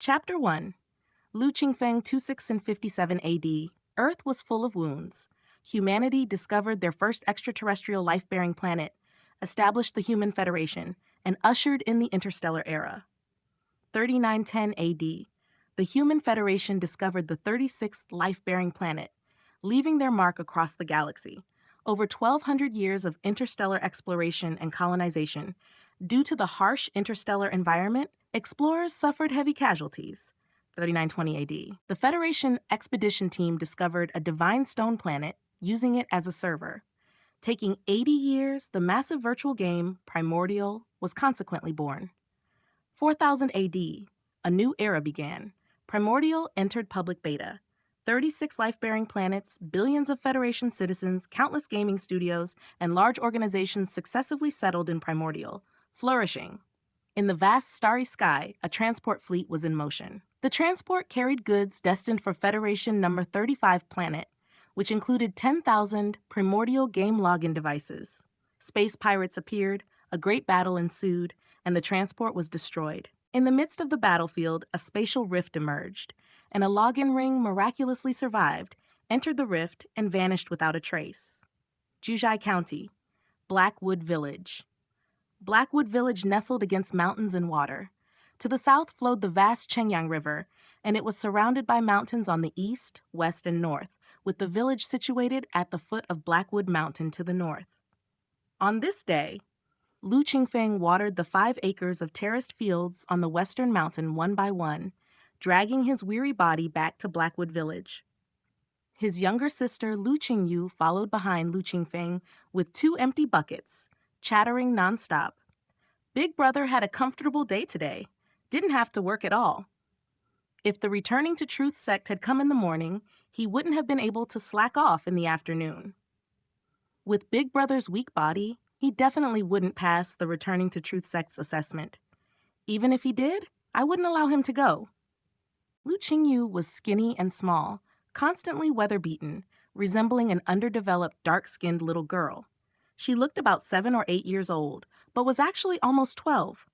Chapter 1. Lu Qingfeng 26 and 57 AD. Earth was full of wounds. Humanity discovered their first extraterrestrial life-bearing planet, established the Human Federation, and ushered in the interstellar era. 3910 AD. The Human Federation discovered the 36th life-bearing planet, leaving their mark across the galaxy. Over 1,200 years of interstellar exploration and colonization. Due to the harsh interstellar environment, explorers suffered heavy casualties. 3920 AD. The Federation expedition team discovered a divine stone planet, using it as a server. Taking 80 years, the massive virtual game, Primordial, was consequently born. 4000 AD. A new era began. Primordial entered public beta. 36 life-bearing planets, billions of Federation citizens, countless gaming studios, and large organizations successively settled in Primordial, flourishing. In the vast starry sky, a transport fleet was in motion. The transport carried goods destined for Federation number 35 planet, which included 10,000 primordial game login devices. Space pirates appeared, a great battle ensued, and the transport was destroyed. In the midst of the battlefield, a spatial rift emerged, and a login ring miraculously survived, entered the rift, and vanished without a trace. Juzhai County, Blackwood Village. Blackwood Village nestled against mountains and water. To the south flowed the vast Chengyang River, and it was surrounded by mountains on the east, west, and north, with the village situated at the foot of Blackwood Mountain to the north. On this day, Lu Qingfeng watered the 5 acres of terraced fields on the western mountain one by one, dragging his weary body back to Blackwood Village. His younger sister Lu Qingyu followed behind Lu Qingfeng with 2 empty buckets, chattering nonstop. Big brother had a comfortable day today. Didn't have to work at all. If the returning to truth sect had come in the morning, he wouldn't have been able to slack off in the afternoon. With Big Brother's weak body, he definitely wouldn't pass the returning to truth sect's assessment. Even if he did, I wouldn't allow him to go. Lu Qingyu was skinny and small, constantly weather-beaten, resembling an underdeveloped, dark-skinned little girl. She looked about 7 or 8 years old, but was actually almost 12.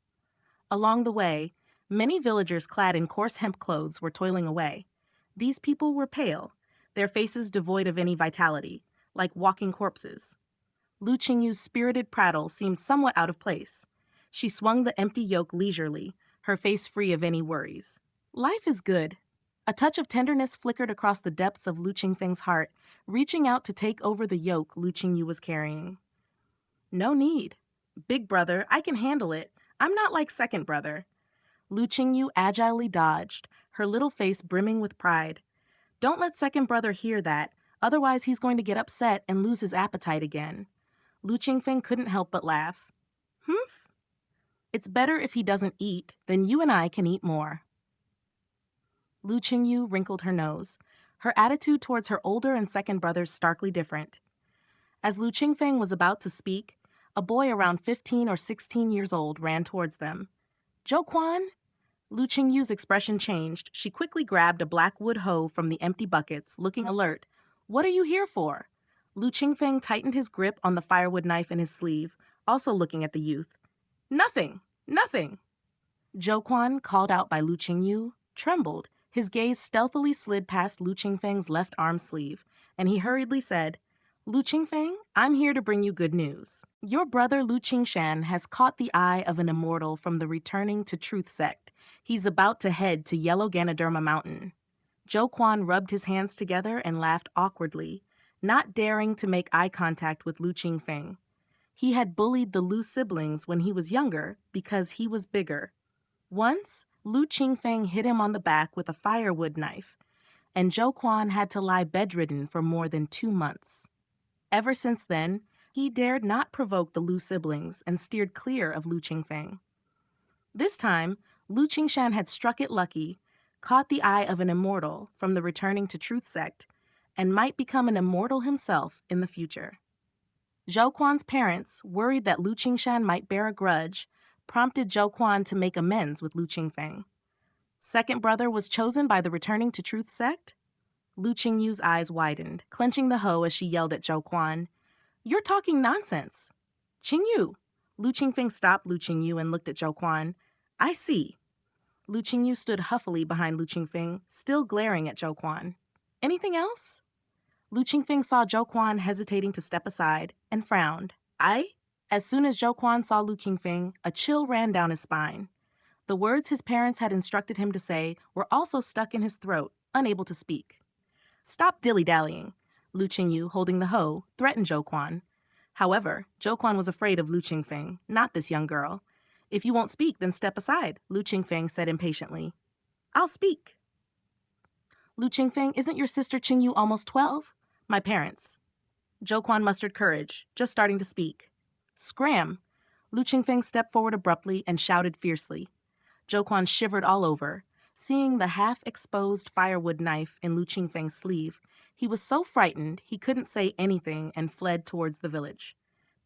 Along the way, many villagers clad in coarse hemp clothes were toiling away. These people were pale, their faces devoid of any vitality, like walking corpses. Lu Qingyu's spirited prattle seemed somewhat out of place. She swung the empty yoke leisurely, her face free of any worries. Life is good. A touch of tenderness flickered across the depths of Lu Qingfeng's heart, reaching out to take over the yoke Lu Qingyu was carrying. No need. Big brother, I can handle it. I'm not like second brother. Lu Qingyu agilely dodged, her little face brimming with pride. Don't let second brother hear that, otherwise he's going to get upset and lose his appetite again. Lu Qingfeng couldn't help but laugh. Humph? It's better if he doesn't eat, then you and I can eat more. Lu Qingyu wrinkled her nose, her attitude towards her older and second brothers starkly different. As Lu Qingfeng was about to speak, a boy around 15 or 16 years old ran towards them. Zhou Quan? Lu Qingyu's expression changed. She quickly grabbed a black wood hoe from the empty buckets, looking alert. What are you here for? Lu Qingfeng tightened his grip on the firewood knife in his sleeve, also looking at the youth. Nothing, nothing. Zhou Quan, called out by Lu Qingyu, trembled. His gaze stealthily slid past Lu Qingfeng's left arm sleeve, and he hurriedly said, Lu Qingfeng, I'm here to bring you good news. Your brother Lu Qingshan has caught the eye of an immortal from the returning to truth sect. He's about to head to Yellow Ganoderma Mountain. Zhou Quan rubbed his hands together and laughed awkwardly, not daring to make eye contact with Lu Qingfeng. He had bullied the Lu siblings when he was younger because he was bigger. Once, Lu Qingfeng hit him on the back with a firewood knife, and Zhou Quan had to lie bedridden for more than 2 months. Ever since then, he dared not provoke the Lu siblings and steered clear of Lu Qingfeng. This time, Lu Qingshan had struck it lucky, caught the eye of an immortal from the returning to truth sect, and might become an immortal himself in the future. Zhou Quan's parents, worried that Lu Qingshan might bear a grudge, prompted Zhou Quan to make amends with Lu Qingfeng. Second brother was chosen by the returning to truth sect? Lu Qingyu's eyes widened, clenching the hoe as she yelled at Zhou Quan. You're talking nonsense. Qingyu. Lu Qingfeng stopped Lu Qingyu and looked at Zhou Quan. I see. Lu Qingyu stood huffily behind Lu Qingfeng, still glaring at Zhou Quan. Anything else? Lu Qingfeng saw Zhou Quan hesitating to step aside and frowned. I? As soon as Zhou Quan saw Lu Qingfeng, a chill ran down his spine. The words his parents had instructed him to say were also stuck in his throat, unable to speak. Stop dilly-dallying, Lu Qingyu, holding the hoe, threatened Zhou Quan. However, Zhou Quan was afraid of Lu Qingfeng, not this young girl. If you won't speak, then step aside, Lu Qingfeng said impatiently. I'll speak. Lu Qingfeng, isn't your sister Qingyu almost 12? My parents. Zhou Quan mustered courage, just starting to speak. Scram! Lu Qingfeng stepped forward abruptly and shouted fiercely. Zhou Quan shivered all over. Seeing the half-exposed firewood knife in Lu Qingfeng's sleeve, he was so frightened he couldn't say anything and fled towards the village.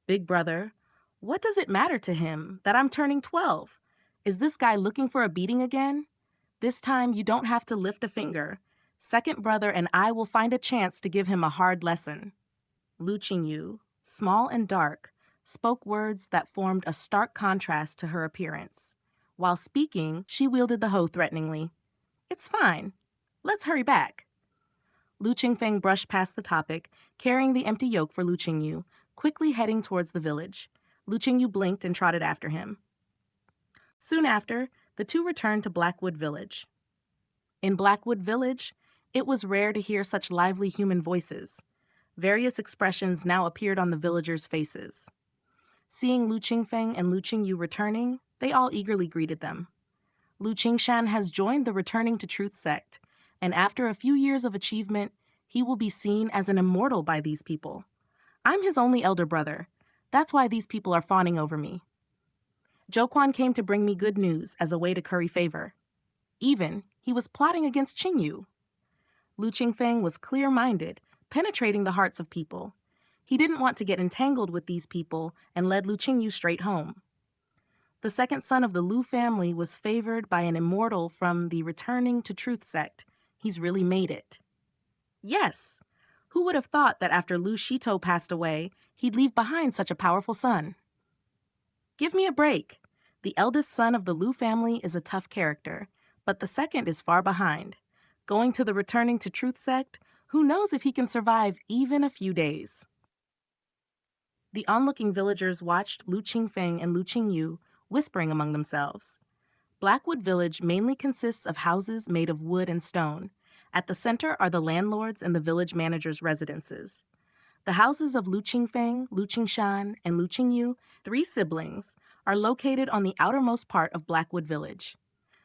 Big brother, what does it matter to him that I'm turning 12? Is this guy looking for a beating again? This time you don't have to lift a finger. Second brother and I will find a chance to give him a hard lesson. Lu Qingyu, small and dark, spoke words that formed a stark contrast to her appearance. While speaking, she wielded the hoe threateningly. It's fine. Let's hurry back. Lu Qingfeng brushed past the topic, carrying the empty yoke for Lu Qingyu, quickly heading towards the village. Lu Qingyu blinked and trotted after him. Soon after, the two returned to Blackwood Village. In Blackwood Village, it was rare to hear such lively human voices. Various expressions now appeared on the villagers' faces. Seeing Lu Qingfeng and Lu Qingyu returning, they all eagerly greeted them. Lu Qingshan has joined the Returning to Truth sect, and after a few years of achievement, he will be seen as an immortal by these people. I'm his only elder brother. That's why these people are fawning over me. Zhou Quan came to bring me good news as a way to curry favor. Even, he was plotting against Qingyu. Lu Qingfeng was clear-minded, penetrating the hearts of people. He didn't want to get entangled with these people and led Lu Qingyu straight home. The second son of the Lu family was favored by an immortal from the Returning to Truth sect. He's really made it. Yes! Who would have thought that after Lu Shito passed away, he'd leave behind such a powerful son? Give me a break. The eldest son of the Lu family is a tough character, but the second is far behind. Going to the Returning to Truth sect, who knows if he can survive even a few days? The onlooking villagers watched Lu Qingfeng and Lu Qingyu whispering among themselves. Blackwood Village mainly consists of houses made of wood and stone. At the center are the landlords and the village manager's residences. The houses of Lu Qingfeng, Lu Qingshan, and Lu Qingyu, 3 siblings, are located on the outermost part of Blackwood Village.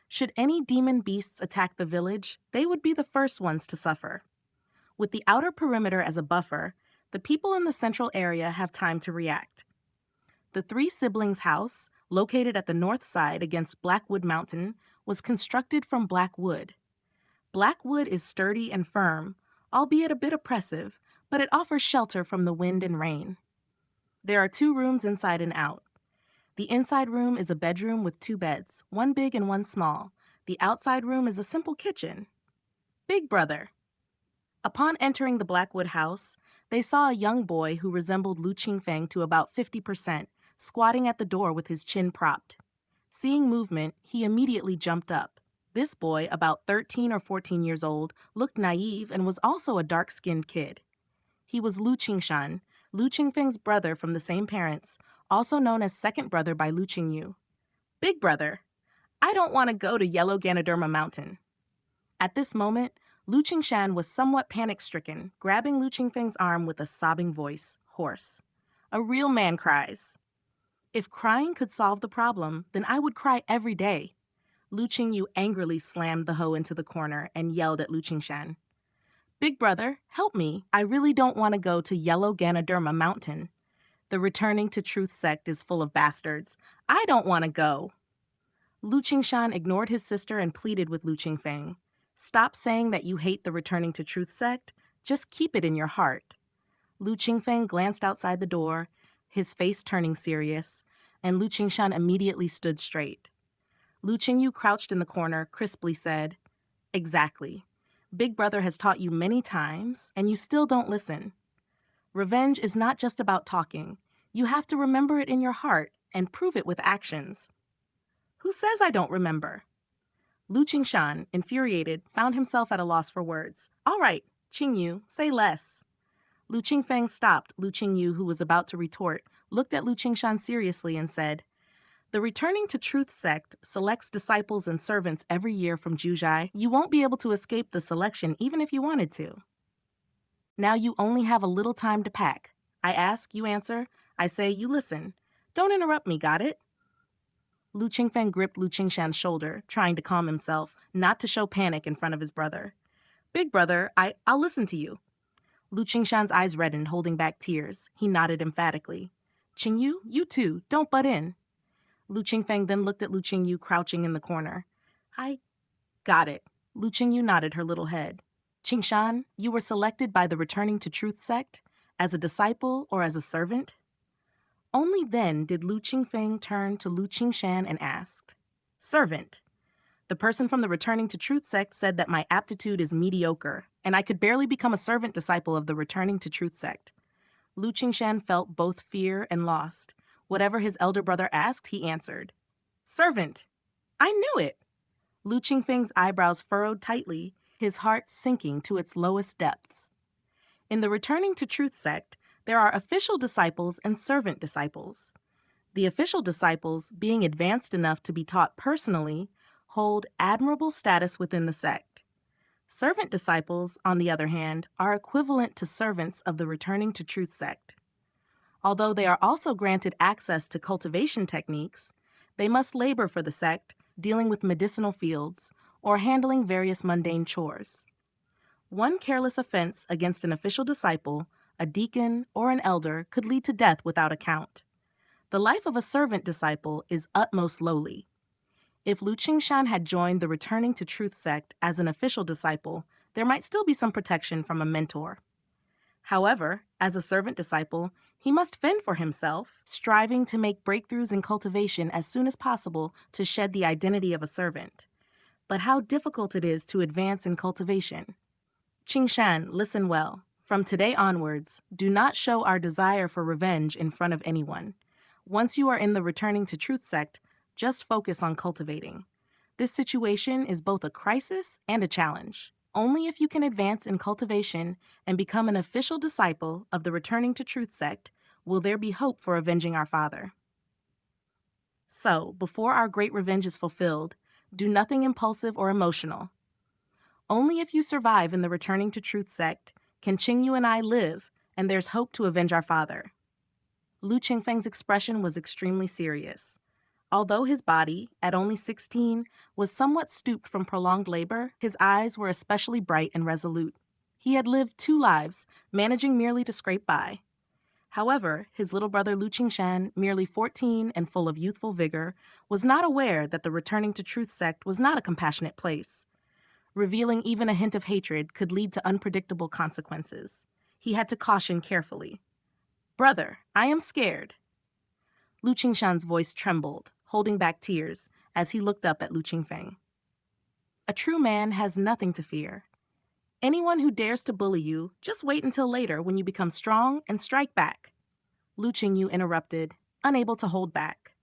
Should any demon beasts attack the village, they would be the first ones to suffer. With the outer perimeter as a buffer, the people in the central area have time to react. The 3 siblings' house, located at the north side against Blackwood Mountain, was constructed from black wood. Black wood is sturdy and firm, albeit a bit oppressive, but it offers shelter from the wind and rain. There are 2 rooms inside and out. The inside room is a bedroom with 2 beds, one big and one small. The outside room is a simple kitchen. Big brother. Upon entering the Blackwood house, they saw a young boy who resembled Lu Qingfeng to about 50%, squatting at the door with his chin propped. Seeing movement, he immediately jumped up. This boy, about 13 or 14 years old, looked naive and was also a dark-skinned kid. He was Lu Qingshan, Lu Qingfeng's brother from the same parents, also known as second brother by Lu Qingyu. Big brother, I don't want to go to Yellow Ganoderma Mountain. At this moment, Lu Qingshan was somewhat panic-stricken, grabbing Lu Qingfeng's arm with a sobbing voice, hoarse. A real man cries. If crying could solve the problem, then I would cry every day. Lu Qingyu angrily slammed the hoe into the corner and yelled at Lu Qingshan. Big brother, help me. I really don't want to go to Yellow Ganoderma Mountain. The Returning to Truth sect is full of bastards. I don't want to go. Lu Qingshan ignored his sister and pleaded with Lu Qingfeng. Stop saying that you hate the Returning to Truth sect. Just keep it in your heart. Lu Qingfeng glanced outside the door, his face turning serious, and Lu Qingshan immediately stood straight. Lu Qingyu crouched in the corner, crisply said, Exactly. Big brother has taught you many times, and you still don't listen. Revenge is not just about talking. You have to remember it in your heart and prove it with actions. Who says I don't remember? Lu Qingshan, infuriated, found himself at a loss for words. All right, Qingyu, say less. Lu Qingfeng stopped Lu Qingyu, who was about to retort, looked at Lu Qingshan seriously and said, "The Returning to Truth sect selects disciples and servants every year from Juzhai. You won't be able to escape the selection even if you wanted to. Now you only have a little time to pack. I ask, you answer. I say, you listen. Don't interrupt me, got it?" Lu Qingfeng gripped Lu Qingshan's shoulder, trying to calm himself, not to show panic in front of his brother. "Big brother, I'll listen to you." Lu Qingshan's eyes reddened, holding back tears. He nodded emphatically. "Qingyu, you too, don't butt in." Lu Qingfeng then looked at Lu Qingyu crouching in the corner. "I got it." Lu Qingyu nodded her little head. "Qingshan, you were selected by the Returning to Truth sect as a disciple or as a servant?" Only then did Lu Qingfeng turn to Lu Qingshan and asked, "Servant. The person from the Returning to Truth sect said that my aptitude is mediocre, and I could barely become a servant disciple of the Returning to Truth sect." Lu Qingshan felt both fear and lost. Whatever his elder brother asked, he answered, "Servant. I knew it." Lu Qingfeng's eyebrows furrowed tightly, his heart sinking to its lowest depths. In the Returning to Truth sect, there are official disciples and servant disciples. The official disciples, being advanced enough to be taught personally, hold admirable status within the sect. Servant disciples, on the other hand, are equivalent to servants of the Returning to Truth sect. Although they are also granted access to cultivation techniques, they must labor for the sect, dealing with medicinal fields, or handling various mundane chores. One careless offense against an official disciple, a deacon, or an elder could lead to death without account. The life of a servant disciple is utmost lowly. If Lu Qingshan had joined the Returning to Truth sect as an official disciple, there might still be some protection from a mentor. However, as a servant disciple, he must fend for himself, striving to make breakthroughs in cultivation as soon as possible to shed the identity of a servant. But how difficult it is to advance in cultivation. Qingshan, listen well. From today onwards, do not show our desire for revenge in front of anyone. Once you are in the Returning to Truth sect, just focus on cultivating. This situation is both a crisis and a challenge. Only if you can advance in cultivation and become an official disciple of the Returning to Truth sect will there be hope for avenging our father. So, before our great revenge is fulfilled, do nothing impulsive or emotional. Only if you survive in the Returning to Truth sect can Qingyu and I live, and there's hope to avenge our father. Lu Qingfeng's expression was extremely serious. Although his body, at only 16, was somewhat stooped from prolonged labor, his eyes were especially bright and resolute. He had lived 2 lives, managing merely to scrape by. However, his little brother Lu Qingshan, merely 14 and full of youthful vigor, was not aware that the Returning to Truth sect was not a compassionate place. Revealing even a hint of hatred could lead to unpredictable consequences. He had to caution carefully. "Brother, I am scared." Lu Qingshan's voice trembled, holding back tears, as he looked up at Lu Qingfeng. "A true man has nothing to fear. Anyone who dares to bully you, just wait until later when you become strong and strike back." Lu Qingyu interrupted, unable to hold back.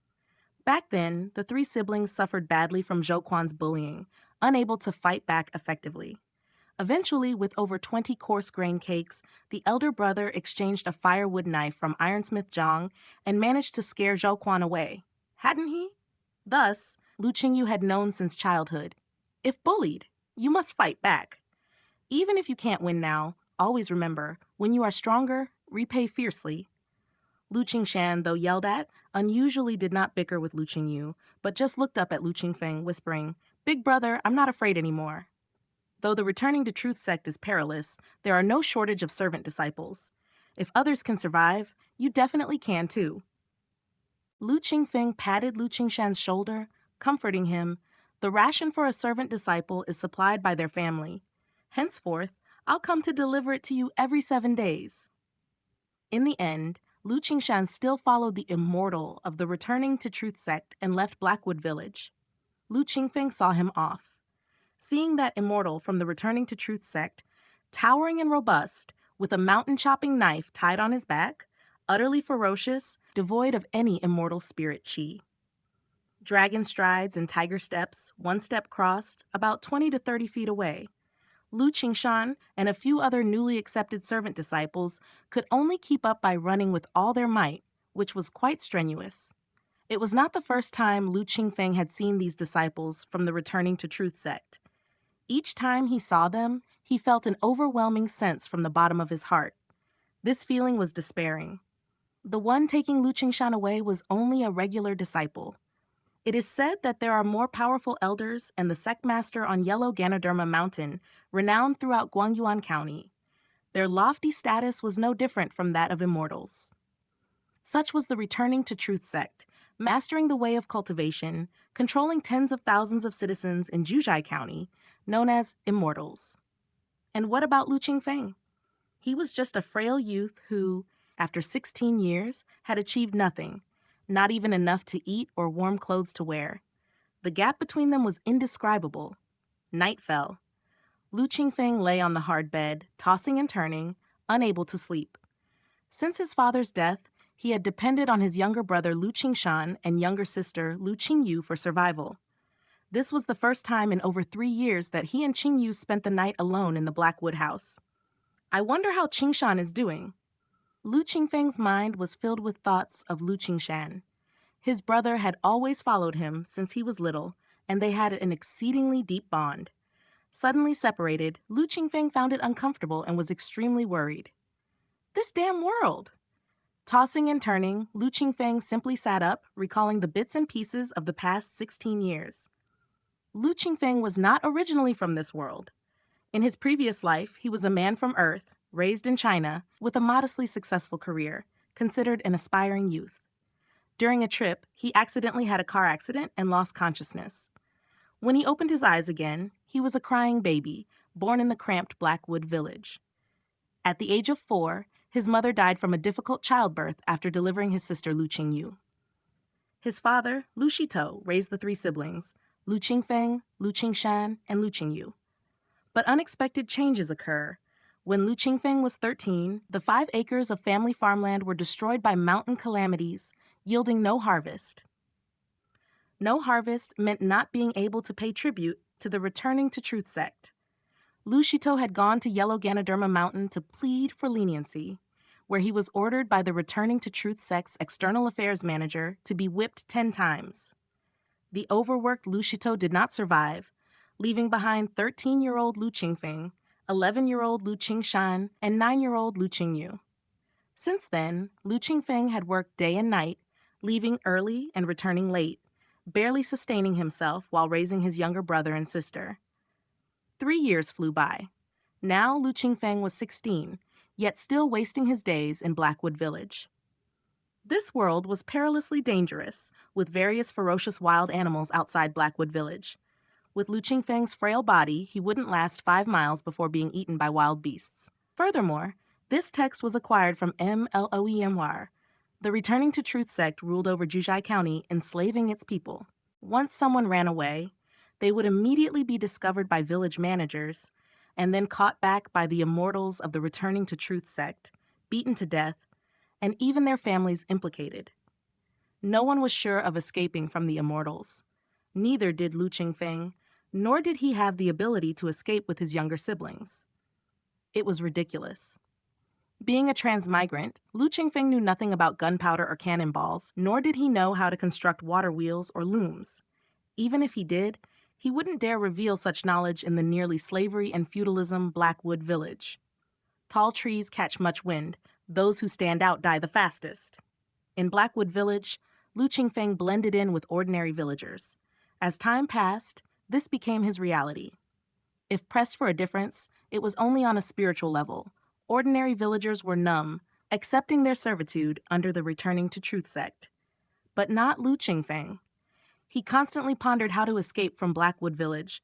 Back then, the 3 siblings suffered badly from Zhou Quan's bullying, unable to fight back effectively. Eventually, with over 20 coarse-grained cakes, the elder brother exchanged a firewood knife from Ironsmith Zhang and managed to scare Zhou Quan away. Hadn't he? Thus, Lu Qingyu had known since childhood, if bullied, you must fight back. Even if you can't win now, always remember, when you are stronger, repay fiercely. Lu Qingshan, though yelled at, unusually did not bicker with Lu Qingyu, but just looked up at Lu Qingfeng, whispering, "Big brother, I'm not afraid anymore." Though the Returning to Truth sect is perilous, there are no shortage of servant disciples. If others can survive, you definitely can too. Lu Qingfeng patted Lu Qingshan's shoulder, comforting him. The ration for a servant disciple is supplied by their family. Henceforth, I'll come to deliver it to you every 7 days. In the end, Lu Qingshan still followed the immortal of the Returning to Truth sect and left Blackwood Village. Lu Qingfeng saw him off. Seeing that immortal from the Returning to Truth sect, towering and robust, with a mountain-chopping knife tied on his back, utterly ferocious, devoid of any immortal spirit chi. Dragon strides and tiger steps, one step crossed, about 20 to 30 feet away. Lu Qingshan and a few other newly accepted servant disciples could only keep up by running with all their might, which was quite strenuous. It was not the first time Lu Qingfeng had seen these disciples from the Returning to Truth sect. Each time he saw them, he felt an overwhelming sense from the bottom of his heart. This feeling was despairing. The one taking Lu Qingshan away was only a regular disciple. It is said that there are more powerful elders and the sect master on Yellow Ganoderma Mountain, renowned throughout Guangyuan County. Their lofty status was no different from that of immortals. Such was the Returning to Truth sect, mastering the way of cultivation, controlling tens of thousands of citizens in Juzhai County, known as immortals. And what about Lu Qingfeng? He was just a frail youth who, after 16 years, had achieved nothing, not even enough to eat or warm clothes to wear. The gap between them was indescribable. Night fell. Lu Qingfeng lay on the hard bed, tossing and turning, unable to sleep. Since his father's death, he had depended on his younger brother Lu Qingshan and younger sister Lu Qingyu for survival. This was the first time in over 3 years that he and Qingyu spent the night alone in the Blackwood house. I wonder how Qingshan is doing. Lu Qingfeng's mind was filled with thoughts of Lu Qingshan. His brother had always followed him since he was little, and they had an exceedingly deep bond. Suddenly separated, Lu Qingfeng found it uncomfortable and was extremely worried. This damn world! Tossing and turning, Lu Qingfeng simply sat up, recalling the bits and pieces of the past 16 years. Lu Qingfeng was not originally from this world. In his previous life, he was a man from Earth, raised in China, with a modestly successful career, considered an aspiring youth. During a trip, he accidentally had a car accident and lost consciousness. When he opened his eyes again, he was a crying baby, born in the cramped Blackwood village. At the age of 4, his mother died from a difficult childbirth after delivering his sister Lu Qingyu. His father, Lu Shito, raised the 3 siblings, Lu Qingfeng, Lu Qingshan, and Lu Qingyu. But unexpected changes occur. When Lu Qingfeng was 13, the 5 acres of family farmland were destroyed by mountain calamities, yielding no harvest. No harvest meant not being able to pay tribute to the Returning to Truth sect. Lu Shito had gone to Yellow Ganoderma Mountain to plead for leniency, where he was ordered by the Returning to Truth sect's external affairs manager to be whipped 10 times. The overworked Lu Shito did not survive, leaving behind 13-year-old Lu Qingfeng, 11-year-old Lu Qingshan, and 9-year-old Lu Qingyu. Since then, Lu Qingfeng had worked day and night, leaving early and returning late, barely sustaining himself while raising his younger brother and sister. 3 years flew by. Now Lu Qingfeng was 16, yet still wasting his days in Blackwood Village. This world was perilously dangerous, with various ferocious wild animals outside Blackwood Village. With Lu Qingfeng's frail body, he wouldn't last 5 miles before being eaten by wild beasts. Furthermore, this text was acquired from MLOEMR. The Returning to Truth sect ruled over Juzhai County, enslaving its people. Once someone ran away, they would immediately be discovered by village managers, and then caught back by the immortals of the Returning to Truth sect, beaten to death, and even their families implicated. No one was sure of escaping from the immortals. Neither did Lu Qingfeng, nor did he have the ability to escape with his younger siblings. It was ridiculous. Being a transmigrant, Lu Qingfeng knew nothing about gunpowder or cannonballs, nor did he know how to construct water wheels or looms. Even if he did, he wouldn't dare reveal such knowledge in the nearly slavery and feudalism Blackwood Village. Tall trees catch much wind. Those who stand out die the fastest. In Blackwood Village, Lu Qingfeng blended in with ordinary villagers. As time passed, this became his reality. If pressed for a difference, it was only on a spiritual level. Ordinary villagers were numb, accepting their servitude under the Returning to Truth sect. But not Lu Qingfeng. He constantly pondered how to escape from Blackwood Village,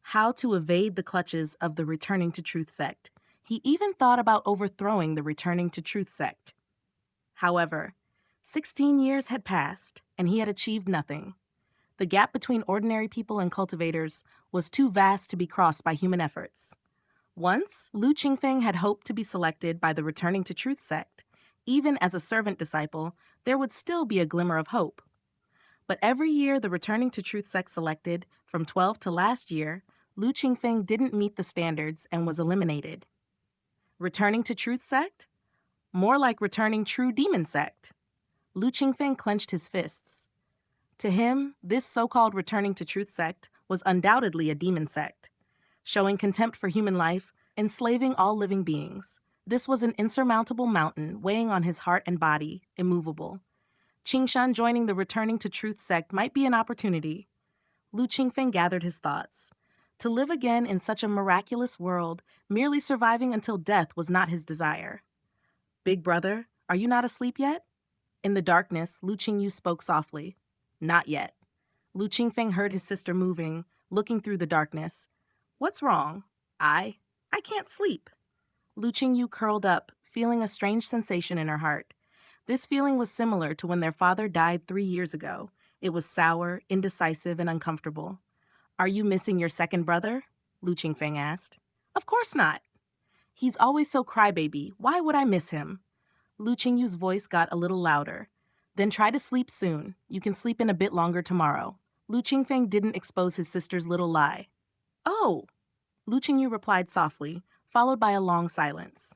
how to evade the clutches of the Returning to Truth sect. He even thought about overthrowing the Returning to Truth sect. However, 16 years had passed, and he had achieved nothing. The gap between ordinary people and cultivators was too vast to be crossed by human efforts. Once, Lu Qingfeng had hoped to be selected by the Returning to Truth sect. Even as a servant disciple, there would still be a glimmer of hope. But every year the Returning to Truth sect selected, from 12 to last year, Lu Qingfeng didn't meet the standards and was eliminated. Returning to Truth sect? More like Returning True Demon sect. Lu Qingfeng clenched his fists. To him, this so-called Returning to Truth sect was undoubtedly a demon sect, showing contempt for human life, enslaving all living beings. This was an insurmountable mountain weighing on his heart and body, immovable. Qingshan joining the Returning to Truth sect might be an opportunity. Lu Qingfeng gathered his thoughts. To live again in such a miraculous world, merely surviving until death was not his desire. Big brother, are you not asleep yet? In the darkness, Lu Qingyu spoke softly. Not yet. Lu Qingfeng heard his sister moving, looking through the darkness. What's wrong? I can't sleep. Lu Qingyu curled up, feeling a strange sensation in her heart. This feeling was similar to when their father died 3 years ago. It was sour, indecisive, and uncomfortable. Are you missing your second brother? Lu Qingfeng asked. Of course not. He's always so crybaby. Why would I miss him? Lu Qingyu's voice got a little louder. Then try to sleep soon. You can sleep in a bit longer tomorrow. Lu Qingfeng didn't expose his sister's little lie. Oh! Lu Qingyu replied softly, followed by a long silence.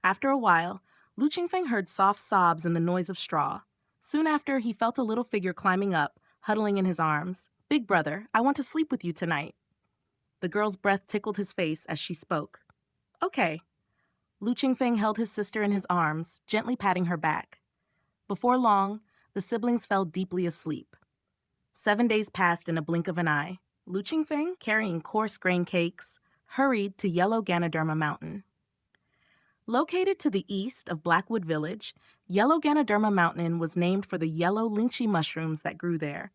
After a while, Lu Qingfeng heard soft sobs and the noise of straw. Soon after, he felt a little figure climbing up, huddling in his arms. Big brother, I want to sleep with you tonight. The girl's breath tickled his face as she spoke. Okay. Lu Qingfeng held his sister in his arms, gently patting her back. Before long, the siblings fell deeply asleep. 7 days passed in a blink of an eye. Lu Qingfeng, carrying coarse grain cakes, hurried to Yellow Ganoderma Mountain. Located to the east of Blackwood Village, Yellow Ganoderma Mountain was named for the yellow lychee mushrooms that grew there,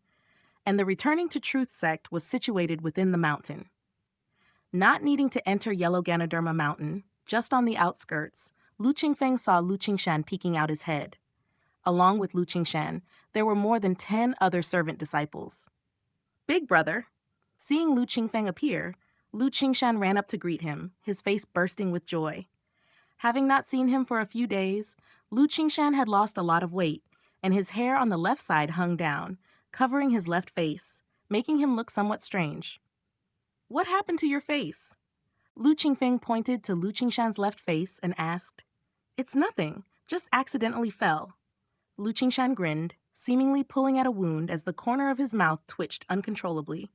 and the Returning to Truth sect was situated within the mountain. Not needing to enter Yellow Ganoderma Mountain, just on the outskirts, Lu Qingfeng saw Lu Qingshan peeking out his head. Along with Lu Qingshan, there were more than 10 other servant disciples. Big brother! Seeing Lu Qingfeng appear, Lu Qingshan ran up to greet him, his face bursting with joy. Having not seen him for a few days, Lu Qingshan had lost a lot of weight, and his hair on the left side hung down, covering his left face, making him look somewhat strange. What happened to your face? Lu Qingfeng pointed to Lu Qingshan's left face and asked. It's nothing, just accidentally fell. Lu Qingshan grinned, seemingly pulling at a wound as the corner of his mouth twitched uncontrollably.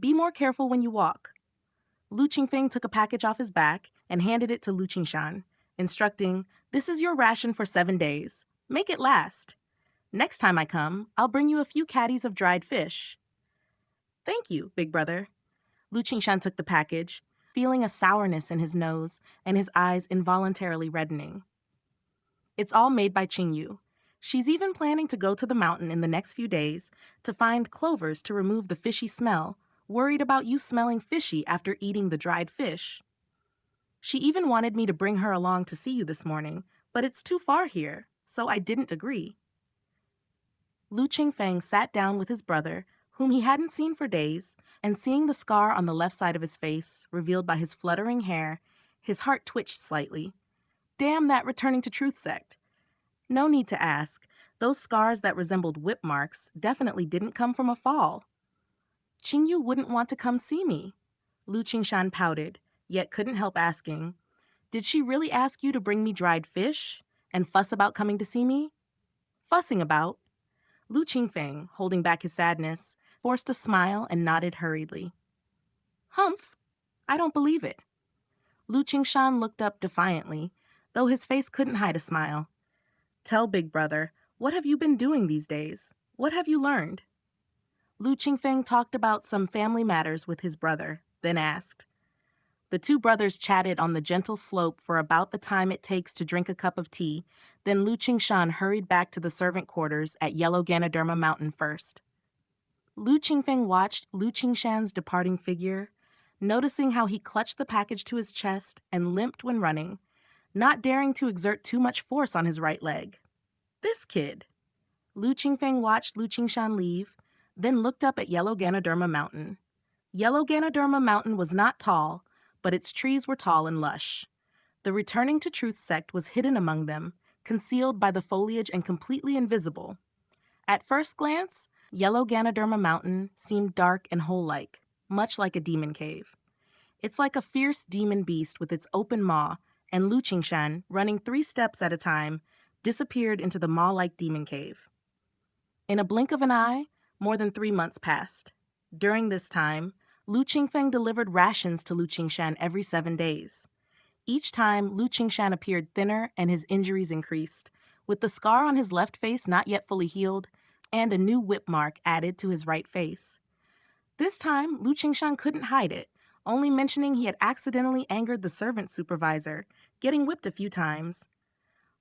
Be more careful when you walk. Lu Qingfeng took a package off his back and handed it to Lu Qingshan, instructing, this is your ration for 7 days. Make it last. Next time I come, I'll bring you a few caddies of dried fish. Thank you, big brother. Lu Qingshan took the package, feeling a sourness in his nose and his eyes involuntarily reddening. It's all made by Qingyu. She's even planning to go to the mountain in the next few days to find clovers to remove the fishy smell, worried about you smelling fishy after eating the dried fish. She even wanted me to bring her along to see you this morning, but it's too far here, so I didn't agree. Lu Qingfeng sat down with his brother, whom he hadn't seen for days, and seeing the scar on the left side of his face, revealed by his fluttering hair, his heart twitched slightly. Damn that Returning to Truth sect. No need to ask. Those scars that resembled whip marks definitely didn't come from a fall. Qingyu wouldn't want to come see me. Lu Qingshan pouted, yet couldn't help asking, did she really ask you to bring me dried fish and fuss about coming to see me? Fussing about? Lu Qingfeng, holding back his sadness, forced a smile and nodded hurriedly. Humph! I don't believe it. Lu Qingshan looked up defiantly, though his face couldn't hide a smile. Tell big brother, what have you been doing these days? What have you learned? Lu Qingfeng talked about some family matters with his brother, then asked. The two brothers chatted on the gentle slope for about the time it takes to drink a cup of tea, then Lu Qingshan hurried back to the servant quarters at Yellow Ganoderma Mountain first. Lu Qingfeng watched Lu Qingshan's departing figure, noticing how he clutched the package to his chest and limped when running, not daring to exert too much force on his right leg. This kid. Lu Qingfeng watched Lu Qingshan leave, then looked up at Yellow Ganoderma Mountain. Yellow Ganoderma Mountain was not tall, but its trees were tall and lush. The Returning to Truth sect was hidden among them, concealed by the foliage and completely invisible. At first glance, Yellow Ganoderma Mountain seemed dark and hole-like, much like a demon cave. It's like a fierce demon beast with its open maw, and Lu Qingshan, running 3 steps at a time, disappeared into the maw-like demon cave. In a blink of an eye, more than 3 months passed. During this time, Lu Qingfeng delivered rations to Lu Qingshan every 7 days. Each time, Lu Qingshan appeared thinner and his injuries increased, with the scar on his left face not yet fully healed, and a new whip mark added to his right face. This time, Lu Qingshan couldn't hide it, only mentioning he had accidentally angered the servant supervisor, getting whipped a few times.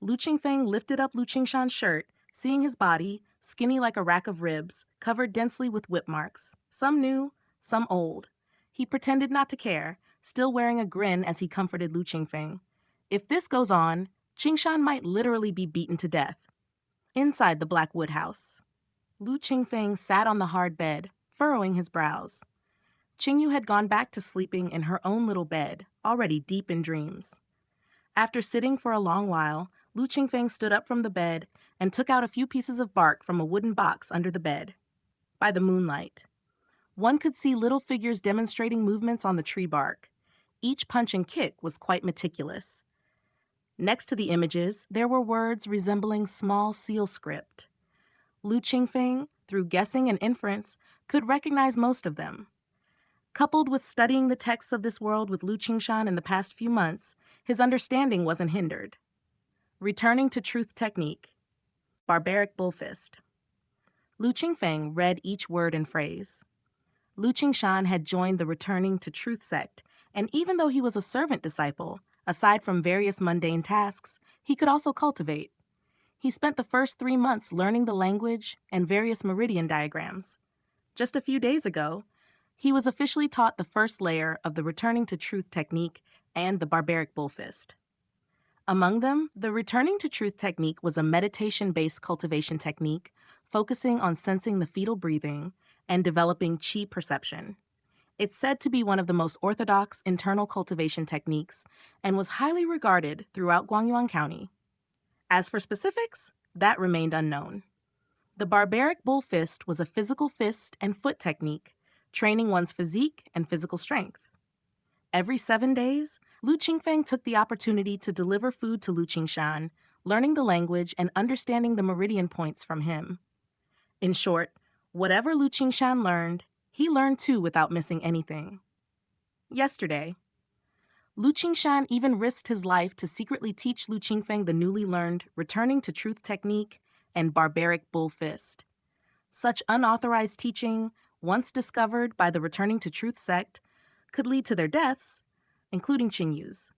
Lu Qingfeng lifted up Lu Qingshan's shirt, seeing his body, skinny like a rack of ribs, covered densely with whip marks, some new, some old. He pretended not to care, still wearing a grin as he comforted Lu Qingfeng. If this goes on, Qingshan might literally be beaten to death. Inside the Black Wood House, Lu Qingfeng sat on the hard bed, furrowing his brows. Qingyu had gone back to sleeping in her own little bed, already deep in dreams. After sitting for a long while, Lu Qingfeng stood up from the bed and took out a few pieces of bark from a wooden box under the bed. By the moonlight, one could see little figures demonstrating movements on the tree bark. Each punch and kick was quite meticulous. Next to the images, there were words resembling small seal script. Lu Qingfeng, through guessing and inference, could recognize most of them. Coupled with studying the texts of this world with Lu Qingshan in the past few months, his understanding wasn't hindered. Returning to Truth Technique. Barbaric Bullfist. Lu Qingfeng read each word and phrase. Lu Qingshan had joined the Returning to Truth sect, and even though he was a servant disciple, aside from various mundane tasks, he could also cultivate. He spent the first 3 months learning the language and various meridian diagrams. Just a few days ago, he was officially taught the first layer of the Returning to Truth technique and the Barbaric Bullfist. Among them, the Returning to Truth technique was a meditation-based cultivation technique focusing on sensing the fetal breathing and developing qi perception. It's said to be one of the most orthodox internal cultivation techniques and was highly regarded throughout Guangyuan County. As for specifics, that remained unknown. The Barbaric Bullfist was a physical fist and foot technique, training one's physique and physical strength. Every 7 days, Lu Qingfeng took the opportunity to deliver food to Lu Qingshan, learning the language and understanding the meridian points from him. In short, whatever Lu Qingshan learned, he learned too without missing anything. Yesterday, Lu Qingshan even risked his life to secretly teach Lu Qingfeng the newly learned Returning to Truth technique and Barbaric Bullfist. Such unauthorized teaching, once discovered by the Returning to Truth sect, could lead to their deaths, including Qingyu's.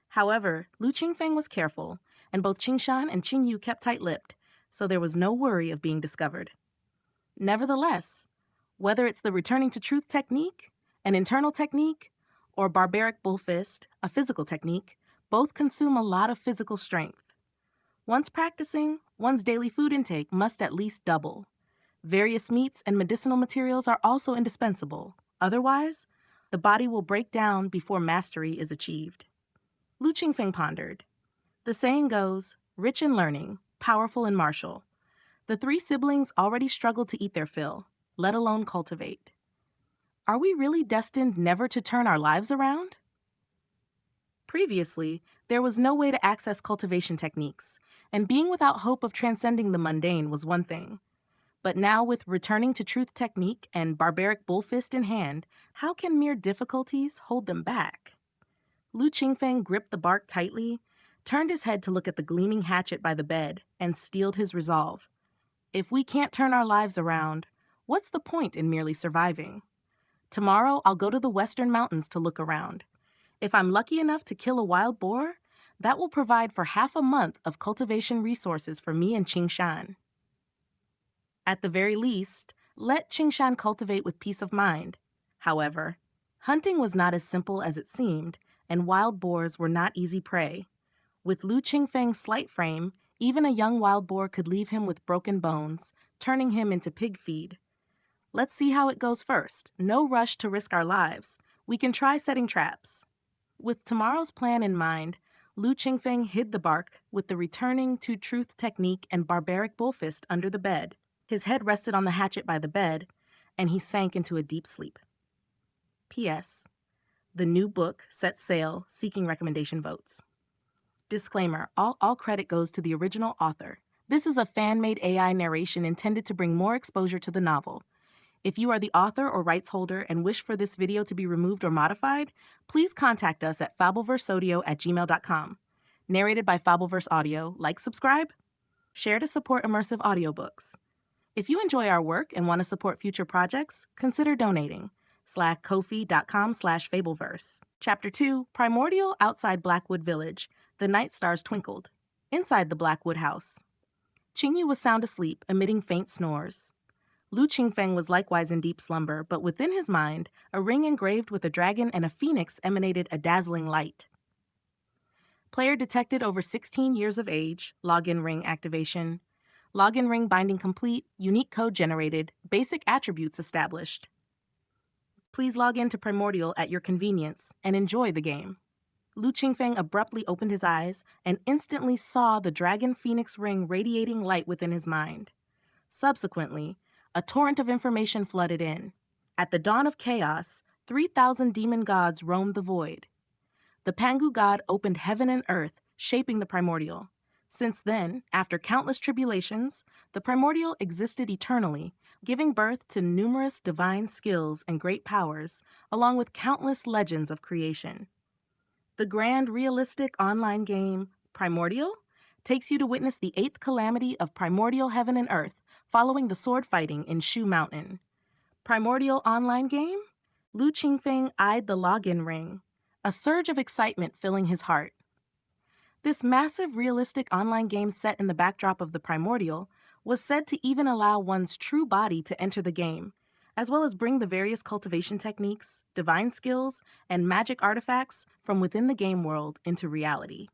However, Lu Qingfeng was careful, and both Qingshan and Qingyu kept tight-lipped, so there was no worry of being discovered. Nevertheless, whether it's the Returning to Truth technique, an internal technique, or Barbaric Bullfist, a physical technique, both consume a lot of physical strength. Once practicing, one's daily food intake must at least double. Various meats and medicinal materials are also indispensable. Otherwise, the body will break down before mastery is achieved. Lu Qingfeng pondered. The saying goes, rich in learning, powerful and martial. The 3 siblings already struggled to eat their fill, let alone cultivate. Are we really destined never to turn our lives around? Previously, there was no way to access cultivation techniques, and being without hope of transcending the mundane was one thing. But now with Returning to Truth technique and Barbaric Bullfist in hand, how can mere difficulties hold them back? Lu Qingfeng gripped the bark tightly, turned his head to look at the gleaming hatchet by the bed, and steeled his resolve. If we can't turn our lives around, what's the point in merely surviving? Tomorrow, I'll go to the Western Mountains to look around. If I'm lucky enough to kill a wild boar, that will provide for half a month of cultivation resources for me and Qingshan. At the very least, let Qingshan cultivate with peace of mind. However, hunting was not as simple as it seemed, and wild boars were not easy prey. With Lu Qingfeng's slight frame, even a young wild boar could leave him with broken bones, turning him into pig feed. Let's see how it goes first. No rush to risk our lives. We can try setting traps. With tomorrow's plan in mind, Lu Qingfeng hid the bark with the Returning to Truth technique and Barbaric Bullfist under the bed. His head rested on the hatchet by the bed, and he sank into a deep sleep. P.S. The new book sets sail, seeking recommendation votes. Disclaimer, all credit goes to the original author. This is a fan-made AI narration intended to bring more exposure to the novel. If you are the author or rights holder and wish for this video to be removed or modified, please contact us at fableverseaudio@gmail.com. Narrated by Fableverse Audio. Like, subscribe, share to support immersive audiobooks. If you enjoy our work and want to support future projects, consider donating. /kofi.com/fableverse. Chapter 2, Primordial outside Blackwood Village. The night stars twinkled. Inside the Blackwood house, Qingyu was sound asleep, emitting faint snores. Lu Qingfeng was likewise in deep slumber, but within his mind, a ring engraved with a dragon and a phoenix emanated a dazzling light. Player detected over 16 years of age. Login ring activation. Login ring binding complete. Unique code generated. Basic attributes established. Please log in to Primordial at your convenience and enjoy the game. Lu Qingfeng abruptly opened his eyes and instantly saw the dragon phoenix ring radiating light within his mind. Subsequently, a torrent of information flooded in. At the dawn of chaos, 3,000 demon gods roamed the void. The Pangu god opened heaven and earth, shaping the primordial. Since then, after countless tribulations, the primordial existed eternally, giving birth to numerous divine skills and great powers, along with countless legends of creation. The grand realistic online game, Primordial, takes you to witness the 8th calamity of primordial heaven and earth, following the sword fighting in Shu Mountain. Primordial online game? Lu Qingfeng eyed the login ring, a surge of excitement filling his heart. This massive realistic online game set in the backdrop of the Primordial was said to even allow one's true body to enter the game, as well as bring the various cultivation techniques, divine skills, and magic artifacts from within the game world into reality.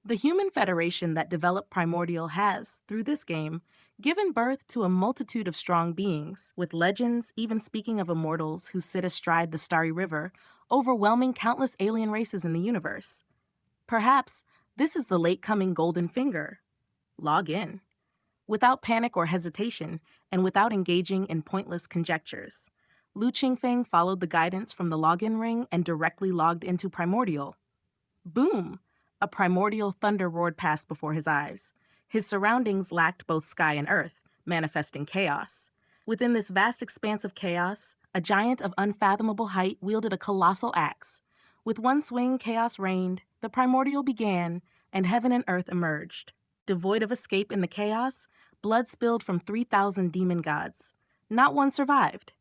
The human federation that developed Primordial has, through this game, given birth to a multitude of strong beings, with legends, even speaking of immortals who sit astride the starry river, overwhelming countless alien races in the universe. Perhaps this is the late-coming golden finger. Log in. Without panic or hesitation, and without engaging in pointless conjectures, Lu Qingfeng followed the guidance from the login ring and directly logged into Primordial. Boom! A primordial thunder roared past before his eyes. His surroundings lacked both sky and earth, manifesting chaos. Within this vast expanse of chaos, a giant of unfathomable height wielded a colossal axe. With one swing, chaos reigned, the primordial began, and heaven and earth emerged. Devoid of escape in the chaos, blood spilled from 3,000 demon gods. Not one survived.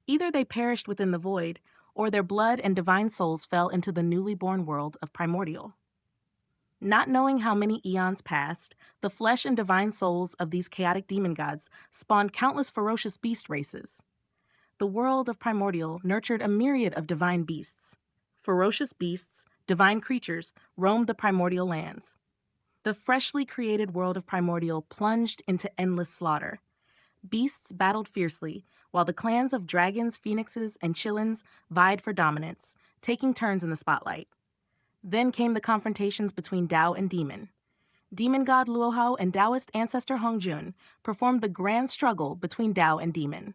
Either they perished within the void, or their blood and divine souls fell into the newly born world of Primordial. Not knowing how many eons passed, the flesh and divine souls of these chaotic demon gods spawned countless ferocious beast races. The world of Primordial nurtured a myriad of divine beasts. Ferocious beasts, divine creatures, roamed the primordial lands. The freshly created world of Primordial plunged into endless slaughter. Beasts battled fiercely, while the clans of dragons, phoenixes, and chillins vied for dominance, taking turns in the spotlight. Then came the confrontations between Dao and Demon. Demon god Luohao and Daoist ancestor Hongjun performed the grand struggle between Dao and Demon.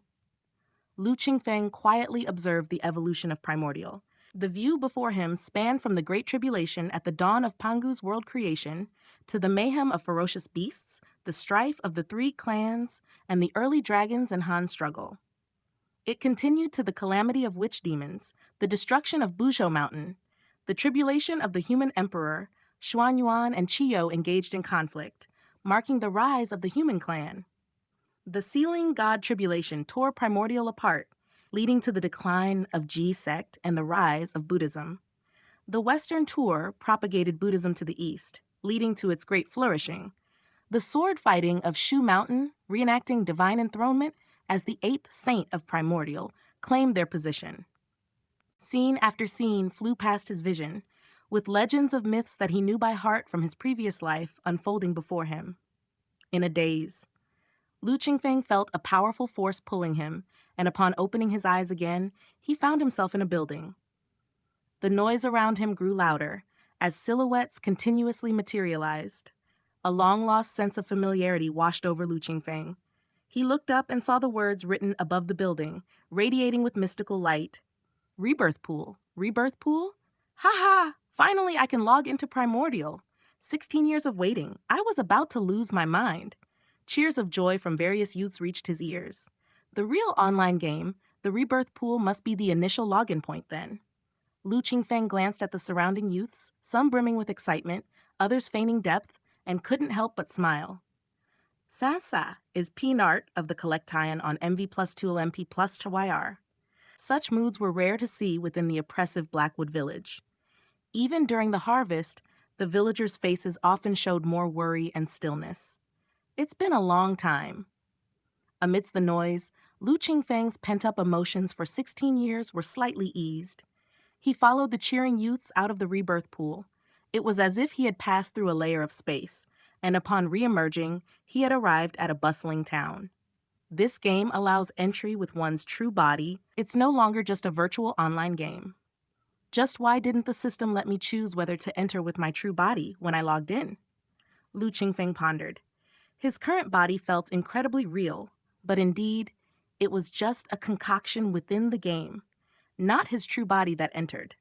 Lu Qingfeng quietly observed the evolution of Primordial. The view before him spanned from the Great Tribulation at the dawn of Pangu's world creation to the mayhem of ferocious beasts, the strife of the 3 clans, and the early dragons and Han struggle. It continued to the calamity of witch demons, the destruction of Buzhou Mountain, the tribulation of the human emperor. Xuan Yuan and Chiyo engaged in conflict, marking the rise of the human clan. The sealing god tribulation tore Primordial apart, leading to the decline of Ji sect and the rise of Buddhism. The Western tour propagated Buddhism to the east, leading to its great flourishing. The sword fighting of Shu Mountain, reenacting divine enthronement as the 8th saint of Primordial, claimed their position. Scene after scene flew past his vision, with legends of myths that he knew by heart from his previous life unfolding before him. In a daze, Lu Qingfeng felt a powerful force pulling him, and upon opening his eyes again, he found himself in a building. The noise around him grew louder, as silhouettes continuously materialized. A long-lost sense of familiarity washed over Lu Qingfeng. He looked up and saw the words written above the building, radiating with mystical light. Rebirth pool. Rebirth pool? Ha ha! Finally, I can log into Primordial. 16 years of waiting. I was about to lose my mind. Cheers of joy from various youths reached his ears. The real online game, the Rebirth pool, must be the initial login point then. Lu Qingfeng glanced at the surrounding youths, some brimming with excitement, others feigning depth, and couldn't help but smile. Sa is P-Nart of the Collectation on MV plus 2 MP plus YR. Such moods were rare to see within the oppressive Blackwood village. Even during the harvest, the villagers' faces often showed more worry and stillness. It's been a long time. Amidst the noise, Lu Qingfeng's pent-up emotions for 16 years were slightly eased. He followed the cheering youths out of the rebirth pool. It was as if he had passed through a layer of space, and upon re-emerging, he had arrived at a bustling town. This game allows entry with one's true body. It's no longer just a virtual online game. Just why didn't the system let me choose whether to enter with my true body when I logged in? Lu Qingfeng pondered. His current body felt incredibly real, but indeed, it was just a concoction within the game, not his true body that entered.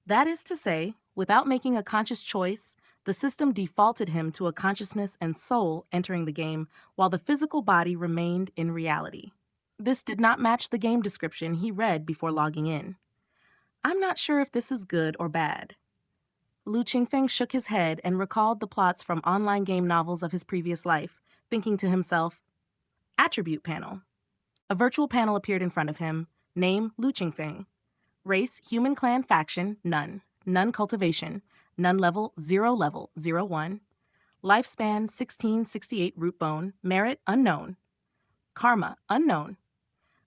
That is to say, without making a conscious choice, the system defaulted him to a consciousness and soul entering the game while the physical body remained in reality. This did not match the game description he read before logging in. I'm not sure if this is good or bad. Lu Qingfeng shook his head and recalled the plots from online game novels of his previous life, thinking to himself, Attribute panel. A virtual panel appeared in front of him. Name, Lu Qingfeng. Race, human clan faction, none. None cultivation. None level, 01. Lifespan, 1668 root bone. Merit, unknown. Karma, unknown.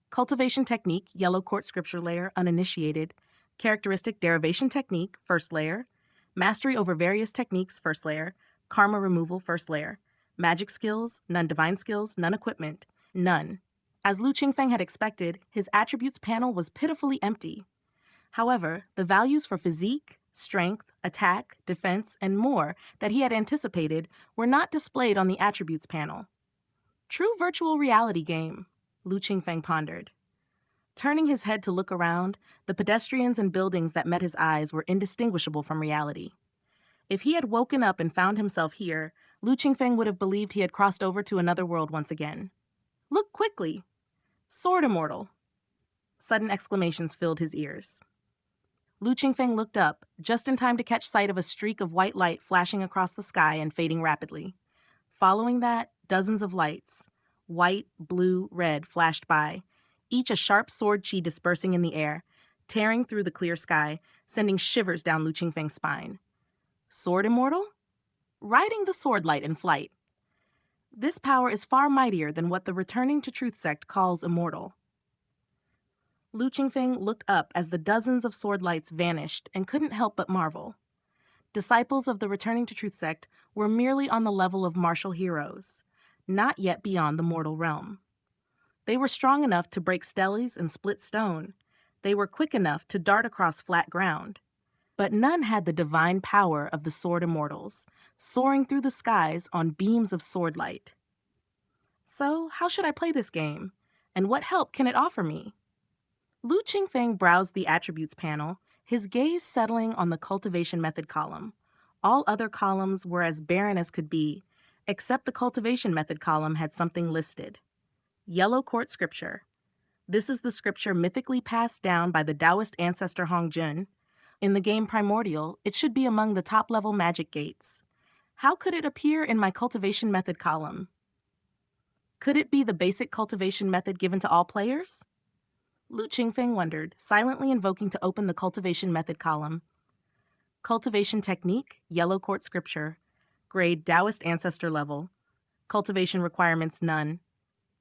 Cultivation technique, Yellow Court scripture layer, uninitiated. Characteristic derivation technique, first layer. Mastery over various techniques, first layer. Karma removal, first layer. Magic skills, none divine skills, none equipment, none. As Lu Qingfeng had expected, his attributes panel was pitifully empty. However, the values for physique, strength, attack, defense, and more that he had anticipated were not displayed on the attributes panel. True virtual reality game, Lu Qingfeng pondered. Turning his head to look around, the pedestrians and buildings that met his eyes were indistinguishable from reality. If he had woken up and found himself here, Lu Qingfeng would have believed he had crossed over to another world once again. Look quickly! Sword immortal! Sudden exclamations filled his ears. Lu Qingfeng looked up, just in time to catch sight of a streak of white light flashing across the sky and fading rapidly. Following that, dozens of lights, white, blue, red, flashed by, each a sharp sword chi dispersing in the air, tearing through the clear sky, sending shivers down Lu Qingfeng's spine. Sword immortal? Riding the sword light in flight. This power is far mightier than what the Returning to Truth sect calls immortal. Lu Qingfeng looked up as the dozens of sword lights vanished and couldn't help but marvel. Disciples of the Returning to Truth sect were merely on the level of martial heroes, not yet beyond the mortal realm. They were strong enough to break stellies and split stone. They were quick enough to dart across flat ground. But none had the divine power of the sword immortals, soaring through the skies on beams of sword light. So, how should I play this game? And what help can it offer me? Lu Qingfeng browsed the attributes panel, his gaze settling on the cultivation method column. All other columns were as barren as could be, except the cultivation method column had something listed. Yellow Court scripture. This is the scripture mythically passed down by the Daoist ancestor Hongjun. In the game Primordial, it should be among the top-level magic gates. How could it appear in my cultivation method column? Could it be the basic cultivation method given to all players? Lu Qingfeng wondered, silently invoking to open the cultivation method column. Cultivation technique, Yellow Court scripture. Grade Daoist ancestor level. Cultivation requirements none.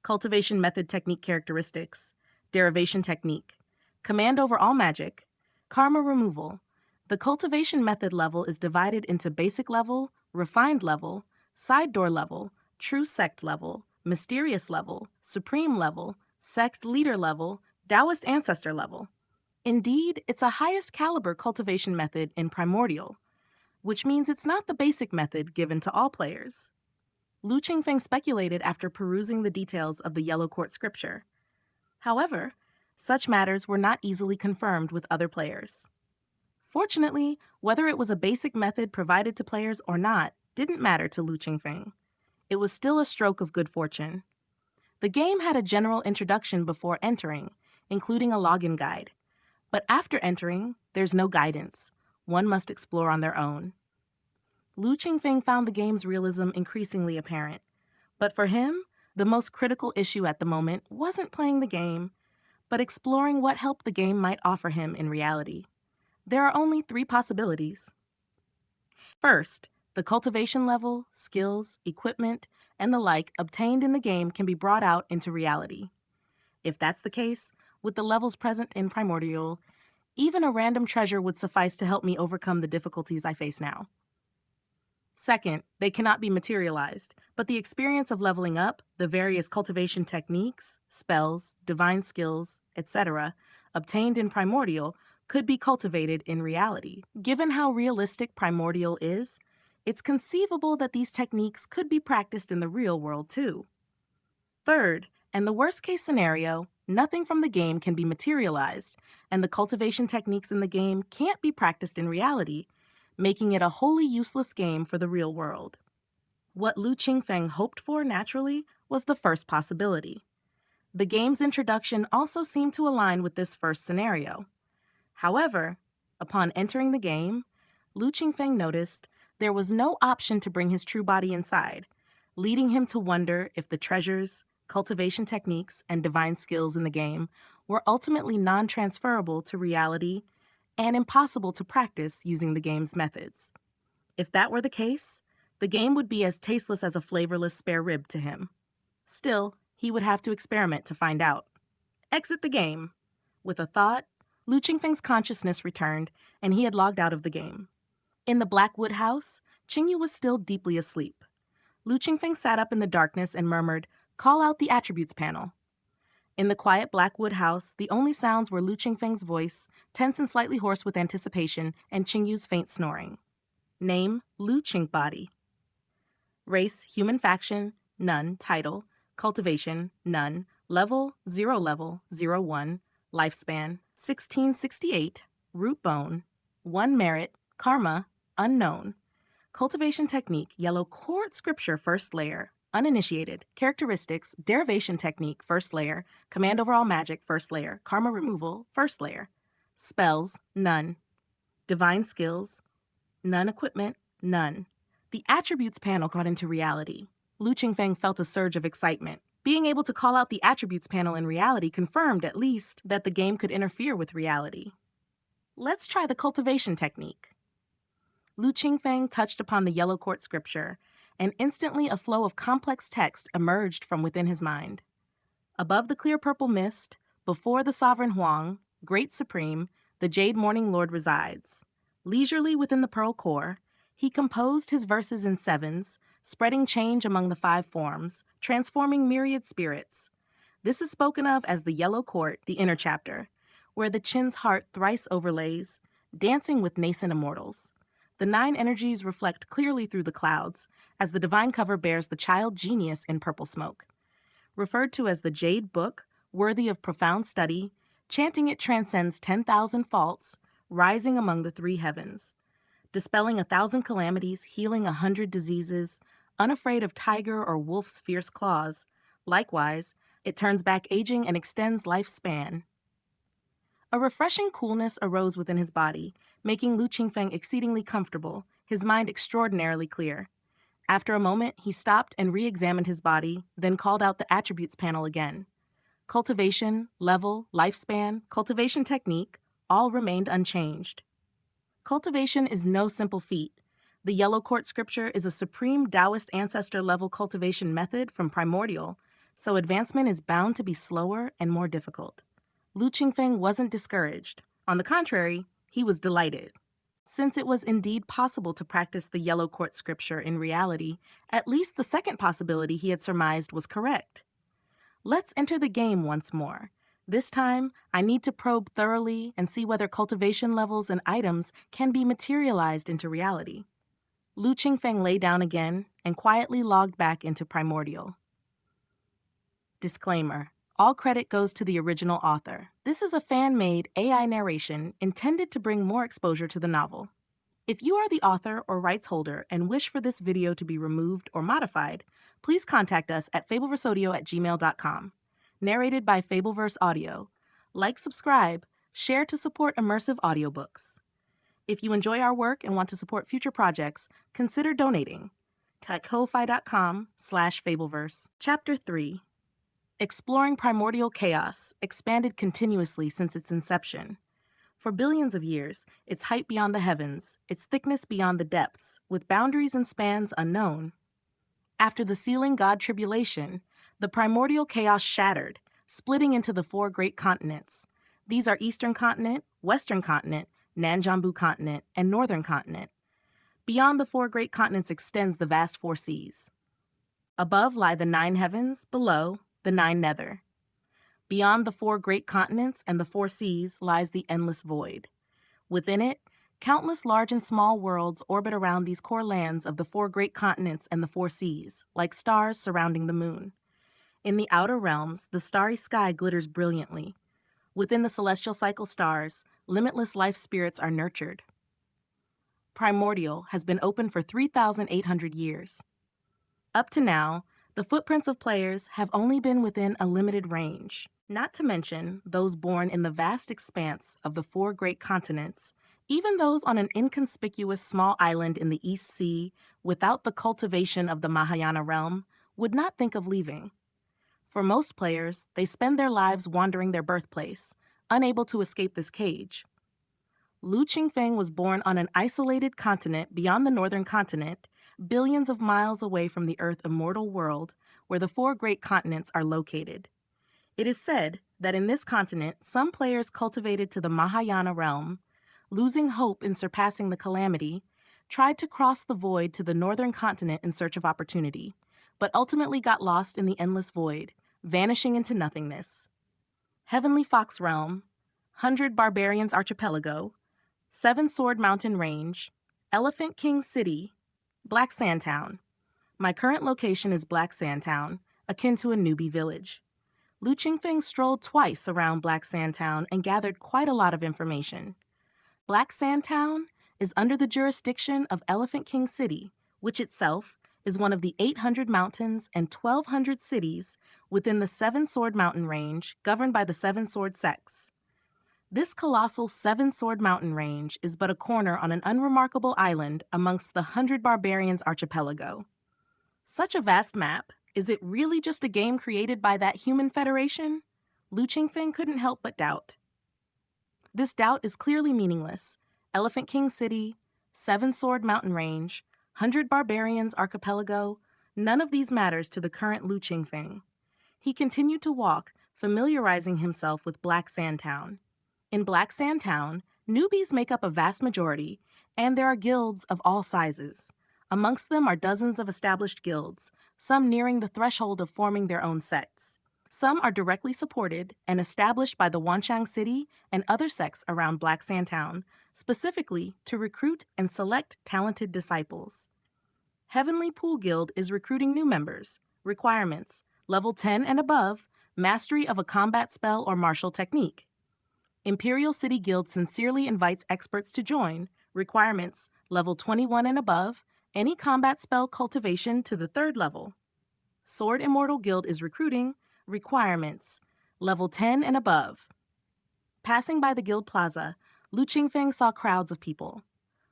Cultivation method technique characteristics. Derivation technique. Command over all magic. Karma removal. The cultivation method level is divided into basic level, refined level, side door level, true sect level, mysterious level, supreme level, sect leader level, Daoist ancestor level. Indeed, it's a highest caliber cultivation method in Primordial, which means it's not the basic method given to all players. Lu Qingfeng speculated after perusing the details of the Yellow Court scripture. However, such matters were not easily confirmed with other players. Fortunately, whether it was a basic method provided to players or not didn't matter to Lu Qingfeng. It was still a stroke of good fortune. The game had a general introduction before entering, including a login guide. But after entering, there's no guidance. One must explore on their own. Lu Qingfeng found the game's realism increasingly apparent. But for him, the most critical issue at the moment wasn't playing the game, but exploring what help the game might offer him in reality. There are only 3 possibilities. First, the cultivation level, skills, equipment, and the like obtained in the game can be brought out into reality. If that's the case, with the levels present in Primordial, even a random treasure would suffice to help me overcome the difficulties I face now. Second, they cannot be materialized, but the experience of leveling up, the various cultivation techniques, spells, divine skills, etc., obtained in Primordial could be cultivated in reality. Given how realistic Primordial is, it's conceivable that these techniques could be practiced in the real world too. Third, and the worst-case scenario, nothing from the game can be materialized, and the cultivation techniques in the game can't be practiced in reality, making it a wholly useless game for the real world. What Lu Qingfeng hoped for, naturally, was the first possibility. The game's introduction also seemed to align with this first scenario. However, upon entering the game, Lu Qingfeng noticed there was no option to bring his true body inside, leading him to wonder if the treasures, cultivation techniques, and divine skills in the game were ultimately non-transferable to reality and impossible to practice using the game's methods. If that were the case, the game would be as tasteless as a flavorless spare rib to him. Still, he would have to experiment to find out. Exit the game. With a thought, Lu Qingfeng's consciousness returned, and he had logged out of the game. In the Blackwood house, Qingyu was still deeply asleep. Lu Qingfeng sat up in the darkness and murmured, "Call out the attributes panel." In the quiet Blackwood house, the only sounds were Lu Qingfeng's voice, tense and slightly hoarse with anticipation, and Qingyu's faint snoring. Name, Lu Qingbody. Race, human faction, none. Title, cultivation, none. Level, 01. Lifespan, 1668. Root bone, 1 merit. Karma, unknown. Cultivation technique, Yellow Court scripture, first layer. Uninitiated. Characteristics, derivation technique, first layer. Command over all magic, first layer. Karma removal, first layer. Spells, none. Divine skills, none. Equipment, none. The attributes panel got into reality. Lu Qingfeng felt a surge of excitement. Being able to call out the attributes panel in reality confirmed, at least, that the game could interfere with reality. Let's try the cultivation technique. Lu Qingfeng touched upon the Yellow Court scripture, and instantly a flow of complex text emerged from within his mind. Above the clear purple mist, before the sovereign Huang, great supreme, the Jade Morning Lord resides. Leisurely within the pearl core, he composed his verses in sevens, spreading change among the 5 forms, transforming myriad spirits. This is spoken of as the Yellow Court, the inner chapter, where the Qin's heart thrice overlays, dancing with nascent immortals. The 9 energies reflect clearly through the clouds, as the divine cover bears the child genius in purple smoke. Referred to as the Jade Book, worthy of profound study, chanting it transcends 10,000 faults, rising among the 3 heavens. Dispelling 1,000 calamities, healing 100 diseases, unafraid of tiger or wolf's fierce claws. Likewise, it turns back aging and extends lifespan. A refreshing coolness arose within his body, making Lu Qingfeng exceedingly comfortable, his mind extraordinarily clear. After a moment, he stopped and re-examined his body, then called out the attributes panel again. Cultivation, level, lifespan, cultivation technique, all remained unchanged. Cultivation is no simple feat. The Yellow Court scripture is a supreme Daoist ancestor-level cultivation method from Primordial, so advancement is bound to be slower and more difficult. Lu Qingfeng wasn't discouraged. On the contrary, he was delighted. Since it was indeed possible to practice the Yellow Court scripture in reality, at least the second possibility he had surmised was correct. Let's enter the game once more. This time, I need to probe thoroughly and see whether cultivation levels and items can be materialized into reality. Lu Qingfeng lay down again and quietly logged back into Primordial. Disclaimer. All credit goes to the original author. This is a fan-made AI narration intended to bring more exposure to the novel. If you are the author or rights holder and wish for this video to be removed or modified, please contact us at fableverseaudio@gmail.com. Narrated by Fableverse Audio. Like, subscribe, share to support immersive audiobooks. If you enjoy our work and want to support future projects, consider donating. ko-fi.com/fableverse. Chapter 3. Exploring Primordial Chaos, expanded continuously since its inception. For billions of years, its height beyond the heavens, its thickness beyond the depths, with boundaries and spans unknown. After the sealing god tribulation, the primordial chaos shattered, splitting into the 4 great continents. These are Eastern Continent, Western Continent, Nanjambu Continent, and Northern Continent. Beyond the 4 great continents extends the vast 4 seas. Above lie the 9 heavens, below, the 9 nether. Beyond the 4 great continents and the 4 seas lies the endless void. Within it, countless large and small worlds orbit around these core lands of the 4 great continents and the 4 seas, like stars surrounding the moon. In the outer realms, the starry sky glitters brilliantly. Within the celestial cycle stars, limitless life spirits are nurtured. Primordial has been open for 3,800 years. Up to now, the footprints of players have only been within a limited range, not to mention those born in the vast expanse of the 4 great continents, even those on an inconspicuous small island in the East Sea without the cultivation of the Mahayana realm would not think of leaving. For most players, they spend their lives wandering their birthplace, unable to escape this cage. Lu Qingfeng was born on an isolated continent beyond the northern continent, billions of miles away from the Earth's immortal world, where the 4 great continents are located. It is said that in this continent, some players cultivated to the Mahayana realm, losing hope in surpassing the calamity, tried to cross the void to the northern continent in search of opportunity, but ultimately got lost in the endless void, vanishing into nothingness. Heavenly Fox Realm, 100 Barbarians Archipelago, 7 Sword Mountain Range, Elephant King City, Black Sand Town. My current location is Black Sand Town, akin to a newbie village. Lu Qingfeng strolled twice around Black Sand Town and gathered quite a lot of information. Black Sand Town is under the jurisdiction of Elephant King City, which itself is one of the 800 mountains and 1,200 cities within the 7 Sword Mountain Range governed by the 7 Sword Sects. This colossal 7 Sword Mountain Range is but a corner on an unremarkable island amongst the 100 Barbarians Archipelago. Such a vast map, is it really just a game created by that human federation? Lu Qingfeng couldn't help but doubt. This doubt is clearly meaningless. Elephant King City, 7 Sword Mountain Range, 100 Barbarians Archipelago, none of these matters to the current Lu Qingfeng. He continued to walk, familiarizing himself with Black Sand Town. In Black Sand Town, newbies make up a vast majority, and there are guilds of all sizes. Amongst them are dozens of established guilds, some nearing the threshold of forming their own sects. Some are directly supported and established by the Wanchang City and other sects around Black Sand Town, specifically to recruit and select talented disciples. Heavenly Pool Guild is recruiting new members. Requirements: level 10 and above, mastery of a combat spell or martial technique. Imperial City Guild sincerely invites experts to join. Requirements: level 21 and above, any combat spell cultivation to the 3rd level. Sword Immortal Guild is recruiting. Requirements: level 10 and above. Passing by the guild plaza, Lu Qingfeng saw crowds of people.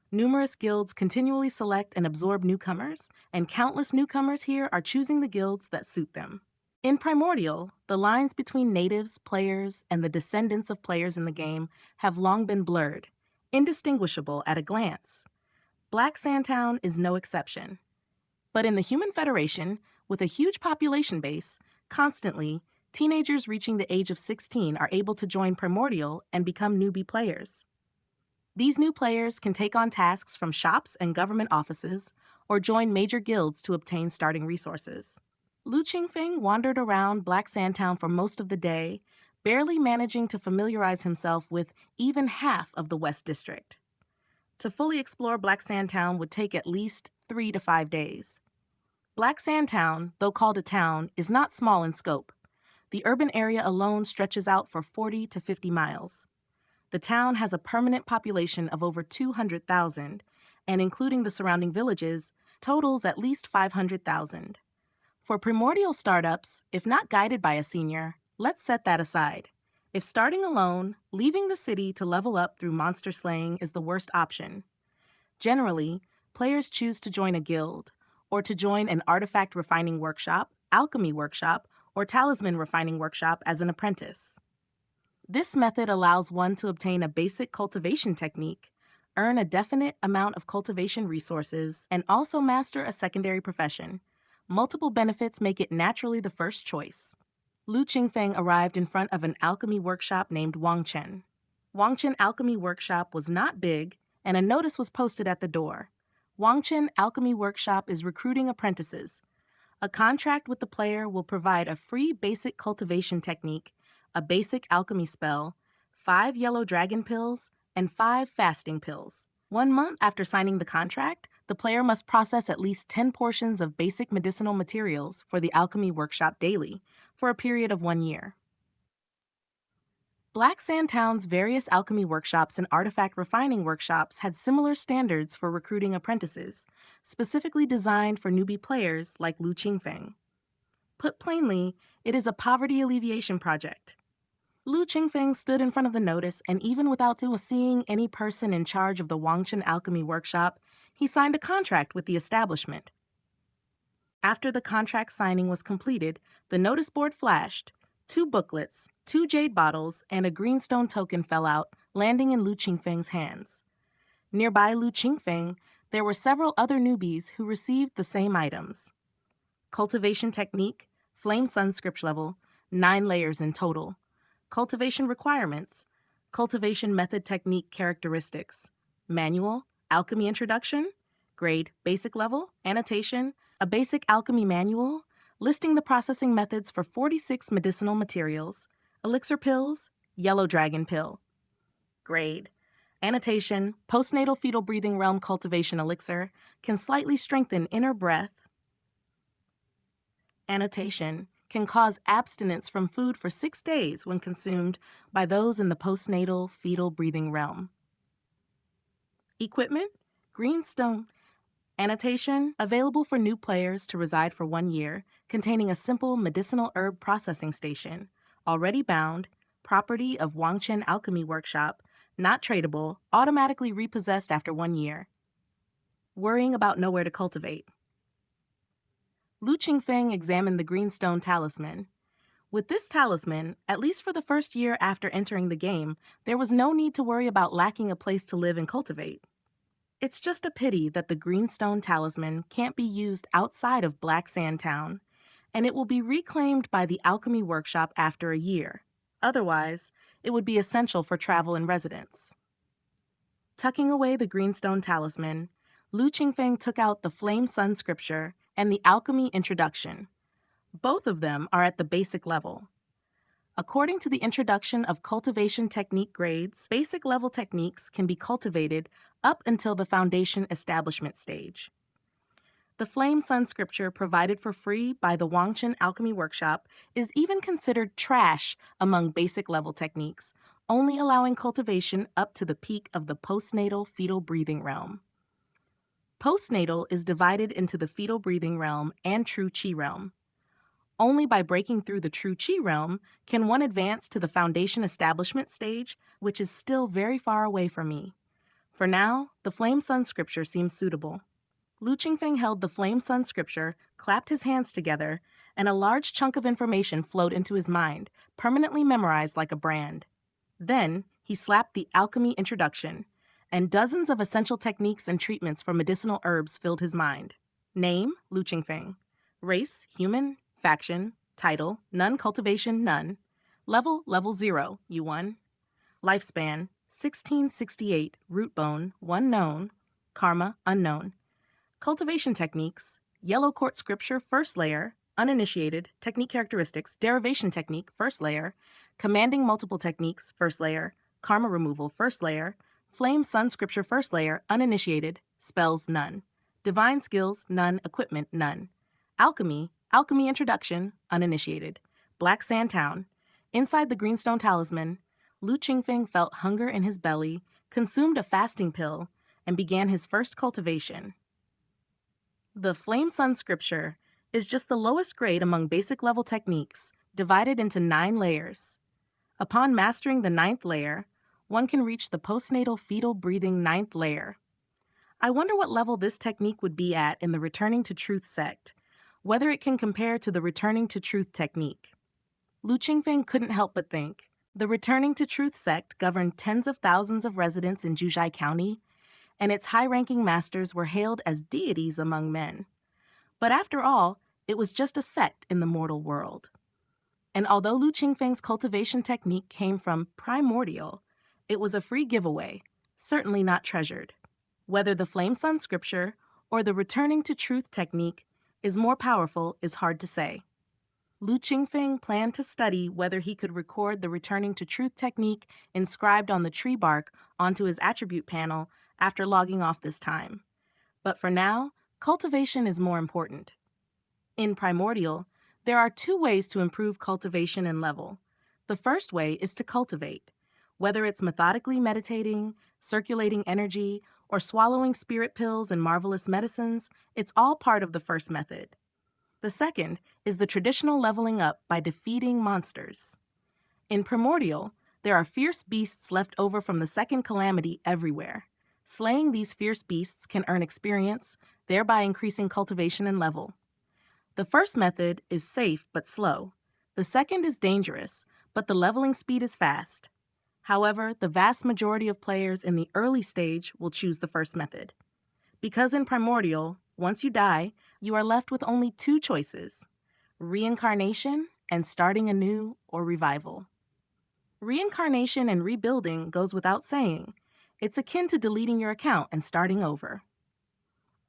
Numerous guilds continually select and absorb newcomers, and countless newcomers here are choosing the guilds that suit them. In Primordial, the lines between natives, players, and the descendants of players in the game have long been blurred, indistinguishable at a glance. Black Sand Town is no exception. But in the Human Federation, with a huge population base, constantly, teenagers reaching the age of 16 are able to join Primordial and become newbie players. These new players can take on tasks from shops and government offices, or join major guilds to obtain starting resources. Lu Qingfeng wandered around Black Sand Town for most of the day, barely managing to familiarize himself with even half of the West District. To fully explore Black Sand Town would take at least 3 to 5 days. Black Sand Town, though called a town, is not small in scope. The urban area alone stretches out for 40 to 50 miles. The town has a permanent population of over 200,000, and including the surrounding villages, totals at least 500,000. For primordial startups, if not guided by a senior, let's set that aside. If starting alone, leaving the city to level up through monster slaying is the worst option. Generally, players choose to join a guild, or to join an artifact refining workshop, alchemy workshop, or talisman refining workshop as an apprentice. This method allows one to obtain a basic cultivation technique, earn a definite amount of cultivation resources, and also master a secondary profession. Multiple benefits make it naturally the first choice. Lu Qingfeng arrived in front of an alchemy workshop named Wangchen. Wangchen Alchemy Workshop was not big, and a notice was posted at the door. Wangchen Alchemy Workshop is recruiting apprentices. A contract with the player will provide a free basic cultivation technique, a basic alchemy spell, 5 yellow dragon pills, and 5 fasting pills. 1 month after signing the contract, the player must process at least 10 portions of basic medicinal materials for the alchemy workshop daily, for a period of 1 year. Black Sand Town's various alchemy workshops and artifact refining workshops had similar standards for recruiting apprentices, specifically designed for newbie players like Lu Qingfeng. Put plainly, it is a poverty alleviation project. Lu Qingfeng stood in front of the notice, and even without seeing any person in charge of the Wangchen Alchemy Workshop, he signed a contract with the establishment. After the contract signing was completed, the notice board flashed. 2 booklets, 2 jade bottles, and a greenstone token fell out, landing in Lu Qingfeng's hands. Nearby Lu Qingfeng, there were several other newbies who received the same items. Cultivation technique, flame sun script level, 9 layers in total. Cultivation requirements, cultivation method technique characteristics, manual, alchemy introduction, grade basic level, annotation, a basic alchemy manual, listing the processing methods for 46 medicinal materials, elixir pills, yellow dragon pill. Grade, annotation, postnatal fetal breathing realm cultivation elixir, can slightly strengthen inner breath. Annotation, can cause abstinence from food for 6 days when consumed by those in the postnatal fetal breathing realm. Equipment, greenstone. Annotation, available for new players to reside for 1 year, containing a simple medicinal herb processing station, already bound, property of Wangchen Alchemy Workshop, not tradable, automatically repossessed after 1 year. Worrying about nowhere to cultivate. Lu Qingfeng examined the greenstone talisman. With this talisman, at least for the first year after entering the game, there was no need to worry about lacking a place to live and cultivate. It's just a pity that the greenstone talisman can't be used outside of Black Sand Town, and it will be reclaimed by the alchemy workshop after a year. Otherwise, it would be essential for travel and residence. Tucking away the greenstone talisman, Lu Qingfeng took out the Flame Sun Scripture and the Alchemy Introduction. Both of them are at the basic level. According to the introduction of cultivation technique grades, basic level techniques can be cultivated up until the foundation establishment stage. The Flame Sun Scripture provided for free by the Wangchen Alchemy Workshop is even considered trash among basic level techniques, only allowing cultivation up to the peak of the postnatal fetal breathing realm. Postnatal is divided into the fetal breathing realm and true chi realm. Only by breaking through the true chi realm can one advance to the foundation establishment stage, which is still very far away from me. For now, the Flame Sun Scripture seems suitable. Lu Qingfeng held the Flame Sun Scripture, clapped his hands together, and a large chunk of information flowed into his mind, permanently memorized like a brand. Then, he slapped the Alchemy Introduction, and dozens of essential techniques and treatments for medicinal herbs filled his mind. Name, Lu Qingfeng. Race, human. Faction, title, none cultivation, none. Level 0, U1. Lifespan, 1668, root bone, 1 known. Karma, unknown. Cultivation techniques, Yellow Court Scripture, first layer, uninitiated, technique characteristics, derivation technique, first layer, commanding multiple techniques, first layer, karma removal, first layer, Flame Sun Scripture, first layer, uninitiated, spells, none. Divine skills, none. Equipment, none. Alchemy, alchemy introduction, uninitiated. Black Sand Town. Inside the Greenstone Talisman, Lu Qingfeng felt hunger in his belly, consumed a fasting pill, and began his first cultivation. The Flame Sun Scripture is just the lowest grade among basic level techniques, divided into 9 layers. Upon mastering the 9th layer, one can reach the postnatal fetal breathing 9th layer. I wonder what level this technique would be at in the Returning to Truth sect, whether it can compare to the Returning to Truth technique. Lu Qingfeng couldn't help but think. The Returning to Truth sect governed tens of thousands of residents in Juzhai County, and its high-ranking masters were hailed as deities among men. But after all, it was just a sect in the mortal world. And although Lu Qingfeng's cultivation technique came from Primordial, it was a free giveaway, certainly not treasured. Whether the Flame Sun Scripture or the Returning to Truth technique is more powerful is hard to say. Lu Qingfeng planned to study whether he could record the Returning to Truth technique inscribed on the tree bark onto his attribute panel after logging off this time. But for now, cultivation is more important. In Primordial, there are 2 ways to improve cultivation and level. The first way is to cultivate. Whether it's methodically meditating, circulating energy, or swallowing spirit pills and marvelous medicines, it's all part of the first method. The second is the traditional leveling up by defeating monsters. In Primordial, there are fierce beasts left over from the second calamity everywhere. Slaying these fierce beasts can earn experience, thereby increasing cultivation and level. The first method is safe but slow. The second is dangerous, but the leveling speed is fast. However, the vast majority of players in the early stage will choose the first method. Because in Primordial, once you die, you are left with only 2 choices: reincarnation and starting anew, or revival. Reincarnation and rebuilding goes without saying. It's akin to deleting your account and starting over.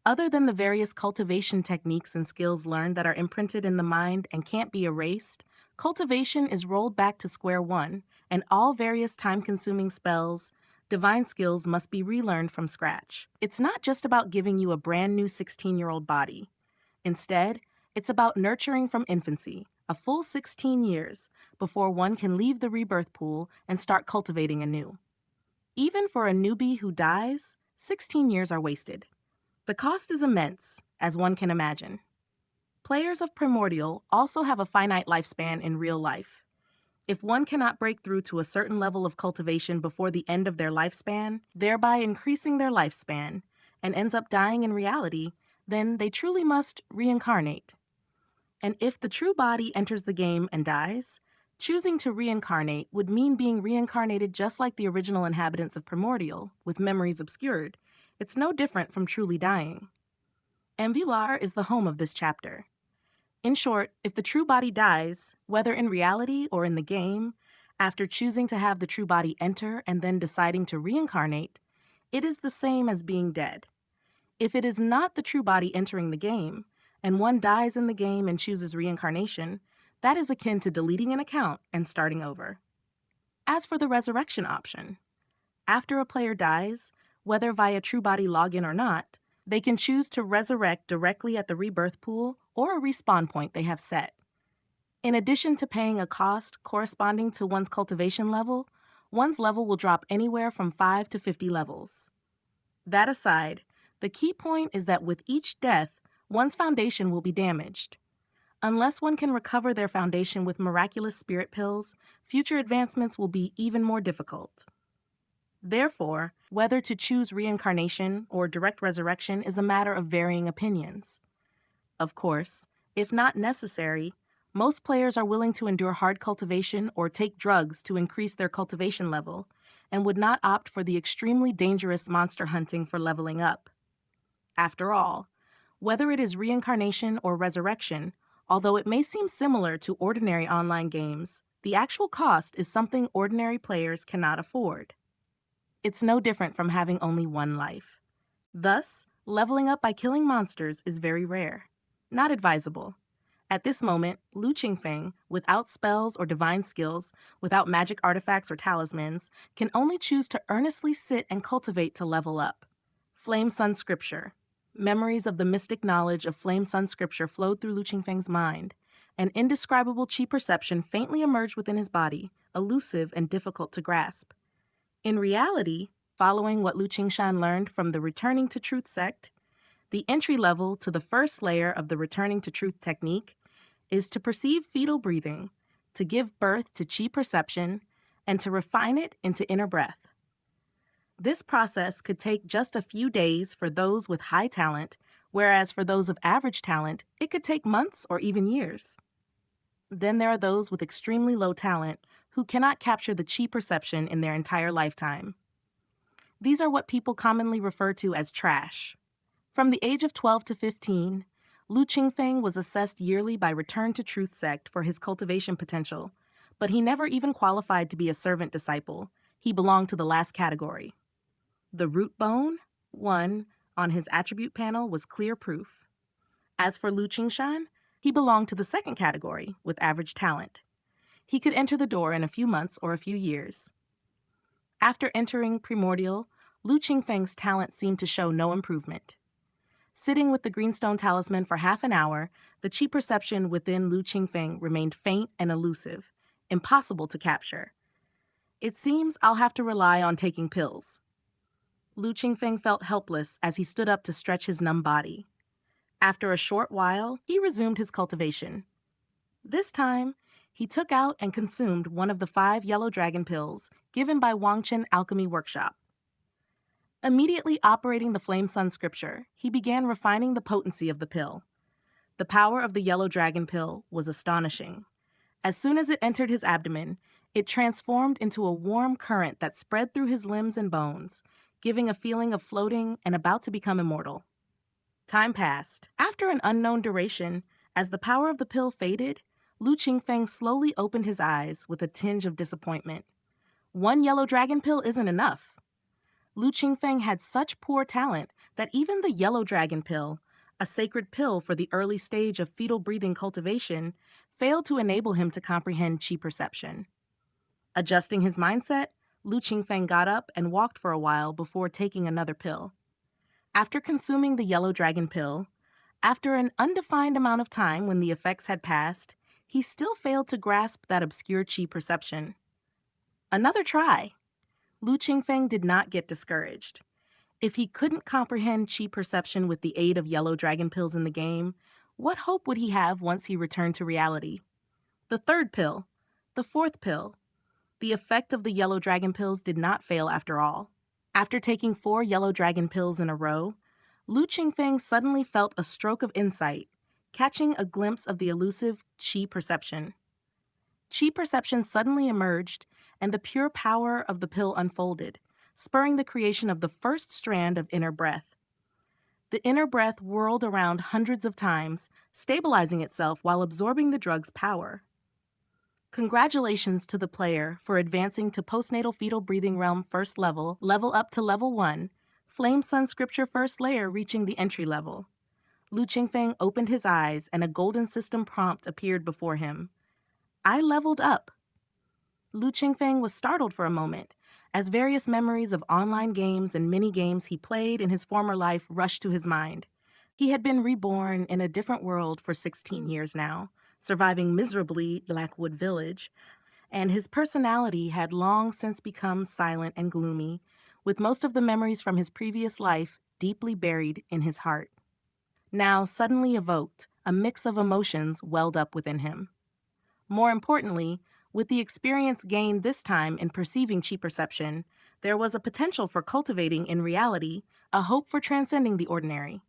Other than the various cultivation techniques and skills learned that are imprinted in the mind and can't be erased, cultivation is rolled back to square one, and all various time-consuming spells, divine skills must be relearned from scratch. It's not just about giving you a brand new 16-year-old body. Instead, it's about nurturing from infancy, a full 16 years, before one can leave the rebirth pool and start cultivating anew. Even for a newbie who dies, 16 years are wasted. The cost is immense, as one can imagine. Players of Primordial also have a finite lifespan in real life. If one cannot break through to a certain level of cultivation before the end of their lifespan, thereby increasing their lifespan, and ends up dying in reality, then they truly must reincarnate. And if the true body enters the game and dies, choosing to reincarnate would mean being reincarnated just like the original inhabitants of Primordial, with memories obscured. It's no different from truly dying. Ambular is the home of this chapter. In short, if the true body dies, whether in reality or in the game, after choosing to have the true body enter and then deciding to reincarnate, it is the same as being dead. If it is not the true body entering the game, and one dies in the game and chooses reincarnation, that is akin to deleting an account and starting over. As for the resurrection option, after a player dies, whether via true body login or not, they can choose to resurrect directly at the rebirth pool or a respawn point they have set. In addition to paying a cost corresponding to one's cultivation level, one's level will drop anywhere from 5 to 50 levels. That aside, the key point is that with each death, one's foundation will be damaged. Unless one can recover their foundation with miraculous spirit pills, future advancements will be even more difficult. Therefore, whether to choose reincarnation or direct resurrection is a matter of varying opinions. Of course, if not necessary, most players are willing to endure hard cultivation or take drugs to increase their cultivation level, and would not opt for the extremely dangerous monster hunting for leveling up. After all, whether it is reincarnation or resurrection, although it may seem similar to ordinary online games, the actual cost is something ordinary players cannot afford. It's no different from having only one life. Thus, leveling up by killing monsters is very rare. Not advisable. At this moment, Lu Qingfeng, without spells or divine skills, without magic artifacts or talismans, can only choose to earnestly sit and cultivate to level up. Flame Sun Scripture. Memories of the mystic knowledge of Flame Sun scripture flowed through Lu Qingfeng's mind. An indescribable chi perception faintly emerged within his body, elusive and difficult to grasp. In reality, following what Lu Qingshan learned from the Returning to Truth sect, the entry level to the first layer of the Returning to Truth technique is to perceive fetal breathing, to give birth to chi perception, and to refine it into inner breath. This process could take just a few days for those with high talent, whereas for those of average talent, it could take months or even years. Then there are those with extremely low talent who cannot capture the chi perception in their entire lifetime. These are what people commonly refer to as trash. From the age of 12 to 15, Lu Qingfeng was assessed yearly by Return to Truth sect for his cultivation potential, but he never even qualified to be a servant disciple. He belonged to the last category. The root bone, 1, on his attribute panel was clear proof. As for Lu Qingshan, he belonged to the second category, with average talent. He could enter the door in a few months or a few years. After entering Primordial, Lu Qingfeng's talent seemed to show no improvement. Sitting with the Greenstone Talisman for half an hour, the chi perception within Lu Qingfeng remained faint and elusive, impossible to capture. It seems I'll have to rely on taking pills. Lu Qingfeng felt helpless as he stood up to stretch his numb body. After a short while, he resumed his cultivation. This time, he took out and consumed one of the 5 yellow dragon pills given by Wangchen Alchemy Workshop. Immediately operating the Flame Sun scripture, he began refining the potency of the pill. The power of the yellow dragon pill was astonishing. As soon as it entered his abdomen, it transformed into a warm current that spread through his limbs and bones, giving a feeling of floating and about to become immortal. Time passed. After an unknown duration, as the power of the pill faded, Lu Qingfeng slowly opened his eyes with a tinge of disappointment. 1 yellow dragon pill isn't enough. Lu Qingfeng had such poor talent that even the yellow dragon pill, a sacred pill for the early stage of fetal breathing cultivation, failed to enable him to comprehend chi perception. Adjusting his mindset, Lu Qingfeng got up and walked for a while before taking another pill. After consuming the yellow dragon pill, after an undefined amount of time when the effects had passed, he still failed to grasp that obscure chi perception. Another try. Lu Qingfeng did not get discouraged. If he couldn't comprehend chi perception with the aid of yellow dragon pills in the game, what hope would he have once he returned to reality? The third pill, the fourth pill. The effect of the yellow dragon pills did not fail after all. After taking 4 yellow dragon pills in a row, Lu Qingfeng suddenly felt a stroke of insight, catching a glimpse of the elusive chi perception. Chi perception suddenly emerged, and the pure power of the pill unfolded, spurring the creation of the first strand of inner breath. The inner breath whirled around hundreds of times, stabilizing itself while absorbing the drug's power. Congratulations to the player for advancing to postnatal fetal breathing realm first level up to level 1, Flame Sun scripture first layer reaching the entry level. Lu Qingfeng opened his eyes and a golden system prompt appeared before him. I leveled up. Lu Qingfeng was startled for a moment, as various memories of online games and mini-games he played in his former life rushed to his mind. He had been reborn in a different world for 16 years now, surviving miserably Blackwood Village, and his personality had long since become silent and gloomy, with most of the memories from his previous life deeply buried in his heart. Now, suddenly evoked, a mix of emotions welled up within him. More importantly, with the experience gained this time in perceiving chi perception, there was a potential for cultivating in reality a hope for transcending the ordinary.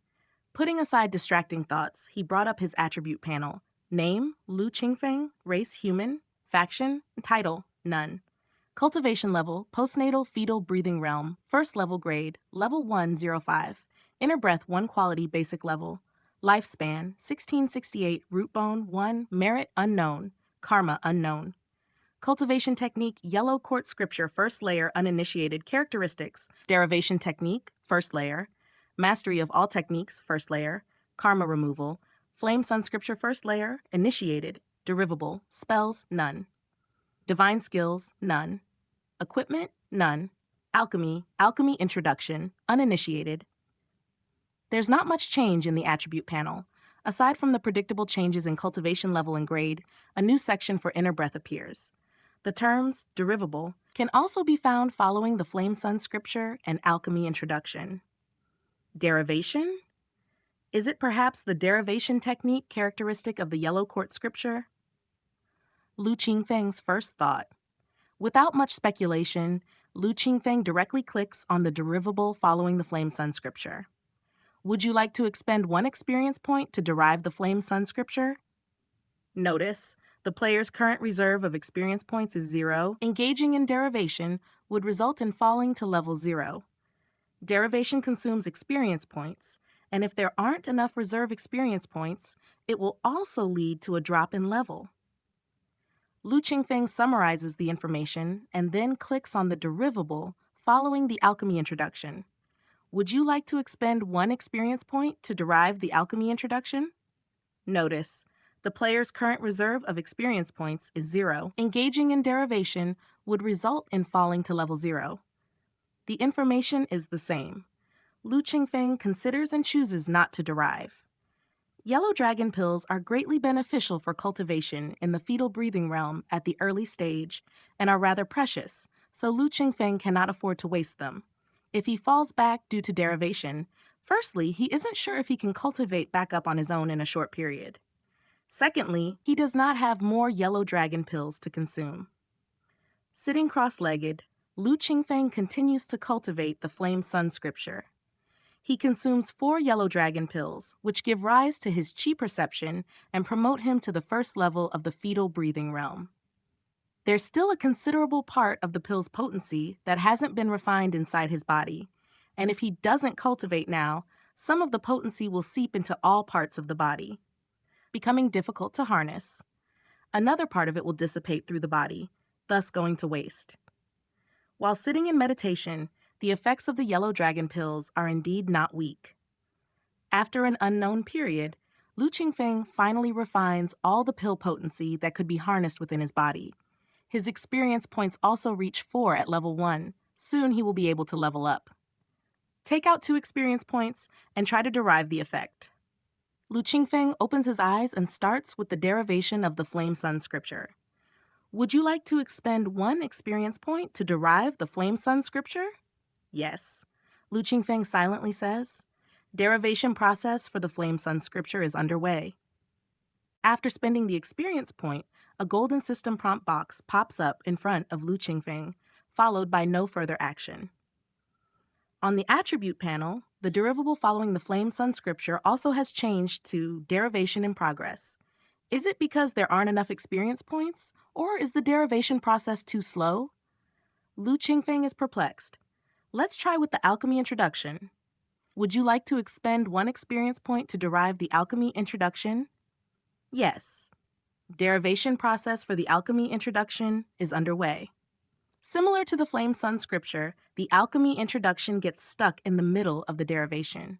Putting aside distracting thoughts, he brought up his attribute panel. Name, Lu Qingfeng, race human, faction, title, none. Cultivation level, postnatal fetal breathing realm, first level grade, level 105. Inner breath 1 quality basic level. Lifespan, 1668, root bone 1, merit unknown, karma unknown. Cultivation technique, Yellow Court scripture, first layer, uninitiated. Characteristics, derivation technique, first layer. Mastery of all techniques, first layer. Karma removal. Flame Sun scripture, first layer, initiated. Derivable. Spells, none. Divine skills, none. Equipment, none. Alchemy, alchemy introduction, uninitiated. There's not much change in the attribute panel. Aside from the predictable changes in cultivation level and grade, a new section for inner breath appears. The terms derivable can also be found following the Flame Sun scripture and alchemy introduction. Derivation? Is it perhaps the derivation technique characteristic of the Yellow Court scripture? Lu Qingfeng's first thought. Without much speculation, Lu Qingfeng directly clicks on the derivable following the Flame Sun scripture. Would you like to expend 1 experience point to derive the Flame Sun scripture? Notice, the player's current reserve of experience points is 0. Engaging in derivation would result in falling to level 0. Derivation consumes experience points, and if there aren't enough reserve experience points, it will also lead to a drop in level. Lu Qingfeng summarizes the information and then clicks on the derivable following the alchemy introduction. Would you like to expend 1 experience point to derive the alchemy introduction? Notice, the player's current reserve of experience points is 0. Engaging in derivation would result in falling to level 0. The information is the same. Lu Qingfeng considers and chooses not to derive. Yellow dragon pills are greatly beneficial for cultivation in the fetal breathing realm at the early stage and are rather precious, so Lu Qingfeng cannot afford to waste them. If he falls back due to derivation, firstly, he isn't sure if he can cultivate back up on his own in a short period. Secondly, he does not have more yellow dragon pills to consume. Sitting cross-legged, Lu Qingfeng continues to cultivate the Flame Sun scripture. He consumes 4 yellow dragon pills, which give rise to his chi perception and promote him to the first level of the fetal breathing realm. There's still a considerable part of the pill's potency that hasn't been refined inside his body, and if he doesn't cultivate now, some of the potency will seep into all parts of the body, becoming difficult to harness. Another part of it will dissipate through the body, thus going to waste. While sitting in meditation, the effects of the yellow dragon pills are indeed not weak. After an unknown period, Lu Qingfeng finally refines all the pill potency that could be harnessed within his body. His experience points also reach 4 at level 1. Soon he will be able to level up. Take out 2 experience points and try to derive the effect. Lu Qingfeng opens his eyes and starts with the derivation of the Flame Sun scripture. Would you like to expend 1 experience point to derive the Flame Sun scripture? Yes, Lu Qingfeng silently says. Derivation process for the Flame Sun scripture is underway. After spending the experience point, a golden system prompt box pops up in front of Lu Qingfeng, followed by no further action. On the attribute panel, the derivable following the Flame Sun scripture also has changed to derivation in progress. Is it because there aren't enough experience points, or is the derivation process too slow? Lu Qingfeng is perplexed. Let's try with the alchemy introduction. Would you like to expend 1 experience point to derive the alchemy introduction? Yes. Derivation process for the alchemy introduction is underway. Similar to the Flame Sun scripture, the alchemy introduction gets stuck in the middle of the derivation.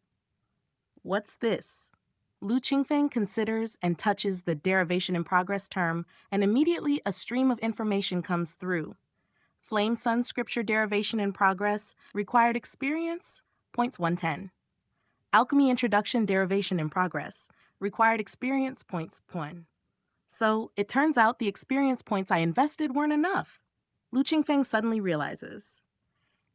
What's this? Lu Qingfeng considers and touches the derivation in progress term, and immediately a stream of information comes through. Flame Sun scripture derivation in progress, required experience, points 110. Alchemy introduction derivation in progress, required experience, points 1. So, it turns out the experience points I invested weren't enough. Lu Qingfeng suddenly realizes.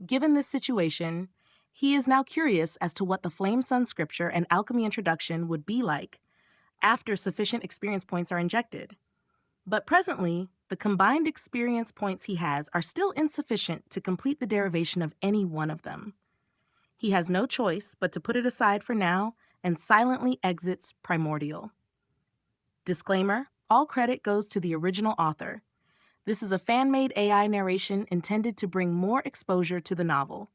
Given this situation, he is now curious as to what the Flame Sun scripture and alchemy introduction would be like after sufficient experience points are injected. But presently, the combined experience points he has are still insufficient to complete the derivation of any one of them. He has no choice but to put it aside for now and silently exits Primordial. Disclaimer, all credit goes to the original author. This is a fan-made AI narration intended to bring more exposure to the novel.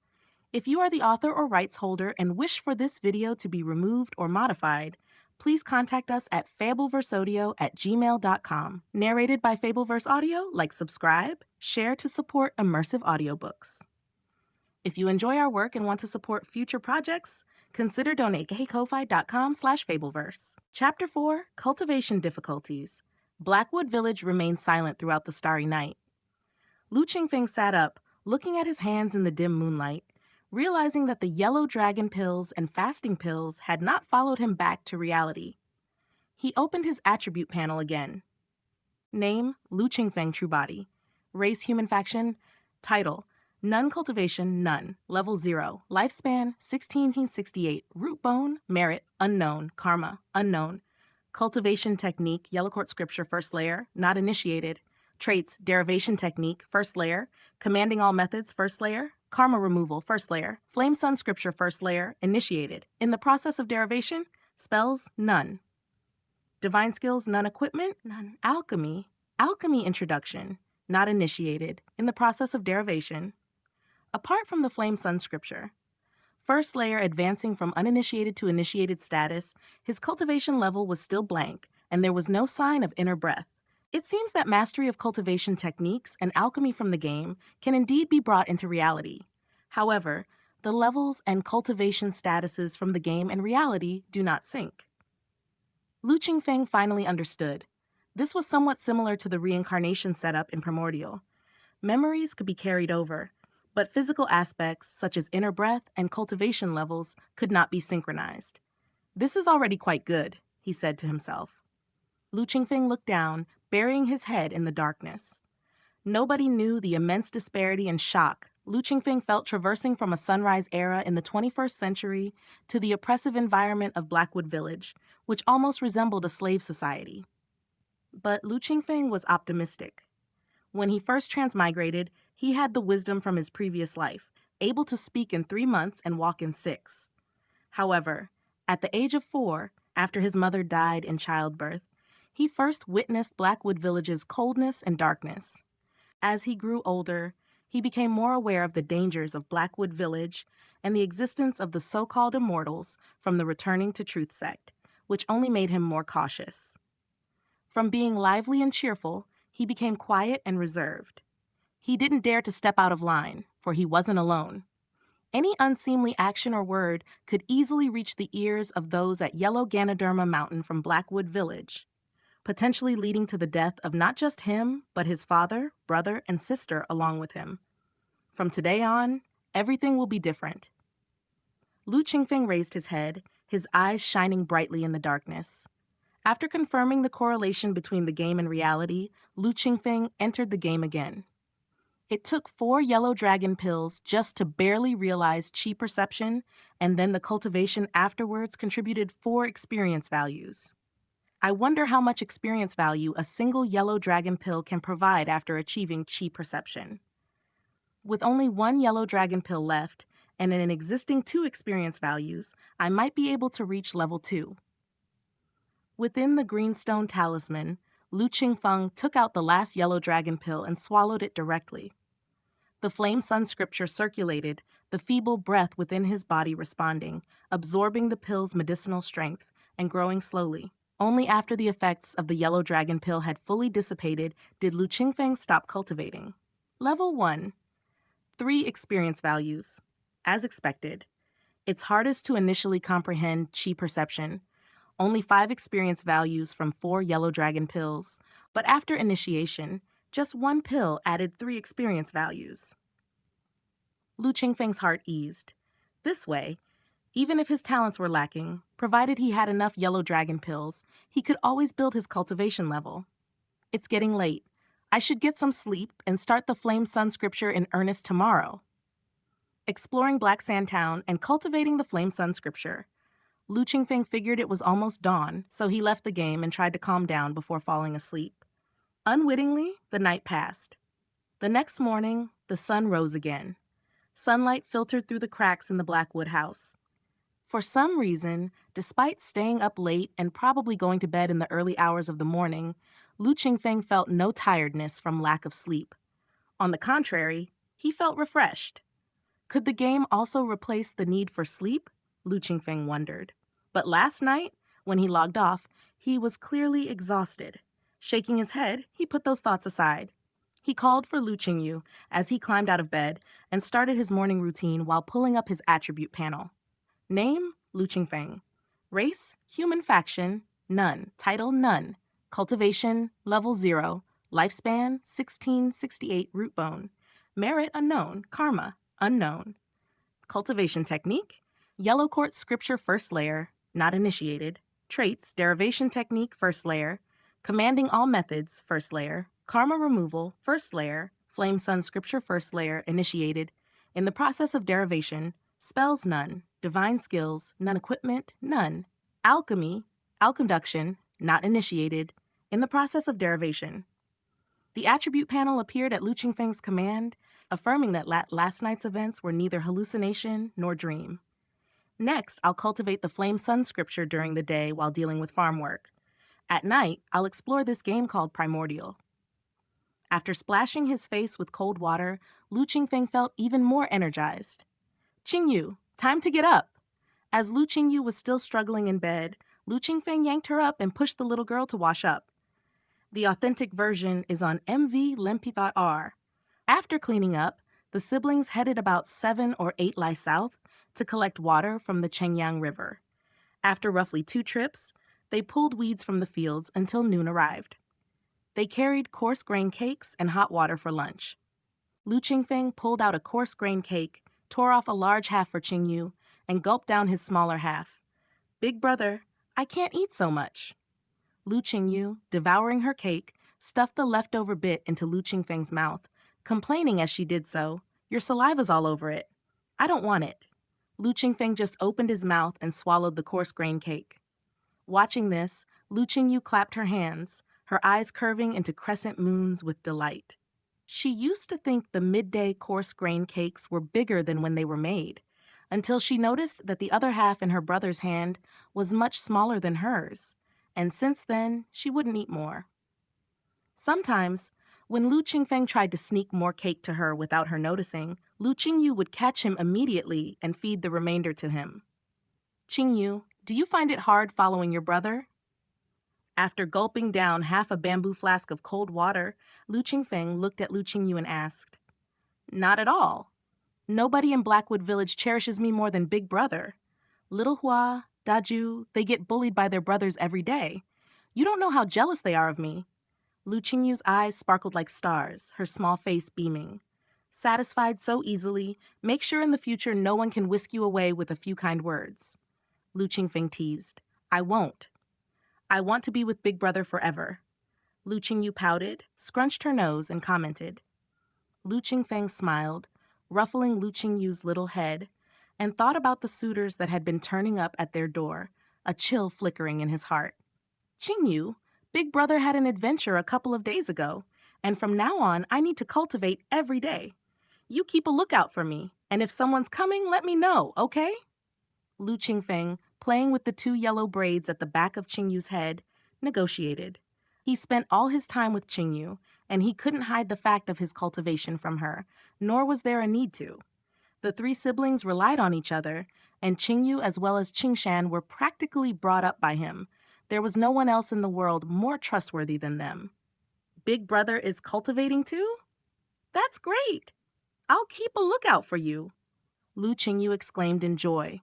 If you are the author or rights holder and wish for this video to be removed or modified, please contact us at fableverseaudio@gmail.com. Narrated by Fableverse Audio, like, subscribe, share to support immersive audiobooks. If you enjoy our work and want to support future projects, consider donating at ko-fi.com/fableverse. Chapter 4, Cultivation Difficulties. Blackwood Village remained silent throughout the starry night. Lu Qingfeng sat up, looking at his hands in the dim moonlight, realizing that the yellow dragon pills and fasting pills had not followed him back to reality. He opened his attribute panel again. Name, Lu Qingfeng True Body. Race, Human Faction. Title, None Cultivation, None. Level 0. Lifespan, 1668. Root Bone, Merit, Unknown. Karma, Unknown. Cultivation Technique, Yellow Court Scripture, First Layer, Not Initiated. Traits, Derivation Technique, First Layer. Commanding All Methods, First Layer. Karma Removal, First Layer. Flame Sun Scripture, First Layer, Initiated. In the process of derivation, spells, none. Divine Skills, none. Equipment, none. Alchemy, Alchemy Introduction, not initiated. In the process of derivation. Apart from the Flame Sun Scripture, First Layer advancing from uninitiated to initiated status, his cultivation level was still blank, and there was no sign of inner breath. It seems that mastery of cultivation techniques and alchemy from the game can indeed be brought into reality. However, the levels and cultivation statuses from the game and reality do not sync. Lu Qingfeng finally understood. This was somewhat similar to the reincarnation setup in Primordial. Memories could be carried over, but physical aspects such as inner breath and cultivation levels could not be synchronized. This is already quite good, he said to himself. Lu Qingfeng looked down, burying his head in the darkness. Nobody knew the immense disparity and shock Lu Qingfeng felt traversing from a sunrise era in the 21st century to the oppressive environment of Blackwood Village, which almost resembled a slave society. But Lu Qingfeng was optimistic. When he first transmigrated, he had the wisdom from his previous life, able to speak in 3 months and walk in 6. However, at the age of 4, after his mother died in childbirth, he first witnessed Blackwood Village's coldness and darkness. As he grew older, he became more aware of the dangers of Blackwood Village and the existence of the so-called immortals from the Returning to Truth sect, which only made him more cautious. From being lively and cheerful, he became quiet and reserved. He didn't dare to step out of line, for he wasn't alone. Any unseemly action or word could easily reach the ears of those at Yellow Ganoderma Mountain from Blackwood Village, potentially leading to the death of not just him, but his father, brother, and sister along with him. From today on, everything will be different. Lu Qingfeng raised his head, his eyes shining brightly in the darkness. After confirming the correlation between the game and reality, Lu Qingfeng entered the game again. It took 4 yellow dragon pills just to barely realize chi perception, and then the cultivation afterwards contributed 4 experience values. I wonder how much experience value a single yellow dragon pill can provide after achieving chi perception. With only 1 yellow dragon pill left, and an existing 2 experience values, I might be able to reach level 2. Within the Greenstone Talisman, Lu Qingfeng took out the last yellow dragon pill and swallowed it directly. The Flame Sun Scripture circulated, the feeble breath within his body responding, absorbing the pill's medicinal strength, and growing slowly. Only after the effects of the yellow dragon pill had fully dissipated did Lu Qingfeng stop cultivating. Level 1. 3 experience values. As expected. It's hardest to initially comprehend chi perception. Only 5 experience values from 4 yellow dragon pills, but after initiation, just 1 pill added 3 experience values. Lu Qingfeng's heart eased. This way, even if his talents were lacking, provided he had enough yellow dragon pills, he could always build his cultivation level. It's getting late. I should get some sleep and start the Flame Sun Scripture in earnest tomorrow. Exploring Black Sand Town and cultivating the Flame Sun Scripture, Lu Qingfeng figured it was almost dawn, so he left the game and tried to calm down before falling asleep. Unwittingly, the night passed. The next morning, the sun rose again. Sunlight filtered through the cracks in the Blackwood house. For some reason, despite staying up late and probably going to bed in the early hours of the morning, Lu Qingfeng felt no tiredness from lack of sleep. On the contrary, he felt refreshed. Could the game also replace the need for sleep? Lu Qingfeng wondered. But last night, when he logged off, he was clearly exhausted. Shaking his head, he put those thoughts aside. He called for Lu Qingyu as he climbed out of bed and started his morning routine while pulling up his attribute panel. Name, Lu Qingfeng. Race, Human Faction, None. Title, None. Cultivation, Level 0. Lifespan, 1668 Root Bone. Merit, Unknown. Karma, Unknown. Cultivation technique. Yellow Court scripture first layer, not initiated. Traits, derivation technique first layer. Commanding all methods first layer. Karma removal first layer. Flame sun scripture first layer, initiated. In the process of derivation, spells none. Divine skills, none. Equipment, none. Alchemy, alconduction, not initiated. In the process of derivation. The attribute panel appeared at Lu Qingfeng's command, affirming that last night's events were neither hallucination nor dream. Next, I'll cultivate the Flame Sun scripture during the day while dealing with farm work. At night, I'll explore this game called Primordial. After splashing his face with cold water, Lu Qingfeng felt even more energized. Qingyu, time to get up! As Lu Qingyu was still struggling in bed, Lu Qingfeng yanked her up and pushed the little girl to wash up. The authentic version is on MV-Lempithot-R. After cleaning up, the siblings headed about 7 or 8 li south to collect water from the Chengyang River. After roughly 2 trips, they pulled weeds from the fields until noon arrived. They carried coarse grain cakes and hot water for lunch. Lu Qingfeng pulled out a coarse grain cake, tore off a large half for Qingyu, and gulped down his smaller half. Big brother, I can't eat so much. Lu Qingyu, devouring her cake, stuffed the leftover bit into Lu Qingfeng's mouth, complaining as she did so, "Your saliva's all over it. I don't want it." Lu Qingfeng just opened his mouth and swallowed the coarse grain cake. Watching this, Lu Qingyu clapped her hands, her eyes curving into crescent moons with delight. She used to think the midday coarse grain cakes were bigger than when they were made, until she noticed that the other half in her brother's hand was much smaller than hers, and since then, she wouldn't eat more. Sometimes, when Lu Qingfeng tried to sneak more cake to her without her noticing, Lu Qingyu would catch him immediately and feed the remainder to him. Qingyu, do you find it hard following your brother? After gulping down half a bamboo flask of cold water, Lu Qingfeng looked at Lu Qingyu and asked, "Not at all. Nobody in Blackwood Village cherishes me more than Big Brother. Little Hua, Daju, they get bullied by their brothers every day. You don't know how jealous they are of me." Lu Qingyu's eyes sparkled like stars, her small face beaming. Satisfied so easily, make sure in the future no one can whisk you away with a few kind words. Lu Qingfeng teased, "I won't. I want to be with Big Brother forever." Lu Qingyu pouted, scrunched her nose, and commented. Lu Qingfeng smiled, ruffling Lu Qingyu's little head, and thought about the suitors that had been turning up at their door, a chill flickering in his heart. "Qingyu, Big Brother had an adventure a couple of days ago, and from now on I need to cultivate every day. You keep a lookout for me, and if someone's coming, let me know, okay?" Lu Qingfeng, playing with the 2 yellow braids at the back of Qingyu's head, negotiated. He spent all his time with Qingyu, and he couldn't hide the fact of his cultivation from her, nor was there a need to. The 3 siblings relied on each other, and Qingyu as well as Qingshan were practically brought up by him. There was no one else in the world more trustworthy than them. Big Brother is cultivating too? That's great! I'll keep a lookout for you, Lu Qingyu exclaimed in joy.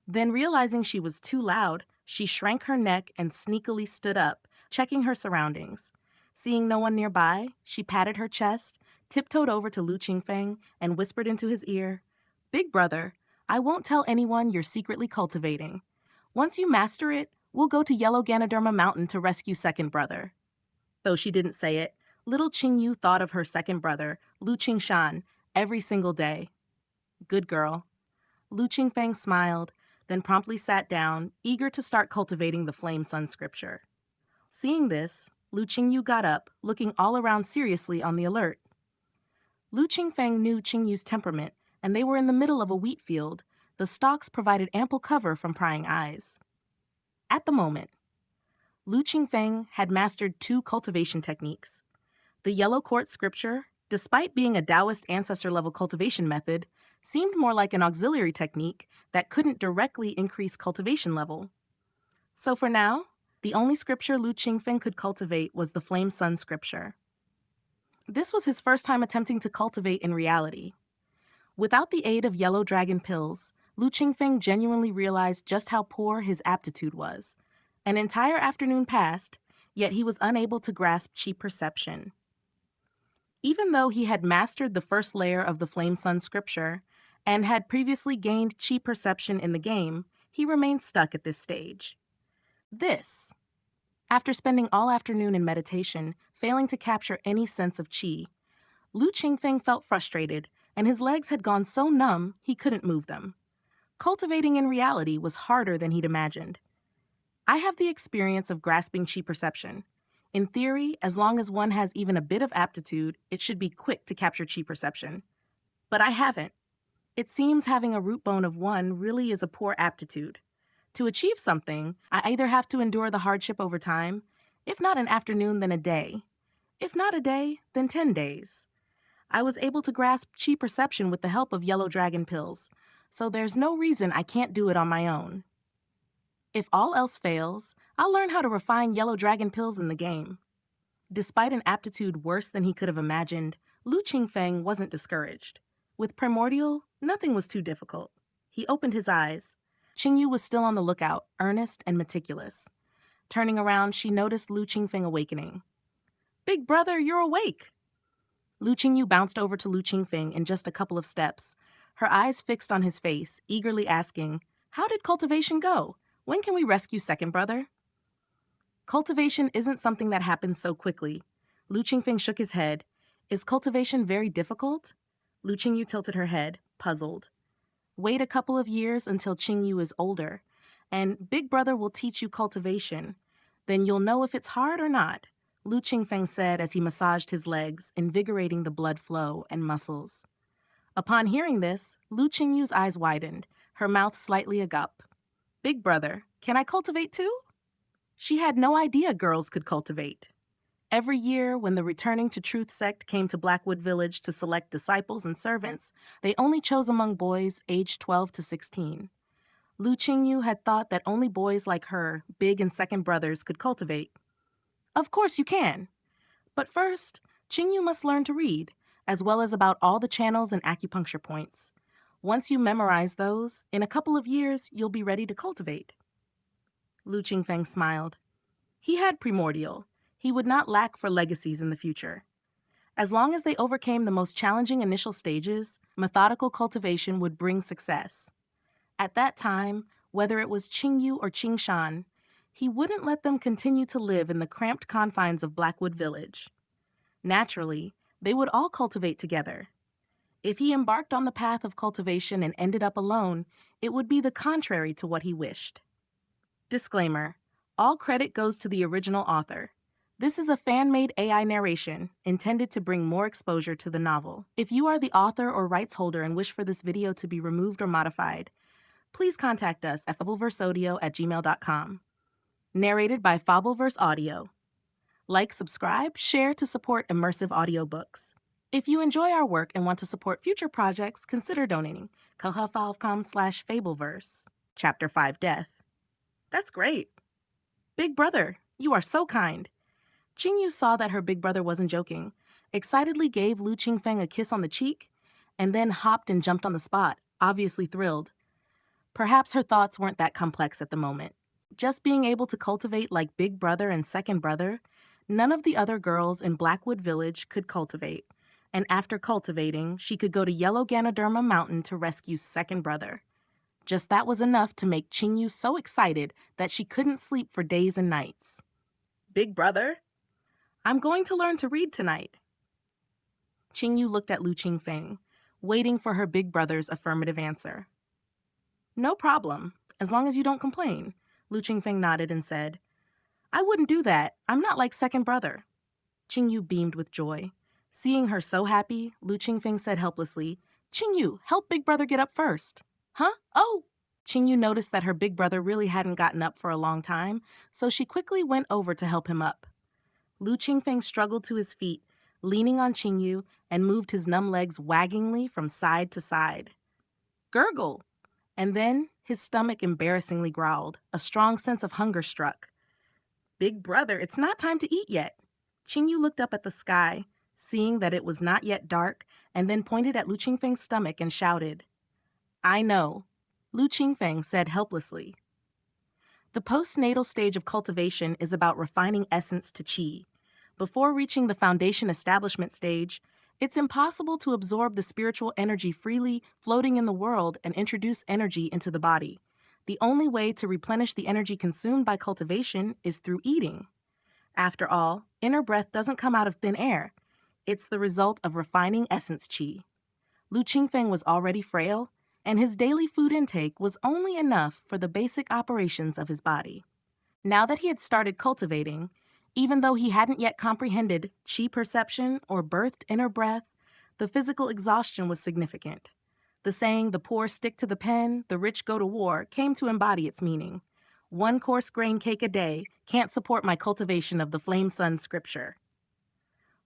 Then realizing she was too loud, she shrank her neck and sneakily stood up, checking her surroundings. Seeing no one nearby, she patted her chest, tiptoed over to Lu Qingfeng, and whispered into his ear, "Big Brother, I won't tell anyone you're secretly cultivating. Once you master it, we'll go to Yellow Ganoderma Mountain to rescue Second Brother." Though she didn't say it, little Qingyu thought of her second brother, Lu Qingshan, every single day. Good girl. Lu Qingfeng smiled, then promptly sat down, eager to start cultivating the Flame Sun scripture. Seeing this, Lu Qingyu got up, looking all around seriously on the alert. Lu Qingfeng knew Qingyu's temperament, and they were in the middle of a wheat field. The stalks provided ample cover from prying eyes. At the moment, Lu Qingfeng had mastered 2 cultivation techniques. The Yellow Court scripture, despite being a Daoist ancestor-level cultivation method, seemed more like an auxiliary technique that couldn't directly increase cultivation level. So for now, the only scripture Lu Qingfeng could cultivate was the Flame Sun scripture. This was his first time attempting to cultivate in reality. Without the aid of yellow dragon pills, Lu Qingfeng genuinely realized just how poor his aptitude was. An entire afternoon passed, yet he was unable to grasp chi perception. Even though he had mastered the first layer of the Flame Sun scripture, and had previously gained chi perception in the game, he remained stuck at this stage. After spending all afternoon in meditation, failing to capture any sense of chi, Lu Qingfeng felt frustrated, and his legs had gone so numb he couldn't move them. Cultivating in reality was harder than he'd imagined. I have the experience of grasping chi perception. In theory, as long as one has even a bit of aptitude, it should be quick to capture chi perception. But I haven't. It seems having a root bone of 1 really is a poor aptitude. To achieve something, I either have to endure the hardship over time, if not an afternoon, then a day. If not a day, then 10 days. I was able to grasp chi perception with the help of yellow dragon pills, so there's no reason I can't do it on my own. If all else fails, I'll learn how to refine yellow dragon pills in the game. Despite an aptitude worse than he could have imagined, Lu Qingfeng wasn't discouraged. With Primordial, nothing was too difficult. He opened his eyes. Qingyu was still on the lookout, earnest and meticulous. Turning around, she noticed Lu Qingfeng awakening. "Big brother, you're awake!" Lu Qingyu bounced over to Lu Qingfeng in just a couple of steps, her eyes fixed on his face, eagerly asking, "How did cultivation go? When can we rescue second brother?" Cultivation isn't something that happens so quickly. Lu Qingfeng shook his head. "Is cultivation very difficult?" Lu Qingyu tilted her head, puzzled. "Wait a couple of years until Qingyu is older, and Big Brother will teach you cultivation. Then you'll know if it's hard or not," Lu Qingfeng said as he massaged his legs, invigorating the blood flow and muscles. Upon hearing this, Lu Qingyu's eyes widened, her mouth slightly agape. "Big Brother, can I cultivate too?" She had no idea girls could cultivate. Every year, when the Returning to Truth sect came to Blackwood Village to select disciples and servants, they only chose among boys aged 12 to 16. Lu Qingyu had thought that only boys like her, big and second brothers, could cultivate. Of course you can. But first, Qingyu must learn to read, as well as about all the channels and acupuncture points. Once you memorize those, in a couple of years, you'll be ready to cultivate. Lu Qingfeng smiled. He had Primordial. He would not lack for legacies in the future. As long as they overcame the most challenging initial stages, methodical cultivation would bring success. At that time, whether it was Qingyu or Qingshan, he wouldn't let them continue to live in the cramped confines of Blackwood Village. Naturally, they would all cultivate together. If he embarked on the path of cultivation and ended up alone, it would be the contrary to what he wished. Disclaimer: all credit goes to the original author. This is a fan-made AI narration intended to bring more exposure to the novel. If you are the author or rights holder and wish for this video to be removed or modified, please contact us at fableverseaudio@gmail.com. Narrated by Fableverse Audio. Like, subscribe, share to support immersive audiobooks. If you enjoy our work and want to support future projects, consider donating. Kahafalcom/Fableverse. Chapter 5 Death. That's great. Big brother, you are so kind. Qingyu saw that her big brother wasn't joking, excitedly gave Lu Qingfeng a kiss on the cheek, and then hopped and jumped on the spot, obviously thrilled. Perhaps her thoughts weren't that complex at the moment. Just being able to cultivate like big brother and second brother, none of the other girls in Blackwood Village could cultivate, and after cultivating, she could go to Yellow Ganoderma Mountain to rescue second brother. Just that was enough to make Qingyu so excited that she couldn't sleep for days and nights. "Big brother, I'm going to learn to read tonight." Qingyu looked at Lu Qingfeng, waiting for her big brother's affirmative answer. "No problem, as long as you don't complain," Lu Qingfeng nodded and said. "I wouldn't do that. I'm not like second brother." Qingyu beamed with joy. Seeing her so happy, Lu Qingfeng said helplessly, "Qingyu, help big brother get up first." "Huh? Oh!" Qingyu noticed that her big brother really hadn't gotten up for a long time, so she quickly went over to help him up. Lu Qingfeng struggled to his feet, leaning on Qingyu, and moved his numb legs waggingly from side to side. "Gurgle!" And then his stomach embarrassingly growled. A strong sense of hunger struck. "Big brother, it's not time to eat yet." Qingyu looked up at the sky, seeing that it was not yet dark, and then pointed at Lu Qingfeng's stomach and shouted. "I know," Lu Qingfeng said helplessly. The postnatal stage of cultivation is about refining essence to qi. Before reaching the foundation establishment stage, It's impossible to absorb the spiritual energy freely floating in the world and introduce energy into the body. The only way to replenish the energy consumed by cultivation is through eating. After all, inner breath doesn't come out of thin air. It's the result of refining essence qi. Lu Qingfeng was already frail, and his daily food intake was only enough for the basic operations of his body. Now that he had started cultivating, even though he hadn't yet comprehended qi perception or birthed inner breath, the physical exhaustion was significant. The saying, "the poor stick to the pen, the rich go to war," came to embody its meaning. One coarse grain cake a day can't support my cultivation of the flame sun scripture.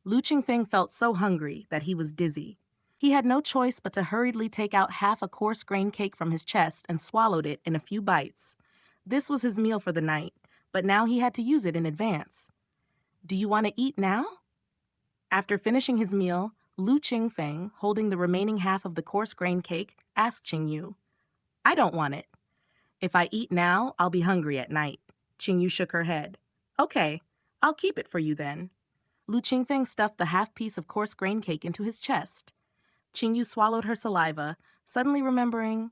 Lu Qingfeng felt so hungry that he was dizzy. He had no choice but to hurriedly take out half a coarse grain cake from his chest and swallowed it in a few bites. This was his meal for the night, but now he had to use it in advance. "Do you want to eat now?" After finishing his meal, Lu Qingfeng, holding the remaining half of the coarse grain cake, asked Qingyu. "I don't want it." "If I eat now, I'll be hungry at night." Qingyu shook her head. "Okay, I'll keep it for you then." Lu Qingfeng stuffed the half piece of coarse grain cake into his chest. Qingyu swallowed her saliva, suddenly remembering,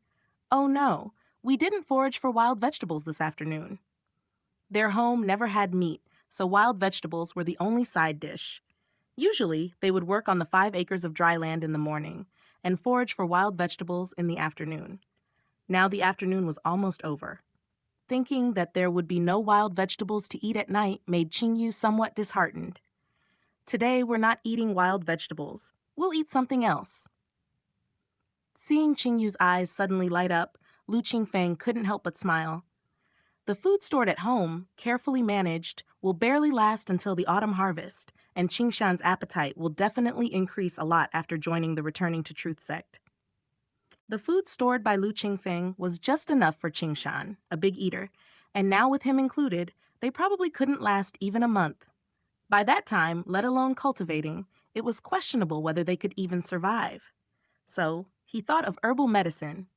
"Oh no, we didn't forage for wild vegetables this afternoon." Their home never had meat, so wild vegetables were the only side dish. Usually, they would work on the 5 acres of dry land in the morning and forage for wild vegetables in the afternoon. Now the afternoon was almost over. Thinking that there would be no wild vegetables to eat at night made Qingyu somewhat disheartened. "Today, we're not eating wild vegetables. We'll eat something else." Seeing Qingyu's eyes suddenly light up, Lu Qingfeng couldn't help but smile. The food stored at home, carefully managed, will barely last until the autumn harvest, and Qingshan's appetite will definitely increase a lot after joining the Returning to Truth sect. The food stored by Lu Qingfeng was just enough for Qingshan, a big eater, and now with him included, they probably couldn't last even a month. By that time, let alone cultivating, it was questionable whether they could even survive. So, he thought of herbal medicine.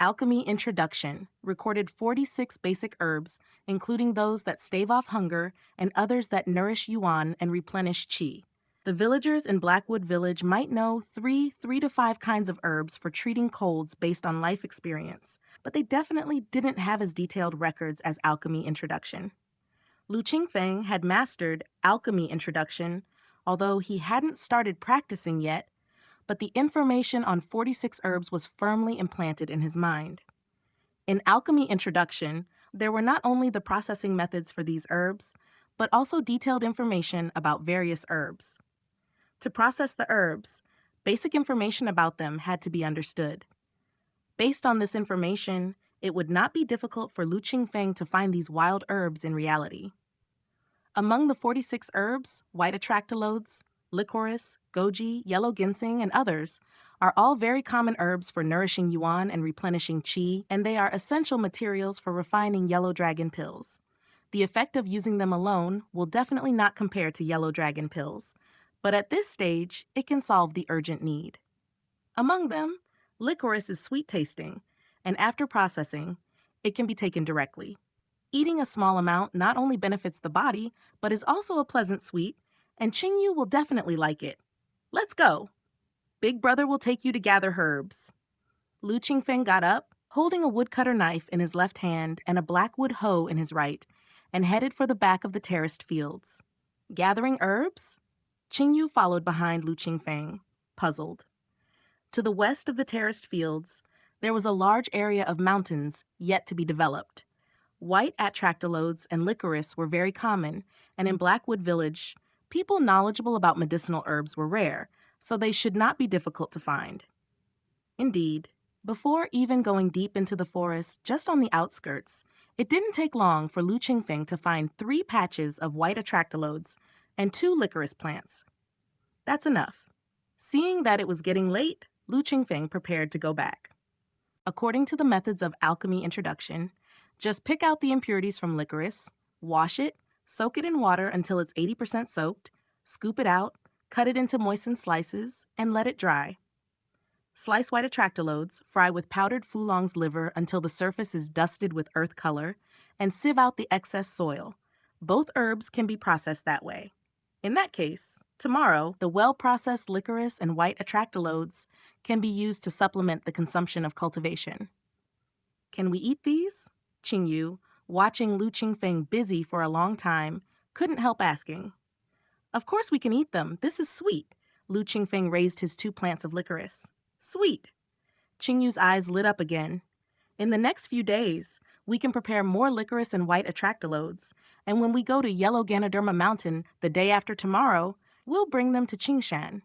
Alchemy Introduction recorded 46 basic herbs, including those that stave off hunger and others that nourish yuan and replenish qi. The villagers in Blackwood Village might know 3 to 5 kinds of herbs for treating colds based on life experience, but they definitely didn't have as detailed records as Alchemy Introduction. Lu Qingfeng had mastered Alchemy Introduction, although he hadn't started practicing yet, but the information on 46 herbs was firmly implanted in his mind. In Alchemy Introduction, there were not only the processing methods for these herbs, but also detailed information about various herbs. To process the herbs, basic information about them had to be understood. Based on this information, it would not be difficult for Lu Qingfeng to find these wild herbs in reality. Among the 46 herbs, white atractylodes, licorice, goji, yellow ginseng, and others are all very common herbs for nourishing yuan and replenishing qi, and they are essential materials for refining yellow dragon pills. The effect of using them alone will definitely not compare to yellow dragon pills, but at this stage, it can solve the urgent need. Among them, licorice is sweet-tasting, and after processing, it can be taken directly. Eating a small amount not only benefits the body, but is also a pleasant sweet, and Qingyu will definitely like it. "Let's go. Big brother will take you to gather herbs." Lu Qingfeng got up, holding a woodcutter knife in his left hand and a blackwood hoe in his right, and headed for the back of the terraced fields. Gathering herbs? Qingyu followed behind Lu Qingfeng, puzzled. To the west of the terraced fields, there was a large area of mountains yet to be developed. White atractylodes and licorice were very common, and in Blackwood Village, people knowledgeable about medicinal herbs were rare, so they should not be difficult to find. Indeed, before even going deep into the forest just on the outskirts, it didn't take long for Lu Qingfeng to find 3 patches of white atractylodes and 2 licorice plants. That's enough. Seeing that it was getting late, Lu Qingfeng prepared to go back. According to the methods of Alchemy Introduction, just pick out the impurities from licorice, wash it, soak it in water until it's 80% soaked, scoop it out, cut it into moistened slices, and let it dry. Slice white atractylodes, fry with powdered Fulong's liver until the surface is dusted with earth color, and sieve out the excess soil. Both herbs can be processed that way. In that case, tomorrow, the well-processed licorice and white attractalodes can be used to supplement the consumption of cultivation. Can we eat these? Qingyu, watching Lu Qingfeng busy for a long time, couldn't help asking. Of course we can eat them. This is sweet. Lu Qingfeng raised his 2 plants of licorice. Sweet. Qingyu's eyes lit up again. In the next few days, we can prepare more licorice and white attractalodes, and when we go to Yellow Ganoderma Mountain the day after tomorrow, we'll bring them to Qingshan.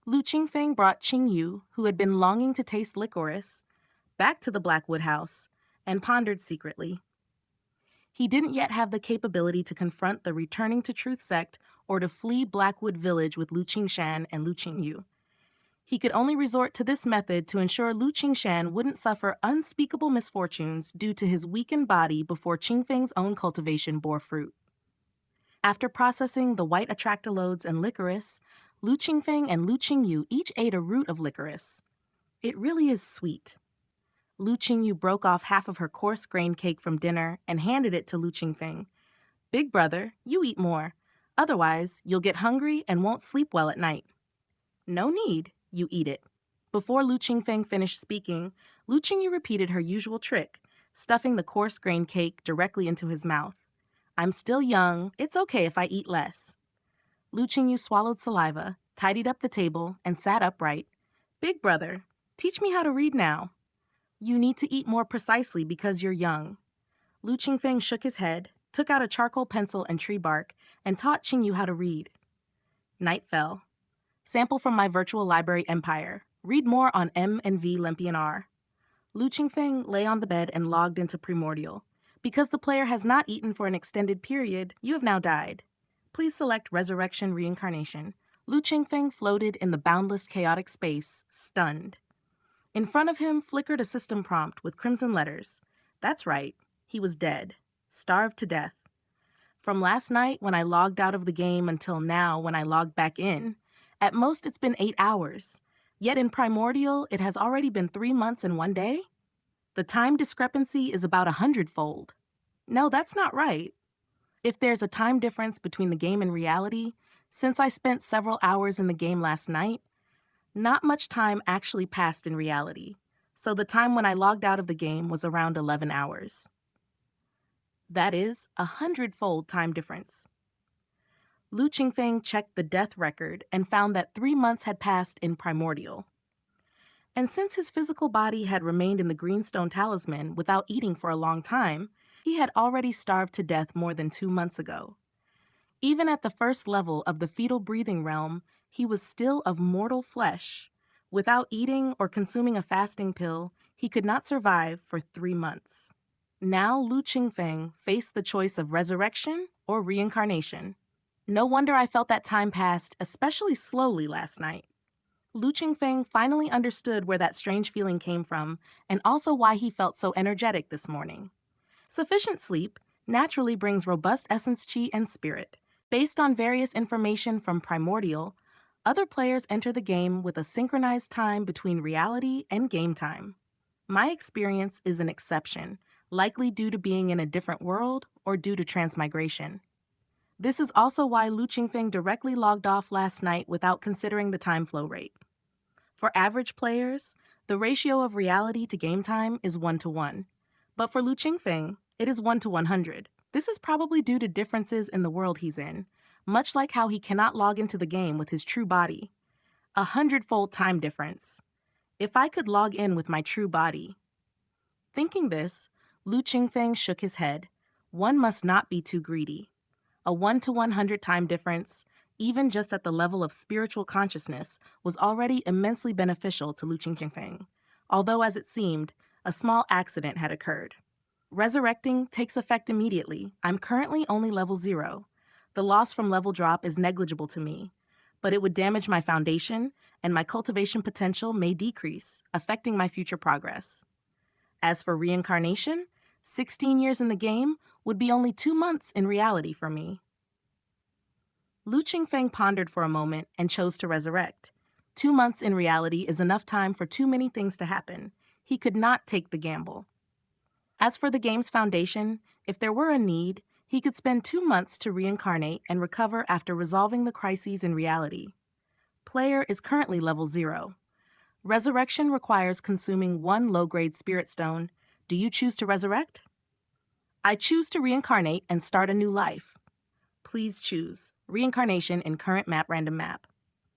Lu Qingfeng brought Qingyu, who had been longing to taste licorice, back to the Blackwood house and pondered secretly. He didn't yet have the capability to confront the Returning to Truth sect or to flee Blackwood Village with Lu Qingshan and Lu Qingyu. He could only resort to this method to ensure Lu Qingshan wouldn't suffer unspeakable misfortunes due to his weakened body before Qingfeng's own cultivation bore fruit. After processing the white attractalodes and licorice, Lu Qingfeng and Lu Qingyu each ate a root of licorice. It really is sweet. Lu Qingyu broke off half of her coarse-grained cake from dinner and handed it to Lu Qingfeng. Big brother, you eat more. Otherwise, you'll get hungry and won't sleep well at night. No need, you eat it. Before Lu Qingfeng finished speaking, Lu Qingyu repeated her usual trick, stuffing the coarse-grained cake directly into his mouth. I'm still young, it's okay if I eat less. Lu Qingyu swallowed saliva, tidied up the table, and sat upright. Big brother, teach me how to read now. You need to eat more precisely because you're young. Lu Qingfeng shook his head, took out a charcoal pencil and tree bark, and taught Qingyu how to read. Night fell. Sample from my virtual library empire. Read more on M and V Lempian R. Lu Qingfeng lay on the bed and logged into Primordial. Because the player has not eaten for an extended period, you have now died. Please select Resurrection Reincarnation. Lu Qingfeng floated in the boundless chaotic space, stunned. In front of him flickered a system prompt with crimson letters. That's right, he was dead, starved to death. From last night when I logged out of the game until now when I logged back in, at most it's been 8 hours. Yet in Primordial, it has already been 3 months and 1 day? The time discrepancy is about 100-fold. No, that's not right. If there's a time difference between the game and reality, since I spent several hours in the game last night, not much time actually passed in reality, so the time when I logged out of the game was around 11 hours. That is 100-fold time difference. Lu Qingfeng checked the death record and found that 3 months had passed in Primordial. And since his physical body had remained in the Greenstone Talisman without eating for a long time, he had already starved to death more than 2 months ago. Even at the first level of the fetal breathing realm, he was still of mortal flesh. Without eating or consuming a fasting pill, he could not survive for 3 months. Now Lu Qingfeng faced the choice of resurrection or reincarnation. No wonder I felt that time passed especially slowly last night. Lu Qingfeng finally understood where that strange feeling came from and also why he felt so energetic this morning. Sufficient sleep naturally brings robust essence chi and spirit. Based on various information from Primordial, other players enter the game with a synchronized time between reality and game time. My experience is an exception, likely due to being in a different world or due to transmigration. This is also why Lu Qingfeng directly logged off last night without considering the time flow rate. For average players, the ratio of reality to game time is 1-to-1, but for Lu Qingfeng, it is 1-to-100. This is probably due to differences in the world he's in, much like how he cannot log into the game with his true body. 100-fold time difference. If I could log in with my true body. Thinking this, Lu Qingfeng shook his head. One must not be too greedy. A 1-to-100 time difference, even just at the level of spiritual consciousness, was already immensely beneficial to Lu Qingfeng, although as it seemed, a small accident had occurred. Resurrecting takes effect immediately. I'm currently only level 0. The loss from level drop is negligible to me, but it would damage my foundation, and my cultivation potential may decrease, affecting my future progress. As for reincarnation, 16 years in the game would be only 2 months in reality for me. Lu Qingfeng pondered for a moment and chose to resurrect. 2 months in reality is enough time for too many things to happen. He could not take the gamble. As for the game's foundation, if there were a need, He could spend 2 months to reincarnate and recover after resolving the crises in reality. Player is currently level 0. Resurrection requires consuming 1 low-grade spirit stone. Do you choose to resurrect? I choose to reincarnate and start a new life. Please choose reincarnation in current map random map.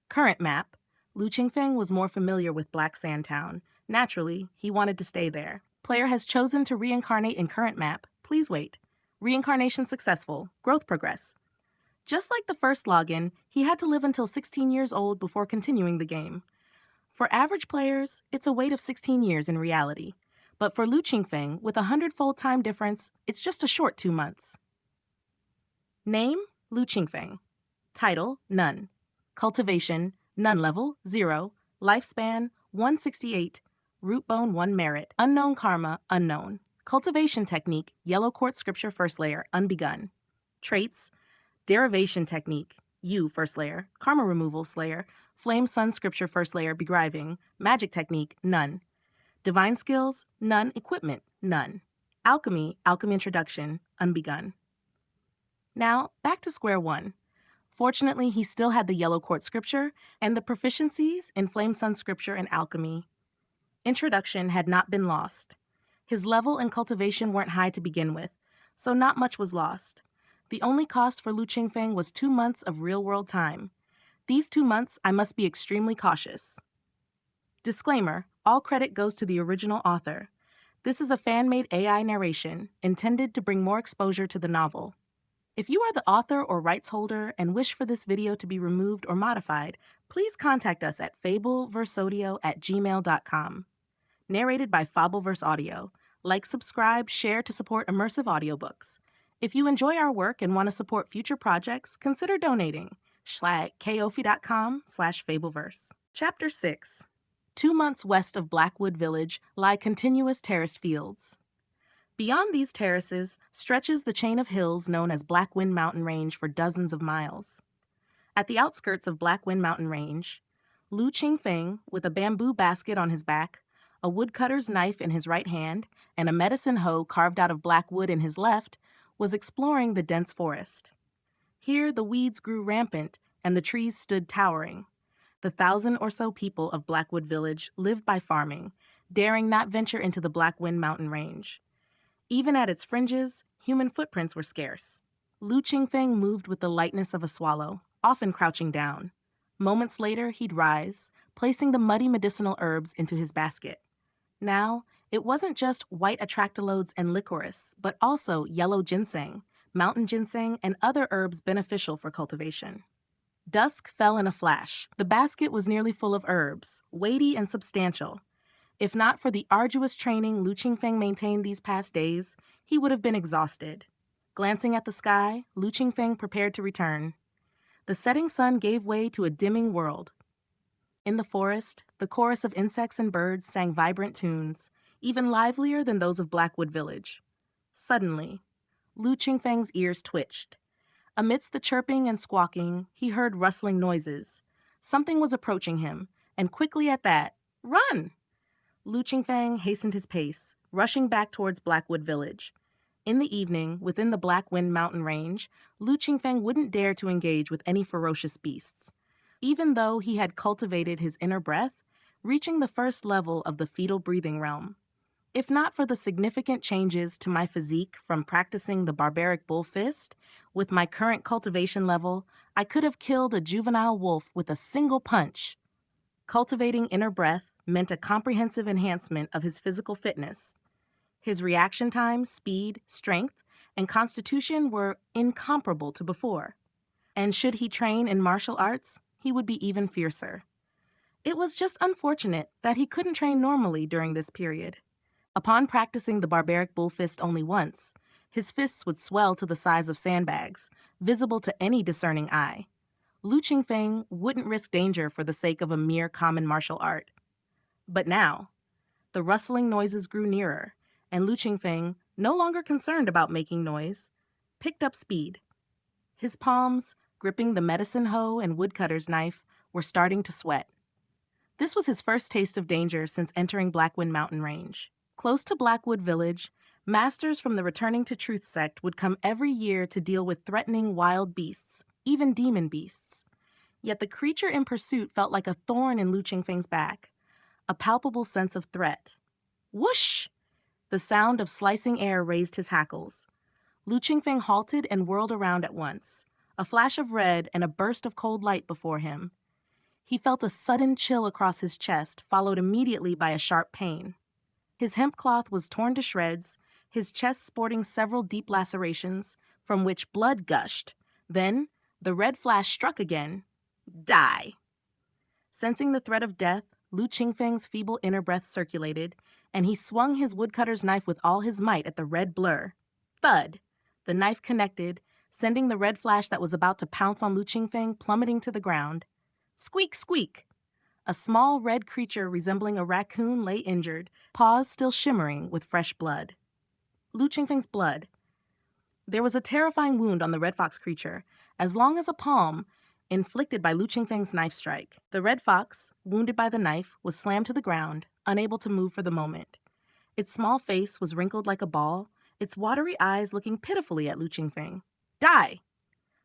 Current map. Lu Qingfeng was more familiar with Black Sand Town. Naturally, he wanted to stay there. Player has chosen to reincarnate in current map. Please wait. Reincarnation successful. Growth progress. Just like the first login, he had to live until 16 years old before continuing the game. For average players, it's a wait of 16 years in reality. But for Lu Qingfeng, with a 100-fold time difference, it's just a short 2 months. Name, Lu Qingfeng. Title, None. Cultivation, None level, 0. Lifespan, 168. Root bone, 1 merit. Unknown karma, unknown. Cultivation technique, Yellow Court Scripture first layer, unbegun. Traits, derivation technique, U first layer. Karma removal slayer, Flame Sun Scripture first layer, begriving. Magic technique, none. Divine skills, none. Equipment, none. Alchemy, alchemy introduction, unbegun. Now, back to square one. Fortunately, he still had the Yellow Court Scripture and the proficiencies in Flame Sun Scripture and alchemy. Introduction had not been lost. His level and cultivation weren't high to begin with, so not much was lost. The only cost for Lu Qingfeng was 2 months of real-world time. These 2 months, I must be extremely cautious. Disclaimer, all credit goes to the original author. This is a fan-made AI narration, intended to bring more exposure to the novel. If you are the author or rights holder and wish for this video to be removed or modified, please contact us at fableverseaudio@gmail.com. Narrated by Fableverse Audio. Like, subscribe, share to support immersive audiobooks. If you enjoy our work and want to support future projects, consider donating. Ko-fi.com/Fableverse. Chapter 6. 2 months west of Blackwood Village lie continuous terraced fields. Beyond these terraces stretches the chain of hills known as Blackwind Mountain Range for dozens of miles. At the outskirts of Blackwind Mountain Range, Lu Qingfeng, with a bamboo basket on his back, a woodcutter's knife in his right hand, and a medicine hoe carved out of black wood in his left, was exploring the dense forest. Here the weeds grew rampant and the trees stood towering. The 1,000 or so people of Blackwood Village lived by farming, daring not venture into the Blackwind Mountain Range. Even at its fringes, human footprints were scarce. Lu Qingfeng moved with the lightness of a swallow, often crouching down. Moments later, he'd rise, placing the muddy medicinal herbs into his basket. Now, it wasn't just white atractylodes and licorice, but also yellow ginseng, mountain ginseng, and other herbs beneficial for cultivation. Dusk fell in a flash. The basket was nearly full of herbs, weighty and substantial. If not for the arduous training Lu Qingfeng maintained these past days, he would have been exhausted. Glancing at the sky, Lu Qingfeng prepared to return. The setting sun gave way to a dimming world. In the forest, the chorus of insects and birds sang vibrant tunes, even livelier than those of Blackwood Village. Suddenly, Lu Qingfeng's ears twitched. Amidst the chirping and squawking, he heard rustling noises. Something was approaching him, and quickly at that, "Run!" Lu Qingfeng hastened his pace, rushing back towards Blackwood Village. In the evening, within the Blackwind Mountain Range, Lu Qingfeng wouldn't dare to engage with any ferocious beasts. Even though he had cultivated his inner breath, reaching the first level of the fetal breathing realm. If not for the significant changes to my physique from practicing the barbaric bull fist, with my current cultivation level, I could have killed a juvenile wolf with a single punch. Cultivating inner breath meant a comprehensive enhancement of his physical fitness. His reaction time, speed, strength, and constitution were incomparable to before. And should he train in martial arts, he would be even fiercer. It was just unfortunate that he couldn't train normally during this period. Upon practicing the barbaric bull fist only once, his fists would swell to the size of sandbags, visible to any discerning eye. Lu Qingfeng wouldn't risk danger for the sake of a mere common martial art. But now, the rustling noises grew nearer, and Lu Qingfeng, no longer concerned about making noise, picked up speed. His palms, gripping the medicine hoe and woodcutter's knife, were starting to sweat. This was his first taste of danger since entering Blackwind Mountain Range. Close to Blackwood Village, Masters from the Returning to Truth sect would come every year to deal with threatening wild beasts, even demon beasts. Yet the creature in pursuit felt like a thorn in Lu Qingfeng's back, a palpable sense of threat. Whoosh! The sound of slicing air raised his hackles. Lu Qingfeng halted and whirled around at once, a flash of red and a burst of cold light before him. He felt a sudden chill across his chest, followed immediately by a sharp pain. His hemp cloth was torn to shreds, his chest sporting several deep lacerations, from which blood gushed. Then, the red flash struck again. Die! Sensing the threat of death, Lu Qingfeng's feeble inner breath circulated, and he swung his woodcutter's knife with all his might at the red blur. Thud! The knife connected, sending the red flash that was about to pounce on Lu Qingfeng plummeting to the ground. Squeak, squeak! A small red creature resembling a raccoon lay injured, paws still shimmering with fresh blood. Lu Qingfeng's blood. There was a terrifying wound on the red fox creature, as long as a palm, inflicted by Lu Qingfeng's knife strike. The red fox, wounded by the knife, was slammed to the ground, unable to move for the moment. Its small face was wrinkled like a ball, its watery eyes looking pitifully at Lu Qingfeng. Die!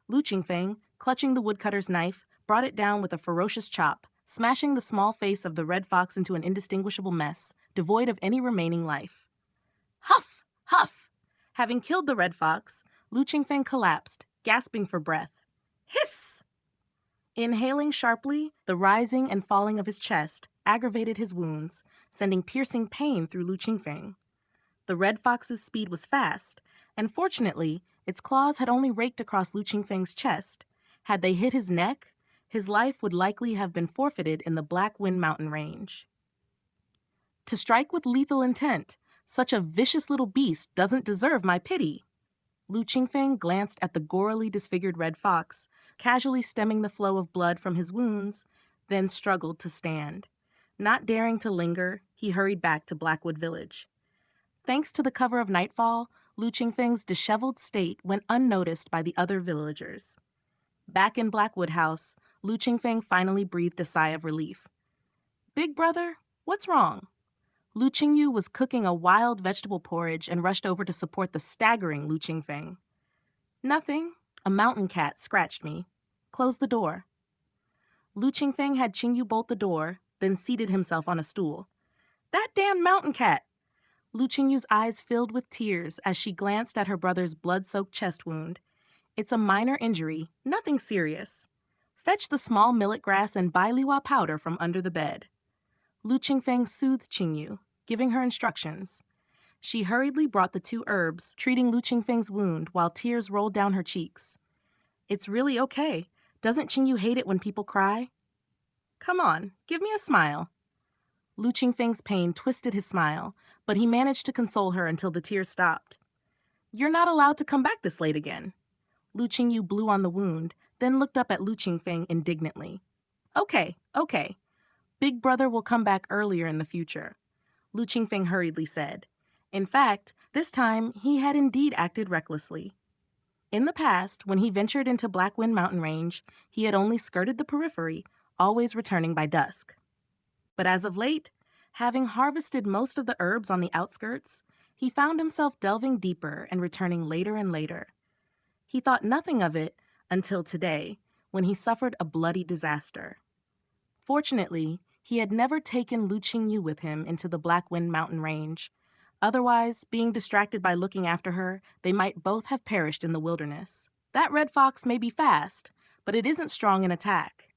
Lu Qingfeng, clutching the woodcutter's knife, brought it down with a ferocious chop, smashing the small face of the red fox into an indistinguishable mess, devoid of any remaining life. Huff! Huff! Having killed the red fox, Lu Qingfeng collapsed, gasping for breath. Hiss! Inhaling sharply, the rising and falling of his chest aggravated his wounds, sending piercing pain through Lu Qingfeng. The red fox's speed was fast, and fortunately, its claws had only raked across Lu Qingfeng's chest. Had they hit his neck, his life would likely have been forfeited in the Black Wind Mountain range. To strike with lethal intent, such a vicious little beast doesn't deserve my pity. Lu Qingfeng glanced at the gorily disfigured red fox, casually stemming the flow of blood from his wounds, then struggled to stand. Not daring to linger, he hurried back to Blackwood Village. Thanks to the cover of nightfall, Lu Qingfeng's disheveled state went unnoticed by the other villagers. Back in Blackwood House, Lu Qingfeng finally breathed a sigh of relief. Big brother, what's wrong? Lu Qingyu was cooking a wild vegetable porridge and rushed over to support the staggering Lu Qingfeng. Nothing. A mountain cat scratched me. Close the door. Lu Qingfeng had Qingyu bolt the door, then seated himself on a stool. That damn mountain cat! Lu Qingyu's eyes filled with tears as she glanced at her brother's blood-soaked chest wound. It's a minor injury, nothing serious. Fetch the small millet grass and bailiwa powder from under the bed. Lu Qingfeng soothed Qingyu, giving her instructions. She hurriedly brought the 2 herbs, treating Lu Qingfeng's wound while tears rolled down her cheeks. It's really okay. Doesn't Qingyu hate it when people cry? Come on, give me a smile. Lu Qingfeng's pain twisted his smile, but he managed to console her until the tears stopped. You're not allowed to come back this late again. Lu Qingyu blew on the wound, then looked up at Lu Qingfeng indignantly. Okay. Big brother will come back earlier in the future, Lu Qingfeng hurriedly said. In fact, this time he had indeed acted recklessly. In the past, when he ventured into Blackwind Mountain Range, he had only skirted the periphery, always returning by dusk. But as of late, having harvested most of the herbs on the outskirts, he found himself delving deeper and returning later and later. He thought nothing of it until today, when he suffered a bloody disaster. Fortunately, he had never taken Lu Qingyu with him into the Blackwind Mountain Range. Otherwise, being distracted by looking after her, they might both have perished in the wilderness. That red fox may be fast, but it isn't strong in attack.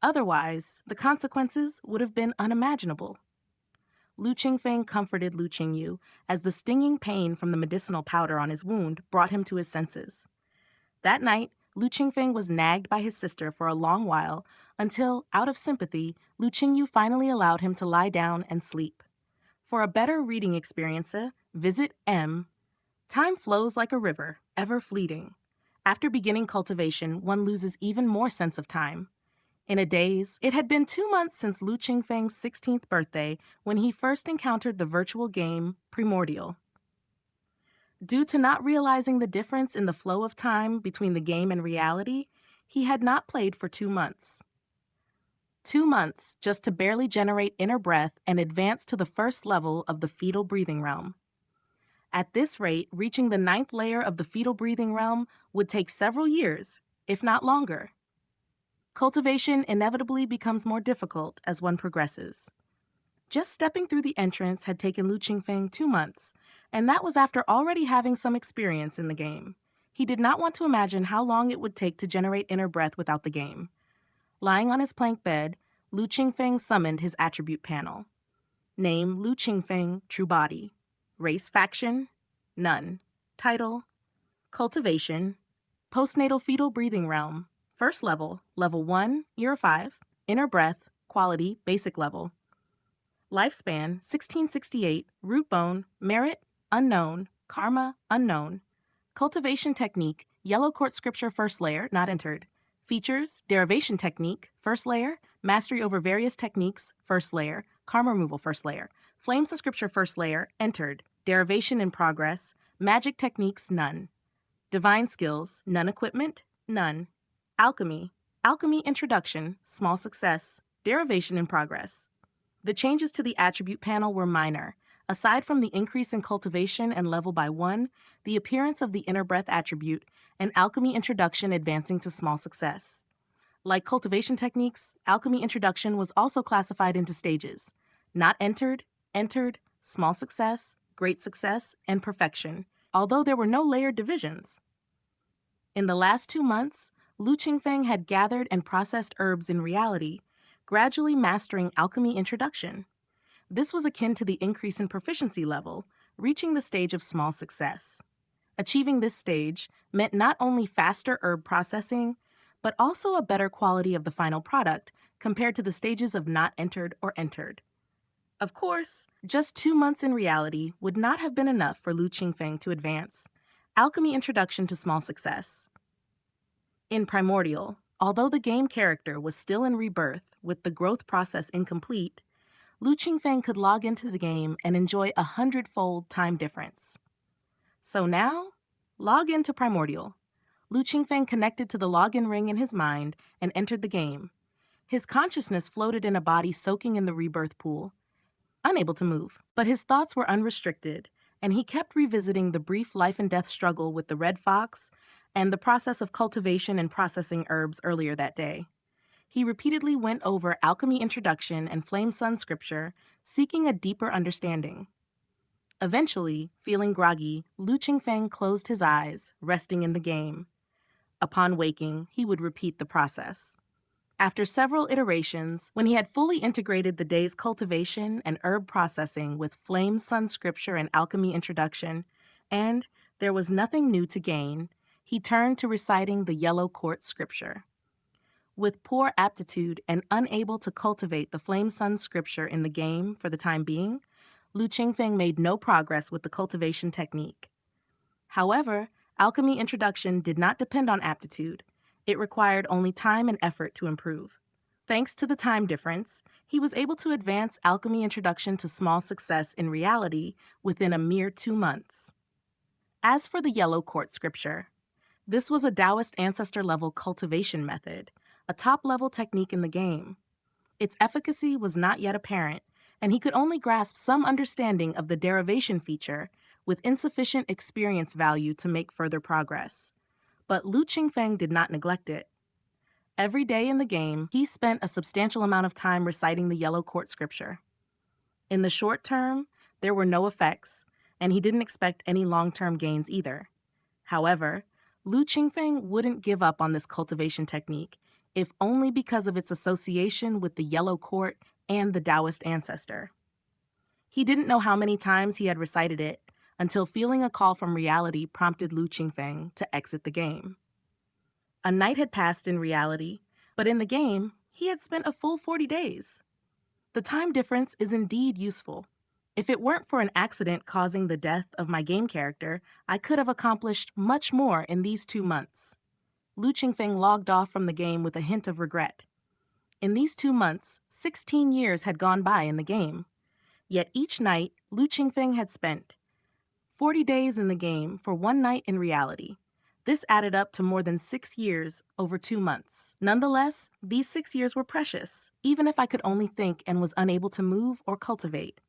Otherwise, the consequences would have been unimaginable. Lu Qingfeng comforted Lu Qingyu as the stinging pain from the medicinal powder on his wound brought him to his senses. That night, Lu Qingfeng was nagged by his sister for a long while until, out of sympathy, Lu Qingyu finally allowed him to lie down and sleep. For a better reading experience, visit M. Time flows like a river, ever fleeting. After beginning cultivation, one loses even more sense of time. In a daze, it had been 2 months since Lu Qingfeng's 16th birthday when he first encountered the virtual game Primordial. Due to not realizing the difference in the flow of time between the game and reality, he had not played for 2 months. 2 months just to barely generate inner breath and advance to the first level of the fetal breathing realm. At this rate, reaching the ninth layer of the fetal breathing realm would take several years, if not longer. Cultivation inevitably becomes more difficult as one progresses. Just stepping through the entrance had taken Lu Qingfeng 2 months, and that was after already having some experience in the game. He did not want to imagine how long it would take to generate inner breath without the game. Lying on his plank bed, Lu Qingfeng summoned his attribute panel. Name Lu Qingfeng, True Body. Race faction? None. Title? Cultivation. Postnatal fetal breathing realm. First level, level 1, year 5. Inner breath, quality, basic level. Lifespan, 1668, root bone, merit, unknown, karma, unknown. Cultivation technique, Yellow Court Scripture first layer, not entered. Features, derivation technique, first layer, mastery over various techniques, first layer, karma removal first layer. Flames of Scripture first layer, entered. Derivation in progress, magic techniques, none. Divine skills, none equipment, none. Alchemy, alchemy introduction, small success, derivation in progress. The changes to the attribute panel were minor. Aside from the increase in cultivation and level by 1, the appearance of the inner breath attribute, and alchemy introduction advancing to small success. Like cultivation techniques, alchemy introduction was also classified into stages: not entered, entered, small success, great success, and perfection, although there were no layered divisions. In the last 2 months, Lu Qingfeng had gathered and processed herbs in reality, gradually mastering alchemy introduction. This was akin to the increase in proficiency level, reaching the stage of small success. Achieving this stage meant not only faster herb processing, but also a better quality of the final product compared to the stages of not entered or entered. Of course, just 2 months in reality would not have been enough for Lu Qingfeng to advance alchemy introduction to small success. In Primordial, although the game character was still in rebirth with the growth process incomplete, Lu Qingfeng could log into the game and enjoy 100-fold time difference. So now, log into Primordial. Lu Qingfeng connected to the login ring in his mind and entered the game. His consciousness floated in a body soaking in the rebirth pool, unable to move, but his thoughts were unrestricted, and he kept revisiting the brief life and death struggle with the red fox and the process of cultivation and processing herbs earlier that day. He repeatedly went over alchemy introduction and flame sun scripture, seeking a deeper understanding. Eventually, feeling groggy, Lu Qingfeng closed his eyes, resting in the game. Upon waking, he would repeat the process. After several iterations, when he had fully integrated the day's cultivation and herb processing with flame sun scripture and alchemy introduction, and there was nothing new to gain, he turned to reciting the Yellow Court Scripture. With poor aptitude and unable to cultivate the flame sun scripture in the game for the time being, Lu Qingfeng made no progress with the cultivation technique. However, alchemy introduction did not depend on aptitude. It required only time and effort to improve. Thanks to the time difference, he was able to advance alchemy introduction to small success in reality within a mere 2 months. As for the Yellow Court Scripture, this was a Daoist ancestor-level cultivation method, a top-level technique in the game. Its efficacy was not yet apparent, and he could only grasp some understanding of the derivation feature with insufficient experience value to make further progress. But Lu Qingfeng did not neglect it. Every day in the game, he spent a substantial amount of time reciting the Yellow Court Scripture. In the short term, there were no effects, and he didn't expect any long-term gains either. However, Lu Qingfeng wouldn't give up on this cultivation technique, if only because of its association with the Yellow Court and the Daoist ancestor. He didn't know how many times he had recited it, until feeling a call from reality prompted Lu Qingfeng to exit the game. A night had passed in reality, but in the game, he had spent a full 40 days. The time difference is indeed useful. If it weren't for an accident causing the death of my game character, I could have accomplished much more in these 2 months. Lu Qingfeng logged off from the game with a hint of regret. In these 2 months, 16 years had gone by in the game. Yet each night, Lu Qingfeng had spent 40 days in the game for 1 night in reality. This added up to more than 6 years over 2 months. Nonetheless, these 6 years were precious, even if I could only think and was unable to move or cultivate.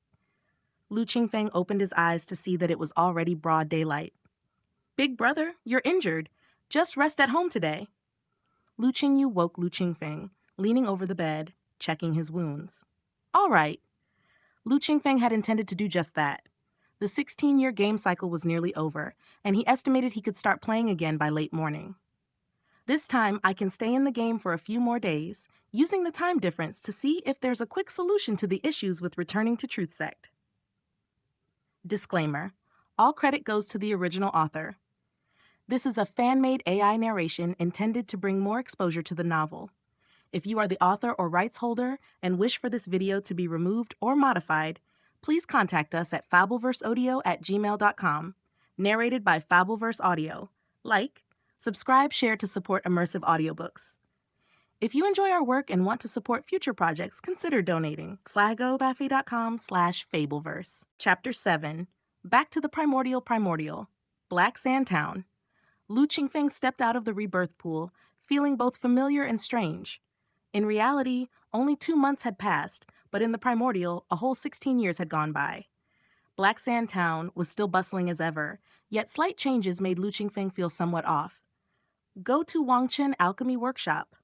Lu Qingfeng opened his eyes to see that it was already broad daylight. "Big brother, you're injured. Just rest at home today." Lu Qingyu woke Lu Qingfeng, leaning over the bed, checking his wounds. "All right." Lu Qingfeng had intended to do just that. The 16-year game cycle was nearly over, and he estimated he could start playing again by late morning. "This time, I can stay in the game for a few more days, using the time difference to see if there's a quick solution to the issues with returning to Truth Sect." Disclaimer: all credit goes to the original author. This is a fan-made AI narration intended to bring more exposure to the novel. If you are the author or rights holder and wish for this video to be removed or modified, please contact us at fableverseaudio@gmail.com. Narrated by Fableverse Audio. Like, subscribe, share to support immersive audiobooks. If you enjoy our work and want to support future projects, consider donating. sligobaffy.com/fableverse. Chapter 7. Back to the Primordial. Black Sand Town. Lu Qingfeng stepped out of the rebirth pool, feeling both familiar and strange. In reality, only 2 months had passed, but in the Primordial, a whole 16 years had gone by. Black Sand Town was still bustling as ever, yet slight changes made Lu Qingfeng feel somewhat off. Go to Wangchen Alchemy Workshop.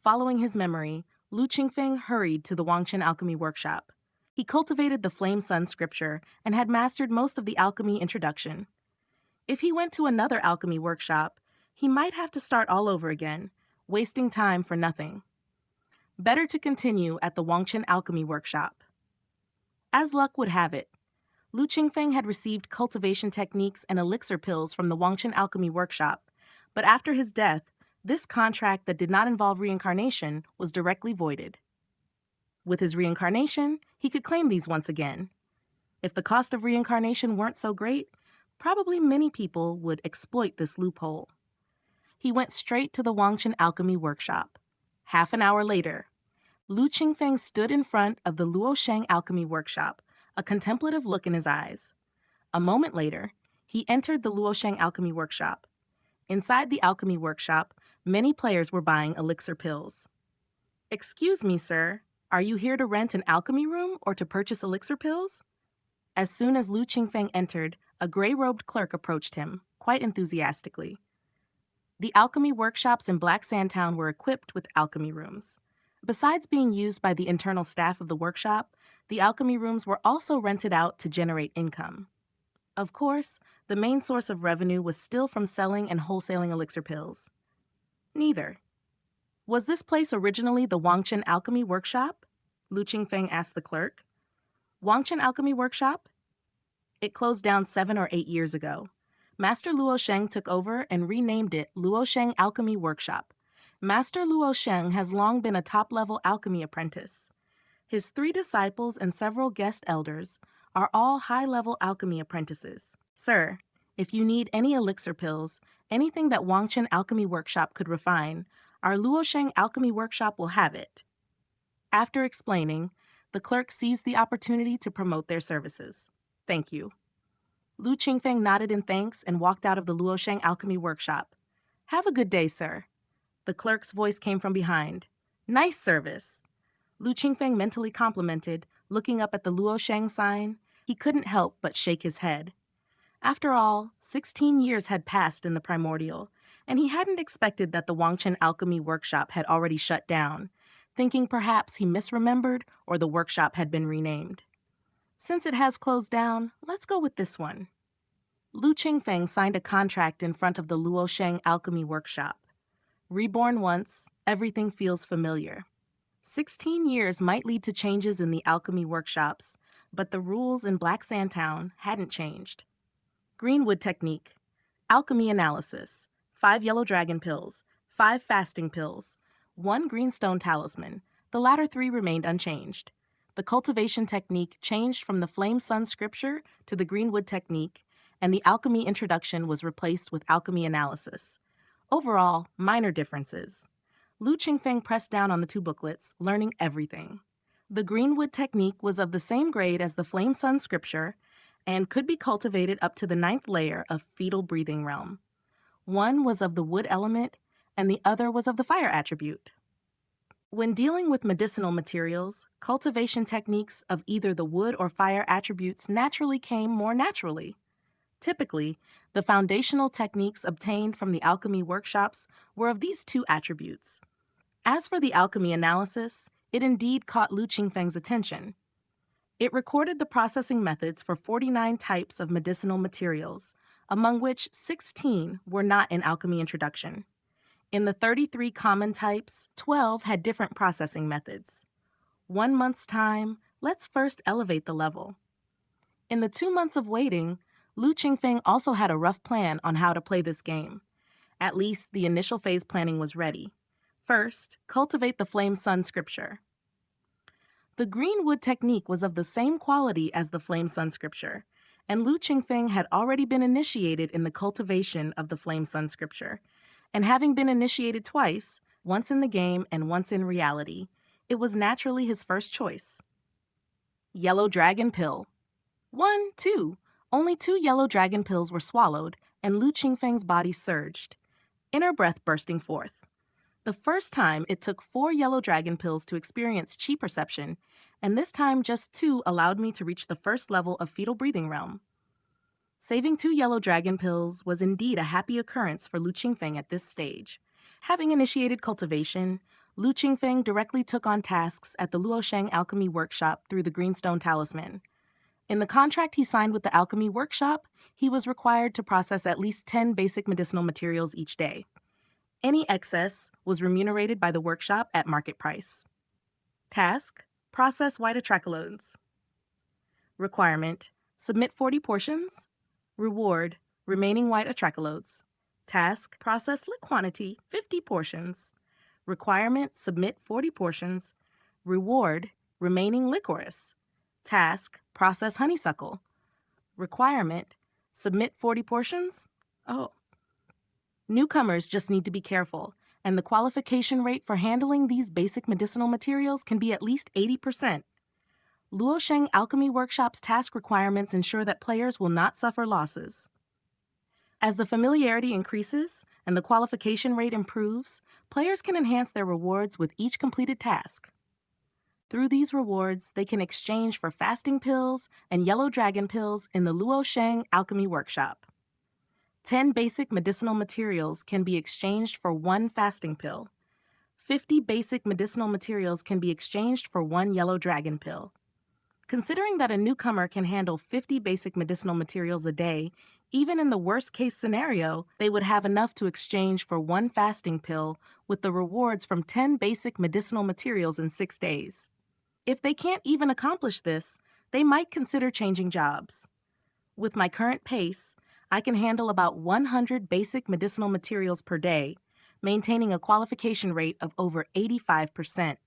Following his memory, Lu Qingfeng hurried to the Wangchen Alchemy Workshop. He cultivated the Flame Sun scripture and had mastered most of the alchemy introduction. If he went to another alchemy workshop, he might have to start all over again, wasting time for nothing. Better to continue at the Wangchen Alchemy Workshop. As luck would have it, Lu Qingfeng had received cultivation techniques and elixir pills from the Wangchen Alchemy Workshop, but after his death, this contract that did not involve reincarnation was directly voided. With his reincarnation, he could claim these once again. If the cost of reincarnation weren't so great, probably many people would exploit this loophole. He went straight to the Wangchen Alchemy Workshop. Half an hour later, Lu Qingfeng stood in front of the Luosheng Alchemy Workshop, a contemplative look in his eyes. A moment later, he entered the Luosheng Alchemy Workshop. Inside the Alchemy Workshop, many players were buying elixir pills. "Excuse me, sir, are you here to rent an alchemy room or to purchase elixir pills?" As soon as Lu Qingfeng entered, a gray-robed clerk approached him, quite enthusiastically. The alchemy workshops in Black Sand Town were equipped with alchemy rooms. Besides being used by the internal staff of the workshop, the alchemy rooms were also rented out to generate income. Of course, the main source of revenue was still from selling and wholesaling elixir pills. Neither. "Was this place originally the Wangchen Alchemy Workshop?" Lu Qingfeng asked the clerk. "Wangchen Alchemy Workshop? It closed down 7 or 8 years ago. Master Luosheng took over and renamed it Luosheng Alchemy Workshop. Master Luosheng has long been a top-level alchemy apprentice. His 3 disciples and several guest elders are all high-level alchemy apprentices. Sir, if you need any elixir pills, anything that Wangchen Alchemy Workshop could refine, our Luosheng Alchemy Workshop will have it." After explaining, the clerk seized the opportunity to promote their services. "Thank you." Lu Qingfeng nodded in thanks and walked out of the Luosheng Alchemy Workshop. "Have a good day, sir." The clerk's voice came from behind. "Nice service." Lu Qingfeng mentally complimented, looking up at the Luosheng sign. He couldn't help but shake his head. After all, 16 years had passed in the Primordial, and he hadn't expected that the Wangchen Alchemy Workshop had already shut down, thinking perhaps he misremembered or the workshop had been renamed. Since it has closed down, let's go with this one. Lu Qingfeng signed a contract in front of the Luosheng Alchemy Workshop. Reborn once, everything feels familiar. 16 years might lead to changes in the alchemy workshops, but the rules in Black Sand Town hadn't changed. Greenwood technique. Alchemy analysis. 5 yellow dragon pills, 5 fasting pills, 1 greenstone talisman. The latter 3 remained unchanged. The cultivation technique changed from the Flame Sun scripture to the Greenwood technique, and the alchemy introduction was replaced with alchemy analysis. Overall, minor differences. Lu Qingfeng pressed down on the 2 booklets, learning everything. The Greenwood technique was of the same grade as the Flame Sun scripture and could be cultivated up to the 9th layer of fetal breathing realm. One was of the wood element, and the other was of the fire attribute. When dealing with medicinal materials, cultivation techniques of either the wood or fire attributes naturally came more naturally. Typically, the foundational techniques obtained from the alchemy workshops were of these two attributes. As for the alchemy analysis, it indeed caught Lu Qingfeng's attention. It recorded the processing methods for 49 types of medicinal materials, among which 16 were not in alchemy introduction. In the 33 common types, 12 had different processing methods. 1 month's time, let's first elevate the level. In the 2 months of waiting, Lu Qingfeng also had a rough plan on how to play this game. At least the initial phase planning was ready. First, cultivate the Flame Sun scripture. The green wood technique was of the same quality as the Flame Sun scripture, and Lu Qingfeng had already been initiated in the cultivation of the Flame Sun scripture. And having been initiated twice, once in the game and once in reality, it was naturally his first choice. Yellow Dragon Pill. 1, 2. Only 2 yellow dragon pills were swallowed, and Lu Qingfeng's body surged, inner breath bursting forth. The first time, it took 4 yellow dragon pills to experience chi perception, and this time just 2 allowed me to reach the first level of fetal breathing realm. Saving 2 yellow dragon pills was indeed a happy occurrence for Lu Qingfeng at this stage. Having initiated cultivation, Lu Qingfeng directly took on tasks at the Luosheng Alchemy Workshop through the Greenstone Talisman. In the contract he signed with the Alchemy Workshop, he was required to process at least 10 basic medicinal materials each day. Any excess was remunerated by the workshop at market price. Task: process white atracalodes. Requirement: submit 40 portions. Reward: remaining white atracalodes. Task: process lit quantity 50 portions. Requirement: submit 40 portions. Reward: remaining licorice. Task: process honeysuckle. Requirement: submit 40 portions. Oh. Newcomers just need to be careful, and the qualification rate for handling these basic medicinal materials can be at least 80%. Luosheng Alchemy Workshop's task requirements ensure that players will not suffer losses. As the familiarity increases and the qualification rate improves, players can enhance their rewards with each completed task. Through these rewards, they can exchange for fasting pills and yellow dragon pills in the Luosheng Alchemy Workshop. 10 basic medicinal materials can be exchanged for 1 fasting pill. 50 basic medicinal materials can be exchanged for 1 yellow dragon pill. Considering that a newcomer can handle 50 basic medicinal materials a day, even in the worst-case scenario, they would have enough to exchange for 1 fasting pill with the rewards from 10 basic medicinal materials in 6 days. If they can't even accomplish this, they might consider changing jobs. With my current pace, I can handle about 100 basic medicinal materials per day, maintaining a qualification rate of over 85%.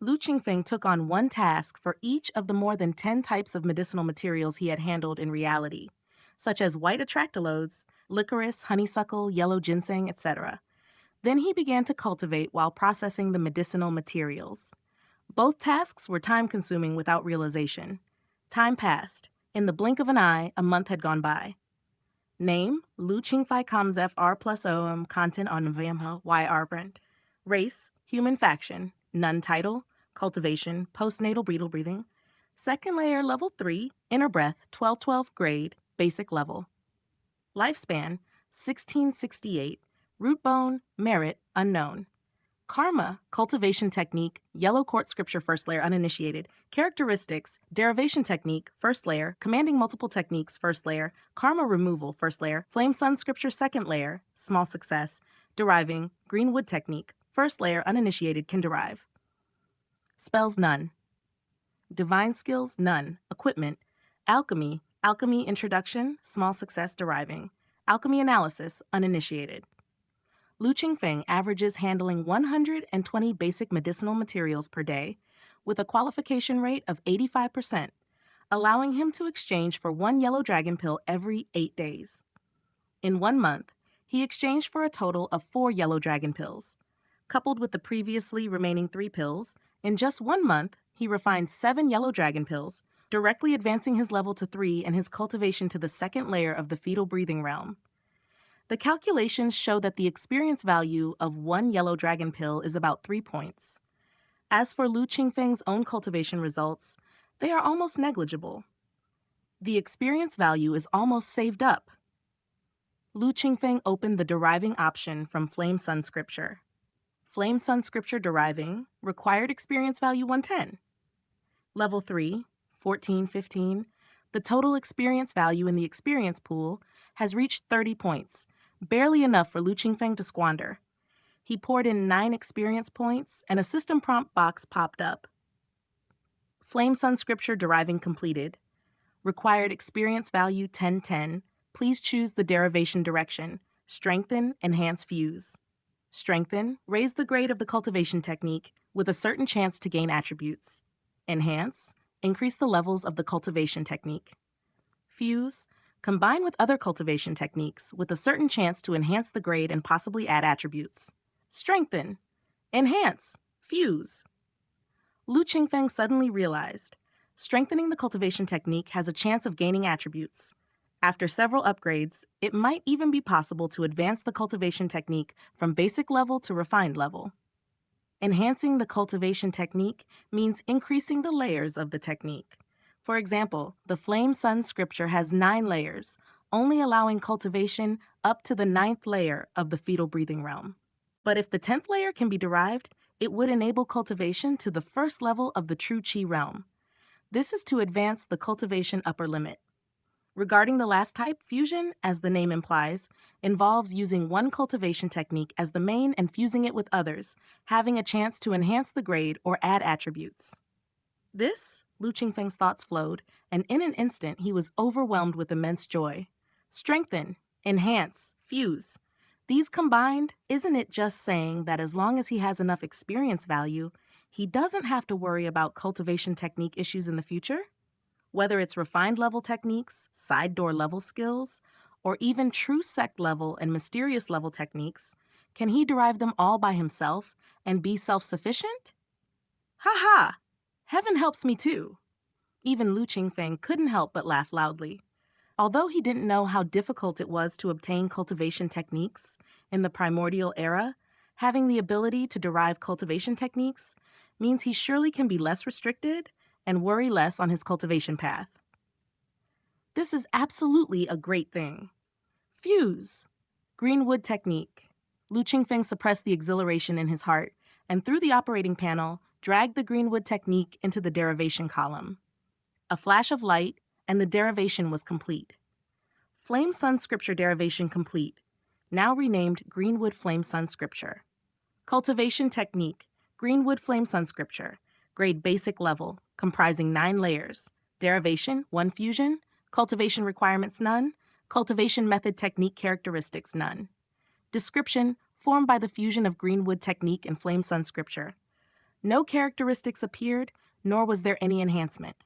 Lu Qingfeng took on 1 task for each of the more than 10 types of medicinal materials he had handled in reality, such as white atractalodes, licorice, honeysuckle, yellow ginseng, etc. Then he began to cultivate while processing the medicinal materials. Both tasks were time-consuming without realization. Time passed. In the blink of an eye, a month had gone by. Name: Lu Qingfei Kamzef R plus OM, content on November Y Arbrand. Race: human faction. None title: cultivation, postnatal breathing. Second layer level 3, inner breath, 1212 grade, basic level. Lifespan: 1668. Root bone, merit, unknown. Karma, cultivation technique, Yellow Court scripture first layer uninitiated. Characteristics, derivation technique, first layer, commanding multiple techniques, first layer, karma removal, first layer, flame sun scripture, second layer, small success, deriving, greenwood technique, first layer uninitiated can derive. Spells none. Divine skills none. Equipment, alchemy, alchemy introduction, small success deriving, alchemy analysis uninitiated. Lu Qingfeng averages handling 120 basic medicinal materials per day, with a qualification rate of 85%, allowing him to exchange for 1 yellow dragon pill every 8 days. In 1 month, he exchanged for a total of 4 yellow dragon pills. Coupled with the previously remaining 3 pills, in just 1 month, he refined 7 yellow dragon pills, directly advancing his level to 3 and his cultivation to the second layer of the fetal breathing realm. The calculations show that the experience value of one yellow dragon pill is about 3 points. As for Lu Qingfeng's own cultivation results, they are almost negligible. The experience value is almost saved up. Lu Qingfeng opened the deriving option from Flame Sun Scripture. Flame Sun Scripture deriving, required experience value 110. Level 3, 14, 15, the total experience value in the experience pool has reached 30 points, barely enough for Lu Qingfeng to squander. He poured in 9 experience points, and a system prompt box popped up. Flame Sun Scripture deriving completed. Required experience value 1010. Please choose the derivation direction. Strengthen, enhance, fuse. Strengthen, raise the grade of the cultivation technique with a certain chance to gain attributes. Enhance, increase the levels of the cultivation technique. Fuse, combine with other cultivation techniques with a certain chance to enhance the grade and possibly add attributes. Strengthen, enhance, fuse. Lu Qingfeng suddenly realized, strengthening the cultivation technique has a chance of gaining attributes. After several upgrades, it might even be possible to advance the cultivation technique from basic level to refined level. Enhancing the cultivation technique means increasing the layers of the technique. For example, the Flame Sun Scripture has 9 layers, only allowing cultivation up to the 9th layer of the fetal breathing realm. But if the 10th layer can be derived, it would enable cultivation to the first level of the true Qi realm. This is to advance the cultivation upper limit. Regarding the last type, fusion, as the name implies, involves using one cultivation technique as the main and fusing it with others, having a chance to enhance the grade or add attributes. This, Lu Qingfeng's thoughts flowed, and in an instant he was overwhelmed with immense joy. Strengthen, enhance, fuse. These combined, isn't it just saying that as long as he has enough experience value, he doesn't have to worry about cultivation technique issues in the future? Whether it's refined level techniques, side door level skills, or even true sect level and mysterious level techniques, can he derive them all by himself and be self-sufficient? Ha ha! Heaven helps me too. Even Lu Qingfeng couldn't help but laugh loudly. Although he didn't know how difficult it was to obtain cultivation techniques in the primordial era, having the ability to derive cultivation techniques means he surely can be less restricted and worry less on his cultivation path. This is absolutely a great thing. Fuse. Greenwood technique. Lu Qingfeng suppressed the exhilaration in his heart and through the operating panel, dragged the Greenwood technique into the derivation column. A flash of light, and the derivation was complete. Flame Sun Scripture derivation complete, now renamed Greenwood Flame Sun Scripture. Cultivation technique, Greenwood Flame Sun Scripture, grade basic level, comprising 9 layers. Derivation, 1 fusion. Cultivation requirements, none. Cultivation method technique characteristics, none. Description, formed by the fusion of Greenwood technique and Flame Sun Scripture. No characteristics appeared, nor was there any enhancement.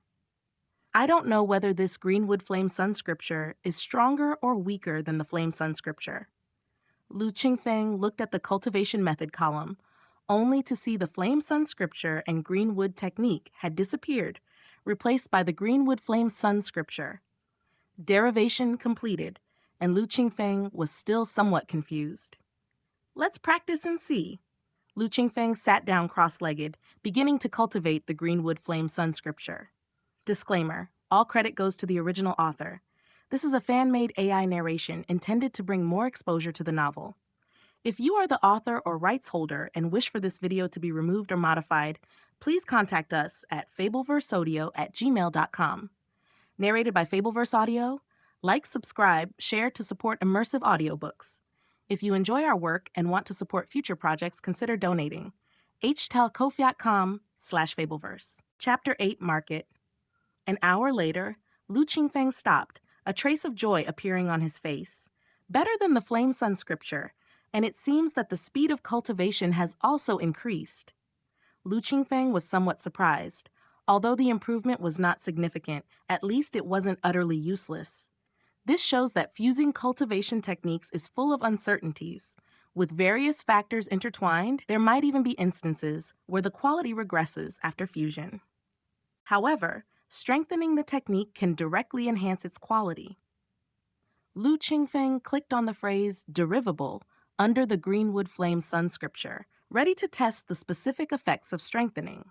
I don't know whether this Greenwood Flame Sun Scripture is stronger or weaker than the Flame Sun Scripture. Lu Qingfeng looked at the cultivation method column, only to see the Flame Sun Scripture and Greenwood technique had disappeared, replaced by the Greenwood Flame Sun Scripture. Derivation completed, and Lu Qingfeng was still somewhat confused. Let's practice and see. Lu Qingfeng sat down cross-legged, beginning to cultivate the Greenwood Flame Sun Scripture. Disclaimer: all credit goes to the original author. This is a fan-made AI narration intended to bring more exposure to the novel. If you are the author or rights holder and wish for this video to be removed or modified, please contact us at fableverseaudio@gmail.com. Narrated by Fableverse Audio. Like, subscribe, share to support immersive audiobooks. If you enjoy our work and want to support future projects, consider donating. htelcofiat.com/Fableverse. Chapter 8 Market. An hour later, Lu Qingfeng stopped, a trace of joy appearing on his face. Better than the Flame Sun Scripture, and it seems that the speed of cultivation has also increased. Lu Qingfeng was somewhat surprised. Although the improvement was not significant, at least it wasn't utterly useless. This shows that fusing cultivation techniques is full of uncertainties. With various factors intertwined, there might even be instances where the quality regresses after fusion. However, strengthening the technique can directly enhance its quality. Lu Qingfeng clicked on the phrase derivable under the Greenwood Flame Sun scripture, ready to test the specific effects of strengthening.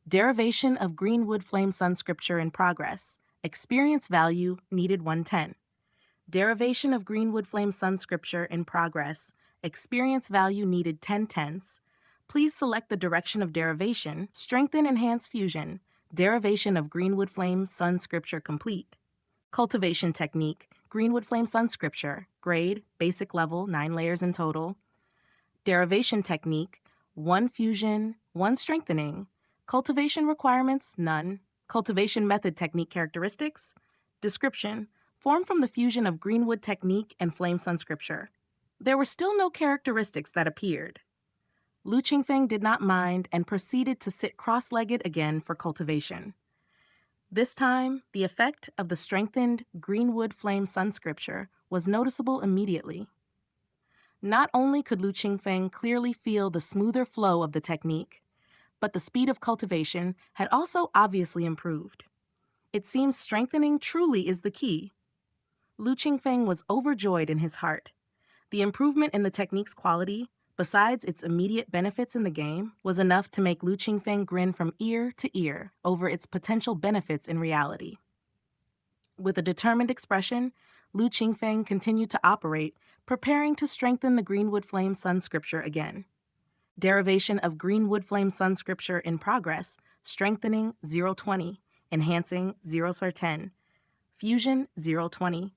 Derivation of Greenwood Flame Sun scripture in progress. Experience value needed 110. Derivation of Greenwood Flame Sun scripture in progress. Experience value needed 10 tenths. Please select the direction of derivation. Strengthen Enhance Fusion. Derivation of Greenwood Flame Sun scripture complete. Cultivation technique. Greenwood Flame Sun scripture. Grade, basic level, 9 layers in total. Derivation technique. 1 fusion, 1 strengthening. Cultivation requirements, none. Cultivation method technique characteristics. Description. Formed from the fusion of Greenwood technique and Flame Sun scripture. There were still no characteristics that appeared. Lu Qingfeng did not mind and proceeded to sit cross-legged again for cultivation. This time, the effect of the strengthened Greenwood Flame Sun scripture was noticeable immediately. Not only could Lu Qingfeng clearly feel the smoother flow of the technique, but the speed of cultivation had also obviously improved. It seems strengthening truly is the key. Lu Qingfeng was overjoyed in his heart. The improvement in the technique's quality, besides its immediate benefits in the game, was enough to make Lu Qingfeng grin from ear to ear over its potential benefits in reality. With a determined expression, Lu Qingfeng continued to operate, preparing to strengthen the Greenwood Flame Sun scripture again. Derivation of Greenwood Flame Sun scripture in progress, strengthening 020, enhancing 0/10, fusion 020.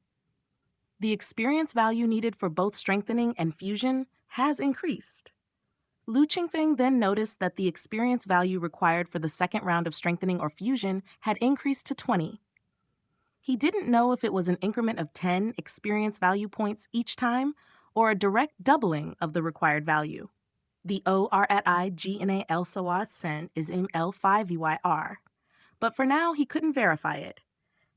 The experience value needed for both strengthening and fusion has increased. Lu Qingfeng then noticed that the experience value required for the second round of strengthening or fusion had increased to 20. He didn't know if it was an increment of 10 experience value points each time or a direct doubling of the required value. The ORAT-IGNAL SOAS sen is in L5EYR, but for now he couldn't verify it.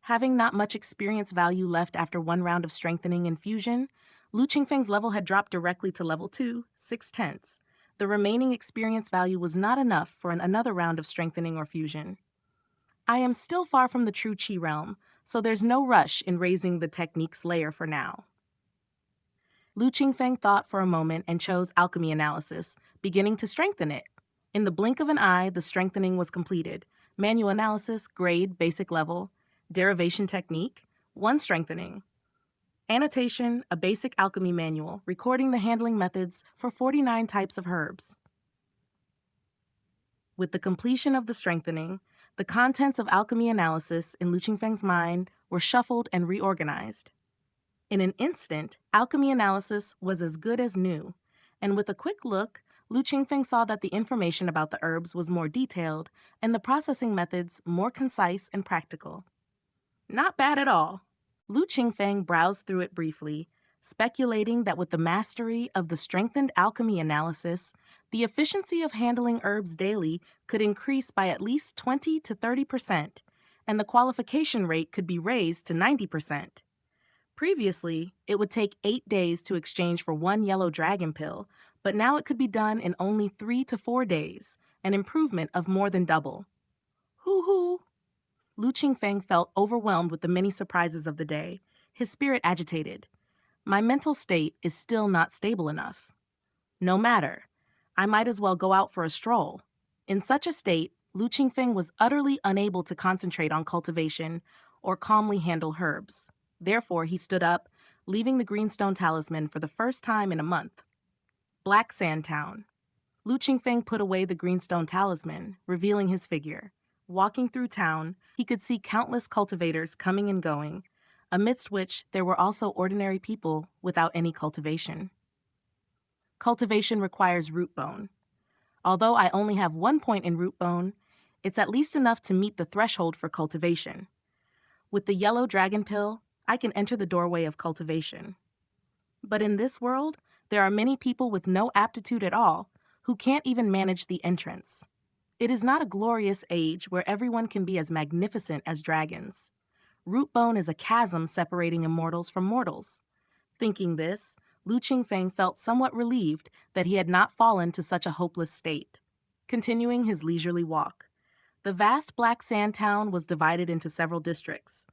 Having not much experience value left after one round of strengthening and fusion, Lu Qingfeng's level had dropped directly to level 2, 6 tenths. The remaining experience value was not enough for another round of strengthening or fusion. I am still far from the true Qi realm, so there's no rush in raising the technique's layer for now. Lu Qingfeng thought for a moment and chose alchemy analysis, beginning to strengthen it. In the blink of an eye, the strengthening was completed. Manual analysis, grade, basic level. Derivation technique, 1 strengthening. Annotation, a basic alchemy manual, recording the handling methods for 49 types of herbs. With the completion of the strengthening, the contents of alchemy analysis in Lu Qingfeng's mind were shuffled and reorganized. In an instant, alchemy analysis was as good as new, and with a quick look, Lu Qingfeng saw that the information about the herbs was more detailed and the processing methods more concise and practical. Not bad at all. Lu Qingfeng browsed through it briefly, speculating that with the mastery of the strengthened alchemy analysis, the efficiency of handling herbs daily could increase by at least 20 to 30%, and the qualification rate could be raised to 90%. Previously, it would take 8 days to exchange for 1 yellow dragon pill, but now it could be done in only 3 to 4 days, an improvement of more than double. Hoo-hoo! Lu Qingfeng felt overwhelmed with the many surprises of the day, his spirit agitated. My mental state is still not stable enough. No matter. I might as well go out for a stroll. In such a state, Lu Qingfeng was utterly unable to concentrate on cultivation or calmly handle herbs. Therefore, he stood up, leaving the greenstone talisman for the first time in a month. Black Sand Town. Lu Qingfeng put away the greenstone talisman, revealing his figure. Walking through town, he could see countless cultivators coming and going, amidst which there were also ordinary people without any cultivation. Cultivation requires root bone. Although I only have 1 point in root bone, it's at least enough to meet the threshold for cultivation. With the yellow dragon pill, I can enter the doorway of cultivation. But in this world, there are many people with no aptitude at all who can't even manage the entrance. It is not a glorious age where everyone can be as magnificent as dragons. Root bone is a chasm separating immortals from mortals. Thinking this, Lu Qingfeng felt somewhat relieved that he had not fallen to such a hopeless state. Continuing his leisurely walk, the vast black sand town was divided into several districts.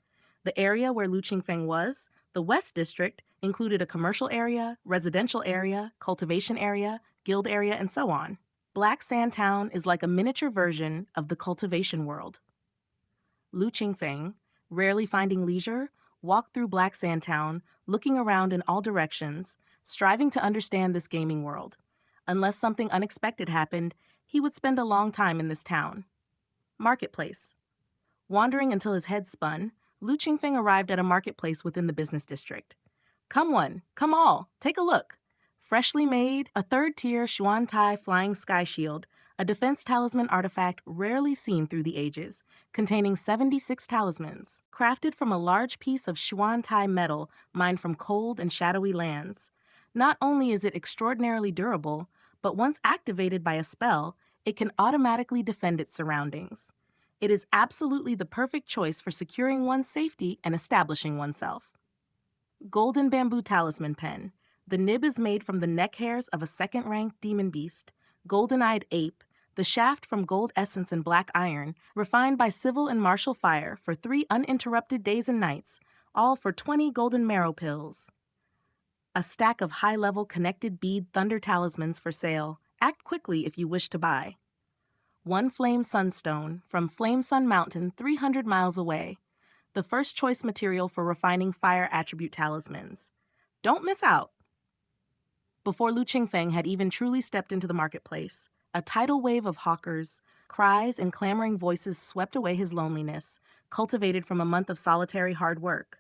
The area where Lu Qingfeng was, The West District included a commercial area, residential area, cultivation area, guild area, and so on. Black Sand Town is like a miniature version of the cultivation world. Lu Qingfeng, rarely finding leisure, walked through Black Sand Town, looking around in all directions, striving to understand this gaming world. Unless something unexpected happened, he would spend a long time in this town. Marketplace. Wandering until his head spun, Lu Qingfeng arrived at a marketplace within the business district. Come one, come all, take a look. Freshly made, a third-tier Xuan Tai Flying Sky Shield, a defense talisman artifact rarely seen through the ages, containing 76 talismans, crafted from a large piece of Xuan Tai metal mined from cold and shadowy lands. Not only is it extraordinarily durable, but once activated by a spell, it can automatically defend its surroundings. It is absolutely the perfect choice for securing one's safety and establishing oneself. Golden Bamboo Talisman Pen. The nib is made from the neck hairs of a second-ranked demon beast, golden-eyed ape, the shaft from gold essence and black iron, refined by civil and martial fire for 3 uninterrupted days and nights, all for 20 golden marrow pills. A stack of high-level connected bead thunder talismans for sale. Act quickly if you wish to buy. 1 Flame Sunstone from Flame Sun Mountain 300 miles away. The first choice material for refining fire attribute talismans. Don't miss out. Before Lu Qingfeng had even truly stepped into the marketplace, a tidal wave of hawkers, cries, and clamoring voices swept away his loneliness, cultivated from a month of solitary hard work.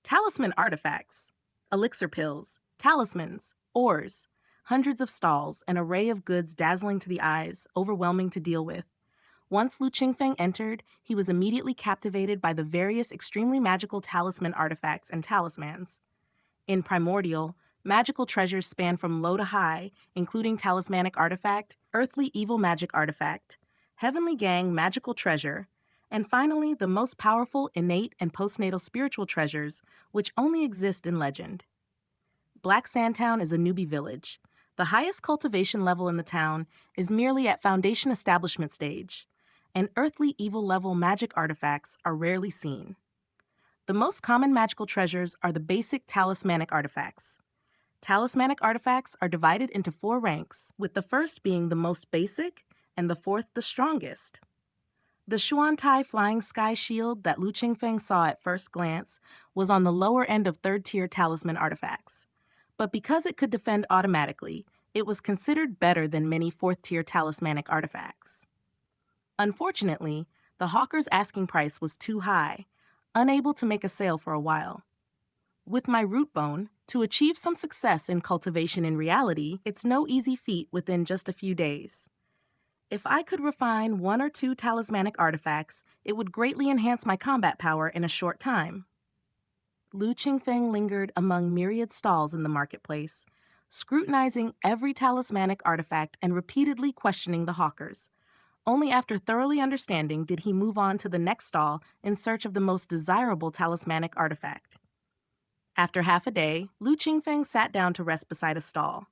Talisman artifacts, elixir pills, talismans, ores, hundreds of stalls, an array of goods dazzling to the eyes, overwhelming to deal with. Once Lu Qingfeng entered, he was immediately captivated by the various extremely magical talisman artifacts and talismans. In Primordial, magical treasures span from low to high, including talismanic artifact, earthly evil magic artifact, heavenly gang magical treasure, and finally the most powerful innate and postnatal spiritual treasures, which only exist in legend. Black Sand Town is a newbie village. The highest cultivation level in the town is merely at foundation establishment stage, and earthly evil level magic artifacts are rarely seen. The most common magical treasures are the basic talismanic artifacts. Talismanic artifacts are divided into 4 ranks, with the first being the most basic and the fourth the strongest. The Xuan Tai Flying Sky Shield that Lu Qingfeng saw at first glance was on the lower end of third-tier talisman artifacts. But because it could defend automatically, it was considered better than many 4th-tier talismanic artifacts. Unfortunately, the hawker's asking price was too high, unable to make a sale for a while. With my root bone, to achieve some success in cultivation in reality, it's no easy feat within just a few days. If I could refine 1 or 2 talismanic artifacts, it would greatly enhance my combat power in a short time. Lu Qingfeng lingered among myriad stalls in the marketplace, scrutinizing every talismanic artifact and repeatedly questioning the hawkers. Only after thoroughly understanding did he move on to the next stall in search of the most desirable talismanic artifact. After half a day, Lu Qingfeng sat down to rest beside a stall.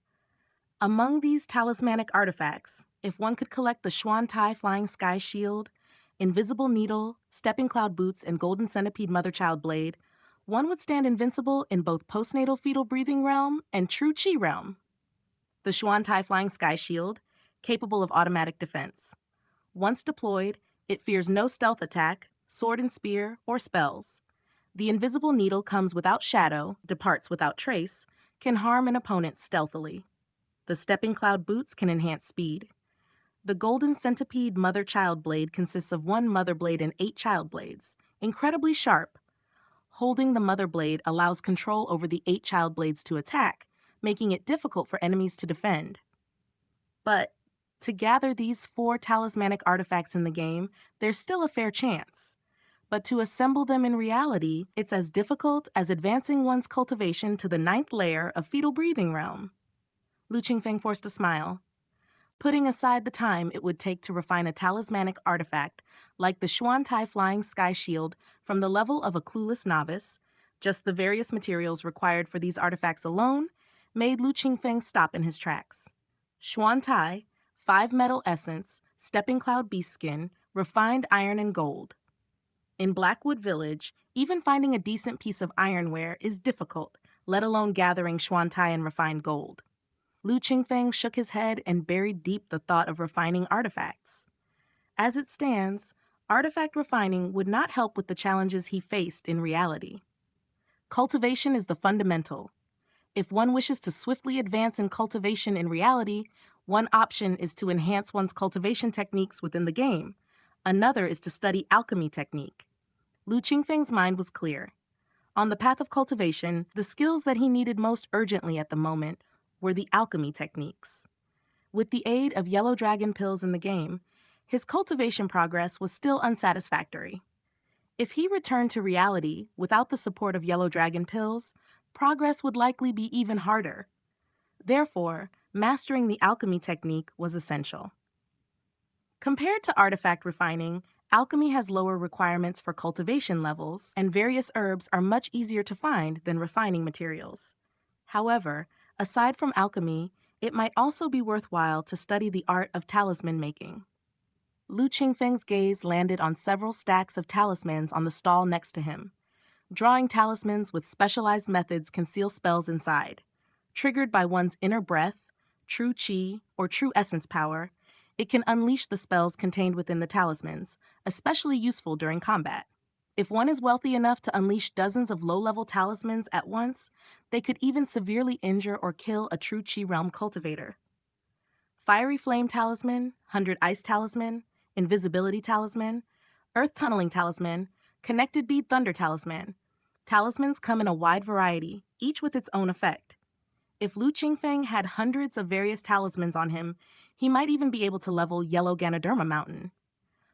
Among these talismanic artifacts, if one could collect the Xuan Tai Flying Sky Shield, Invisible Needle, Stepping Cloud Boots, and Golden Centipede Mother-Child Blade, one would stand invincible in both postnatal fetal breathing realm and true Qi realm. The Xuan Tai Flying Sky Shield, capable of automatic defense. Once deployed, it fears no stealth attack, sword and spear, or spells. The Invisible Needle comes without shadow, departs without trace, can harm an opponent stealthily. The Stepping Cloud Boots can enhance speed. The Golden Centipede Mother-Child Blade consists of 1 Mother Blade and 8 Child Blades, incredibly sharp. Holding the Mother Blade allows control over the 8 Child Blades to attack, making it difficult for enemies to defend. But to gather these 4 talismanic artifacts in the game, there's still a fair chance. But to assemble them in reality, it's as difficult as advancing one's cultivation to the 9th layer of fetal breathing realm. Lu Qingfeng forced a smile. Putting aside the time it would take to refine a talismanic artifact like the Xuan Tai Flying Sky Shield from the level of a clueless novice, just the various materials required for these artifacts alone made Lu Qingfeng stop in his tracks. Xuan Tai, 5 metal essence, Stepping Cloud beast skin, refined iron and gold. In Blackwood Village, even finding a decent piece of ironware is difficult, let alone gathering xuantai and refined gold. Lu Qingfeng shook his head and buried deep the thought of refining artifacts. As it stands, artifact refining would not help with the challenges he faced in reality. Cultivation is the fundamental. If one wishes to swiftly advance in cultivation in reality, one option is to enhance one's cultivation techniques within the game. Another is to study alchemy technique. Lu Qingfeng's mind was clear. On the path of cultivation, the skills that he needed most urgently at the moment were the alchemy techniques. With the aid of yellow dragon pills in the game, his cultivation progress was still unsatisfactory. If he returned to reality without the support of yellow dragon pills, progress would likely be even harder. Therefore, mastering the alchemy technique was essential. Compared to artifact refining, alchemy has lower requirements for cultivation levels, and various herbs are much easier to find than refining materials. However, aside from alchemy, it might also be worthwhile to study the art of talisman making. Lu Qingfeng's gaze landed on several stacks of talismans on the stall next to him. Drawing talismans with specialized methods conceal spells inside. Triggered by one's inner breath, true chi, or true essence power, it can unleash the spells contained within the talismans, especially useful during combat. If one is wealthy enough to unleash dozens of low-level talismans at once, they could even severely injure or kill a true Chi realm cultivator. Fiery Flame Talisman, 100 Ice Talisman, Invisibility Talisman, Earth Tunneling Talisman, Connected Bead Thunder Talisman. Talismans come in a wide variety, each with its own effect. If Lu Qingfeng had hundreds of various talismans on him, he might even be able to level Yellow Ganoderma Mountain.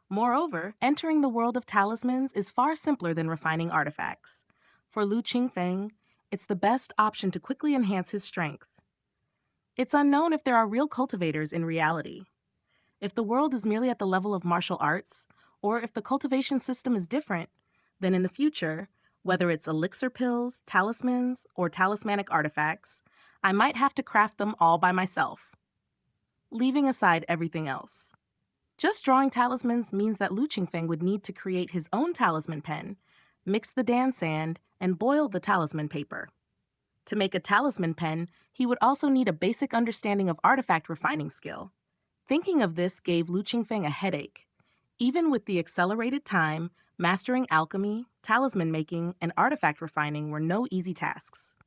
Moreover, entering the world of talismans is far simpler than refining artifacts. For Lu Qingfeng, it's the best option to quickly enhance his strength. It's unknown if there are real cultivators in reality. If the world is merely at the level of martial arts, or if the cultivation system is different, then in the future, whether it's elixir pills, talismans, or talismanic artifacts, I might have to craft them all by myself, leaving aside everything else. Just drawing talismans means that Lu Qingfeng would need to create his own talisman pen, mix the Dan sand, and boil the talisman paper. To make a talisman pen, he would also need a basic understanding of artifact refining skill. Thinking of this gave Lu Qingfeng a headache. Even with the accelerated time, mastering alchemy, talisman making, and artifact refining were no easy tasks.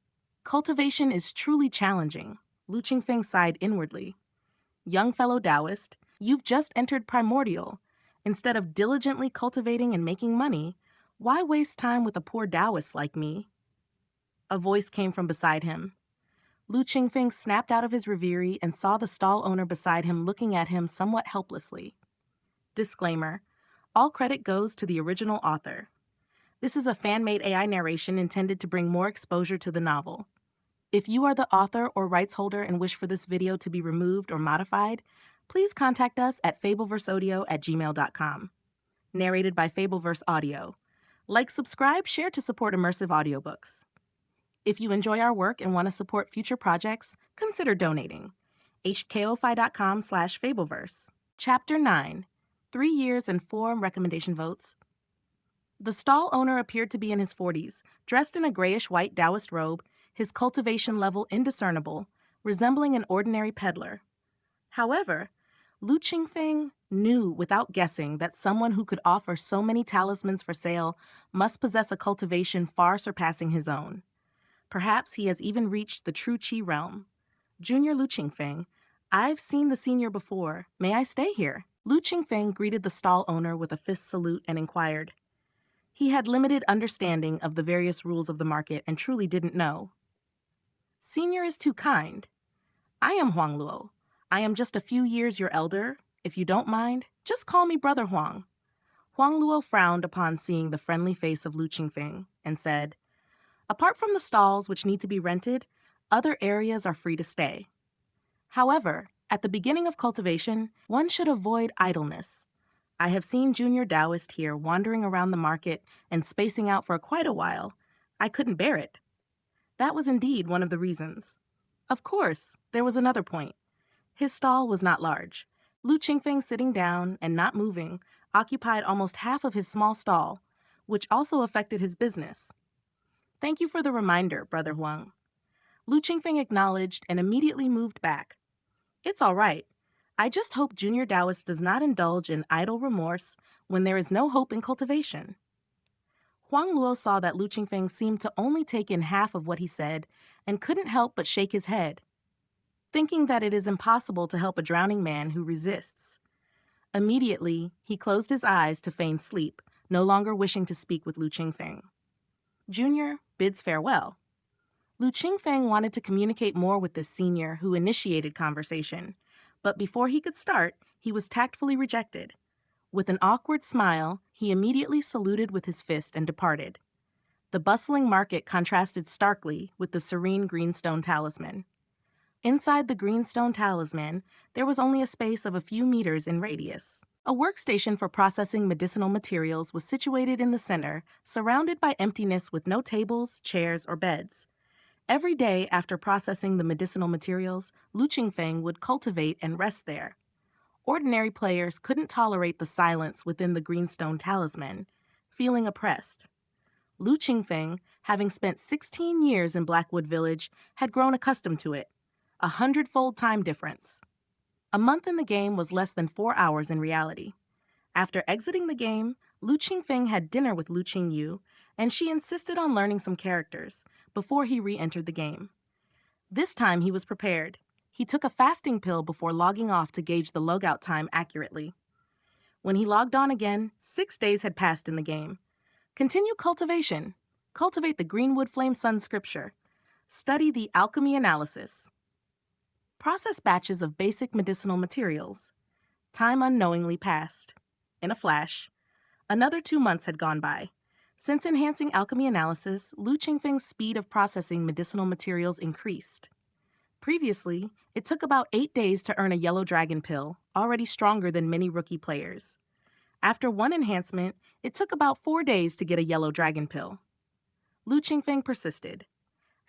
Cultivation is truly challenging, Lu Qingfeng sighed inwardly. Young fellow Daoist, you've just entered Primordial. Instead of diligently cultivating and making money, why waste time with a poor Daoist like me? A voice came from beside him. Lu Qingfeng snapped out of his reverie and saw the stall owner beside him looking at him somewhat helplessly. Disclaimer: all credit goes to the original author. This is a fan-made AI narration intended to bring more exposure to the novel. If you are the author or rights holder and wish for this video to be removed or modified, please contact us at fableverseaudio@gmail.com. Narrated by Fableverse Audio. Like, subscribe, share to support immersive audiobooks. If you enjoy our work and want to support future projects, consider donating. hko.fi.com/fableverse. Chapter 9. 3 years and 4 recommendation votes. The stall owner appeared to be in his 40s, dressed in a grayish-white Daoist robe, his cultivation level indiscernible, resembling an ordinary peddler. However, Lu Qingfeng knew without guessing that someone who could offer so many talismans for sale must possess a cultivation far surpassing his own. Perhaps he has even reached the true Qi realm. Junior Lu Qingfeng, I've seen the senior before. May I stay here? Lu Qingfeng greeted the stall owner with a fist salute and inquired. He had limited understanding of the various rules of the market and truly didn't know. Senior is too kind. I am Huang Luo. I am just a few years your elder. If you don't mind, just call me Brother Huang. Huang Luo frowned upon seeing the friendly face of Lu Qingfeng and said, apart from the stalls which need to be rented, other areas are free to stay. However, at the beginning of cultivation, one should avoid idleness. I have seen junior Daoist here wandering around the market and spacing out for quite a while. I couldn't bear it. That was indeed one of the reasons. Of course, there was another point. His stall was not large. Lu Qingfeng, sitting down and not moving, occupied almost half of his small stall, which also affected his business. Thank you for the reminder, Brother Huang. Lu Qingfeng acknowledged and immediately moved back. It's all right. I just hope Junior Daoist does not indulge in idle remorse when there is no hope in cultivation. Huang Luo saw that Lu Qingfeng seemed to only take in half of what he said and couldn't help but shake his head, thinking that it is impossible to help a drowning man who resists. Immediately, he closed his eyes to feign sleep, no longer wishing to speak with Lu Qingfeng. Junior bids farewell. Lu Qingfeng wanted to communicate more with this senior who initiated conversation, but before he could start, he was tactfully rejected. With an awkward smile, he immediately saluted with his fist and departed. The bustling market contrasted starkly with the serene greenstone talisman. Inside the greenstone talisman, there was only a space of a few meters in radius. A workstation for processing medicinal materials was situated in the center, surrounded by emptiness with no tables, chairs, or beds. Every day after processing the medicinal materials, Lu Qingfeng would cultivate and rest there. Ordinary players couldn't tolerate the silence within the greenstone talisman, feeling oppressed. Lu Qingfeng, having spent 16 years in Blackwood Village, had grown accustomed to it, 100-fold time difference. A month in the game was less than 4 hours in reality. After exiting the game, Lu Qingfeng had dinner with Lu Qingyu, and she insisted on learning some characters before he re-entered the game. This time he was prepared. He took a fasting pill before logging off to gauge the logout time accurately. When he logged on again, 6 days had passed in the game. Continue cultivation. Cultivate the Greenwood Flame Sun Scripture. Study the alchemy analysis. Process batches of basic medicinal materials. Time unknowingly passed. In a flash, another 2 months had gone by. Since enhancing alchemy analysis, Lu Qingfeng's speed of processing medicinal materials increased. Previously, it took about 8 days to earn a yellow dragon pill, already stronger than many rookie players. After one enhancement, it took about 4 days to get a yellow dragon pill. Lu Qingfeng persisted.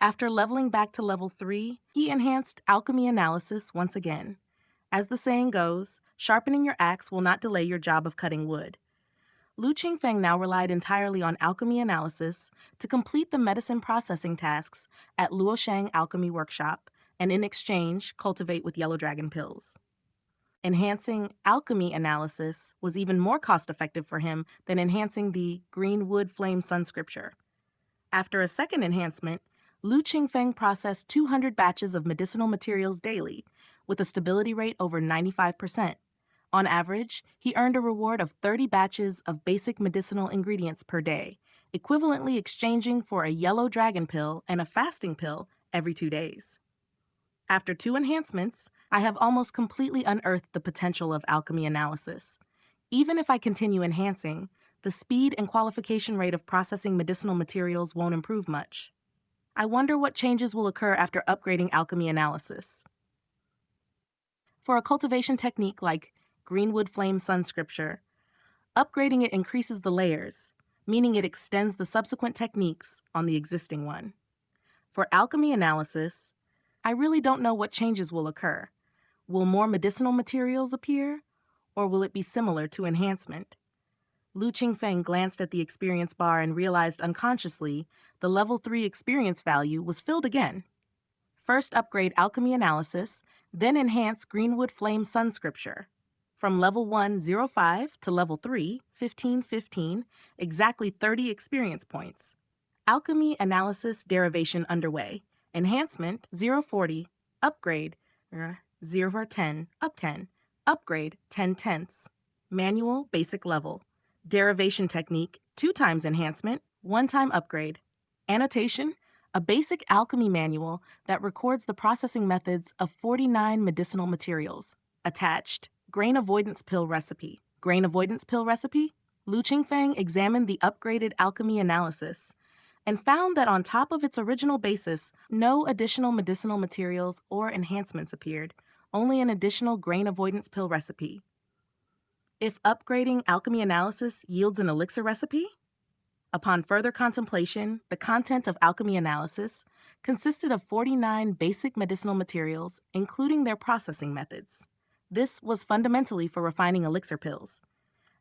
After leveling back to level 3, he enhanced alchemy analysis once again. As the saying goes, sharpening your axe will not delay your job of cutting wood. Lu Qingfeng now relied entirely on alchemy analysis to complete the medicine processing tasks at Luoshang Alchemy Workshop, and in exchange, cultivate with yellow dragon pills. Enhancing alchemy analysis was even more cost-effective for him than enhancing the Greenwood Flame Sun Scripture. After a second enhancement, Lu Qingfeng processed 200 batches of medicinal materials daily, with a stability rate over 95%. On average, he earned a reward of 30 batches of basic medicinal ingredients per day, equivalently exchanging for a yellow dragon pill and a fasting pill every 2 days. After 2 enhancements, I have almost completely unearthed the potential of alchemy analysis. Even if I continue enhancing, the speed and qualification rate of processing medicinal materials won't improve much. I wonder what changes will occur after upgrading alchemy analysis. For a cultivation technique like Greenwood Flame Sun Scripture, upgrading it increases the layers, meaning it extends the subsequent techniques on the existing one. For alchemy analysis, I really don't know what changes will occur. Will more medicinal materials appear, or will it be similar to enhancement? Lu Qingfeng glanced at the experience bar and realized unconsciously the level 3 experience value was filled again. First upgrade alchemy analysis, then enhance Greenwood Flame Sun Scripture. From level 1, 05 to level 3, 15, 15, exactly 30 experience points. Alchemy analysis derivation underway. Enhancement 040, upgrade 0 for 10, up 10, upgrade 10 tenths. Manual basic level. Derivation technique 2 times enhancement, 1 time upgrade. Annotation, a basic alchemy manual that records the processing methods of 49 medicinal materials. Attached, grain avoidance pill recipe. Grain avoidance pill recipe? Lu Qingfeng examined the upgraded alchemy analysis and found that on top of its original basis, no additional medicinal materials or enhancements appeared, only an additional grain avoidance pill recipe. If upgrading alchemy analysis yields an elixir recipe? Upon further contemplation, the content of alchemy analysis consisted of 49 basic medicinal materials, including their processing methods. This was fundamentally for refining elixir pills.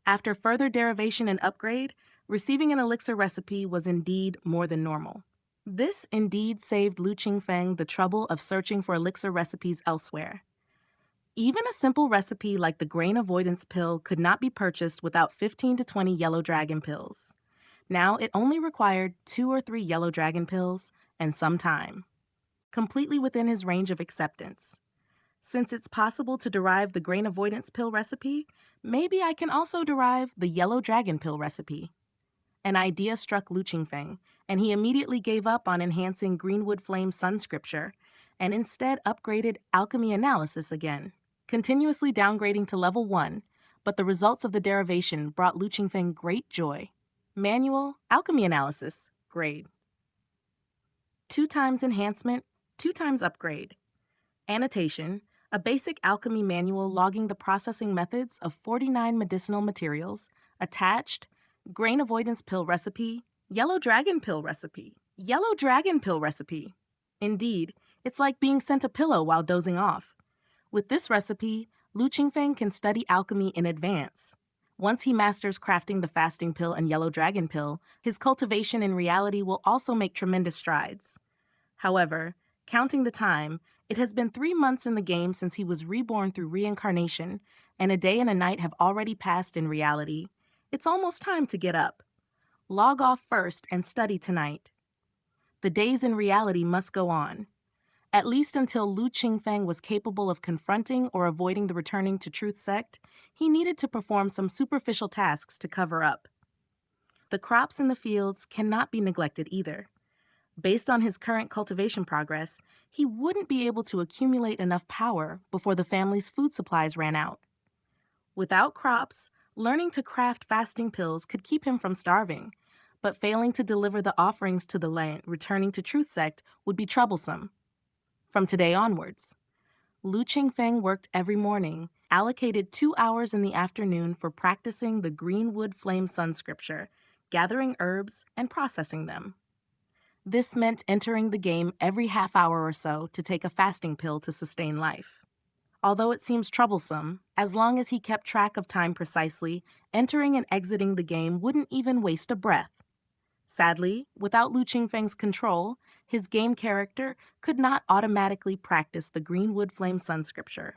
After further derivation and upgrade, Receiving an elixir recipe was indeed more than normal. This indeed saved Lu Qingfeng the trouble of searching for elixir recipes elsewhere. Even a simple recipe like the grain avoidance pill could not be purchased without 15 to 20 yellow dragon pills. Now it only required 2 or 3 yellow dragon pills and some time, completely within his range of acceptance. Since it's possible to derive the grain avoidance pill recipe, maybe I can also derive the yellow dragon pill recipe. An idea struck Lu Qingfeng, and he immediately gave up on enhancing Greenwood Flame Sun Scripture and instead upgraded Alchemy Analysis again, continuously downgrading to level 1, but the results of the derivation brought Lu Qingfeng great joy. Manual, Alchemy Analysis, grade. 2 times enhancement, 2 times upgrade. Annotation, a basic alchemy manual logging the processing methods of 49 medicinal materials, attached, grain avoidance pill recipe, yellow dragon pill recipe, yellow dragon pill recipe. Indeed, it's like being sent a pillow while dozing off. With this recipe, Lu Qingfeng can study alchemy in advance. Once he masters crafting the fasting pill and yellow dragon pill, his cultivation in reality will also make tremendous strides. However, counting the time, it has been 3 months in the game since he was reborn through reincarnation, and a day and a night have already passed in reality. It's almost time to get up. Log off first and study tonight. The days in reality must go on, at least until Lu Qingfeng was capable of confronting or avoiding the returning to Truth sect. He needed to perform some superficial tasks to cover up. The crops in the fields cannot be neglected either. Based on his current cultivation progress, he wouldn't be able to accumulate enough power before the family's food supplies ran out. Without crops, learning to craft fasting pills could keep him from starving, but failing to deliver the offerings to the land returning to Truth sect would be troublesome. From today onwards, Lu Qingfeng worked every morning, allocated 2 hours in the afternoon for practicing the Greenwood Flame Sun Scripture, gathering herbs, and processing them. This meant entering the game every half hour or so to take a fasting pill to sustain life. Although it seems troublesome, as long as he kept track of time precisely, entering and exiting the game wouldn't even waste a breath. Sadly, without Lu Qingfeng's control, his game character could not automatically practice the Greenwood Flame Sun Scripture.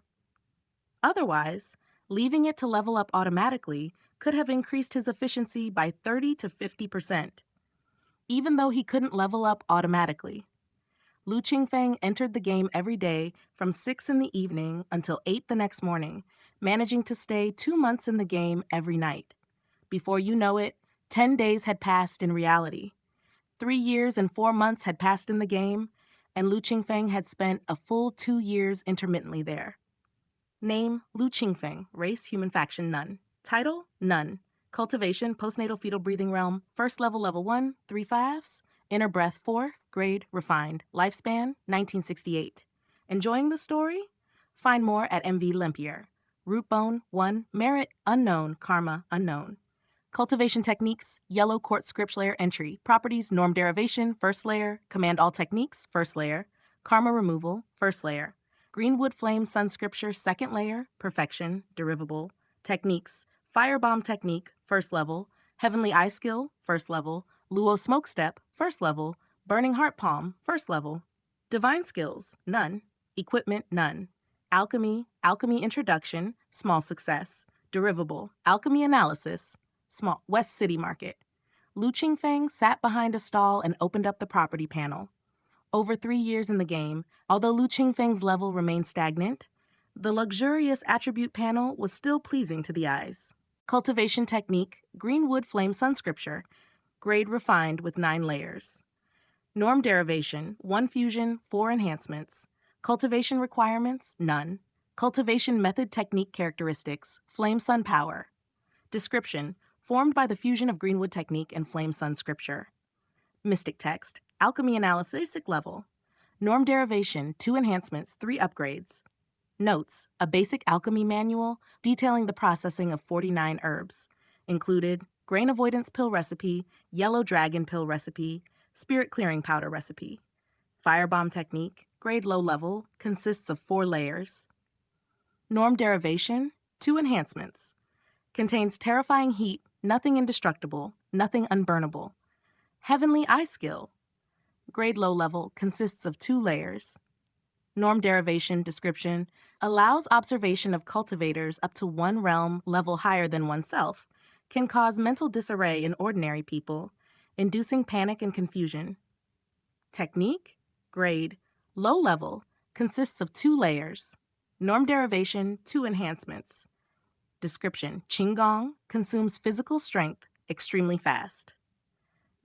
Otherwise, leaving it to level up automatically could have increased his efficiency by 30 to 50%. Even though he couldn't level up automatically, Lu Qingfeng entered the game every day from 6 in the evening until 8 the next morning, managing to stay 2 months in the game every night. Before you know it, 10 days had passed in reality. 3 years and 4 months had passed in the game, and Lu Qingfeng had spent a full 2 years intermittently there. Name, Lu Qingfeng, race, human faction, none. Title, none. Cultivation, postnatal fetal breathing realm, first level, level 1, 3/5. Inner breath 4, grade, refined. Lifespan, 1968. Enjoying the story? Find more at MV Lempier. Root bone, 1, merit, unknown, karma, unknown. Cultivation techniques, Yellow Court script layer entry. Properties, norm derivation, first layer. Command all techniques, first layer. Karma removal, first layer. Greenwood Flame Sun Scripture, second layer. Perfection, derivable. Techniques, Firebomb technique, first level. Heavenly Eye skill, first level. Luo Smoke Step, first level. Burning Heart Palm, first level. Divine skills, none. Equipment, none. Alchemy, Alchemy Introduction, small success. Derivable, Alchemy Analysis, small. West City Market. Lu Qingfeng sat behind a stall and opened up the property panel. Over 3 years in the game, although Lu Qingfeng's level remained stagnant, the luxurious attribute panel was still pleasing to the eyes. Cultivation technique, Greenwood Flame Sun Scripture, grade refined with 9 layers. Norm derivation, 1 fusion, 4 enhancements. Cultivation requirements, none. Cultivation method technique characteristics, Flame Sun Power. Description, formed by the fusion of Greenwood technique and Flame Sun Scripture. Mystic text, Alchemy Analysis, basic level. Norm derivation, 2 enhancements, 3 upgrades. Notes, a basic alchemy manual detailing the processing of 49 herbs. Included grain avoidance pill recipe, yellow dragon pill recipe, spirit clearing powder recipe. Firebomb technique, grade low level, consists of 4 layers. Norm derivation, 2 enhancements. Contains terrifying heat, nothing indestructible, nothing unburnable. Heavenly Eye Skill. Grade low level, consists of 2 layers. Norm derivation description allows observation of cultivators up to 1 realm level higher than oneself, can cause mental disarray in ordinary people, inducing panic and confusion. Technique, grade, low level, consists of 2 layers. Norm derivation, 2 enhancements. Description, Qingfeng consumes physical strength extremely fast.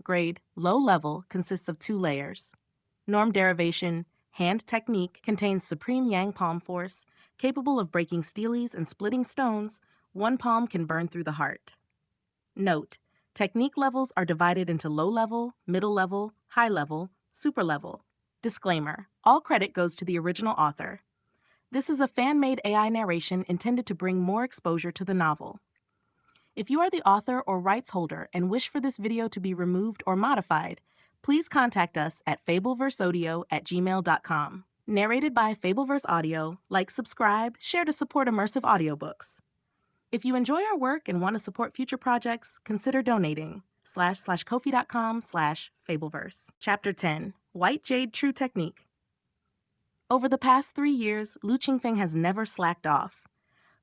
Grade, low level, consists of 2 layers. Norm derivation, hand technique contains supreme yang palm force, capable of breaking steelies and splitting stones. 1 palm can burn through the heart. Note, technique levels are divided into low level, middle level, high level, super level. Disclaimer, all credit goes to the original author. This is a fan-made AI narration intended to bring more exposure to the novel. If you are the author or rights holder and wish for this video to be removed or modified, please contact us at fableverseaudio@gmail.com. Narrated by Fableverse Audio, like, subscribe, share to support immersive audiobooks. If you enjoy our work and want to support future projects, consider donating. //kofi.com/fableverse. Chapter 10, White Jade True Technique. Over the past 3 years, Lu Qingfeng has never slacked off.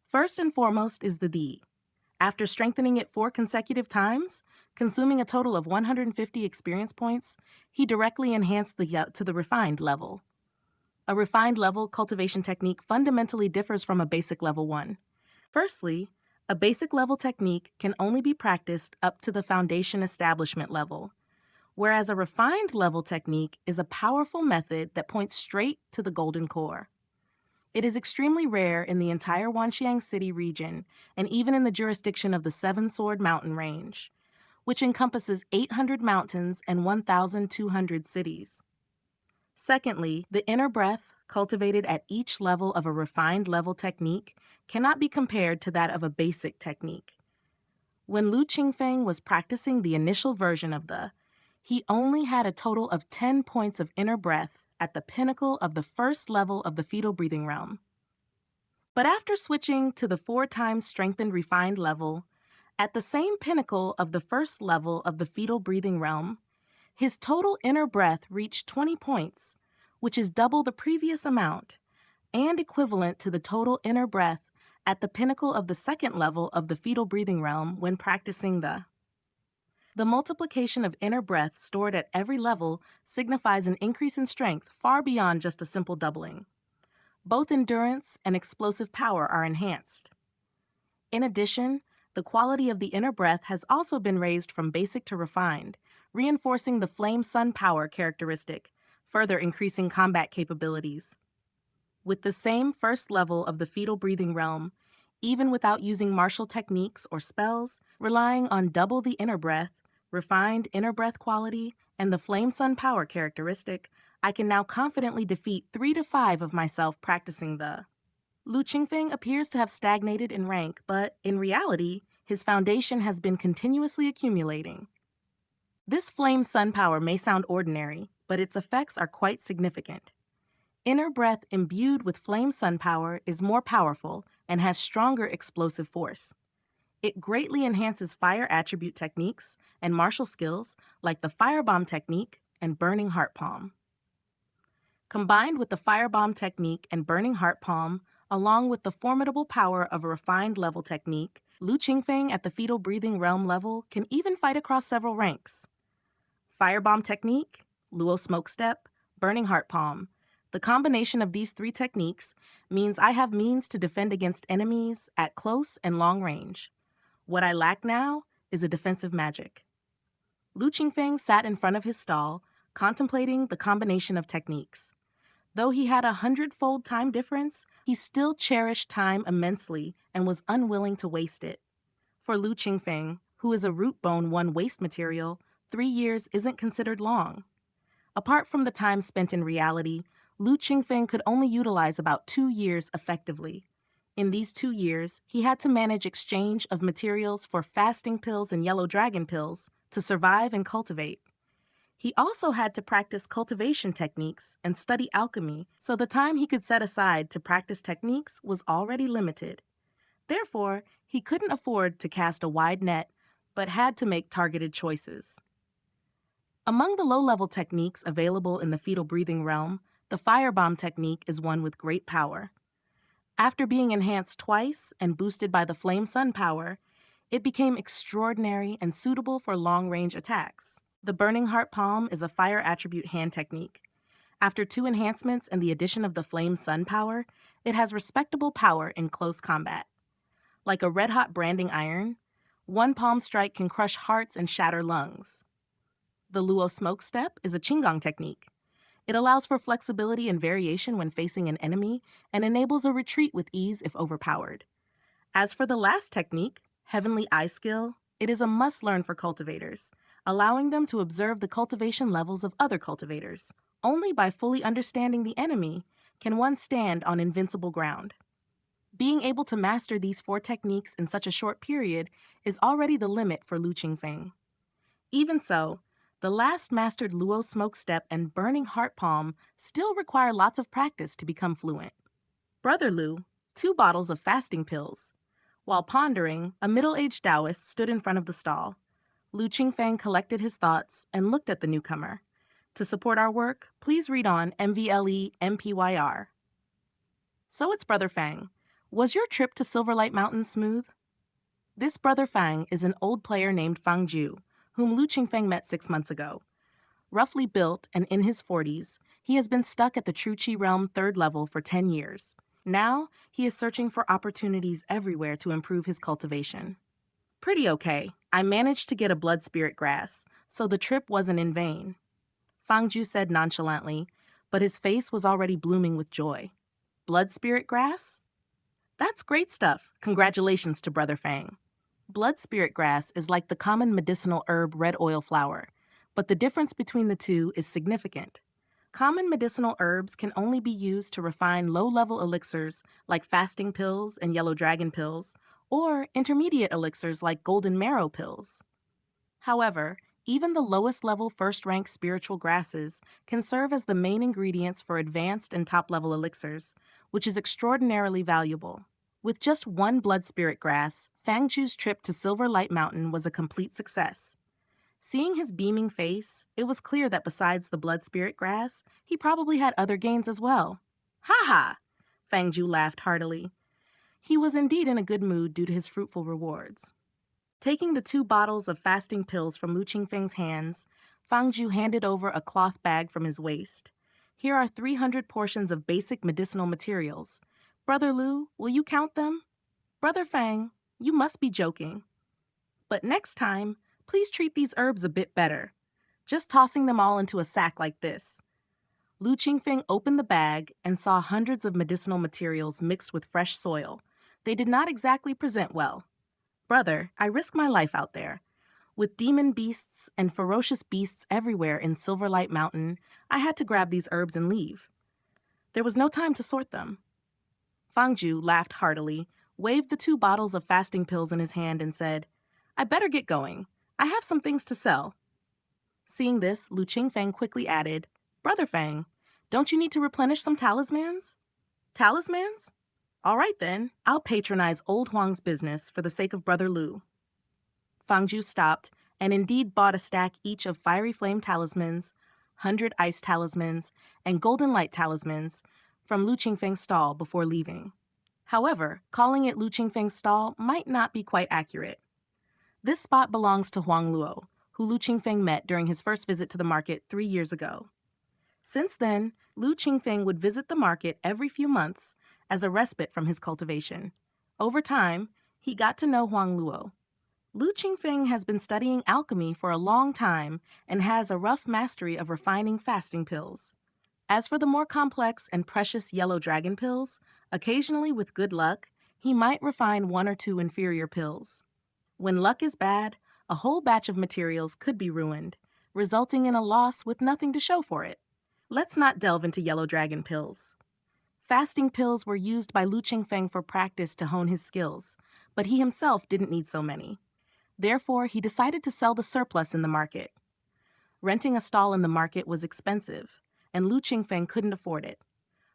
First and foremost is the Di. After strengthening it 4 consecutive times, consuming a total of 150 experience points, he directly enhanced to the refined level. A refined level cultivation technique fundamentally differs from a basic level 1. Firstly, a basic level technique can only be practiced up to the foundation establishment level, whereas a refined level technique is a powerful method that points straight to the golden core. It is extremely rare in the entire Wanxiang City region and even in the jurisdiction of the Seven Sword Mountain Range, which encompasses 800 mountains and 1,200 cities. Secondly, the inner breath, cultivated at each level of a refined level technique, cannot be compared to that of a basic technique. When Lu Qingfeng was practicing the initial version of he only had a total of 10 points of inner breath at the pinnacle of the first level of the fetal breathing realm. But after switching to the 4 times strengthened refined level, at the same pinnacle of the first level of the fetal breathing realm, his total inner breath reached 20 points, which is double the previous amount, and equivalent to the total inner breath at the pinnacle of the second level of the fetal breathing realm when practicing the multiplication of inner breath stored at every level signifies an increase in strength far beyond just a simple doubling. Both endurance and explosive power are enhanced. In addition, the quality of the inner breath has also been raised from basic to refined, reinforcing the flame sun power characteristic, further increasing combat capabilities. With the same first level of the fetal breathing realm, even without using martial techniques or spells, relying on double the inner breath, refined inner breath quality, and the flame sun power characteristic, I can now confidently defeat 3 to 5 of myself practicing the. Lu Qingfeng appears to have stagnated in rank, but in reality, his foundation has been continuously accumulating. This flame sun power may sound ordinary, but its effects are quite significant. Inner breath imbued with flame sun power is more powerful and has stronger explosive force. It greatly enhances fire attribute techniques and martial skills like the firebomb technique and burning heart palm. Combined with the firebomb technique and burning heart palm, along with the formidable power of a refined level technique, Lu Qingfeng at the fetal breathing realm level can even fight across several ranks. Firebomb technique, Luo smoke step, burning heart palm. The combination of these 3 techniques means I have means to defend against enemies at close and long range. What I lack now is a defensive magic. Lu Qingfeng sat in front of his stall, contemplating the combination of techniques. Though he had 100-fold time difference, he still cherished time immensely and was unwilling to waste it. For Lu Qingfeng, who is a root bone 1 waste material, 3 years isn't considered long. Apart from the time spent in reality, Lu Qingfeng could only utilize about 2 years effectively. In these 2 years, he had to manage exchange of materials for fasting pills and yellow dragon pills to survive and cultivate. He also had to practice cultivation techniques and study alchemy, so the time he could set aside to practice techniques was already limited. Therefore, he couldn't afford to cast a wide net, but had to make targeted choices. Among the low-level techniques available in the fetal breathing realm, the firebomb technique is one with great power. After being enhanced twice and boosted by the flame sun power, it became extraordinary and suitable for long-range attacks. The burning heart palm is a fire attribute hand technique. After 2 enhancements and the addition of the flame sun power, it has respectable power in close combat. Like a red-hot branding iron, one palm strike can crush hearts and shatter lungs. The Luo smoke step is a Qingfeng technique. It allows for flexibility and variation when facing an enemy and enables a retreat with ease if overpowered. As for the last technique, Heavenly Eye Skill, it is a must-learn for cultivators, allowing them to observe the cultivation levels of other cultivators. Only by fully understanding the enemy can one stand on invincible ground. Being able to master these 4 techniques in such a short period is already the limit for Lu Qingfeng. Even so, the last mastered Luo Smoke Step and Burning Heart Palm still require lots of practice to become fluent. Brother Lu, 2 bottles of fasting pills. While pondering, a middle-aged Daoist stood in front of the stall. Lu Qingfeng collected his thoughts and looked at the newcomer. To support our work, please read on MVLE MPYR. So it's Brother Fang. Was your trip to Silverlight Mountain smooth? This Brother Fang is an old player named Fang Ju, whom Lu Qingfeng met 6 months ago. Roughly built and in his 40s, he has been stuck at the True Qi Realm 3rd level for 10 years. Now, he is searching for opportunities everywhere to improve his cultivation. Pretty okay. I managed to get a blood spirit grass, so the trip wasn't in vain, Fang Ju said nonchalantly, but his face was already blooming with joy. Blood spirit grass? That's great stuff. Congratulations to Brother Fang. Blood spirit grass is like the common medicinal herb red oil flower, but the difference between the two is significant. Common medicinal herbs can only be used to refine low-level elixirs like fasting pills and yellow dragon pills, or intermediate elixirs like golden marrow pills. However, even the lowest-level first-rank spiritual grasses can serve as the main ingredients for advanced and top-level elixirs, which is extraordinarily valuable. With just 1 blood spirit grass, Fang Ju's trip to Silver Light Mountain was a complete success. Seeing his beaming face, it was clear that besides the blood spirit grass, he probably had other gains as well. Ha ha! Fang Ju laughed heartily. He was indeed in a good mood due to his fruitful rewards. Taking the 2 bottles of fasting pills from Lu Qingfeng's hands, Fang Ju handed over a cloth bag from his waist. Here are 300 portions of basic medicinal materials. Brother Lu, will you count them? Brother Fang, you must be joking. But next time, please treat these herbs a bit better. Just tossing them all into a sack like this. Lu Qingfeng opened the bag and saw hundreds of medicinal materials mixed with fresh soil. They did not exactly present well. Brother, I risk my life out there. With demon beasts and ferocious beasts everywhere in Silverlight Mountain, I had to grab these herbs and leave. There was no time to sort them. Fang Ju laughed heartily, waved the 2 bottles of fasting pills in his hand and said, I better get going. I have some things to sell. Seeing this, Lu Qingfeng quickly added, Brother Fang, don't you need to replenish some talismans? Talismans? All right then, I'll patronize Old Huang's business for the sake of Brother Lu. Fang Ju stopped and indeed bought a stack each of Fiery Flame talismans, 100 Ice talismans, and Golden Light talismans from Lu Qingfeng's stall before leaving. However, calling it Lu Qingfeng's stall might not be quite accurate. This spot belongs to Huang Luo, who Lu Qingfeng met during his first visit to the market 3 years ago. Since then, Lu Qingfeng would visit the market every few months as a respite from his cultivation. Over time, he got to know Huang Luo. Lu Qingfeng has been studying alchemy for a long time and has a rough mastery of refining fasting pills. As for the more complex and precious yellow dragon pills, occasionally with good luck, he might refine 1 or 2 inferior pills. When luck is bad, a whole batch of materials could be ruined, resulting in a loss with nothing to show for it. Let's not delve into yellow dragon pills. Fasting pills were used by Lu Qingfeng for practice to hone his skills, but he himself didn't need so many. Therefore, he decided to sell the surplus in the market. Renting a stall in the market was expensive, and Lu Qingfeng couldn't afford it.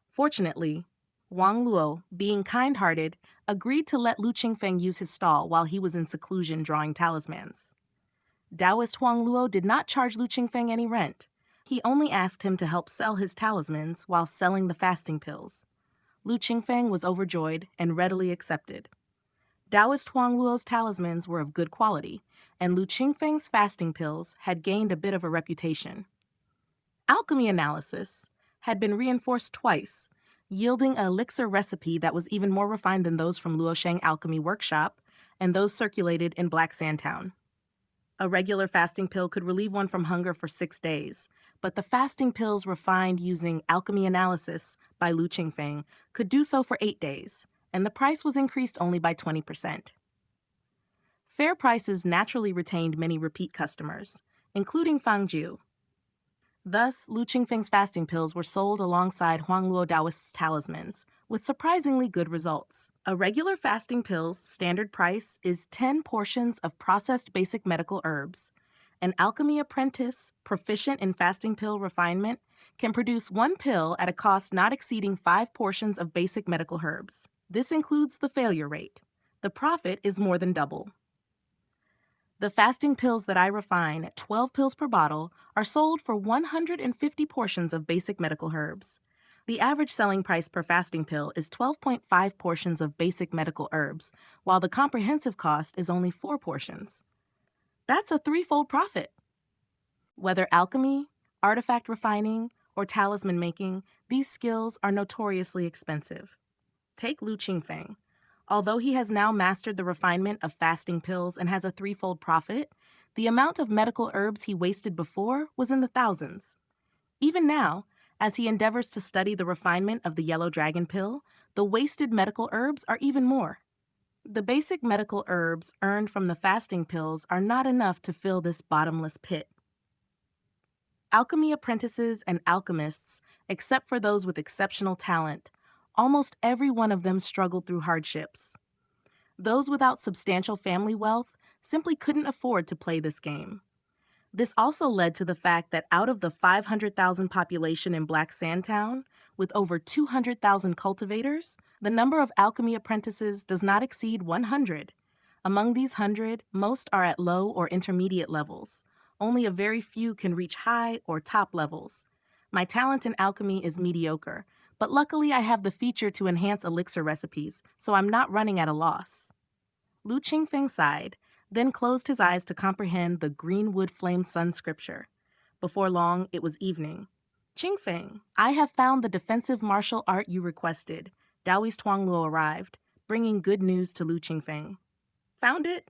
Fortunately, Wang Luo, being kind-hearted, agreed to let Lu Qingfeng use his stall while he was in seclusion drawing talismans. Daoist Huang Luo did not charge Lu Qingfeng any rent. He only asked him to help sell his talismans while selling the fasting pills. Lu Qingfeng was overjoyed and readily accepted. Daoist Huang Luo's talismans were of good quality, and Lu Qingfeng's fasting pills had gained a bit of a reputation. Alchemy analysis had been reinforced twice, yielding an elixir recipe that was even more refined than those from Luosheng Alchemy Workshop and those circulated in Black Sandtown. A regular fasting pill could relieve one from hunger for 6 days, but the fasting pills refined using alchemy analysis by Lu Qingfeng could do so for 8 days, and the price was increased only by 20%. Fair prices naturally retained many repeat customers, including Fang Jiu. Thus, Lu Qingfeng's fasting pills were sold alongside Huang Luo Daoist's talismans, with surprisingly good results. A regular fasting pill's standard price is 10 portions of processed basic medical herbs. An alchemy apprentice, proficient in fasting pill refinement, can produce one pill at a cost not exceeding 5 portions of basic medical herbs. This includes the failure rate. The profit is more than double. The fasting pills that I refine at 12 pills per bottle are sold for 150 portions of basic medical herbs. The average selling price per fasting pill is 12.5 portions of basic medical herbs, while the comprehensive cost is only 4 portions. That's a threefold profit. Whether alchemy, artifact refining, or talisman making, these skills are notoriously expensive. Take Lu Qingfeng. Although he has now mastered the refinement of fasting pills and has a threefold profit, the amount of medical herbs he wasted before was in the thousands. Even now, as he endeavors to study the refinement of the yellow dragon pill, the wasted medical herbs are even more. The basic medical herbs earned from the fasting pills are not enough to fill this bottomless pit. Alchemy apprentices and alchemists, except for those with exceptional talent, almost every one of them struggled through hardships. Those without substantial family wealth simply couldn't afford to play this game. This also led to the fact that out of the 500,000 population in Black Sandtown, with over 200,000 cultivators, the number of alchemy apprentices does not exceed 100. Among these 100, most are at low or intermediate levels. Only a very few can reach high or top levels. My talent in alchemy is mediocre, but luckily I have the feature to enhance elixir recipes, so I'm not running at a loss. Lu Qingfeng sighed, then closed his eyes to comprehend the greenwood flame sun scripture. Before long, it was evening. Qingfeng, I have found the defensive martial art you requested. Daoist Huang Luo arrived, bringing good news to Lu Qingfeng. Found it?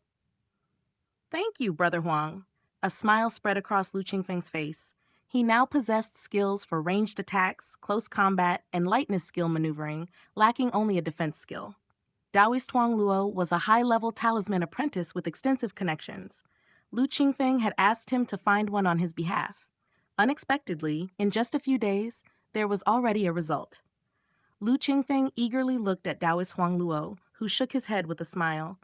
Thank you, Brother Huang. A smile spread across Lu Qingfeng's face. He now possessed skills for ranged attacks, close combat, and lightness skill maneuvering, lacking only a defense skill. Daoist Huang Luo was a high-level talisman apprentice with extensive connections. Lu Qingfeng had asked him to find one on his behalf. Unexpectedly, in just a few days, there was already a result. Lu Qingfeng eagerly looked at Daoist Huang Luo, who shook his head with a smile.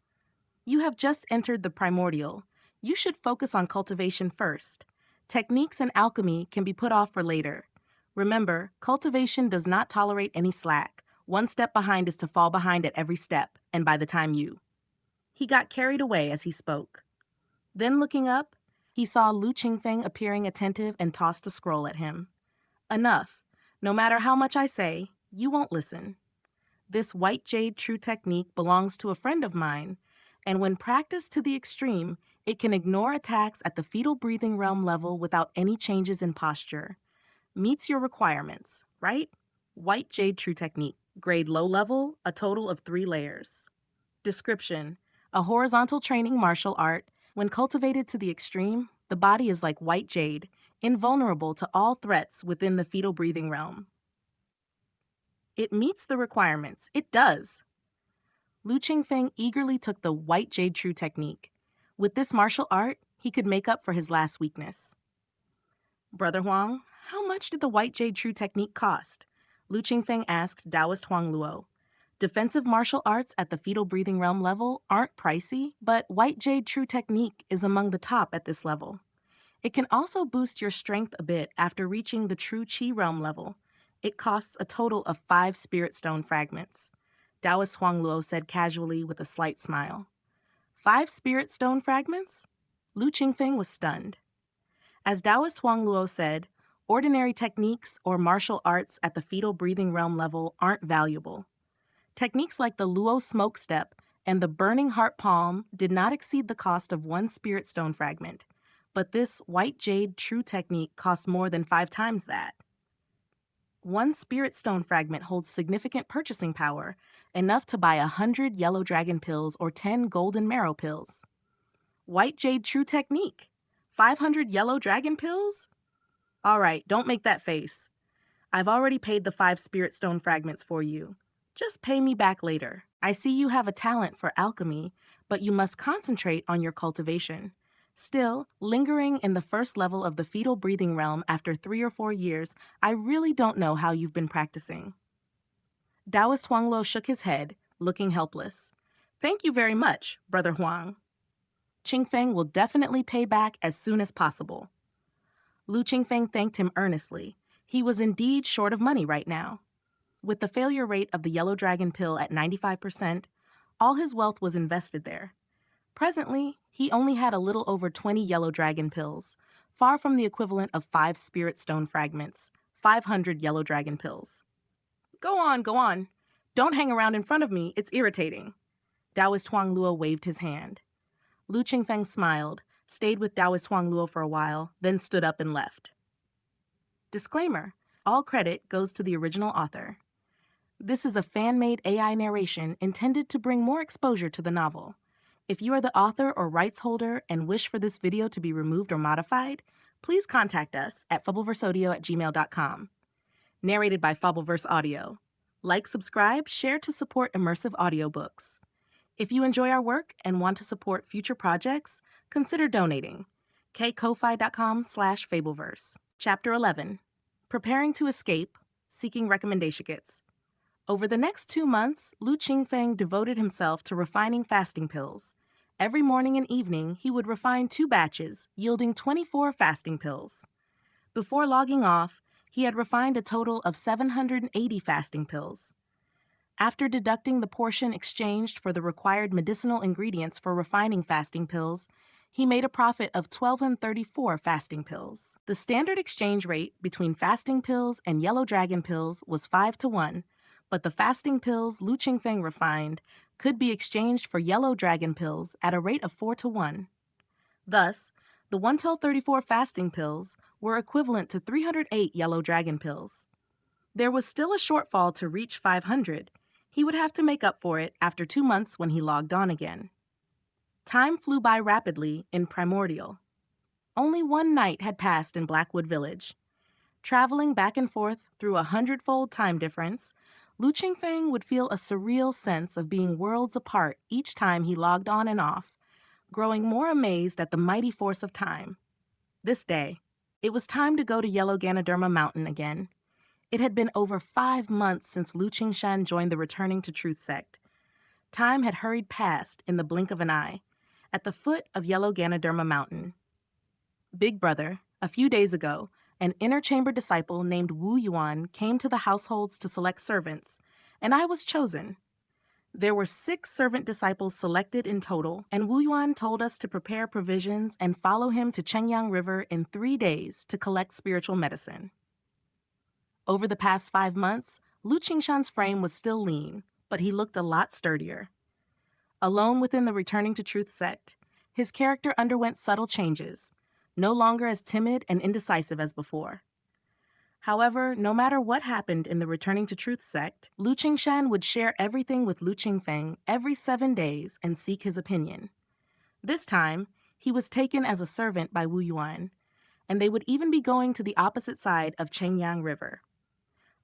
You have just entered the primordial. You should focus on cultivation first. Techniques and alchemy can be put off for later. Remember, cultivation does not tolerate any slack. One step behind is to fall behind at every step, and by the time you. He got carried away as he spoke. Then looking up, he saw Lu Qingfeng appearing attentive and tossed a scroll at him. Enough. No matter how much I say, you won't listen. This white jade true technique belongs to a friend of mine, and when practiced to the extreme, it can ignore attacks at the fetal breathing realm level without any changes in posture. Meets your requirements, right? White jade true technique. Grade low level, a total of 3 layers. Description: a horizontal training martial art. When cultivated to the extreme, the body is like white jade, invulnerable to all threats within the fetal breathing realm. It meets the requirements. It does. Lu Qingfeng eagerly took the white jade true technique. With this martial art, he could make up for his last weakness. Brother Huang, how much did the white jade true technique cost? Lu Qingfeng asked Daoist Huang Luo. Defensive martial arts at the fetal breathing realm level aren't pricey, but white jade true technique is among the top at this level. It can also boost your strength a bit after reaching the true chi realm level. It costs a total of 5 spirit stone fragments, Daoist Huangluo said casually with a slight smile. 5 spirit stone fragments? Lu Qingfeng was stunned. As Daoist Huangluo said, ordinary techniques or martial arts at the fetal breathing realm level aren't valuable. Techniques like the Luo smoke step and the burning heart palm did not exceed the cost of 1 spirit stone fragment, but this white jade true technique costs more than 5 times that. 1 spirit stone fragment holds significant purchasing power, enough to buy 100 yellow dragon pills or 10 golden marrow pills. White jade true technique. 500 yellow dragon pills? All right, don't make that face. I've already paid the 5 spirit stone fragments for you. Just pay me back later. I see you have a talent for alchemy, but you must concentrate on your cultivation. Still, lingering in the first level of the fetal breathing realm after 3 or 4 years, I really don't know how you've been practicing. Daoist Huangluo shook his head, looking helpless. Thank you very much, Brother Huang. Qingfeng will definitely pay back as soon as possible. Lu Qingfeng thanked him earnestly. He was indeed short of money right now. With the failure rate of the yellow dragon pill at 95%, all his wealth was invested there. Presently, he only had a little over 20 yellow dragon pills, far from the equivalent of 5 spirit stone fragments, 500 yellow dragon pills. Go on, go on. Don't hang around in front of me, it's irritating. Daoist Huangluo waved his hand. Lu Qingfeng smiled, stayed with Daoist Huangluo for a while, then stood up and left. Disclaimer: all credit goes to the original author. This is a fan-made AI narration intended to bring more exposure to the novel. If you are the author or rights holder and wish for this video to be removed or modified, please contact us at fubbleverseaudio@gmail.com. Narrated by Fubbleverse Audio. Like, subscribe, share to support immersive audiobooks. If you enjoy our work and want to support future projects, consider donating. ko-fi.com/fableverse. Chapter 11. Preparing to Escape, Seeking Recommendation Kits. Over the next 2 months, Lu Qingfeng devoted himself to refining fasting pills. Every morning and evening, he would refine 2 batches, yielding 24 fasting pills. Before logging off, he had refined a total of 780 fasting pills. After deducting the portion exchanged for the required medicinal ingredients for refining fasting pills, he made a profit of 1,234 fasting pills. The standard exchange rate between fasting pills and yellow dragon pills was 5-1, but the fasting pills Lu Qingfeng refined could be exchanged for yellow dragon pills at a rate of 4-1. Thus, the 1,234 fasting pills were equivalent to 308 yellow dragon pills. There was still a shortfall to reach 500. He would have to make up for it after 2 months when he logged on again. Time flew by rapidly in Primordial. Only 1 night had passed in Blackwood Village. Traveling back and forth through a 100-fold time difference, Lu Qingfeng would feel a surreal sense of being worlds apart each time he logged on and off, growing more amazed at the mighty force of time. This day, it was time to go to Yellow Ganoderma Mountain again. It had been over 5 months since Lu Qingshan joined the Returning to Truth sect. Time had hurried past in the blink of an eye, at the foot of Yellow Ganoderma Mountain. Big Brother, a few days ago, an inner chamber disciple named Wu Yuan came to the households to select servants, and I was chosen. There were 6 servant disciples selected in total, and Wu Yuan told us to prepare provisions and follow him to Chengyang River in 3 days to collect spiritual medicine. Over the past 5 months, Lu Qingshan's frame was still lean, but he looked a lot sturdier. Alone within the Returning to Truth sect, his character underwent subtle changes, no longer as timid and indecisive as before. However, no matter what happened in the Returning to Truth sect, Lu Qingshan would share everything with Lu Qingfeng every 7 days and seek his opinion. This time, he was taken as a servant by Wu Yuan, and they would even be going to the opposite side of Chengyang River.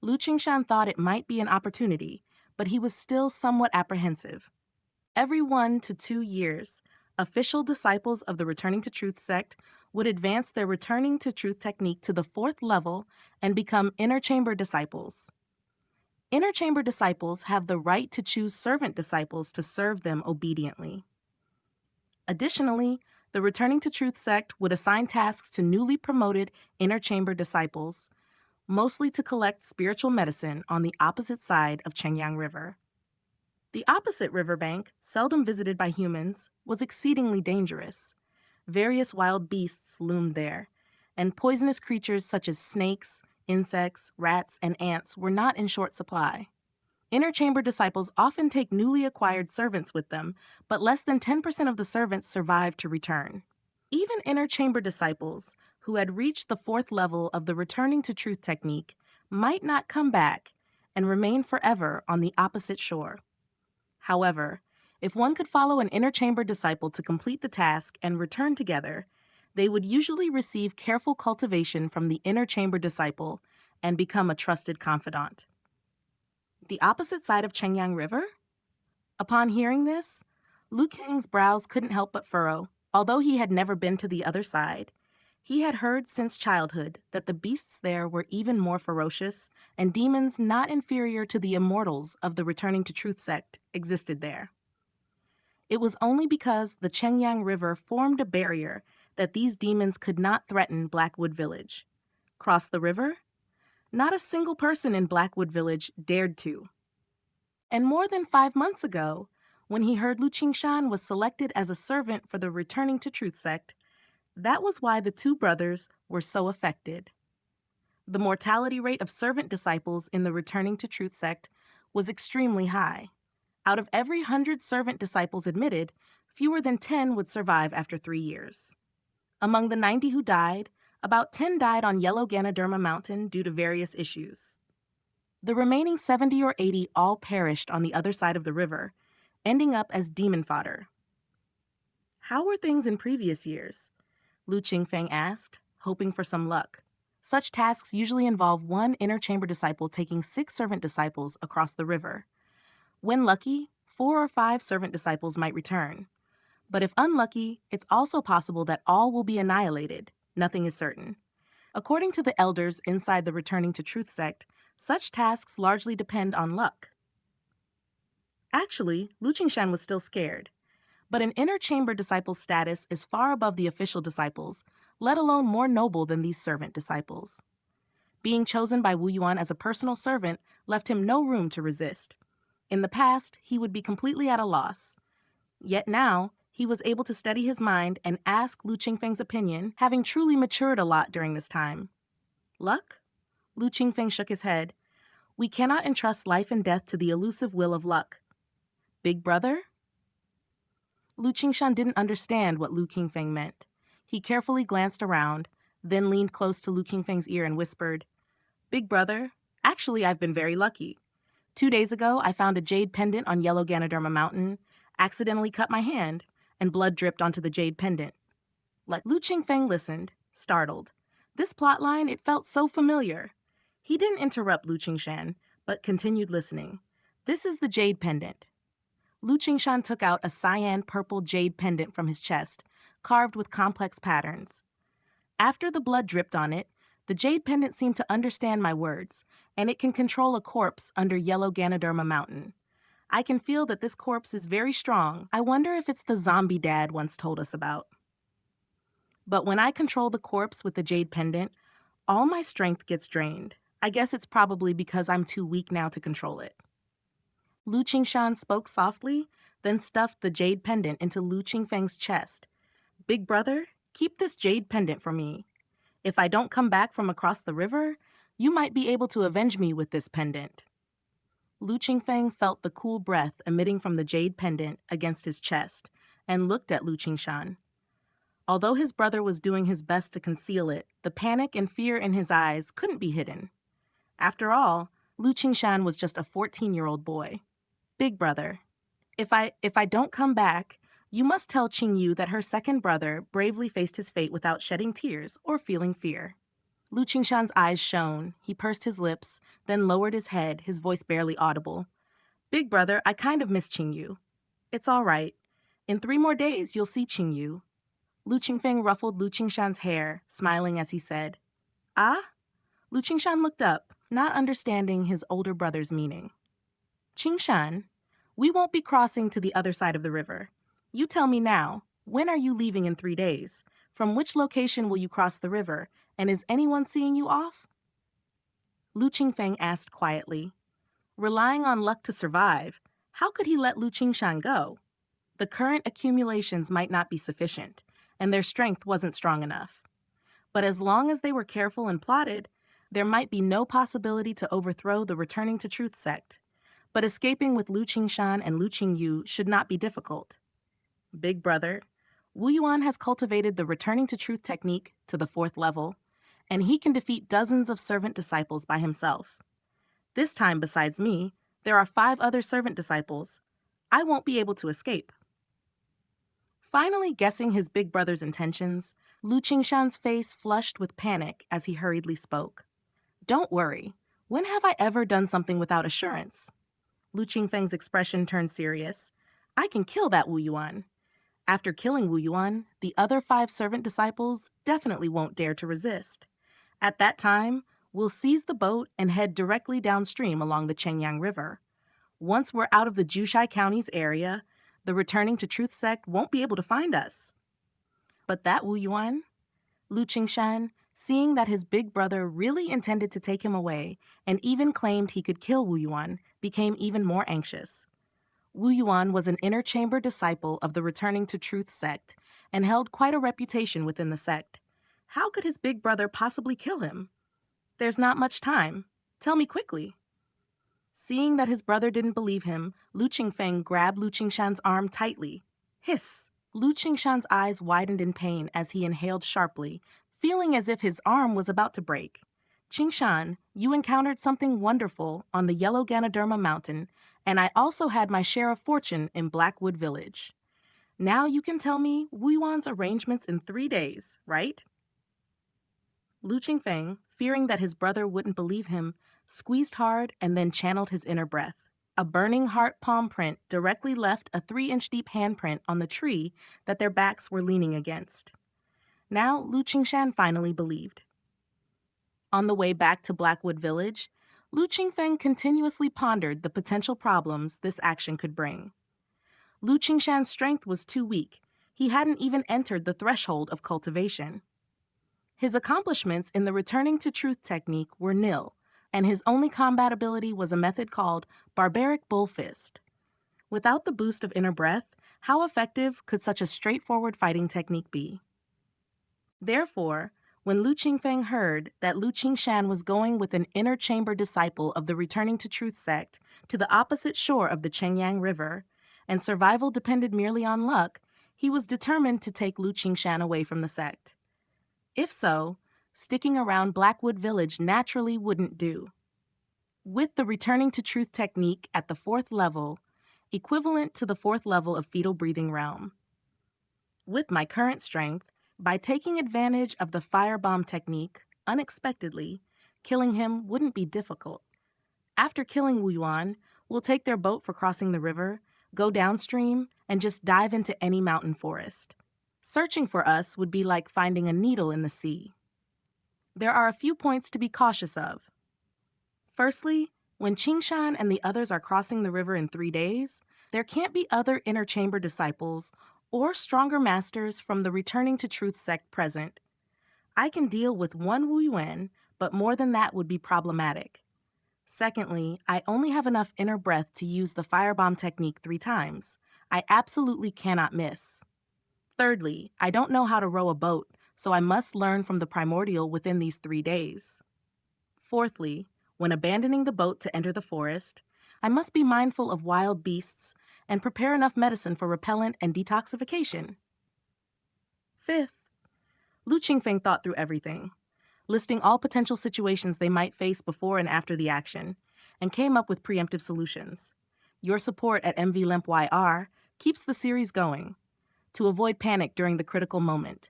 Lu Qingshan thought it might be an opportunity, but he was still somewhat apprehensive. Every 1 to 2 years, official disciples of the Returning to Truth sect would advance their Returning to Truth technique to the 4th level and become inner chamber disciples. Inner chamber disciples have the right to choose servant disciples to serve them obediently. Additionally, the Returning to Truth sect would assign tasks to newly promoted inner chamber disciples. mostly to collect spiritual medicine on the opposite side of Chengyang River. The opposite riverbank, seldom visited by humans, was exceedingly dangerous. Various wild beasts loomed there, and poisonous creatures such as snakes, insects, rats, and ants were not in short supply. Inner chamber disciples often take newly acquired servants with them, but less than 10% of the servants survive to return. Even inner chamber disciples, who had reached the 4th level of the returning to truth technique, might not come back and remain forever on the opposite shore. However, if one could follow an inner chamber disciple to complete the task and return together, they would usually receive careful cultivation from the inner chamber disciple and become a trusted confidant. The opposite side of Chengyang River? Upon hearing this, Lu Kang's brows couldn't help but furrow. Although he had never been to the other side, he had heard since childhood that the beasts there were even more ferocious, and demons not inferior to the immortals of the Returning to Truth sect existed there. It was only because the Chengyang River formed a barrier that these demons could not threaten Blackwood Village. Cross the river? Not a single person in Blackwood Village dared to. And more than 5 months ago, when he heard Lu Qingshan was selected as a servant for the Returning to Truth sect, that was why the two brothers were so affected. The mortality rate of servant disciples in the Returning to Truth sect was extremely high. Out of every 100 servant disciples admitted, fewer than 10 would survive after 3 years. Among the 90 who died, about 10 died on Yellow Ganoderma Mountain due to various issues. The remaining 70 or 80 all perished on the other side of the river, ending up as demon fodder. How were things in previous years? Lu Qingfeng asked, hoping for some luck. Such tasks usually involve one inner chamber disciple taking 6 servant disciples across the river. When lucky, 4 or 5 servant disciples might return. But if unlucky, it's also possible that all will be annihilated. Nothing is certain. According to the elders inside the Returning to Truth sect, such tasks largely depend on luck. Actually, Lu Qingshan was still scared. But an inner chamber disciple's status is far above the official disciples, let alone more noble than these servant disciples. Being chosen by Wu Yuan as a personal servant left him no room to resist. In the past, he would be completely at a loss. Yet now, he was able to steady his mind and ask Lu Qingfeng's opinion, having truly matured a lot during this time. Luck? Lu Qingfeng shook his head. We cannot entrust life and death to the elusive will of luck. Big brother? Lu Qingshan didn't understand what Lu Qingfeng meant. He carefully glanced around, then leaned close to Lu Qingfeng's ear and whispered, Big brother, actually I've been very lucky. 2 days ago, I found a jade pendant on Yellow Ganoderma Mountain, accidentally cut my hand, and blood dripped onto the jade pendant. Lu Qingfeng listened, startled. This plotline, it felt so familiar. He didn't interrupt Lu Qingshan, but continued listening. This is the jade pendant. Lu Qingshan took out a cyan-purple jade pendant from his chest, carved with complex patterns. After the blood dripped on it, the jade pendant seemed to understand my words, and it can control a corpse under Yellow Ganoderma Mountain. I can feel that this corpse is very strong. I wonder if it's the zombie Dad once told us about. But when I control the corpse with the jade pendant, all my strength gets drained. I guess it's probably because I'm too weak now to control it. Lu Qingshan spoke softly, then stuffed the jade pendant into Lu Qingfeng's chest. Big brother, keep this jade pendant for me. If I don't come back from across the river, you might be able to avenge me with this pendant. Lu Qingfeng felt the cool breath emitting from the jade pendant against his chest and looked at Lu Qingshan. Although his brother was doing his best to conceal it, the panic and fear in his eyes couldn't be hidden. After all, Lu Qingshan was just a 14-year-old boy. Big brother, if I don't come back, you must tell Qingyu that her second brother bravely faced his fate without shedding tears or feeling fear. Lu Qingshan's eyes shone. He pursed his lips, then lowered his head, his voice barely audible. Big brother, I kind of miss Qingyu. It's all right. In 3 more days, you'll see Qingyu. Lu Qingfeng ruffled Lu Qingshan's hair, smiling as he said, Ah? Lu Qingshan looked up, not understanding his older brother's meaning. Qingshan, we won't be crossing to the other side of the river. You tell me now, when are you leaving in 3 days? From which location will you cross the river? And is anyone seeing you off? Lu Qingfeng asked quietly. Relying on luck to survive, how could he let Lu Qingshan go? The current accumulations might not be sufficient, and their strength wasn't strong enough. But as long as they were careful and plotted, there might be no possibility to overthrow the Returning to Truth sect. But escaping with Lu Qingshan and Lu Qingyu should not be difficult. Big brother, Wu Yuan has cultivated the Returning to Truth technique to the 4th level, and he can defeat dozens of servant disciples by himself. This time, besides me, there are 5 other servant disciples. I won't be able to escape. Finally guessing his big brother's intentions, Lu Qingshan's face flushed with panic as he hurriedly spoke. Don't worry. When have I ever done something without assurance? Lu Qingfeng's expression turned serious. I can kill that Wu Yuan. After killing Wu Yuan, the other 5 servant disciples definitely won't dare to resist. At that time, we'll seize the boat and head directly downstream along the Chengyang River. Once we're out of the Jushai County's area, the Returning to Truth sect won't be able to find us. But that Wu Yuan? Lu Qingshan, seeing that his big brother really intended to take him away and even claimed he could kill Wu Yuan, became even more anxious. Wu Yuan was an inner chamber disciple of the Returning to Truth sect and held quite a reputation within the sect. How could his big brother possibly kill him? There's not much time. Tell me quickly. Seeing that his brother didn't believe him, Lu Qingfeng grabbed Lu Qingshan's arm tightly. Hiss! Lu Qingshan's eyes widened in pain as he inhaled sharply, feeling as if his arm was about to break. Qingshan, you encountered something wonderful on the Yellow Ganoderma Mountain, and I also had my share of fortune in Blackwood Village. Now you can tell me Wu Yuan's arrangements in 3 days, right? Lu Qingfeng, fearing that his brother wouldn't believe him, squeezed hard and then channeled his inner breath. A burning heart palm print directly left a 3-inch deep handprint on the tree that their backs were leaning against. Now Lu Qingshan finally believed. On the way back to Blackwood Village, Lu Qingfeng continuously pondered the potential problems this action could bring. Lu Qingshan's strength was too weak. He hadn't even entered the threshold of cultivation. His accomplishments in the Returning to Truth technique were nil, and his only combat ability was a method called Barbaric Bull Fist. Without the boost of inner breath, how effective could such a straightforward fighting technique be? Therefore, when Lu Qingfeng heard that Lu Qingshan was going with an inner chamber disciple of the Returning to Truth sect to the opposite shore of the Chengyang River, and survival depended merely on luck, he was determined to take Lu Qingshan away from the sect. If so, sticking around Blackwood Village naturally wouldn't do. With the Returning to Truth technique at the 4th level, equivalent to the 4th level of fetal breathing realm. With my current strength, by taking advantage of the firebomb technique, unexpectedly, killing him wouldn't be difficult. After killing Wu Yuan, we'll take their boat for crossing the river, go downstream, and just dive into any mountain forest. Searching for us would be like finding a needle in the sea. There are a few points to be cautious of. Firstly, when Qingshan and the others are crossing the river in 3 days, there can't be other inner chamber disciples or stronger masters from the Returning to Truth sect present. I can deal with 1 Wu Yuan, but more than that would be problematic. Secondly, I only have enough inner breath to use the firebomb technique 3 times. I absolutely cannot miss. Thirdly, I don't know how to row a boat, so I must learn from the primordial within these 3 days. Fourthly, when abandoning the boat to enter the forest, I must be mindful of wild beasts and prepare enough medicine for repellent and detoxification. Fifth, Lu Qingfeng thought through everything, listing all potential situations they might face before and after the action, and came up with preemptive solutions. Your support at MVLempYR keeps the series going, to avoid panic during the critical moment.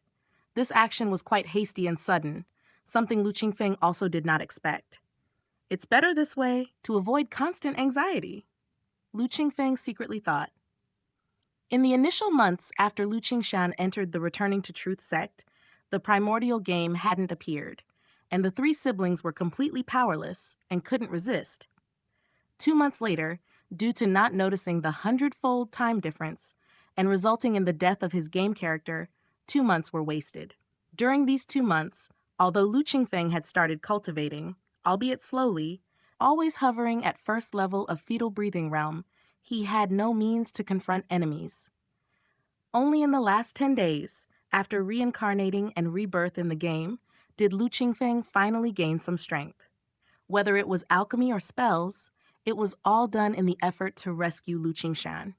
This action was quite hasty and sudden, something Lu Qingfeng also did not expect. It's better this way to avoid constant anxiety, Lu Qingfeng secretly thought. In the initial months after Lu Qingshan entered the Returning to Truth sect, the primordial game hadn't appeared, and the 3 siblings were completely powerless and couldn't resist. 2 months later, due to not noticing the 100-fold time difference and resulting in the death of his game character, 2 months were wasted. During these 2 months, although Lu Qingfeng had started cultivating, albeit slowly, always hovering at first level of fetal breathing realm, he had no means to confront enemies. Only in the last 10 days, after reincarnating and rebirth in the game, did Lu Qingfeng finally gain some strength. Whether it was alchemy or spells, it was all done in the effort to rescue Lu Qingshan.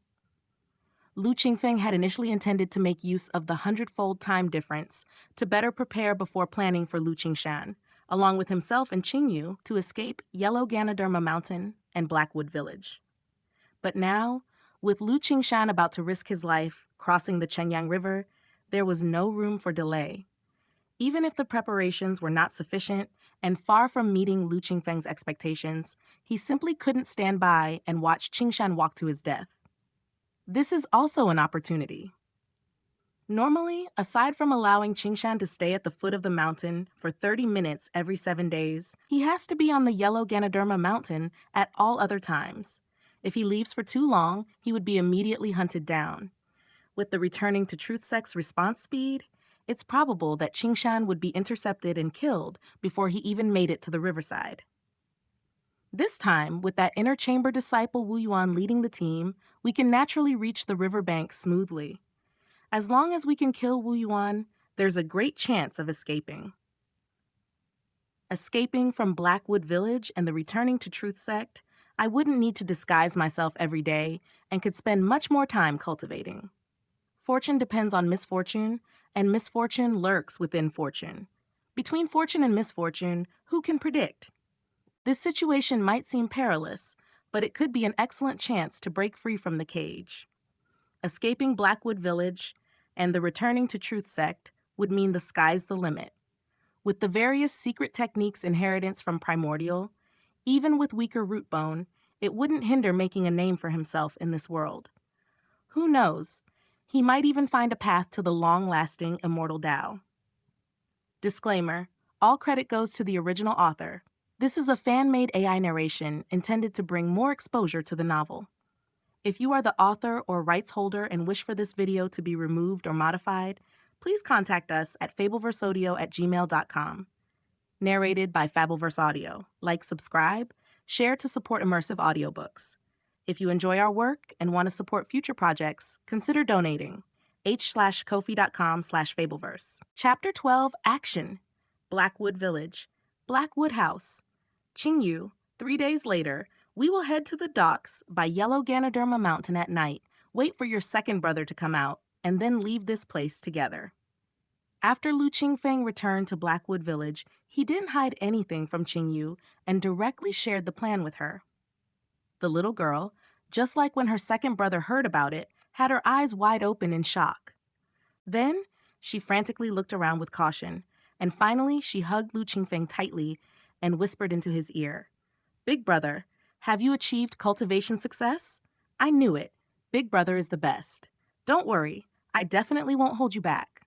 Lu Qingfeng had initially intended to make use of the 100-fold time difference to better prepare before planning for Lu Qingshan, along with himself and Qingyu, to escape Yellow Ganoderma Mountain and Blackwood Village. But now, with Lu Qingshan about to risk his life crossing the Chengyang River, there was no room for delay. Even if the preparations were not sufficient and far from meeting Lu Qingfeng's expectations, he simply couldn't stand by and watch Qingshan walk to his death. This is also an opportunity. Normally, aside from allowing Qingshan to stay at the foot of the mountain for 30 minutes every 7 days, he has to be on the Yellow Ganoderma Mountain at all other times. If he leaves for too long, he would be immediately hunted down. With the returning to Truthsek's response speed, it's probable that Qingshan would be intercepted and killed before he even made it to the riverside. This time, with that inner chamber disciple Wu Yuan leading the team, we can naturally reach the riverbank smoothly. As long as we can kill Wu Yuan, there's a great chance of escaping. Escaping from Blackwood Village and the returning to Truth Sect, I wouldn't need to disguise myself every day and could spend much more time cultivating. Fortune depends on misfortune, and misfortune lurks within fortune. Between fortune and misfortune, who can predict? This situation might seem perilous, but it could be an excellent chance to break free from the cage. Escaping Blackwood Village and the returning to Truth Sect would mean the sky's the limit. With the various secret techniques inheritance from Primordial, even with weaker root bone, it wouldn't hinder making a name for himself in this world. Who knows? He might even find a path to the long-lasting immortal Dao. Disclaimer: all credit goes to the original author. This is a fan-made AI narration intended to bring more exposure to the novel. If you are the author or rights holder and wish for this video to be removed or modified, please contact us at fableverseaudio@gmail.com. Narrated by Fableverse Audio. Like, subscribe, share to support immersive audiobooks. If you enjoy our work and want to support future projects, consider donating. h/kofi.com/fableverse. Chapter 12, Action. Blackwood Village. Blackwood House. Qingyu, 3 days later, we will head to the docks by Yellow Ganoderma Mountain at night, wait for your second brother to come out, and then leave this place together. After Lu Qingfeng returned to Blackwood Village, he didn't hide anything from Qingyu and directly shared the plan with her. The little girl, just like when her second brother heard about it, had her eyes wide open in shock. Then, she frantically looked around with caution, and finally she hugged Lu Qingfeng tightly and whispered into his ear, "Big brother, have you achieved cultivation success? I knew it. Big brother is the best. Don't worry, I definitely won't hold you back."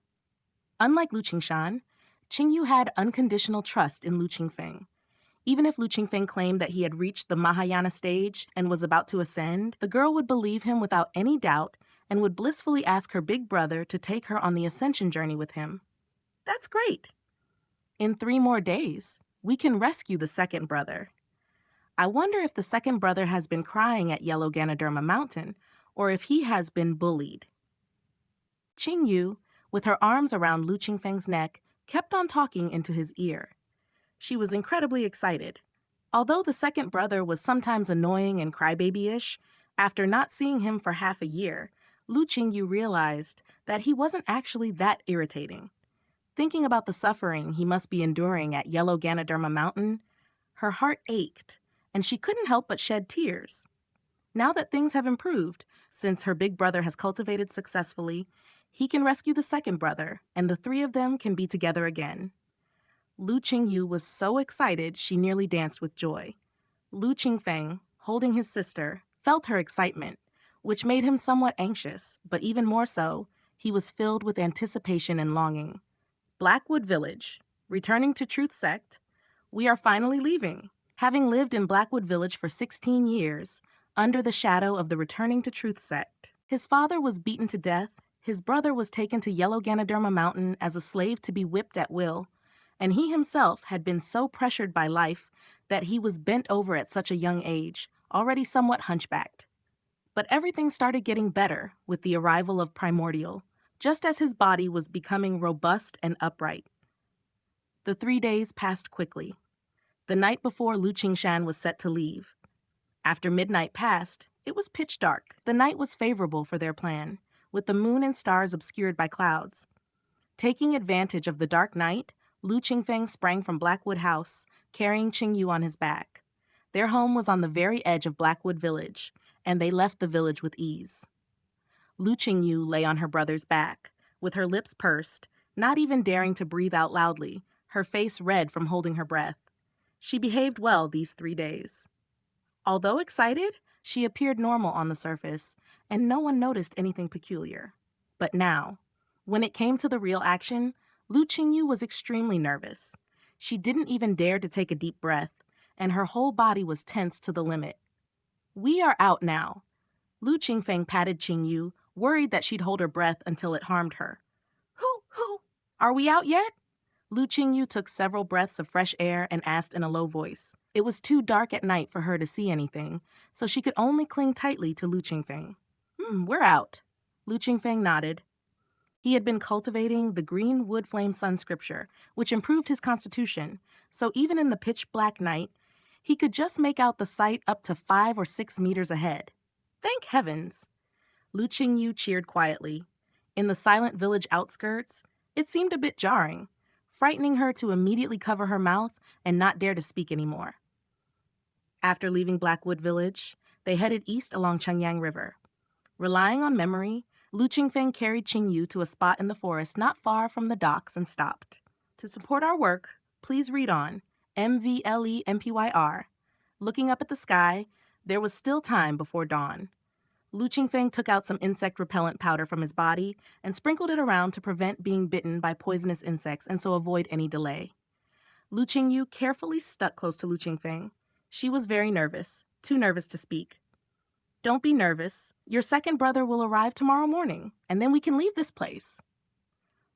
Unlike Lu Qingshan, Qingyu had unconditional trust in Lu Qingfeng. Even if Lu Qingfeng claimed that he had reached the Mahayana stage and was about to ascend, the girl would believe him without any doubt and would blissfully ask her big brother to take her on the ascension journey with him. That's great. In 3 more days, we can rescue the second brother. I wonder if the second brother has been crying at Yellow Ganoderma Mountain, or if he has been bullied. Qingyu, with her arms around Lu Qingfeng's neck, kept on talking into his ear. She was incredibly excited. Although the second brother was sometimes annoying and crybaby-ish, after not seeing him for half a year, Lu Qingyu realized that he wasn't actually that irritating. Thinking about the suffering he must be enduring at Yellow Ganoderma Mountain, her heart ached, and she couldn't help but shed tears. Now that things have improved, since her big brother has cultivated successfully, he can rescue the second brother, and the 3 of them can be together again. Lu Qingyu was so excited she nearly danced with joy. Lu Qingfeng, holding his sister, felt her excitement, which made him somewhat anxious, but even more so, he was filled with anticipation and longing. Blackwood Village. Returning to Truth Sect, we are finally leaving. Having lived in Blackwood Village for 16 years, under the shadow of the Returning to Truth Sect, his father was beaten to death, his brother was taken to Yellow Ganoderma Mountain as a slave to be whipped at will, and he himself had been so pressured by life that he was bent over at such a young age, already somewhat hunchbacked. But everything started getting better with the arrival of Primordial, just as his body was becoming robust and upright. The 3 days passed quickly. The night before Lu Qingshan was set to leave. After midnight passed, it was pitch dark. The night was favorable for their plan, with the moon and stars obscured by clouds. Taking advantage of the dark night, Lu Qingfeng sprang from Blackwood House, carrying Qingyu on his back. Their home was on the very edge of Blackwood Village, and they left the village with ease. Lu Qingyu lay on her brother's back, with her lips pursed, not even daring to breathe out loudly, her face red from holding her breath. She behaved well these 3 days. Although excited, she appeared normal on the surface, and no one noticed anything peculiar. But now, when it came to the real action, Lu Qingyu was extremely nervous. She didn't even dare to take a deep breath, and her whole body was tense to the limit. "We are out now." Lu Qingfeng patted Qingyu, worried that she'd hold her breath until it harmed her. Who? Are we out yet?" Lu Qingyu took several breaths of fresh air and asked in a low voice. It was too dark at night for her to see anything, so she could only cling tightly to Lu Qingfeng. We're out." Lu Qingfeng nodded. He had been cultivating the green wood flame sun scripture, which improved his constitution, so even in the pitch-black night, he could just make out the sight up to 5 or 6 meters ahead. Thank heavens! Lu Qingyu cheered quietly. In the silent village outskirts, it seemed a bit jarring, frightening her to immediately cover her mouth and not dare to speak anymore. After leaving Blackwood Village, they headed east along Changyang River. Relying on memory, Lu Qingfeng carried Qingyu to a spot in the forest not far from the docks and stopped. To support our work, please read on. MVLEMPYR. Looking up at the sky, there was still time before dawn. Lu Qingfeng took out some insect repellent powder from his body and sprinkled it around to prevent being bitten by poisonous insects and so avoid any delay. Lu Qingyu carefully stuck close to Lu Qingfeng. She was very nervous, too nervous to speak. "Don't be nervous. Your second brother will arrive tomorrow morning, and then we can leave this place."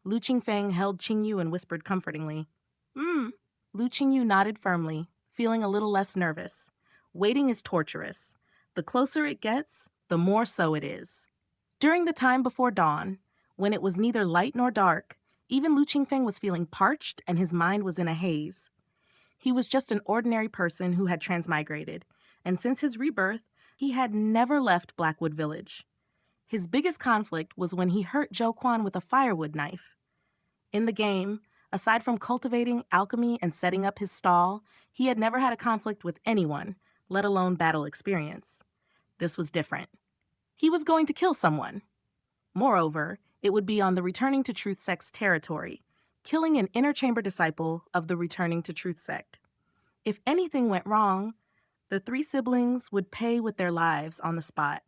Lu Qingfeng held Qingyu and whispered comfortingly. Lu Qingyu nodded firmly, feeling a little less nervous. Waiting is torturous. The closer it gets, the more so it is. During the time before dawn, when it was neither light nor dark, even Lu Qingfeng was feeling parched and his mind was in a haze. He was just an ordinary person who had transmigrated, and since his rebirth, he had never left Blackwood Village. His biggest conflict was when he hurt Zhou Quan with a firewood knife. In the game, aside from cultivating alchemy and setting up his stall, he had never had a conflict with anyone, let alone battle experience. This was different. He was going to kill someone. Moreover, it would be on the Returning to Truth sect's territory, killing an inner chamber disciple of the Returning to Truth sect. If anything went wrong, the 3 siblings would pay with their lives on the spot.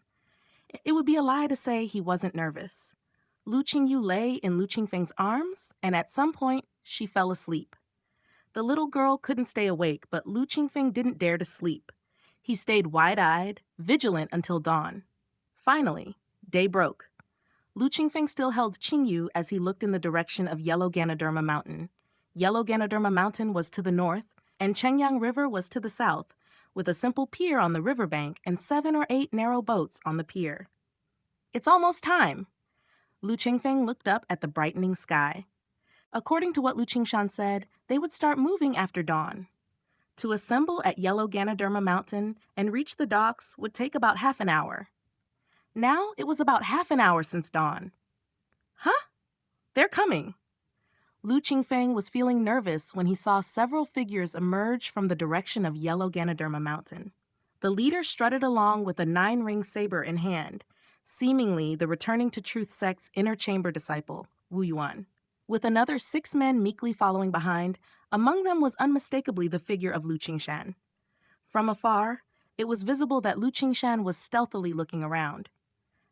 It would be a lie to say he wasn't nervous. Lu Qingyu lay in Lu Qingfeng's arms, and at some point, she fell asleep. The little girl couldn't stay awake, but Lu Qingfeng didn't dare to sleep. He stayed wide-eyed, vigilant until dawn. Finally, day broke. Lu Qingfeng still held Qingyu as he looked in the direction of Yellow Ganoderma Mountain. Yellow Ganoderma Mountain was to the north, and Changyang River was to the south, with a simple pier on the riverbank and 7 or 8 narrow boats on the pier. "It's almost time." Lu Qingfeng looked up at the brightening sky. According to what Lu Qingshan said, they would start moving after dawn. To assemble at Yellow Ganoderma Mountain and reach the docks would take about half an hour. Now it was about half an hour since dawn. "Huh? They're coming." Lu Qingfeng was feeling nervous when he saw several figures emerge from the direction of Yellow Ganoderma Mountain. The leader strutted along with a 9-ring saber in hand, seemingly the Returning to Truth sect's inner chamber disciple, Wu Yuan. With another 6 men meekly following behind, among them was unmistakably the figure of Lu Qingshan. From afar, it was visible that Lu Qingshan was stealthily looking around.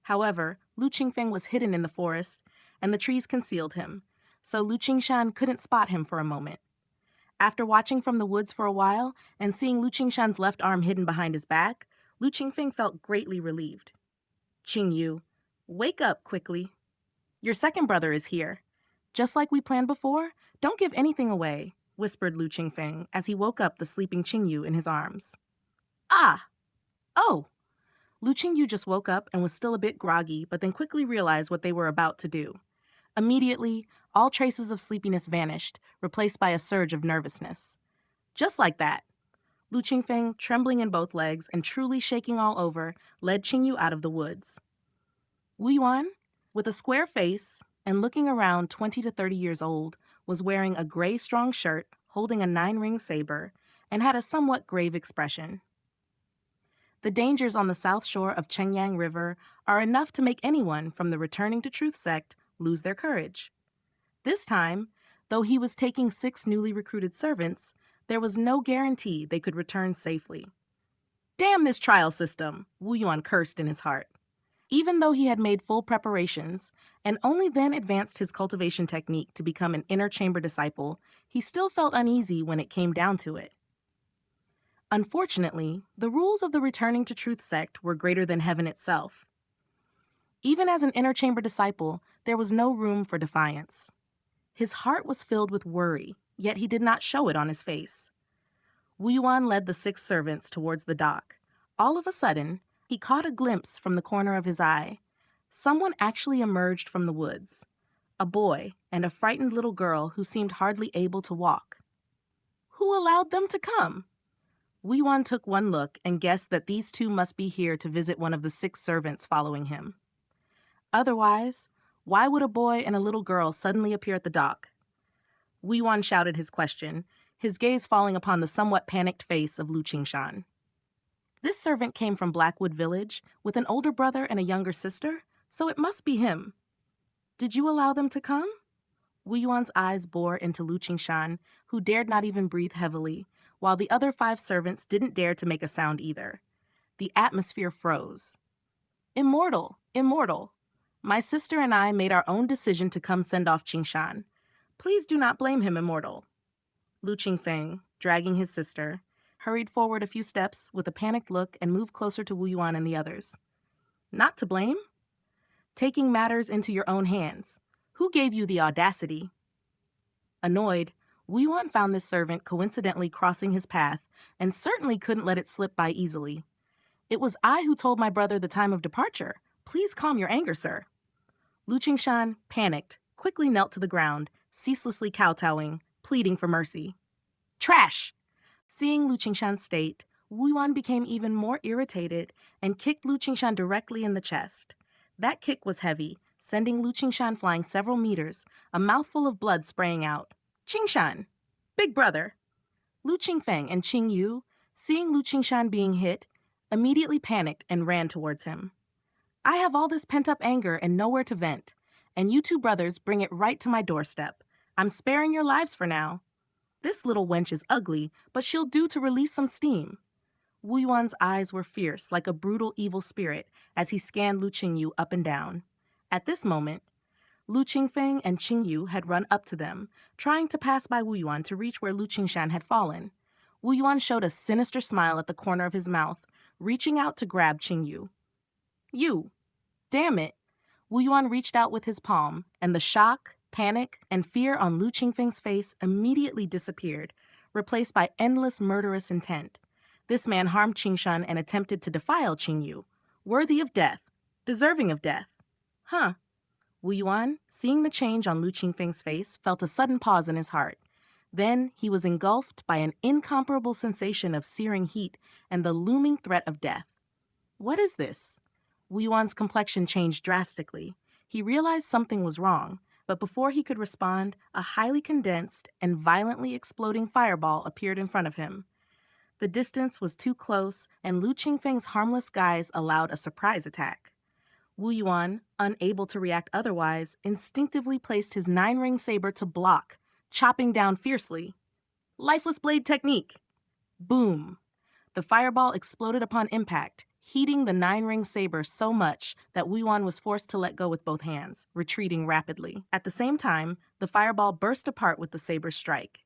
However, Lu Qingfeng was hidden in the forest, and the trees concealed him, so Lu Qingshan couldn't spot him for a moment. After watching from the woods for a while and seeing Lu Qingshan's left arm hidden behind his back, Lu Qingfeng felt greatly relieved. "Qingyu, wake up quickly. Your second brother is here. Just like we planned before, don't give anything away. whispered Lu Qingfeng as he woke up the sleeping Qingyu in his arms. Ah! Oh! Lu Qingyu just woke up and was still a bit groggy, but then quickly realized what they were about to do. Immediately, all traces of sleepiness vanished, replaced by a surge of nervousness. Just like that, Lu Qingfeng, trembling in both legs and truly shaking all over, led Qingyu out of the woods. Wu Yuan, with a square face and looking around 20 to 30 years old, was wearing a gray strong shirt, holding a 9-ring saber, and had a somewhat grave expression. The dangers on the south shore of Chengyang River are enough to make anyone from the Returning to Truth sect lose their courage. This time, though he was taking 6 newly recruited servants, there was no guarantee they could return safely. Damn this trial system, Wu Yuan cursed in his heart. Even though he had made full preparations, and only then advanced his cultivation technique to become an inner chamber disciple, he still felt uneasy when it came down to it. Unfortunately, the rules of the Returning to Truth sect were greater than heaven itself. Even as an inner chamber disciple, there was no room for defiance. His heart was filled with worry, yet he did not show it on his face. Wu Yuan led the 6 servants towards the dock. All of a sudden, he caught a glimpse from the corner of his eye. Someone actually emerged from the woods. A boy and a frightened little girl who seemed hardly able to walk. Who allowed them to come? Wu Yuan took one look and guessed that these 2 must be here to visit one of the 6 servants following him. Otherwise, why would a boy and a little girl suddenly appear at the dock? Wu Yuan shouted his question, his gaze falling upon the somewhat panicked face of Lu Qingshan. This servant came from Blackwood Village with an older brother and a younger sister, so it must be him. Did you allow them to come? Wu Yuan's eyes bore into Lu Qingshan, who dared not even breathe heavily, while the other 5 servants didn't dare to make a sound either. The atmosphere froze. Immortal, immortal. My sister and I made our own decision to come send off Qingshan. Please do not blame him, immortal. Lu Qingfeng, dragging his sister, hurried forward a few steps with a panicked look and moved closer to Wu Yuan and the others. Not to blame? Taking matters into your own hands. Who gave you the audacity? Annoyed, Wu Yuan found this servant coincidentally crossing his path and certainly couldn't let it slip by easily. It was I who told my brother the time of departure. Please calm your anger, sir. Lu Qingshan, panicked, quickly knelt to the ground, ceaselessly kowtowing, pleading for mercy. Trash! Seeing Lu Qingshan's state, Wu Yuan became even more irritated and kicked Lu Qingshan directly in the chest. That kick was heavy, sending Lu Qingshan flying several meters, a mouthful of blood spraying out. Qingshan! Big brother! Lu Qingfeng and Qingyu, seeing Lu Qingshan being hit, immediately panicked and ran towards him. I have all this pent-up anger and nowhere to vent, and you 2 brothers bring it right to my doorstep. I'm sparing your lives for now. This little wench is ugly, but she'll do to release some steam. Wu Yuan's eyes were fierce like a brutal evil spirit as he scanned Lu Qingyu up and down. At this moment, Lu Qingfeng and Qingyu had run up to them, trying to pass by Wu Yuan to reach where Lu Qingshan had fallen. Wu Yuan showed a sinister smile at the corner of his mouth, reaching out to grab Qingyu. You! Damn it! Wu Yuan reached out with his palm, and the shock, panic, and fear on Lu Qingfeng's face immediately disappeared, replaced by endless murderous intent. This man harmed Qingshan and attempted to defile Qingyu. Worthy of death. Deserving of death. Huh. Wu Yuan, seeing the change on Lu Qingfeng's face, felt a sudden pause in his heart. Then he was engulfed by an incomparable sensation of searing heat and the looming threat of death. What is this? Wu Yuan's complexion changed drastically. He realized something was wrong, but before he could respond, a highly condensed and violently exploding fireball appeared in front of him. The distance was too close, and Lu Qingfeng's harmless guise allowed a surprise attack. Wu Yuan, unable to react otherwise, instinctively placed his 9-ring saber to block, chopping down fiercely. Lifeless blade technique! Boom! The fireball exploded upon impact, heating the 9-ring saber so much that Wu Yuan was forced to let go with both hands, retreating rapidly. At the same time, the fireball burst apart with the saber's strike.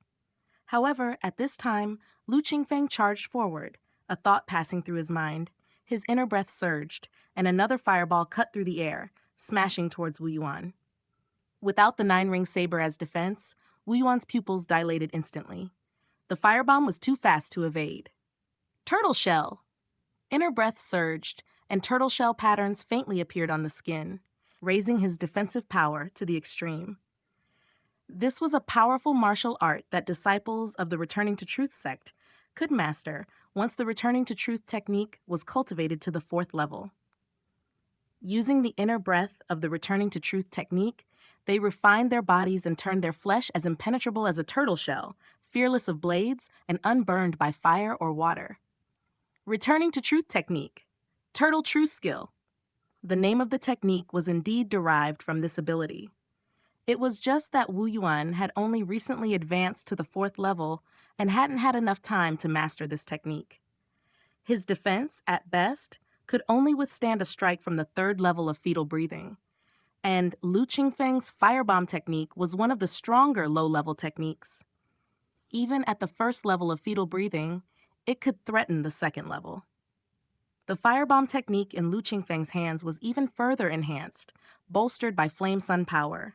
However, at this time, Lu Qingfeng charged forward, a thought passing through his mind. His inner breath surged, and another fireball cut through the air, smashing towards Wu Yuan. Without the 9-ring saber as defense, Wu Yuan's pupils dilated instantly. The firebomb was too fast to evade. Turtle shell! Inner breath surged, and turtle shell patterns faintly appeared on the skin, raising his defensive power to the extreme. This was a powerful martial art that disciples of the Returning to Truth sect could master once the Returning to Truth technique was cultivated to the 4th level. Using the inner breath of the Returning to Truth technique, they refined their bodies and turned their flesh as impenetrable as a turtle shell, fearless of blades and unburned by fire or water. Returning to Truth technique, Turtle True Skill. The name of the technique was indeed derived from this ability. It was just that Wu Yuan had only recently advanced to the 4th level and hadn't had enough time to master this technique. His defense, at best, could only withstand a strike from the 3rd level of fetal breathing, and Lu Qingfeng's firebomb technique was one of the stronger low-level techniques. Even at the 1st level of fetal breathing, it could threaten the 2nd level. The firebomb technique in Lu Qingfeng's hands was even further enhanced, bolstered by flame sun power.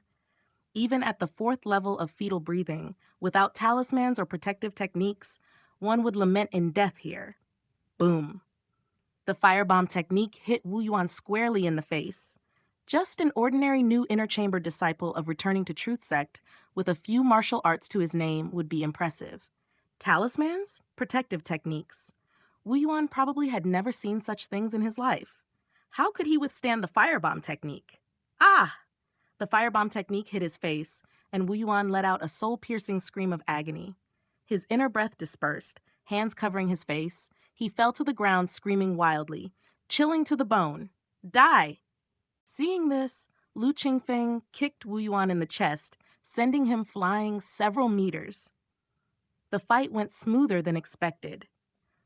Even at the 4th level of fetal breathing, without talismans or protective techniques, one would lament in death here. Boom. The firebomb technique hit Wu Yuan squarely in the face. Just an ordinary new inner chamber disciple of Returning to Truth sect with a few martial arts to his name would be impressive. Talismans? Protective techniques. Wu Yuan probably had never seen such things in his life. How could he withstand the firebomb technique? Ah! The firebomb technique hit his face, and Wu Yuan let out a soul-piercing scream of agony. His inner breath dispersed, hands covering his face. He fell to the ground screaming wildly, chilling to the bone. Die! Seeing this, Lu Qingfeng kicked Wu Yuan in the chest, sending him flying several meters. The fight went smoother than expected.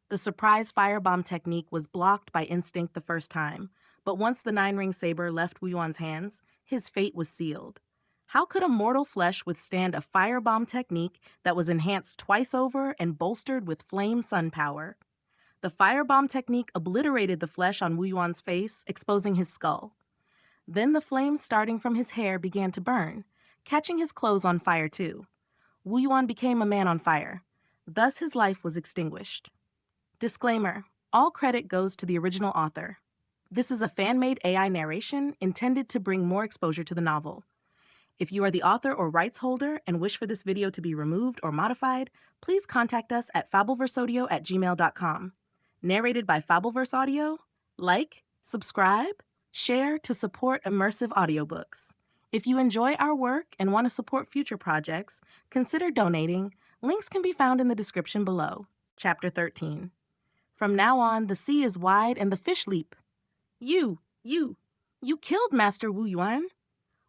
The surprise firebomb technique was blocked by instinct the first time, but once the 9-ring saber left Wu Yuan's hands, his fate was sealed. How could a mortal flesh withstand a firebomb technique that was enhanced twice over and bolstered with flame sun power? The firebomb technique obliterated the flesh on Wu Yuan's face, exposing his skull. Then the flames starting from his hair began to burn, catching his clothes on fire too. Wu Yuan became a man on fire. Thus his life was extinguished. Disclaimer: all credit goes to the original author. This is a fan-made AI narration intended to bring more exposure to the novel. If you are the author or rights holder and wish for this video to be removed or modified, please contact us at fableverseaudio@gmail.com. Narrated by Fableverse Audio. Like, subscribe, share to support immersive audiobooks. If you enjoy our work and want to support future projects, consider donating. Links can be found in the description below. Chapter 13. From now on, the sea is wide and the fish leap. You killed Master Wu Yuan.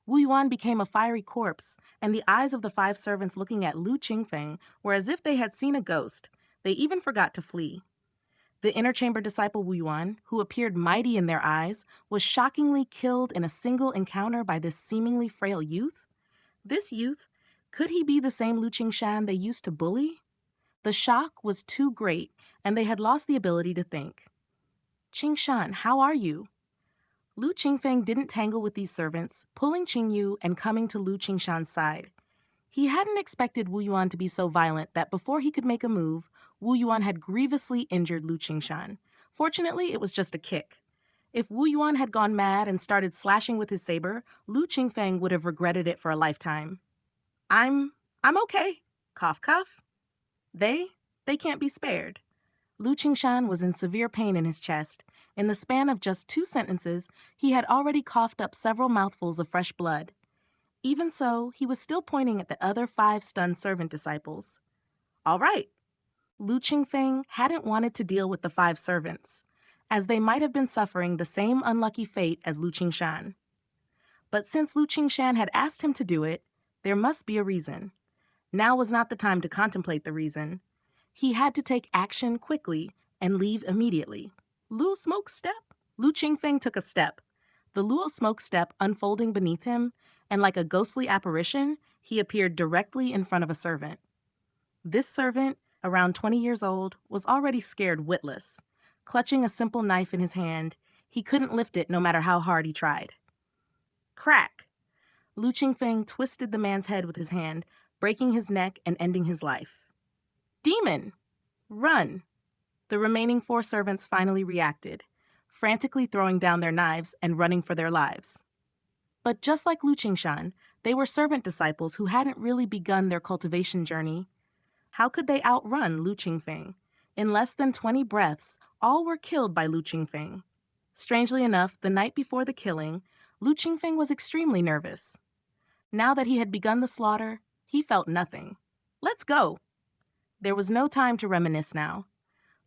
Wu Yuan became a fiery corpse, and the eyes of the 5 servants looking at Lu Qingfeng were as if they had seen a ghost. They even forgot to flee. The inner chamber disciple Wu Yuan, who appeared mighty in their eyes, was shockingly killed in a single encounter by this seemingly frail youth. This youth, could he be the same Lu Qingshan they used to bully? The shock was too great, and they had lost the ability to think. Qingshan, how are you? Lu Qingfeng didn't tangle with these servants, pulling Qingyu and coming to Lu Qingshan's side. He hadn't expected Wu Yuan to be so violent that before he could make a move, Wu Yuan had grievously injured Lu Qingshan. Fortunately, it was just a kick. If Wu Yuan had gone mad and started slashing with his saber, Lu Qingfeng would have regretted it for a lifetime. I'm okay. Cough, cough. They can't be spared. Lu Qingshan was in severe pain in his chest. In the span of just 2 sentences, he had already coughed up several mouthfuls of fresh blood. Even so, he was still pointing at the other 5 stunned servant disciples. All right. Lu Qingfeng hadn't wanted to deal with the 5 servants, as they might have been suffering the same unlucky fate as Lu Qingshan. But since Lu Qingshan had asked him to do it, there must be a reason. Now was not the time to contemplate the reason. He had to take action quickly and leave immediately. Luo smoke step? Lu Qingfeng took a step. The Luo smoke step unfolding beneath him, and like a ghostly apparition, he appeared directly in front of a servant. This servant, around 20 years old, was already scared witless. Clutching a simple knife in his hand, he couldn't lift it no matter how hard he tried. Crack! Lu Qingfeng twisted the man's head with his hand, breaking his neck and ending his life. Demon! Run! The remaining 4 servants finally reacted, frantically throwing down their knives and running for their lives. But just like Lu Qingshan, they were servant disciples who hadn't really begun their cultivation journey. How could they outrun Lu Qingfeng? In less than 20 breaths, all were killed by Lu Qingfeng. Strangely enough, the night before the killing, Lu Qingfeng was extremely nervous. Now that he had begun the slaughter, he felt nothing. Let's go! There was no time to reminisce now.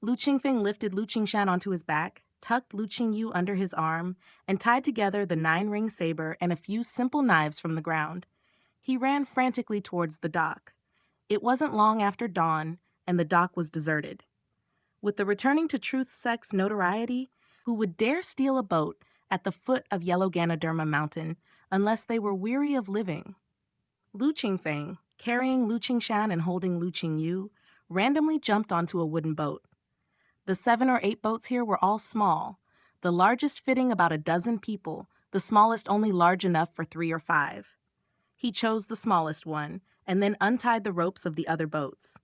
Lu Qingfeng lifted Lu Qingshan onto his back, tucked Lu Qingyu under his arm, and tied together the 9-ring saber and a few simple knives from the ground. He ran frantically towards the dock. It wasn't long after dawn, and the dock was deserted. With the returning to Truth Sect's notoriety, who would dare steal a boat at the foot of Yellow Ganoderma Mountain unless they were weary of living? Lu Qingfeng, carrying Lu Qingshan and holding Lu Qingyu, randomly jumped onto a wooden boat. The 7 or 8 boats here were all small, the largest fitting about a dozen people, the smallest only large enough for 3 or 5. He chose the smallest one, and then untied the ropes of the other boats.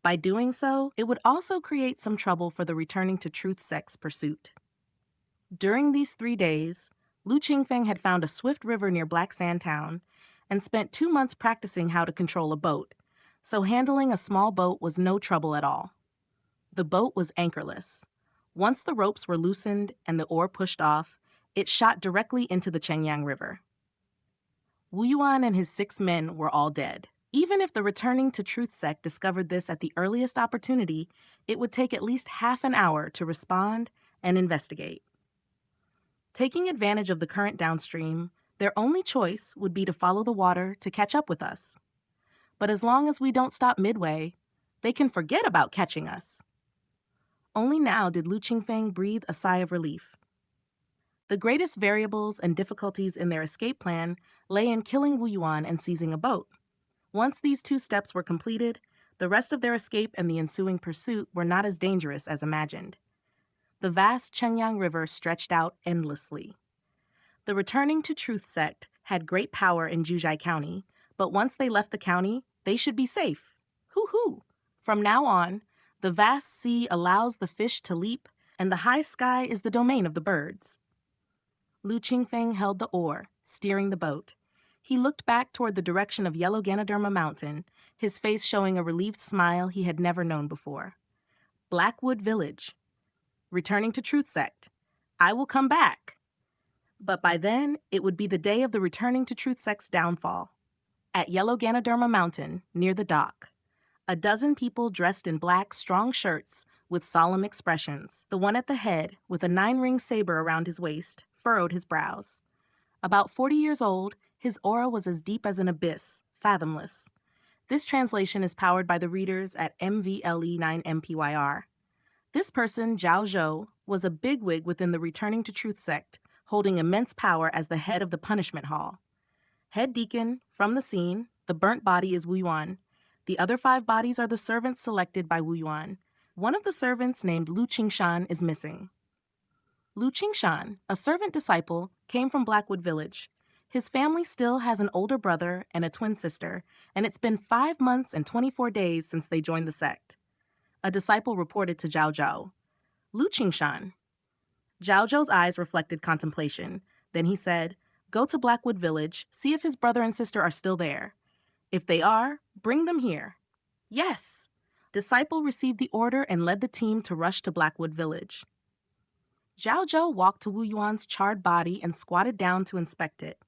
By doing so, it would also create some trouble for the returning to Truth Sect's pursuit. During these 3 days, Lu Qingfeng had found a swift river near Black Sand Town and spent 2 months practicing how to control a boat, so handling a small boat was no trouble at all. The boat was anchorless. Once the ropes were loosened and the oar pushed off, it shot directly into the Chengyang River. Wu Yuan and his 6 men were all dead. Even if the returning to Truth Sect discovered this at the earliest opportunity, it would take at least half an hour to respond and investigate. Taking advantage of the current downstream, their only choice would be to follow the water to catch up with us. But as long as we don't stop midway, they can forget about catching us. Only now did Lu Qingfeng breathe a sigh of relief. The greatest variables and difficulties in their escape plan lay in killing Wu Yuan and seizing a boat. Once these 2 steps were completed, the rest of their escape and the ensuing pursuit were not as dangerous as imagined. The vast Chengyang River stretched out endlessly. The returning to Truth Sect had great power in Juzhai County, but once they left the county, they should be safe. Hoo-hoo! From now on, the vast sea allows the fish to leap, and the high sky is the domain of the birds. Lu Qingfeng held the oar, steering the boat. He looked back toward the direction of Yellow Ganoderma Mountain, his face showing a relieved smile he had never known before. Blackwood Village. Returning to Truth Sect. I will come back. But by then, it would be the day of the returning to Truth Sect's downfall. At Yellow Ganoderma Mountain, near the dock, a dozen people dressed in black, strong shirts with solemn expressions. The one at the head, with a 9-ring saber around his waist, furrowed his brows. About 40 years old, his aura was as deep as an abyss, fathomless. This translation is powered by the readers at MVLE9MPYR. This person, Zhao Zhou, was a bigwig within the Returning to Truth Sect, holding immense power as the head of the Punishment Hall. Head deacon, from the scene, the burnt body is Wu Yuan. The other 5 bodies are the servants selected by Wu Yuan. One of the servants, named Lu Qingshan, is missing. Lu Qingshan, a servant disciple, came from Blackwood Village. His family still has an older brother and a twin sister, and it's been 5 months and 24 days since they joined the sect. A disciple reported to Zhao Zhou. Lu Qingshan. Zhao Zhou's eyes reflected contemplation. Then he said, "Go to Blackwood Village, see if his brother and sister are still there. If they are, bring them here." Yes! Disciple received the order and led the team to rush to Blackwood Village. Zhao Zhou walked to Wu Yuan's charred body and squatted down to inspect it.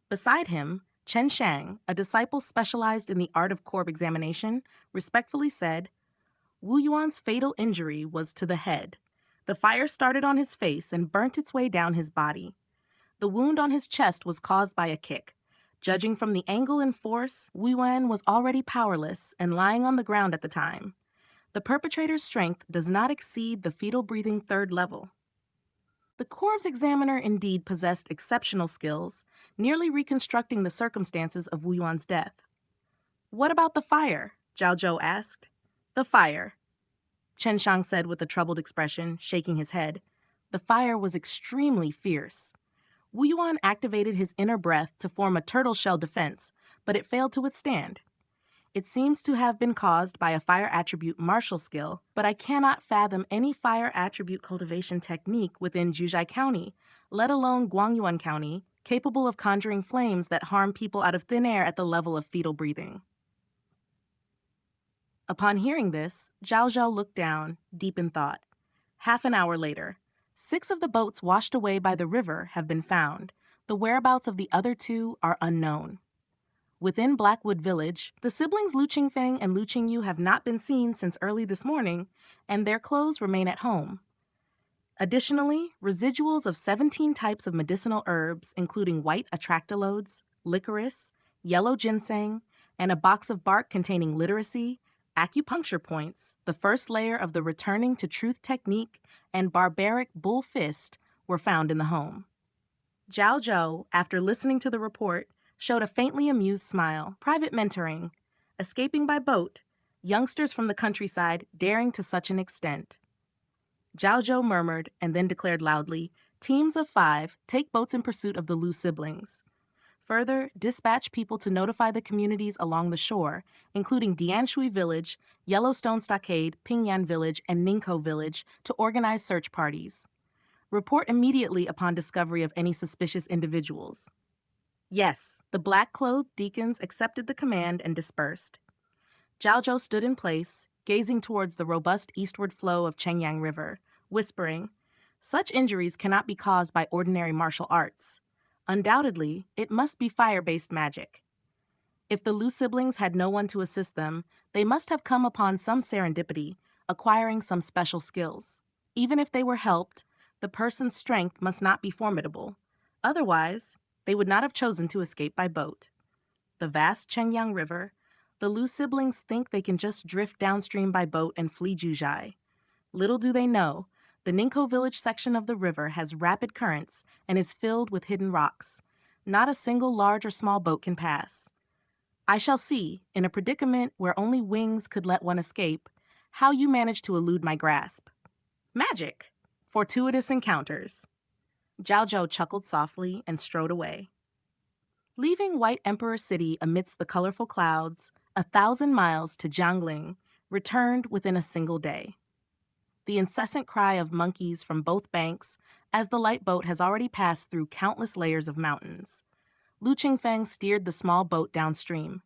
Beside him, Chen Shang, a disciple specialized in the art of corpse examination, respectfully said, "Wu Yuan's fatal injury was to the head. The fire started on his face and burnt its way down his body. The wound on his chest was caused by a kick. Judging from the angle and force, Wu Yuan was already powerless and lying on the ground at the time. The perpetrator's strength does not exceed the fetal breathing 3rd level." The corpse examiner indeed possessed exceptional skills, nearly reconstructing the circumstances of Wu Yuan's death. "What about the fire?" Zhao Zhou asked. "The fire," Chen Shang said with a troubled expression, shaking his head. "The fire was extremely fierce. Wu Yuan activated his inner breath to form a turtle shell defense, but it failed to withstand. It seems to have been caused by a fire attribute martial skill, but I cannot fathom any fire attribute cultivation technique within Juzhai County, let alone Guangyuan County, capable of conjuring flames that harm people out of thin air at the level of fetal breathing. Upon hearing this, Zhao Zhao looked down, deep in thought. Half an hour later, 6 of the boats washed away by the river have been found. The whereabouts of the other 2 are unknown. Within Blackwood Village, the siblings Lu Qingfeng and Lu Qingyu have not been seen since early this morning, and their clothes remain at home. Additionally, residuals of 17 types of medicinal herbs, including white atractalodes, licorice, yellow ginseng, and a box of bark containing literacy, acupuncture points, the first layer of the returning to truth technique, and barbaric bull fist were found in the home. Zhao Zhou, after listening to the report, showed a faintly amused smile. Private mentoring, escaping by boat, youngsters from the countryside daring to such an extent. Zhao Zhou murmured and then declared loudly, "Teams of 5 take boats in pursuit of the Lu siblings. Further, dispatch people to notify the communities along the shore, including Dianshui Village, Yellowstone Stockade, Pingyan Village, and Ningko Village, to organize search parties. Report immediately upon discovery of any suspicious individuals." Yes, the black-clothed deacons accepted the command and dispersed. Zhao Zhou stood in place, gazing towards the robust eastward flow of Chengyang River, whispering, "Such injuries cannot be caused by ordinary martial arts. Undoubtedly, it must be fire-based magic. If the Lu siblings had no one to assist them, they must have come upon some serendipity, acquiring some special skills. Even if they were helped, the person's strength must not be formidable. Otherwise, they would not have chosen to escape by boat. The vast Chengyang River, the Lu siblings think they can just drift downstream by boat and flee Juzhai. Little do they know, the Ningko village section of the river has rapid currents and is filled with hidden rocks. Not a single large or small boat can pass. I shall see, in a predicament where only wings could let one escape, how you manage to elude my grasp. Magic! Fortuitous encounters." Zhao Zhou chuckled softly and strode away. Leaving White Emperor City amidst the colorful clouds, 1,000 miles to Jiangling returned within a single day. The incessant cry of monkeys from both banks, as the light boat has already passed through countless layers of mountains. Lu Qingfeng steered the small boat downstream.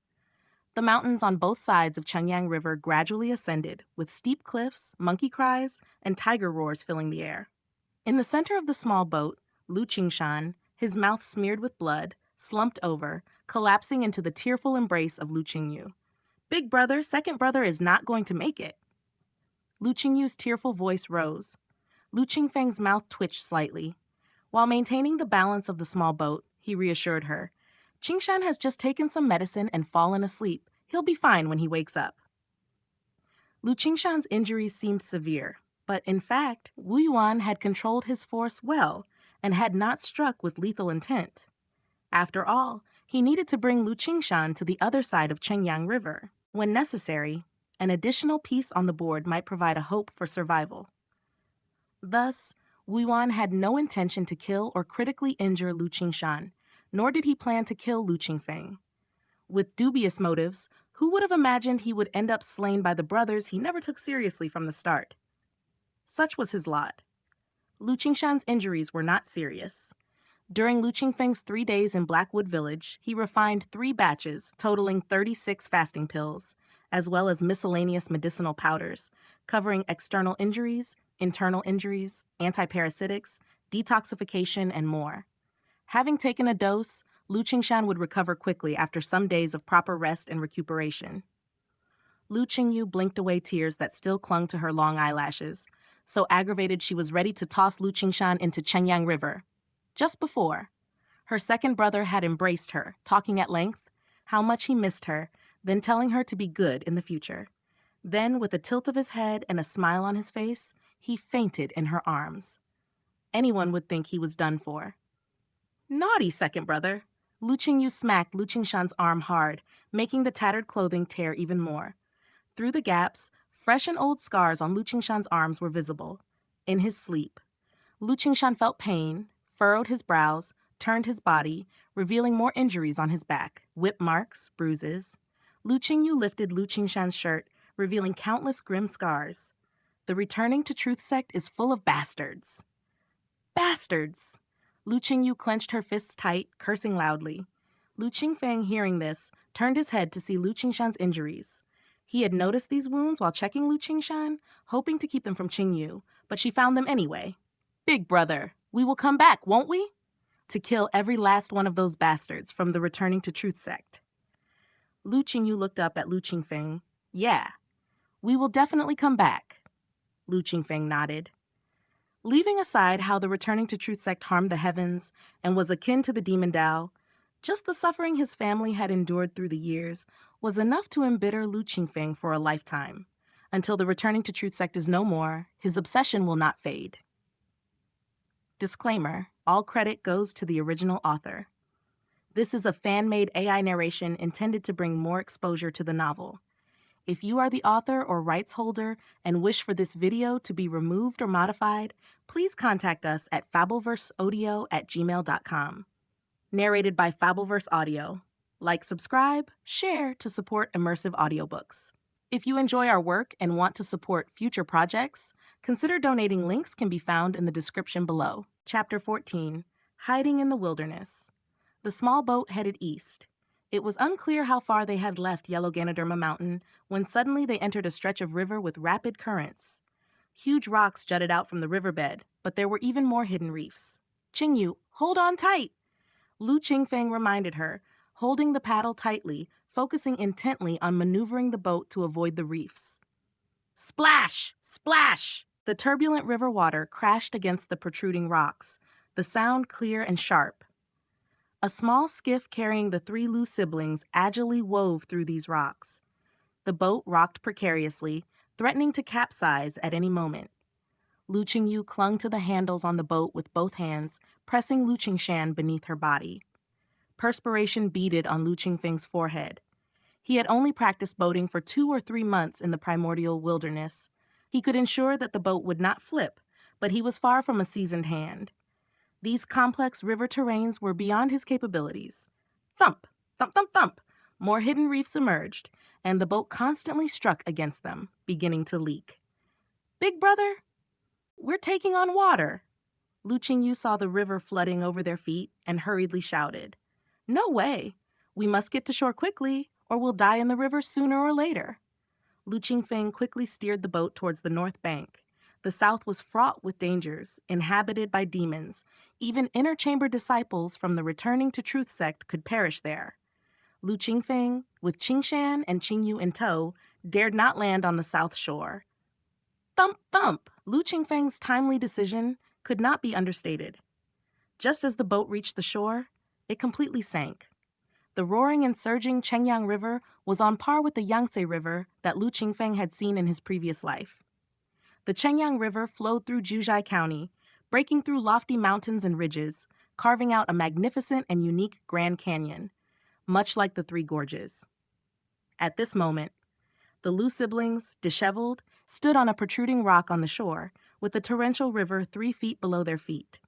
The mountains on both sides of Chengyang River gradually ascended, with steep cliffs, monkey cries, and tiger roars filling the air. In the center of the small boat, Lu Qingshan, his mouth smeared with blood, slumped over, collapsing into the tearful embrace of Lu Qingyu. "Big brother, second brother is not going to make it." Lu Qingyu's tearful voice rose. Lu Qingfeng's mouth twitched slightly. While maintaining the balance of the small boat, he reassured her, "Qingshan has just taken some medicine and fallen asleep. He'll be fine when he wakes up." Lu Qingshan's injuries seemed severe, but in fact, Wu Yuan had controlled his force well and had not struck with lethal intent. After all, he needed to bring Lu Qingshan to the other side of Chengyang River. When necessary, an additional piece on the board might provide a hope for survival. Thus, Wu Yuan had no intention to kill or critically injure Lu Qingshan, nor did he plan to kill Lu Qingfeng. With dubious motives, who would have imagined he would end up slain by the brothers he never took seriously from the start? Such was his lot. Lu Qingshan's injuries were not serious. During Lu Qingfeng's 3 days in Blackwood Village, he refined 3 batches totaling 36 fasting pills, as well as miscellaneous medicinal powders, covering external injuries, internal injuries, antiparasitics, detoxification, and more. Having taken a dose, Lu Qingshan would recover quickly after some days of proper rest and recuperation. Lu Qingyu blinked away tears that still clung to her long eyelashes, so aggravated she was ready to toss Lu Qingshan into Chengyang River. Just before, her second brother had embraced her, talking at length, how much he missed her, then telling her to be good in the future. Then, with a tilt of his head and a smile on his face, he fainted in her arms. Anyone would think he was done for. "Naughty second brother." Lu Qingyu smacked Lu Qingshan's arm hard, making the tattered clothing tear even more. Through the gaps, fresh and old scars on Lu Qingshan's arms were visible. In his sleep, Lu Qingshan felt pain, furrowed his brows, turned his body, revealing more injuries on his back, whip marks, bruises. Lu Qingyu lifted Lu Qingshan's shirt, revealing countless grim scars. The returning to truth sect is full of bastards. Bastards! Lu Qingyu clenched her fists tight, cursing loudly. Lu Qingfeng, hearing this, turned his head to see Lu Qingshan's injuries. He had noticed these wounds while checking Lu Qingshan, hoping to keep them from Qingyu, but she found them anyway. Big brother, we will come back, won't we? To kill every last one of those bastards from the returning to truth sect. Lu Qingyu looked up at Lu Qingfeng. Yeah, we will definitely come back. Lu Qingfeng nodded. Leaving aside how the returning to truth sect harmed the heavens and was akin to the demon Dao, just the suffering his family had endured through the years was enough to embitter Lu Qingfeng for a lifetime. Until the returning to truth sect is no more, his obsession will not fade. Disclaimer: all credit goes to the original author. This is a fan-made AI narration intended to bring more exposure to the novel. If you are the author or rights holder and wish for this video to be removed or modified, please contact us at fableverseaudio@gmail.com. Narrated by Fableverse Audio. Like, subscribe, share to support immersive audiobooks. If you enjoy our work and want to support future projects, consider donating. Links can be found in the description below. Chapter 14, Hiding in the Wilderness. The small boat headed east. It was unclear how far they had left Yellow Ganoderma Mountain when suddenly they entered a stretch of river with rapid currents. Huge rocks jutted out from the riverbed, but there were even more hidden reefs. Qingyu, hold on tight! Lu Qingfeng reminded her, holding the paddle tightly, focusing intently on maneuvering the boat to avoid the reefs. Splash! Splash! The turbulent river water crashed against the protruding rocks, the sound clear and sharp. A small skiff carrying the three Lu siblings agilely wove through these rocks. The boat rocked precariously, threatening to capsize at any moment. Lu Qingyu clung to the handles on the boat with both hands, pressing Lu Qingshan beneath her body. Perspiration beaded on Lu Qingfeng's forehead. He had only practiced boating for 2 or 3 months in the primordial wilderness. He could ensure that the boat would not flip, but he was far from a seasoned hand. These complex river terrains were beyond his capabilities. Thump, thump, thump, thump. More hidden reefs emerged, and the boat constantly struck against them, beginning to leak. Big brother, we're taking on water. Lu Qingyu saw the river flooding over their feet and hurriedly shouted. No way. We must get to shore quickly, or we'll die in the river sooner or later. Lu Qingfeng quickly steered the boat towards the north bank. The south was fraught with dangers, inhabited by demons. Even inner chamber disciples from the returning to truth sect could perish there. Lu Qingfeng, with Qingshan and Qingyu in tow, dared not land on the south shore. Thump, thump! Lu Qingfeng's timely decision could not be understated. Just as the boat reached the shore, it completely sank. The roaring and surging Chengyang River was on par with the Yangtze River that Lu Qingfeng had seen in his previous life. The Chengyang River flowed through Juzhai County, breaking through lofty mountains and ridges, carving out a magnificent and unique Grand Canyon, much like the Three Gorges. At this moment, the Lu siblings, disheveled, stood on a protruding rock on the shore, with the torrential river 3 feet below their feet.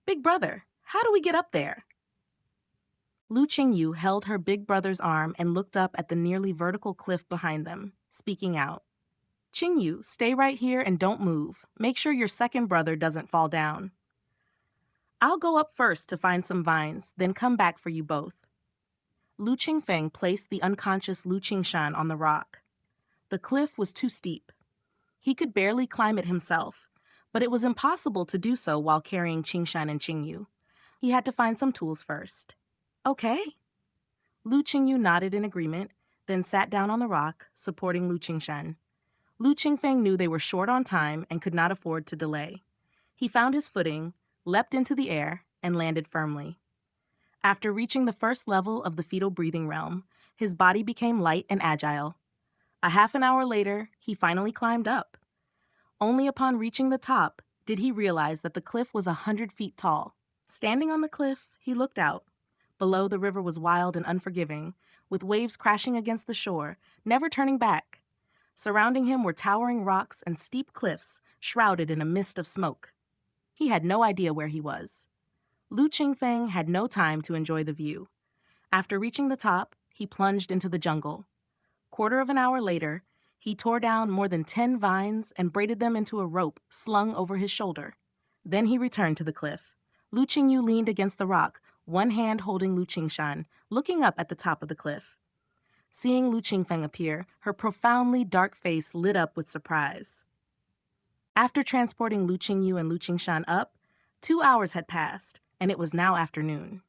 Big brother, how do we get up there? Lu Qingyu held her big brother's arm and looked up at the nearly vertical cliff behind them, speaking out. Qingyu, stay right here and don't move. Make sure your second brother doesn't fall down. I'll go up first to find some vines, then come back for you both. Lu Qingfeng placed the unconscious Lu Qingshan on the rock. The cliff was too steep. He could barely climb it himself, but it was impossible to do so while carrying Qingshan and Qingyu. He had to find some tools first. Okay. Lu Qingyu nodded in agreement, then sat down on the rock, supporting Lu Qingshan. Lu Qingfeng knew they were short on time and could not afford to delay. He found his footing, leapt into the air, and landed firmly. After reaching the first level of the fetal breathing realm, his body became light and agile. A half an hour later, he finally climbed up. Only upon reaching the top did he realize that the cliff was 100 feet tall. Standing on the cliff, he looked out. Below, the river was wild and unforgiving, with waves crashing against the shore, never turning back. Surrounding him were towering rocks and steep cliffs, shrouded in a mist of smoke. He had no idea where he was. Lu Qingfeng had no time to enjoy the view. After reaching the top, he plunged into the jungle. Quarter of an hour later, he tore down more than 10 vines and braided them into a rope slung over his shoulder. Then he returned to the cliff. Lu Qingyu leaned against the rock, one hand holding Lu Qingshan, looking up at the top of the cliff. Seeing Lu Qingfeng appear, her profoundly dark face lit up with surprise. After transporting Lu Qingyu and Lu Qingshan up, 2 hours had passed, and it was now afternoon.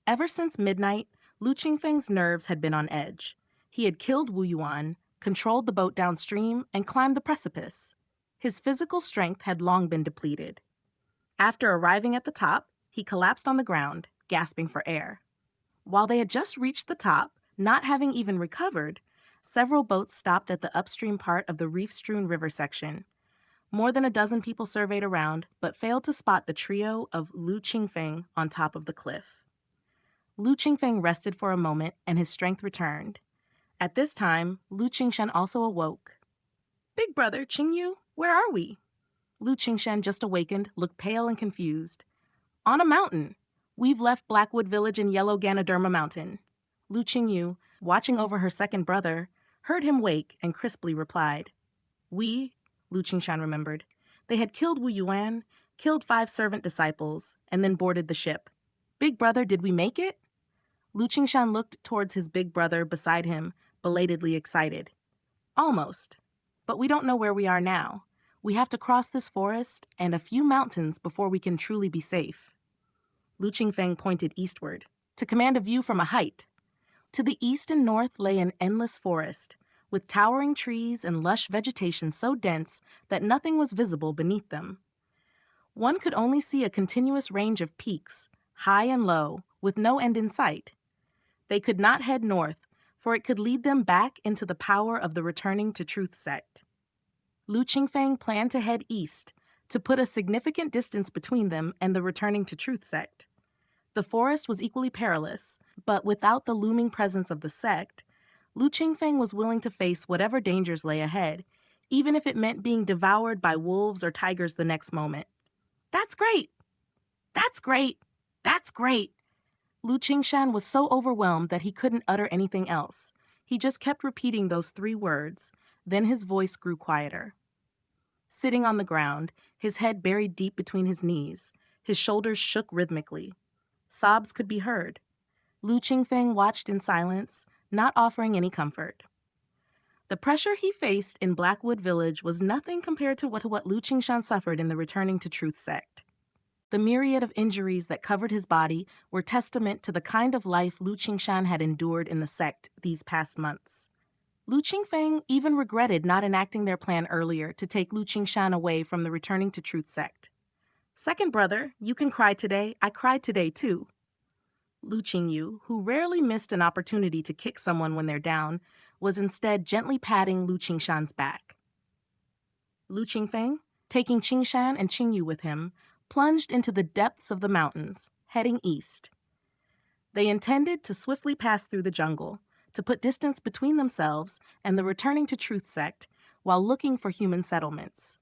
Ever since midnight, Lu Qingfeng's nerves had been on edge. He had killed Wu Yuan, controlled the boat downstream, and climbed the precipice. His physical strength had long been depleted. After arriving at the top, he collapsed on the ground, gasping for air. While they had just reached the top, not having even recovered, several boats stopped at the upstream part of the reef-strewn river section. More than a dozen people surveyed around, but failed to spot the trio of Lu Qingfeng on top of the cliff. Lu Qingfeng rested for a moment, and his strength returned. At this time, Lu Qingshan also awoke. "Big brother, Qingyu, where are we?" Lu Qingshan, just awakened, looked pale and confused. "On a mountain. We've left Blackwood Village in Yellow Ganoderma Mountain." Lu Qingyu, watching over her second brother, heard him wake and crisply replied. "We," Lu Qingshan remembered. They had killed Wu Yuan, killed 5 servant disciples, and then boarded the ship. "Big brother, did we make it?" Lu Qingshan looked towards his big brother beside him, belatedly excited. "Almost. But we don't know where we are now. We have to cross this forest and a few mountains before we can truly be safe." Lu Qingfeng pointed eastward, to command a view from a height. To the east and north lay an endless forest, with towering trees and lush vegetation so dense that nothing was visible beneath them. One could only see a continuous range of peaks, high and low, with no end in sight. They could not head north, for it could lead them back into the power of the Returning to Truth sect. Lu Qingfeng planned to head east, to put a significant distance between them and the Returning to Truth sect. The forest was equally perilous, but without the looming presence of the sect, Lu Qingfeng was willing to face whatever dangers lay ahead, even if it meant being devoured by wolves or tigers the next moment. "That's great! That's great! That's great!" Lu Qingshan was so overwhelmed that he couldn't utter anything else. He just kept repeating those 3 words, then his voice grew quieter. Sitting on the ground, his head buried deep between his knees, his shoulders shook rhythmically. Sobs could be heard. Lu Qingfeng watched in silence, not offering any comfort. The pressure he faced in Blackwood Village was nothing compared to what Lu Qingshan suffered in the Returning to Truth sect. The myriad of injuries that covered his body were testament to the kind of life Lu Qingshan had endured in the sect these past months. Lu Qingfeng even regretted not enacting their plan earlier to take Lu Qingshan away from the Returning to Truth sect. "Second brother, you can cry today. I cried today too." Lu Qingyu, who rarely missed an opportunity to kick someone when they're down, was instead gently patting Lu Qingshan's back. Lu Qingfeng, taking Qingshan and Qingyu with him, plunged into the depths of the mountains, heading east. They intended to swiftly pass through the jungle, to put distance between themselves and the Returning to Truth sect while looking for human settlements.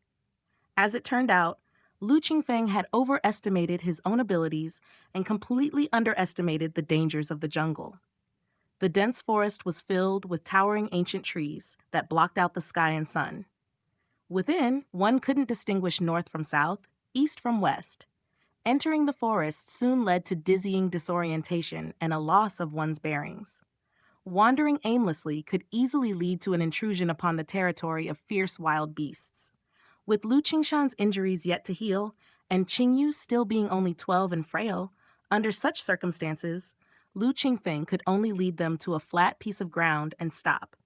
As it turned out, Lu Qingfeng had overestimated his own abilities and completely underestimated the dangers of the jungle. The dense forest was filled with towering ancient trees that blocked out the sky and sun. Within, one couldn't distinguish north from south, east from west. Entering the forest soon led to dizzying disorientation and a loss of one's bearings. Wandering aimlessly could easily lead to an intrusion upon the territory of fierce wild beasts. With Lu Qingshan's injuries yet to heal, and Qingyu still being only 12 and frail, under such circumstances, Lu Qingfeng could only lead them to a flat piece of ground and stop.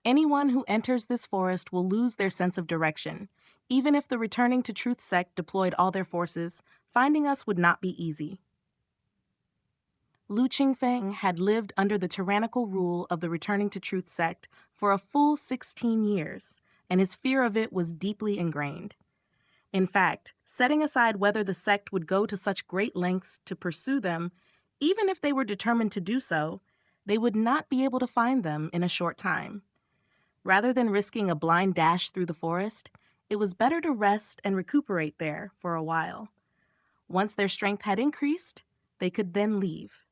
Anyone who enters this forest will lose their sense of direction. Even if the Returning to Truth sect deployed all their forces, finding us would not be easy. Lu Qingfeng had lived under the tyrannical rule of the Returning to Truth sect for a full 16 years, and his fear of it was deeply ingrained. In fact, setting aside whether the sect would go to such great lengths to pursue them, even if they were determined to do so, they would not be able to find them in a short time. Rather than risking a blind dash through the forest, it was better to rest and recuperate there for a while. Once their strength had increased, they could then leave.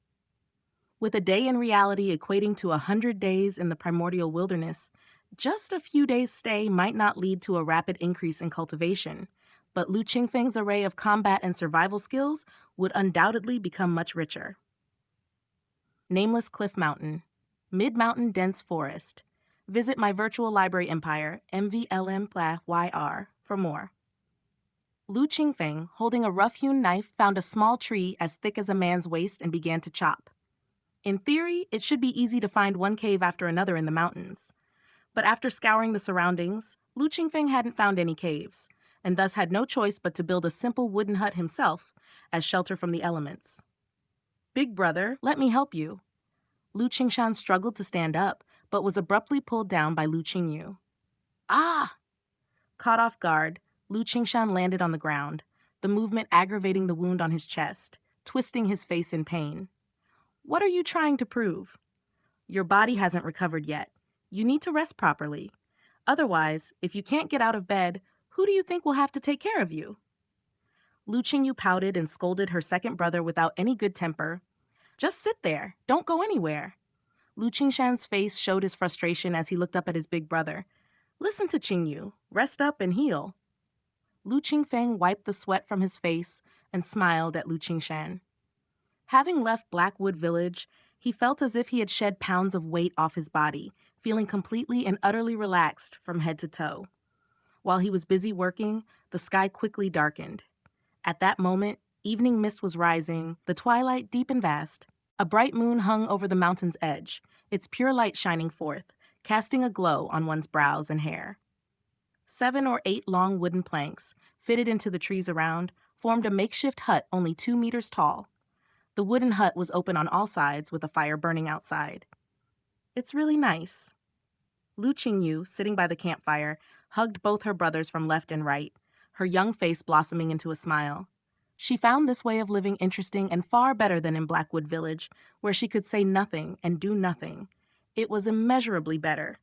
With a day in reality equating to 100 days in the primordial wilderness, just a few days' stay might not lead to a rapid increase in cultivation, but Lu Qingfeng's array of combat and survival skills would undoubtedly become much richer. Nameless Cliff Mountain. Mid-mountain dense forest. Visit my virtual library empire, MVLM/YR, for more. Lu Qingfeng, holding a rough-hewn knife, found a small tree as thick as a man's waist and began to chop. In theory, it should be easy to find one cave after another in the mountains. But after scouring the surroundings, Lu Qingfeng hadn't found any caves, and thus had no choice but to build a simple wooden hut himself as shelter from the elements. "Big brother, let me help you." Lu Qingshan struggled to stand up, but was abruptly pulled down by Lu Qingyu. "Ah!" Caught off guard, Lu Qingshan landed on the ground, the movement aggravating the wound on his chest, twisting his face in pain. "What are you trying to prove?" "Your body hasn't recovered yet. You need to rest properly. Otherwise, if you can't get out of bed, who do you think will have to take care of you?" Lu Qingyu pouted and scolded her second brother without any good temper. "Just sit there. Don't go anywhere." Lu Qingshan's face showed his frustration as he looked up at his big brother. "Listen to Qingyu. Rest up and heal." Lu Qingfeng wiped the sweat from his face and smiled at Lu Qingshan. Having left Blackwood Village, he felt as if he had shed pounds of weight off his body, feeling completely and utterly relaxed from head to toe. While he was busy working, the sky quickly darkened. At that moment, evening mist was rising, the twilight deep and vast. A bright moon hung over the mountain's edge, its pure light shining forth, casting a glow on one's brows and hair. 7 or 8 long wooden planks, fitted into the trees around, formed a makeshift hut only 2 meters tall. The wooden hut was open on all sides with a fire burning outside. "It's really nice." Lu Qingyu, sitting by the campfire, hugged both her brothers from left and right, her young face blossoming into a smile. She found this way of living interesting and far better than in Blackwood Village, where she could say nothing and do nothing. It was immeasurably better.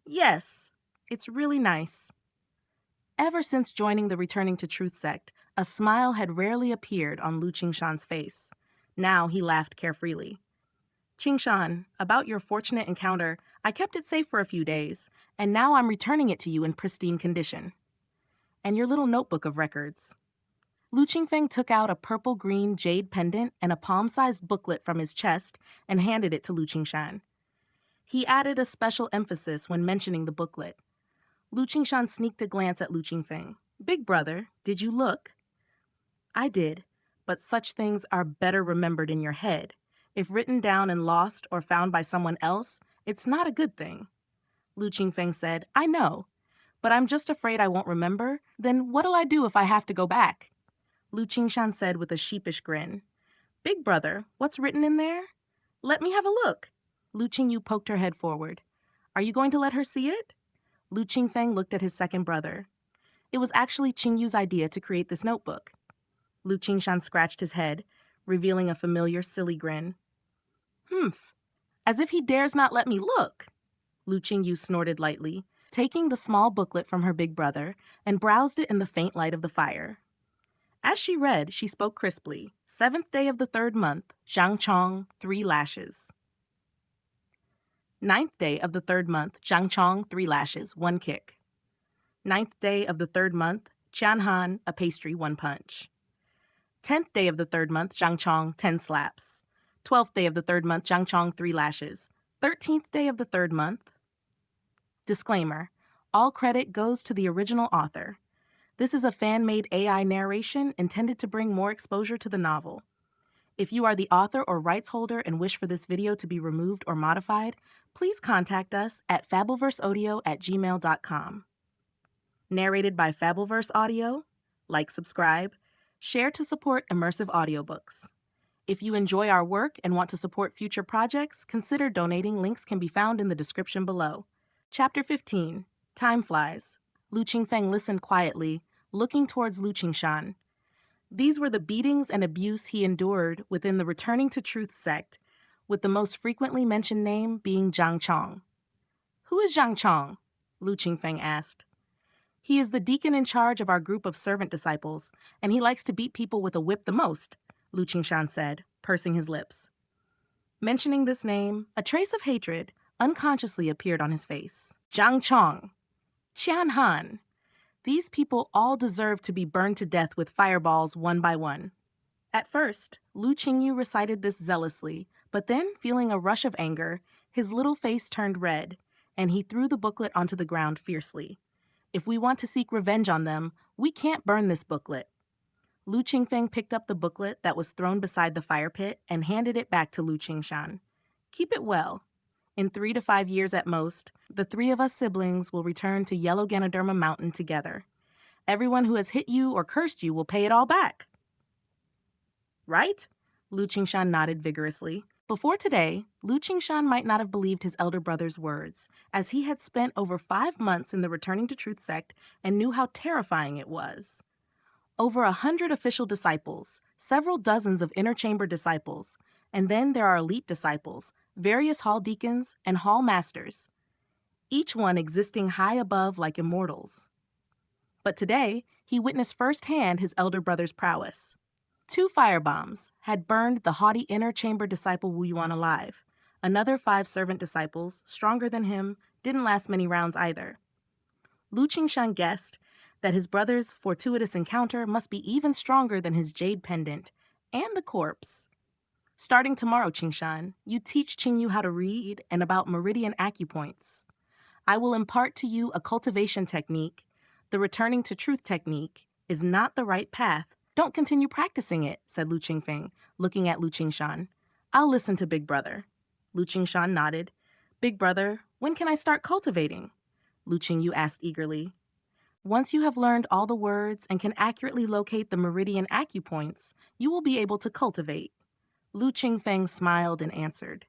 "Yes, it's really nice." Ever since joining the Returning to Truth sect, a smile had rarely appeared on Lu Qingshan's face. Now he laughed carefreely. "Qingshan, about your fortunate encounter, I kept it safe for a few days, and now I'm returning it to you in pristine condition. And your little notebook of records." Lu Qingfeng took out a purple-green jade pendant and a palm-sized booklet from his chest and handed it to Lu Qingshan. He added a special emphasis when mentioning the booklet. Lu Qingshan sneaked a glance at Lu Qingfeng. "Big brother, did you look?" "I did, but such things are better remembered in your head. If written down and lost or found by someone else, it's not a good thing." Lu Qingfeng said, "I know, but I'm just afraid I won't remember. Then what'll I do if I have to go back?" Lu Qingshan said with a sheepish grin. "Big brother, what's written in there?" "Let me have a look." Lu Qingyu poked her head forward. "Are you going to let her see it?" Lu Qingfeng looked at his second brother. It was actually Qingyu's idea to create this notebook. Lu Qingshan scratched his head, revealing a familiar, silly grin. "Humph, as if he dares not let me look." Lu Qingyu snorted lightly, taking the small booklet from her big brother, and browsed it in the faint light of the fire. As she read, she spoke crisply. 7th day of the 3rd month, Zhang Chong, 3 lashes. 9th day of the 3rd month, Zhang Chong, 3 lashes, 1 kick. 9th day of the 3rd month, Qian Han, a pastry, 1 punch. 10th day of the 3rd month, Zhang Chong, 10 slaps. 12th day of the 3rd month, Zhang Chong, 3 lashes. 13th day of the 3rd month. Disclaimer: all credit goes to the original author. This is a fan-made AI narration intended to bring more exposure to the novel. If you are the author or rights holder and wish for this video to be removed or modified, please contact us at fableverseaudio@gmail.com. Narrated by Fableverse Audio. Like, subscribe, share to support immersive audiobooks. If you enjoy our work and want to support future projects, consider donating. Links can be found in the description below. Chapter 15. Time Flies. Lu Qingfeng listened quietly, looking towards Lu Qingshan. These were the beatings and abuse he endured within the Returning to Truth sect, with the most frequently mentioned name being Zhang Chong. "Who is Zhang Chong?" Lu Qingfeng asked. "He is the deacon in charge of our group of servant disciples, and he likes to beat people with a whip the most," Lu Qingshan said, pursing his lips. Mentioning this name, a trace of hatred unconsciously appeared on his face. Zhang Chong, Qian Han. These people all deserve to be burned to death with fireballs one by one. At first, Lu Qingyu recited this zealously, but then, feeling a rush of anger, his little face turned red, and he threw the booklet onto the ground fiercely. If we want to seek revenge on them, we can't burn this booklet. Lu Qingfeng picked up the booklet that was thrown beside the fire pit and handed it back to Lu Qingshan. Keep it well. In 3 to 5 years at most, the 3 of us siblings will return to Yellow Ganoderma Mountain together. Everyone who has hit you or cursed you will pay it all back. Right? Lu Qingshan nodded vigorously. Before today, Lu Qingshan might not have believed his elder brother's words, as he had spent over 5 months in the Returning to Truth sect and knew how terrifying it was. Over 100 official disciples, several dozens of inner chamber disciples, and then there are elite disciples, various hall deacons, and hall masters, each one existing high above like immortals. But today, he witnessed firsthand his elder brother's prowess. 2 firebombs had burned the haughty inner chamber disciple Wu Yuan alive. Another 5 servant disciples, stronger than him, didn't last many rounds either. Lu Qingshan guessed that his brother's fortuitous encounter must be even stronger than his jade pendant and the corpse. Starting tomorrow, Qingshan, you teach Qingyu how to read and about meridian acupoints. I will impart to you a cultivation technique. The returning to truth technique is not the right path. Don't continue practicing it, said Lu Qingfeng, looking at Lu Qingshan. I'll listen to Big Brother. Lu Qingshan nodded. Big Brother, when can I start cultivating? Lu Qingyu asked eagerly. Once you have learned all the words and can accurately locate the meridian acupoints, you will be able to cultivate. Lu Qingfeng smiled and answered.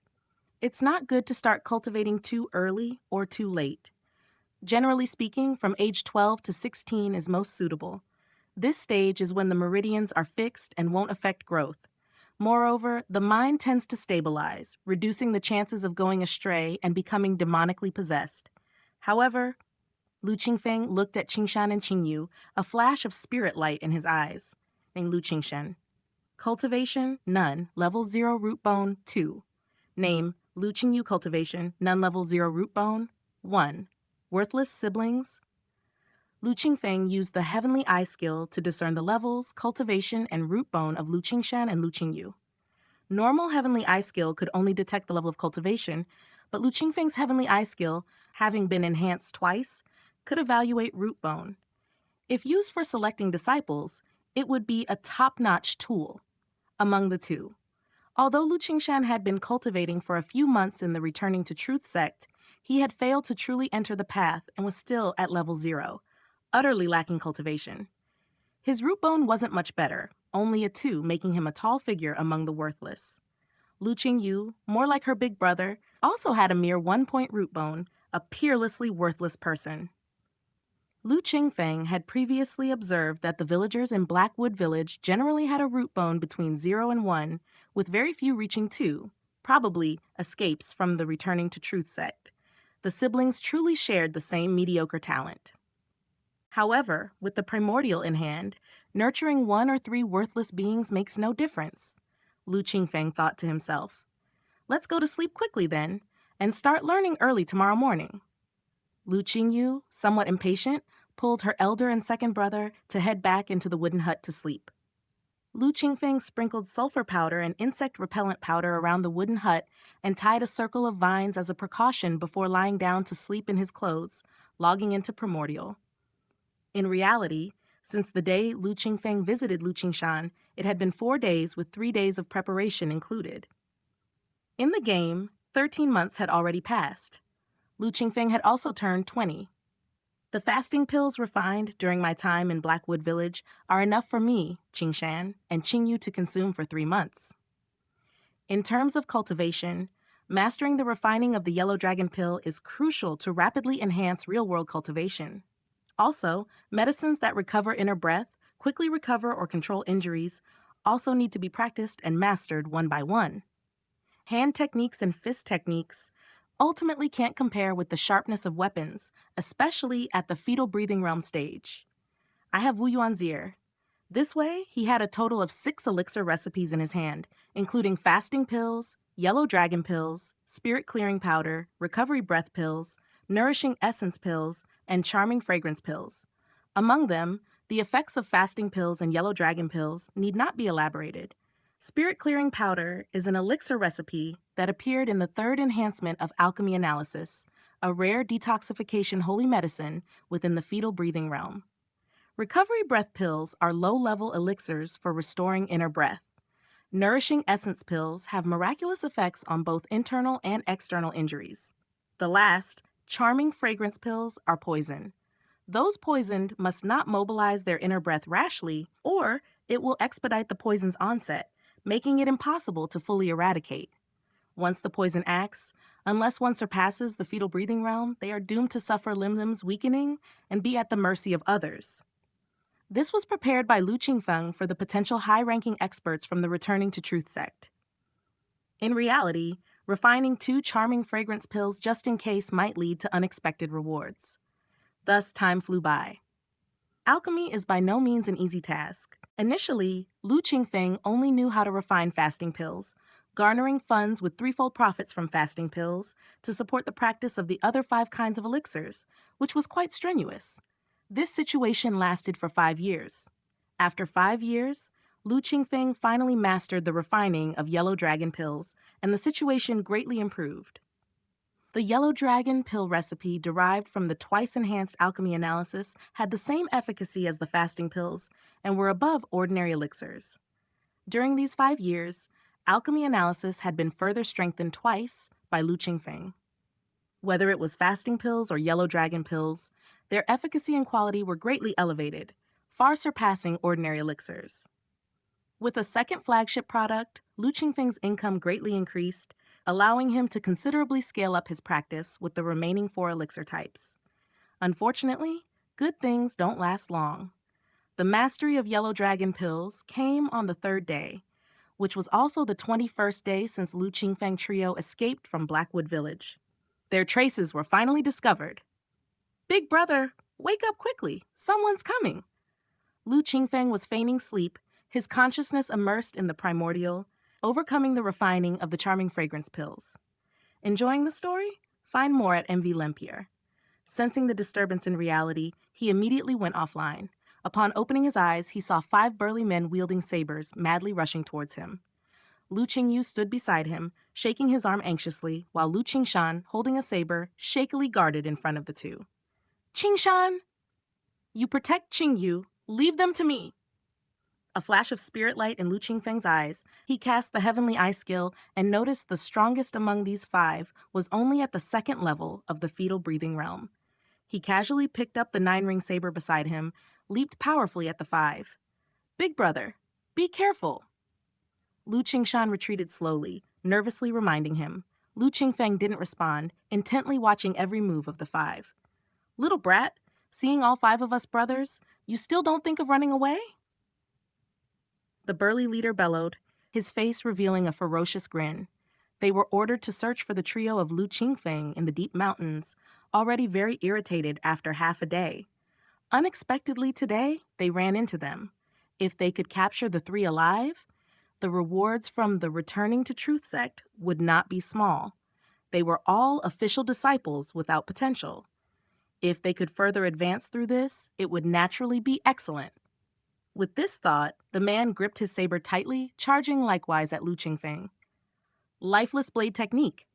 It's not good to start cultivating too early or too late. Generally speaking, from age 12 to 16 is most suitable. This stage is when the meridians are fixed and won't affect growth. Moreover, the mind tends to stabilize, reducing the chances of going astray and becoming demonically possessed. However, Lu Qingfeng looked at Qingshan and Qingyu, a flash of spirit light in his eyes. Named Lu Qingshan. Cultivation, none, level 0 root bone, 2. Name, Lu Qingyu Cultivation, none level 0 root bone, 1. Worthless siblings. Lu Qingfeng used the Heavenly Eye skill to discern the levels, cultivation, and root bone of Lu Qingshan and Lu Qingyu. Normal Heavenly Eye skill could only detect the level of cultivation, but Lu Qingfeng's Heavenly Eye skill, having been enhanced twice, could evaluate root bone. If used for selecting disciples, it would be a top-notch tool among the 2. Although Lu Qingshan had been cultivating for a few months in the Returning to Truth sect, he had failed to truly enter the path and was still at level 0, utterly lacking cultivation. His root bone wasn't much better, only a 2, making him a tall figure among the worthless. Lu Qingyu, more like her big brother, also had a mere 1-point root bone, a peerlessly worthless person. Lu Qingfeng had previously observed that the villagers in Blackwood Village generally had a root bone between 0 and 1, with very few reaching 2, probably escapes from the Returning to Truth sect. The siblings truly shared the same mediocre talent. However, with the primordial in hand, nurturing 1 or 3 worthless beings makes no difference, Lu Qingfeng thought to himself. Let's go to sleep quickly then, and start learning early tomorrow morning. Lu Qingyu, somewhat impatient, pulled her elder and second brother to head back into the wooden hut to sleep. Lu Qingfeng sprinkled sulfur powder and insect repellent powder around the wooden hut and tied a circle of vines as a precaution before lying down to sleep in his clothes, logging into Primordial. In reality, since the day Lu Qingfeng visited Lu Qingshan, it had been 4 days with 3 days of preparation included. In the game, 13 months had already passed. Lu Qingfeng had also turned 20. The fasting pills refined during my time in Blackwood Village are enough for me, Qingshan, and Qingyu to consume for 3 months. In terms of cultivation, mastering the refining of the Yellow Dragon Pill is crucial to rapidly enhance real-world cultivation. Also, medicines that recover inner breath, quickly recover or control injuries, also need to be practiced and mastered one by one. Hand techniques and fist techniques ultimately can't compare with the sharpness of weapons, especially at the fetal breathing realm stage. I have Wu Yuan's ear. This way, he had a total of 6 elixir recipes in his hand, including fasting pills, yellow dragon pills, spirit clearing powder, recovery breath pills, nourishing essence pills, and charming fragrance pills. Among them, the effects of fasting pills and yellow dragon pills need not be elaborated. Spirit clearing powder is an elixir recipe that appeared in the third enhancement of Alchemy Analysis, a rare detoxification holy medicine within the fetal breathing realm. Recovery breath pills are low-level elixirs for restoring inner breath. Nourishing essence pills have miraculous effects on both internal and external injuries. The last, charming fragrance pills, are poison. Those poisoned must not mobilize their inner breath rashly, or it will expedite the poison's onset, making it impossible to fully eradicate. Once the poison acts, unless one surpasses the fetal breathing realm, they are doomed to suffer limbs weakening and be at the mercy of others. This was prepared by Lu Qingfeng for the potential high-ranking experts from the Returning to Truth sect. In reality, refining 2 charming fragrance pills just in case might lead to unexpected rewards. Thus, time flew by. Alchemy is by no means an easy task. Initially, Lu Qingfeng only knew how to refine fasting pills, garnering funds with threefold profits from fasting pills to support the practice of the other 5 kinds of elixirs, which was quite strenuous. This situation lasted for 5 years. After 5 years, Lu Qingfeng finally mastered the refining of yellow dragon pills, and the situation greatly improved. The yellow dragon pill recipe derived from the twice-enhanced alchemy analysis had the same efficacy as the fasting pills and were above ordinary elixirs. During these 5 years, alchemy analysis had been further strengthened twice by Lu Qingfeng. Whether it was fasting pills or yellow dragon pills, their efficacy and quality were greatly elevated, far surpassing ordinary elixirs. With a second flagship product, Lu Qingfeng's income greatly increased, allowing him to considerably scale up his practice with the remaining 4 elixir types. Unfortunately, good things don't last long. The mastery of yellow dragon pills came on the 3rd day, which was also the 21st day since Lu Qingfeng trio escaped from Blackwood Village. Their traces were finally discovered. "Big brother, wake up quickly, someone's coming." Lu Qingfeng was feigning sleep, his consciousness immersed in the primordial, overcoming the refining of the charming fragrance pills. Enjoying the story? Find more at MV Lempier. Sensing the disturbance in reality, he immediately went offline. Upon opening his eyes, he saw 5 burly men wielding sabers, madly rushing towards him. Lu Qingyu stood beside him, shaking his arm anxiously, while Lu Qingshan, holding a saber, shakily guarded in front of the 2. "Qingshan! You protect Qingyu. Leave them to me." A flash of spirit light in Lu Qingfeng's eyes, he cast the Heavenly Eye skill and noticed the strongest among these 5 was only at the 2nd level of the fetal breathing realm. He casually picked up the 9-ring saber beside him, leaped powerfully at the 5. "Big brother, be careful." Lu Qingshan retreated slowly, nervously reminding him. Lu Qingfeng didn't respond, intently watching every move of the 5. "Little brat, seeing all 5 of us brothers, you still don't think of running away?" The burly leader bellowed, his face revealing a ferocious grin. They were ordered to search for the trio of Lu Qingfeng in the deep mountains, already very irritated after half a day. Unexpectedly today, they ran into them. If they could capture the 3 alive, the rewards from the Returning to Truth sect would not be small. They were all official disciples without potential. If they could further advance through this, it would naturally be excellent. With this thought, the man gripped his saber tightly, charging likewise at Lu Qingfeng. Lifeless blade technique.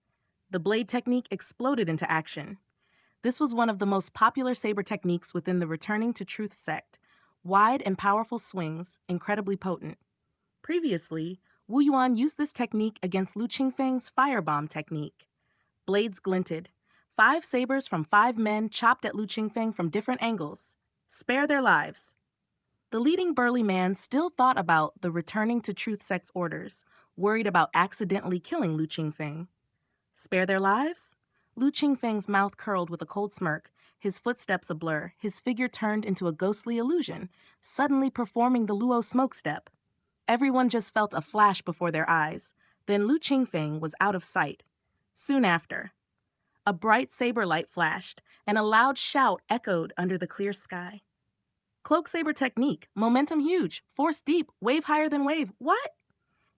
The blade technique exploded into action. This was one of the most popular saber techniques within the Returning to Truth sect. Wide and powerful swings, incredibly potent. Previously, Wu Yuan used this technique against Lu Qingfeng's firebomb technique. Blades glinted. 5 sabers from 5 men chopped at Lu Qingfeng from different angles. Spare their lives. The leading burly man still thought about the Returning to Truth sect's orders, worried about accidentally killing Lu Qingfeng. Spare their lives? Lu Qingfeng's mouth curled with a cold smirk, his footsteps a blur, his figure turned into a ghostly illusion, suddenly performing the Luo smoke step. Everyone just felt a flash before their eyes. Then Lu Qingfeng was out of sight. Soon after, a bright saber light flashed, and a loud shout echoed under the clear sky. "Cloak saber technique, momentum huge, force deep, wave higher than wave." "What?"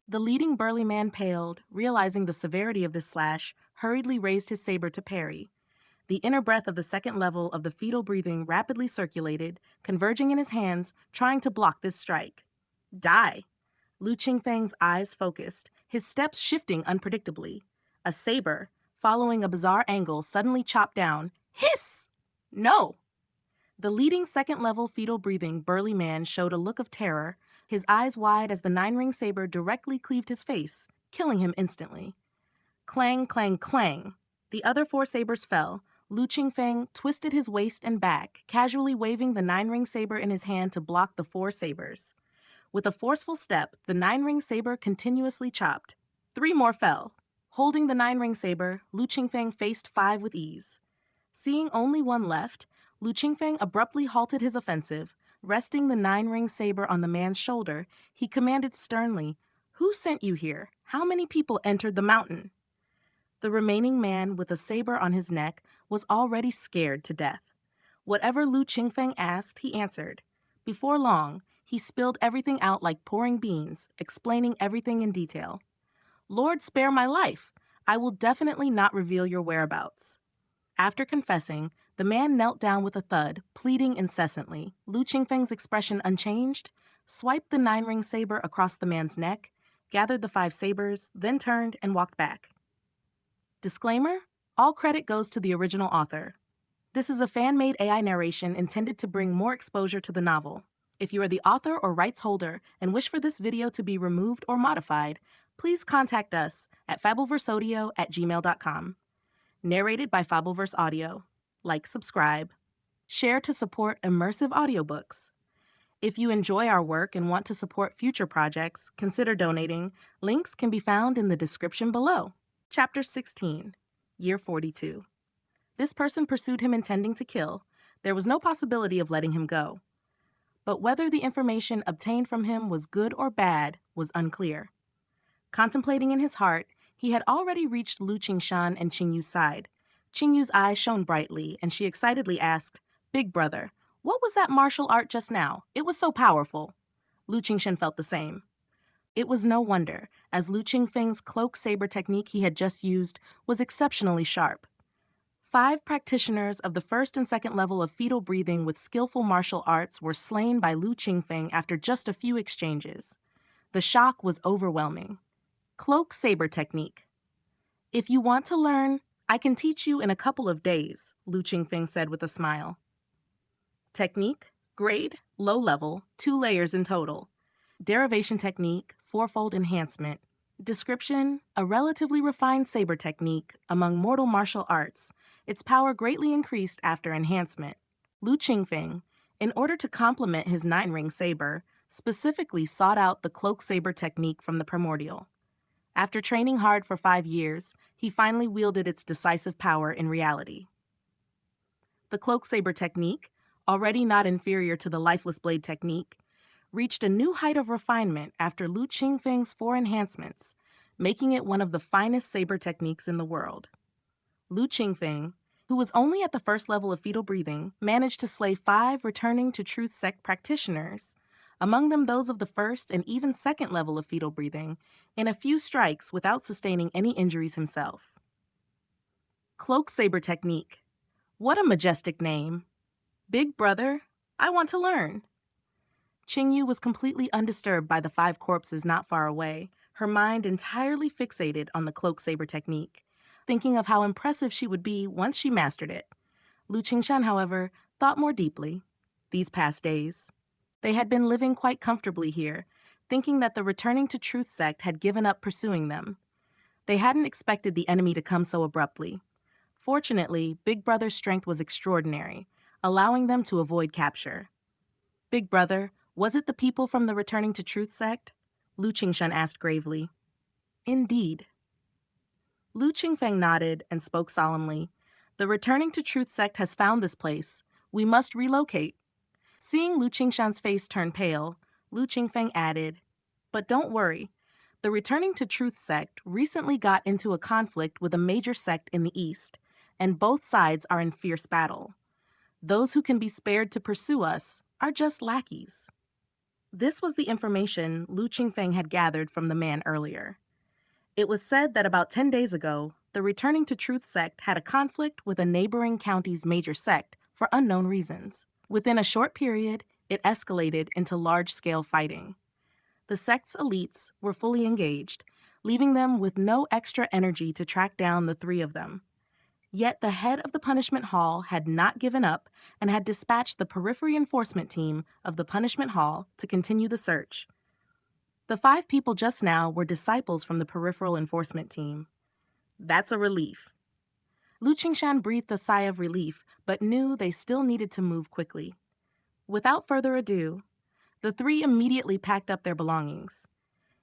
The leading burly man paled, realizing the severity of this slash, hurriedly raised his saber to parry. The inner breath of the second level of the fetal breathing rapidly circulated, converging in his hands, trying to block this strike. Die! Lu Qingfeng's eyes focused, his steps shifting unpredictably. A saber, following a bizarre angle, suddenly chopped down. Hiss! No! The leading second-level fetal breathing burly man showed a look of terror, his eyes wide as the nine-ring saber directly cleaved his face, killing him instantly. Clang, clang, clang. The other four sabers fell. Lu Qingfeng twisted his waist and back, casually waving the nine-ring saber in his hand to block the four sabers. With a forceful step, the nine-ring saber continuously chopped. Three more fell. Holding the nine-ring saber, Lu Qingfeng faced five with ease. Seeing only one left, Lu Qingfeng abruptly halted his offensive. Resting the nine-ring saber on the man's shoulder, he commanded sternly, "Who sent you here? How many people entered the mountain?" The remaining man with a saber on his neck was already scared to death. Whatever Lu Qingfeng asked, he answered. Before long, he spilled everything out like pouring beans, explaining everything in detail. "Lord, spare my life. I will definitely not reveal your whereabouts." After confessing, the man knelt down with a thud, pleading incessantly. Lu Qingfeng's expression unchanged, swiped the nine-ring saber across the man's neck, gathered the five sabers, then turned and walked back. Disclaimer: all credit goes to the original author. This is a fan-made AI narration intended to bring more exposure to the novel. If you are the author or rights holder and wish for this video to be removed or modified, please contact us at fableverseaudio@gmail.com. Narrated by Fableverse Audio. Like, subscribe. Share to support immersive audiobooks. If you enjoy our work and want to support future projects, consider donating. Links can be found in the description below. Chapter 16, Year 42. This person pursued him intending to kill. There was no possibility of letting him go. But whether the information obtained from him was good or bad was unclear. Contemplating in his heart, he had already reached Lu Qingshan and Qingyu's side. Qingyu's eyes shone brightly, and she excitedly asked, "Big brother, what was that martial art just now? It was so powerful." Lu Qingshan felt the same. It was no wonder, as Lu Qingfeng's cloak saber technique he had just used was exceptionally sharp. 5 practitioners of the first and second level of fetal breathing with skillful martial arts were slain by Lu Qingfeng after just a few exchanges. The shock was overwhelming. Cloak saber technique. "If you want to learn, I can teach you in a couple of days," Lu Qingfeng said with a smile. Technique, grade, low level, 2 layers in total. Derivation technique, 4-fold enhancement. Description, a relatively refined saber technique among mortal martial arts. Its power greatly increased after enhancement. Lu Qingfeng, in order to complement his 9-ring saber, specifically sought out the cloak saber technique from the Primordial. After training hard for 5 years, he finally wielded its decisive power in reality. The cloak saber technique, already not inferior to the lifeless blade technique, reached a new height of refinement after Lu Qingfeng's 4 enhancements, making it one of the finest saber techniques in the world. Lu Qingfeng, who was only at the first level of fetal breathing, managed to slay 5 returning to truth sect practitioners, among them those of the first and even second level of fetal breathing, in a few strikes without sustaining any injuries himself. Cloak saber technique. What a majestic name. Big brother, I want to learn. Qingyu was completely undisturbed by the 5 corpses not far away, her mind entirely fixated on the cloak saber technique, thinking of how impressive she would be once she mastered it. Lu Qingshan, however, thought more deeply. These past days, they had been living quite comfortably here, thinking that the returning to truth sect had given up pursuing them. They hadn't expected the enemy to come so abruptly. Fortunately, Big Brother's strength was extraordinary, allowing them to avoid capture. "Big brother, was it the people from the returning to truth sect?" Lu Qingshan asked gravely. "Indeed." Lu Qingfeng nodded and spoke solemnly. "The returning to truth sect has found this place. We must relocate." Seeing Lu Qingshan's face turn pale, Lu Qingfeng added, "But don't worry. The returning to truth sect recently got into a conflict with a major sect in the east, and both sides are in fierce battle. Those who can be spared to pursue us are just lackeys." This was the information Lu Qingfeng had gathered from the man earlier. It was said that about 10 days ago, the Returning to Truth sect had a conflict with a neighboring county's major sect for unknown reasons. Within a short period, it escalated into large-scale fighting. The sect's elites were fully engaged, leaving them with no extra energy to track down the three of them. Yet the head of the punishment hall had not given up and had dispatched the periphery enforcement team of the punishment hall to continue the search. The 5 people just now were disciples from the peripheral enforcement team. That's a relief. Lu Qingshan breathed a sigh of relief, but knew they still needed to move quickly. Without further ado, the 3 immediately packed up their belongings.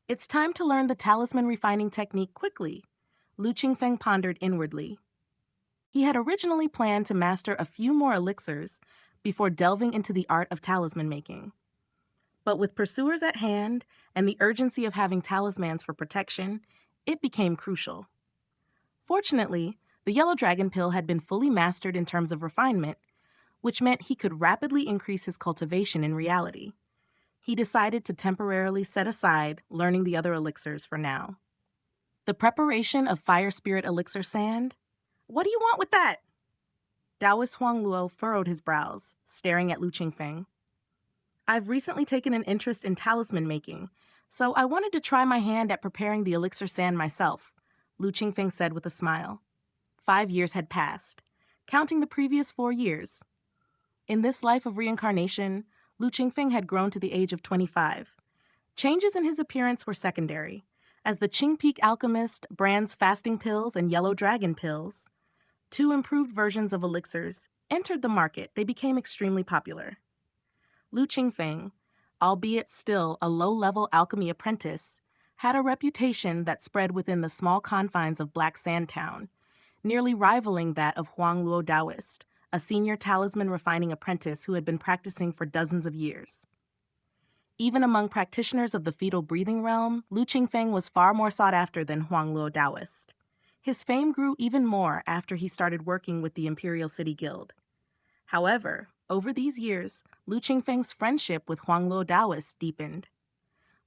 It's time to learn the talisman refining technique quickly, Lu Qingfeng pondered inwardly. He had originally planned to master a few more elixirs before delving into the art of talisman making. But with pursuers at hand and the urgency of having talismans for protection, it became crucial. Fortunately, the yellow dragon pill had been fully mastered in terms of refinement, which meant he could rapidly increase his cultivation in reality. He decided to temporarily set aside learning the other elixirs for now. The preparation of fire spirit elixir sand? What do you want with that? Daoist Huang Luo furrowed his brows, staring at Lu Qingfeng. I've recently taken an interest in talisman making, so I wanted to try my hand at preparing the elixir sand myself, Lu Qingfeng said with a smile. 5 years had passed, counting the previous 4 years. In this life of reincarnation, Lu Qingfeng had grown to the age of 25. Changes in his appearance were secondary, as the Qingpeak alchemist brands fasting pills and yellow dragon pills, 2 improved versions of elixirs, entered the market. They became extremely popular. Lu Qingfeng, albeit still a low-level alchemy apprentice, had a reputation that spread within the small confines of Black Sand Town, nearly rivaling that of Huang Luo Daoist, a senior talisman refining apprentice who had been practicing for dozens of years. Even among practitioners of the fetal breathing realm, Lu Qingfeng was far more sought after than Huang Luo Daoist. His fame grew even more after he started working with the Imperial City Guild. However, over these years, Lu Qingfeng's friendship with Huang Luo Daoist deepened.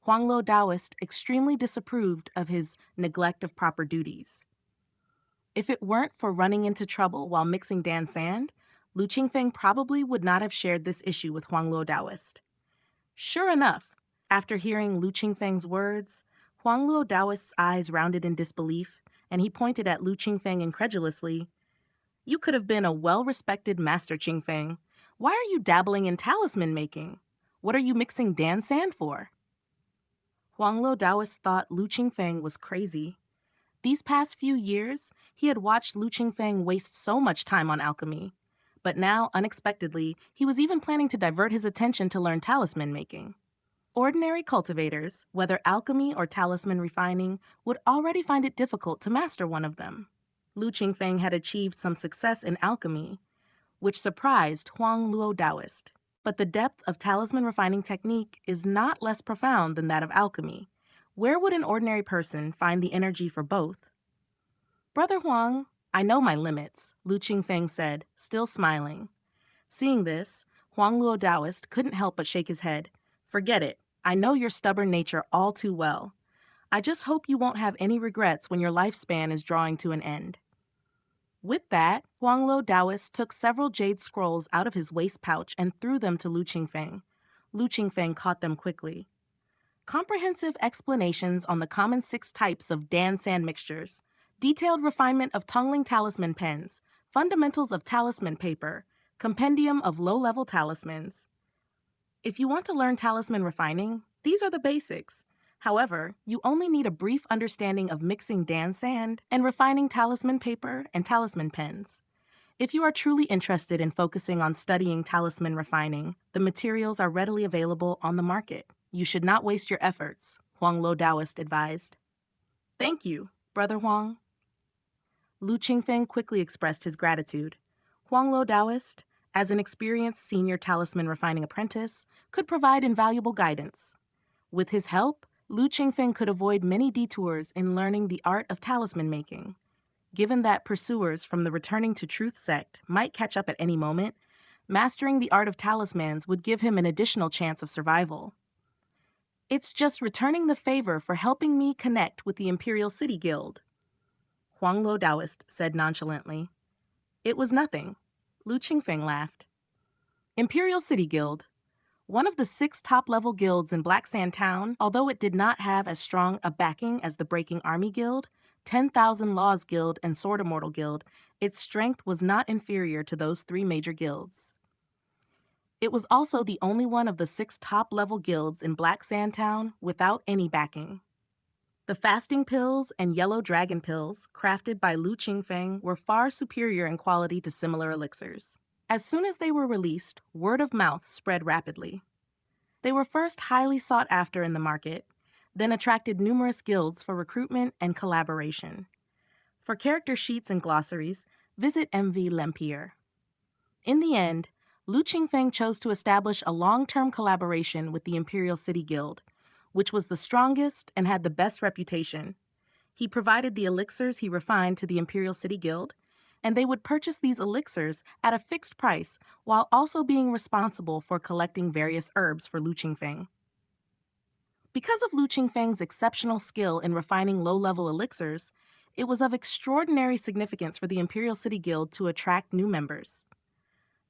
Huang Luo Daoist extremely disapproved of his neglect of proper duties. If it weren't for running into trouble while mixing Dan sand, Lu Qingfeng probably would not have shared this issue with Huang Luo Daoist. Sure enough, after hearing Lu Qingfeng's words, Huang Luo Daoist's eyes rounded in disbelief, and he pointed at Lu Qingfeng incredulously. You could have been a well-respected master, Qingfeng. Why are you dabbling in talisman making? What are you mixing Dan sand for? Huang Luo Daoist thought Lu Qingfeng was crazy. These past few years, he had watched Lu Qingfeng waste so much time on alchemy. But now, unexpectedly, he was even planning to divert his attention to learn talisman making. Ordinary cultivators, whether alchemy or talisman refining, would already find it difficult to master one of them. Lu Qingfeng had achieved some success in alchemy, which surprised Huang Luo Daoist. But the depth of talisman refining technique is not less profound than that of alchemy. Where would an ordinary person find the energy for both? Brother Huang, I know my limits, Lu Qingfeng said, still smiling. Seeing this, Huang Luo Daoist couldn't help but shake his head. Forget it. I know your stubborn nature all too well. I just hope you won't have any regrets when your lifespan is drawing to an end. With that, Huang Luo Daoist took several jade scrolls out of his waist pouch and threw them to Lu Qingfeng. Lu Qingfeng caught them quickly. Comprehensive explanations on the common 6 types of Dan sand mixtures, detailed refinement of tungling talisman pens, fundamentals of talisman paper, compendium of low-level talismans. If you want to learn talisman refining, these are the basics. However, you only need a brief understanding of mixing Dan sand and refining talisman paper and talisman pens. If you are truly interested in focusing on studying talisman refining, the materials are readily available on the market. You should not waste your efforts, Huang Luo Daoist advised. Thank you, Brother Huang. Lu Qingfeng quickly expressed his gratitude. Huang Luo Daoist, as an experienced senior talisman refining apprentice, could provide invaluable guidance. With his help, Lu Qingfeng could avoid many detours in learning the art of talisman making. Given that pursuers from the Returning to Truth sect might catch up at any moment, mastering the art of talismans would give him an additional chance of survival. It's just returning the favor for helping me connect with the Imperial City Guild, Huang Luo Daoist said nonchalantly. It was nothing. Lu Qingfeng laughed. Imperial City Guild. One of the 6 top-level guilds in Black Sand Town, although it did not have as strong a backing as the Breaking Army Guild, 10,000 Laws Guild, and Sword Immortal Guild, its strength was not inferior to those 3 major guilds. It was also the only one of the 6 top-level guilds in Black Sand Town without any backing. The fasting pills and yellow dragon pills, crafted by Lu Qingfeng, were far superior in quality to similar elixirs. As soon as they were released, word of mouth spread rapidly. They were first highly sought after in the market, then attracted numerous guilds for recruitment and collaboration. For character sheets and glossaries, visit MV Lempier. In the end, Lu Qingfeng chose to establish a long-term collaboration with the Imperial City Guild, which was the strongest and had the best reputation. He provided the elixirs he refined to the Imperial City Guild, and they would purchase these elixirs at a fixed price while also being responsible for collecting various herbs for Lu Qingfeng. Because of Lu Qingfeng's exceptional skill in refining low-level elixirs, it was of extraordinary significance for the Imperial City Guild to attract new members.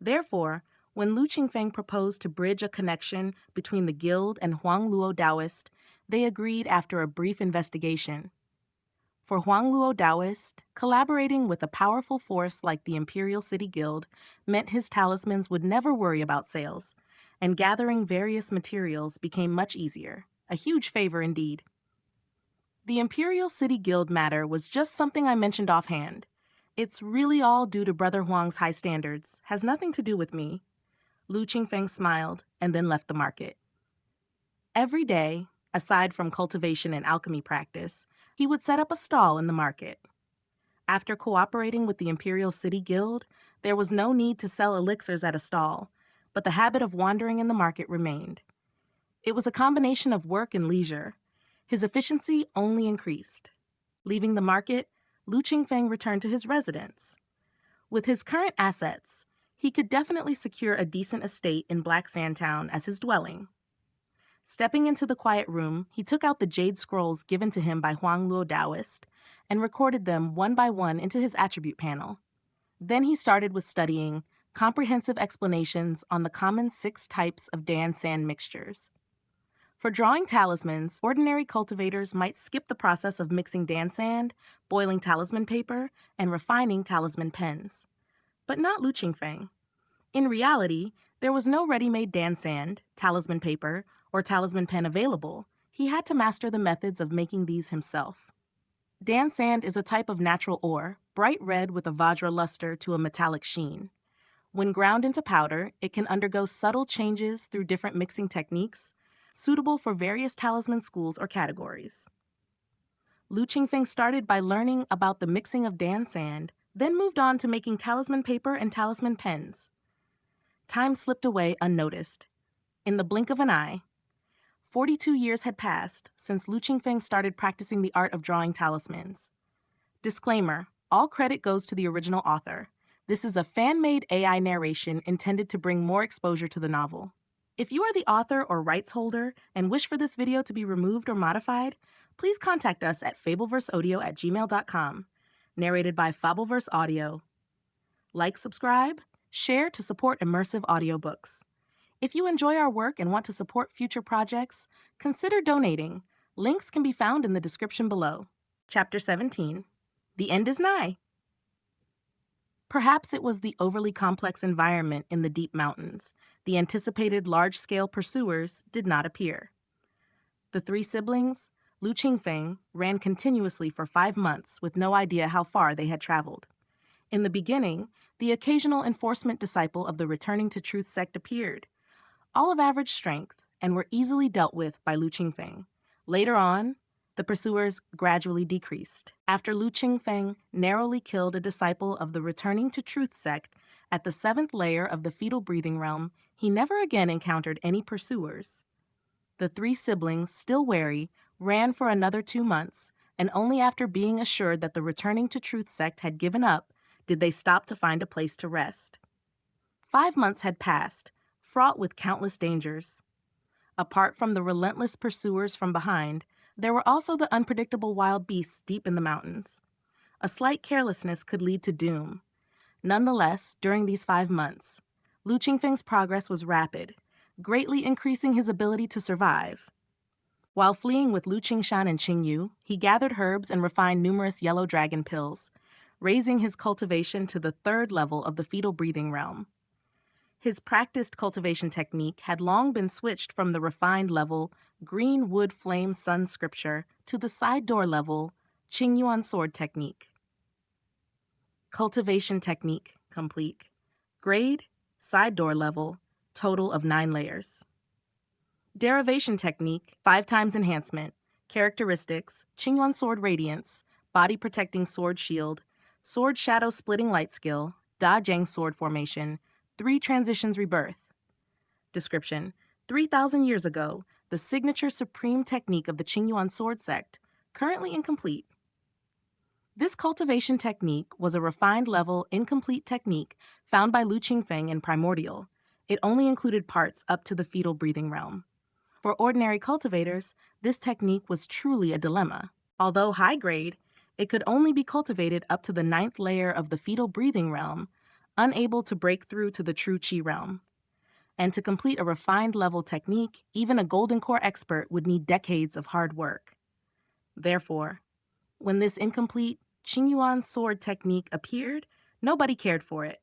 Therefore, when Lu Qingfeng proposed to bridge a connection between the guild and Huang Luo Daoist, they agreed after a brief investigation. For Huang Luo Daoist, collaborating with a powerful force like the Imperial City Guild meant his talismans would never worry about sales, and gathering various materials became much easier, a huge favor indeed. The Imperial City Guild matter was just something I mentioned offhand. It's really all due to Brother Huang's high standards, has nothing to do with me. Lu Qingfeng smiled and then left the market. Every day, aside from cultivation and alchemy practice, he would set up a stall in the market. After cooperating with the Imperial City Guild, there was no need to sell elixirs at a stall, but the habit of wandering in the market remained. It was a combination of work and leisure. His efficiency only increased. Leaving the market, Lu Qingfeng returned to his residence. With his current assets, he could definitely secure a decent estate in Black Sand Town as his dwelling. Stepping into the quiet room, he took out the jade scrolls given to him by Huang Luo Daoist and recorded them one by one into his attribute panel. Then he started with studying comprehensive explanations on the common 6 types of Dan Sand mixtures. For drawing talismans, ordinary cultivators might skip the process of mixing Dan Sand, boiling talisman paper, and refining talisman pens. But not Lu Qingfeng. In reality, there was no ready-made Dan Sand, talisman paper, or talisman pen available. He had to master the methods of making these himself. Dan Sand is a type of natural ore, bright red with a Vajra luster to a metallic sheen. When ground into powder, it can undergo subtle changes through different mixing techniques, suitable for various talisman schools or categories. Lu Qingfeng started by learning about the mixing of Dan Sand, then moved on to making talisman paper and talisman pens. Time slipped away unnoticed. In the blink of an eye, 42 years had passed since Lu Qingfeng started practicing the art of drawing talismans. Disclaimer: all credit goes to the original author. This is a fan-made AI narration intended to bring more exposure to the novel. If you are the author or rights holder and wish for this video to be removed or modified, please contact us at fableverseaudio@gmail.com. Narrated by Fableverse Audio. Like, subscribe, share to support immersive audiobooks. If you enjoy our work and want to support future projects, consider donating. Links can be found in the description below. Chapter 17. The end is nigh. Perhaps it was the overly complex environment in the deep mountains. The anticipated large-scale pursuers did not appear. The 3 siblings, Lu Qingfeng, ran continuously for 5 months with no idea how far they had traveled. In the beginning, the occasional enforcement disciple of the Returning to Truth sect appeared, all of average strength, and were easily dealt with by Lu Qingfeng. Later on, the pursuers gradually decreased. After Lu Qingfeng narrowly killed a disciple of the Returning to Truth sect at the 7th layer of the fetal breathing realm, he never again encountered any pursuers. The 3 siblings, still wary, ran for another 2 months, and only after being assured that the Returning to Truth sect had given up did they stop to find a place to rest. 5 months had passed, fraught with countless dangers. Apart from the relentless pursuers from behind, there were also the unpredictable wild beasts deep in the mountains. A slight carelessness could lead to doom. Nonetheless, during these 5 months, Lu Qingfeng's progress was rapid, greatly increasing his ability to survive. While fleeing with Lu Qingshan and Qingyu, he gathered herbs and refined numerous yellow dragon pills, raising his cultivation to the 3rd level of the fetal breathing realm. His practiced cultivation technique had long been switched from the refined level green wood flame sun scripture to the side door level Qingyuan sword technique. Cultivation technique complete. Grade, side door level, total of 9 layers. Derivation technique, 5 times enhancement. Characteristics, Qingyuan sword radiance, body protecting sword shield, sword shadow splitting light skill, Da Jiang sword formation, 3 transitions rebirth. Description: 3,000 years ago, the signature supreme technique of the Qingyuan sword sect, currently incomplete. This cultivation technique was a refined level, incomplete technique found by Lu Qingfeng in Primordial. It only included parts up to the fetal breathing realm. For ordinary cultivators, this technique was truly a dilemma. Although high grade, it could only be cultivated up to the 9th layer of the fetal breathing realm, unable to break through to the true Qi realm. And to complete a refined level technique, even a Golden Core expert would need decades of hard work. Therefore, when this incomplete Qingyuan sword technique appeared, nobody cared for it.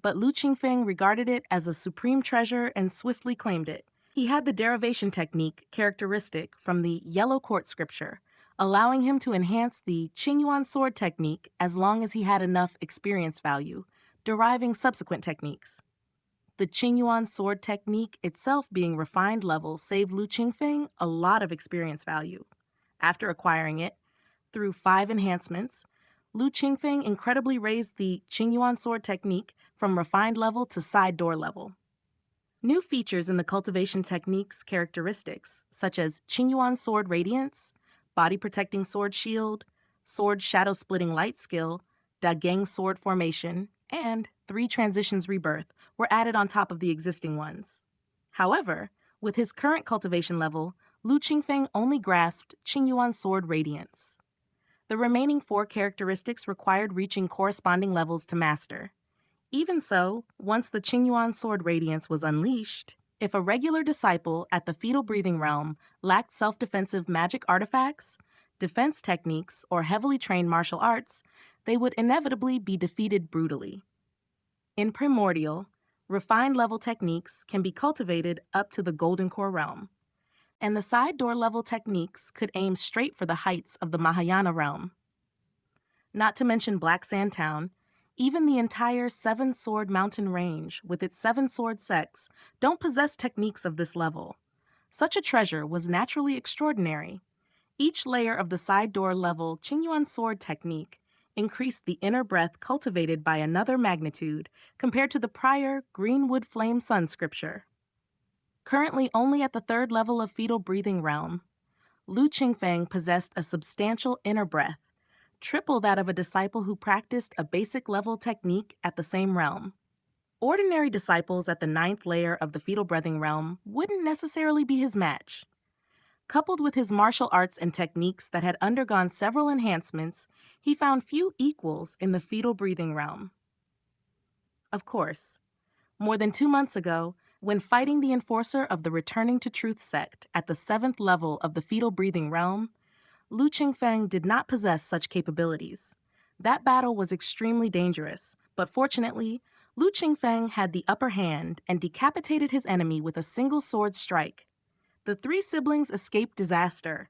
But Lu Qingfeng regarded it as a supreme treasure and swiftly claimed it. He had the derivation technique characteristic from the Yellow Court scripture, allowing him to enhance the Qingyuan sword technique as long as he had enough experience value, deriving subsequent techniques. The Qingyuan sword technique itself being refined level saved Lu Qingfeng a lot of experience value. After acquiring it, through 5 enhancements, Lu Qingfeng incredibly raised the Qingyuan sword technique from refined level to side door level. New features in the cultivation technique's characteristics, such as Qingyuan sword radiance, body protecting sword shield, sword shadow splitting light skill, Da Geng sword formation, and 3 transitions rebirth, were added on top of the existing ones. However, with his current cultivation level, Lu Qingfeng only grasped Qingyuan sword radiance. The remaining 4 characteristics required reaching corresponding levels to master. Even so, once the Qingyuan sword radiance was unleashed, if a regular disciple at the fetal breathing realm lacked self-defensive magic artifacts, defense techniques, or heavily trained martial arts, they would inevitably be defeated brutally. In Primordial, refined level techniques can be cultivated up to the Golden Core realm, and the side door level techniques could aim straight for the heights of the Mahayana realm. Not to mention Black Sand Town, even the entire 7-sword mountain range with its 7 sword sects don't possess techniques of this level. Such a treasure was naturally extraordinary. Each layer of the side door level Qingyuan sword technique increased the inner breath cultivated by another magnitude compared to the prior greenwood flame sun scripture. Currently only at the 3rd level of fetal breathing realm, Lu Qingfeng possessed a substantial inner breath, triple that of a disciple who practiced a basic level technique at the same realm. Ordinary disciples at the 9th layer of the fetal breathing realm wouldn't necessarily be his match. Coupled with his martial arts and techniques that had undergone several enhancements, he found few equals in the fetal breathing realm. Of course, more than 2 months ago, when fighting the enforcer of the Returning to Truth sect at the 7th level of the fetal breathing realm, Lu Qingfeng did not possess such capabilities. That battle was extremely dangerous, but fortunately, Lu Qingfeng had the upper hand and decapitated his enemy with a single sword strike. The 3 siblings escaped disaster.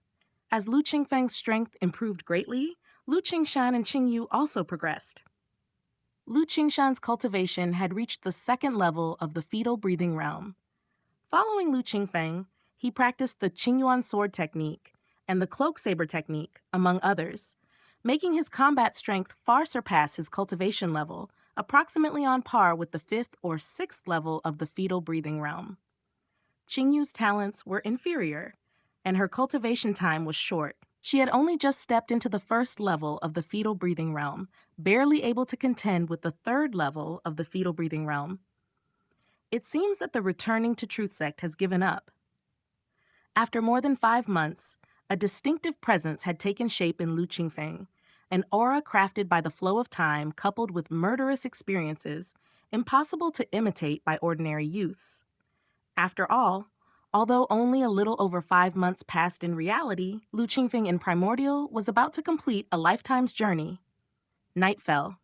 As Lu Qingfeng's strength improved greatly, Lu Qingshan and Qingyu also progressed. Lu Qingshan's cultivation had reached the 2nd level of the fetal breathing realm. Following Lu Qingfeng, he practiced the Qingyuan sword technique and the cloak saber technique, among others, making his combat strength far surpass his cultivation level, approximately on par with the 5th or 6th level of the fetal breathing realm. Qingyu's talents were inferior, and her cultivation time was short. She had only just stepped into the 1st level of the fetal breathing realm, barely able to contend with the 3rd level of the fetal breathing realm. It seems that the Returning to Truth sect has given up. After more than 5 months, a distinctive presence had taken shape in Lu Qingfeng, an aura crafted by the flow of time coupled with murderous experiences, impossible to imitate by ordinary youths. After all, although only a little over 5 months passed in reality, Lu Qingfeng in Primordial was about to complete a lifetime's journey. Night fell.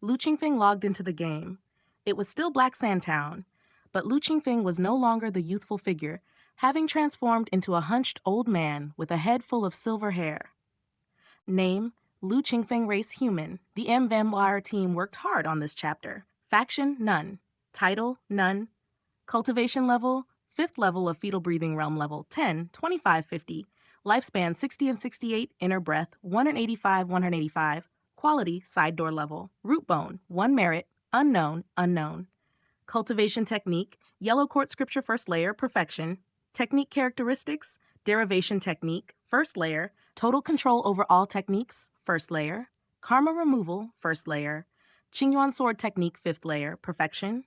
Lu Qingfeng logged into the game. It was still Black Sand Town, but Lu Qingfeng was no longer the youthful figure, having transformed into a hunched old man with a head full of silver hair. Name, Lu Qingfeng race human. The MMORPG team worked hard on this chapter. Faction, none. Title, none. Cultivation level, 5th level of fetal breathing realm level 10, 25, 50. Lifespan 60 and 68, inner breath 185, 185. Quality, side door level. Root bone, 1 merit, unknown, unknown. Cultivation technique, Yellow Court scripture first layer, perfection. Technique characteristics, derivation technique, first layer. Total control over all techniques, first layer. Karma removal, first layer. Qingyuan sword technique, 5th layer, perfection.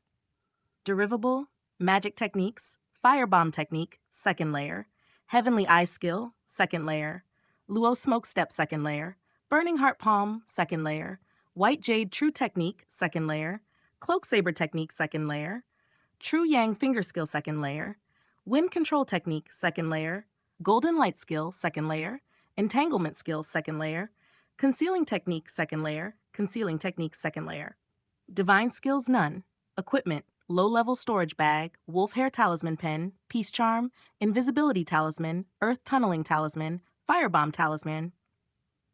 Derivable, magic techniques, firebomb technique, 2nd layer. Heavenly eye skill, 2nd layer. Luo smoke step, 2nd layer. Burning heart palm, 2nd layer. White jade true technique, 2nd layer. Cloak saber technique, 2nd layer. True yang finger skill, 2nd layer. Wind control technique, 2nd layer. Golden light skill, 2nd layer. Entanglement skill, 2nd layer. Concealing technique, 2nd layer. Concealing technique, 2nd layer. Divine skills, none. Equipment, low-level storage bag, wolf hair talisman pen, peace charm, invisibility talisman, earth tunneling talisman, firebomb talisman.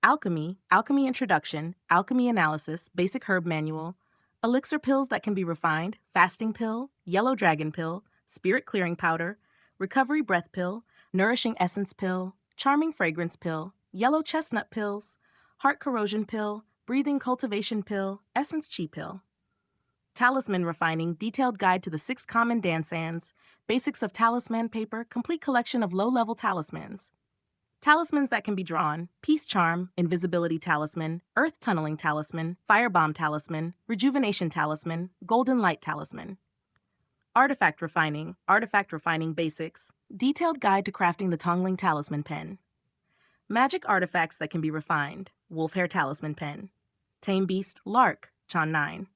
Alchemy, alchemy introduction, alchemy analysis, basic herb manual, elixir pills that can be refined, fasting pill, yellow dragon pill, spirit clearing powder, recovery breath pill, nourishing essence pill, charming fragrance pill, yellow chestnut pills, heart corrosion pill, breathing cultivation pill, essence chi pill. Talisman refining, detailed guide to the 6 common dansands, basics of talisman paper, complete collection of low-level talismans. Talismans that can be drawn, peace charm, invisibility talisman, earth tunneling talisman, firebomb talisman, rejuvenation talisman, golden light talisman. Artifact refining basics, detailed guide to crafting the Tongling talisman pen. Magic artifacts that can be refined, wolf hair talisman pen. Tame beast, lark, Chan 9.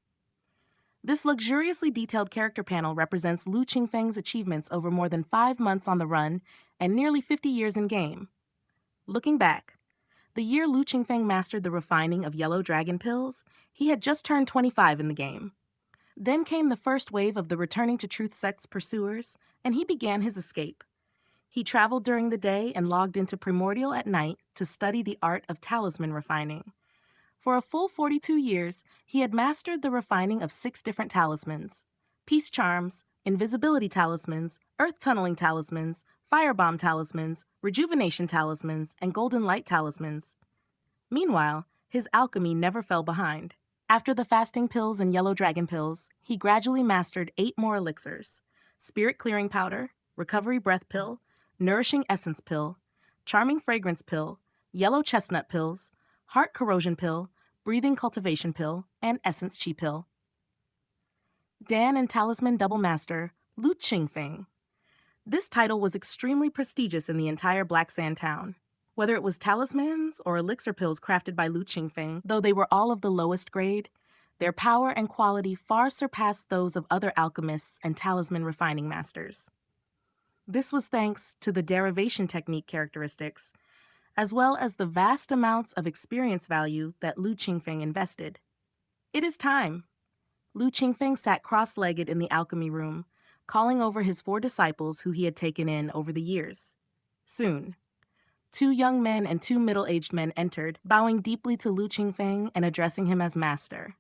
This luxuriously detailed character panel represents Lu Qingfeng's achievements over more than 5 months on the run and nearly 50 years in game. Looking back, the year Lu Qingfeng mastered the refining of yellow dragon pills, he had just turned 25 in the game. Then came the first wave of the returning to truth sect's pursuers, and he began his escape. He traveled during the day and logged into Primordial at night to study the art of talisman refining. For a full 42 years, he had mastered the refining of 6 different talismans: peace charms, invisibility talismans, earth tunneling talismans, firebomb talismans, rejuvenation talismans, and golden light talismans. Meanwhile, his alchemy never fell behind. After the fasting pills and yellow dragon pills, he gradually mastered 8 more elixirs: spirit clearing powder, recovery breath pill, nourishing essence pill, charming fragrance pill, yellow chestnut pills, heart corrosion pill, breathing cultivation pill, and essence chi pill. Dan and Talisman Double Master, Lu Qingfeng. This title was extremely prestigious in the entire Black Sand town. Whether it was talismans or elixir pills crafted by Lu Qingfeng, though they were all of the lowest grade, their power and quality far surpassed those of other alchemists and talisman refining masters. This was thanks to the derivation technique characteristics, as well as the vast amounts of experience value that Lu Qingfeng invested. It is time. Lu Qingfeng sat cross-legged in the alchemy room, calling over his 4 disciples who he had taken in over the years. Soon, 2 young men and 2 middle-aged men entered, bowing deeply to Lu Qingfeng and addressing him as master.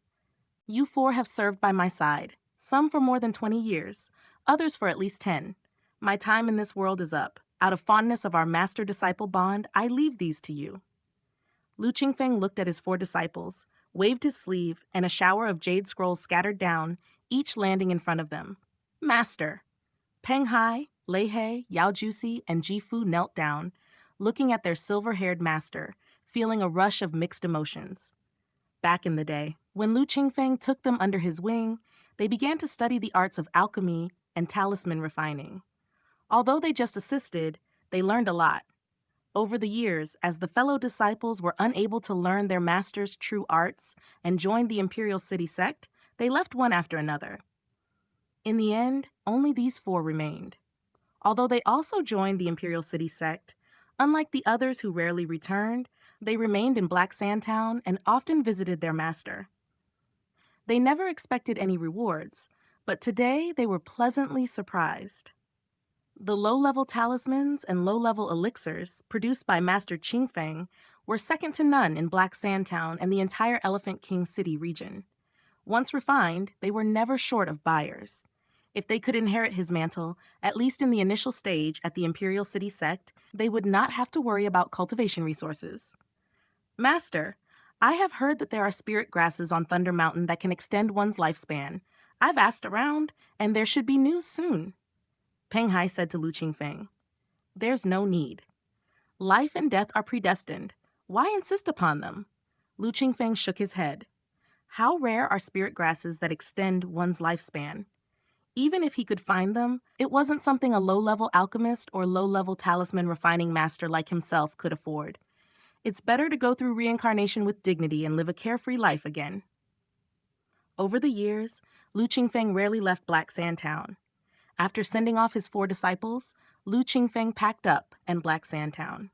You 4 have served by my side, some for more than 20 years, others for at least 10. My time in this world is up. Out of fondness of our master-disciple bond, I leave these to you. Lu Qingfeng looked at his 4 disciples, waved his sleeve, and a shower of jade scrolls scattered down, each landing in front of them. Master! Peng Hai, Lei He, Yao Jusi, and Jifu knelt down, looking at their silver-haired master, feeling a rush of mixed emotions. Back in the day, when Lu Qingfeng took them under his wing, they began to study the arts of alchemy and talisman refining. Although they just assisted, They learned a lot. Over the years, as the fellow disciples were unable to learn their master's true arts and joined the Imperial City sect, they left one after another. In the end, only these 4 remained. Although they also joined the Imperial City sect, unlike the others who rarely returned, they remained in Black Sand Town and often visited their master. They never expected any rewards, but today they were pleasantly surprised. The low-level talismans and low-level elixirs produced by Master Qingfeng were second to none in Black Sand Town and the entire Elephant King City region. Once refined, they were never short of buyers. If they could inherit his mantle, at least in the initial stage at the Imperial City sect, they would not have to worry about cultivation resources. Master, I have heard that there are spirit grasses on Thunder Mountain that can extend one's lifespan. I've asked around, and there should be news soon. Peng Hai said to Lu Qingfeng, "There's no need. Life and death are predestined. Why insist upon them?" Lu Qingfeng shook his head. How rare are spirit grasses that extend one's lifespan? Even if he could find them, it wasn't something a low-level alchemist or low-level talisman refining master like himself could afford. It's better to go through reincarnation with dignity and live a carefree life again. Over the years, Lu Qingfeng rarely left Black Sand Town. After sending off his 4 disciples, Lu Qingfeng packed up and Black Sand Town.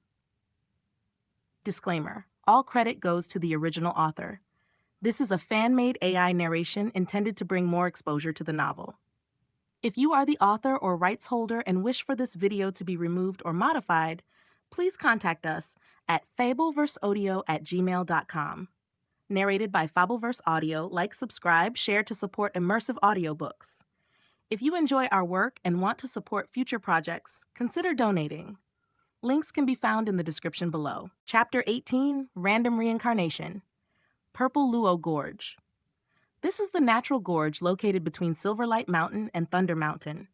Disclaimer: all credit goes to the original author. This is a fan-made AI narration intended to bring more exposure to the novel. If you are the author or rights holder and wish for this video to be removed or modified, please contact us at fableverseaudio@gmail.com. Narrated by Fableverse Audio, like, subscribe, share to support immersive audiobooks. If you enjoy our work and want to support future projects, consider donating. Links can be found in the description below. Chapter 18, Random Reincarnation. Purple Luo Gorge. This is the natural gorge located between Silverlight Mountain and Thunder Mountain,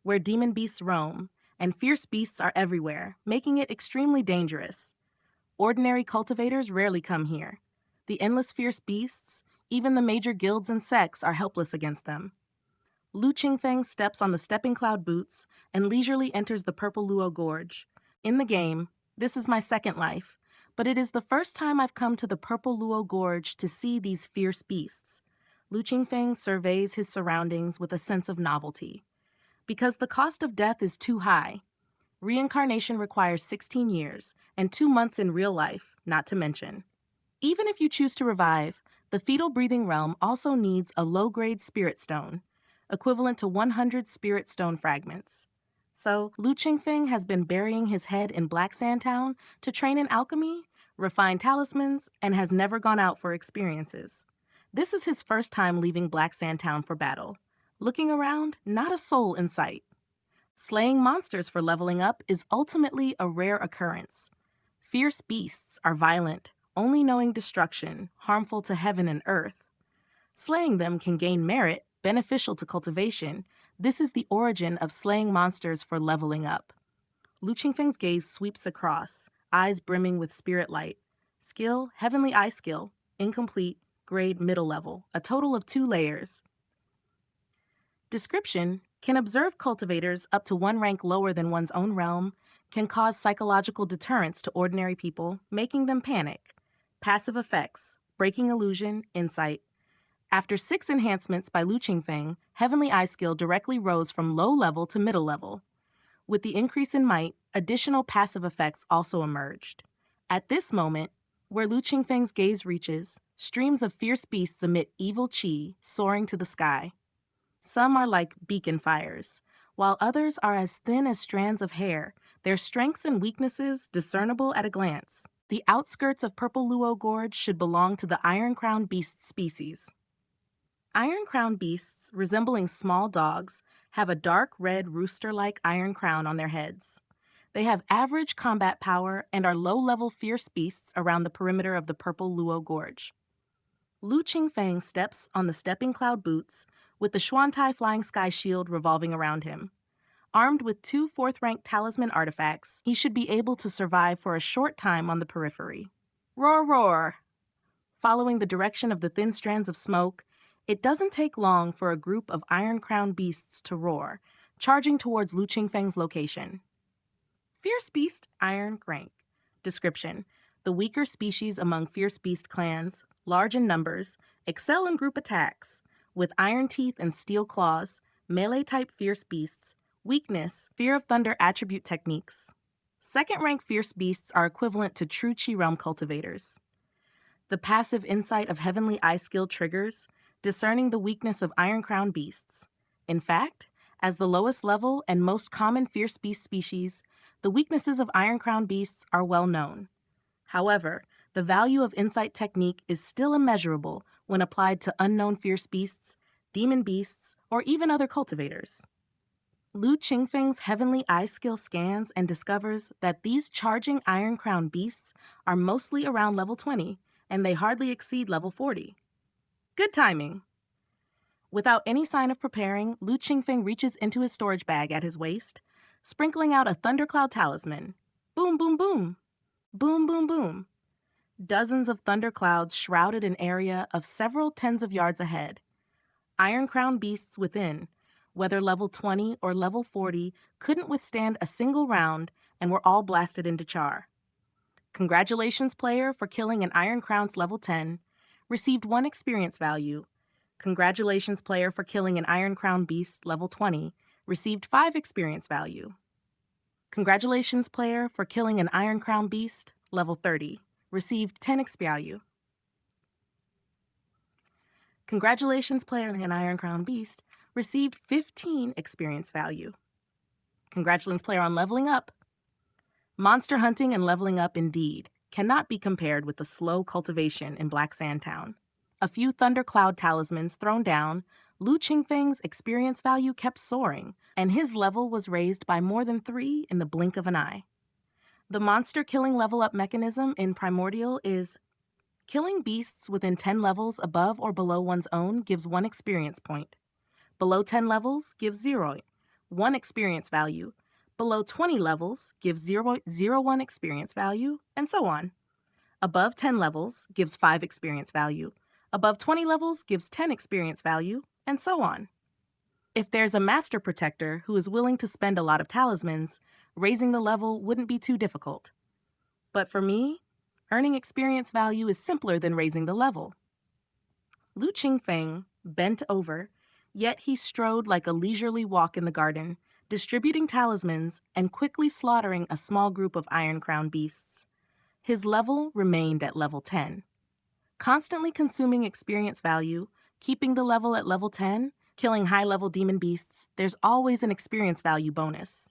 where demon beasts roam, and fierce beasts are everywhere, making it extremely dangerous. Ordinary cultivators rarely come here. The endless fierce beasts, even the major guilds and sects, are helpless against them. Lu Qingfeng steps on the stepping cloud boots and leisurely enters the Purple Luo Gorge. In the game, this is my second life, but it is the first time I've come to the Purple Luo Gorge to see these fierce beasts. Lu Qingfeng surveys his surroundings with a sense of novelty. Because the cost of death is too high. Reincarnation requires 16 years and 2 months in real life, not to mention. Even if you choose to revive, the fetal breathing realm also needs a low-grade spirit stone, equivalent to 100 spirit stone fragments. So, Lu Qingfeng has been burying his head in Black Sand Town to train in alchemy, refine talismans, and has never gone out for experiences. This is his first time leaving Black Sand Town for battle. Looking around, not a soul in sight. Slaying monsters for leveling up is ultimately a rare occurrence. Fierce beasts are violent, only knowing destruction, harmful to heaven and earth. Slaying them can gain merit, beneficial to cultivation. This is the origin of slaying monsters for leveling up. Lu Qingfeng's gaze sweeps across, eyes brimming with spirit light. Skill, Heavenly Eye skill, incomplete, grade middle level, a total of 2 layers. Description: can observe cultivators up to 1 rank lower than one's own realm, can cause psychological deterrence to ordinary people, making them panic. Passive effects: breaking illusion, insight. After 6 enhancements by Lu Qingfeng, Heavenly Eye skill directly rose from low level to middle level. With the increase in might, additional passive effects also emerged. At this moment, where Lu Qingfeng's gaze reaches, streams of fierce beasts emit evil qi, soaring to the sky. Some are like beacon fires, while others are as thin as strands of hair, their strengths and weaknesses discernible at a glance. The outskirts of Purple Luo Gorge should belong to the iron-crowned beast species. Iron-crowned beasts, resembling small dogs, have a dark red rooster-like iron crown on their heads. They have average combat power and are low-level fierce beasts around the perimeter of the Purple Luo Gorge. Lu Qingfeng steps on the stepping cloud boots with the Xuantai Flying Sky Shield revolving around him. Armed with 2 4th-rank talisman artifacts, he should be able to survive for a short time on the periphery. Roar, roar! Following the direction of the thin strands of smoke, it doesn't take long for a group of iron-crowned beasts to roar, charging towards Lu Qingfeng's location. Fierce Beast Iron Rank. Description: the weaker species among Fierce Beast clans, large in numbers, excel in group attacks. With iron teeth and steel claws, melee-type Fierce Beasts. Weakness: Fear of Thunder attribute techniques. Second rank Fierce Beasts are equivalent to true Chi Realm cultivators. The passive insight of Heavenly Eye skill triggers, discerning the weakness of Iron Crown beasts. In fact, as the lowest level and most common Fierce Beast species, the weaknesses of Iron Crown beasts are well known. However, the value of insight technique is still immeasurable when applied to unknown Fierce Beasts, demon beasts, or even other cultivators. Lu Qingfeng's Heavenly Eye skill scans and discovers that these charging Iron Crown beasts are mostly around level 20, and they hardly exceed level 40. Good timing. Without any sign of preparing, Lu Qingfeng reaches into his storage bag at his waist, sprinkling out a thundercloud talisman. Boom, boom, boom. Boom, boom, boom. Dozens of thunderclouds shrouded an area of several tens of yards ahead. Iron Crown beasts within, whether level 20 or level 40, couldn't withstand a single round and were all blasted into char. Congratulations, player, for killing an Iron Crown's level 10. Received 1 experience value. Congratulations, player, for killing an Iron Crown beast level 20. Received 5 experience value. Congratulations, player, for killing an Iron Crown beast level 30. Received 10 XP value. Congratulations, player, an Iron Crown beast. Received 15 experience value. Congratulations, player, on leveling up. Monster hunting and leveling up indeed cannot be compared with the slow cultivation in Black Sand Town. A few thundercloud talismans thrown down, Lu Qingfeng's experience value kept soaring, and his level was raised by more than 3 in the blink of an eye. The monster killing level up mechanism in Primordial is killing beasts within 10 levels above or below one's own gives 1 experience point. Below 10 levels gives 0, 1 experience value. Below 20 levels gives 0.01 experience value, and so on. Above 10 levels gives 5 experience value. Above 20 levels gives 10 experience value, and so on. If there's a master protector who is willing to spend a lot of talismans, raising the level wouldn't be too difficult. But for me, earning experience value is simpler than raising the level. Lu Qingfeng bent over, yet he strode like a leisurely walk in the garden, distributing talismans and quickly slaughtering a small group of Iron Crown beasts. His level remained at level 10. Constantly consuming experience value, keeping the level at level 10, killing high-level demon beasts, there's always an experience value bonus.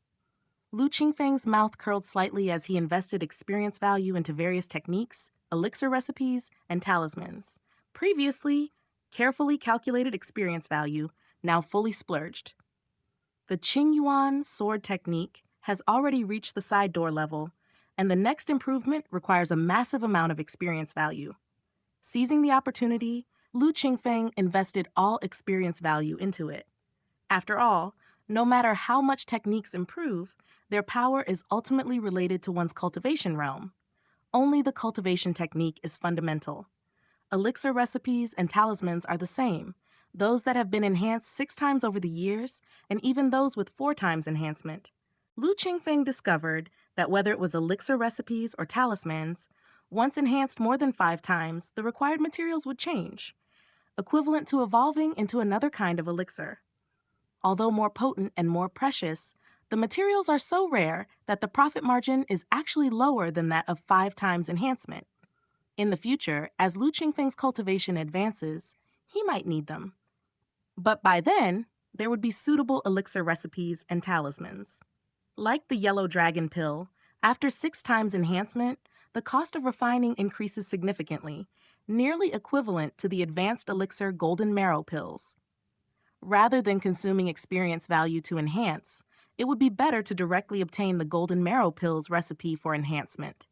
Lu Qingfeng's mouth curled slightly as he invested experience value into various techniques, elixir recipes, and talismans. Previously, carefully calculated experience value, now fully splurged. The Qingyuan sword technique has already reached the side door level, and the next improvement requires a massive amount of experience value. Seizing the opportunity, Lu Qingfeng invested all experience value into it. After all, no matter how much techniques improve, their power is ultimately related to one's cultivation realm. Only the cultivation technique is fundamental. Elixir recipes and talismans are the same, those that have been enhanced 6 times over the years, and even those with 4 times enhancement. Lu Qingfeng discovered that whether it was elixir recipes or talismans, once enhanced more than 5 times, the required materials would change, equivalent to evolving into another kind of elixir. Although more potent and more precious, the materials are so rare that the profit margin is actually lower than that of 5 times enhancement. In the future, as Lu Qingfeng's cultivation advances, he might need them. But by then, there would be suitable elixir recipes and talismans. Like the Yellow Dragon pill, after 6 times enhancement, the cost of refining increases significantly, nearly equivalent to the advanced elixir Golden Marrow pills. Rather than consuming experience value to enhance, it would be better to directly obtain the Golden Marrow pill's recipe for enhancement.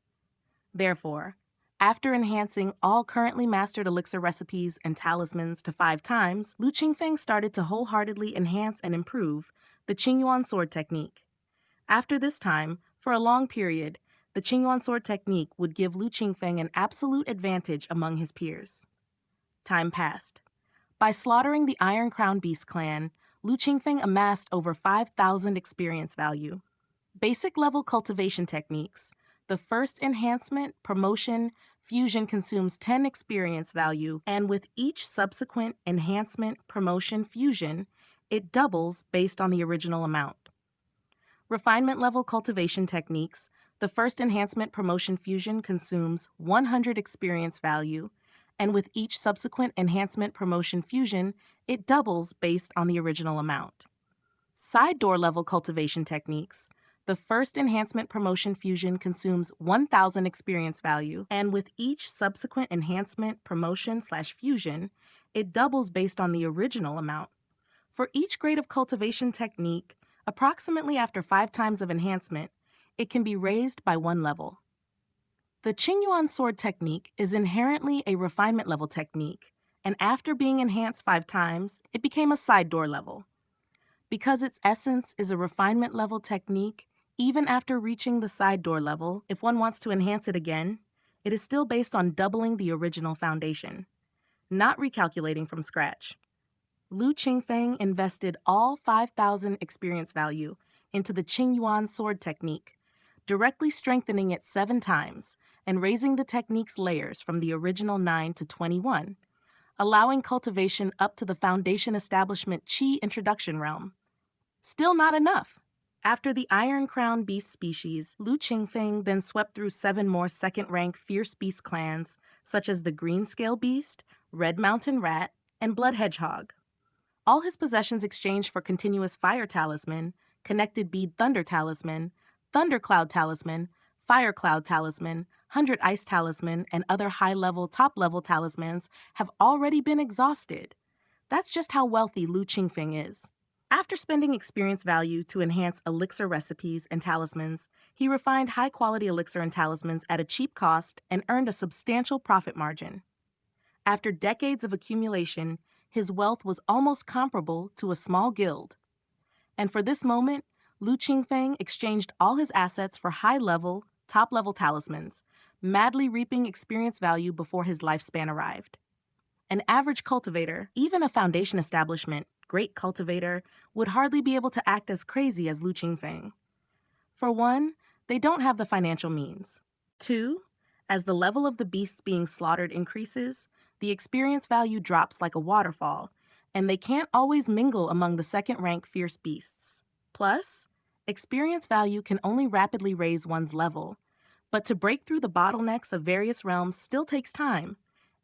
Therefore, after enhancing all currently mastered elixir recipes and talismans to 5 times, Lu Qingfeng started to wholeheartedly enhance and improve the Qingyuan sword technique. After this time, for a long period, the Qingyuan sword technique would give Lu Qingfeng an absolute advantage among his peers. Time passed. By slaughtering the Iron Crown Beast clan, Lu Qingfeng amassed over 5,000 experience value. Basic level cultivation techniques. The first enhancement, promotion, fusion consumes 10 experience value, and with each subsequent enhancement, promotion, fusion, it doubles based on the original amount. Refinement level cultivation techniques. The first enhancement, promotion, fusion consumes 100 experience value, and with each subsequent enhancement, promotion, fusion, it doubles based on the original amount. Side door level cultivation techniques. The first enhancement, promotion, fusion consumes 1,000 experience value, and with each subsequent enhancement, promotion/fusion, it doubles based on the original amount. For each grade of cultivation technique, approximately after 5 times of enhancement, it can be raised by 1 level. The Qingyuan sword technique is inherently a refinement level technique, and after being enhanced 5 times, it became a side door level. Because its essence is a refinement level technique, even after reaching the side door level, if one wants to enhance it again, it is still based on doubling the original foundation, not recalculating from scratch. Lu Qingfeng invested all 5,000 experience value into the Qingyuan sword technique, directly strengthening it 7 times and raising the technique's layers from the original 9 to 21, allowing cultivation up to the foundation establishment Qi introduction realm. Still not enough. After the Iron Crown beast species, Lu Qingfeng then swept through 7 more second-rank fierce beast clans, such as the Greenscale Beast, Red Mountain Rat, and Blood Hedgehog. All his possessions exchanged for Continuous Fire Talisman, Connected Bead Thunder Talisman, Thundercloud Talisman, Fire Cloud Talisman, 100 Ice Talisman, and other high-level, top-level talismans have already been exhausted. That's just how wealthy Lu Qingfeng is. After spending experience value to enhance elixir recipes and talismans, he refined high-quality elixir and talismans at a cheap cost and earned a substantial profit margin. After decades of accumulation, his wealth was almost comparable to a small guild. And for this moment, Lu Qingfeng exchanged all his assets for high-level, top-level talismans, madly reaping experience value before his lifespan arrived. An average cultivator, even a foundation establishment, great cultivator, would hardly be able to act as crazy as Lu Qingfeng. For one, they don't have the financial means. 2, as the level of the beasts being slaughtered increases, the experience value drops like a waterfall, and they can't always mingle among the second-rank fierce beasts. Plus, experience value can only rapidly raise one's level, but to break through the bottlenecks of various realms still takes time.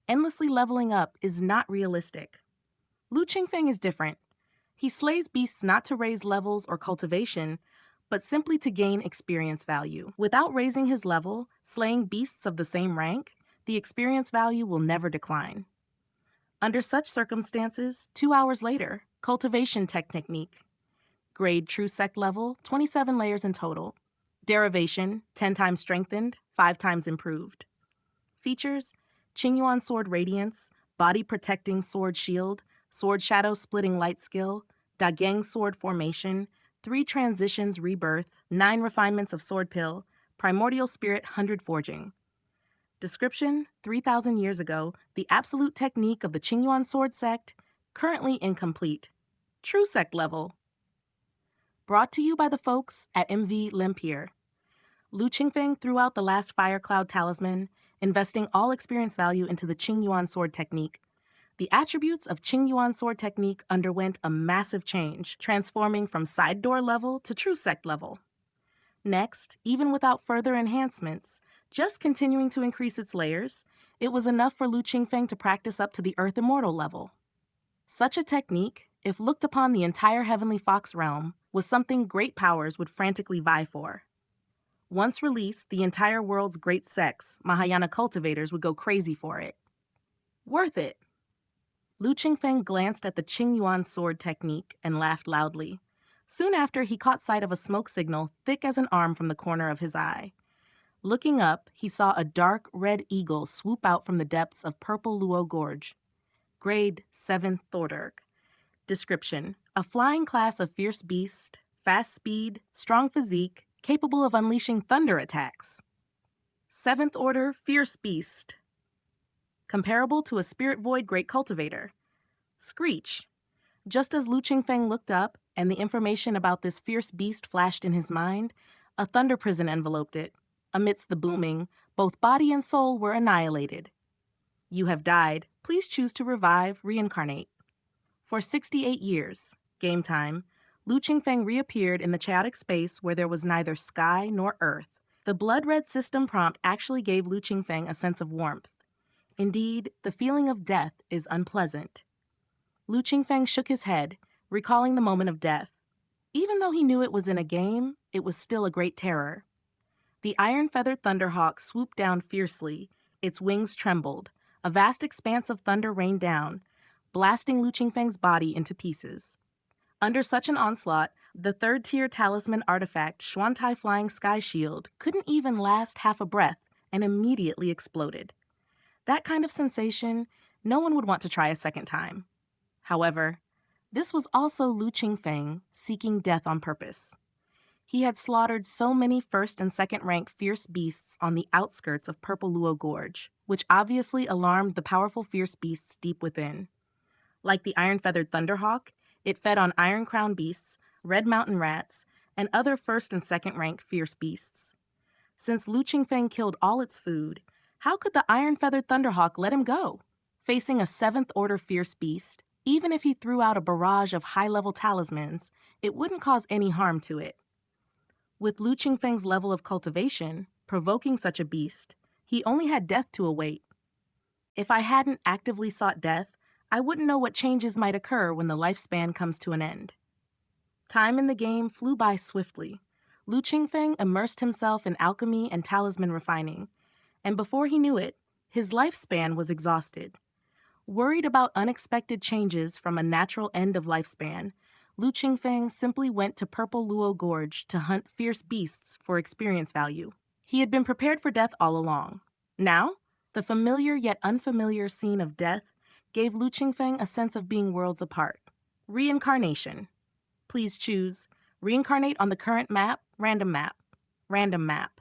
Endlessly leveling up is not realistic. Lu Qingfeng is different. He slays beasts not to raise levels or cultivation, but simply to gain experience value. Without raising his level, slaying beasts of the same rank, the experience value will never decline. Under such circumstances, 2 hours later, cultivation technique. Grade true sect level, 27 layers in total. Derivation, 10 times strengthened, 5 times improved. Features: Qingyuan Sword Radiance, Body Protecting Sword Shield, Sword Shadow Splitting Light Skill, Dageng Sword Formation, 3 Transitions Rebirth, 9 Refinements of Sword Pill, Primordial Spirit 100 Forging. Description: 3,000 years ago, the absolute technique of the Qingyuan Sword Sect, currently incomplete. True Sect level. Brought to you by the folks at MV Lempier. Lu Qingfeng threw out the last Fire Cloud Talisman, investing all experience value into the Qingyuan Sword Technique. The attributes of Qingyuan Sword Technique underwent a massive change, transforming from side door level to true sect level. Next, even without further enhancements, just continuing to increase its layers, it was enough for Lu Qingfeng to practice up to the Earth Immortal level. Such a technique, if looked upon the entire Heavenly Fox realm, was something great powers would frantically vie for. Once released, the entire world's great sects, Mahayana cultivators, would go crazy for it. Worth it. Lu Qingfeng glanced at the Qingyuan sword technique and laughed loudly. Soon after, he caught sight of a smoke signal thick as an arm from the corner of his eye. Looking up, he saw a dark red eagle swoop out from the depths of Purple Luo Gorge. Grade 7th Thorderg. Description: a flying class of fierce beast, fast speed, strong physique, capable of unleashing thunder attacks. 7th Order Fierce Beast. Comparable to a Spirit Void Great Cultivator. Screech. Just as Lu Qingfeng looked up and the information about this fierce beast flashed in his mind, A thunder prison enveloped it. Amidst the booming, both body and soul were annihilated. You have died. Please choose to revive, reincarnate. For 68 years, game time, Lu Qingfeng reappeared in the chaotic space where there was neither sky nor earth. The blood-red system prompt actually gave Lu Qingfeng a sense of warmth. Indeed, the feeling of death is unpleasant. Lu Qingfeng shook his head, recalling the moment of death. Even though he knew it was in a game, it was still a great terror. The iron-feathered thunderhawk swooped down fiercely. Its wings trembled. A vast expanse of thunder rained down, blasting Lu Qingfeng's body into pieces. Under such an onslaught, the third-tier talisman artifact Xuantai Flying Sky Shield couldn't even last half a breath and immediately exploded. That kind of sensation, no one would want to try a second time. However, this was also Lu Qingfeng seeking death on purpose. He had slaughtered so many first and second rank fierce beasts on the outskirts of Purple Luo Gorge, which obviously alarmed the powerful fierce beasts deep within. Like the iron-feathered thunderhawk, it fed on iron crown beasts, red mountain rats, and other first and second rank fierce beasts. Since Lu Qingfeng killed all its food, how could the iron-feathered thunderhawk let him go? Facing a seventh-order fierce beast, even if he threw out a barrage of high-level talismans, it wouldn't cause any harm to it. With Lu Qingfeng's level of cultivation, provoking such a beast, he only had death to await. If I hadn't actively sought death, I wouldn't know what changes might occur when the lifespan comes to an end. Time in the game flew by swiftly. Lu Qingfeng immersed himself in alchemy and talisman refining, and before he knew it, his lifespan was exhausted. Worried about unexpected changes from a natural end of lifespan, Lu Qingfeng simply went to Purple Luo Gorge to hunt fierce beasts for experience value. He had been prepared for death all along. Now, the familiar yet unfamiliar scene of death gave Lu Qingfeng a sense of being worlds apart. Reincarnation. Please choose reincarnate on the current map, random map, random map.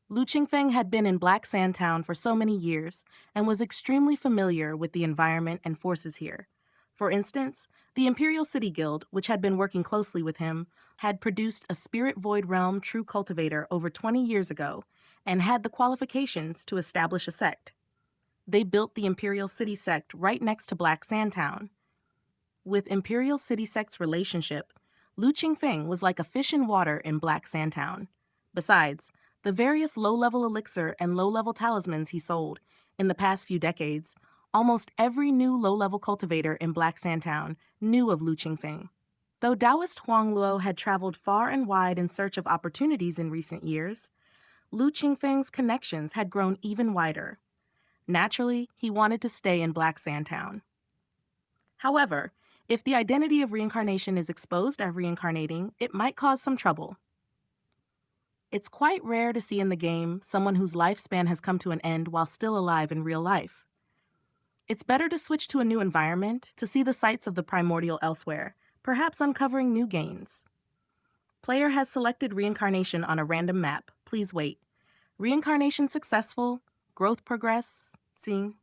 Lu Qingfeng had been in Black Sand Town for so many years and was extremely familiar with the environment and forces here. For instance, the Imperial City Guild, which had been working closely with him, had produced a Spirit Void Realm true cultivator over 20 years ago and had the qualifications to establish a sect. They built the Imperial City Sect right next to Black Sand Town. With Imperial City Sect's relationship, Lu Qingfeng was like a fish in water in Black Sand Town. Besides, the various low-level elixir and low-level talismans he sold in the past few decades, almost every new low-level cultivator in Black Sand Town knew of Lu Qingfeng. Though Daoist Huang Luo had traveled far and wide in search of opportunities in recent years, Lu Qingfeng's connections had grown even wider. Naturally, he wanted to stay in Black Sand Town. However, if the identity of reincarnation is exposed at reincarnating, it might cause some trouble. It's quite rare to see in the game someone whose lifespan has come to an end while still alive in real life. It's better to switch to a new environment to see the sights of the primordial elsewhere, perhaps uncovering new gains. Player has selected reincarnation on a random map. Please wait. Reincarnation successful. Growth progressing.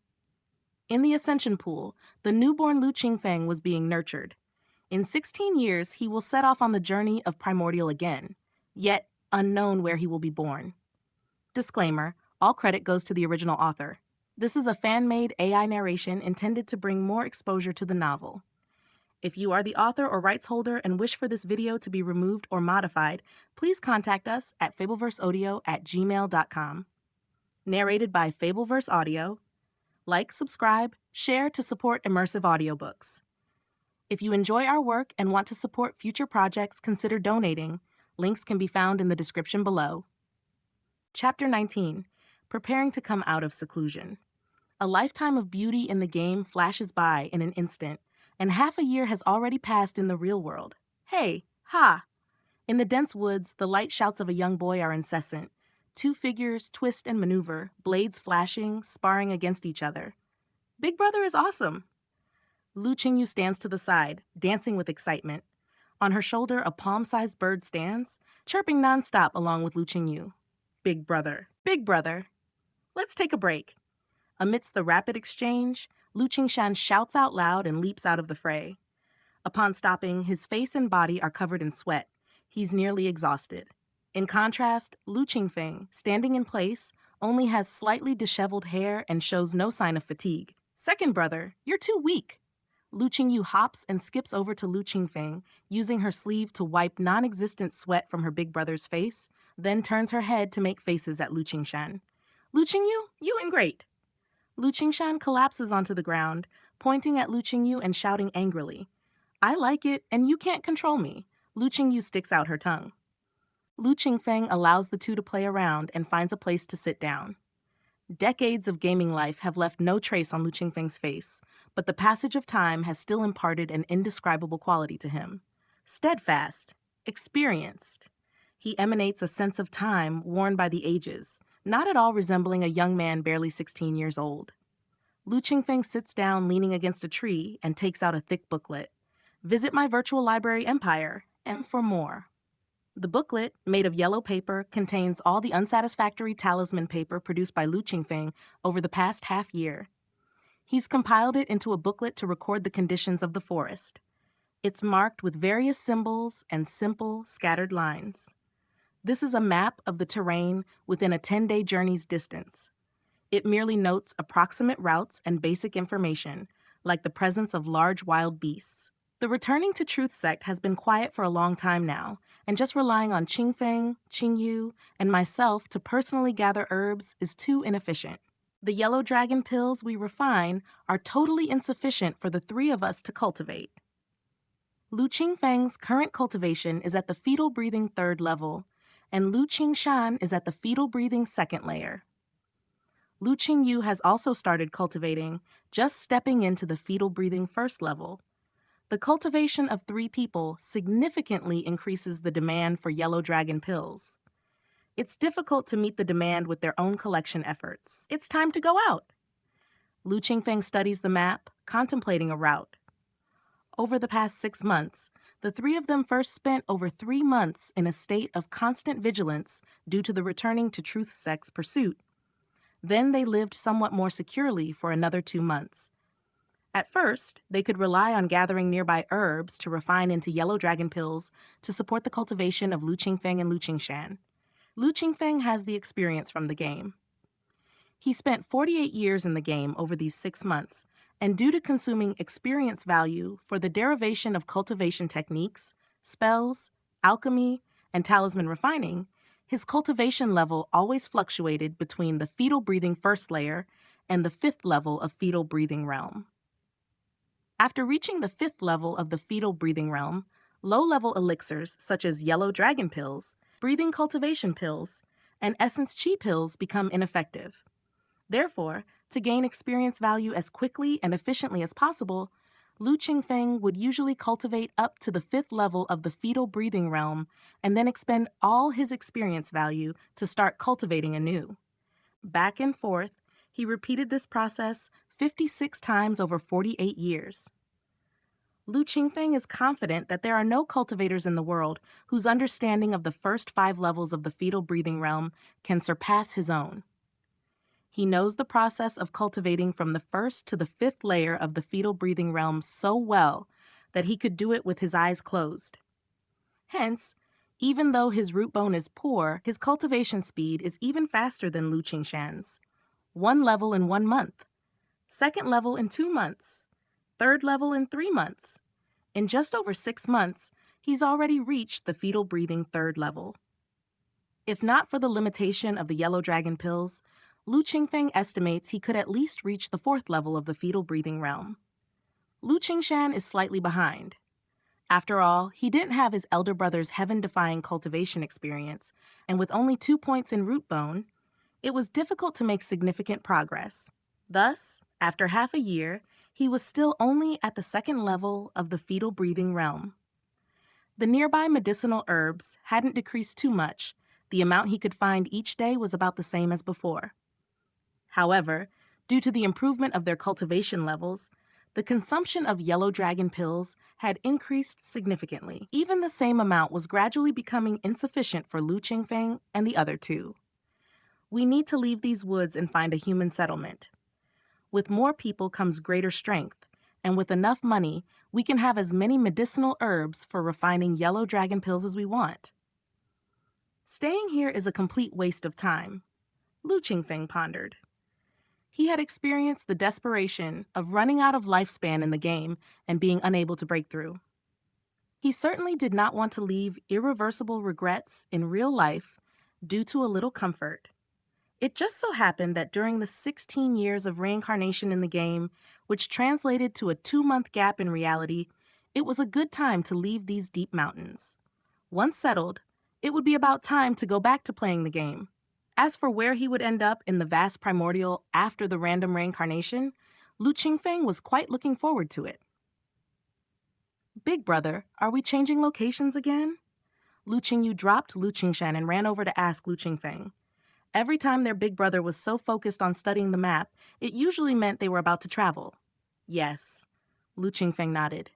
In the Ascension Pool, the newborn Lu Qingfeng was being nurtured. In 16 years, he will set off on the journey of Primordial again, yet unknown where he will be born. Disclaimer, all credit goes to the original author. This is a fan-made AI narration intended to bring more exposure to the novel. If you are the author or rights holder and wish for this video to be removed or modified, please contact us at fableverseaudio@gmail.com. Narrated by Fableverse Audio. Like, subscribe, share to support immersive audiobooks. If you enjoy our work and want to support future projects, consider donating. Links can be found in the description below. Chapter 19. Preparing to come out of seclusion. A lifetime of beauty in the game flashes by in an instant, and half a year has already passed in the real world. Hey, ha! In the dense woods, the light shouts of a young boy are incessant. Two figures twist and maneuver, blades flashing, sparring against each other. Big Brother is awesome! Lu Qingyu stands to the side, dancing with excitement. On her shoulder, a palm-sized bird stands, chirping non-stop along with Lu Qingyu. Big Brother, Big Brother! Let's take a break. Amidst the rapid exchange, Lu Qingshan shouts out loud and leaps out of the fray. Upon stopping, his face and body are covered in sweat. He's nearly exhausted. In contrast, Lu Qingfeng, standing in place, only has slightly disheveled hair and shows no sign of fatigue. Second brother, you're too weak. Lu Qingyu hops and skips over to Lu Qingfeng, using her sleeve to wipe non-existent sweat from her big brother's face, then turns her head to make faces at Lu Qingshan. Lu Qingyu, you ain't great. Lu Qingshan collapses onto the ground, pointing at Lu Qingyu and shouting angrily, I like it, and you can't control me. Lu Qingyu sticks out her tongue. Lu Qingfeng allows the two to play around and finds a place to sit down. Decades of gaming life have left no trace on Lu Qingfeng's face, but the passage of time has still imparted an indescribable quality to him. Steadfast, experienced. He emanates a sense of time worn by the ages, not at all resembling a young man barely 16 years old. Lu Qingfeng sits down leaning against a tree and takes out a thick booklet. Visit my virtual library empire, and for more. The booklet, made of yellow paper, contains all the unsatisfactory talisman paper produced by Lu Qingfeng over the past half year. He's compiled it into a booklet to record the conditions of the forest. It's marked with various symbols and simple, scattered lines. This is a map of the terrain within a 10-day journey's distance. It merely notes approximate routes and basic information, like the presence of large wild beasts. The Returning to Truth sect has been quiet for a long time now, and just relying on Qingfeng, Qingyu, and myself to personally gather herbs is too inefficient. The yellow dragon pills we refine are totally insufficient for the three of us to cultivate. Lu Qingfeng's current cultivation is at the fetal-breathing 3rd level, and Lu Qingshan is at the fetal-breathing 2nd layer. Lu Qingyu has also started cultivating, just stepping into the fetal-breathing 1st level. The cultivation of 3 people significantly increases the demand for yellow dragon pills. It's difficult to meet the demand with their own collection efforts. It's time to go out. Lu Qingfeng studies the map, contemplating a route. Over the past 6 months, the 3 of them first spent over 3 months in a state of constant vigilance due to the Returning to Truth sect's pursuit. Then they lived somewhat more securely for another 2 months. At first, they could rely on gathering nearby herbs to refine into yellow dragon pills to support the cultivation of Lu Qingfeng and Lu Qingshan. Lu Qingfeng has the experience from the game. He spent 48 years in the game over these 6 months, and due to consuming experience value for the derivation of cultivation techniques, spells, alchemy, and talisman refining, his cultivation level always fluctuated between the fetal-breathing 1st layer and the 5th level of fetal-breathing realm. After reaching the 5th level of the fetal-breathing realm, low-level elixirs such as yellow dragon pills, breathing cultivation pills, and essence chi pills become ineffective. Therefore, to gain experience value as quickly and efficiently as possible, Lu Qingfeng would usually cultivate up to the 5th level of the fetal-breathing realm and then expend all his experience value to start cultivating anew. Back and forth, he repeated this process 56 times over 48 years. Lu Qingfeng is confident that there are no cultivators in the world whose understanding of the first 5 levels of the fetal-breathing realm can surpass his own. He knows the process of cultivating from the 1st to the 5th layer of the fetal-breathing realm so well that he could do it with his eyes closed. Hence, even though his root bone is poor, his cultivation speed is even faster than Lu Qingshan's. 1 level in 1 month, 2nd level in 2 months, 3rd level in 3 months. In just over 6 months, he's already reached the fetal-breathing 3rd level. If not for the limitation of the yellow dragon pills, Lu Qingfeng estimates he could at least reach the 4th level of the fetal-breathing realm. Lu Qingshan is slightly behind. After all, he didn't have his elder brother's heaven-defying cultivation experience, and with only 2 points in root bone, it was difficult to make significant progress. Thus, after half a year, he was still only at the 2nd level of the fetal-breathing realm. The nearby medicinal herbs hadn't decreased too much. The amount he could find each day was about the same as before. However, due to the improvement of their cultivation levels, the consumption of yellow dragon pills had increased significantly. Even the same amount was gradually becoming insufficient for Lu Qingfeng and the other 2. We need to leave these woods and find a human settlement. With more people comes greater strength, and with enough money, we can have as many medicinal herbs for refining yellow dragon pills as we want. Staying here is a complete waste of time, Lu Qingfeng pondered. He had experienced the desperation of running out of lifespan in the game and being unable to break through. He certainly did not want to leave irreversible regrets in real life due to a little comfort. It just so happened that during the 16 years of reincarnation in the game, which translated to a 2-month gap in reality, it was a good time to leave these deep mountains. Once settled, it would be about time to go back to playing the game. As for where he would end up in the vast primordial after the random reincarnation, Lu Qingfeng was quite looking forward to it. Big brother, are we changing locations again? Lu Qingyu dropped Lu Qingshan and ran over to ask Lu Qingfeng. Every time their big brother was so focused on studying the map, it usually meant they were about to travel. Yes, Lu Qingfeng nodded.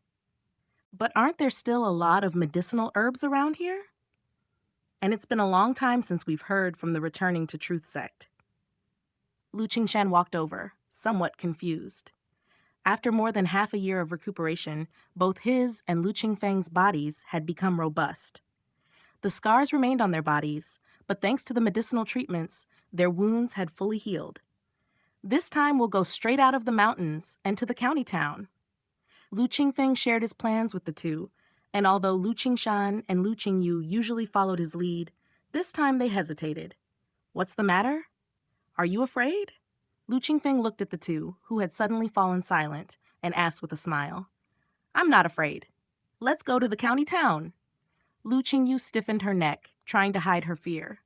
But aren't there still a lot of medicinal herbs around here? And it's been a long time since we've heard from the returning to Truth sect. Lu Qingshan walked over, somewhat confused. After more than half a year of recuperation, both his and Lu Qingfeng's bodies had become robust. The scars remained on their bodies, but thanks to the medicinal treatments, their wounds had fully healed. This time we'll go straight out of the mountains and to the county town. Lu Qingfeng shared his plans with the two, and although Lu Qingshan and Lu Qingyu usually followed his lead, this time they hesitated. What's the matter? Are you afraid? Lu Qingfeng looked at the two, who had suddenly fallen silent, and asked with a smile. I'm not afraid. Let's go to the county town. Lu Qingyu stiffened her neck, trying to hide her fear.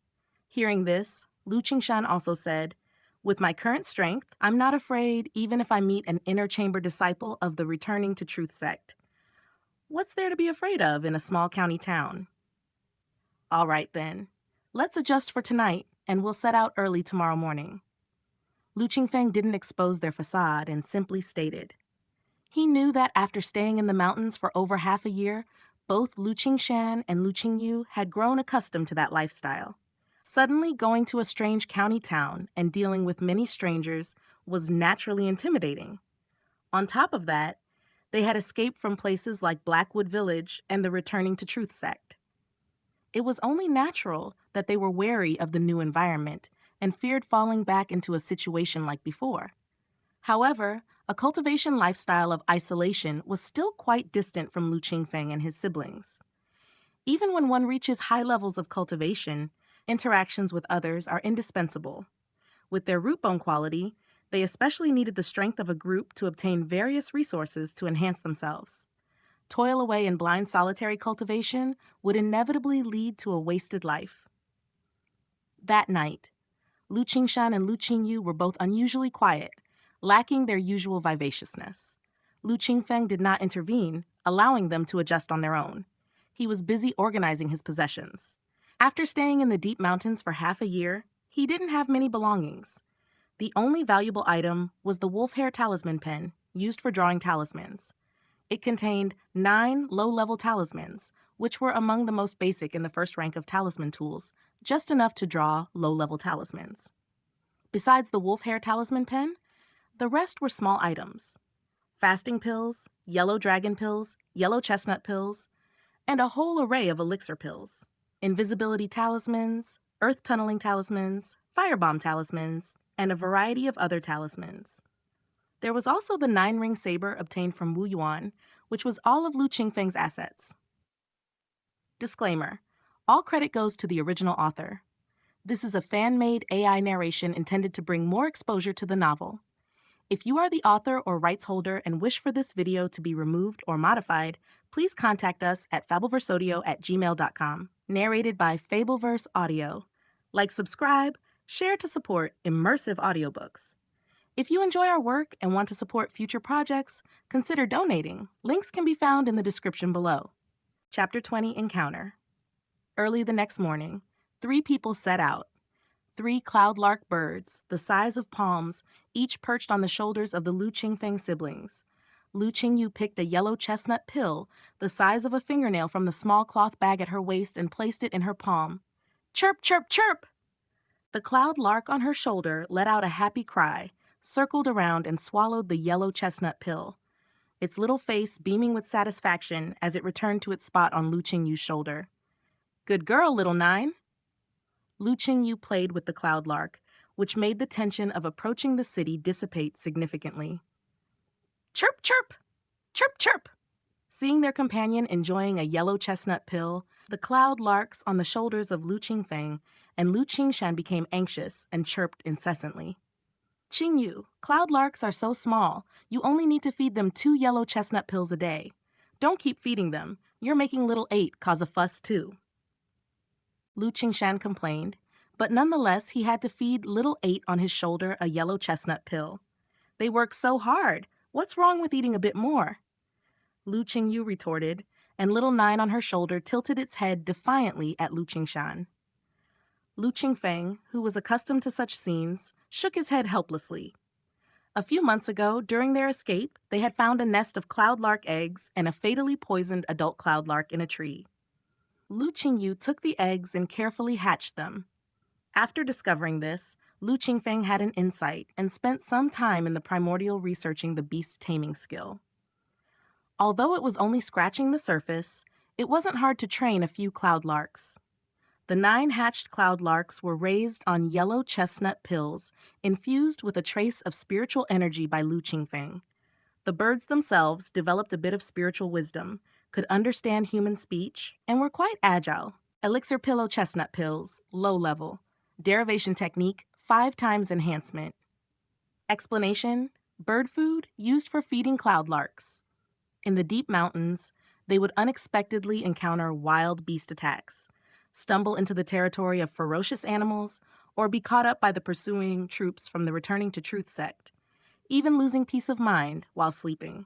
Hearing this, Lu Qingshan also said, with my current strength, I'm not afraid even if I meet an inner chamber disciple of the returning to Truth sect. What's there to be afraid of in a small county town? All right then, let's adjust for tonight and we'll set out early tomorrow morning. Lu Qingfeng didn't expose their facade and simply stated. He knew that after staying in the mountains for over half a year, both Lu Qingshan and Lu Qingyu had grown accustomed to that lifestyle. Suddenly going to a strange county town and dealing with many strangers was naturally intimidating. On top of that, they had escaped from places like Blackwood Village and the returning to Truth sect. It was only natural that they were wary of the new environment and feared falling back into a situation like before. However, a cultivation lifestyle of isolation was still quite distant from Lu Qingfeng and his siblings. Even when one reaches high levels of cultivation, interactions with others are indispensable. With their root bone quality, they especially needed the strength of a group to obtain various resources to enhance themselves. Toil away in blind solitary cultivation would inevitably lead to a wasted life. That night, Lu Qingshan and Lu Qingyu were both unusually quiet, lacking their usual vivaciousness. Lu Qingfeng did not intervene, allowing them to adjust on their own. He was busy organizing his possessions. After staying in the deep mountains for half a year, he didn't have many belongings. The only valuable item was the wolf hair talisman pen, used for drawing talismans. It contained 9 low-level talismans, which were among the most basic in the first rank of talisman tools, just enough to draw low-level talismans. Besides the wolf hair talisman pen, the rest were small items. Fasting pills, yellow dragon pills, yellow chestnut pills, and a whole array of elixir pills. Invisibility talismans, earth tunneling talismans, firebomb talismans, and a variety of other talismans. There was also the 9-ring saber obtained from Wu Yuan, which was all of Lu Qingfeng's assets. Disclaimer: all credit goes to the original author. This is a fan-made AI narration intended to bring more exposure to the novel. If you are the author or rights holder and wish for this video to be removed or modified, please contact us at fableverseaudio@gmail.com. Narrated by Fableverse Audio. Like, subscribe, share to support immersive audiobooks. If you enjoy our work and want to support future projects, consider donating. Links can be found in the description below. Chapter 20 Encounter. Early the next morning, 3 people set out. 3 cloudlark birds, the size of palms, each perched on the shoulders of the Lu Qingfeng siblings. Lu Qingyu picked a yellow chestnut pill, the size of a fingernail, from the small cloth bag at her waist and placed it in her palm. Chirp, chirp, chirp! The cloud lark on her shoulder let out a happy cry, circled around and swallowed the yellow chestnut pill, its little face beaming with satisfaction as it returned to its spot on Lu Qingyu's shoulder. Good girl, little 9. Lu Qingyu played with the cloud lark, which made the tension of approaching the city dissipate significantly. Chirp, chirp! Chirp, chirp! Seeing their companion enjoying a yellow chestnut pill, the cloud larks on the shoulders of Lu Qingfeng and Lu Qingshan became anxious and chirped incessantly. Qingyu, cloud larks are so small, you only need to feed them 2 yellow chestnut pills a day. Don't keep feeding them. You're making little 8 cause a fuss too. Lu Qingshan complained, but nonetheless he had to feed little 8 on his shoulder a yellow chestnut pill. They work so hard. What's wrong with eating a bit more? Lu Qingyu retorted, and little 9 on her shoulder tilted its head defiantly at Lu Qingshan. Lu Qingfeng, who was accustomed to such scenes, shook his head helplessly. A few months ago, during their escape, they had found a nest of cloudlark eggs and a fatally poisoned adult cloudlark in a tree. Lu Qingyu took the eggs and carefully hatched them. After discovering this, Lu Qingfeng had an insight and spent some time in the primordial researching the beast's taming skill. Although it was only scratching the surface, it wasn't hard to train a few cloudlarks. The 9 hatched cloudlarks were raised on yellow chestnut pills, infused with a trace of spiritual energy by Lu Qingfeng. The birds themselves developed a bit of spiritual wisdom, could understand human speech, and were quite agile. Elixir pillow chestnut pills, low level. Derivation technique, 5 times enhancement. Explanation: bird food used for feeding cloudlarks. In the deep mountains, they would unexpectedly encounter wild beast attacks, stumble into the territory of ferocious animals, or be caught up by the pursuing troops from the Returning to Truth sect, even losing peace of mind while sleeping.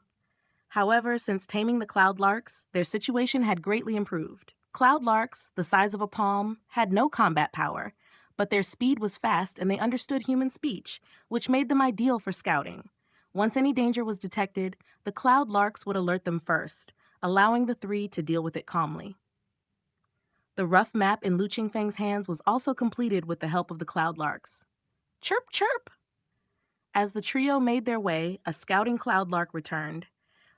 However, since taming the cloudlarks, their situation had greatly improved. Cloudlarks, the size of a palm, had no combat power, but their speed was fast and they understood human speech, which made them ideal for scouting. Once any danger was detected, the cloudlarks would alert them first, allowing the 3 to deal with it calmly. The rough map in Lu Qingfeng's hands was also completed with the help of the cloudlarks. Chirp, chirp! As the trio made their way, a scouting cloudlark returned,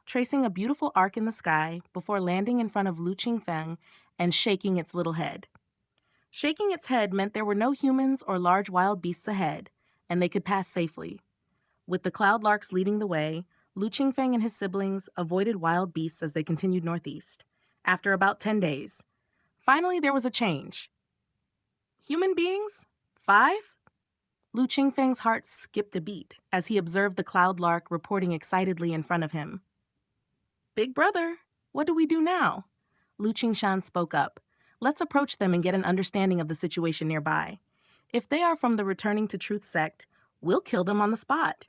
tracing a beautiful arc in the sky before landing in front of Lu Qingfeng and shaking its little head. Shaking its head meant there were no humans or large wild beasts ahead, and they could pass safely. With the cloudlarks leading the way, Lu Qingfeng and his siblings avoided wild beasts as they continued northeast. After about 10 days, finally there was a change. Human beings? 5? Lu Qingfeng's heart skipped a beat as he observed the cloudlark reporting excitedly in front of him. Big brother, what do we do now? Lu Qingshan spoke up. Let's approach them and get an understanding of the situation nearby. If they are from the Returning to Truth sect, we'll kill them on the spot.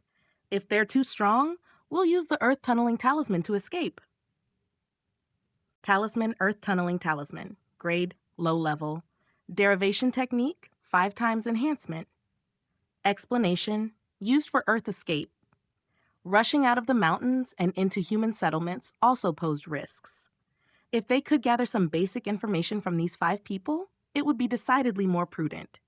If they're too strong, we'll use the Earth Tunneling Talisman to escape. Talisman Earth Tunneling Talisman. Grade, low level. Derivation technique, 5 times enhancement. Explanation, used for Earth escape. Rushing out of the mountains and into human settlements also posed risks. If they could gather some basic information from these 5 people, it would be decidedly more prudent.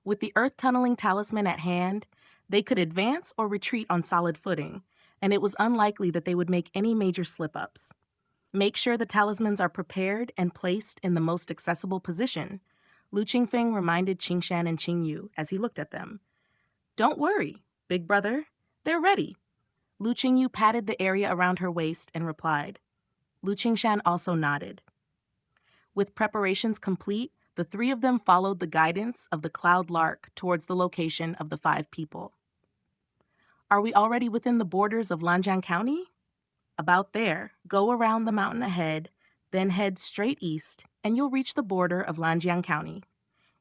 With the Earth Tunneling Talisman at hand, they could advance or retreat on solid footing, and it was unlikely that they would make any major slip-ups. Make sure the talismans are prepared and placed in the most accessible position, Lu Qingfeng reminded Qingshan and Qingyu as he looked at them. Don't worry, big brother, they're ready. Lu Qingyu patted the area around her waist and replied. Lu Qingshan also nodded. With preparations complete, the 3 of them followed the guidance of the cloud lark towards the location of the 5 people. Are we already within the borders of Lanjiang County? About there, go around the mountain ahead, then head straight east, and you'll reach the border of Lanjiang County.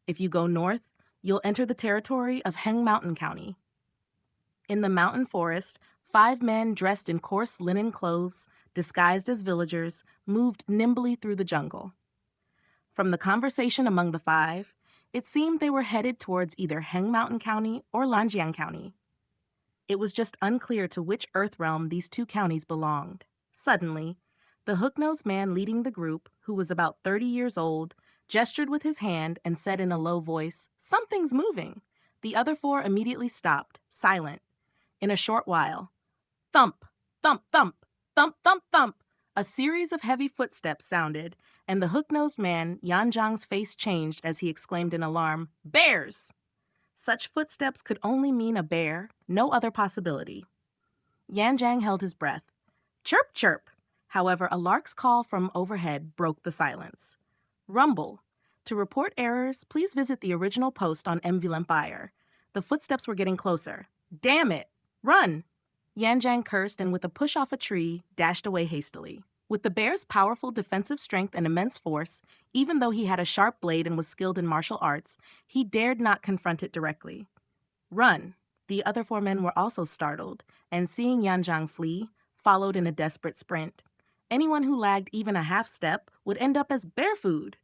If you go north, you'll enter the territory of Heng Mountain County. In the mountain forest, 5 men dressed in coarse linen clothes, disguised as villagers, moved nimbly through the jungle. From the conversation among the 5, it seemed they were headed towards either Heng Mountain County or Lanjiang County. It was just unclear to which Earth realm these 2 counties belonged. Suddenly, the hook-nosed man leading the group, who was about 30 years old, gestured with his hand and said in a low voice, "Something's moving." The other 4 immediately stopped, silent. In a short while, thump, thump, thump, thump, thump, thump, A series of heavy footsteps sounded, and the hook-nosed man, Yan Zhang's face changed as he exclaimed in alarm, "Bears!" Such footsteps could only mean a bear, no other possibility. Yan Zhang held his breath. Chirp, chirp! However, a lark's call from overhead broke the silence. Rumble. To report errors, please visit the original post on MV Empire. The footsteps were getting closer. Damn it! Run! Yan Zhang cursed and with a push off a tree, dashed away hastily. With the bear's powerful defensive strength and immense force, even though he had a sharp blade and was skilled in martial arts, he dared not confront it directly. Run! The other 4 men were also startled, and seeing Yan Zhang flee, followed in a desperate sprint. Anyone who lagged even a half step would end up as bear food.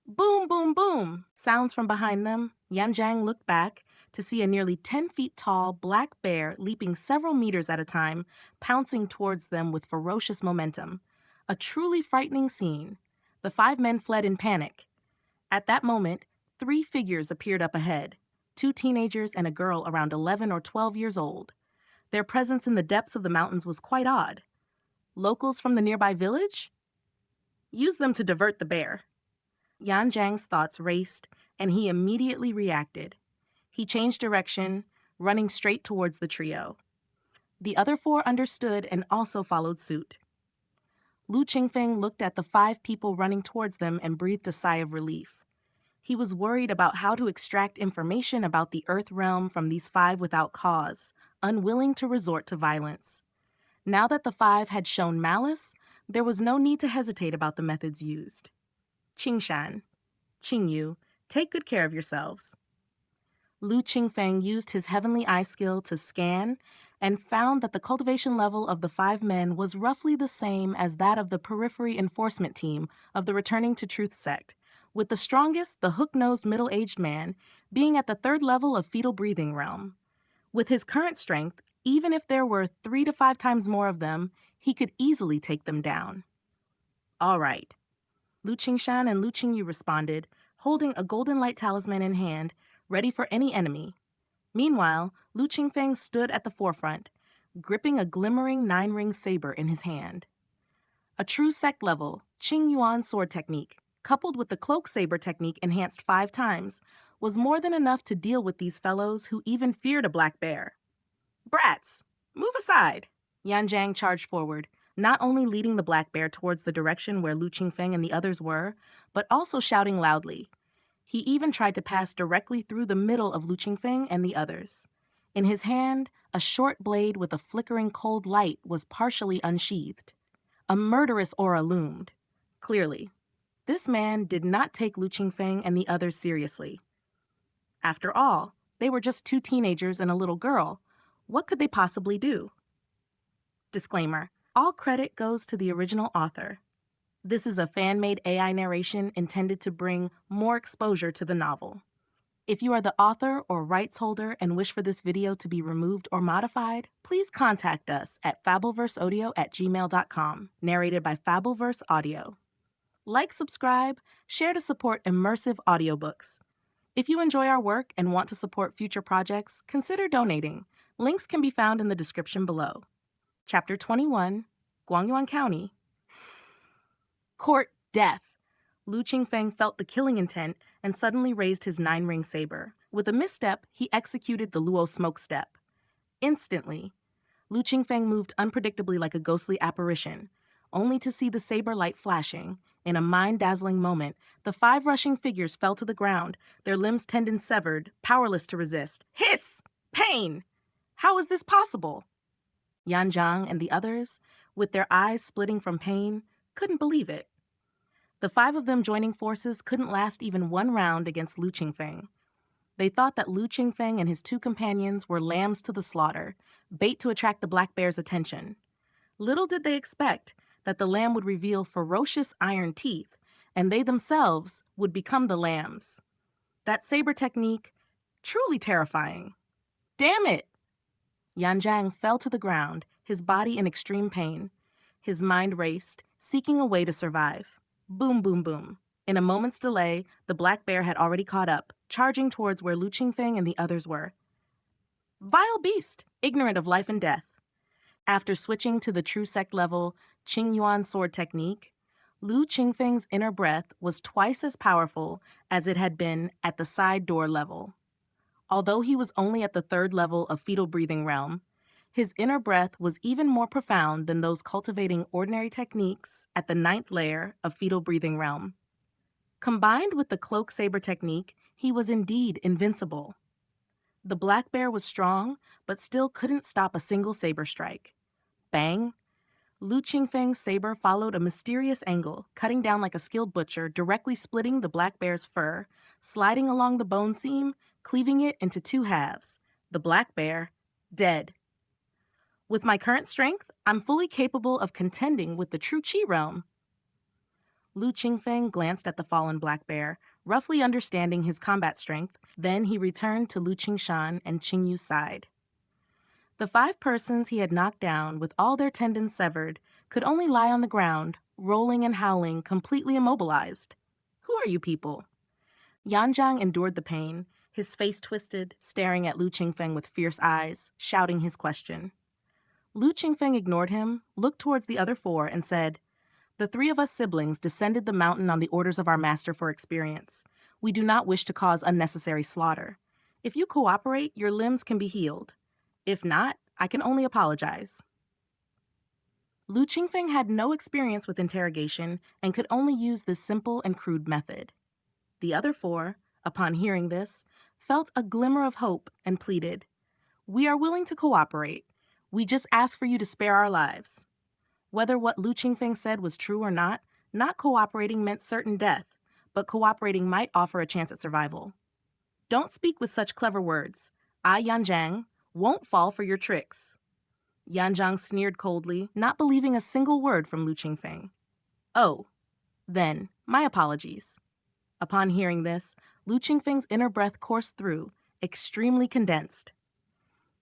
Boom, boom, boom! Sounds from behind them. Yan Zhang looked back to see a nearly 10 feet tall black bear leaping several meters at a time, pouncing towards them with ferocious momentum. A truly frightening scene. The 5 men fled in panic. At that moment, 3 figures appeared up ahead, 2 teenagers and a girl around 11 or 12 years old. Their presence in the depths of the mountains was quite odd. Locals from the nearby village? Use them to divert the bear. Yan Zhang's thoughts raced, and he immediately reacted. He changed direction, running straight towards the trio. The other 4 understood and also followed suit. Lu Qingfeng looked at the 5 people running towards them and breathed a sigh of relief. He was worried about how to extract information about the Earth realm from these 5 without cause, unwilling to resort to violence. Now that the 5 had shown malice, there was no need to hesitate about the methods used. Qingshan, Qingyu, take good care of yourselves. Lu Qingfeng used his heavenly eye skill to scan and found that the cultivation level of the 5 men was roughly the same as that of the periphery enforcement team of the Returning to Truth sect, with the strongest, the hook-nosed middle-aged man, being at the 3rd level of fetal breathing realm. With his current strength, even if there were 3 to 5 times more of them, he could easily take them down. All right. Lu Qingshan and Lu Qingyu responded, holding a golden light talisman in hand, ready for any enemy. Meanwhile, Lu Qingfeng stood at the forefront, gripping a glimmering 9-ring saber in his hand. A true sect level, Qing Yuan sword technique, coupled with the cloak saber technique enhanced 5 times, was more than enough to deal with these fellows who even feared a black bear. Brats, move aside! Yan Zhang charged forward, not only leading the black bear towards the direction where Lu Qingfeng and the others were, but also shouting loudly. He even tried to pass directly through the middle of Lu Qingfeng and the others. In his hand, a short blade with a flickering cold light was partially unsheathed. A murderous aura loomed. Clearly, this man did not take Lu Qingfeng and the others seriously. After all, they were just 2 teenagers and a little girl. What could they possibly do? Disclaimer: all credit goes to the original author. This is a fan-made AI narration intended to bring more exposure to the novel. If you are the author or rights holder and wish for this video to be removed or modified, please contact us at fableverseaudio@gmail.com, narrated by Fableverse Audio. Like, subscribe, share to support immersive audiobooks. If you enjoy our work and want to support future projects, consider donating. Links can be found in the description below. Chapter 21, Guangyuan County. Court death. Lu Qingfeng felt the killing intent and suddenly raised his 9-ring saber. With a misstep, he executed the Luo smoke step. Instantly, Lu Qingfeng moved unpredictably like a ghostly apparition, only to see the saber light flashing. In a mind-dazzling moment, the 5 rushing figures fell to the ground, their limbs tendons severed, powerless to resist. Hiss! Pain! How is this possible? Yan Zhang and the others, with their eyes splitting from pain, couldn't believe it. The 5 of them joining forces couldn't last even 1 round against Lu Qingfeng. They thought that Lu Qingfeng and his 2 companions were lambs to the slaughter, bait to attract the black bear's attention. Little did they expect that the lamb would reveal ferocious iron teeth, and they themselves would become the lambs. That saber technique, truly terrifying. Damn it! Yan Zhang fell to the ground, his body in extreme pain. His mind raced, seeking a way to survive. Boom, boom, boom. In a moment's delay, the black bear had already caught up, charging towards where Lu Qingfeng and the others were. Vile beast, ignorant of life and death. After switching to the true sect level Qingyuan sword technique, Lu Qingfeng's inner breath was twice as powerful as it had been at the side door level. Although he was only at the third level of fetal breathing realm, his inner breath was even more profound than those cultivating ordinary techniques at the ninth layer of fetal breathing realm. Combined with the cloak saber technique, he was indeed invincible. The black bear was strong, but still couldn't stop a single saber strike. Bang! Lu Qingfeng's saber followed a mysterious angle, cutting down like a skilled butcher, directly splitting the black bear's fur, sliding along the bone seam, cleaving it into two halves. The black bear, dead. With my current strength, I'm fully capable of contending with the true Qi realm. Lu Qingfeng glanced at the fallen black bear, roughly understanding his combat strength. Then he returned to Lu Qingshan and Qingyu's side. The 5 persons he had knocked down with all their tendons severed could only lie on the ground, rolling and howling, completely immobilized. Who are you people? Yanjiang endured the pain, his face twisted, staring at Lu Qingfeng with fierce eyes, shouting his question. Lu Qingfeng ignored him, looked towards the other 4, and said, "The 3 of us siblings descended the mountain on the orders of our master for experience. We do not wish to cause unnecessary slaughter. If you cooperate, your limbs can be healed. If not, I can only apologize." Lu Qingfeng had no experience with interrogation and could only use this simple and crude method. The other 4, upon hearing this, felt a glimmer of hope and pleaded, "We are willing to cooperate. We just ask for you to spare our lives." Whether what Lu Qingfeng said was true or not cooperating meant certain death, but cooperating might offer a chance at survival. "Don't speak with such clever words. I, Yanjiang, won't fall for your tricks." Yanjiang sneered coldly, not believing a single word from Lu Qingfeng. "Oh, then, my apologies." Upon hearing this, Lu Qingfeng's inner breath coursed through, extremely condensed.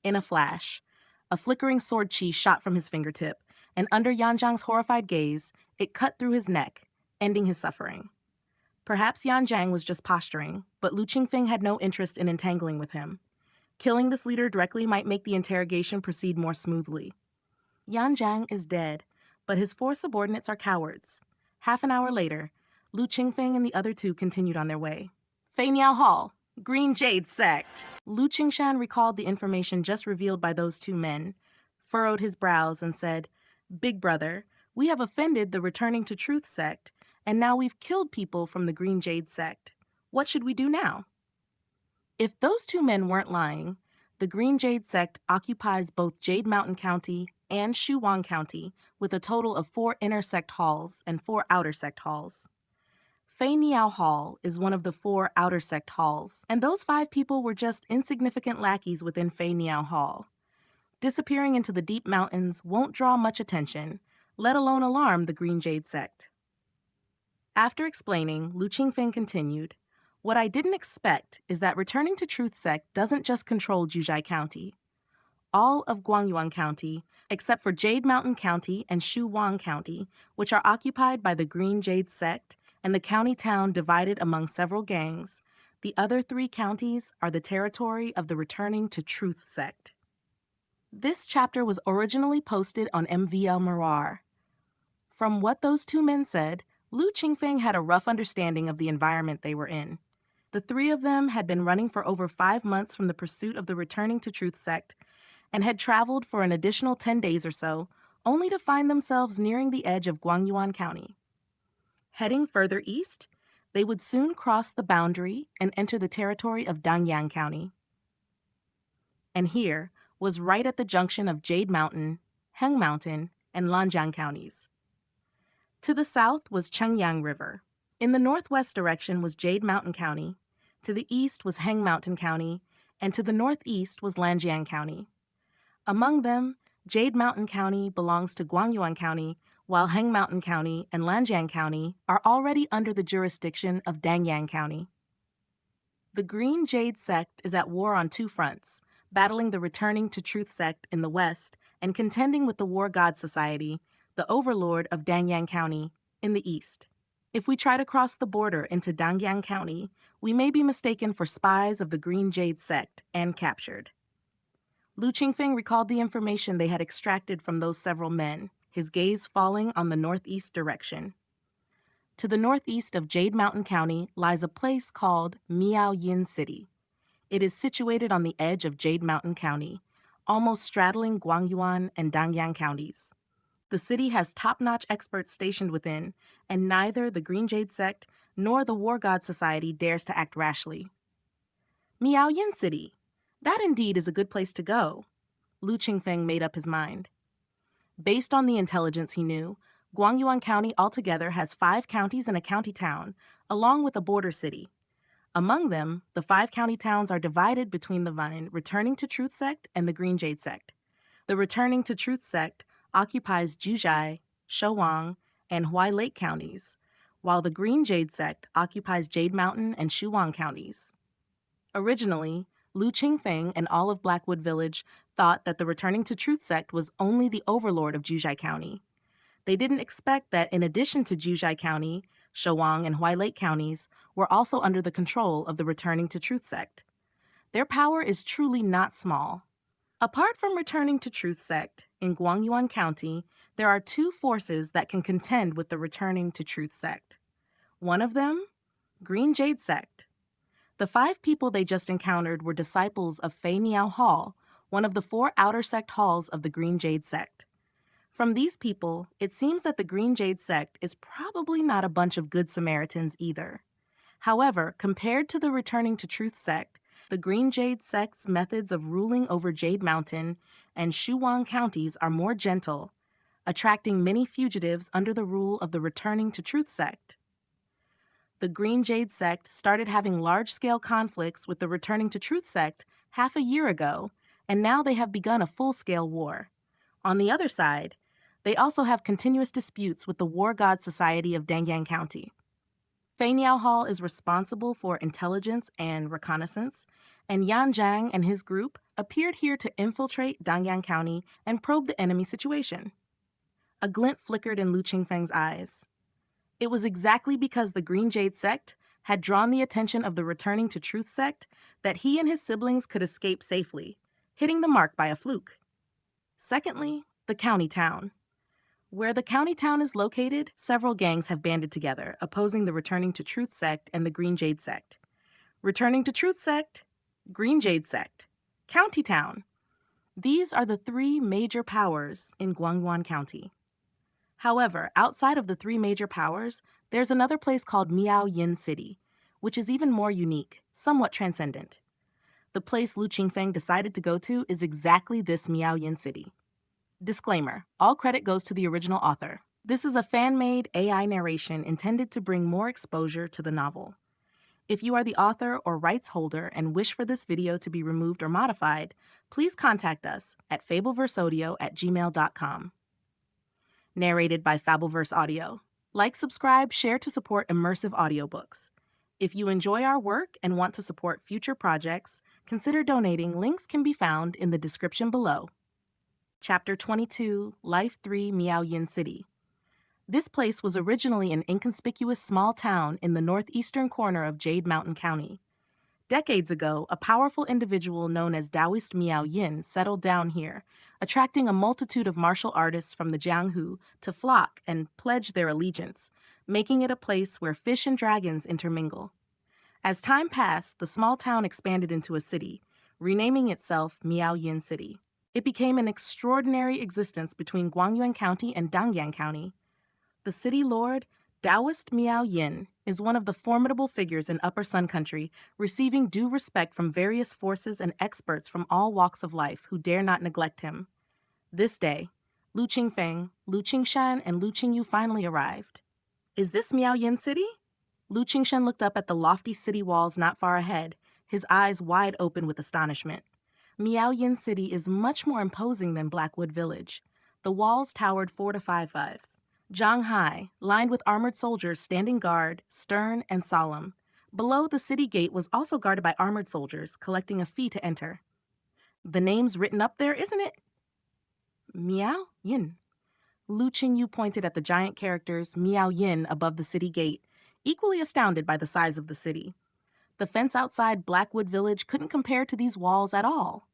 In a flash, a flickering sword chi shot from his fingertip, and under Yanjiang's horrified gaze, it cut through his neck, ending his suffering. Perhaps Yanjiang was just posturing, but Lu Qingfeng had no interest in entangling with him. Killing this leader directly might make the interrogation proceed more smoothly. Yanjiang is dead, but his 4 subordinates are cowards. Half an hour later, Lu Qingfeng and the other 2 continued on their way. "Fei Niao Hall, Green Jade Sect." Lu Qingshan recalled the information just revealed by those 2 men, furrowed his brows, and said, "Big brother, we have offended the Returning to Truth sect, and now we've killed people from the Green Jade sect. What should we do now?" If those 2 men weren't lying, the Green Jade sect occupies both Jade Mountain County and Shuwang County, with a total of 4 inner sect halls and 4 outer sect halls. Fei Niao Hall is one of the 4 outer sect halls, and those 5 people were just insignificant lackeys within Fei Niao Hall. Disappearing into the deep mountains won't draw much attention, let alone alarm the Green Jade sect. After explaining, Lu Qingfeng continued, "What I didn't expect is that Returning to Truth sect doesn't just control Juzhai County. All of Guangyuan County, except for Jade Mountain County and Shuwang County, which are occupied by the Green Jade sect, and the county town divided among several gangs, the other 3 counties are the territory of the Returning to Truth sect." This chapter was originally posted on MVL Mirar. From what those 2 men said, Lu Qingfeng had a rough understanding of the environment they were in. The 3 of them had been running for over 5 months from the pursuit of the Returning to Truth sect, and had traveled for an additional 10 days or so, only to find themselves nearing the edge of Guangyuan County. Heading further east, they would soon cross the boundary and enter the territory of Dangyang County. And here was right at the junction of Jade Mountain, Heng Mountain, and Lanjiang counties. To the south was Chengyang River. In the northwest direction was Jade Mountain County. To the east was Heng Mountain County, and to the northeast was Lanjiang County. Among them, Jade Mountain County belongs to Guangyuan County, while Heng Mountain County and Lanjiang County are already under the jurisdiction of Dangyang County. The Green Jade sect is at war on 2 fronts, battling the Returning to Truth sect in the west and contending with the War God Society, the overlord of Dangyang County, in the east. If we try to cross the border into Dangyang County, we may be mistaken for spies of the Green Jade sect and captured. Lu Qingfeng recalled the information they had extracted from those several men, his gaze falling on the northeast direction. To the northeast of Jade Mountain County lies a place called Miao Yin City. It is situated on the edge of Jade Mountain County, almost straddling Guangyuan and Dangyang counties. The city has top-notch experts stationed within, and neither the Green Jade Sect nor the War God Society dares to act rashly. Miao Yin City. That indeed is a good place to go. Lu Qingfeng made up his mind. Based on the intelligence he knew, Guangyuan County altogether has 5 counties and a county town, along with a border city. Among them, the 5 county towns are divided between the Returning to Truth Sect and the Green Jade Sect. The Returning to Truth Sect occupies Juzhai, Shouwang, and Huai Lake counties, while the Green Jade Sect occupies Jade Mountain and Shuwang counties. Originally, Lu Qingfeng and all of Blackwood Village thought that the Returning to Truth Sect was only the overlord of Juzhai County. They didn't expect that in addition to Juzhai County, Shouwang and Huai Lake counties were also under the control of the Returning to Truth Sect. Their power is truly not small. Apart from Returning to Truth Sect, in Guangyuan County, there are 2 forces that can contend with the Returning to Truth Sect. One of them, Green Jade Sect. The 5 people they just encountered were disciples of Fei Niao Hall, one of the 4 outer sect halls of the Green Jade Sect. From these people, it seems that the Green Jade Sect is probably not a bunch of good Samaritans either. However, compared to the Returning to Truth Sect, the Green Jade Sect's methods of ruling over Jade Mountain and Shuwang counties are more gentle, attracting many fugitives under the rule of the Returning to Truth Sect. The Green Jade Sect started having large-scale conflicts with the Returning to Truth Sect half a year ago, and now they have begun a full-scale war. On the other side, they also have continuous disputes with the War God Society of Dangyang County. Fei Niao Hall is responsible for intelligence and reconnaissance, and Yan Zhang and his group appeared here to infiltrate Dangyang County and probe the enemy situation. A glint flickered in Lu Qingfeng's eyes. It was exactly because the Green Jade Sect had drawn the attention of the Returning to Truth Sect that he and his siblings could escape safely, hitting the mark by a fluke. Secondly, the county town. Where the county town is located, several gangs have banded together, opposing the Returning to Truth Sect and the Green Jade Sect. Returning to Truth Sect, Green Jade Sect, county town. These are the 3 major powers in Guangyuan County. However, outside of the 3 major powers, there's another place called Miao Yin City, which is even more unique, somewhat transcendent. The place Lu Qingfeng decided to go to is exactly this Miao Yin City. Disclaimer: all credit goes to the original author. This is a fan-made AI narration intended to bring more exposure to the novel. If you are the author or rights holder and wish for this video to be removed or modified, please contact us at fableverseaudio@gmail.com. Narrated by Fableverse Audio. Like, subscribe, share to support immersive audiobooks. If you enjoy our work and want to support future projects, consider donating. Links can be found in the description below. Chapter 22, Life 3, Miao Yin City. This place was originally an inconspicuous small town in the northeastern corner of Jade Mountain County. Decades ago, a powerful individual known as Daoist Miao Yin settled down here, attracting a multitude of martial artists from the Jianghu to flock and pledge their allegiance, making it a place where fish and dragons intermingle. As time passed, the small town expanded into a city, renaming itself Miao Yin City. It became an extraordinary existence between Guangyuan County and Dangyang County. The city lord, Daoist Miao Yin, is one of the formidable figures in Upper Sun Country, receiving due respect from various forces and experts from all walks of life who dare not neglect him. This day, Lu Qingfeng, Lu Qingshan, and Lu Qingyu finally arrived. Is this Miao Yin City? Lu Qingshan looked up at the lofty city walls not far ahead, his eyes wide open with astonishment. Miao Yin City is much more imposing than Blackwood Village. The walls towered 4 to 5 feet. Zhang Hai, lined with armored soldiers standing guard, stern and solemn. Below, the city gate was also guarded by armored soldiers, collecting a fee to enter. The name's written up there, isn't it? Miao Yin. Lu Qingyu pointed at the giant characters Miao Yin above the city gate, equally astounded by the size of the city. The fence outside Blackwood Village couldn't compare to these walls at all.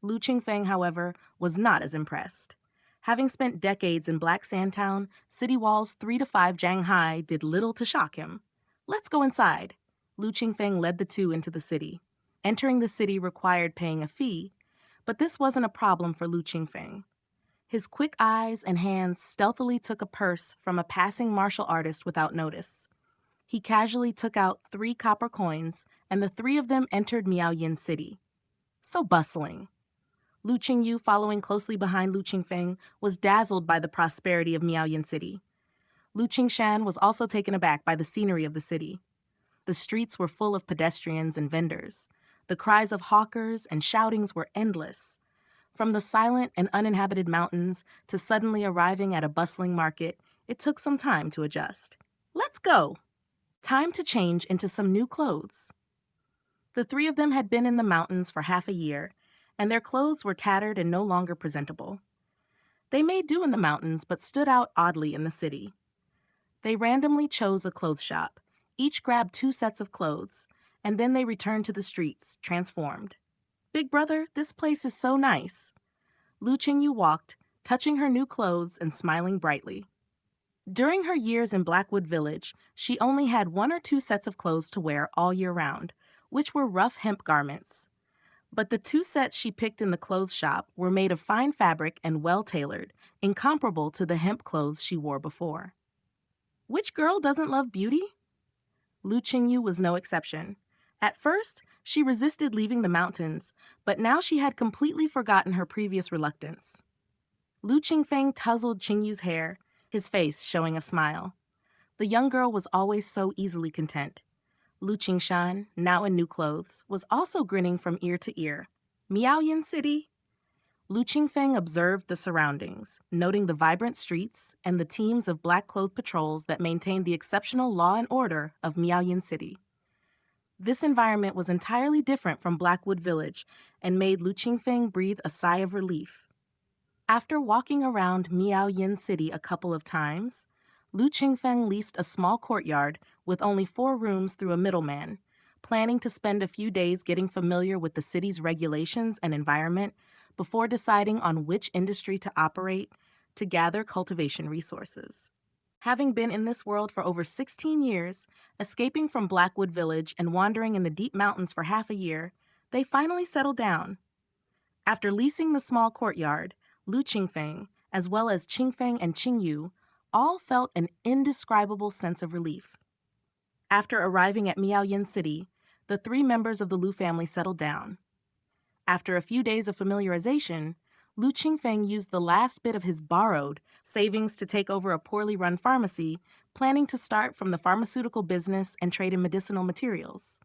Lu Qingfeng, however, was not as impressed. Having spent decades in Black Sandtown, city walls 3 to 5 jang high did little to shock him. Let's go inside. Lu Qingfeng led the two into the city. Entering the city required paying a fee, but this wasn't a problem for Lu Qingfeng. His quick eyes and hands stealthily took a purse from a passing martial artist without notice. He casually took out 3 copper coins, and the 3 of them entered Miaoyin City. So bustling. Lu Qingyu, following closely behind Lu Qingfeng, was dazzled by the prosperity of Miaoyin City. Lu Qingshan was also taken aback by the scenery of the city. The streets were full of pedestrians and vendors. The cries of hawkers and shoutings were endless. From the silent and uninhabited mountains to suddenly arriving at a bustling market, it took some time to adjust. Let's go! Time to change into some new clothes. The 3 of them had been in the mountains for half a year, and their clothes were tattered and no longer presentable. They made do in the mountains, but stood out oddly in the city. They randomly chose a clothes shop, each grabbed 2 sets of clothes, and then they returned to the streets, transformed. Big brother, this place is so nice. Lu Qingyu walked, touching her new clothes and smiling brightly. During her years in Blackwood Village, she only had 1 or 2 sets of clothes to wear all year round, which were rough hemp garments. But the 2 sets she picked in the clothes shop were made of fine fabric and well-tailored, incomparable to the hemp clothes she wore before. Which girl doesn't love beauty? Lu Qingyu was no exception. At first, she resisted leaving the mountains, but now she had completely forgotten her previous reluctance. Lu Qingfeng tousled Qingyu's hair, his face showing a smile. The young girl was always so easily content. Lu Qingshan, now in new clothes, was also grinning from ear to ear. Miaoyin City? Lu Qingfeng observed the surroundings, noting the vibrant streets and the teams of black-clothed patrols that maintained the exceptional law and order of Miaoyin City. This environment was entirely different from Blackwood Village and made Lu Qingfeng breathe a sigh of relief. After walking around Miaoyin City a couple of times, Lu Qingfeng leased a small courtyard with only 4 rooms through a middleman, planning to spend a few days getting familiar with the city's regulations and environment before deciding on which industry to operate to gather cultivation resources. Having been in this world for over 16 years, escaping from Blackwood Village and wandering in the deep mountains for half a year, they finally settled down. After leasing the small courtyard, Lu Qingfeng, as well as Qingfeng and Qingyu, all felt an indescribable sense of relief. After arriving at Miaoyin City, the 3 members of the Lu family settled down. After a few days of familiarization, Lu Qingfeng used the last bit of his borrowed savings to take over a poorly run pharmacy, planning to start from the pharmaceutical business and trade in medicinal materials.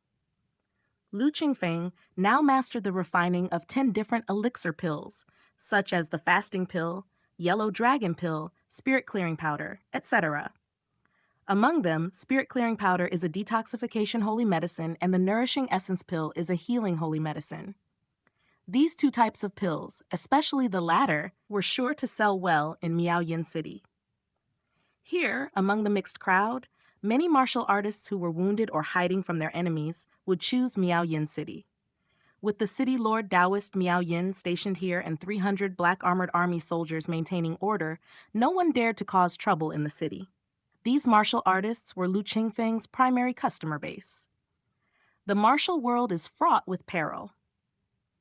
Lu Qingfeng now mastered the refining of 10 different elixir pills, such as the fasting pill, yellow dragon pill, spirit clearing powder, etc. Among them, spirit clearing powder is a detoxification holy medicine and the nourishing essence pill is a healing holy medicine. These 2 types of pills, especially the latter, were sure to sell well in Miaoyin City. Here, among the mixed crowd, many martial artists who were wounded or hiding from their enemies would choose Miaoyin City. With the city lord Daoist Miaoyin stationed here and 300 black armored army soldiers maintaining order, no one dared to cause trouble in the city. These martial artists were Lu Qingfeng's primary customer base. The martial world is fraught with peril.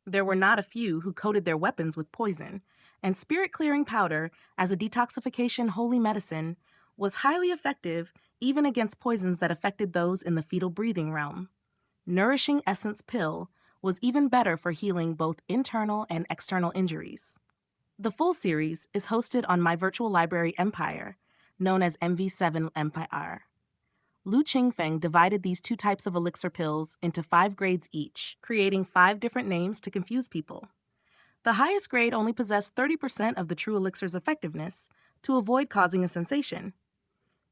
There were not a few who coated their weapons with poison, and spirit-clearing powder, as a detoxification holy medicine, was highly effective even against poisons that affected those in the fetal breathing realm. Nourishing Essence Pill was even better for healing both internal and external injuries. The full series is hosted on my virtual library Empire, known as MV7 Empire. Lu Qingfeng divided these 2 types of elixir pills into 5 grades each, creating 5 different names to confuse people. The highest grade only possessed 30% of the true elixir's effectiveness to avoid causing a sensation.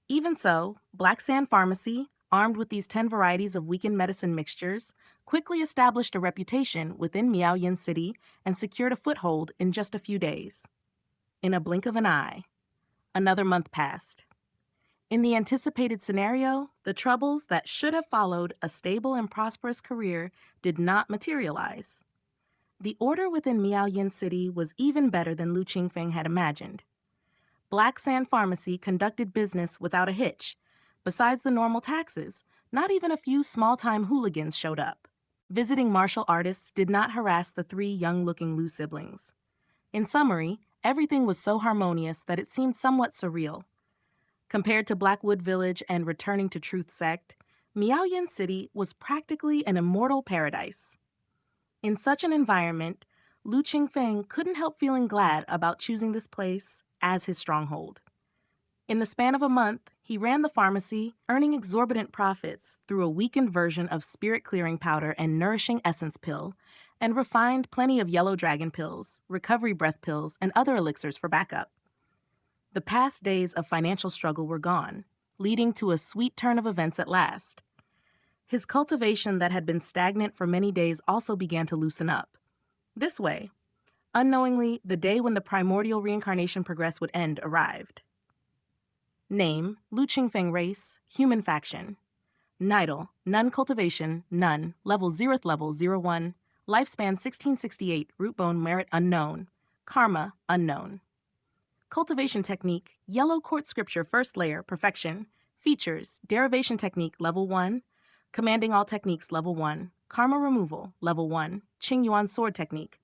Even so, Black Sand Pharmacy, armed with these 10 varieties of weakened medicine mixtures, quickly established a reputation within Miaoyin City and secured a foothold in just a few days. In a blink of an eye, another month passed. In the anticipated scenario, the troubles that should have followed a stable and prosperous career did not materialize. The order within Miaoyin City was even better than Lu Qingfeng had imagined. Black Sand Pharmacy conducted business without a hitch. Besides the normal taxes, not even a few small-time hooligans showed up. Visiting martial artists did not harass the three young-looking Lu siblings. In summary, everything was so harmonious that it seemed somewhat surreal. Compared to Blackwood Village and returning to Truth Sect, Miaoyin City was practically an immortal paradise. In such an environment, Lu Qingfeng couldn't help feeling glad about choosing this place as his stronghold. In the span of a month, he ran the pharmacy, earning exorbitant profits through a weakened version of spirit clearing powder and nourishing essence pill, and refined plenty of yellow dragon pills, recovery breath pills, and other elixirs for backup. The past days of financial struggle were gone, leading to a sweet turn of events at last. His cultivation that had been stagnant for many days also began to loosen up. This way, unknowingly, the day when the primordial reincarnation progress would end arrived. Name, Lu Qingfeng race, human faction. Nidal, none cultivation, none, level 0th level 01, lifespan 1668, root bone merit unknown, karma unknown. Cultivation technique, Yellow Court scripture first layer, perfection. Features, derivation technique level 1, commanding all techniques level 1, karma removal level 1, Qingyuan sword technique.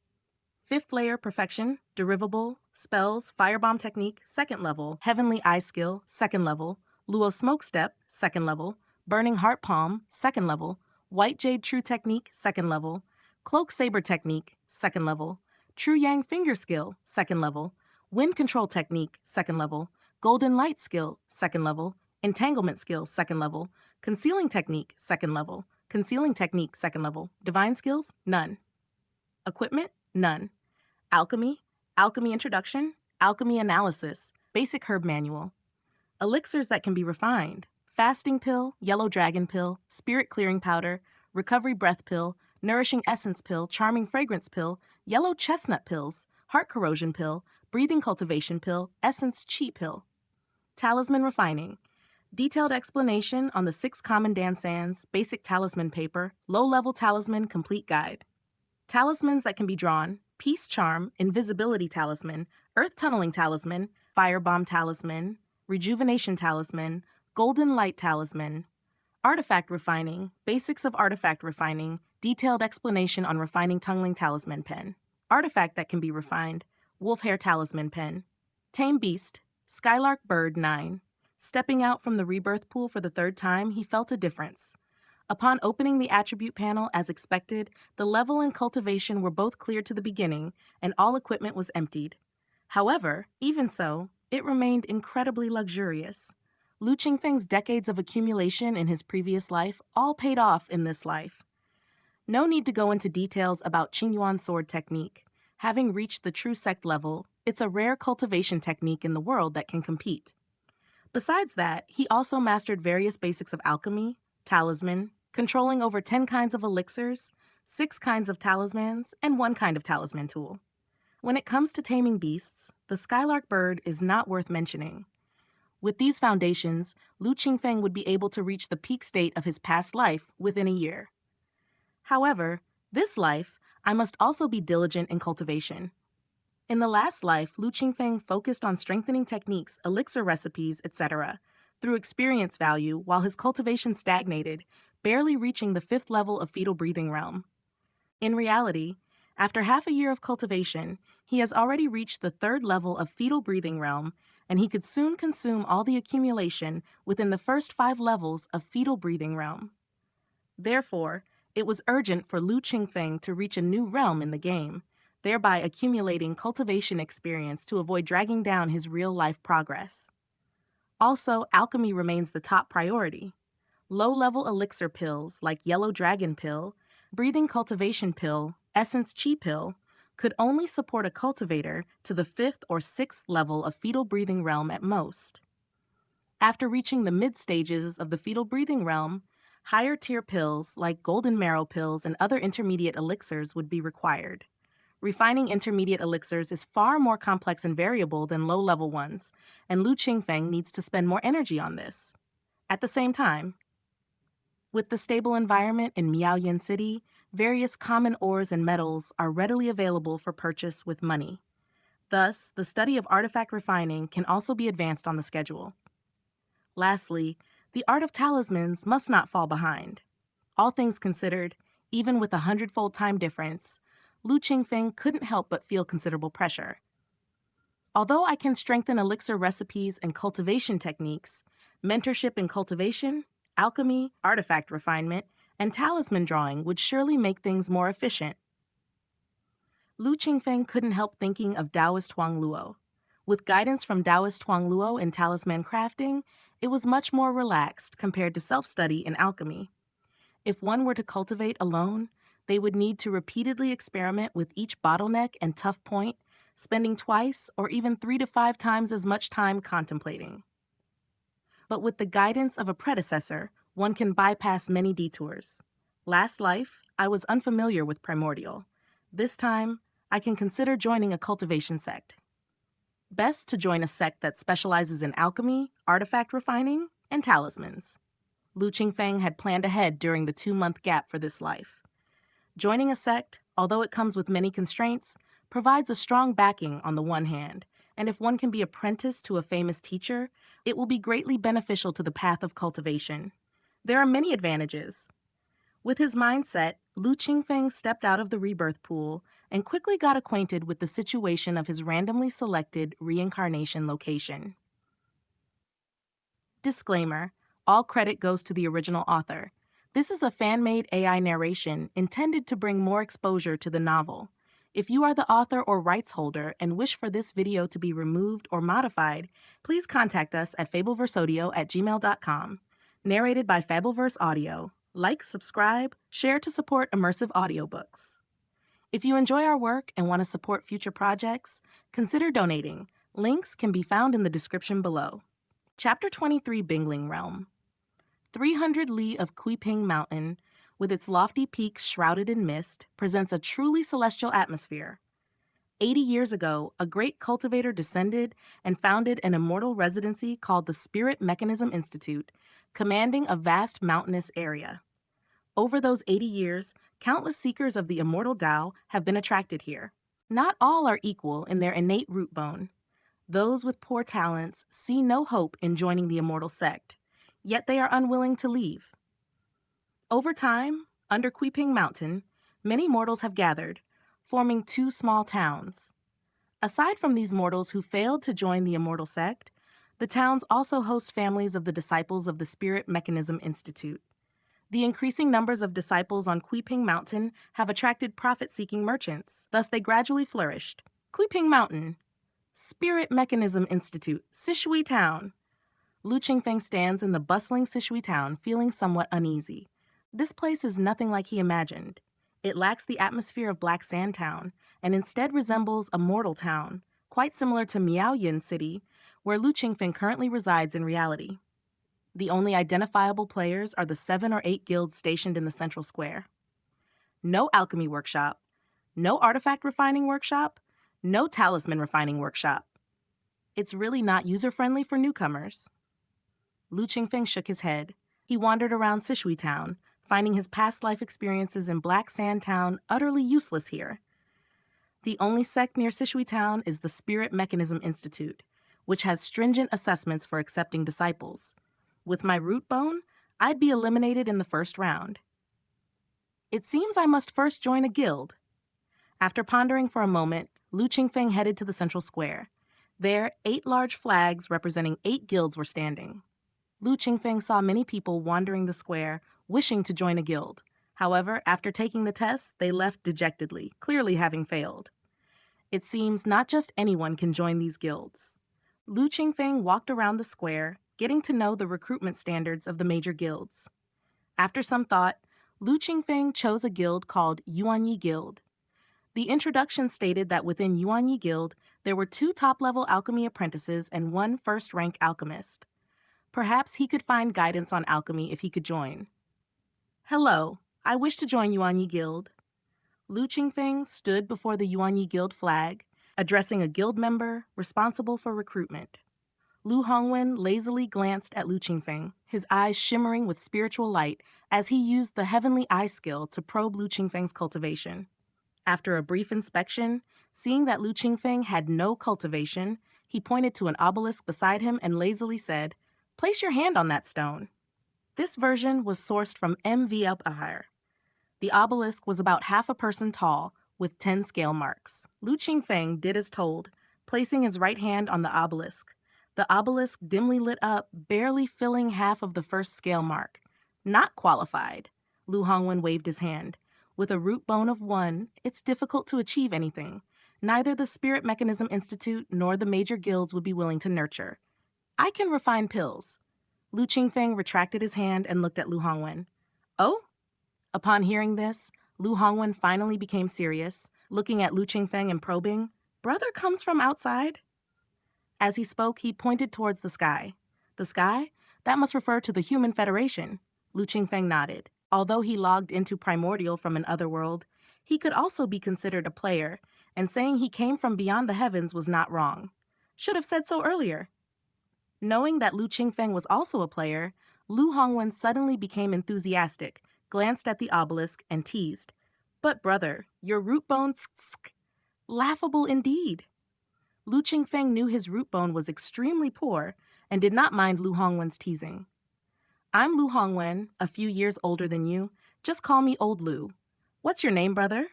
5th layer, perfection, derivable, spells, firebomb technique, 2nd level, heavenly eye skill, 2nd level, Luo smoke step, 2nd level, burning heart palm, 2nd level, white jade true technique, 2nd level, cloak saber technique, 2nd level, true yang finger skill, 2nd level, wind control technique, 2nd level, golden light skill, 2nd level, entanglement skill, 2nd level, concealing technique, 2nd level, concealing technique, 2nd level, divine skills, none. Equipment, none. Alchemy, alchemy introduction, alchemy analysis, basic herb manual. Elixirs that can be refined, fasting pill, yellow dragon pill, spirit clearing powder, recovery breath pill, nourishing essence pill, charming fragrance pill, yellow chestnut pills, heart corrosion pill, breathing cultivation pill, essence chi pill. Talisman refining, detailed explanation on the 6 common dansands, basic talisman paper, low-level talisman complete guide. Talismans that can be drawn, peace charm, invisibility talisman, earth tunneling talisman, firebomb talisman, rejuvenation talisman, golden light talisman. Artifact refining, basics of artifact refining, detailed explanation on refining tunneling talisman pen. Artifact that can be refined, wolf hair talisman pen. Tame beast, skylark bird 9. Stepping out from the rebirth pool for the 3rd time, he felt a difference. Upon opening the attribute panel as expected, the level and cultivation were both cleared to the beginning, and all equipment was emptied. However, even so, it remained incredibly luxurious. Lu Qingfeng's decades of accumulation in his previous life all paid off in this life. No need to go into details about Qingyuan sword technique. Having reached the true sect level, it's a rare cultivation technique in the world that can compete. Besides that, he also mastered various basics of alchemy, talisman, controlling over 10 kinds of elixirs, 6 kinds of talismans, and 1 kind of talisman tool. When it comes to taming beasts, the skylark bird is not worth mentioning. With these foundations, Lu Qingfeng would be able to reach the peak state of his past life within a year. However, this life, I must also be diligent in cultivation. In the last life, Lu Qingfeng focused on strengthening techniques, elixir recipes, etc., through experience value while his cultivation stagnated, barely reaching the 5th level of fetal breathing realm. In reality, after half a year of cultivation, he has already reached the 3rd level of fetal breathing realm, and he could soon consume all the accumulation within the first 5 levels of fetal breathing realm. Therefore, it was urgent for Lu Qingfeng to reach a new realm in the game, thereby accumulating cultivation experience to avoid dragging down his real-life progress. Also, alchemy remains the top priority. Low-level elixir pills like Yellow Dragon Pill, Breathing Cultivation Pill, Essence Chi Pill could only support a cultivator to the 5th or 6th level of fetal breathing realm at most. After reaching the mid-stages of the fetal breathing realm, higher-tier pills like Golden Marrow pills and other intermediate elixirs would be required. Refining intermediate elixirs is far more complex and variable than low-level ones, and Lu Qingfeng needs to spend more energy on this. At the same time, with the stable environment in Miaoyin City, Various common ores and metals are readily available for purchase with money. Thus, the study of artifact refining can also be advanced on the schedule. Lastly, the art of talismans must not fall behind. All things considered, even with a hundredfold time difference, Lu Qingfeng couldn't help but feel considerable pressure. Although I can strengthen elixir recipes and cultivation techniques, mentorship in cultivation, alchemy, artifact refinement, and talisman drawing would surely make things more efficient. Lu Qingfeng couldn't help thinking of Daoist Huang Luo. With guidance from Daoist Huang Luo in talisman crafting, it was much more relaxed compared to self-study in alchemy. If one were to cultivate alone, they would need to repeatedly experiment with each bottleneck and tough point, spending twice or even 3 to 5 times as much time contemplating. But with the guidance of a predecessor, one can bypass many detours. Last life, I was unfamiliar with Primordial. This time, I can consider joining a cultivation sect. Best to join a sect that specializes in alchemy, artifact refining, and talismans. Lu Qingfeng had planned ahead during the 2-month gap for this life. Joining a sect, although it comes with many constraints, provides a strong backing on the one hand, and if one can be apprenticed to a famous teacher, it will be greatly beneficial to the path of cultivation. There are many advantages. With his mindset, Lu Qingfeng stepped out of the rebirth pool and quickly got acquainted with the situation of his randomly selected reincarnation location. Disclaimer: all credit goes to the original author. This is a fan-made AI narration intended to bring more exposure to the novel. If you are the author or rights holder and wish for this video to be removed or modified, please contact us at fableverseaudio@gmail.com. Narrated by Fableverse Audio. Like, subscribe, share to support immersive audiobooks. If you enjoy our work and want to support future projects, consider donating. Links can be found in the description below. Chapter 23, Bingling Realm. 300 li of Qingfeng Mountain, with its lofty peaks shrouded in mist, presents a truly celestial atmosphere. 80 years ago, a great cultivator descended and founded an immortal residency called the Spirit Mechanism Institute, commanding a vast mountainous area. Over those 80 years, countless seekers of the immortal Dao have been attracted here. Not all are equal in their innate root bone. Those with poor talents see no hope in joining the immortal sect, yet they are unwilling to leave. Over time, under Qingfeng Mountain, many mortals have gathered, forming 2 small towns. Aside from these mortals who failed to join the immortal sect, the towns also host families of the disciples of the Spirit Mechanism Institute. The increasing numbers of disciples on Qingfeng Mountain have attracted profit-seeking merchants, thus they gradually flourished. Qingfeng Mountain, Spirit Mechanism Institute, Sishui Town. Lu Qingfeng stands in the bustling Sishui Town, feeling somewhat uneasy. This place is nothing like he imagined. It lacks the atmosphere of Black Sand Town, and instead resembles a mortal town, quite similar to Miaoyin City, where Lu Qingfeng currently resides in reality. The only identifiable players are the 7 or 8 guilds stationed in the central square. No alchemy workshop, no artifact refining workshop, no talisman refining workshop. It's really not user-friendly for newcomers. Lu Qingfeng shook his head. He wandered around Sishui Town, finding his past life experiences in Black Sand Town utterly useless here. The only sect near Sishui Town is the Spirit Mechanism Institute, which has stringent assessments for accepting disciples. With my root bone, I'd be eliminated in the first round. It seems I must first join a guild. After pondering for a moment, Lu Qingfeng headed to the central square. There, 8 large flags representing 8 guilds were standing. Lu Qingfeng saw many people wandering the square, wishing to join a guild. However, after taking the test, they left dejectedly, clearly having failed. It seems not just anyone can join these guilds. Lu Qingfeng walked around the square, getting to know the recruitment standards of the major guilds. After some thought, Lu Qingfeng chose a guild called Yuanyi Guild. The introduction stated that within Yuanyi Guild, there were 2 top-level alchemy apprentices and 1 first-rank alchemist. Perhaps he could find guidance on alchemy if he could join. Hello, I wish to join Yuanyi Guild. Lu Qingfeng stood before the Yuanyi Guild flag, addressing a guild member responsible for recruitment. Lu Hongwen lazily glanced at Lu Qingfeng, his eyes shimmering with spiritual light as he used the heavenly eye skill to probe Lu Qingfeng's cultivation. After a brief inspection, seeing that Lu Qingfeng had no cultivation, he pointed to an obelisk beside him and lazily said, "Place your hand on that stone." This version was sourced from MV Up-Ahir. The obelisk was about half a person tall, with 10 scale marks. Lu Qingfeng did as told, placing his right hand on the obelisk. The obelisk dimly lit up, barely filling half of the first scale mark. Not qualified. Lu Hongwen waved his hand. With a root bone of 1, it's difficult to achieve anything. Neither the Spirit Mechanism Institute nor the major guilds would be willing to nurture. I can refine pills. Lu Qingfeng retracted his hand and looked at Lu Hongwen. Oh? Upon hearing this, Lu Hongwen finally became serious, looking at Lu Qingfeng and probing, "Brother comes from outside?" As he spoke, he pointed towards the sky. The sky? That must refer to the Human Federation. Lu Qingfeng nodded. Although he logged into Primordial from an otherworld, he could also be considered a player, and saying he came from beyond the heavens was not wrong. Should have said so earlier. Knowing that Lu Qingfeng was also a player, Lu Hongwen suddenly became enthusiastic, glanced at the obelisk, and teased, "But brother, your root bone tsk. Laughable indeed." Lu Qingfeng knew his root bone was extremely poor and did not mind Lu Hongwen's teasing. "I'm Lu Hongwen, a few years older than you. Just call me Old Lu. What's your name, brother?"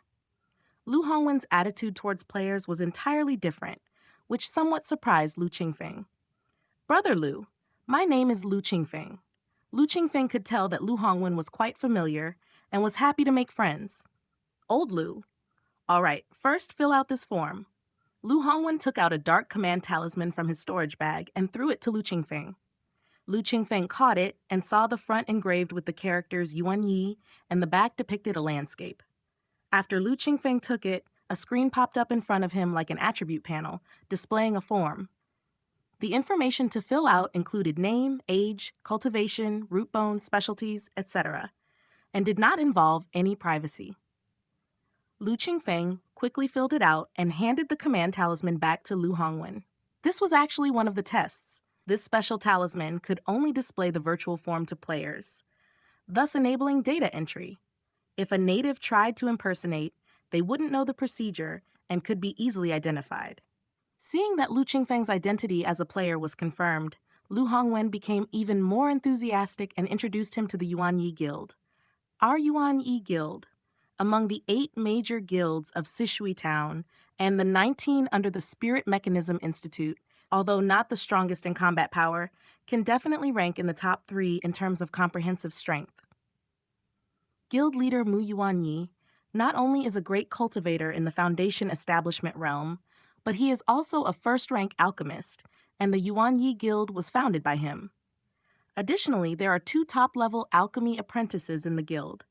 Lu Hongwen's attitude towards players was entirely different, which somewhat surprised Lu Qingfeng. "Brother Lu, my name is Lu Qingfeng." Lu Qingfeng could tell that Lu Hongwen was quite familiar and was happy to make friends. "Old Lu. All right, first fill out this form." Lu Hongwen took out a dark command talisman from his storage bag and threw it to Lu Qingfeng. Lu Qingfeng caught it and saw the front engraved with the characters Yuan Yi and the back depicted a landscape. After Lu Qingfeng took it, a screen popped up in front of him like an attribute panel, displaying a form. The information to fill out included name, age, cultivation, root bone, specialties, etc., and did not involve any privacy. Lu Qingfeng quickly filled it out and handed the command talisman back to Lu Hongwen. This was actually one of the tests. This special talisman could only display the virtual form to players, thus enabling data entry. If a native tried to impersonate, they wouldn't know the procedure and could be easily identified. Seeing that Lu Qingfeng's identity as a player was confirmed, Lu Hongwen became even more enthusiastic and introduced him to the Yuan Yi Guild. Our Yuan Yi Guild, among the 8 major guilds of Sishui Town and the 19 under the Spirit Mechanism Institute, although not the strongest in combat power, can definitely rank in the top 3 in terms of comprehensive strength. Guild leader Mu Yuan Yi not only is a great cultivator in the Foundation establishment realm, but he is also a first-rank alchemist, and the Yuan Yi Guild was founded by him. Additionally, there are 2 top-level alchemy apprentices in the guild.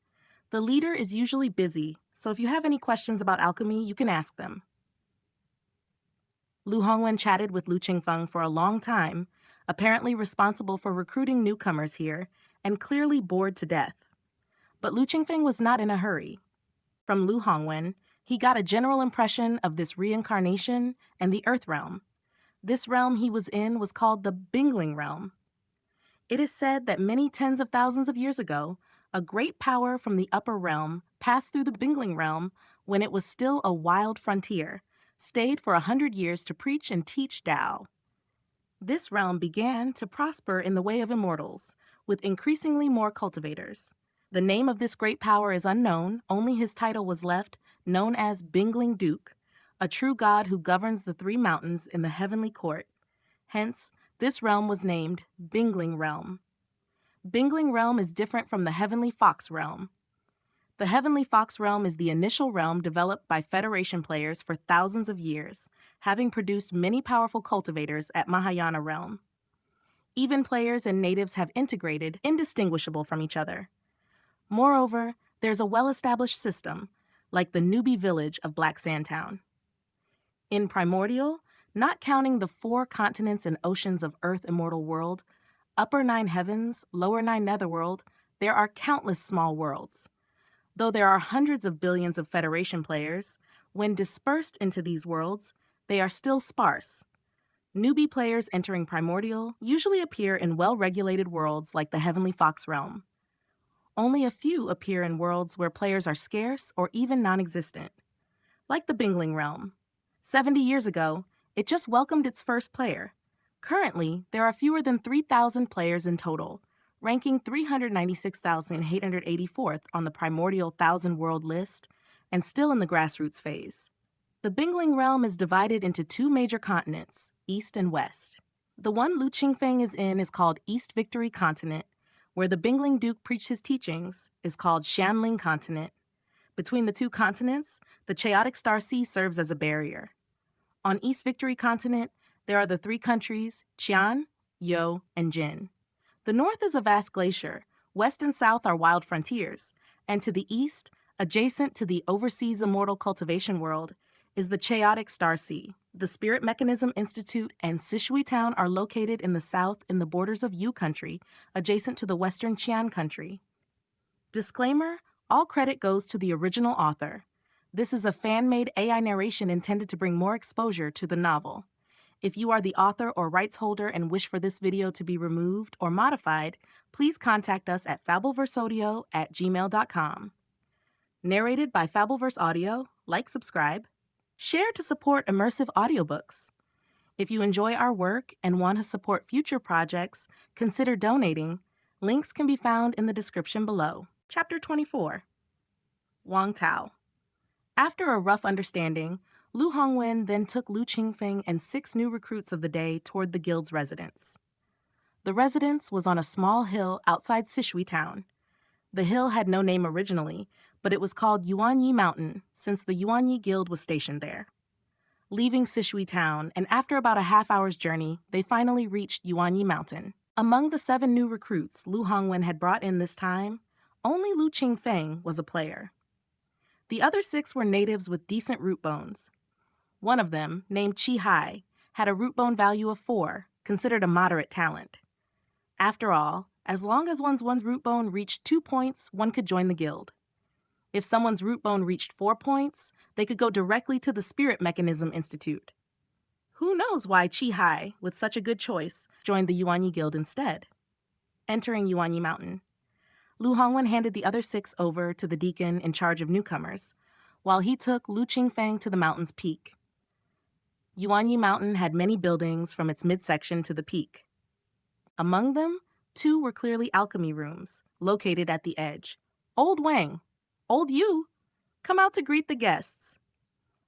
The leader is usually busy, so if you have any questions about alchemy, you can ask them. Lu Hongwen chatted with Lu Qingfeng for a long time, apparently responsible for recruiting newcomers here, and clearly bored to death. But Lu Qingfeng was not in a hurry. From Lu Hongwen, he got a general impression of this reincarnation and the Earth Realm. This realm he was in was called the Bingling Realm. It is said that many tens of thousands of years ago, a great power from the upper realm passed through the Bingling Realm when it was still a wild frontier, stayed for 100 years to preach and teach Dao. This realm began to prosper in the way of immortals, with increasingly more cultivators. The name of this great power is unknown, only his title was left, known as Bingling Duke, a true god who governs the 3 mountains in the heavenly court. Hence, this realm was named Bingling Realm. Bingling Realm is different from the Heavenly Fox Realm. The Heavenly Fox Realm is the initial realm developed by Federation players for thousands of years, having produced many powerful cultivators at Mahayana Realm. Even players and natives have integrated, indistinguishable from each other. Moreover, there's a well-established system, like the newbie village of Black Sandtown. In Primordial, not counting the 4 continents and oceans of Earth Immortal World, Upper 9 Heavens, Lower 9 Netherworld, there are countless small worlds. Though there are hundreds of billions of Federation players, when dispersed into these worlds, they are still sparse. Newbie players entering Primordial usually appear in well-regulated worlds like the Heavenly Fox realm. Only a few appear in worlds where players are scarce or even non-existent, like the Bingling realm. 70 years ago, it just welcomed its first player. Currently, there are fewer than 3,000 players in total, ranking 396,884th on the Primordial 1,000 World list, and still in the grassroots phase. The Bingling realm is divided into two major continents, East and West. The one Lu Qingfeng is in is called East Victory Continent, where the Bingling Duke preached his teachings is called Xianling Continent. Between the two continents, the chaotic Star Sea serves as a barrier. On East Victory Continent, there are the three countries, Qian, You, and Jin. The north is a vast glacier, west and south are wild frontiers, and to the east, adjacent to the overseas immortal cultivation world, is the chaotic Star Sea. The Spirit Mechanism Institute and Sishui Town are located in the south in the borders of Yu country, adjacent to the western Qian country. Disclaimer: all credit goes to the original author. This is a fan-made AI narration intended to bring more exposure to the novel. If you are the author or rights holder and wish for this video to be removed or modified, please contact us at fableverseaudio@gmail.com. Narrated by Fableverse Audio, like, subscribe, share to support immersive audiobooks. If you enjoy our work and want to support future projects, consider donating. Links can be found in the description below. Chapter 24. Wang Tao. After a rough understanding, Lu Hongwen then took Lu Qingfeng and 6 new recruits of the day toward the guild's residence. The residence was on a small hill outside Sishui Town. The hill had no name originally, but it was called Yuanyi Mountain since the Yuanyi Guild was stationed there. Leaving Sishui Town, and after about a half-hour's journey, they finally reached Yuanyi Mountain. Among the 7 new recruits Lu Hongwen had brought in this time, only Lu Qingfeng was a player. The other 6 were natives with decent root bones. One of them, named Chi Hai, had a root bone value of 4, considered a moderate talent. After all, as long as one's root bone reached 2 points, one could join the guild. If someone's root bone reached 4 points, they could go directly to the Spirit Mechanism Institute. Who knows why Chi Hai, with such a good choice, joined the Yuanyi Guild instead? Entering Yuanyi Mountain, Lu Hongwen handed the other 6 over to the deacon in charge of newcomers, while he took Lu Qingfeng to the mountain's peak. Yuanyi Mountain had many buildings from its midsection to the peak. Among them, 2 were clearly alchemy rooms, located at the edge. Old Wang, old Yu, come out to greet the guests.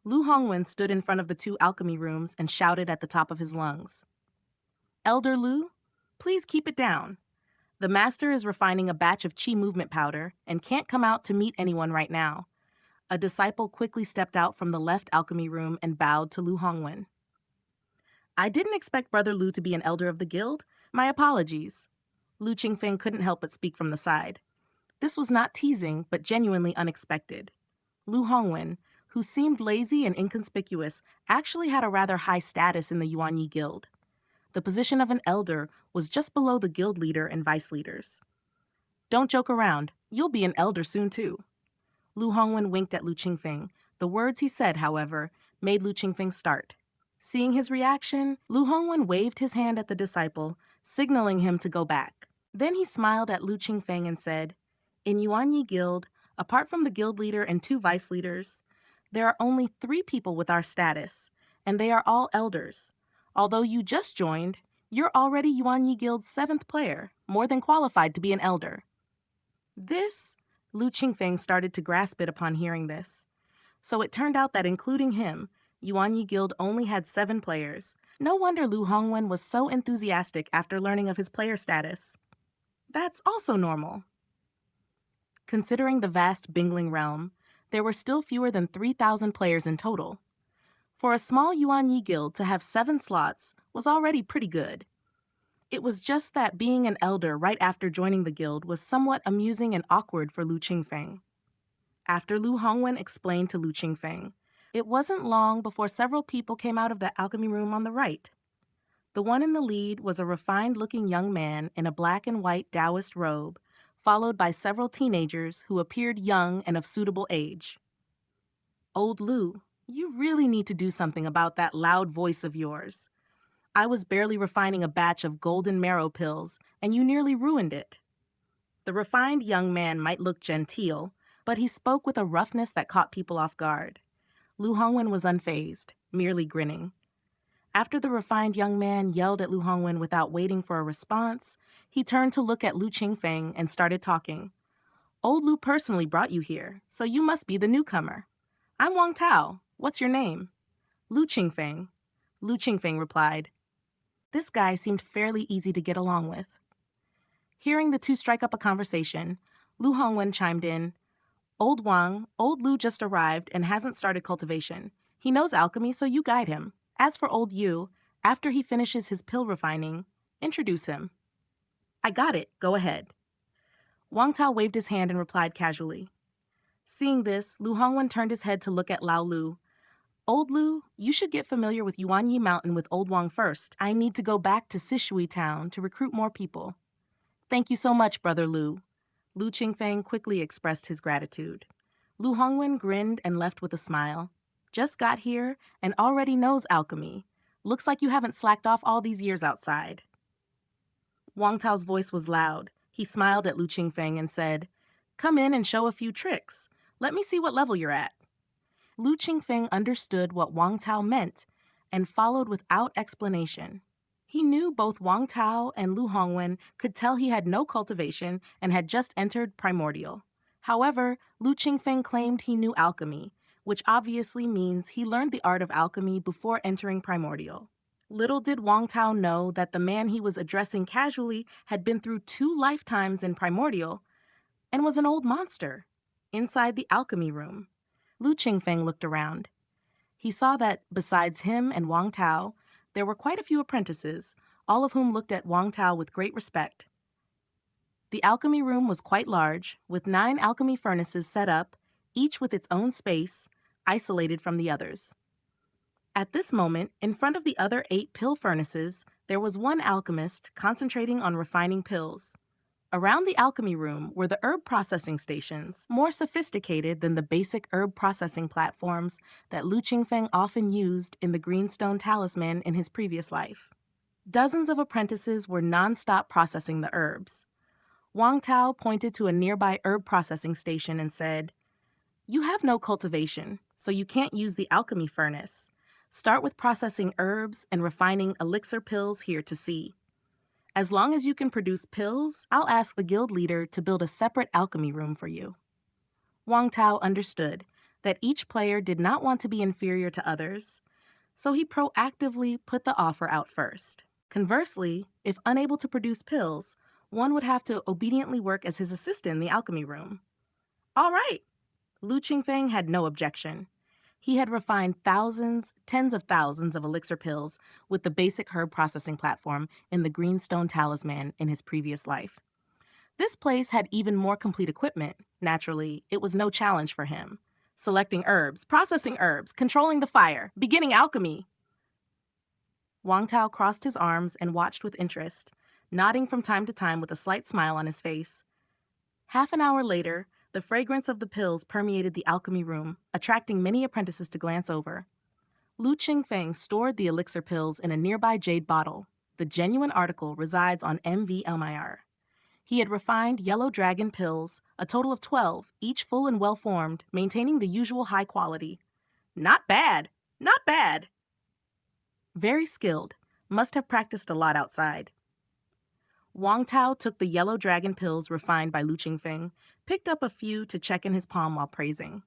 Lu Hongwen stood in front of the 2 alchemy rooms and shouted at the top of his lungs. Elder Lu, please keep it down. The master is refining a batch of chi movement powder and can't come out to meet anyone right now. A disciple quickly stepped out from the left alchemy room and bowed to Lu Hongwen. I didn't expect Brother Lu to be an elder of the guild. My apologies. Lu Qingfeng couldn't help but speak from the side. This was not teasing, but genuinely unexpected. Lu Hongwen, who seemed lazy and inconspicuous, actually had a rather high status in the Yuanyi Guild. The position of an elder was just below the guild leader and vice leaders. Don't joke around. You'll be an elder soon, too. Lu Hongwen winked at Lu Qingfeng. The words he said, however, made Lu Qingfeng start. Seeing his reaction, Lu Hongwen waved his hand at the disciple, signaling him to go back. Then he smiled at Lu Qingfeng and said, in Yuanyi Guild, apart from the guild leader and 2 vice leaders, there are only 3 people with our status, and they are all elders. Although you just joined, you're already Yuanyi Guild's 7th player, more than qualified to be an elder. This, Lu Qingfeng started to grasp it upon hearing this. So it turned out that including him, Yuanyi Guild only had 7 players. No wonder Lu Hongwen was so enthusiastic after learning of his player status. That's also normal. Considering the vast Bingling realm, there were still fewer than 3,000 players in total. For a small Yuanyi guild to have 7 slots was already pretty good. It was just that being an elder right after joining the guild was somewhat amusing and awkward for Lu Qingfeng. After Lu Hongwen explained to Lu Qingfeng, it wasn't long before several people came out of the alchemy room on the right. The one in the lead was a refined-looking young man in a black and white Daoist robe, followed by several teenagers who appeared young and of suitable age. Old Lu, you really need to do something about that loud voice of yours. I was barely refining a batch of golden marrow pills, and you nearly ruined it. The refined young man might look genteel, but he spoke with a roughness that caught people off guard. Lu Hongwen was unfazed, merely grinning. After the refined young man yelled at Lu Hongwen without waiting for a response, he turned to look at Lu Qingfeng and started talking. Old Lu personally brought you here, so you must be the newcomer. I'm Wang Tao. What's your name? Lu Qingfeng. Lu Qingfeng replied. This guy seemed fairly easy to get along with. Hearing the two strike up a conversation, Lu Hongwen chimed in. Old Wang, old Lu just arrived and hasn't started cultivation. He knows alchemy, so you guide him. As for old Yu, after he finishes his pill refining, introduce him. I got it. Go ahead. Wang Tao waved his hand and replied casually. Seeing this, Lu Hongwen turned his head to look at Lao Lu. Old Lu, you should get familiar with Yuanyi Mountain with Old Wang first. I need to go back to Sishui Town to recruit more people. Thank you so much, Brother Lu. Lu Qingfeng quickly expressed his gratitude. Lu Hongwen grinned and left with a smile. Just got here and already knows alchemy. Looks like you haven't slacked off all these years outside. Wang Tao's voice was loud. He smiled at Lu Qingfeng and said, Come in and show a few tricks. Let me see what level you're at. Lu Qingfeng understood what Wang Tao meant and followed without explanation. He knew both Wang Tao and Lu Hongwen could tell he had no cultivation and had just entered Primordial. However, Lu Qingfeng claimed he knew alchemy, which obviously means he learned the art of alchemy before entering Primordial. Little did Wang Tao know that the man he was addressing casually had been through 2 lifetimes in Primordial and was an old monster inside the alchemy room. Lu Qingfeng looked around. He saw that, besides him and Wang Tao, there were quite a few apprentices, all of whom looked at Wang Tao with great respect. The alchemy room was quite large, with 9 alchemy furnaces set up, each with its own space, isolated from the others. At this moment, in front of the other 8 pill furnaces, there was one alchemist concentrating on refining pills. Around the alchemy room were the herb processing stations, more sophisticated than the basic herb processing platforms that Lu Qingfeng often used in the Greenstone Talisman in his previous life. Dozens of apprentices were non-stop processing the herbs. Wang Tao pointed to a nearby herb processing station and said, You have no cultivation, so you can't use the alchemy furnace. Start with processing herbs and refining elixir pills here to see. As long as you can produce pills, I'll ask the guild leader to build a separate alchemy room for you. Wang Tao understood that each player did not want to be inferior to others, so he proactively put the offer out first. Conversely, if unable to produce pills, one would have to obediently work as his assistant in the alchemy room. All right. Lu Qingfeng had no objection. He had refined thousands, tens of thousands of elixir pills with the basic herb processing platform in the Greenstone Talisman in his previous life. This place had even more complete equipment. Naturally, it was no challenge for him. Selecting herbs, processing herbs, controlling the fire, beginning alchemy. Wang Tao crossed his arms and watched with interest, nodding from time to time with a slight smile on his face. Half an hour later, the fragrance of the pills permeated the alchemy room, attracting many apprentices to glance over. Lu Qingfeng stored the elixir pills in a nearby jade bottle. The genuine article resides on MV Elmire. He had refined yellow dragon pills, a total of 12, each full and well-formed, maintaining the usual high quality. Not bad, not bad. Very skilled, must have practiced a lot outside. Wang Tao took the yellow dragon pills refined by Lu Qingfeng, picked up a few to check in his palm while praising.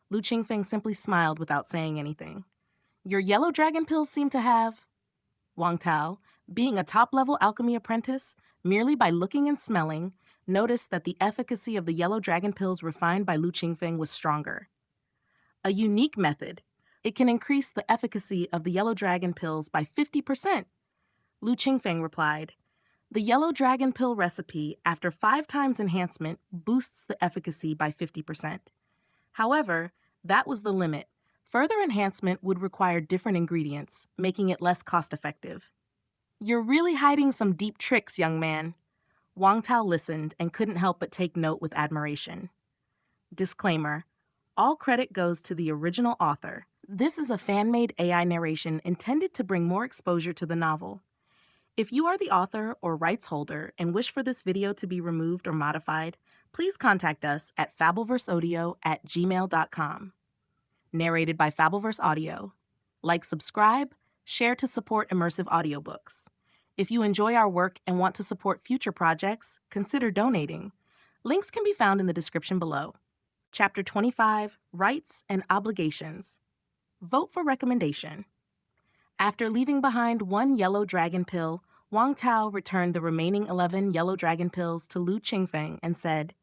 Lu Qingfeng simply smiled without saying anything. Your yellow dragon pills seem to have... Wang Tao, being a top-level alchemy apprentice, merely by looking and smelling, noticed that the efficacy of the yellow dragon pills refined by Lu Qingfeng was stronger. A unique method. It can increase the efficacy of the yellow dragon pills by 50%. Lu Qingfeng replied, The yellow dragon pill recipe, after 5 times enhancement, boosts the efficacy by 50%. However, that was the limit. Further enhancement would require different ingredients, making it less cost-effective. You're really hiding some deep tricks, young man. Wang Tao listened and couldn't help but take note with admiration. Disclaimer: all credit goes to the original author. This is a fan-made AI narration intended to bring more exposure to the novel. If you are the author or rights holder and wish for this video to be removed or modified, please contact us at fableverseaudio@gmail.com. Narrated by Fableverse Audio. Like, subscribe, share to support immersive audiobooks. If you enjoy our work and want to support future projects, consider donating. Links can be found in the description below. Chapter 25, Rights and Obligations. Vote for recommendation. After leaving behind one yellow dragon pill, Wang Tao returned the remaining 11 yellow dragon pills to Lu Qingfeng and said,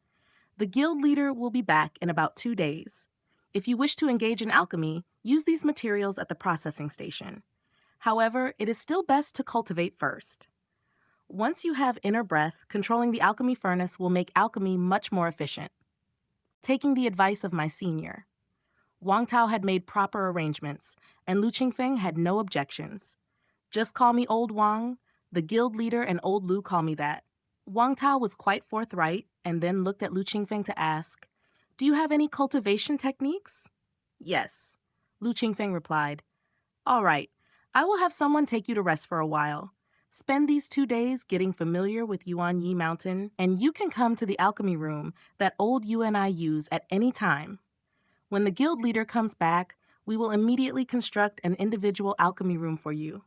"The guild leader will be back in about 2 days. If you wish to engage in alchemy, use these materials at the processing station. However, it is still best to cultivate first. Once you have inner breath, controlling the alchemy furnace will make alchemy much more efficient." Taking the advice of my senior, Wang Tao had made proper arrangements, and Lu Qingfeng had no objections. "Just call me Old Wang. The guild leader and Old Lu call me that." Wang Tao was quite forthright and then looked at Lu Qingfeng to ask, "Do you have any cultivation techniques?" "Yes," Lu Qingfeng replied. "All right, I will have someone take you to rest for a while. Spend these 2 days getting familiar with Yuan Yi Mountain, and you can come to the alchemy room that Old Yu and I use at any time. When the guild leader comes back, we will immediately construct an individual alchemy room for you.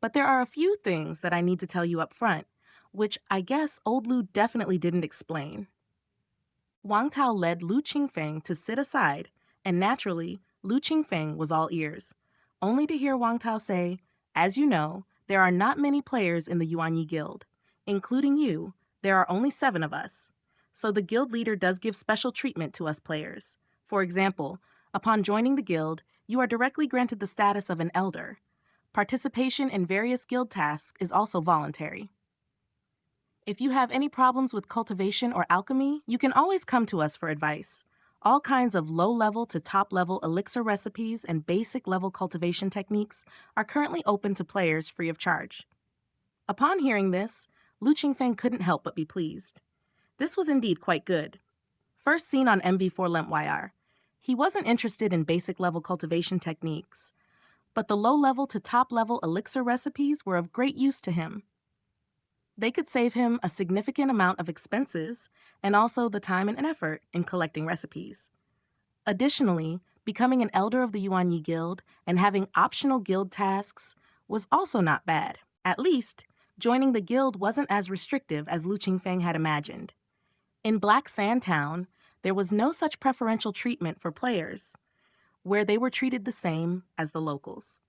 But there are a few things that I need to tell you up front, which I guess Old Lu definitely didn't explain." Wang Tao led Lu Qingfeng to sit aside, and naturally, Lu Qingfeng was all ears, only to hear Wang Tao say, "As you know, there are not many players in the Yuanyi Guild. Including you, there are only 7 of us. So the guild leader does give special treatment to us players. For example, upon joining the guild, you are directly granted the status of an elder. Participation in various guild tasks is also voluntary. If you have any problems with cultivation or alchemy, you can always come to us for advice. All kinds of low-level to top-level elixir recipes and basic-level cultivation techniques are currently open to players free of charge." Upon hearing this, Lu Qingfeng couldn't help but be pleased. This was indeed quite good. First seen on MV4 LempYR, he wasn't interested in basic-level cultivation techniques, but the low-level to top-level elixir recipes were of great use to him. They could save him a significant amount of expenses and also the time and effort in collecting recipes. Additionally, becoming an elder of the Yuanyi Guild and having optional guild tasks was also not bad. At least, joining the guild wasn't as restrictive as Lu Qingfeng had imagined. In Black Sand Town, there was no such preferential treatment for players, where they were treated the same as the locals.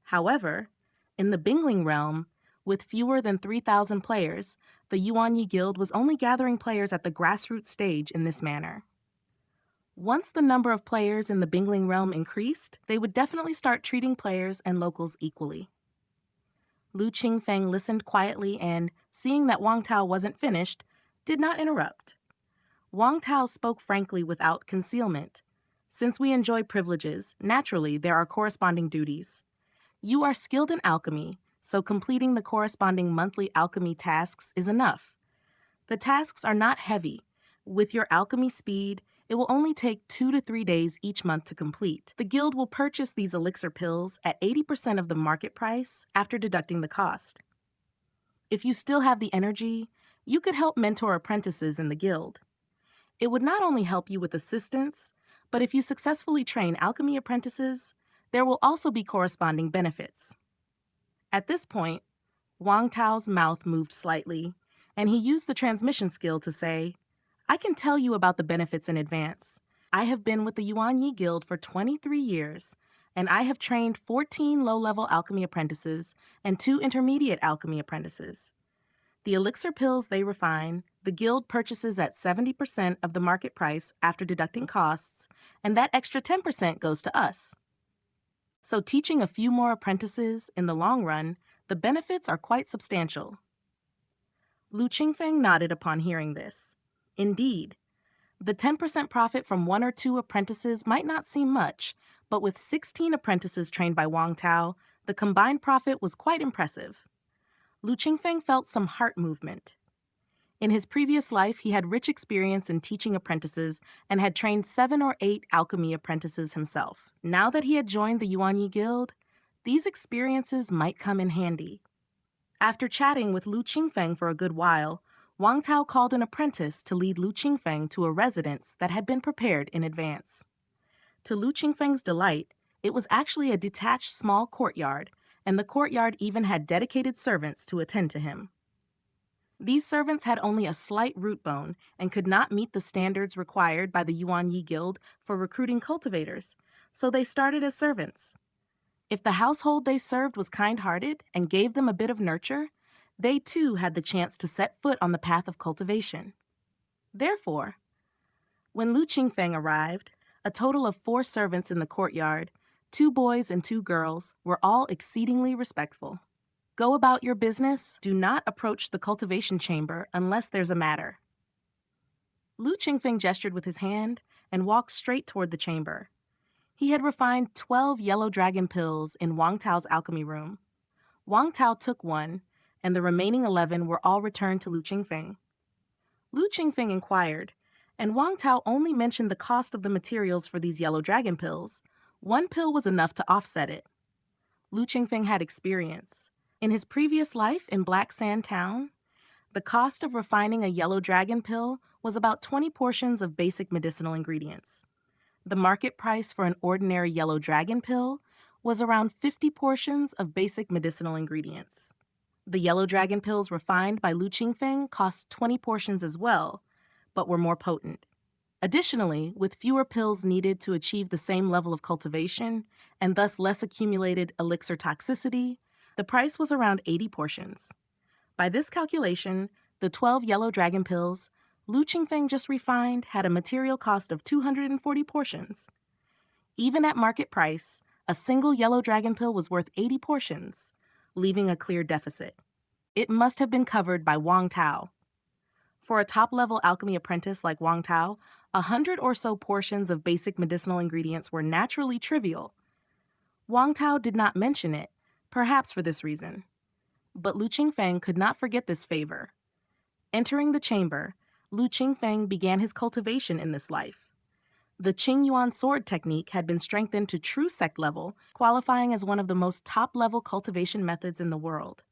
However, in the Bingling realm, with fewer than 3,000 players, the Yuanyi Guild was only gathering players at the grassroots stage in this manner. Once the number of players in the Bingling realm increased, they would definitely start treating players and locals equally. Lu Qingfeng listened quietly and, seeing that Wang Tao wasn't finished, did not interrupt. Wang Tao spoke frankly without concealment. "Since we enjoy privileges, naturally there are corresponding duties. You are skilled in alchemy, so completing the corresponding monthly alchemy tasks is enough. The tasks are not heavy. With your alchemy speed, it will only take 2 to 3 days each month to complete. The guild will purchase these elixir pills at 80% of the market price after deducting the cost. If you still have the energy, you could help mentor apprentices in the guild. It would not only help you with assistance, but if you successfully train alchemy apprentices, there will also be corresponding benefits." At this point, Wang Tao's mouth moved slightly, and he used the transmission skill to say, "I can tell you about the benefits in advance. I have been with the Yuanyi Guild for 23 years, and I have trained 14 low-level alchemy apprentices and 2 intermediate alchemy apprentices. The elixir pills they refine, the guild purchases at 70% of the market price after deducting costs, and that extra 10% goes to us. So teaching a few more apprentices, in the long run, the benefits are quite substantial." Lu Qingfeng nodded upon hearing this. Indeed, the 10% profit from 1 or 2 apprentices might not seem much, but with 16 apprentices trained by Wang Tao, the combined profit was quite impressive. Lu Qingfeng felt some heart movement. In his previous life, he had rich experience in teaching apprentices and had trained 7 or 8 alchemy apprentices himself. Now that he had joined the Yuanyi Guild, these experiences might come in handy. After chatting with Lu Qingfeng for a good while, Wang Tao called an apprentice to lead Lu Qingfeng to a residence that had been prepared in advance. To Lu Qingfeng's delight, it was actually a detached small courtyard, and the courtyard even had dedicated servants to attend to him. These servants had only a slight root bone and could not meet the standards required by the Yuanyi Guild for recruiting cultivators, so they started as servants. If the household they served was kind-hearted and gave them a bit of nurture, they too had the chance to set foot on the path of cultivation. Therefore, when Lu Qingfeng arrived, a total of 4 servants in the courtyard, 2 boys and 2 girls, were all exceedingly respectful. Go about your business. Do not approach the cultivation chamber unless there's a matter. Lu Qingfeng gestured with his hand and walked straight toward the chamber. He had refined 12 yellow dragon pills in Wang Tao's alchemy room. Wang Tao took one, and the remaining 11 were all returned to Lu Qingfeng. Lu Qingfeng inquired, and Wang Tao only mentioned the cost of the materials for these yellow dragon pills. 1 pill was enough to offset it. Lu Qingfeng had experience. In his previous life in Black Sand Town, the cost of refining a yellow dragon pill was about 20 portions of basic medicinal ingredients. The market price for an ordinary yellow dragon pill was around 50 portions of basic medicinal ingredients. The yellow dragon pills refined by Lu Qingfeng cost 20 portions as well, but were more potent. Additionally, with fewer pills needed to achieve the same level of cultivation, and thus less accumulated elixir toxicity, the price was around 80 portions. By this calculation, the 12 yellow dragon pills Lu Qingfeng just refined had a material cost of 240 portions. Even at market price, a single yellow dragon pill was worth 80 portions, leaving a clear deficit. It must have been covered by Wang Tao. For a top-level alchemy apprentice like Wang Tao, 100 or so portions of basic medicinal ingredients were naturally trivial. Wang Tao did not mention it, perhaps for this reason. But Lu Qingfeng could not forget this favor. Entering the chamber, Lu Qingfeng began his cultivation in this life. The Qingyuan sword technique had been strengthened to true sect level, qualifying as one of the most top-level cultivation methods in the world.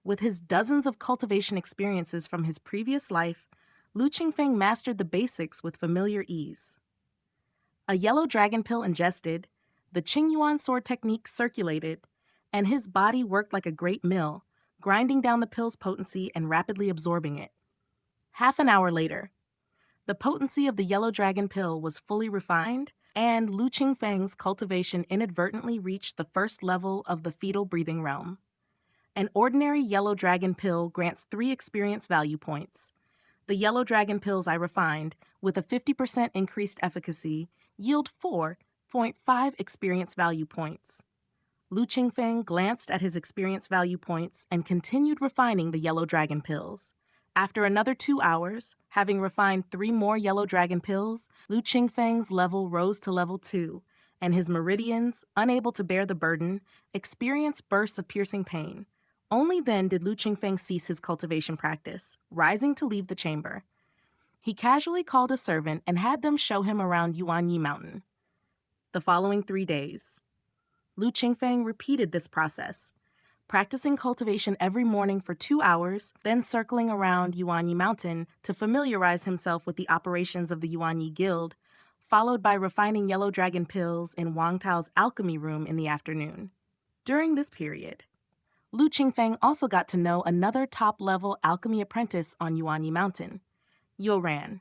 With his dozens of cultivation experiences from his previous life, Lu Qingfeng mastered the basics with familiar ease. A yellow dragon pill ingested, the Qingyuan sword technique circulated, and his body worked like a great mill, grinding down the pill's potency and rapidly absorbing it. Half an hour later, the potency of the yellow dragon pill was fully refined, and Lu Qingfeng's cultivation inadvertently reached the first level of the fetal breathing realm. An ordinary yellow dragon pill grants 3 experience value points. The yellow dragon pills I refined, with a 50% increased efficacy, yield 4.5 experience value points. Lu Qingfeng glanced at his experience value points and continued refining the yellow dragon pills. After another 2 hours, having refined 3 more yellow dragon pills, Lu Qingfeng's level rose to level 2, and his meridians, unable to bear the burden, experienced bursts of piercing pain. Only then did Lu Qingfeng cease his cultivation practice, rising to leave the chamber. He casually called a servant and had them show him around Yuanyi Mountain. The following 3 days, Lu Qingfeng repeated this process, practicing cultivation every morning for 2 hours, then circling around Yuanyi Mountain to familiarize himself with the operations of the Yuanyi Guild, followed by refining yellow dragon pills in Wang Tao's alchemy room in the afternoon. During this period, Lu Qingfeng also got to know another top-level alchemy apprentice on Yuanyi Mountain, Yuran.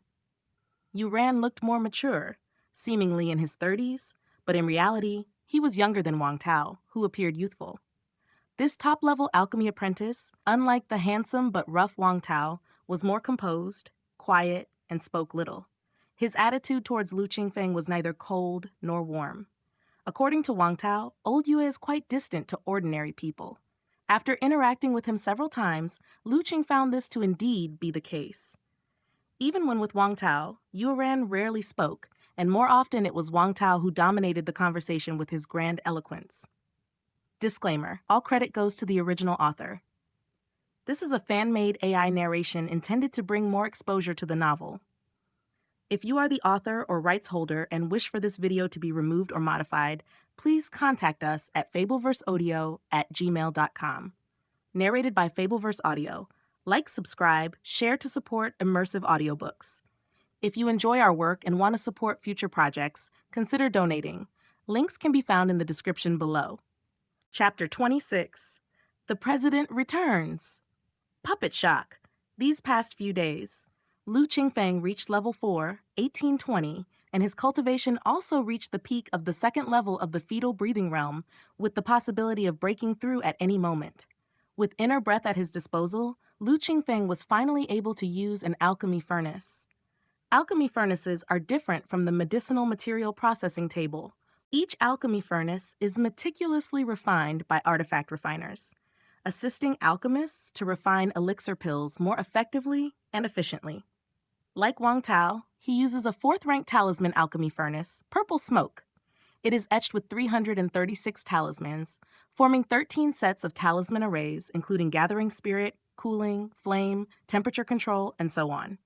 Yuran looked more mature, seemingly in his 30s, but in reality, he was younger than Wang Tao, who appeared youthful. This top-level alchemy apprentice, unlike the handsome but rough Wang Tao, was more composed, quiet, and spoke little. His attitude towards Lu Qingfeng was neither cold nor warm. According to Wang Tao, old Yue is quite distant to ordinary people. After interacting with him several times, Lu Qing found this to indeed be the case. Even when with Wang Tao, Yuran rarely spoke, and more often it was Wang Tao who dominated the conversation with his grand eloquence. Disclaimer: all credit goes to the original author. This is a fan-made AI narration intended to bring more exposure to the novel. If you are the author or rights holder and wish for this video to be removed or modified, please contact us at fableverseaudio@gmail.com. Narrated by Fableverse Audio. Like, subscribe, share to support immersive audiobooks. If you enjoy our work and want to support future projects, consider donating. Links can be found in the description below. Chapter 26. The President Returns. Puppet Shock. These past few days, Lu Qingfeng reached level 4, 1820, and his cultivation also reached the peak of the second level of the fetal breathing realm, with the possibility of breaking through at any moment. With inner breath at his disposal, Lu Qingfeng was finally able to use an alchemy furnace. Alchemy furnaces are different from the medicinal material processing table. Each alchemy furnace is meticulously refined by artifact refiners, assisting alchemists to refine elixir pills more effectively and efficiently. Like Wang Tao, he uses a 4th-rank talisman alchemy furnace, Purple Smoke. It is etched with 336 talismans, forming 13 sets of talisman arrays, including Gathering Spirit, Cooling, Flame, Temperature Control, and so on.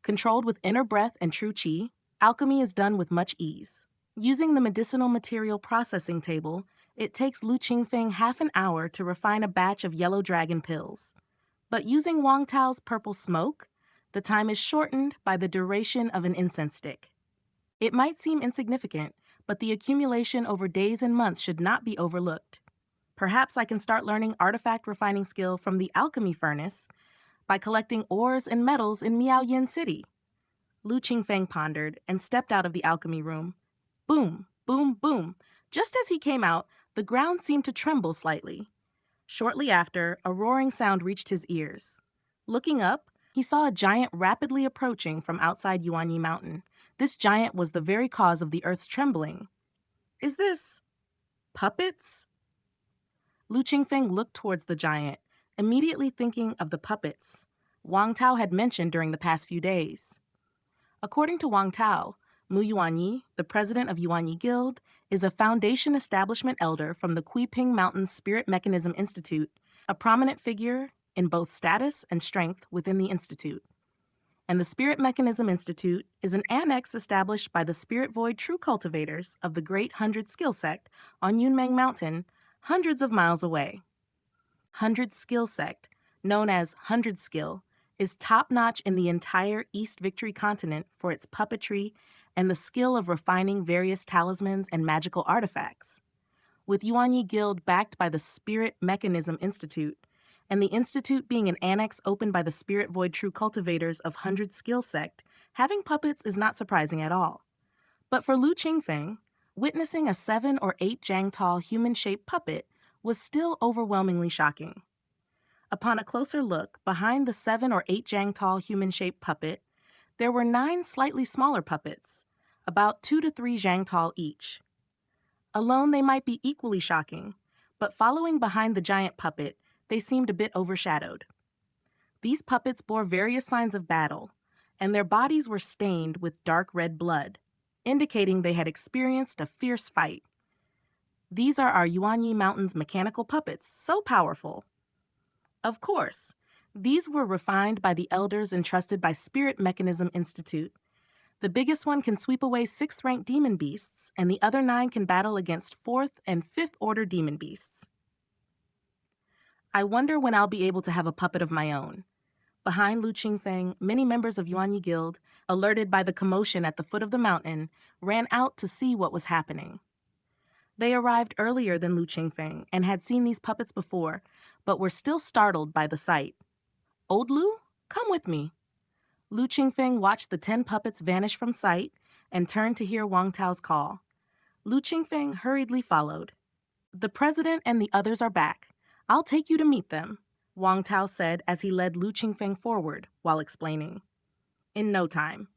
Controlled with inner breath and true qi, alchemy is done with much ease. Using the medicinal material processing table, it takes Lu Qingfeng half an hour to refine a batch of yellow dragon pills. But using Wang Tao's Purple Smoke, the time is shortened by the duration of an incense stick. It might seem insignificant, but the accumulation over days and months should not be overlooked. Perhaps I can start learning artifact refining skill from the alchemy furnace by collecting ores and metals in Miaoyin City. Lu Qingfeng pondered and stepped out of the alchemy room. Boom, boom, boom. Just as he came out, the ground seemed to tremble slightly. Shortly after, a roaring sound reached his ears. Looking up, he saw a giant rapidly approaching from outside Yuanyi Mountain. This giant was the very cause of the earth's trembling. Is this puppets? Lu Qingfeng looked towards the giant, immediately thinking of the puppets Wang Tao had mentioned during the past few days. According to Wang Tao, Mu Yuanyi, the president of Yuanyi Guild, is a foundation establishment elder from the Qingfeng Mountains Spirit Mechanism Institute, a prominent figure in both status and strength within the institute. And the Spirit Mechanism Institute is an annex established by the Spirit Void True Cultivators of the Great 100 Skill Sect on Yunmeng Mountain, hundreds of miles away. 100 Skill Sect, known as 100 Skill, is top-notch in the entire East Victory continent for its puppetry and the skill of refining various talismans and magical artifacts. With Yuanyi Guild backed by the Spirit Mechanism Institute, and the institute being an annex opened by the Spirit Void True Cultivators of 100 Skill Sect, having puppets is not surprising at all. But for Lu Qingfeng, witnessing a 7 or 8 jang tall human-shaped puppet was still overwhelmingly shocking. Upon a closer look, behind the 7 or 8 jang tall human-shaped puppet, there were 9 slightly smaller puppets, about 2 to 3 jang tall each. Alone, they might be equally shocking, but following behind the giant puppet, they seemed a bit overshadowed. These puppets bore various signs of battle, and their bodies were stained with dark red blood, indicating they had experienced a fierce fight. These are our Yuanyi Mountains mechanical puppets, so powerful. Of course, these were refined by the elders entrusted by Spirit Mechanism Institute. The biggest one can sweep away 6th-rank demon beasts, and the other 9 can battle against 4th and 5th-order demon beasts. I wonder when I'll be able to have a puppet of my own. Behind Lu Qingfeng, many members of Yuanyi Guild, alerted by the commotion at the foot of the mountain, ran out to see what was happening. They arrived earlier than Lu Qingfeng and had seen these puppets before, but were still startled by the sight. Old Lu, come with me. Lu Qingfeng watched the 10 puppets vanish from sight and turned to hear Wang Tao's call. Lu Qingfeng hurriedly followed. The president and the others are back. I'll take you to meet them, Wang Tao said as he led Lu Qingfeng forward while explaining. In no time,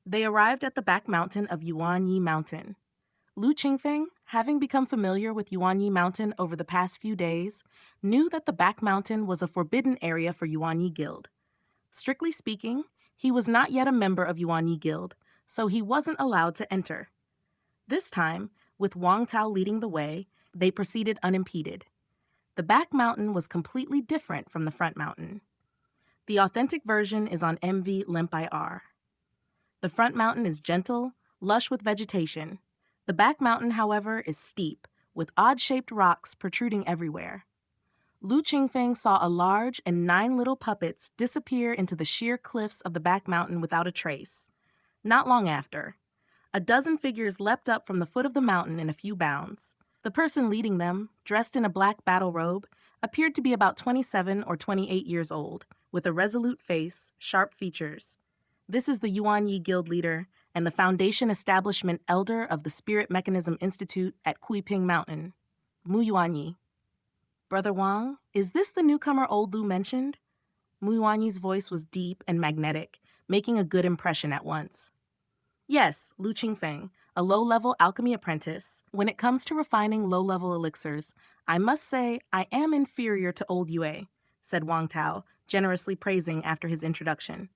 they arrived at the back mountain of Yuanyi Mountain. Lu Qingfeng, having become familiar with Yuanyi Mountain over the past few days, knew that the back mountain was a forbidden area for Yuanyi Guild. Strictly speaking, he was not yet a member of Yuanyi Guild, so he wasn't allowed to enter. This time, with Wang Tao leading the way, they proceeded unimpeded. The back mountain was completely different from the front mountain. The authentic version is on MV Lempi-R. The front mountain is gentle, lush with vegetation. The back mountain, however, is steep, with odd-shaped rocks protruding everywhere. Lu Qingfeng saw a large and 9 little puppets disappear into the sheer cliffs of the back mountain without a trace. Not long after, a dozen figures leapt up from the foot of the mountain in a few bounds. The person leading them, dressed in a black battle robe, appeared to be about 27 or 28 years old, with a resolute face, sharp features. This is the Yuanyi Guild leader and the Foundation Establishment Elder of the Spirit Mechanism Institute at Qingfeng Mountain, Mu Yuanyi. Brother Wang, is this the newcomer old Lu mentioned? Mu Yuanyi's voice was deep and magnetic, making a good impression at once. Yes, Lu Qingfeng, a low-level alchemy apprentice. When it comes to refining low-level elixirs, I must say I am inferior to old Yue, said Wang Tao, generously praising after his introduction.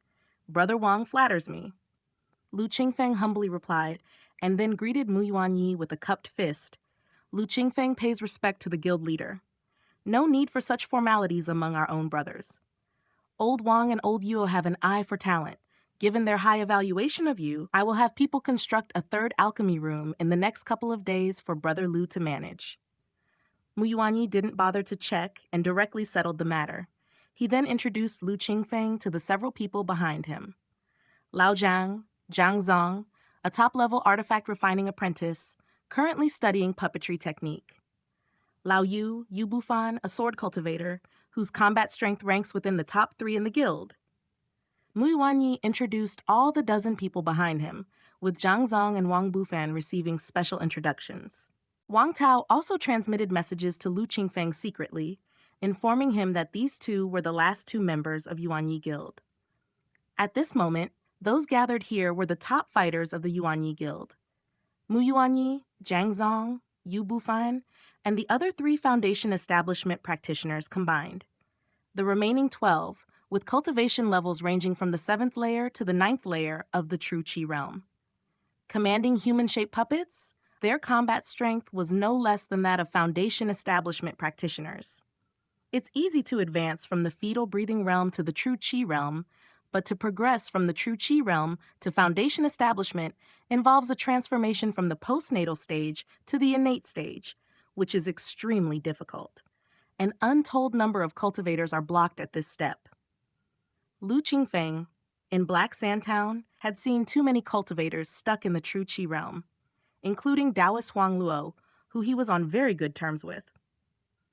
Brother Wang flatters me. Lu Qingfeng humbly replied, and then greeted Mu Yuanyi with a cupped fist. Lu Qingfeng pays respect to the guild leader. No need for such formalities among our own brothers. Old Wang and old Yuo have an eye for talent. Given their high evaluation of you, I will have people construct a third alchemy room in the next couple of days for Brother Lu to manage. Mu Yuanyi didn't bother to check and directly settled the matter. He then introduced Lu Qingfeng to the several people behind him. Lao Jiang, Zhang Zong, a top-level artifact refining apprentice, currently studying puppetry technique. Lao Yu, Yu Bufan, a sword cultivator, whose combat strength ranks within the top 3 in the guild. Mu Yuanyi introduced all the dozen people behind him, with Zhang Zong and Wang Bufan receiving special introductions. Wang Tao also transmitted messages to Lu Qingfeng secretly, informing him that these two were the last 2 members of Yuanyi Guild. At this moment, those gathered here were the top fighters of the Yuanyi Guild. Mu Yuanyi, Zhang Zong, Yu Bufan, and the other 3 Foundation Establishment practitioners combined. The remaining 12, with cultivation levels ranging from the 7th layer to the 9th layer of the true Qi realm. Commanding human-shaped puppets, their combat strength was no less than that of Foundation Establishment practitioners. It's easy to advance from the fetal breathing realm to the true Qi realm, but to progress from the true Qi realm to Foundation Establishment involves a transformation from the postnatal stage to the innate stage, which is extremely difficult. An untold number of cultivators are blocked at this step. Lu Qingfeng, in Black Sandtown, had seen too many cultivators stuck in the true Qi realm, including Daoist Huang Luo, who he was on very good terms with.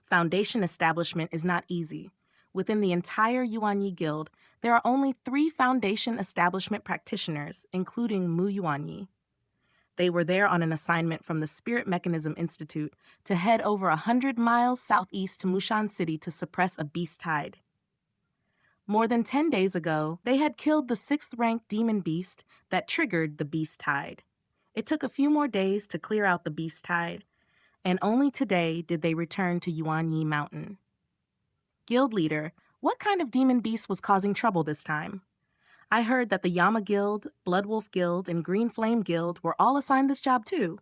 Foundation establishment is not easy. Within the entire Yuanyi Guild, there are only 3 Foundation Establishment practitioners, including Mu Yuanyi. They were there on an assignment from the Spirit Mechanism Institute to head over 100 miles southeast to Mushan City to suppress a beast tide. More than 10 days ago, they had killed the 6th-ranked demon beast that triggered the beast tide. It took a few more days to clear out the beast tide, and only today did they return to Yuanyi Mountain. Guild leader, what kind of demon beast was causing trouble this time? I heard that the Yama Guild, Blood Wolf Guild, and Green Flame Guild were all assigned this job too.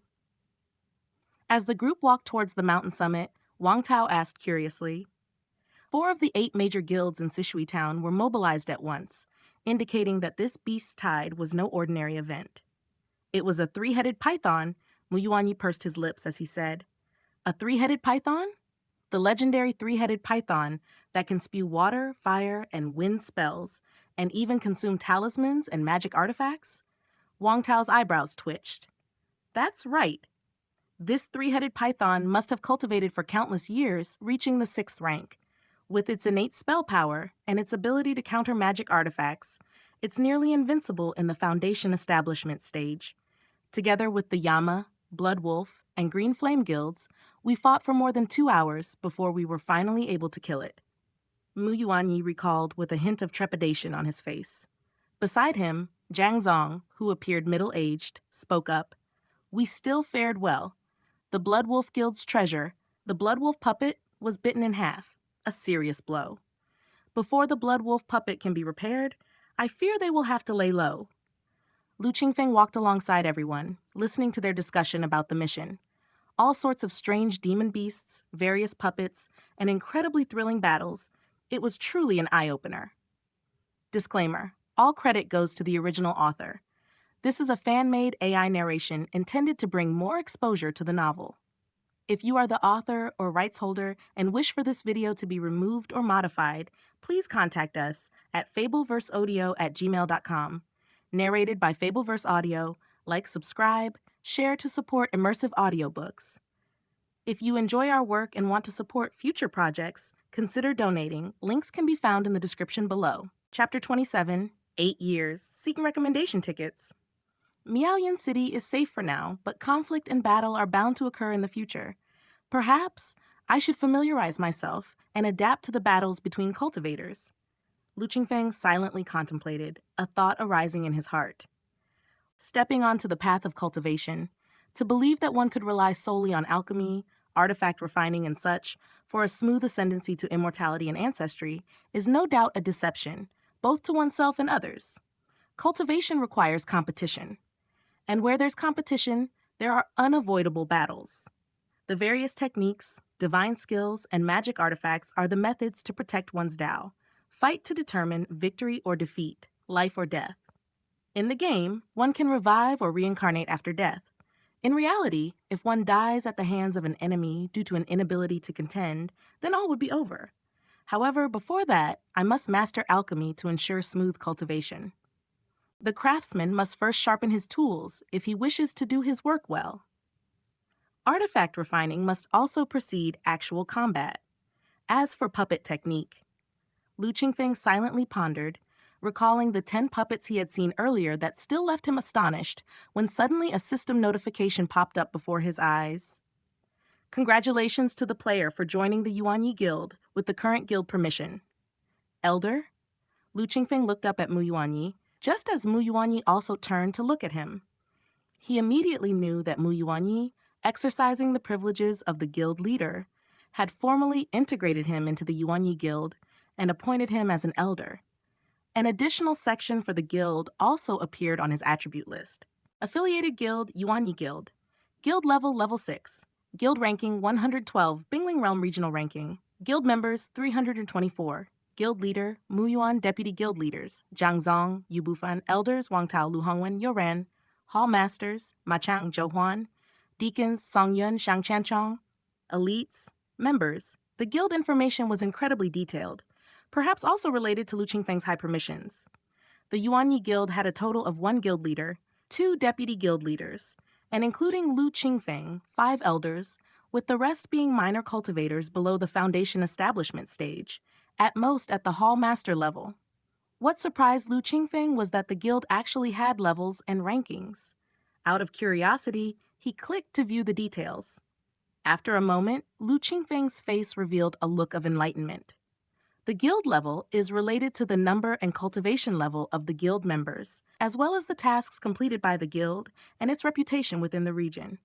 As the group walked towards the mountain summit, Wang Tao asked curiously. 4 of the 8 major guilds in Sishui Town were mobilized at once, indicating that this beast tide was no ordinary event. It was a 3-headed python. Mu Yuanyi pursed his lips as he said, "A 3-headed python? The legendary 3-headed python that can spew water, fire, and wind spells, and even consume talismans and magic artifacts?" Wang Tao's eyebrows twitched. That's right. This 3-headed python must have cultivated for countless years, reaching the 6th rank. With its innate spell power and its ability to counter magic artifacts, it's nearly invincible in the Foundation Establishment stage. Together with the Yama, Blood Wolf, and Green Flame guilds, we fought for more than 2 hours before we were finally able to kill it. Mu Yuanyi recalled with a hint of trepidation on his face. Beside him, Zhang Zong, who appeared middle-aged, spoke up. We still fared well. The Blood Wolf Guild's treasure, the Blood Wolf puppet, was bitten in half. A serious blow. Before the Blood Wolf puppet can be repaired, I fear they will have to lay low. Lu Qingfeng walked alongside everyone, listening to their discussion about the mission. all sorts of strange demon beasts, various puppets, and incredibly thrilling battles, it was truly an eye-opener. Disclaimer: all credit goes to the original author. This is a fan-made AI narration intended to bring more exposure to the novel. If you are the author or rights holder and wish for this video to be removed or modified, please contact us at fableverseaudio@gmail.com. Narrated by Fableverse Audio. Like, subscribe, share to support immersive audiobooks. If you enjoy our work and want to support future projects, consider donating. Links can be found in the description below. Chapter 27, 8 Years, Seeking Recommendation Tickets. Miaoyan City is safe for now, but conflict and battle are bound to occur in the future. Perhaps I should familiarize myself and adapt to the battles between cultivators. Lu Qingfeng silently contemplated, a thought arising in his heart. Stepping onto the path of cultivation, to believe that one could rely solely on alchemy, artifact refining, and such for a smooth ascendancy to immortality and ancestry is no doubt a deception, both to oneself and others. Cultivation requires competition. And where there's competition, there are unavoidable battles. The various techniques, divine skills, and magic artifacts are the methods to protect one's Dao. Fight to determine victory or defeat, life or death. In the game, one can revive or reincarnate after death. In reality, if one dies at the hands of an enemy due to an inability to contend, then all would be over. However, before that, I must master alchemy to ensure smooth cultivation. The craftsman must first sharpen his tools if he wishes to do his work well. Artifact refining must also precede actual combat. As for puppet technique, Lu Qingfeng silently pondered, recalling the 10 puppets he had seen earlier that still left him astonished when suddenly a system notification popped up before his eyes. Congratulations to the player for joining the Yuanyi Guild with the current guild permission. Elder? Lu Qingfeng looked up at Mu Yuanyi, just as Mu Yuanyi also turned to look at him. He immediately knew that Mu Yuanyi, exercising the privileges of the guild leader, had formally integrated him into the Yuanyi Guild and appointed him as an elder. An additional section for the guild also appeared on his attribute list. Affiliated Guild, Yuanyi Guild. Guild level 6. Guild ranking 112, Bingling Realm Regional Ranking. Guild members 324. Guild leader, Muyuan Deputy Guild Leaders, Zhang Zong, Yu Bufan, Elders, Wang Tao, Lu Hongwen, Yoran, Hall Masters, Ma Chang, Zhou Huan, Deacons, Song Yun, Shang Chanchong, Elites, Members. The guild information was incredibly detailed, perhaps also related to Lu Qingfeng's high permissions. The Yuanyi Guild had a total of 1 guild leader, 2 deputy guild leaders, and including Lu Qingfeng, 5 elders, with the rest being minor cultivators below the foundation establishment stage, at most at the hall master level. What surprised Lu Qingfeng was that the guild actually had levels and rankings. Out of curiosity, he clicked to view the details. After a moment, Lu Qingfeng's face revealed a look of enlightenment. The guild level is related to the number and cultivation level of the guild members, as well as the tasks completed by the guild and its reputation within the region.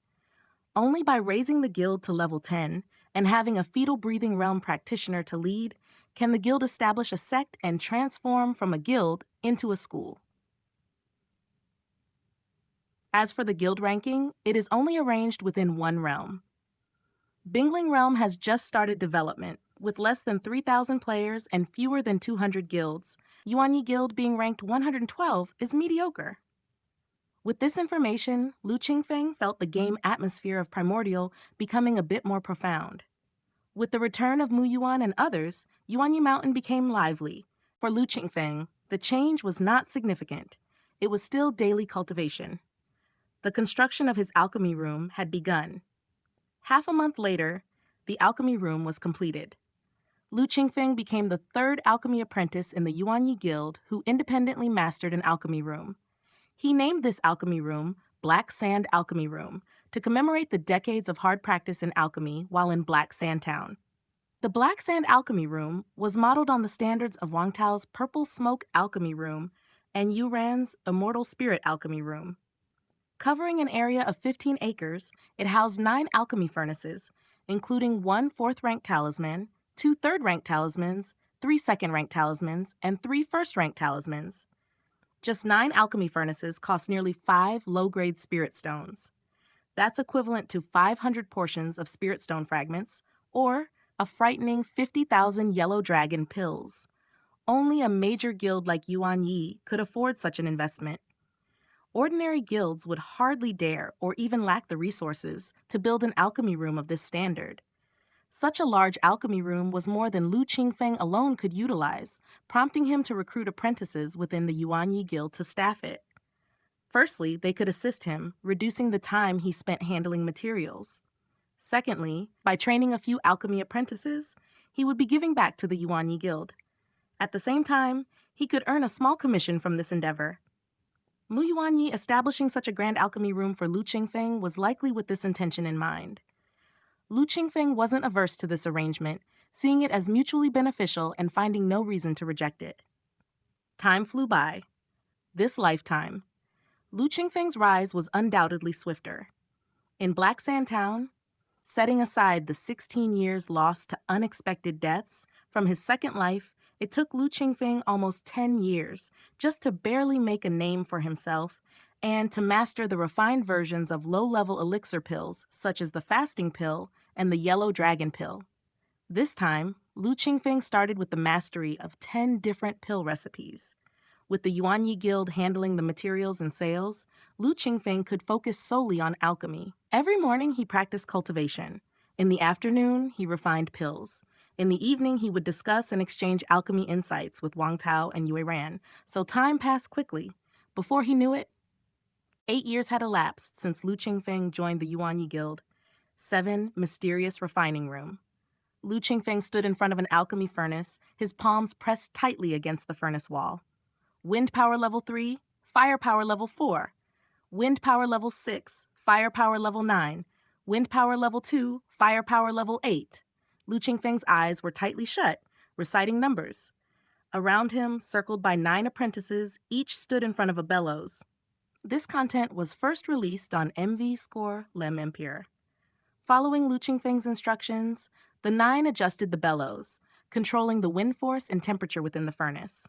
Only by raising the guild to level 10 and having a fetal breathing realm practitioner to lead can the guild establish a sect and transform from a guild into a school. As for the guild ranking, it is only arranged within 1 realm. Bingling Realm has just started development, with less than 3,000 players and fewer than 200 guilds. Yuanyi Guild being ranked 112 is mediocre. With this information, Lu Qingfeng felt the game atmosphere of Primordial becoming a bit more profound. With the return of Mu Yuan and others, Yuanyi Mountain became lively. For Lu Qingfeng, the change was not significant. It was still daily cultivation. The construction of his alchemy room had begun. Half a month later, the alchemy room was completed. Lu Qingfeng became the 3rd alchemy apprentice in the Yuanyi Guild who independently mastered an alchemy room. He named this alchemy room Black Sand Alchemy Room to commemorate the decades of hard practice in alchemy while in Black Sand Town. The Black Sand Alchemy Room was modeled on the standards of Wang Tao's Purple Smoke Alchemy Room and Yuran's Immortal Spirit Alchemy Room. Covering an area of 15 acres, it housed 9 alchemy furnaces, including 1 4th-ranked talisman, 2 3rd-ranked talismans, 3 2nd-ranked talismans, and 3 1st-ranked talismans. Just 9 alchemy furnaces cost nearly 5 low-grade spirit stones. That's equivalent to 500 portions of spirit stone fragments, or a frightening 50,000 yellow dragon pills. Only a major guild like Yuan Yi could afford such an investment. Ordinary guilds would hardly dare or even lack the resources to build an alchemy room of this standard. Such a large alchemy room was more than Lu Qingfeng alone could utilize, prompting him to recruit apprentices within the Yuan Yi Guild to staff it. Firstly, they could assist him, reducing the time he spent handling materials. Secondly, by training a few alchemy apprentices, he would be giving back to the Yuan Yi Guild. At the same time, he could earn a small commission from this endeavor. Mu Yuanyi establishing such a grand alchemy room for Lu Qingfeng was likely with this intention in mind. Lu Qingfeng wasn't averse to this arrangement, seeing it as mutually beneficial and finding no reason to reject it. Time flew by. This lifetime. Lu Qingfeng's rise was undoubtedly swifter. In Black Sand Town, setting aside the 16 years lost to unexpected deaths from his second life, it took Lu Qingfeng almost 10 years just to barely make a name for himself and to master the refined versions of low-level elixir pills such as the fasting pill and the yellow dragon pill. This time, Lu Qingfeng started with the mastery of 10 different pill recipes. With the Yuan Yi Guild handling the materials and sales, Lu Qingfeng could focus solely on alchemy. Every morning he practiced cultivation. In the afternoon, he refined pills. In the evening, he would discuss and exchange alchemy insights with Wang Tao and Yue Ran, so time passed quickly. Before he knew it, 8 years had elapsed since Lu Qingfeng joined the Yuan Yi Guild. 7 mysterious refining room. Lu Qingfeng stood in front of an alchemy furnace, his palms pressed tightly against the furnace wall. Wind power level 3, fire power level 4. Wind power level 6, fire power level 9. Wind power level 2, fire power level 8. Lu Qingfeng's eyes were tightly shut, reciting numbers. Around him, circled by 9 apprentices, each stood in front of a bellows. This content was first released on MV Score Lem Empire. Following Lu Qingfeng's instructions, the 9 adjusted the bellows, controlling the wind force and temperature within the furnace.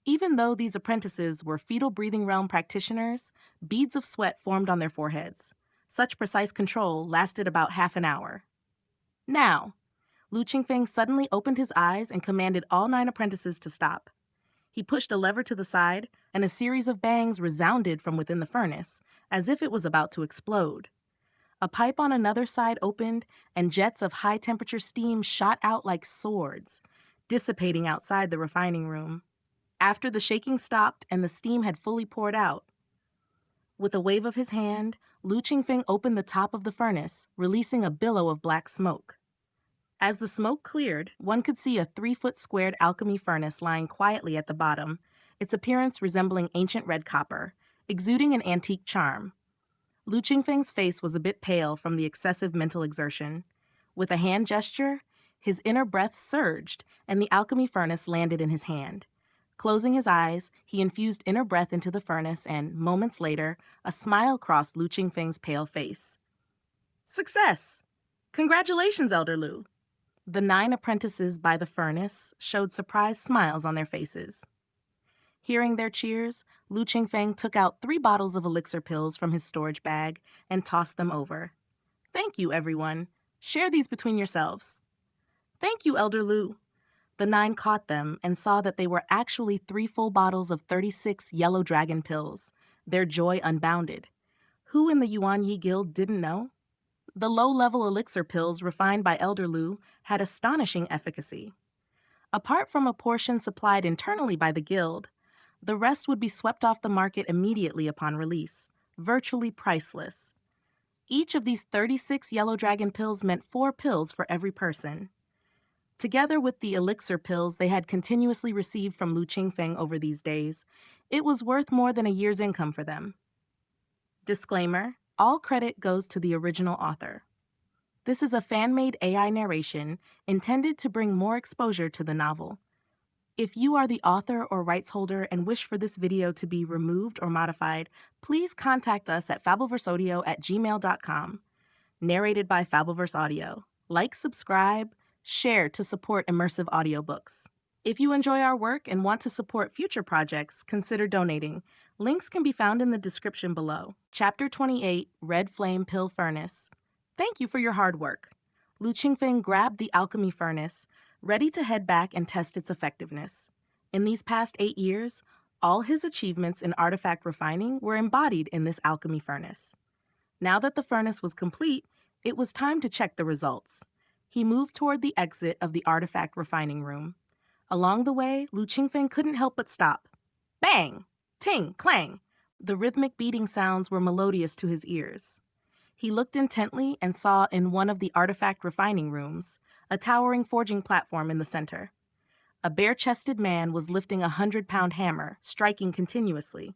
Even though these apprentices were fetal breathing realm practitioners, beads of sweat formed on their foreheads. Such precise control lasted about half an hour. Now, Lu Qingfeng suddenly opened his eyes and commanded all 9 apprentices to stop. He pushed a lever to the side, and a series of bangs resounded from within the furnace, as if it was about to explode. A pipe on another side opened, and jets of high-temperature steam shot out like swords, dissipating outside the refining room. After the shaking stopped and the steam had fully poured out, with a wave of his hand, Lu Qingfeng opened the top of the furnace, releasing a billow of black smoke. As the smoke cleared, one could see a 3-foot squared alchemy furnace lying quietly at the bottom, its appearance resembling ancient red copper, exuding an antique charm. Lu Qingfeng's face was a bit pale from the excessive mental exertion. With a hand gesture, his inner breath surged, and the alchemy furnace landed in his hand. Closing his eyes, he infused inner breath into the furnace and, moments later, a smile crossed Lu Qingfeng's pale face. Success! Congratulations, Elder Lu! The 9 apprentices by the furnace showed surprised smiles on their faces. Hearing their cheers, Lu Qingfeng took out 3 bottles of elixir pills from his storage bag and tossed them over. Thank you, everyone. Share these between yourselves. Thank you, Elder Lu. The 9 caught them and saw that they were actually 3 full bottles of 36 yellow dragon pills, their joy unbounded. Who in the Yuan Yi Guild didn't know? The low-level elixir pills refined by Elder Lu had astonishing efficacy. Apart from a portion supplied internally by the guild, the rest would be swept off the market immediately upon release, virtually priceless. Each of these 36 yellow dragon pills meant 4 pills for every person. Together with the elixir pills they had continuously received from Lu Qingfeng over these days, it was worth more than a year's income for them. Disclaimer: all credit goes to the original author. This is a fan-made AI narration intended to bring more exposure to the novel. If you are the author or rights holder and wish for this video to be removed or modified, please contact us at fableverseaudio@gmail.com. Narrated by Fableverse Audio. Like, subscribe, share to support immersive audiobooks. If you enjoy our work and want to support future projects, consider donating. Links can be found in the description below. Chapter 28, Red Flame Pill Furnace. Thank you for your hard work. Lu Qingfeng grabbed the alchemy furnace, ready to head back and test its effectiveness. In these past 8 years, all his achievements in artifact refining were embodied in this alchemy furnace. Now that the furnace was complete, it was time to check the results. He moved toward the exit of the artifact refining room. Along the way, Lu Qingfeng couldn't help but stop. Bang! Ting! Clang! The rhythmic beating sounds were melodious to his ears. He looked intently and saw in one of the artifact refining rooms a towering forging platform in the center. A bare-chested man was lifting a 100-pound hammer, striking continuously.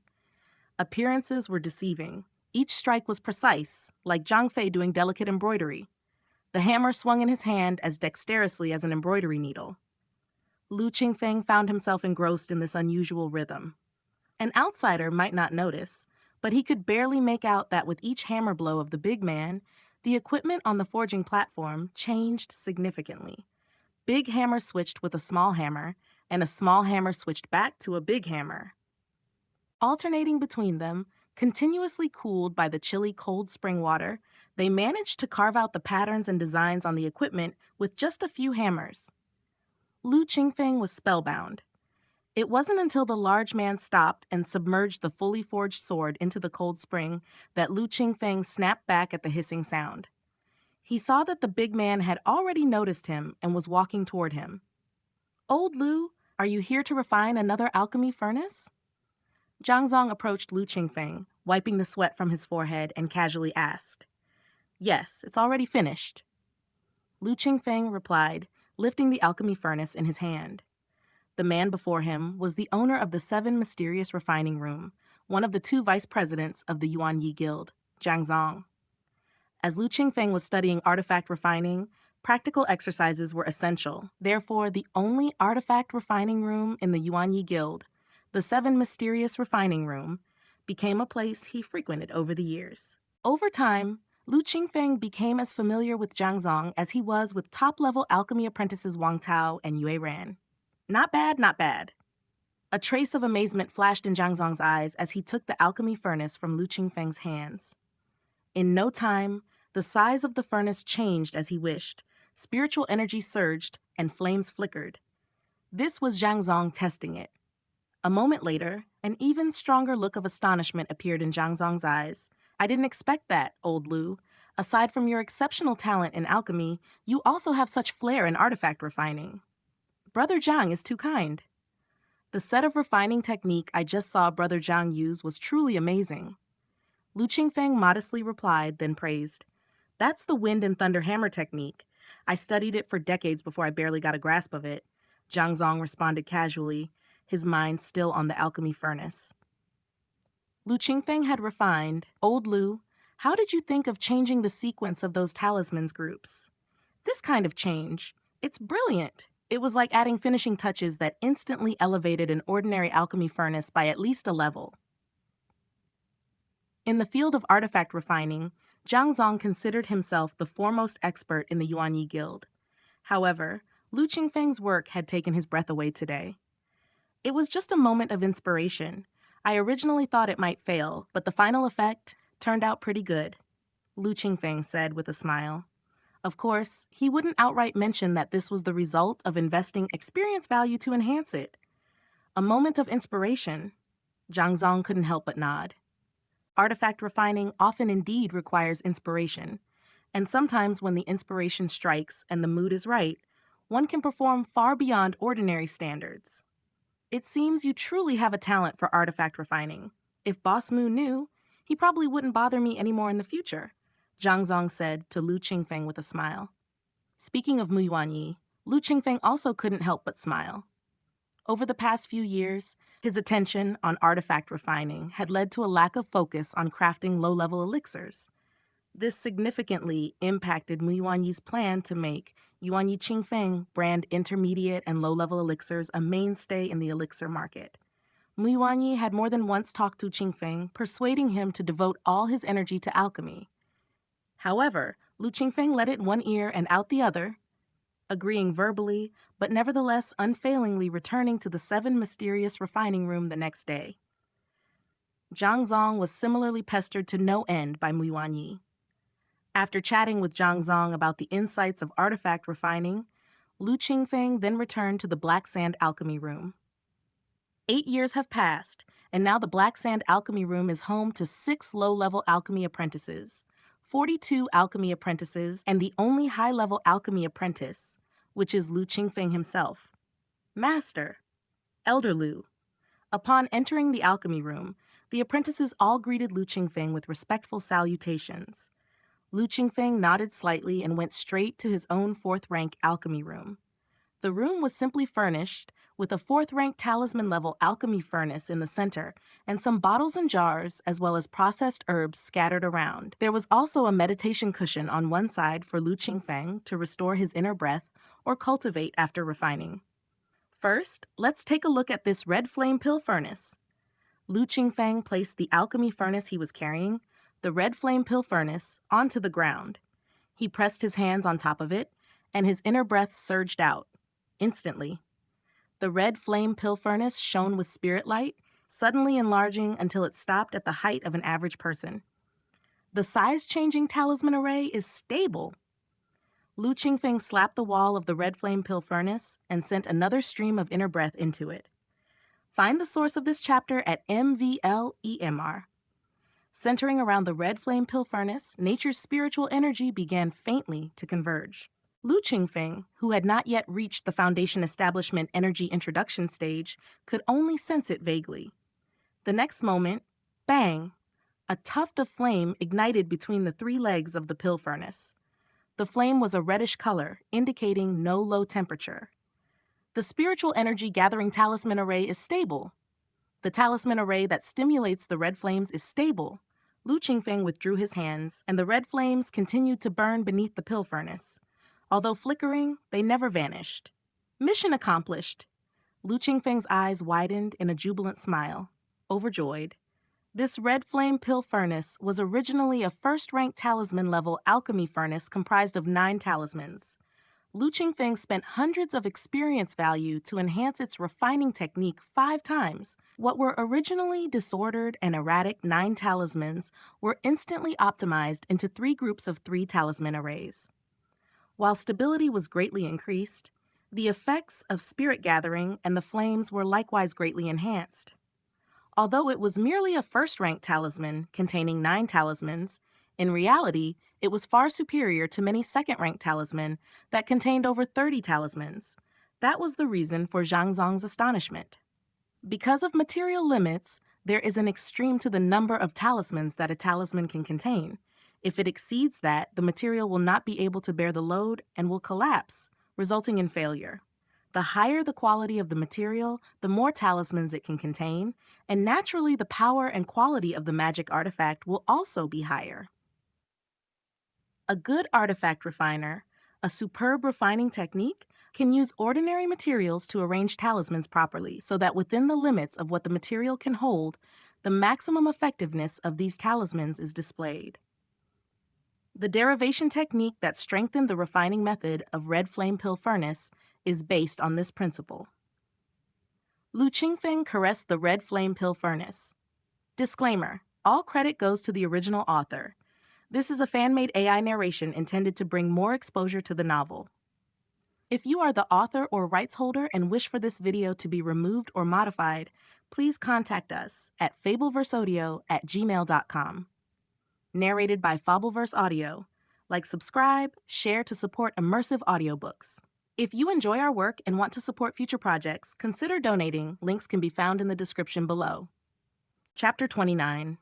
Appearances were deceiving. Each strike was precise, like Zhang Fei doing delicate embroidery. The hammer swung in his hand as dexterously as an embroidery needle. Lu Qingfeng found himself engrossed in this unusual rhythm. An outsider might not notice, but he could barely make out that with each hammer blow of the big man, the equipment on the forging platform changed significantly. Big hammer switched with a small hammer, and a small hammer switched back to a big hammer. Alternating between them, continuously cooled by the chilly cold spring water, they managed to carve out the patterns and designs on the equipment with just a few hammers. Lu Qingfeng was spellbound. It wasn't until the large man stopped and submerged the fully forged sword into the cold spring that Lu Qingfeng snapped back at the hissing sound. He saw that the big man had already noticed him and was walking toward him. "Old Lu, are you here to refine another alchemy furnace?" Zhang Zong approached Lu Qingfeng, wiping the sweat from his forehead, and casually asked. "Yes, it's already finished." Lu Qingfeng replied, lifting the alchemy furnace in his hand. The man before him was the owner of the 7 Mysterious Refining Room, one of the 2 vice presidents of the Yuan Yi Guild, Zhang Zong. As Lu Qingfeng was studying artifact refining, practical exercises were essential. Therefore, the only artifact refining room in the Yuan Yi Guild, the 7 Mysterious Refining Room, became a place he frequented over the years. Over time, Lu Qingfeng became as familiar with Zhang Zong as he was with top-level alchemy apprentices Wang Tao and Yue Ran. Not bad, not bad. A trace of amazement flashed in Zhang Zong's eyes as he took the alchemy furnace from Lu Qingfeng's hands. In no time, the size of the furnace changed as he wished. Spiritual energy surged, and flames flickered. This was Zhang Zong testing it. A moment later, an even stronger look of astonishment appeared in Zhang Zong's eyes. "I didn't expect that, old Lu. Aside from your exceptional talent in alchemy, you also have such flair in artifact refining." "Brother Zhang is too kind." The set of refining technique I just saw Brother Zhang use was truly amazing. Lu Qingfeng modestly replied, then praised. "That's the wind and thunder hammer technique. I studied it for decades before I barely got a grasp of it." Zhang Zong responded casually, his mind still on the alchemy furnace. Lu Qingfeng had refined, "Old Lu, how did you think of changing the sequence of those talismans groups?" "This kind of change. It's brilliant." It was like adding finishing touches that instantly elevated an ordinary alchemy furnace by at least a level. In the field of artifact refining, Zhang Zong considered himself the foremost expert in the Yuan Yi Guild. However, Lu Qingfeng's work had taken his breath away today. "It was just a moment of inspiration. I originally thought it might fail, but the final effect turned out pretty good," Lu Qingfeng said with a smile. Of course, he wouldn't outright mention that this was the result of investing experience value to enhance it. A moment of inspiration. Zhang Zong couldn't help but nod. Artifact refining often indeed requires inspiration, and sometimes when the inspiration strikes and the mood is right, one can perform far beyond ordinary standards. "It seems you truly have a talent for artifact refining. If Boss Mu knew, he probably wouldn't bother me anymore in the future," Zhang Zong said to Lu Qingfeng with a smile. Speaking of Mu Yuanyi, Lu Qingfeng also couldn't help but smile. Over the past few years, his attention on artifact refining had led to a lack of focus on crafting low-level elixirs. This significantly impacted Mu Yuanyi's plan to make Yuanyi Qingfeng brand intermediate and low-level elixirs a mainstay in the elixir market. Mu Yuanyi had more than once talked to Qingfeng, persuading him to devote all his energy to alchemy. However, Lu Qingfeng let it one ear and out the other, agreeing verbally, but nevertheless unfailingly returning to the 7 Mysterious Refining Room the next day. Zhang Zong was similarly pestered to no end by Muwanyi. After chatting with Zhang Zong about the insights of artifact refining, Lu Qingfeng then returned to the Black Sand Alchemy Room. 8 years have passed, and now the Black Sand Alchemy Room is home to 6 low-level alchemy apprentices, 42 alchemy apprentices, and the only high-level alchemy apprentice, which is Lu Qingfeng himself. Master, Elder Lu. Upon entering the alchemy room, the apprentices all greeted Lu Qingfeng with respectful salutations. Lu Qingfeng nodded slightly and went straight to his own 4th-rank alchemy room. The room was simply furnished with a 4th-rank talisman-level alchemy furnace in the center and some bottles and jars as well as processed herbs scattered around. There was also a meditation cushion on one side for Lu Qingfeng to restore his inner breath or cultivate after refining. First, let's take a look at this red flame pill furnace. Lu Qingfeng placed the alchemy furnace he was carrying, the red flame pill furnace, onto the ground. He pressed his hands on top of it, and his inner breath surged out. Instantly, the red flame pill furnace shone with spirit light, suddenly enlarging until it stopped at the height of an average person. The size-changing talisman array is stable. Lu Qingfeng slapped the wall of the red flame pill furnace and sent another stream of inner breath into it. Find the source of this chapter at MVLEMR. Centering around the red flame pill furnace, nature's spiritual energy began faintly to converge. Lu Qingfeng, who had not yet reached the Foundation Establishment energy introduction stage, could only sense it vaguely. The next moment, bang! A tuft of flame ignited between the 3 legs of the pill furnace. The flame was a reddish color, indicating no low temperature. The spiritual energy gathering talisman array is stable. The talisman array that stimulates the red flames is stable. Lu Qingfeng withdrew his hands, and the red flames continued to burn beneath the pill furnace. Although flickering, they never vanished. Mission accomplished. Lu Qingfeng's eyes widened in a jubilant smile. Overjoyed. This red flame pill furnace was originally a 1st-rank talisman-level alchemy furnace comprised of 9 talismans. Lu Qingfeng spent hundreds of experience value to enhance its refining technique 5 times. What were originally disordered and erratic 9 talismans were instantly optimized into 3 groups of 3 talisman arrays. While stability was greatly increased, the effects of spirit gathering and the flames were likewise greatly enhanced. Although it was merely a 1st-rank talisman containing 9 talismans, in reality, it was far superior to many 2nd-rank talisman that contained over 30 talismans. That was the reason for Zhang Zong's astonishment. Because of material limits, there is an extreme to the number of talismans that a talisman can contain. If it exceeds that, the material will not be able to bear the load and will collapse, resulting in failure. The higher the quality of the material, the more talismans it can contain, and naturally the power and quality of the magic artifact will also be higher. A good artifact refiner, a superb refining technique, can use ordinary materials to arrange talismans properly so that within the limits of what the material can hold, the maximum effectiveness of these talismans is displayed. The derivation technique that strengthened the refining method of red flame pill furnace is based on this principle. Lu Qingfeng caressed the red flame pill furnace. Disclaimer: all credit goes to the original author. This is a fan-made AI narration intended to bring more exposure to the novel. If you are the author or rights holder and wish for this video to be removed or modified, please contact us at fableverseaudio@gmail.com. Narrated by Fableverse Audio. Like, subscribe, share to support immersive audiobooks. If you enjoy our work and want to support future projects, consider donating. Links can be found in the description below. Chapter 29.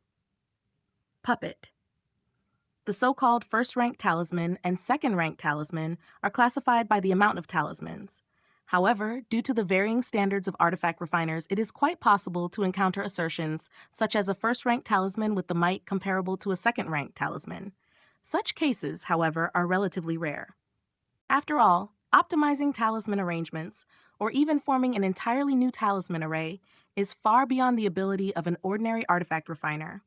Puppet. The so-called 1st-rank talisman and 2nd-rank talisman are classified by the amount of talismans. However, due to the varying standards of artifact refiners, it is quite possible to encounter assertions such as a 1st-rank talisman with the might comparable to a 2nd-rank talisman. Such cases, however, are relatively rare. After all, optimizing talisman arrangements, or even forming an entirely new talisman array, is far beyond the ability of an ordinary artifact refiner.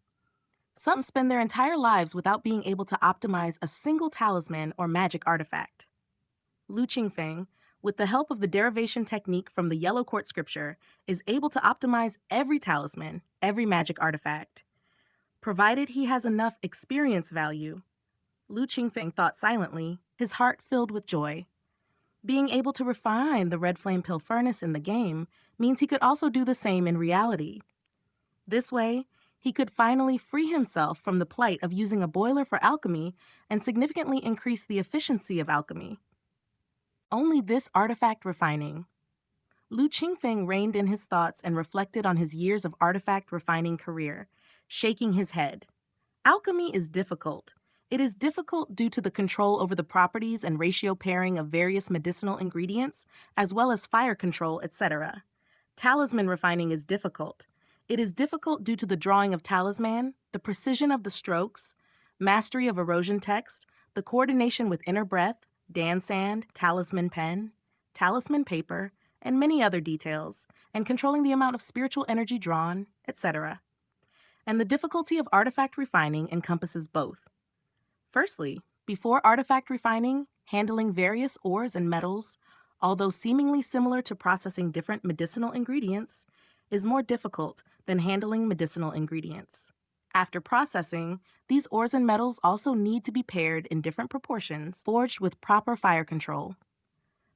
Some spend their entire lives without being able to optimize a single talisman or magic artifact. Lu Qingfeng, with the help of the derivation technique from the Yellow Court scripture, is able to optimize every talisman, every magic artifact, provided he has enough experience value. Lu Qingfeng thought silently, his heart filled with joy. Being able to refine the red flame pill furnace in the game means he could also do the same in reality. This way, he could finally free himself from the plight of using a boiler for alchemy and significantly increase the efficiency of alchemy. Only this artifact refining. Lu Qingfeng reined in his thoughts and reflected on his years of artifact refining career, shaking his head. Alchemy is difficult. It is difficult due to the control over the properties and ratio pairing of various medicinal ingredients, as well as fire control, etc. Talisman refining is difficult. It is difficult due to the drawing of talisman, the precision of the strokes, mastery of erosion text, the coordination with inner breath, Dan sand, talisman pen, talisman paper, and many other details, and controlling the amount of spiritual energy drawn, etc. And the difficulty of artifact refining encompasses both. Firstly, before artifact refining, handling various ores and metals, although seemingly similar to processing different medicinal ingredients, is more difficult than handling medicinal ingredients. After processing, these ores and metals also need to be paired in different proportions, forged with proper fire control.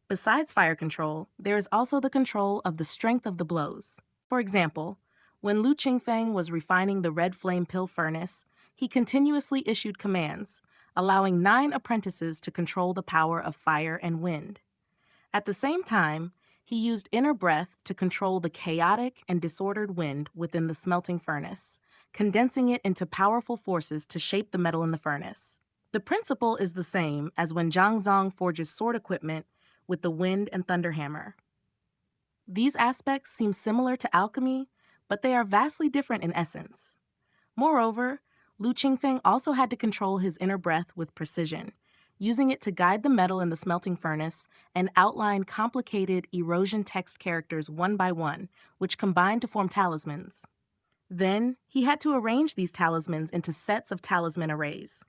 Besides fire control, there is also the control of the strength of the blows. For example, when Lu Qingfeng was refining the red flame pill furnace, he continuously issued commands, allowing 9 apprentices to control the power of fire and wind. At the same time, he used inner breath to control the chaotic and disordered wind within the smelting furnace, condensing it into powerful forces to shape the metal in the furnace. The principle is the same as when Zhang Zong forges sword equipment with the wind and thunder hammer. These aspects seem similar to alchemy, but they are vastly different in essence. Moreover, Lu Qingfeng also had to control his inner breath with precision, using it to guide the metal in the smelting furnace and outline complicated erosion text characters one by one, which combined to form talismans. Then, he had to arrange these talismans into sets of talisman arrays.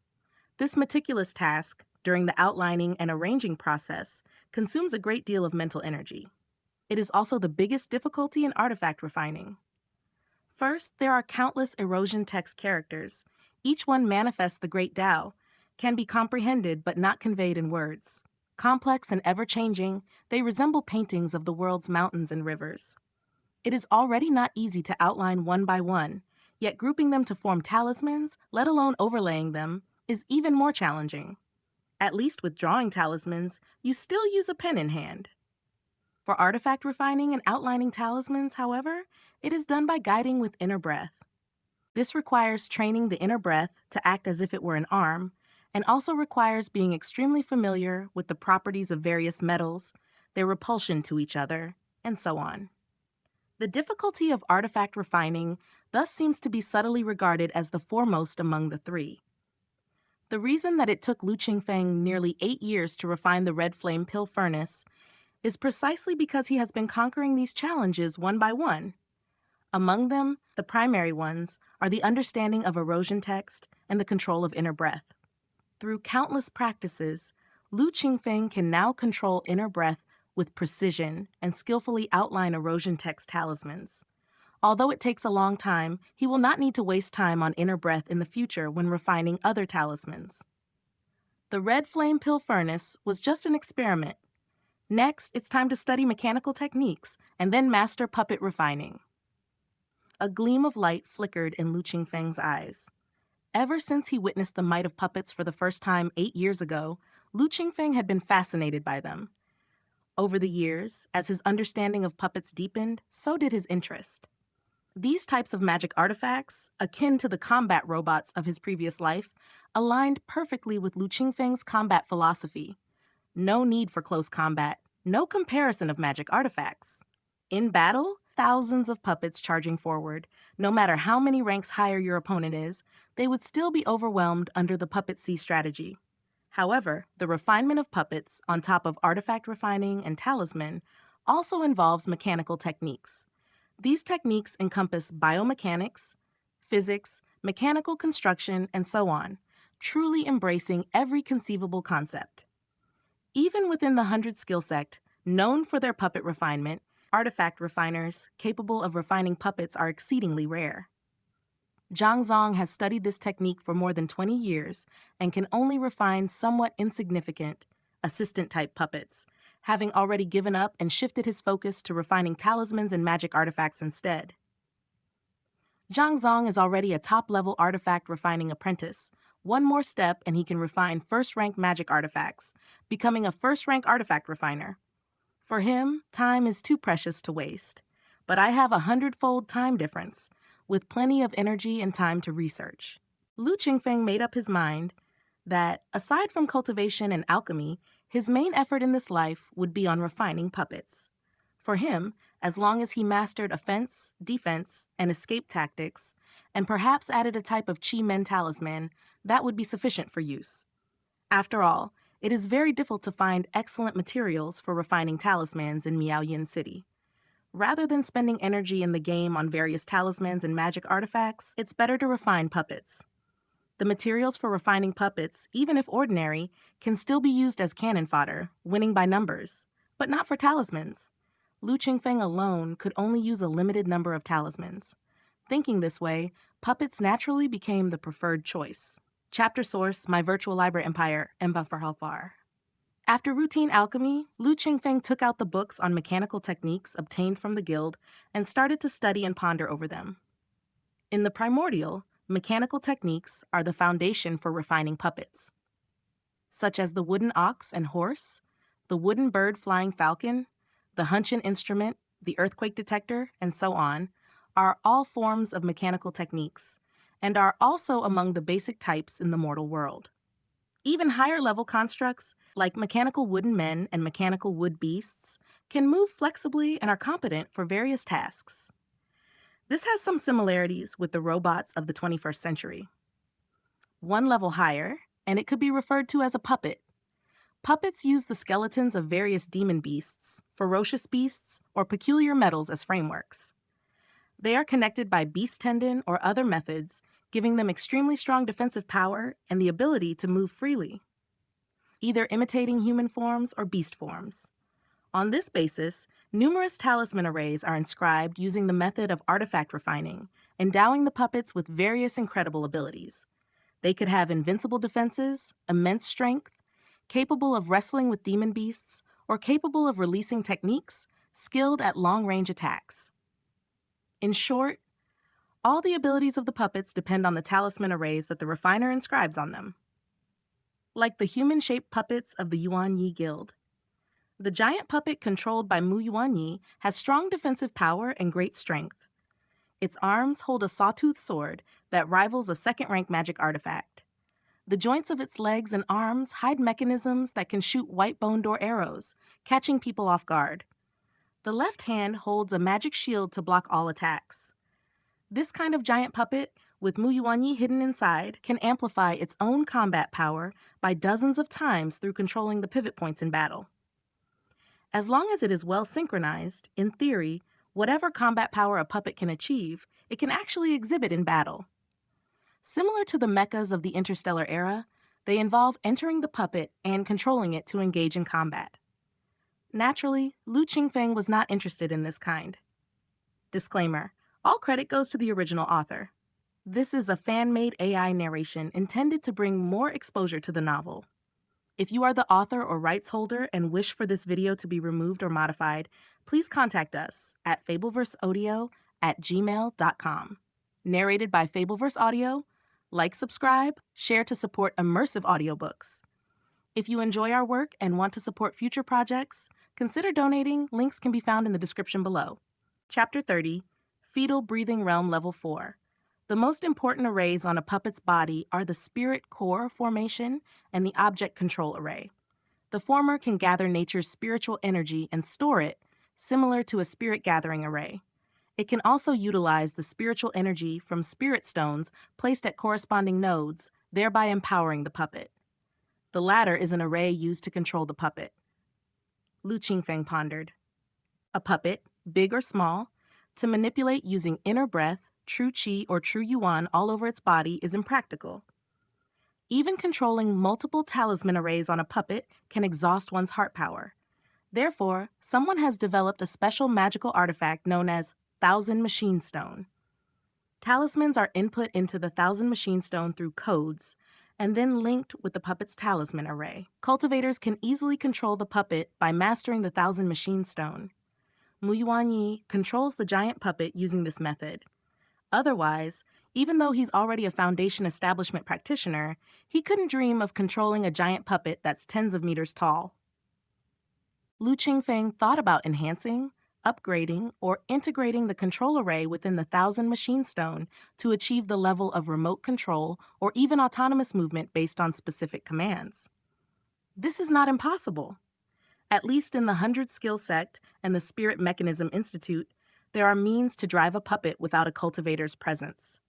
This meticulous task, during the outlining and arranging process, consumes a great deal of mental energy. It is also the biggest difficulty in artifact refining. First, there are countless erosion text characters. Each one manifests the great Dao, can be comprehended but not conveyed in words. Complex and ever-changing, they resemble paintings of the world's mountains and rivers. It is already not easy to outline one by one, yet grouping them to form talismans, let alone overlaying them, is even more challenging. At least with drawing talismans, you still use a pen in hand. For artifact refining and outlining talismans, however, it is done by guiding with inner breath. This requires training the inner breath to act as if it were an arm, and also requires being extremely familiar with the properties of various metals, their repulsion to each other, and so on. The difficulty of artifact refining thus seems to be subtly regarded as the foremost among the 3. The reason that it took Lu Qingfeng nearly 8 years to refine the red flame pill furnace is precisely because he has been conquering these challenges one by one. Among them, the primary ones are the understanding of erosion text and the control of inner breath. Through countless practices, Lu Qingfeng can now control inner breath with precision and skillfully outline erosion text talismans. Although it takes a long time, he will not need to waste time on inner breath in the future when refining other talismans. The red flame pill furnace was just an experiment. Next, it's time to study mechanical techniques and then master puppet refining. A gleam of light flickered in Lu Qingfeng's eyes. Ever since he witnessed the might of puppets for the first time 8 years ago, Lu Qingfeng had been fascinated by them. Over the years, as his understanding of puppets deepened, so did his interest. These types of magic artifacts, akin to the combat robots of his previous life, aligned perfectly with Lu Qingfeng's combat philosophy. No need for close combat, no comparison of magic artifacts. In battle, thousands of puppets charging forward. No matter how many ranks higher your opponent is, they would still be overwhelmed under the Puppet C strategy. However, the refinement of puppets, on top of artifact refining and talisman, also involves mechanical techniques. These techniques encompass biomechanics, physics, mechanical construction, and so on, truly embracing every conceivable concept. Even within the 100 skill sect, known for their puppet refinement, artifact refiners capable of refining puppets are exceedingly rare. Zhang Zong has studied this technique for more than 20 years and can only refine somewhat insignificant, assistant-type puppets, having already given up and shifted his focus to refining talismans and magic artifacts instead. Zhang Zong is already a top-level artifact refining apprentice. One more step and he can refine first-rank magic artifacts, becoming a first-rank artifact refiner. For him, time is too precious to waste. But I have 100-fold time difference, with plenty of energy and time to research. Lu Qingfeng made up his mind that, aside from cultivation and alchemy, his main effort in this life would be on refining puppets. For him, as long as he mastered offense, defense, and escape tactics, and perhaps added a type of Qi Men talisman, that would be sufficient for use. After all, it is very difficult to find excellent materials for refining talismans in Miaoyin City. Rather than spending energy in the game on various talismans and magic artifacts, it's better to refine puppets. The materials for refining puppets, even if ordinary, can still be used as cannon fodder, winning by numbers, but not for talismans. Lu Qingfeng alone could only use a limited number of talismans. Thinking this way, puppets naturally became the preferred choice. Chapter source: My Virtual Library Empire, Emba for Halfar. After routine alchemy, Lu Qingfeng took out the books on mechanical techniques obtained from the guild and started to study and ponder over them. In the Primordial, mechanical techniques are the foundation for refining puppets, such as the wooden ox and horse, the wooden bird flying falcon, the Hunshin instrument, the earthquake detector, and so on, are all forms of mechanical techniques, and are also among the basic types in the mortal world. Even higher-level constructs, like mechanical wooden men and mechanical wood beasts, can move flexibly and are competent for various tasks. This has some similarities with the robots of the 21st century. One level higher, and it could be referred to as a puppet. Puppets use the skeletons of various demon beasts, ferocious beasts, or peculiar metals as frameworks. They are connected by beast tendon or other methods, giving them extremely strong defensive power and the ability to move freely, either imitating human forms or beast forms. On this basis, numerous talisman arrays are inscribed using the method of artifact refining, endowing the puppets with various incredible abilities. They could have invincible defenses, immense strength, capable of wrestling with demon beasts, or capable of releasing techniques, skilled at long-range attacks. In short, all the abilities of the puppets depend on the talisman arrays that the refiner inscribes on them. Like the human-shaped puppets of the Yuan-Yi Guild, the giant puppet controlled by Mu Yuan-Yi has strong defensive power and great strength. Its arms hold a sawtooth sword that rivals a second-rank magic artifact. The joints of its legs and arms hide mechanisms that can shoot white bone door arrows, catching people off guard. The left hand holds a magic shield to block all attacks. This kind of giant puppet, with Mu Yuan-Yi hidden inside, can amplify its own combat power by dozens of times through controlling the pivot points in battle. As long as it is well synchronized, in theory, whatever combat power a puppet can achieve, it can actually exhibit in battle. Similar to the mechas of the interstellar era, they involve entering the puppet and controlling it to engage in combat. Naturally, Lu Qingfeng was not interested in this kind. Disclaimer: all credit goes to the original author. This is a fan-made AI narration intended to bring more exposure to the novel. If you are the author or rights holder and wish for this video to be removed or modified, please contact us at fableverseaudio@gmail.com. Narrated by Fableverse Audio. Like, subscribe, share to support immersive audiobooks. If you enjoy our work and want to support future projects, consider donating. Links can be found in the description below. Chapter 30, Fetal Breathing Realm Level 4. The most important arrays on a puppet's body are the Spirit Core formation and the Object Control Array. The former can gather nature's spiritual energy and store it, similar to a spirit gathering array. It can also utilize the spiritual energy from spirit stones placed at corresponding nodes, thereby empowering the puppet. The latter is an array used to control the puppet. Lu Qingfeng pondered. A puppet, big or small, to manipulate using inner breath, true Qi or true Yuan all over its body is impractical. Even controlling multiple talisman arrays on a puppet can exhaust one's heart power. Therefore, someone has developed a special magical artifact known as Thousand Machine Stone. Talismans are input into the Thousand Machine Stone through codes, and then linked with the puppet's talisman array. Cultivators can easily control the puppet by mastering the Thousand Machine Stone. Muyuan Yi controls the giant puppet using this method. Otherwise, even though he's already a Foundation Establishment practitioner, he couldn't dream of controlling a giant puppet that's tens of meters tall. Lu Qingfeng thought about enhancing, upgrading, or integrating the control array within the Thousand Machine Stone to achieve the level of remote control or even autonomous movement based on specific commands. This is not impossible. At least in the 100 Skill Sect and the Spirit Mechanism Institute, there are means to drive a puppet without a cultivator's presence.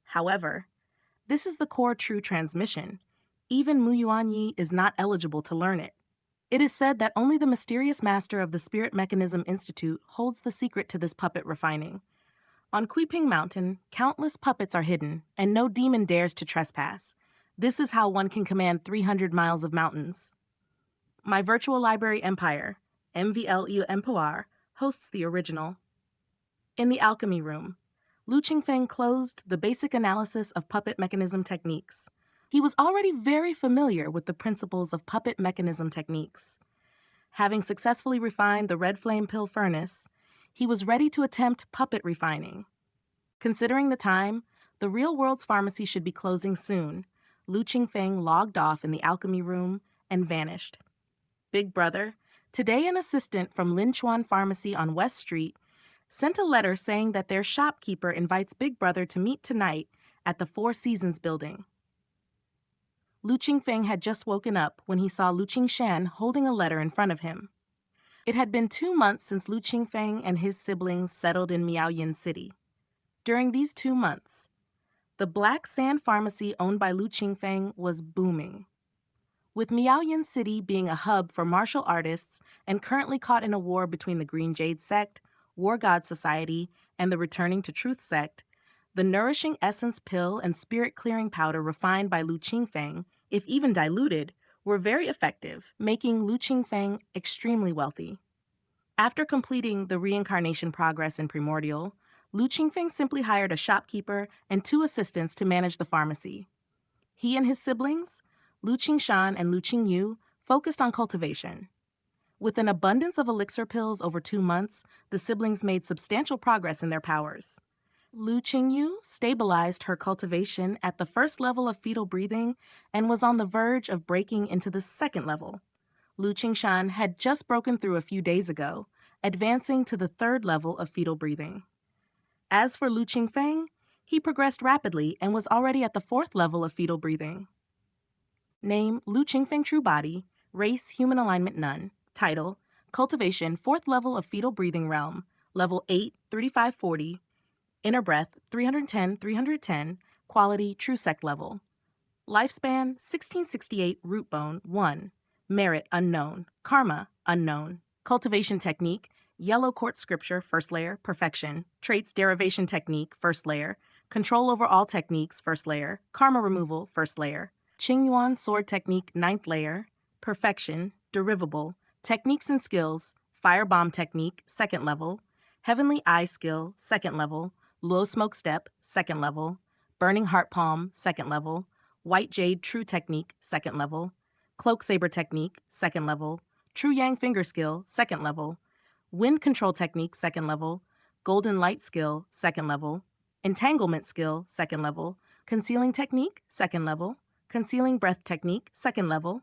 However, this is the core true transmission. Even Muyuan Yi is not eligible to learn it. It is said that only the mysterious master of the Spirit Mechanism Institute holds the secret to this puppet refining. On Qingfeng Mountain, countless puppets are hidden, and no demon dares to trespass. This is how one can command 300 miles of mountains. My virtual library empire, MVLU Empoir, hosts the original. In the alchemy room, Lu Qingfeng closed the basic analysis of puppet mechanism techniques. He was already very familiar with the principles of puppet mechanism techniques. Having successfully refined the red flame pill furnace, he was ready to attempt puppet refining. Considering the time, the real world's pharmacy should be closing soon. Lu Qingfeng logged off in the alchemy room and vanished. Big Brother, today an assistant from Linchuan Pharmacy on West Street, sent a letter saying that their shopkeeper invites Big Brother to meet tonight at the Four Seasons building. Lu Qingfeng had just woken up when he saw Lu Qingshan holding a letter in front of him. It had been 2 months since Lu Qingfeng and his siblings settled in Miaoyin City. During these 2 months, the Black Sand Pharmacy owned by Lu Qingfeng was booming. With Miaoyin City being a hub for martial artists and currently caught in a war between the Green Jade Sect, War God Society, and the Returning to Truth Sect, the Nourishing Essence Pill and Spirit Clearing Powder refined by Lu Qingfeng, if even diluted, were very effective, making Lu Qingfeng extremely wealthy. After completing the reincarnation progress in Primordial, Lu Qingfeng simply hired a shopkeeper and 2 assistants to manage the pharmacy. He and his siblings, Lu Qingshan and Lu Qingyu, focused on cultivation. With an abundance of elixir pills over 2 months, the siblings made substantial progress in their powers. Lu Qingyu stabilized her cultivation at the first level of fetal breathing and was on the verge of breaking into the second level. Lu Qingshan had just broken through a few days ago, advancing to the third level of fetal breathing. As for Lu Qingfeng, he progressed rapidly and was already at the 4th level of fetal breathing. Name, Lu Qingfeng True Body. Race, Human Alignment None. Title, Cultivation, 4th level of fetal breathing realm. Level 8, 3540. Inner breath, 310, 310. Quality, True Sect level. Lifespan, 1668, root bone, 1. Merit, unknown. Karma, unknown. Cultivation technique, Yellow Court Scripture, 1st layer, perfection. Traits, derivation technique, 1st layer. Control over all techniques, 1st layer. Karma removal, 1st layer. Qingyuan sword technique, 9th layer. Perfection, derivable. Techniques and skills, firebomb technique, 2nd level. Heavenly eye skill, 2nd level. Low smoke step, 2nd level. Burning heart palm, 2nd level. White jade true technique, 2nd level. Cloak saber technique, 2nd level. True yang finger skill, 2nd level. Wind control technique, 2nd level. Golden light skill, 2nd level. Entanglement skill, 2nd level. Concealing technique, 2nd level. Concealing breath technique, 2nd level.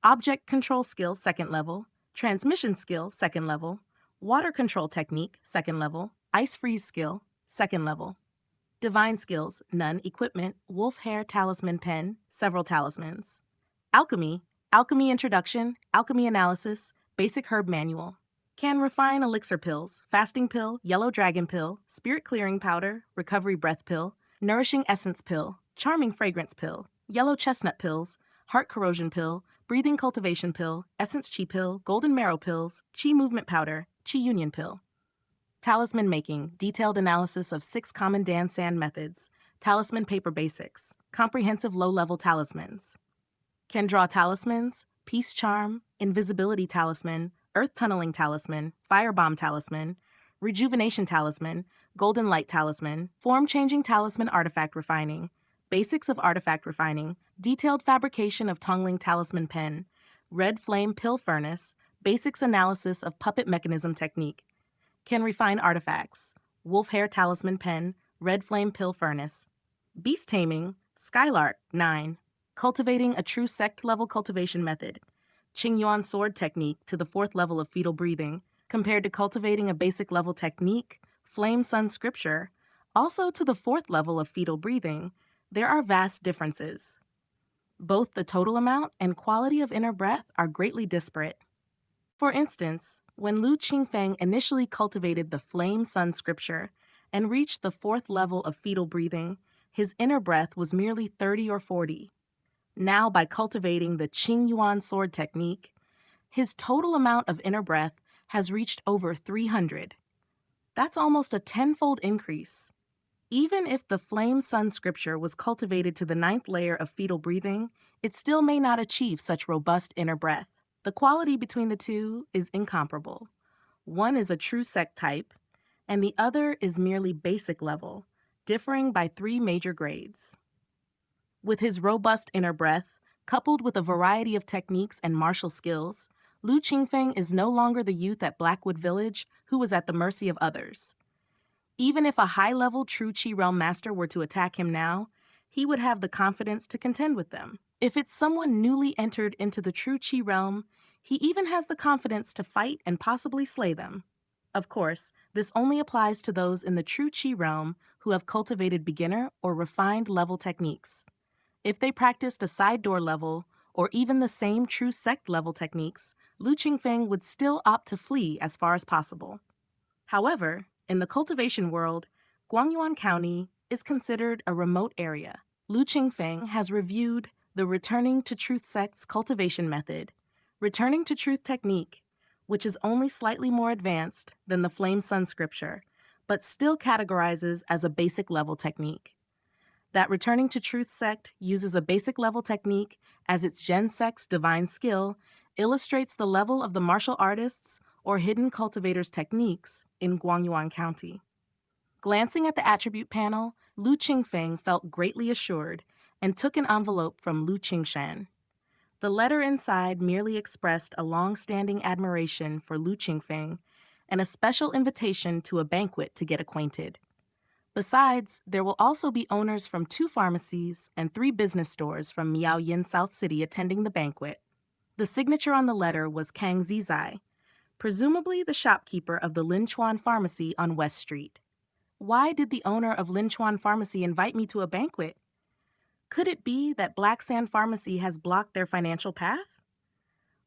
Object control skill, 2nd level. Transmission skill, 2nd level. Water control technique, 2nd level. Ice freeze skill, 2nd level. Divine skills, none. Equipment, wolf hair talisman pen, several talismans. Alchemy, alchemy introduction, alchemy analysis, basic herb manual. Can refine elixir pills, fasting pill, yellow dragon pill, spirit clearing powder, recovery breath pill, nourishing essence pill, charming fragrance pill, yellow chestnut pills, heart corrosion pill, breathing cultivation pill, essence chi pill, golden marrow pills, chi movement powder, chi union pill. Talisman making, detailed analysis of 6 common Dan San methods, talisman paper basics, comprehensive low-level talismans. Can draw talismans, peace charm, invisibility talisman, Earth Tunneling Talisman, Firebomb Talisman, Rejuvenation Talisman, Golden Light Talisman, Form-Changing Talisman Artifact Refining, Basics of Artifact Refining, Detailed Fabrication of Tongling Talisman Pen, Red Flame Pill Furnace, Basics Analysis of Puppet Mechanism Technique. Can refine artifacts, Wolf Hair Talisman Pen, Red Flame Pill Furnace. Beast Taming, Skylark, 9. Cultivating a true sect-level cultivation method. Qingyuan Sword Technique to the 4th level of fetal breathing, compared to cultivating a basic level technique, Flame Sun Scripture, also to the 4th level of fetal breathing, there are vast differences. Both the total amount and quality of inner breath are greatly disparate. For instance, when Lu Qingfeng initially cultivated the Flame Sun Scripture and reached the 4th level of fetal breathing, his inner breath was merely 30 or 40. Now, by cultivating the Qingyuan Sword Technique, his total amount of inner breath has reached over 300. That's almost a tenfold increase. Even if the Flame Sun Scripture was cultivated to the 9th layer of fetal breathing, it still may not achieve such robust inner breath. The quality between the two is incomparable. One is a true sect type, and the other is merely basic level, differing by 3 major grades. With his robust inner breath, coupled with a variety of techniques and martial skills, Lu Qingfeng is no longer the youth at Blackwood Village who was at the mercy of others. Even if a high-level true Qi Realm master were to attack him now, he would have the confidence to contend with them. If it's someone newly entered into the true Qi Realm, he even has the confidence to fight and possibly slay them. Of course, this only applies to those in the true Qi Realm who have cultivated beginner or refined level techniques. If they practiced a side door level, or even the same true sect level techniques, Lu Qingfeng would still opt to flee as far as possible. However, in the cultivation world, Guangyuan County is considered a remote area. Lu Qingfeng has reviewed the Returning to Truth sect's cultivation method, Returning to Truth technique, which is only slightly more advanced than the Flame Sun Scripture, but still categorizes as a basic level technique. That Returning to Truth sect uses a basic level technique as its Gen sect's divine skill illustrates the level of the martial artists or hidden cultivators' techniques in Guangyuan County. Glancing at the attribute panel, Lu Qingfeng felt greatly assured and took an envelope from Lu Qingshan. The letter inside merely expressed a long-standing admiration for Lu Qingfeng and a special invitation to a banquet to get acquainted. Besides, there will also be owners from 2 pharmacies and 3 business stores from Miaoyin South City attending the banquet. The signature on the letter was Kang Zizai, presumably the shopkeeper of the Linchuan Pharmacy on West Street. Why did the owner of Linchuan Pharmacy invite me to a banquet? Could it be that Black Sand Pharmacy has blocked their financial path?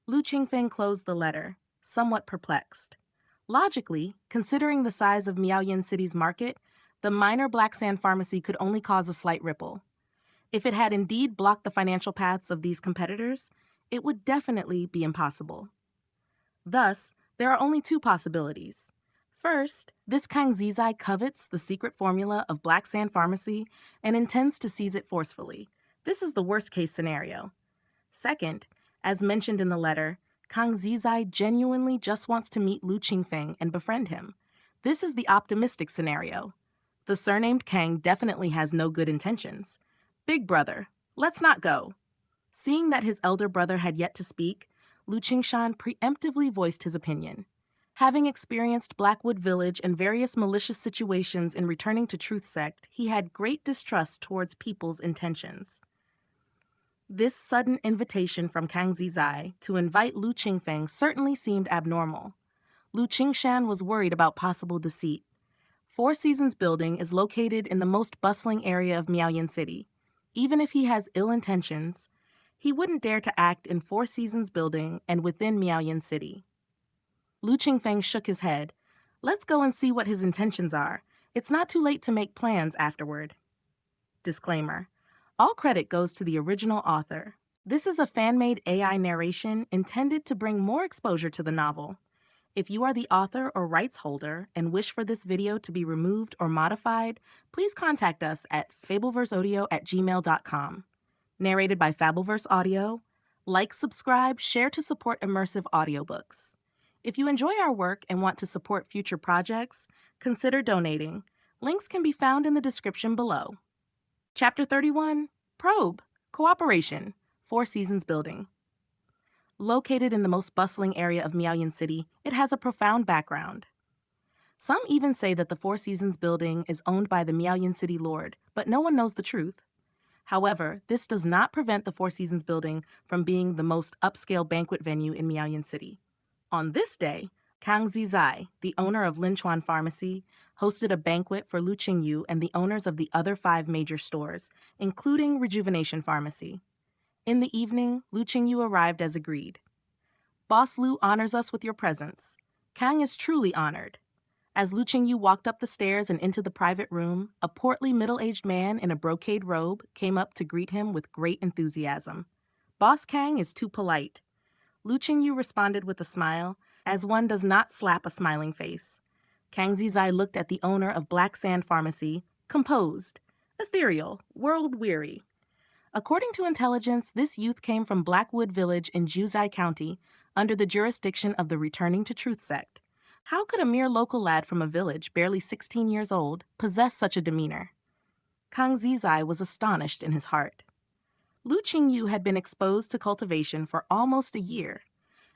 Lu Qingfeng closed the letter, somewhat perplexed. Logically, considering the size of Miaoyin City's market, the minor Black Sand Pharmacy could only cause a slight ripple. If it had indeed blocked the financial paths of these competitors, it would definitely be impossible. Thus, there are only 2 possibilities. First, this Kang Zizai covets the secret formula of Black Sand Pharmacy and intends to seize it forcefully. This is the worst-case scenario. Second, as mentioned in the letter, Kang Zizai genuinely just wants to meet Lu Qingfeng and befriend him. This is the optimistic scenario. The surnamed Kang definitely has no good intentions. Big brother, let's not go. Seeing that his elder brother had yet to speak, Lu Qingshan preemptively voiced his opinion. Having experienced Blackwood Village and various malicious situations in Returning to Truth sect, he had great distrust towards people's intentions. This sudden invitation from Kang Zizai to invite Lu Qingfeng certainly seemed abnormal. Lu Qingshan was worried about possible deceit. Four Seasons Building is located in the most bustling area of Miaoyin City. Even if he has ill intentions, he wouldn't dare to act in Four Seasons Building and within Miaoyin City. Lu Qingfeng shook his head. Let's go and see what his intentions are. It's not too late to make plans afterward. Disclaimer. All credit goes to the original author. This is a fan-made AI narration intended to bring more exposure to the novel. If you are the author or rights holder and wish for this video to be removed or modified, please contact us at fableverseaudio@gmail.com. Narrated by Fableverse Audio. Like, subscribe, share to support immersive audiobooks. If you enjoy our work and want to support future projects, consider donating. Links can be found in the description below. Chapter 31, Probe, Cooperation, Four Seasons Building. Located in the most bustling area of Miaoyan City, it has a profound background. Some even say that the Four Seasons building is owned by the Miaoyan City Lord, but no one knows the truth. However, this does not prevent the Four Seasons building from being the most upscale banquet venue in Miaoyan City. On this day, Kang Zizai, the owner of Linchuan Pharmacy, hosted a banquet for Lu Qingyu and the owners of the other 5 major stores, including Rejuvenation Pharmacy. In the evening, Lu Qingyu arrived as agreed. Boss Lu honors us with your presence. Kang is truly honored. As Lu Qingyu walked up the stairs and into the private room, a portly middle-aged man in a brocade robe came up to greet him with great enthusiasm. Boss Kang is too polite. Lu Qingyu responded with a smile, as one does not slap a smiling face. Kang Zizai looked at the owner of Black Sand Pharmacy, composed, ethereal, world-weary. According to intelligence, this youth came from Blackwood Village in Juzai County, under the jurisdiction of the Returning to Truth sect. How could a mere local lad from a village, barely 16 years old, possess such a demeanor? Kang Zizai was astonished in his heart. Lu Qingyu had been exposed to cultivation for almost a year,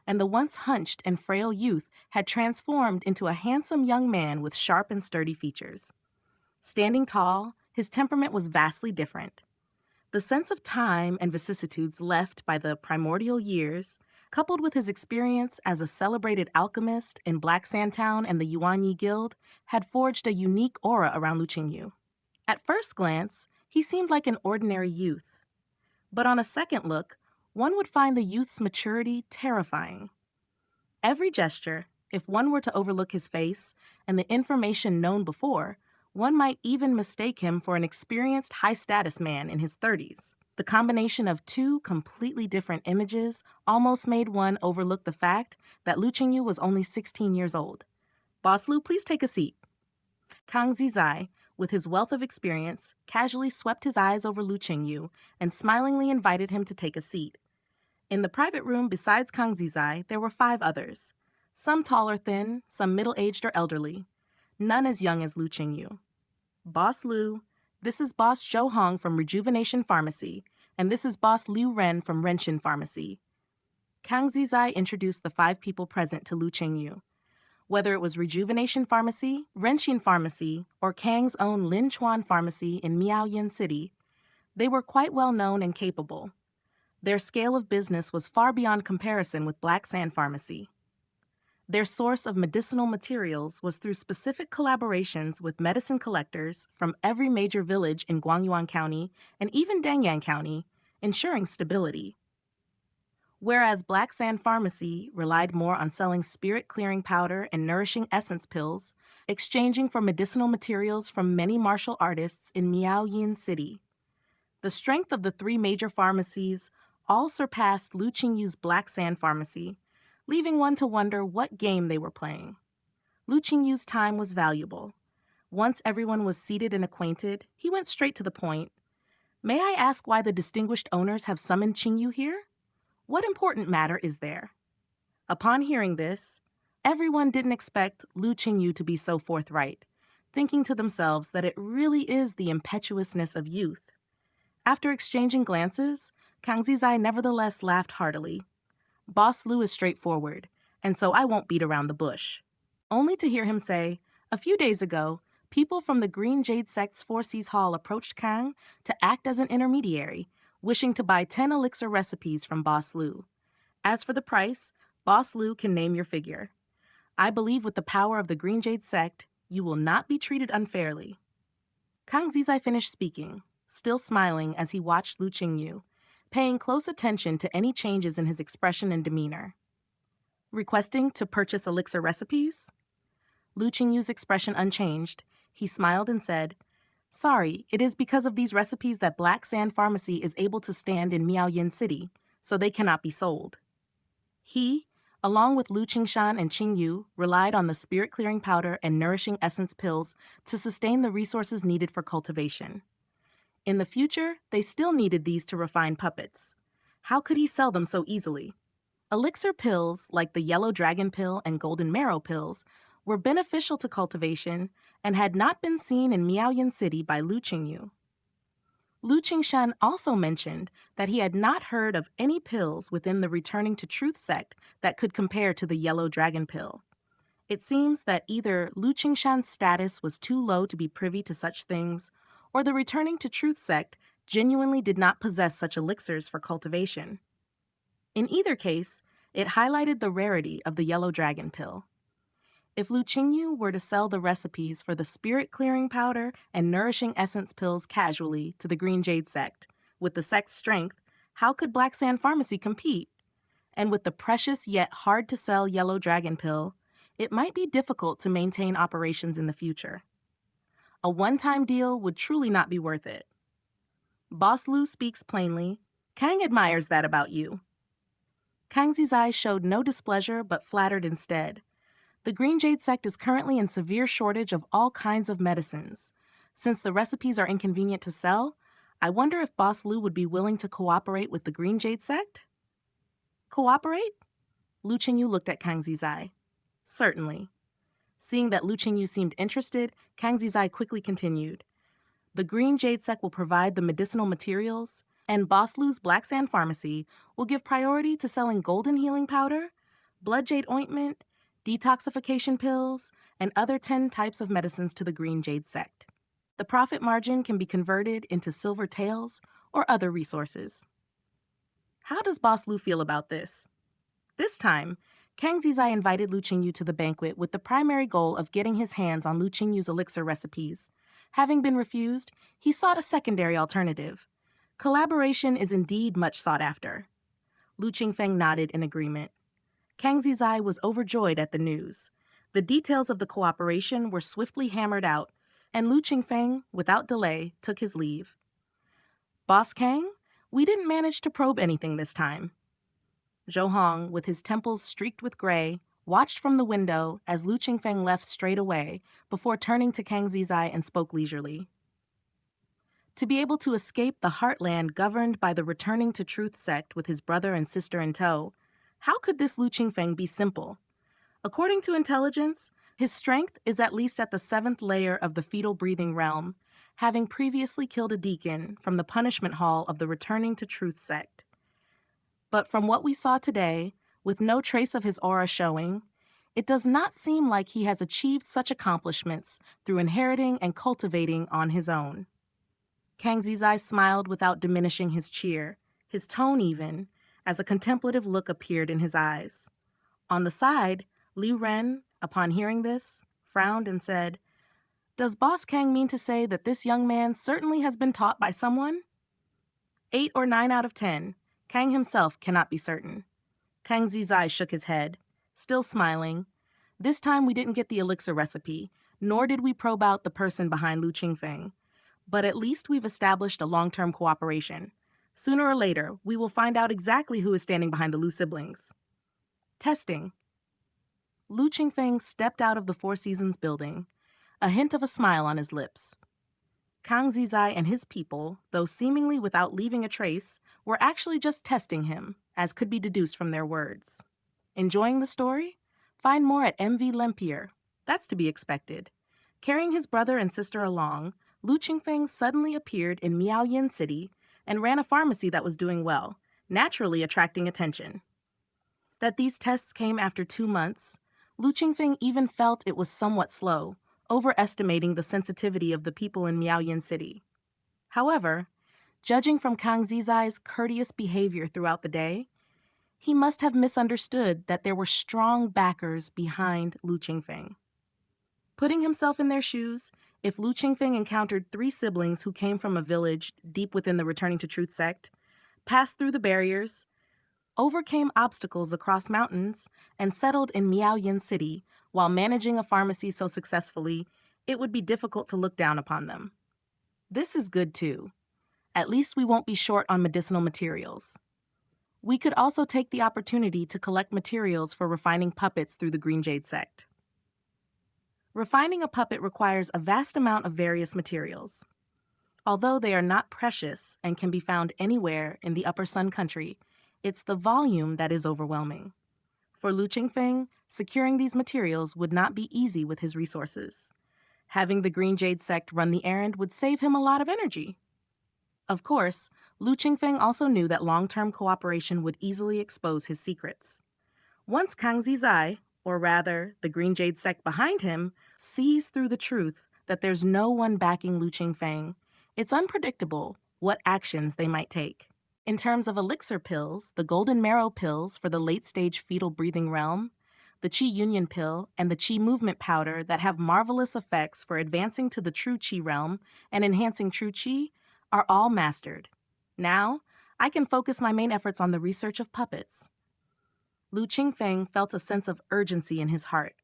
and the once hunched and frail youth had transformed into a handsome young man with sharp and sturdy features. Standing tall, his temperament was vastly different. The sense of time and vicissitudes left by the primordial years, coupled with his experience as a celebrated alchemist in Black Sandtown and the Yuanyi Guild, had forged a unique aura around Lu Qingyu. At first glance, he seemed like an ordinary youth. But on a second look, one would find the youth's maturity terrifying. Every gesture, if one were to overlook his face and the information known before, one might even mistake him for an experienced high-status man in his 30s. The combination of 2 completely different images almost made one overlook the fact that Lu Qingyu was only 16 years old. Boss Lu, please take a seat. Kang Zizai, with his wealth of experience, casually swept his eyes over Lu Qingyu and smilingly invited him to take a seat. In the private room besides Kang Zizai, there were 5 others. Some tall or thin, some middle-aged or elderly. None as young as Lu Qingyu. Boss Lu, this is Boss Zhou Hong from Rejuvenation Pharmacy, and this is Boss Liu Ren from Renshin Pharmacy. Kang Zizai introduced the 5 people present to Lu Qingyu. Whether it was Rejuvenation Pharmacy, Renshin Pharmacy, or Kang's own Linchuan Pharmacy in Miaoyan City, they were quite well known and capable. Their scale of business was far beyond comparison with Black Sand Pharmacy. Their source of medicinal materials was through specific collaborations with medicine collectors from every major village in Guangyuan County and even Dangyang County, ensuring stability. Whereas Black Sand Pharmacy relied more on selling spirit-clearing powder and nourishing essence pills, exchanging for medicinal materials from many martial artists in Miaoyan City. The strength of the 3 major pharmacies all surpassed Lu Qingyu's Black Sand Pharmacy, leaving one to wonder what game they were playing. Lu Qingyu's time was valuable. Once everyone was seated and acquainted, he went straight to the point. May I ask why the distinguished owners have summoned Qingyu here? What important matter is there? Upon hearing this, everyone didn't expect Lu Qingyu to be so forthright, thinking to themselves that it really is the impetuousness of youth. After exchanging glances, Kang Zizai nevertheless laughed heartily. Boss Lu is straightforward, and so I won't beat around the bush. Only to hear him say, a few days ago, people from the Green Jade Sect's Four Seas Hall approached Kang to act as an intermediary, wishing to buy 10 elixir recipes from Boss Lu. As for the price, Boss Lu can name your figure. I believe with the power of the Green Jade Sect, you will not be treated unfairly. Kang Zizai finished speaking, still smiling as he watched Lu Qingyu, paying close attention to any changes in his expression and demeanor. Requesting to purchase elixir recipes? Lu Qingyu's expression unchanged. He smiled and said, Sorry, it is because of these recipes that Black Sand Pharmacy is able to stand in Miaoyan City, so they cannot be sold. He, along with Lu Qingshan and Qingyu, relied on the spirit-clearing powder and nourishing essence pills to sustain the resources needed for cultivation. In the future, they still needed these to refine puppets. How could he sell them so easily? Elixir pills, like the Yellow Dragon Pill and Golden Marrow pills, were beneficial to cultivation and had not been seen in Miaoyan City by Lu Qingyu. Lu Qingshan also mentioned that he had not heard of any pills within the Returning to Truth sect that could compare to the Yellow Dragon Pill. It seems that either Lu Qingshan's status was too low to be privy to such things, or the Returning to Truth sect genuinely did not possess such elixirs for cultivation. In either case, it highlighted the rarity of the Yellow Dragon Pill. If Lu Qingyu were to sell the recipes for the Spirit Clearing Powder and Nourishing Essence pills casually to the Green Jade sect, with the sect's strength, how could Black Sand Pharmacy compete? And with the precious yet hard-to-sell Yellow Dragon Pill, it might be difficult to maintain operations in the future. A one-time deal would truly not be worth it. Boss Lu speaks plainly. Kang admires that about you. Kang Zi's eyes showed no displeasure but flattered instead. The Green Jade sect is currently in severe shortage of all kinds of medicines. Since the recipes are inconvenient to sell, I wonder if Boss Lu would be willing to cooperate with the Green Jade sect? Cooperate? Lu Qingyu looked at Kang Zi's eye. Certainly. Seeing that Lu Qingyu seemed interested, Kang Zi's eye quickly continued. The Green Jade sect will provide the medicinal materials, and Boss Lu's Black Sand Pharmacy will give priority to selling golden healing powder, blood jade ointment, detoxification pills, and other 10 types of medicines to the Green Jade sect. The profit margin can be converted into silver taels or other resources. How does Boss Lu feel about this? This time, Kang Zizai invited Lu Qingyu to the banquet with the primary goal of getting his hands on Lu Qingyu's elixir recipes. Having been refused, he sought a secondary alternative. Collaboration is indeed much sought after. Lu Qingfeng nodded in agreement. Kang Zizai was overjoyed at the news. The details of the cooperation were swiftly hammered out, and Lu Qingfeng, without delay, took his leave. Boss Kang, we didn't manage to probe anything this time. Zhou Hong, with his temples streaked with gray, watched from the window as Lu Qingfeng left straight away before turning to Kang Zizai and spoke leisurely. To be able to escape the heartland governed by the Returning to Truth sect with his brother and sister in tow, how could this Lu Qingfeng be simple? According to intelligence, his strength is at least at the 7th layer of the fetal breathing realm, having previously killed a deacon from the punishment hall of the Returning to Truth sect. But from what we saw today, with no trace of his aura showing, it does not seem like he has achieved such accomplishments through inheriting and cultivating on his own. Kang Zizai smiled without diminishing his cheer, his tone even, as a contemplative look appeared in his eyes. On the side, Liu Ren, upon hearing this, frowned and said, "Does Boss Kang mean to say that this young man certainly has been taught by someone?" 8 or 9 out of 10. Kang himself cannot be certain. Kang Zizai shook his head, still smiling. This time we didn't get the elixir recipe, nor did we probe out the person behind Lu Qingfeng. But at least we've established a long-term cooperation. Sooner or later, we will find out exactly who is standing behind the Lu siblings. Testing. Lu Qingfeng stepped out of the Four Seasons building, a hint of a smile on his lips. Kang Zizai and his people, though seemingly without leaving a trace, were actually just testing him, as could be deduced from their words. Enjoying the story? Find more at MV Lempier. That's to be expected. Carrying his brother and sister along, Lu Qingfeng suddenly appeared in Miaoyan City and ran a pharmacy that was doing well, naturally attracting attention. That these tests came after 2 months, Lu Qingfeng even felt it was somewhat slow, overestimating the sensitivity of the people in Miaoyan City. However, judging from Kang Zizai's courteous behavior throughout the day, he must have misunderstood that there were strong backers behind Lu Qingfeng. Putting himself in their shoes, if Lu Qingfeng encountered 3 siblings who came from a village deep within the Returning to Truth sect, passed through the barriers, overcame obstacles across mountains, and settled in Miaoyan City while managing a pharmacy so successfully, it would be difficult to look down upon them. This is good too. At least we won't be short on medicinal materials. We could also take the opportunity to collect materials for refining puppets through the Green Jade sect. Refining a puppet requires a vast amount of various materials. Although they are not precious and can be found anywhere in the Upper Sun Country, It's the volume that is overwhelming. For Lu Qingfeng, securing these materials would not be easy with his resources. Having the Green Jade sect run the errand would save him a lot of energy. Of course, Lu Qingfeng also knew that long-term cooperation would easily expose his secrets. Once Kang Zizai, or rather, the Green Jade sect behind him, sees through the truth that there's no one backing Lu Qingfeng, it's unpredictable what actions they might take. In terms of elixir pills, the golden marrow pills for the late-stage fetal breathing realm, the Qi Union pill, and the Qi movement powder that have marvelous effects for advancing to the true Qi realm and enhancing true Qi are all mastered. Now, I can focus my main efforts on the research of puppets. Lu Qingfeng felt a sense of urgency in his heart.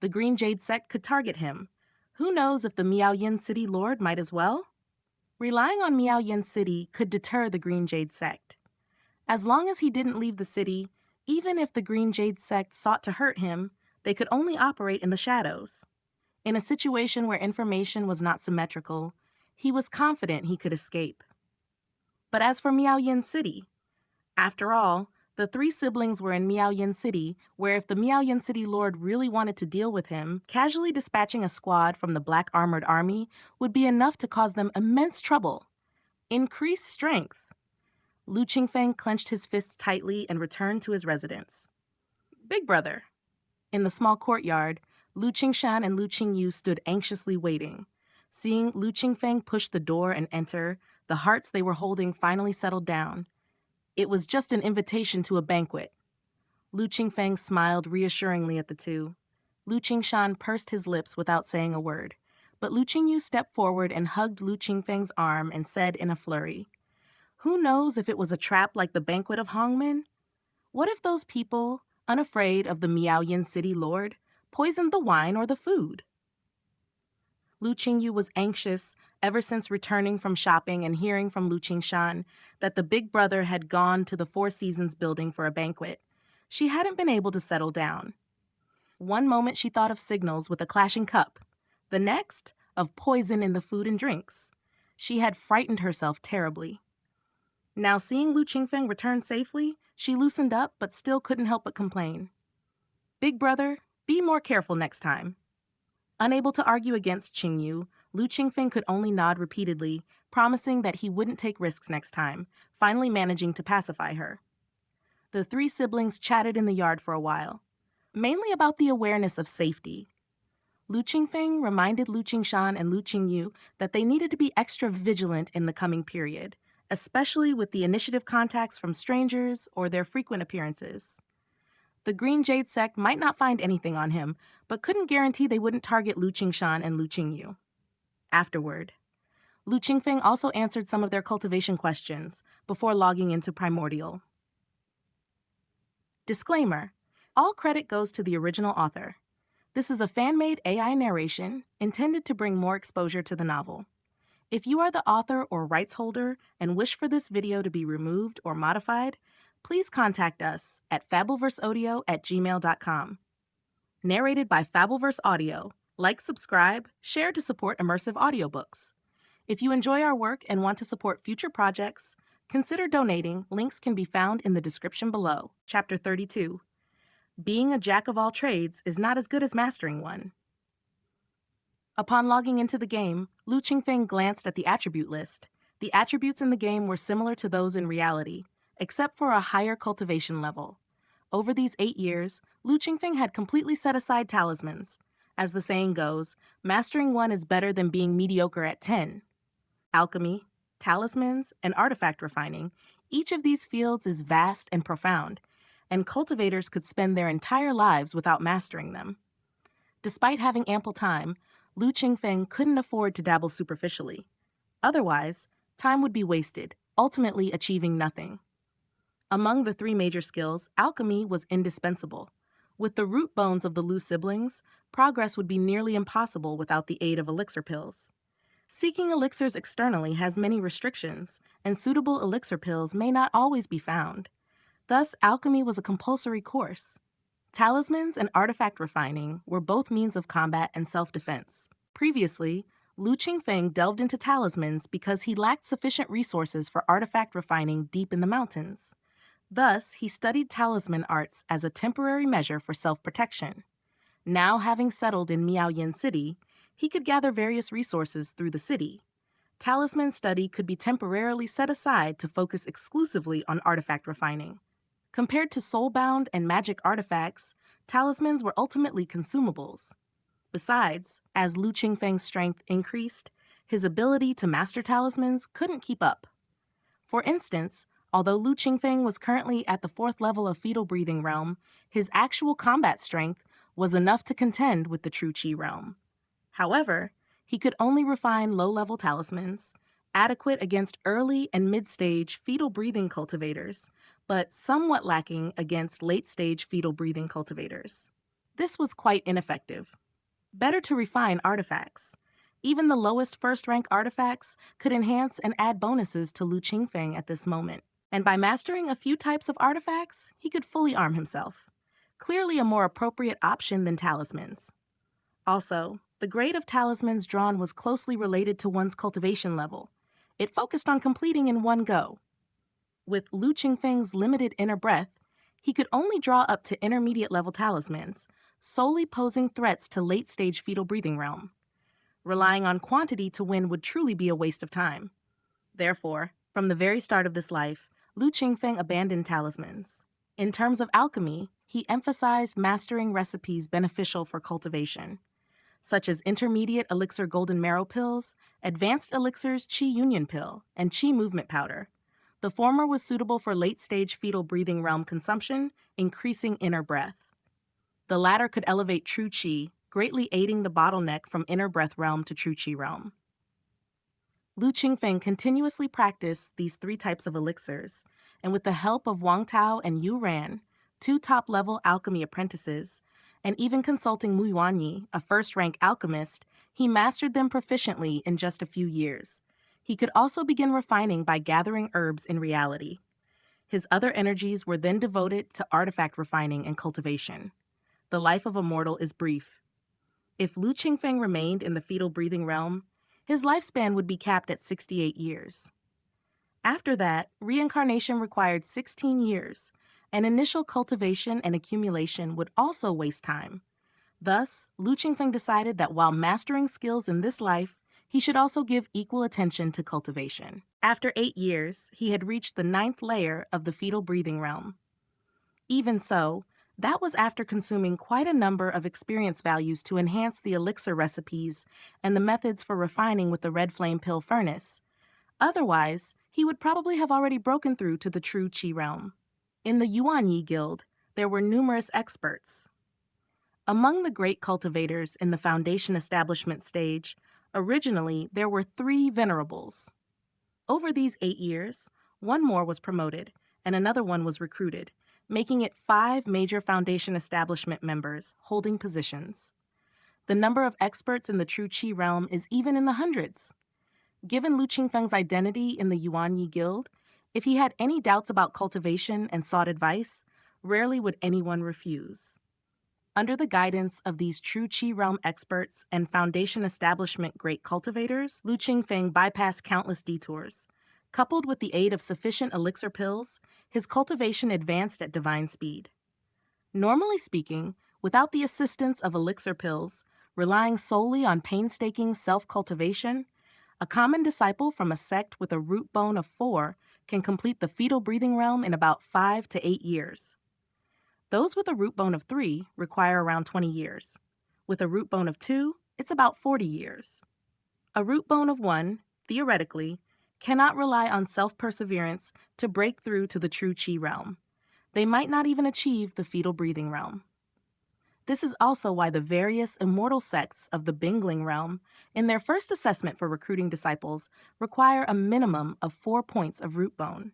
The Green Jade sect could target him. Who knows if the Miaoyin City Lord might as well? Relying on Miaoyin City could deter the Green Jade sect. As long as he didn't leave the city, even if the Green Jade sect sought to hurt him, they could only operate in the shadows. In a situation where information was not symmetrical, he was confident he could escape. But as for Miaoyin City, after all, the three siblings were in Miaoyin City, where if the Miaoyin City Lord really wanted to deal with him, casually dispatching a squad from the Black Armored Army would be enough to cause them immense trouble. Increased strength. Lu Qingfeng clenched his fists tightly and returned to his residence. Big brother. In the small courtyard, Lu Qingshan and Lu Qingyu stood anxiously waiting. Seeing Lu Qingfeng push the door and enter, the hearts they were holding finally settled down. It was just an invitation to a banquet. Lu Qingfeng smiled reassuringly at the two. Lu Qingshan pursed his lips without saying a word, but Lu Qingyu stepped forward and hugged Lu Qingfeng's arm and said in a flurry, "Who knows if it was a trap like the banquet of Hongmen? What if those people, unafraid of the Miaoyin City Lord, poisoned the wine or the food?" Lu Qingyu was anxious ever since returning from shopping and hearing from Lu Qingshan that the big brother had gone to the Four Seasons building for a banquet. She hadn't been able to settle down. One moment she thought of signals with a clashing cup, the next of poison in the food and drinks. She had frightened herself terribly. Now seeing Lu Qingfeng return safely, she loosened up but still couldn't help but complain. "Big brother, be more careful next time." Unable to argue against Qingyu, Lu Qingfeng could only nod repeatedly, promising that he wouldn't take risks next time, finally managing to pacify her. The three siblings chatted in the yard for a while, mainly about the awareness of safety. Lu Qingfeng reminded Lu Qingshan and Lu Qingyu that they needed to be extra vigilant in the coming period, especially with the initiative contacts from strangers or their frequent appearances. The Green Jade sect might not find anything on him, but couldn't guarantee they wouldn't target Lu Qingshan and Lu Qingyu. Afterward, Lu Qingfeng also answered some of their cultivation questions before logging into Primordial. Disclaimer: all credit goes to the original author. This is a fan-made AI narration intended to bring more exposure to the novel. If you are the author or rights holder and wish for this video to be removed or modified, please contact us at fableverseaudio@gmail.com. Narrated by Fableverse Audio. Like, subscribe, share to support immersive audiobooks. If you enjoy our work and want to support future projects, consider donating. Links can be found in the description below. Chapter 32. Being a jack of all trades is not as good as mastering one. Upon logging into the game, Lu Qingfeng glanced at the attribute list. The attributes in the game were similar to those in reality, except for a higher cultivation level. Over these 8 years, Lu Qingfeng had completely set aside talismans. As the saying goes, mastering one is better than being mediocre at 10. Alchemy, talismans, and artifact refining, each of these fields is vast and profound, and cultivators could spend their entire lives without mastering them. Despite having ample time, Lu Qingfeng couldn't afford to dabble superficially. Otherwise, time would be wasted, ultimately achieving nothing. Among the 3 major skills, alchemy was indispensable. With the root bones of the Lu siblings, progress would be nearly impossible without the aid of elixir pills. Seeking elixirs externally has many restrictions, and suitable elixir pills may not always be found. Thus, alchemy was a compulsory course. Talismans and artifact refining were both means of combat and self-defense. Previously, Lu Qingfeng delved into talismans because he lacked sufficient resources for artifact refining deep in the mountains. Thus, he studied talisman arts as a temporary measure for self-protection. Now having settled in Miaoyin City, he could gather various resources through the city. Talisman study could be temporarily set aside to focus exclusively on artifact refining. Compared to soulbound and magic artifacts, talismans were ultimately consumables. Besides, as Lu Qingfeng's strength increased, his ability to master talismans couldn't keep up. For instance, although Lu Qingfeng was currently at the 4th level of fetal breathing realm, his actual combat strength was enough to contend with the true Qi realm. However, he could only refine low-level talismans, adequate against early and mid-stage fetal breathing cultivators, but somewhat lacking against late-stage fetal breathing cultivators. This was quite ineffective. Better to refine artifacts. Even the lowest first-rank artifacts could enhance and add bonuses to Lu Qingfeng at this moment. And by mastering a few types of artifacts, he could fully arm himself. Clearly a more appropriate option than talismans. Also, the grade of talismans drawn was closely related to one's cultivation level. It focused on completing in one go. With Lu Qingfeng's limited inner breath, he could only draw up to intermediate level talismans, solely posing threats to late-stage fetal breathing realm. Relying on quantity to win would truly be a waste of time. Therefore, from the very start of this life, Lu Qingfeng abandoned talismans. In terms of alchemy, he emphasized mastering recipes beneficial for cultivation, such as intermediate elixir golden marrow pills, advanced elixirs Qi Union pill, and Qi movement powder. The former was suitable for late-stage fetal breathing realm consumption, increasing inner breath. The latter could elevate true Qi, greatly aiding the bottleneck from inner breath realm to true Qi realm. Lu Qingfeng continuously practiced these 3 types of elixirs, and with the help of Wang Tao and Yu Ran, 2 top-level alchemy apprentices, and even consulting Mu Yuanyi, a first-rank alchemist, he mastered them proficiently in just a few years. He could also begin refining by gathering herbs in reality. His other energies were then devoted to artifact refining and cultivation. The life of a mortal is brief. If Lu Qingfeng remained in the fetal breathing realm, his lifespan would be capped at 68 years. After that, reincarnation required 16 years, and initial cultivation and accumulation would also waste time. Thus, Lu Qingfeng decided that while mastering skills in this life, he should also give equal attention to cultivation. After 8 years, he had reached the 9th layer of the fetal breathing realm. Even so, that was after consuming quite a number of experience values to enhance the elixir recipes and the methods for refining with the red flame pill furnace. Otherwise, he would probably have already broken through to the true Qi realm. In the Yuanyi Guild, there were numerous experts. Among the great cultivators in the foundation establishment stage, originally there were 3 venerables. Over these 8 years, 1 more was promoted, and another one was recruited, making it 5 major foundation establishment members holding positions. The number of experts in the true Qi realm is even in the hundreds. Given Lu Qingfeng's identity in the Yuanyi Guild, if he had any doubts about cultivation and sought advice, rarely would anyone refuse. Under the guidance of these true Qi realm experts and foundation establishment great cultivators, Lu Qingfeng bypassed countless detours. Coupled with the aid of sufficient elixir pills, his cultivation advanced at divine speed. Normally speaking, without the assistance of elixir pills, relying solely on painstaking self-cultivation, a common disciple from a sect with a root bone of 4 can complete the fetal breathing realm in about 5 to 8 years. Those with a root bone of 3 require around 20 years. With a root bone of 2, it's about 40 years. A root bone of 1, theoretically, cannot rely on self-perseverance to break through to the true Qi realm. They might not even achieve the fetal breathing realm. This is also why the various immortal sects of the Bingling realm, in their first assessment for recruiting disciples, require a minimum of 4 points of root bone.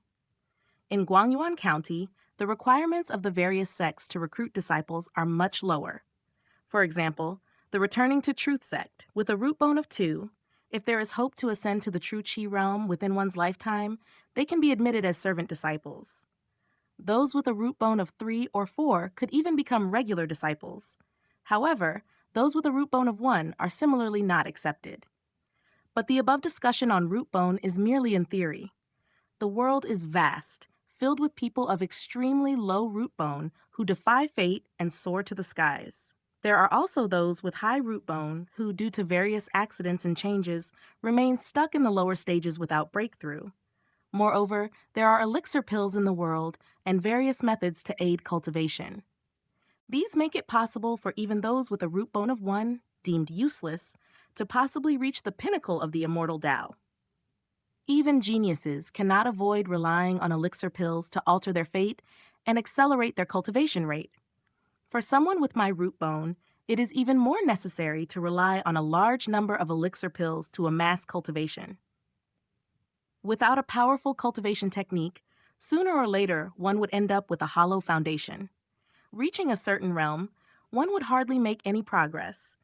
In Guangyuan County, the requirements of the various sects to recruit disciples are much lower. For example, the Returning to Truth sect, with a root bone of 2, if there is hope to ascend to the true Qi realm within one's lifetime, they can be admitted as servant disciples. Those with a root bone of 3 or 4 could even become regular disciples. However, those with a root bone of 1 are similarly not accepted. But the above discussion on root bone is merely in theory. The world is vast, filled with people of extremely low root bone who defy fate and soar to the skies. There are also those with high root bone who, due to various accidents and changes, remain stuck in the lower stages without breakthrough. Moreover, there are elixir pills in the world and various methods to aid cultivation. These make it possible for even those with a root bone of 1, deemed useless, to possibly reach the pinnacle of the immortal Dao. Even geniuses cannot avoid relying on elixir pills to alter their fate and accelerate their cultivation rate. For someone with my root bone, it is even more necessary to rely on a large number of elixir pills to amass cultivation. Without a powerful cultivation technique, sooner or later one would end up with a hollow foundation. Reaching a certain realm, one would hardly make any progress.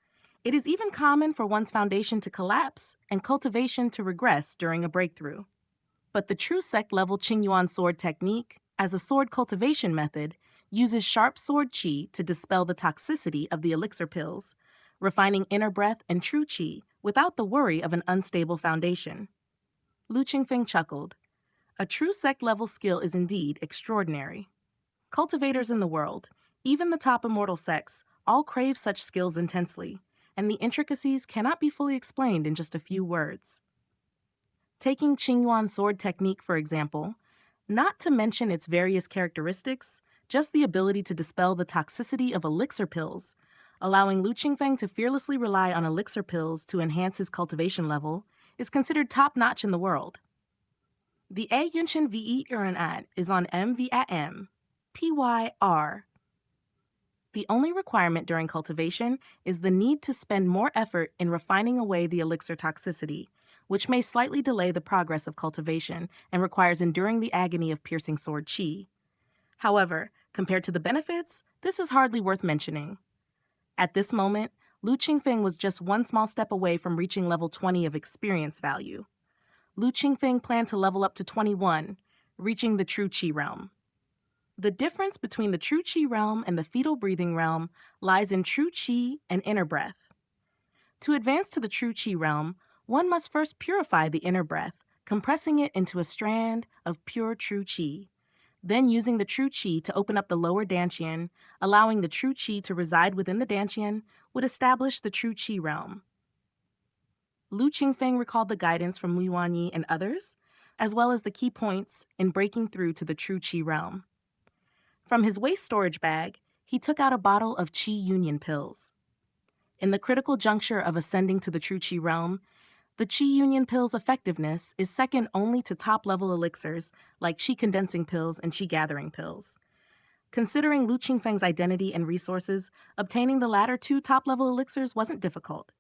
It is even common for one's foundation to collapse and cultivation to regress during a breakthrough. But the true sect-level Qingyuan sword technique, as a sword cultivation method, uses sharp sword qi to dispel the toxicity of the elixir pills, refining inner breath and true qi without the worry of an unstable foundation. Lu Qingfeng chuckled. A true sect-level skill is indeed extraordinary. Cultivators in the world, even the top immortal sects, all crave such skills intensely, and the intricacies cannot be fully explained in just a few words. Taking Qingyuan sword technique, for example, not to mention its various characteristics, just the ability to dispel the toxicity of elixir pills, allowing Lu Qingfeng to fearlessly rely on elixir pills to enhance his cultivation level, is considered top-notch in the world. The A Yunshin VE Uranat is on MVAM, PYR. The only requirement during cultivation is the need to spend more effort in refining away the elixir toxicity, which may slightly delay the progress of cultivation and requires enduring the agony of piercing sword qi. However, compared to the benefits, this is hardly worth mentioning. At this moment, Lu Qingfeng was just one small step away from reaching level 20 of experience value. Lu Qingfeng planned to level up to 21, reaching the true qi realm. The difference between the true qi realm and the fetal breathing realm lies in true qi and inner breath. To advance to the true qi realm, one must first purify the inner breath, compressing it into a strand of pure true qi. Then using the true qi to open up the lower dantian, allowing the true qi to reside within the dantian, would establish the true qi realm. Lu Qingfeng recalled the guidance from Li Wanyi and others, as well as the key points in breaking through to the true qi realm. From his waist storage bag, he took out a bottle of qi union pills. In the critical juncture of ascending to the true qi realm, the qi union pill's effectiveness is second only to top-level elixirs like qi condensing pills and qi gathering pills. Considering Lu Qingfeng's identity and resources, obtaining the latter two top-level elixirs wasn't difficult.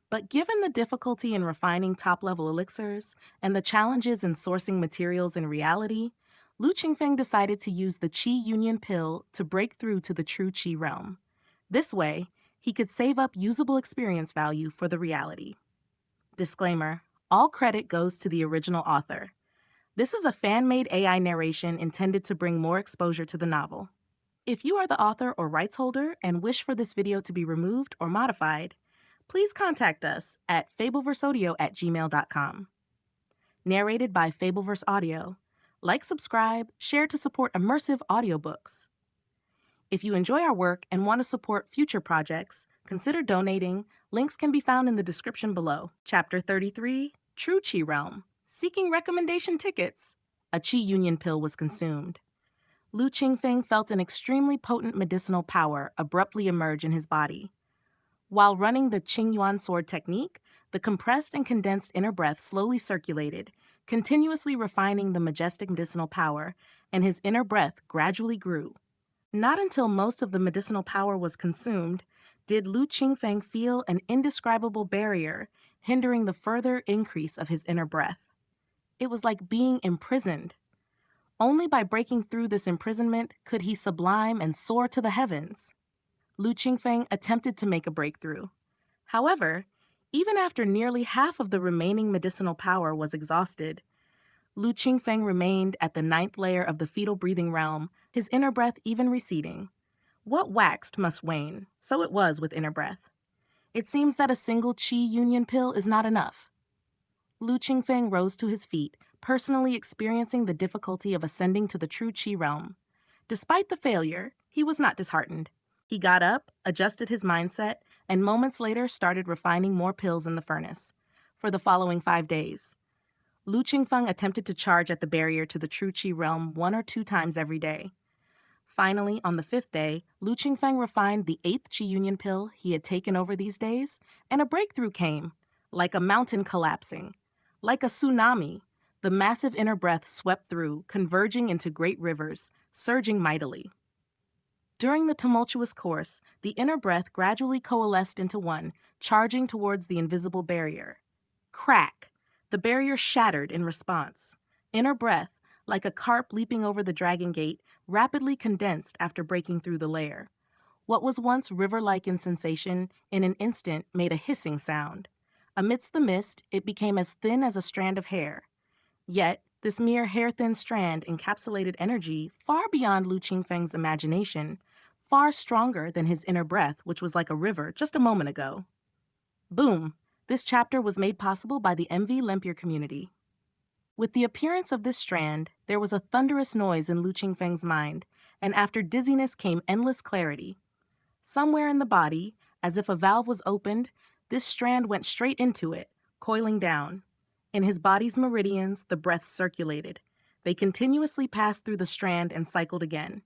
But given the difficulty in refining top-level elixirs and the challenges in sourcing materials in reality, Lu Qingfeng decided to use the qi union pill to break through to the true qi realm. This way, he could save up usable experience value for the reality. Disclaimer: all credit goes to the original author. This is a fan-made AI narration intended to bring more exposure to the novel. If you are the author or rights holder and wish for this video to be removed or modified, please contact us at fableverseaudio@gmail.com. Narrated by Fableverse Audio. Like, subscribe, share to support immersive audiobooks. If you enjoy our work and want to support future projects, consider donating. Links can be found in the description below. Chapter 33, True Qi Realm. Seeking recommendation tickets. A qi union pill was consumed. Lu Qingfeng felt an extremely potent medicinal power abruptly emerge in his body. While running the Qingyuan sword technique, the compressed and condensed inner breath slowly circulated, continuously refining the majestic medicinal power, and his inner breath gradually grew. Not until most of the medicinal power was consumed did Lu Qingfeng feel an indescribable barrier hindering the further increase of his inner breath. It was like being imprisoned. Only by breaking through this imprisonment could he sublime and soar to the heavens. Lu Qingfeng attempted to make a breakthrough. However, even after nearly half of the remaining medicinal power was exhausted, Lu Qingfeng remained at the 9th layer of the fetal breathing realm, his inner breath even receding. What waxed must wane, so it was with inner breath. It seems that a single qi union pill is not enough. Lu Qingfeng rose to his feet, personally experiencing the difficulty of ascending to the true Qi realm. Despite the failure, he was not disheartened. He got up, adjusted his mindset, and moments later started refining more pills in the furnace. For the following 5 days, Lu Qingfeng attempted to charge at the barrier to the true Qi realm 1 or 2 times every day. Finally, on the 5th day, Lu Qingfeng refined the 8th Qi Union pill he had taken over these days, and a breakthrough came, like a mountain collapsing. Like a tsunami, the massive inner breath swept through, converging into great rivers, surging mightily. During the tumultuous course, the inner breath gradually coalesced into one, charging towards the invisible barrier. Crack! The barrier shattered in response. Inner breath, like a carp leaping over the dragon gate, rapidly condensed after breaking through the layer. What was once river-like in sensation, in an instant made a hissing sound. Amidst the mist, it became as thin as a strand of hair. Yet, this mere hair-thin strand encapsulated energy far beyond Lu Qingfeng's imagination, far stronger than his inner breath, which was like a river just a moment ago. Boom! This chapter was made possible by the MV Lempier community. With the appearance of this strand, there was a thunderous noise in Lu Qingfeng's mind, and after dizziness came endless clarity. Somewhere in the body, as if a valve was opened, this strand went straight into it, coiling down. In his body's meridians, the breath circulated. They continuously passed through the strand and cycled again.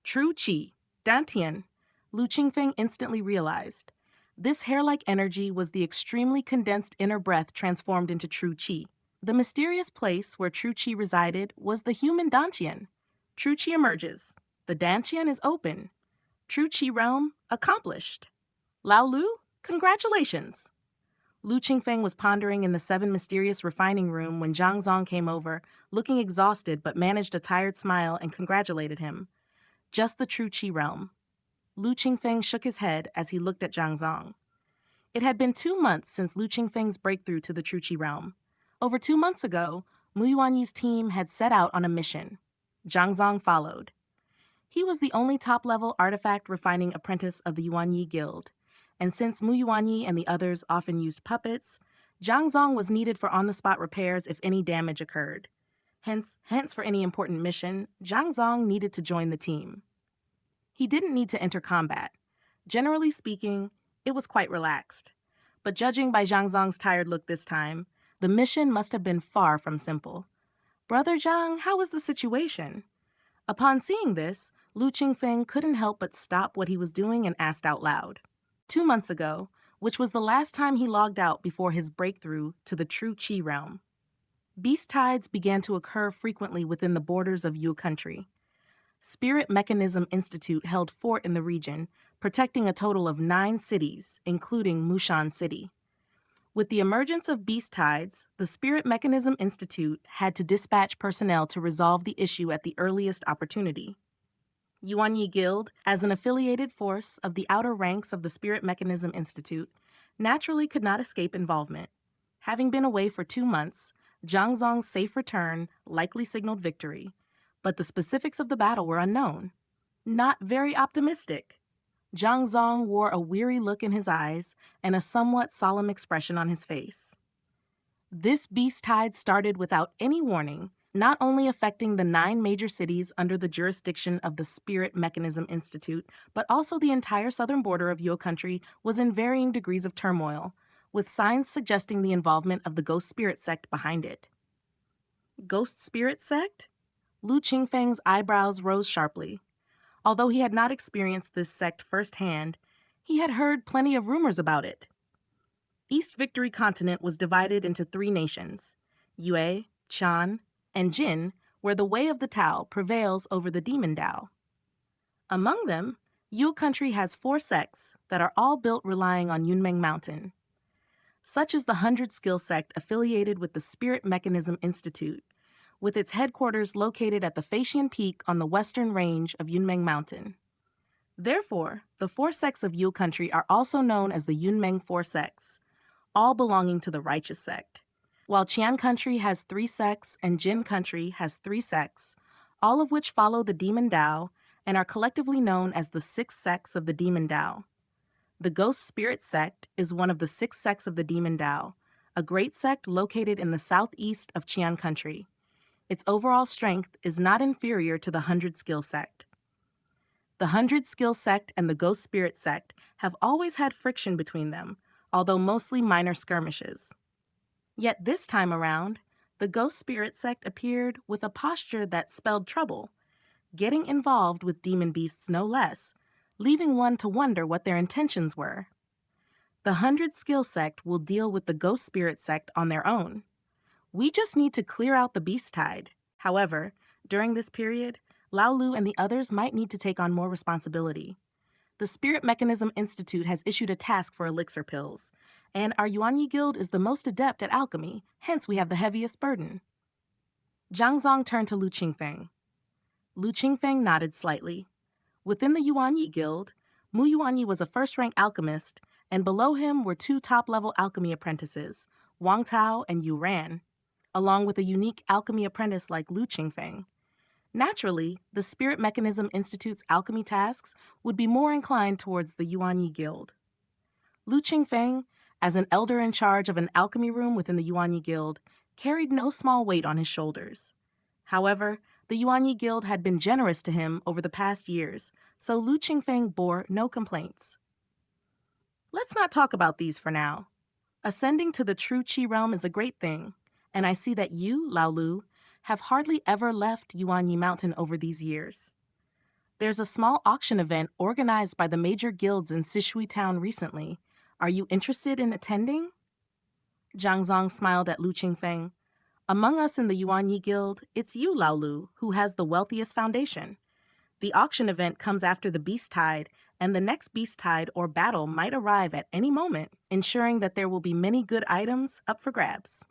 True Qi, Dantian, Lu Qingfeng instantly realized. This hair-like energy was the extremely condensed inner breath transformed into true Qi. The mysterious place where true Qi resided was the human Dantian. True Qi emerges. The Dantian is open. True Qi realm accomplished. Lao Lu, congratulations! Lu Qingfeng was pondering in the 7 mysterious refining room when Zhang Zong came over, looking exhausted but managed a tired smile and congratulated him. Just the true Qi realm. Lu Qingfeng shook his head as he looked at Zhang Zong. It had been 2 months since Lu Qingfeng's breakthrough to the true Qi realm. Over 2 months ago, Mu Yuanyi's team had set out on a mission. Zhang Zong followed. He was the only top-level artifact refining apprentice of the Yuanyi Guild, and since Mu Yuanyi and the others often used puppets, Zhang Zong was needed for on-the-spot repairs if any damage occurred. Hence, for any important mission, Zhang Zong needed to join the team. He didn't need to enter combat. Generally speaking, it was quite relaxed. But judging by Zhang Zong's tired look this time, the mission must have been far from simple. Brother Zhang, how is the situation? Upon seeing this, Lu Qingfeng couldn't help but stop what he was doing and asked out loud. 2 months ago, which was the last time he logged out before his breakthrough to the true Qi realm, beast tides began to occur frequently within the borders of Yu country. Spirit Mechanism Institute held fort in the region, protecting a total of 9 cities, including Mushan City. With the emergence of beast tides, the Spirit Mechanism Institute had to dispatch personnel to resolve the issue at the earliest opportunity. Yuanyi Guild, as an affiliated force of the outer ranks of the Spirit Mechanism Institute, naturally could not escape involvement. Having been away for 2 months, Zhang Zong's safe return likely signaled victory, but the specifics of the battle were unknown. Not very optimistic. Zhang Zong wore a weary look in his eyes and a somewhat solemn expression on his face. This beast tide started without any warning, not only affecting the 9 major cities under the jurisdiction of the Spirit Mechanism Institute, but also the entire southern border of Yo country was in varying degrees of turmoil, with signs suggesting the involvement of the Ghost Spirit sect behind it. Ghost Spirit sect? Lu Qingfeng's eyebrows rose sharply. Although he had not experienced this sect firsthand, he had heard plenty of rumors about it. East Victory Continent was divided into 3 nations, Yue, Chan, and Jin, where the way of the Tao prevails over the demon Dao. Among them, Yu country has 4 sects that are all built relying on Yunmeng Mountain. Such is the 100 Skill sect affiliated with the Spirit Mechanism Institute, with its headquarters located at the Faxian Peak on the western range of Yunmeng Mountain. Therefore, the 4 sects of Yu country are also known as the Yunmeng 4 sects, all belonging to the Righteous sect. While Qian country has 3 sects and Jin country has 3 sects, all of which follow the demon Dao and are collectively known as the 6 sects of the demon Dao. The Ghost Spirit sect is one of the 6 sects of the demon Dao, a great sect located in the southeast of Qian country. Its overall strength is not inferior to the 100-skill sect. The 100-skill sect and the Ghost Spirit sect have always had friction between them, although mostly minor skirmishes. Yet this time around, the Ghost Spirit sect appeared with a posture that spelled trouble, getting involved with demon beasts no less, leaving one to wonder what their intentions were. The 100-skill sect will deal with the Ghost Spirit sect on their own. We just need to clear out the beast tide. However, during this period, Lao Lu and the others might need to take on more responsibility. The Spirit Mechanism Institute has issued a task for elixir pills, and our Yuanyi Guild is the most adept at alchemy, hence we have the heaviest burden. Zhang Zong turned to Lu Qingfeng. Lu Qingfeng nodded slightly. Within the Yuanyi Guild, Mu Yuanyi was a first-rank alchemist, and below him were two top-level alchemy apprentices, Wang Tao and Yu Ran, along with a unique alchemy apprentice like Lu Qingfeng. Naturally, the Spirit Mechanism Institute's alchemy tasks would be more inclined towards the Yuanyi Guild. Lu Qingfeng, as an elder in charge of an alchemy room within the Yuanyi Guild, carried no small weight on his shoulders. However, the Yuanyi Guild had been generous to him over the past years, so Lu Qingfeng bore no complaints. Let's not talk about these for now. Ascending to the true Qi realm is a great thing, and I see that you, Lao Lu, have hardly ever left Yuanyi Mountain over these years. There's a small auction event organized by the major guilds in Sishui Town recently. Are you interested in attending? Zhang Zong smiled at Lu Qingfeng. Among us in the Yuanyi Guild, it's you, Lao Lu, who has the wealthiest foundation. The auction event comes after the Beast Tide, and the next Beast Tide or battle might arrive at any moment, ensuring that there will be many good items up for grabs.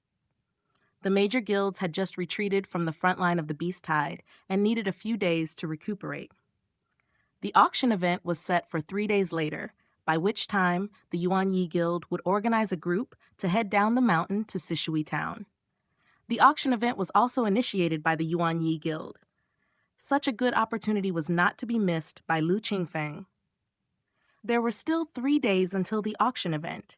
The major guilds had just retreated from the front line of the Beast Tide and needed a few days to recuperate. The auction event was set for 3 days later, by which time the Yuanyi Guild would organize a group to head down the mountain to Sishui Town. The auction event was also initiated by the Yuanyi Guild. Such a good opportunity was not to be missed by Lu Qingfeng. There were still 3 days until the auction event.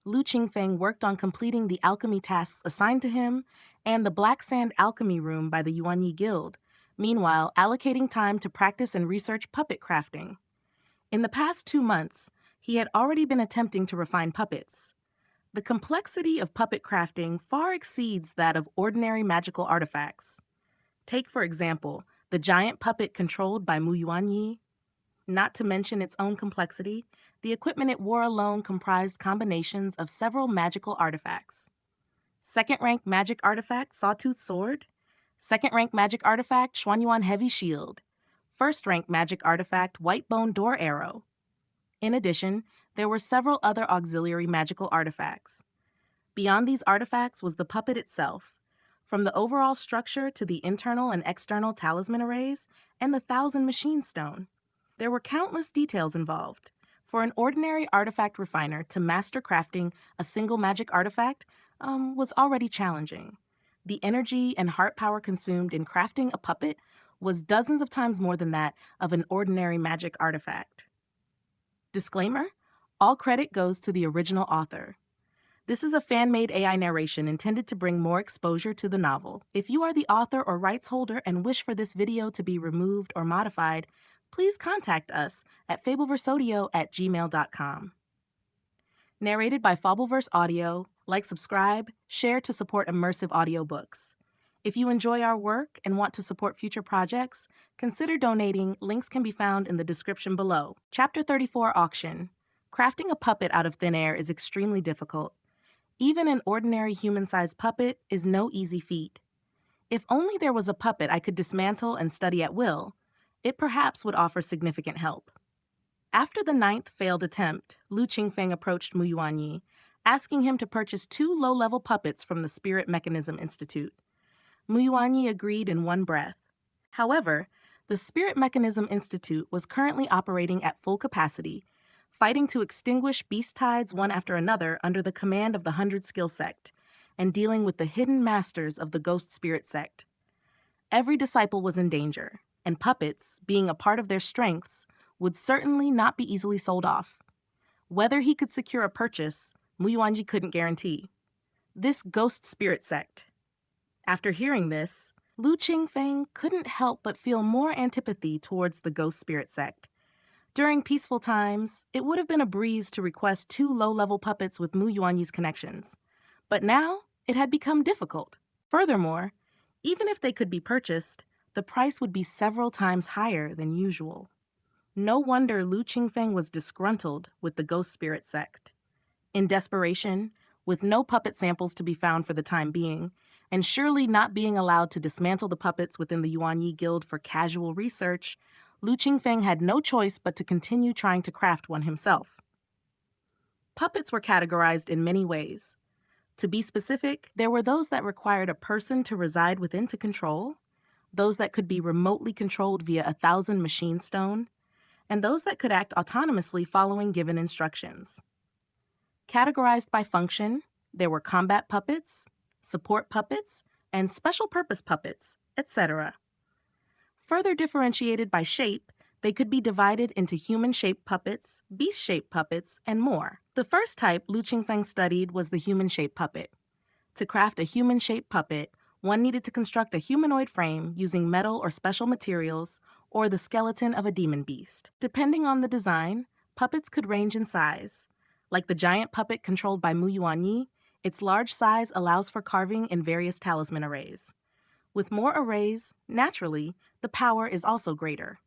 Lu Qingfeng worked on completing the alchemy tasks assigned to him and the Black Sand Alchemy Room by the Yuanyi Guild, meanwhile allocating time to practice and research puppet crafting. In the past 2 months, he had already been attempting to refine puppets. The complexity of puppet crafting far exceeds that of ordinary magical artifacts. Take, for example, the giant puppet controlled by Mu Yuanyi. Not to mention its own complexity, the equipment it wore alone comprised combinations of several magical artifacts. Second-rank magic artifact Sawtooth Sword, second-rank magic artifact Xuanyuan Heavy Shield, first-rank magic artifact White Bone Door Arrow. In addition, there were several other auxiliary magical artifacts. Beyond these artifacts was the puppet itself, from the overall structure to the internal and external talisman arrays and the 1,000 machine stone. There were countless details involved. For an ordinary artifact refiner to master crafting a single magic artifact was already challenging. The energy and heart power consumed in crafting a puppet was dozens of times more than that of an ordinary magic artifact. Disclaimer: all credit goes to the original author. This is a fan-made AI narration intended to bring more exposure to the novel. If you are the author or rights holder and wish for this video to be removed or modified, please contact us at fableverseaudio@gmail.com. Narrated by Fableverse Audio. Like, subscribe, share to support immersive audiobooks. If you enjoy our work and want to support future projects, consider donating. Links can be found in the description below. Chapter 34 Auction. Crafting a puppet out of thin air is extremely difficult. Even an ordinary human-sized puppet is no easy feat. If only there was a puppet I could dismantle and study at will, it perhaps would offer significant help. After the 9th failed attempt, Lu Qingfeng approached Mu Yuanyi, asking him to purchase 2 low-level puppets from the Spirit Mechanism Institute. Mu Yuanyi agreed in one breath. However, the Spirit Mechanism Institute was currently operating at full capacity, fighting to extinguish beast tides one after another under the command of the 100-skill sect, and dealing with the hidden masters of the Ghost Spirit sect. Every disciple was in danger, and puppets, being a part of their strengths, would certainly not be easily sold off. Whether he could secure a purchase, Mu Yuanyi couldn't guarantee. this ghost spirit sect. After hearing this, Lu Qingfeng couldn't help but feel more antipathy towards the ghost spirit sect. During peaceful times, it would have been a breeze to request 2 low-level puppets with Mu Yuanyi's connections. But now, it had become difficult. Furthermore, even if they could be purchased, the price would be several times higher than usual. No wonder Lu Qingfeng was disgruntled with the ghost spirit sect. In desperation, with no puppet samples to be found for the time being, and surely not being allowed to dismantle the puppets within the Yuanyi Guild for casual research, Lu Qingfeng had no choice but to continue trying to craft one himself. Puppets were categorized in many ways. To be specific, there were those that required a person to reside within to control, those that could be remotely controlled via 1,000 machine stone, and those that could act autonomously following given instructions. Categorized by function, there were combat puppets, support puppets, and special purpose puppets, etc. Further differentiated by shape, they could be divided into human-shaped puppets, beast-shaped puppets, and more. The first type Lu Qingfeng studied was the human-shaped puppet. To craft a human-shaped puppet, one needed to construct a humanoid frame using metal or special materials, or the skeleton of a demon beast. Depending on the design, puppets could range in size. Like the giant puppet controlled by Mu Yuanyi, its large size allows for carving in various talisman arrays. With more arrays, naturally, the power is also greater.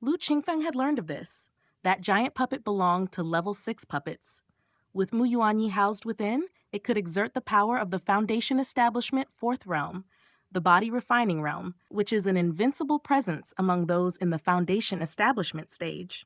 Lu Qingfeng had learned of this. That giant puppet belonged to level 6 puppets. With Mu Yuanyi housed within, it could exert the power of the Foundation Establishment 4th Realm, the Body Refining Realm, which is an invincible presence among those in the Foundation Establishment stage.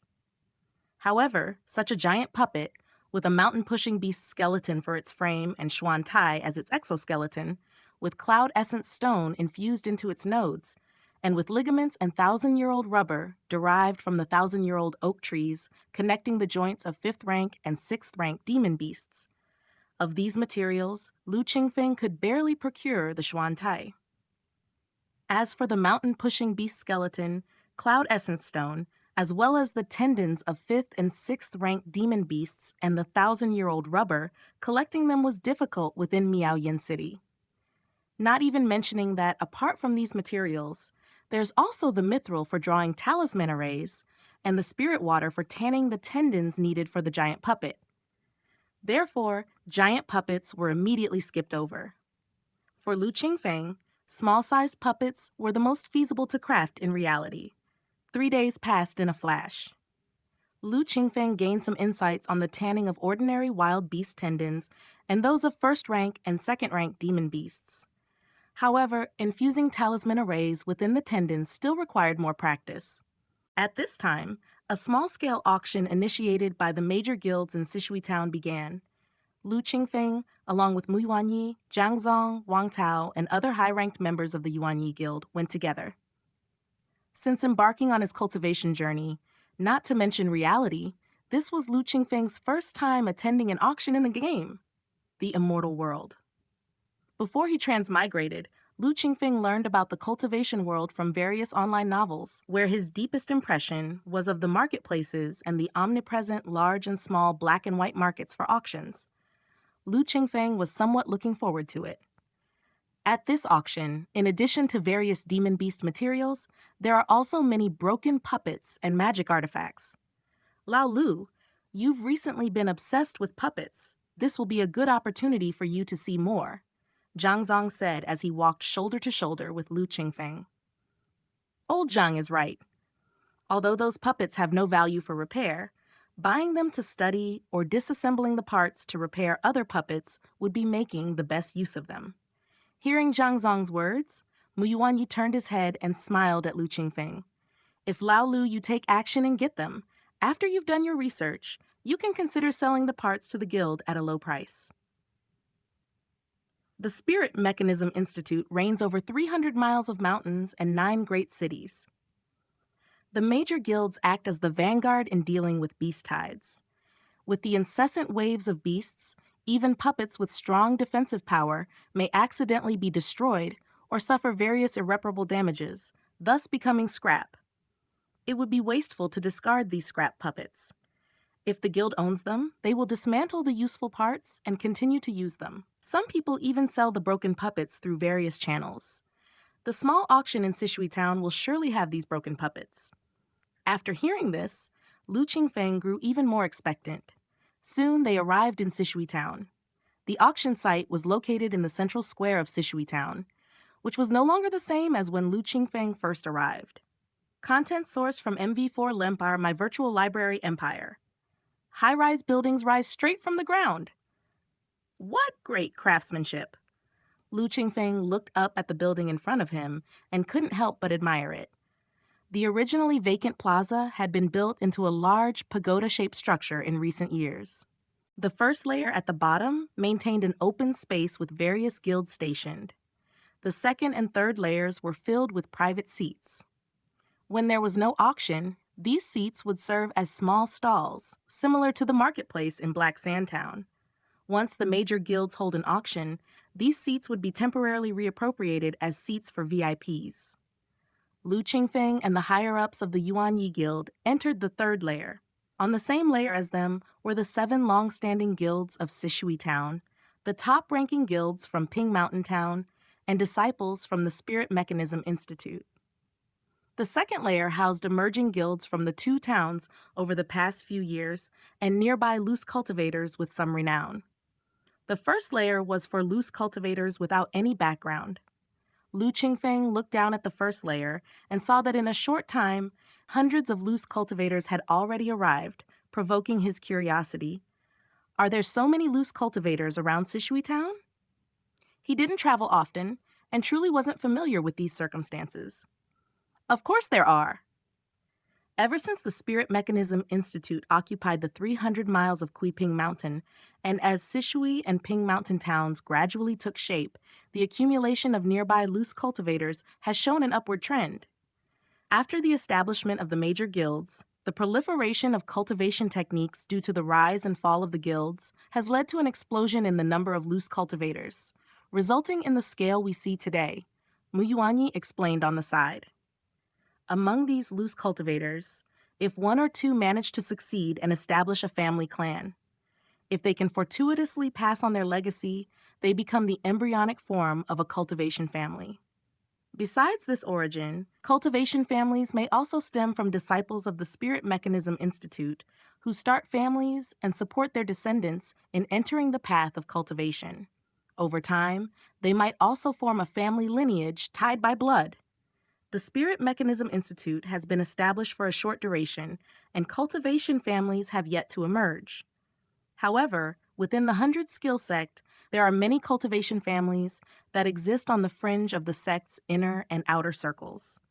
However, such a giant puppet, with a mountain-pushing beast skeleton for its frame and Xuan Tai as its exoskeleton, with cloud essence stone infused into its nodes, and with ligaments and 1,000-year-old rubber derived from the 1,000-year-old oak trees connecting the joints of 5th rank and 6th rank demon beasts. Of these materials, Lu Qingfeng could barely procure the Xuan Tai. As for the mountain-pushing beast skeleton, cloud essence stone, as well as the tendons of 5th and 6th rank demon beasts and the 1,000-year-old rubber, collecting them was difficult within Miaoyan City. Not even mentioning that, apart from these materials, there's also the mithril for drawing talisman arrays and the spirit water for tanning the tendons needed for the giant puppet. Therefore, giant puppets were immediately skipped over. For Lu Qingfeng, small-sized puppets were the most feasible to craft in reality. 3 days passed in a flash. Lu Qingfeng gained some insights on the tanning of ordinary wild beast tendons and those of 1st rank and 2nd rank demon beasts. However, infusing talisman arrays within the tendons still required more practice. At this time, a small-scale auction initiated by the major guilds in Sishui Town began. Lu Qingfeng, along with Mu Yuanyi, Zhang Zong, Wang Tao, and other high-ranked members of the Yuanyi Guild, went together. Since embarking on his cultivation journey, not to mention reality, this was Lu Qingfeng's first time attending an auction in the game, the immortal world. Before he transmigrated, Lu Qingfeng learned about the cultivation world from various online novels, where his deepest impression was of the marketplaces and the omnipresent large and small black and white markets for auctions. Lu Qingfeng was somewhat looking forward to it. At this auction, in addition to various demon beast materials, there are also many broken puppets and magic artifacts. Lao Lu, you've recently been obsessed with puppets. This will be a good opportunity for you to see more, Zhang Zong said as he walked shoulder to shoulder with Lu Qingfeng. Old Zhang is right. Although those puppets have no value for repair, buying them to study or disassembling the parts to repair other puppets would be making the best use of them. Hearing Zhang Zong's words, Mu Yuanyi turned his head and smiled at Lu Qingfeng. If Lao Lu you take action and get them, after you've done your research, you can consider selling the parts to the guild at a low price. The Spirit Mechanism Institute reigns over 300 miles of mountains and 9 great cities. The major guilds act as the vanguard in dealing with beast tides. With the incessant waves of beasts, even puppets with strong defensive power may accidentally be destroyed or suffer various irreparable damages, thus becoming scrap. It would be wasteful to discard these scrap puppets. If the guild owns them, they will dismantle the useful parts and continue to use them. Some people even sell the broken puppets through various channels. The small auction in Sishui Town will surely have these broken puppets. After hearing this, Lu Qingfeng grew even more expectant. Soon they arrived in Sishui Town. The auction site was located in the central square of Sishui Town, which was no longer the same as when Lu Qingfeng first arrived. Content sourced from MV4 Lempire, my virtual library empire. High-rise buildings rise straight from the ground. What great craftsmanship! Lu Qingfeng looked up at the building in front of him and couldn't help but admire it. The originally vacant plaza had been built into a large pagoda-shaped structure in recent years. The first layer at the bottom maintained an open space with various guilds stationed. The second and third layers were filled with private seats. When there was no auction, these seats would serve as small stalls, similar to the marketplace in Black Sand Town. Once the major guilds hold an auction, these seats would be temporarily reappropriated as seats for VIPs. Lu Qingfeng and the higher-ups of the Yuanyi Guild entered the third layer. On the same layer as them were the 7 long-standing guilds of Sishui Town, the top-ranking guilds from Ping Mountain Town, and disciples from the Spirit Mechanism Institute. The second layer housed emerging guilds from the 2 towns over the past few years and nearby loose cultivators with some renown. The first layer was for loose cultivators without any background. Lu Qingfeng looked down at the first layer and saw that in a short time, hundreds of loose cultivators had already arrived, provoking his curiosity. Are there so many loose cultivators around Sishui Town? He didn't travel often and truly wasn't familiar with these circumstances. Of course there are. Ever since the Spirit Mechanism Institute occupied the 300 miles of Qingfeng Mountain, and as Sishui and Ping Mountain towns gradually took shape, the accumulation of nearby loose cultivators has shown an upward trend. After the establishment of the major guilds, the proliferation of cultivation techniques due to the rise and fall of the guilds has led to an explosion in the number of loose cultivators, resulting in the scale we see today, Mu Yuanyi explained on the side. Among these loose cultivators, if 1 or 2 manage to succeed and establish a family clan, if they can fortuitously pass on their legacy, they become the embryonic form of a cultivation family. Besides this origin, cultivation families may also stem from disciples of the Spirit Mechanism Institute who start families and support their descendants in entering the path of cultivation. Over time, they might also form a family lineage tied by blood. The Spirit Mechanism Institute has been established for a short duration, and cultivation families have yet to emerge. However, within the 100 skill sect, there are many cultivation families that exist on the fringe of the sect's inner and outer circles.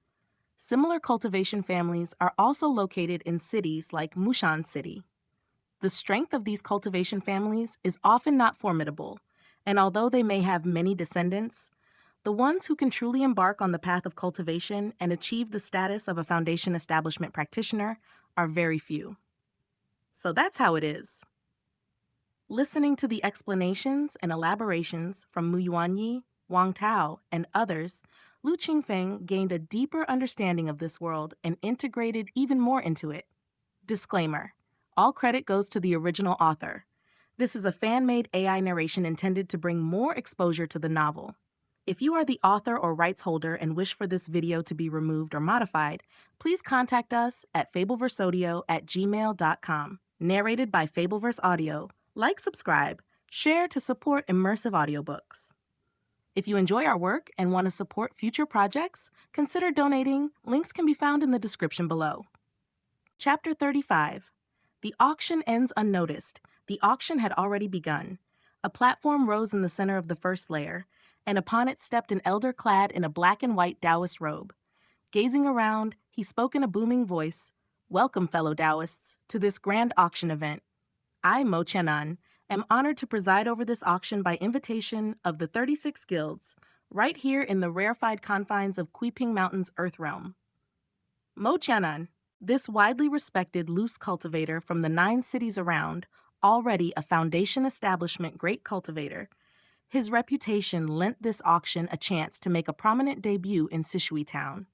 Similar cultivation families are also located in cities like Mushan City. The strength of these cultivation families is often not formidable, and although they may have many descendants, the ones who can truly embark on the path of cultivation and achieve the status of a foundation establishment practitioner are very few. So that's how it is. Listening to the explanations and elaborations from Mu Yuanyi, Wang Tao, and others, Lu Qingfeng gained a deeper understanding of this world and integrated even more into it. Disclaimer: all credit goes to the original author. This is a fan-made AI narration intended to bring more exposure to the novel. If you are the author or rights holder and wish for this video to be removed or modified, please contact us at fableverseaudio@gmail.com. Narrated by Fableverse Audio. Like, subscribe, share to support immersive audiobooks. If you enjoy our work and want to support future projects, consider donating. Links can be found in the description below. Chapter 35. The auction ends unnoticed. The auction had already begun. A platform rose in the center of the first layer, and upon it stepped an elder clad in a black and white Daoist robe. Gazing around, he spoke in a booming voice, "Welcome, fellow Daoists, to this grand auction event. I, Mo Qianan, am honored to preside over this auction by invitation of the 36 guilds, right here in the rarefied confines of Qingfeng Mountain's Earth Realm." Mo Qianan, this widely respected loose cultivator from the 9 cities around, already a foundation establishment great cultivator, his reputation lent this auction a chance to make a prominent debut in Sishui Town.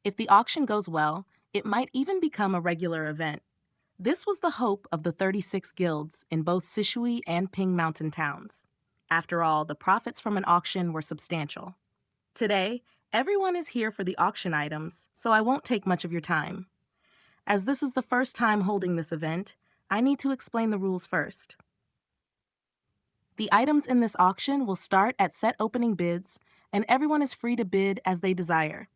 If the auction goes well, it might even become a regular event. This was the hope of the 36 guilds in both Sishui and Ping Mountain towns. After all, the profits from an auction were substantial. Today, everyone is here for the auction items, so I won't take much of your time. As this is the first time holding this event, I need to explain the rules first. The items in this auction will start at set opening bids, and everyone is free to bid as they desire.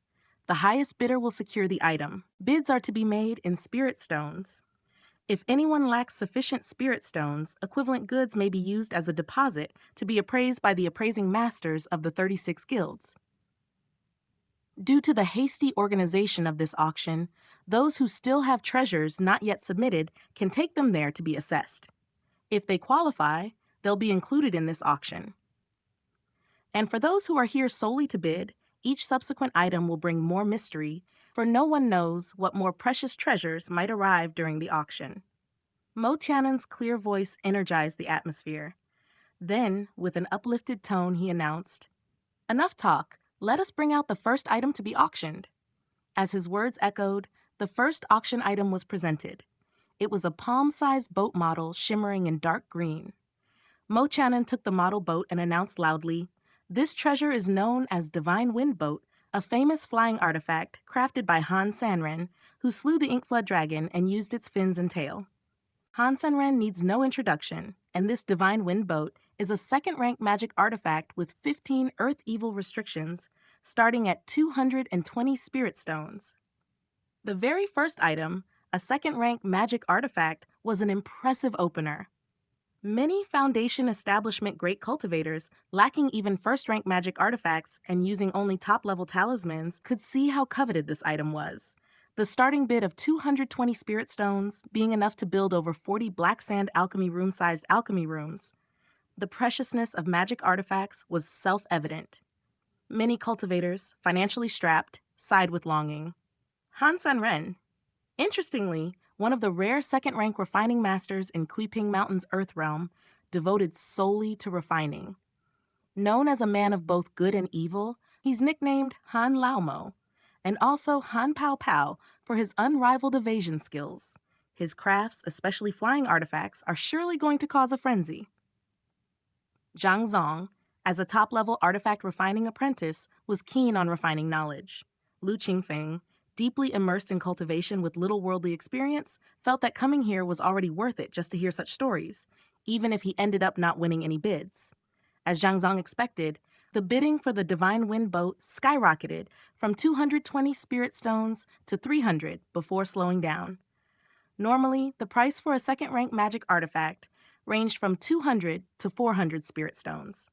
The highest bidder will secure the item. Bids are to be made in spirit stones. If anyone lacks sufficient spirit stones, equivalent goods may be used as a deposit to be appraised by the appraising masters of the 36 guilds. Due to the hasty organization of this auction, those who still have treasures not yet submitted can take them there to be assessed. If they qualify, they'll be included in this auction. And for those who are here solely to bid, each subsequent item will bring more mystery, for no one knows what more precious treasures might arrive during the auction. Mo Tianan's clear voice energized the atmosphere. Then, with an uplifted tone, he announced, "Enough talk, let us bring out the first item to be auctioned." As his words echoed, the first auction item was presented. It was a palm-sized boat model shimmering in dark green. Mo Tianan took the model boat and announced loudly, "This treasure is known as Divine Wind Boat, a famous flying artifact crafted by Han Sanren, who slew the Inkflood dragon and used its fins and tail." Han Sanren needs no introduction, and this Divine Wind Boat is a second-rank magic artifact with 15 Earth Evil restrictions, starting at 220 Spirit Stones. The very first item, a second-rank magic artifact, was an impressive opener. Many Foundation establishment great cultivators, lacking even first-rank magic artifacts and using only top-level talismans, could see how coveted this item was. The starting bid of 220 spirit stones being enough to build over 40 black sand alchemy room-sized alchemy rooms. The preciousness of magic artifacts was self-evident. Many cultivators, financially strapped, sighed with longing. Han Sanren. Interestingly, one of the rare second-rank refining masters in Qingfeng Mountain's Earth Realm, devoted solely to refining. Known as a man of both good and evil, he's nicknamed Han Laomo, and also Han Pao Pao for his unrivaled evasion skills. His crafts, especially flying artifacts, are surely going to cause a frenzy. Zhang Zong, as a top-level artifact refining apprentice, was keen on refining knowledge. Lu Qingfeng, deeply immersed in cultivation with little worldly experience, felt that coming here was already worth it just to hear such stories, even if he ended up not winning any bids. As Zhang Zong expected, the bidding for the Divine Wind Boat skyrocketed from 220 spirit stones to 300 before slowing down. Normally, the price for a second-rank magic artifact ranged from 200 to 400 spirit stones.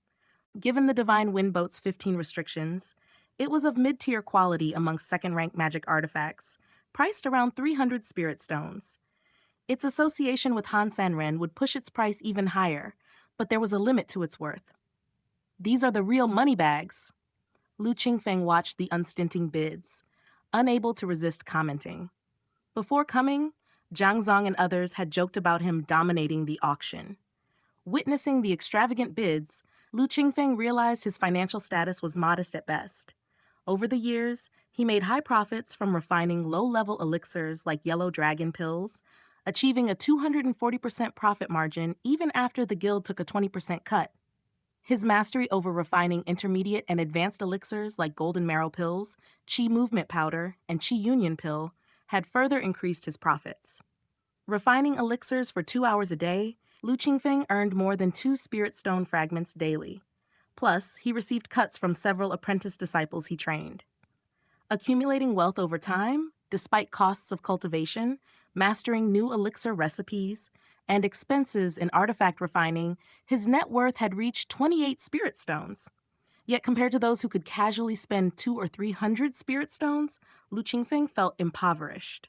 Given the Divine Wind Boat's 15 restrictions, it was of mid-tier quality amongst second-rank magic artifacts, priced around 300 spirit stones. Its association with Han Sanren would push its price even higher, but there was a limit to its worth. "These are the real money bags." Lu Qingfeng watched the unstinting bids, unable to resist commenting. Before coming, Zhang Zong and others had joked about him dominating the auction. Witnessing the extravagant bids, Lu Qingfeng realized his financial status was modest at best. Over the years, he made high profits from refining low-level elixirs like yellow dragon pills, achieving a 240% profit margin even after the guild took a 20% cut. His mastery over refining intermediate and advanced elixirs like golden marrow pills, chi movement powder, and chi union pill had further increased his profits. Refining elixirs for 2 hours a day, Lu Qingfeng earned more than 2 spirit stone fragments daily. Plus, he received cuts from several apprentice disciples he trained. Accumulating wealth over time, despite costs of cultivation, mastering new elixir recipes, and expenses in artifact refining, his net worth had reached 28 spirit stones. Yet compared to those who could casually spend 200 or 300 spirit stones, Lu Qingfeng felt impoverished.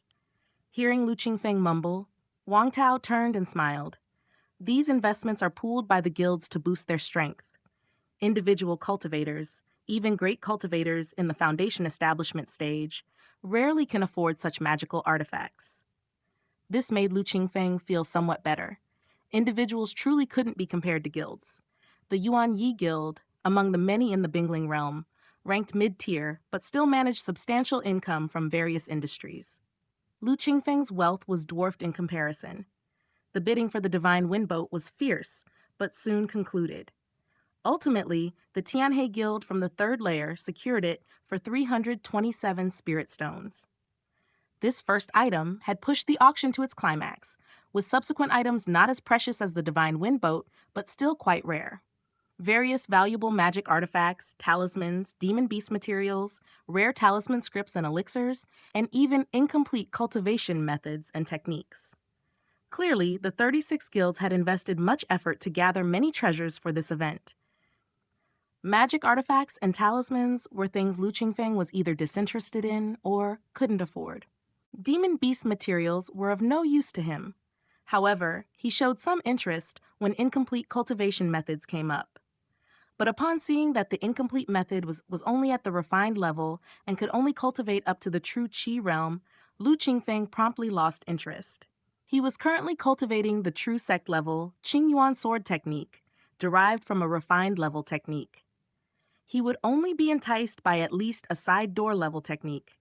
Hearing Lu Qingfeng mumble, Wang Tao turned and smiled. These investments are pooled by the guilds to boost their strength. Individual cultivators, even great cultivators in the Foundation establishment stage, rarely can afford such magical artifacts. This made Lu Qingfeng feel somewhat better. Individuals truly couldn't be compared to guilds. The Yuan Yi Guild, among the many in the Bingling realm, ranked mid-tier but still managed substantial income from various industries. Lu Qingfeng's wealth was dwarfed in comparison. The bidding for the divine wind boat was fierce, but soon concluded. Ultimately, the Tianhe Guild from the third layer secured it for 327 spirit stones. This first item had pushed the auction to its climax, with subsequent items not as precious as the divine wind boat, but still quite rare. Various valuable magic artifacts, talismans, demon beast materials, rare talisman scripts and elixirs, and even incomplete cultivation methods and techniques. Clearly, the 36 guilds had invested much effort to gather many treasures for this event. Magic artifacts and talismans were things Lu Qingfeng was either disinterested in or couldn't afford. Demon beast materials were of no use to him. However, he showed some interest when incomplete cultivation methods came up. But upon seeing that the incomplete method was only at the refined level and could only cultivate up to the true Qi realm, Lu Qingfeng promptly lost interest. He was currently cultivating the true sect level Qingyuan sword technique, derived from a refined level technique. He would only be enticed by at least a side door level technique.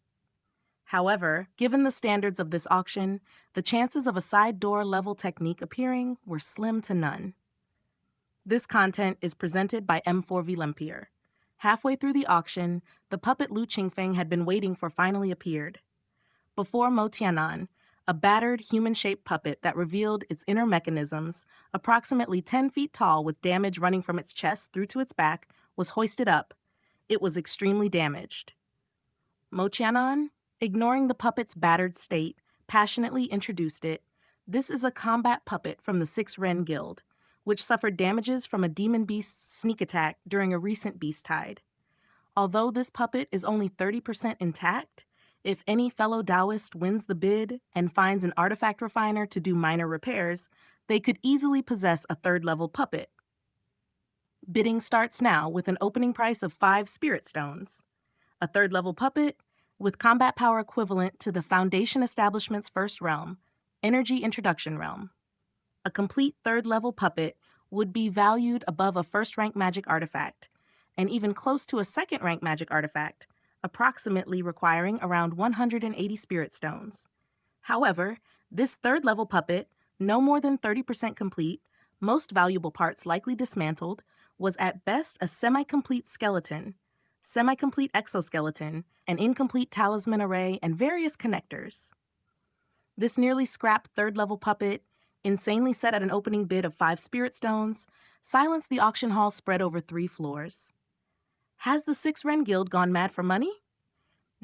However, given the standards of this auction, the chances of a side door level technique appearing were slim to none. This content is presented by M4V Lempier. Halfway through the auction, the puppet Lu Qingfeng had been waiting for finally appeared. Before Mo Tianan, a battered, human-shaped puppet that revealed its inner mechanisms, approximately 10 feet tall with damage running from its chest through to its back, was hoisted up. It was extremely damaged. Mo Tianan, ignoring the puppet's battered state, passionately introduced it. This is a combat puppet from the 6 Ren Guild, which suffered damages from a demon beast's sneak attack during a recent beast tide. Although this puppet is only 30% intact, if any fellow Daoist wins the bid and finds an artifact refiner to do minor repairs, they could easily possess a third-level puppet. Bidding starts now with an opening price of 5 spirit stones. A third-level puppet, with combat power equivalent to the Foundation Establishment's first realm, Energy Introduction Realm. A complete third-level puppet would be valued above a first-rank magic artifact, and even close to a second-rank magic artifact, approximately requiring around 180 spirit stones. However, this third-level puppet, no more than 30% complete, most valuable parts likely dismantled, was at best a semi-complete skeleton, semi-complete exoskeleton, an incomplete talisman array, and various connectors. This nearly scrapped third-level puppet, insanely set at an opening bid of 5 spirit stones, silenced the auction hall spread over 3 floors. Has the 6 Ren Guild gone mad for money?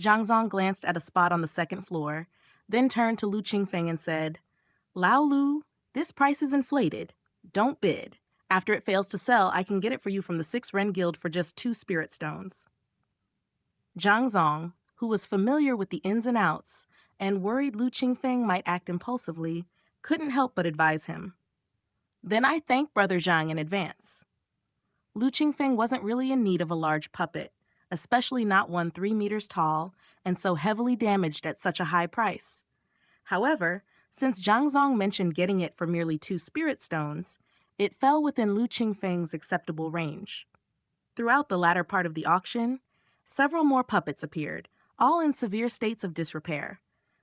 Zhang Zong glanced at a spot on the second floor, then turned to Lu Qingfeng and said, "Lao Lu, this price is inflated. Don't bid. After it fails to sell, I can get it for you from the 6 Ren Guild for just 2 spirit stones." Zhang Zong, who was familiar with the ins and outs and worried Lu Qingfeng might act impulsively, couldn't help but advise him. "Then I thank Brother Zhang in advance." Lu Qingfeng wasn't really in need of a large puppet, especially not one 3 meters tall and so heavily damaged at such a high price. However, since Zhang Zong mentioned getting it for merely 2 spirit stones, it fell within Lu Qingfeng's acceptable range. Throughout the latter part of the auction, several more puppets appeared, all in severe states of disrepair.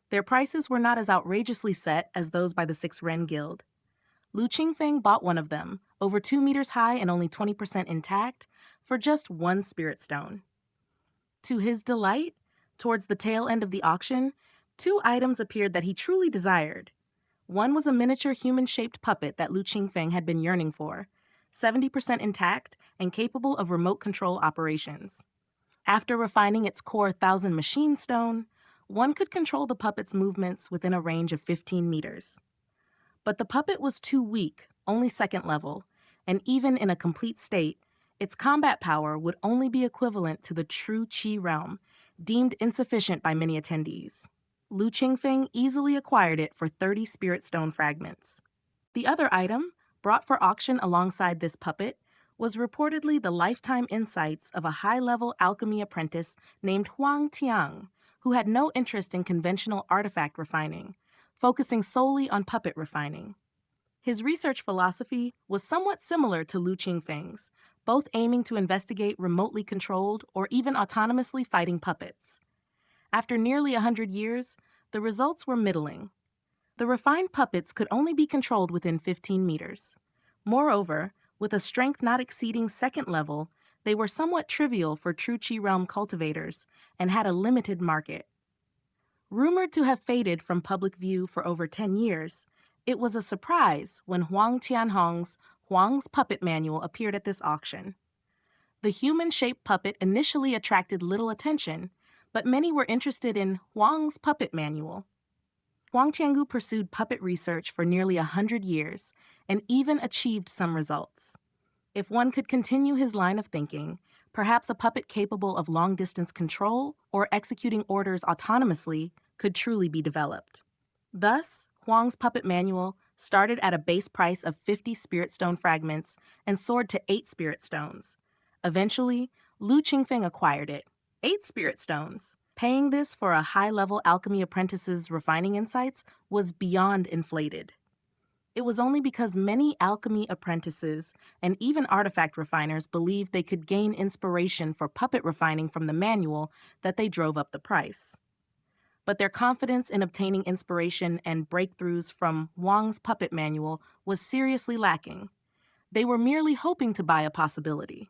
Their prices were not as outrageously set as those by the 6 Ren Guild. Lu Qingfeng bought one of them, over 2 meters high and only 20% intact, for just 1 spirit stone. To his delight, towards the tail end of the auction, 2 items appeared that he truly desired. One was a miniature human-shaped puppet that Lu Qingfeng had been yearning for, 70% intact and capable of remote control operations. After refining its core 1000 machine stone, one could control the puppet's movements within a range of 15 meters. But the puppet was too weak, only 2nd level, and even in a complete state, its combat power would only be equivalent to the true Qi realm, deemed insufficient by many attendees. Lu Qingfeng easily acquired it for 30 spirit stone fragments. The other item, brought for auction alongside this puppet, was reportedly the lifetime insights of a high-level alchemy apprentice named Huang Tiang, who had no interest in conventional artifact refining, focusing solely on puppet refining. His research philosophy was somewhat similar to Lu Qingfeng's, both aiming to investigate remotely controlled or even autonomously fighting puppets. After nearly 100 years, The results were middling. The refined puppets could only be controlled within 15 meters. Moreover, with a strength not exceeding second level, they were somewhat trivial for true Qi realm cultivators and had a limited market. Rumored to have faded from public view for over 10 years, it was a surprise when Huang Tianhong's Huang's Puppet Manual appeared at this auction. The human-shaped puppet initially attracted little attention, but many were interested in Huang's Puppet Manual. Huang Tiangu pursued puppet research for nearly 100 years and even achieved some results. If one could continue his line of thinking, perhaps a puppet capable of long-distance control or executing orders autonomously could truly be developed. Thus, Huang's Puppet Manual started at a base price of 50 Spirit Stone fragments and soared to 8 Spirit Stones. Eventually, Lu Qingfeng acquired it, 8 Spirit Stones. Paying this for a high-level alchemy apprentice's refining insights was beyond inflated. It was only because many alchemy apprentices and even artifact refiners believed they could gain inspiration for puppet refining from the manual that they drove up the price. But their confidence in obtaining inspiration and breakthroughs from Huang's Puppet Manual was seriously lacking. They were merely hoping to buy a possibility.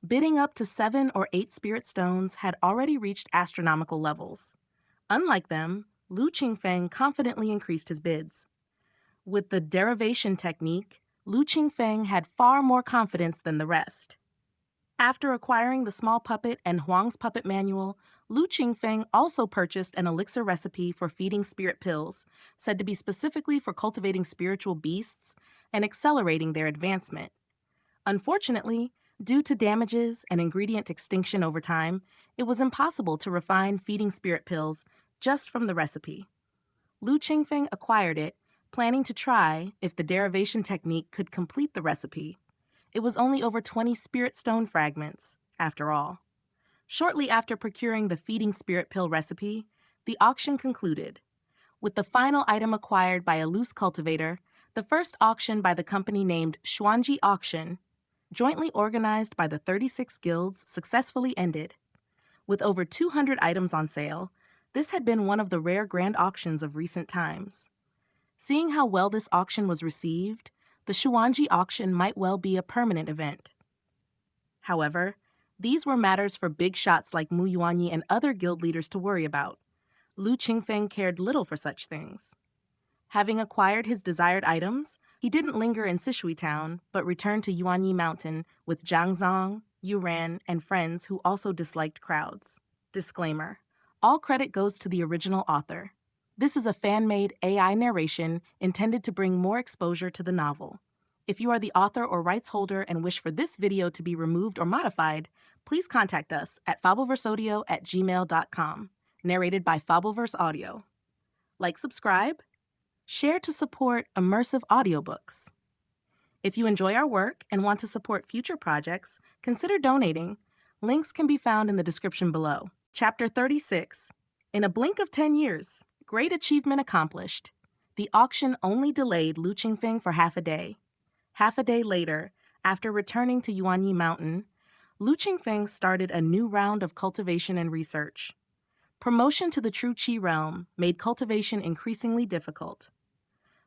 Bidding up to 7 or 8 Spirit Stones had already reached astronomical levels. Unlike them, Lu Qingfeng confidently increased his bids. With the derivation technique, Lu Qingfeng had far more confidence than the rest. After acquiring the small puppet and Huang's Puppet Manual, Lu Qingfeng also purchased an elixir recipe for feeding spirit pills, said to be specifically for cultivating spiritual beasts and accelerating their advancement. Unfortunately, due to damages and ingredient extinction over time, it was impossible to refine feeding spirit pills just from the recipe. Lu Qingfeng acquired it, planning to try if the derivation technique could complete the recipe. It was only over 20 Spirit Stone fragments, after all. Shortly after procuring the feeding spirit pill recipe, the auction concluded. With the final item acquired by a loose cultivator, the first auction by the company named Xuanji Auction, jointly organized by the 36 guilds, successfully ended. With over 200 items on sale, this had been one of the rare grand auctions of recent times. Seeing how well this auction was received, the Xuanji auction might well be a permanent event. However, these were matters for big shots like Mu Yuanyi and other guild leaders to worry about. Lu Qingfeng cared little for such things. Having acquired his desired items, he didn't linger in Sishui Town, but returned to Yuanyi Mountain with Zhang Zong, Yu Ran, and friends who also disliked crowds. Disclaimer: all credit goes to the original author. This is a fan-made AI narration intended to bring more exposure to the novel. If you are the author or rights holder and wish for this video to be removed or modified, please contact us at fableverseaudio@gmail.com. Narrated by Fableverse Audio. Like, subscribe, share to support immersive audiobooks. If you enjoy our work and want to support future projects, consider donating. Links can be found in the description below. Chapter 36. In a blink of 10 years, great achievement accomplished. The auction only delayed Lu Qingfeng for half a day. Half a day later, after returning to Yuanyi Mountain, Lu Qingfeng started a new round of cultivation and research. Promotion to the true Qi realm made cultivation increasingly difficult.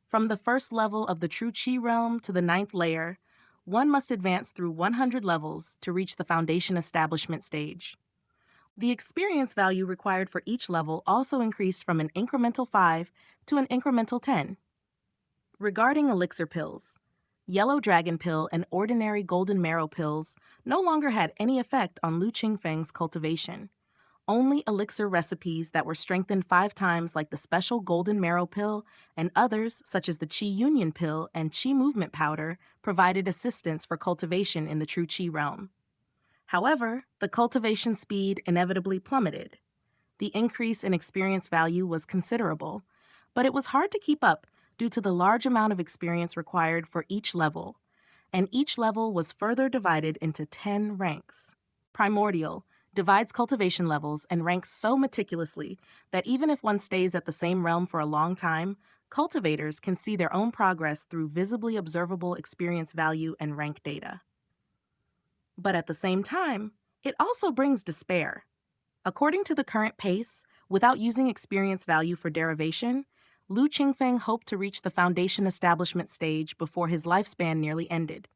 From the first level of the true Qi realm to the 9th layer, one must advance through 100 levels to reach the foundation establishment stage. The experience value required for each level also increased from an incremental 5 to an incremental 10. Regarding elixir pills, Yellow Dragon Pill and ordinary Golden Marrow pills no longer had any effect on Lu Qingfeng's cultivation. Only elixir recipes that were strengthened 5 times, like the special Golden Marrow Pill, and others, such as the Qi Union Pill and Qi Movement Powder, provided assistance for cultivation in the true Qi realm. However, the cultivation speed inevitably plummeted. The increase in experience value was considerable, but it was hard to keep up due to the large amount of experience required for each level, and each level was further divided into 10 ranks. Primordial divides cultivation levels and ranks so meticulously that even if one stays at the same realm for a long time, cultivators can see their own progress through visibly observable experience value and rank data. But at the same time, it also brings despair. According to the current pace, Without using experience value for derivation, Lu Qingfeng hoped to reach the foundation establishment stage before his lifespan nearly ended.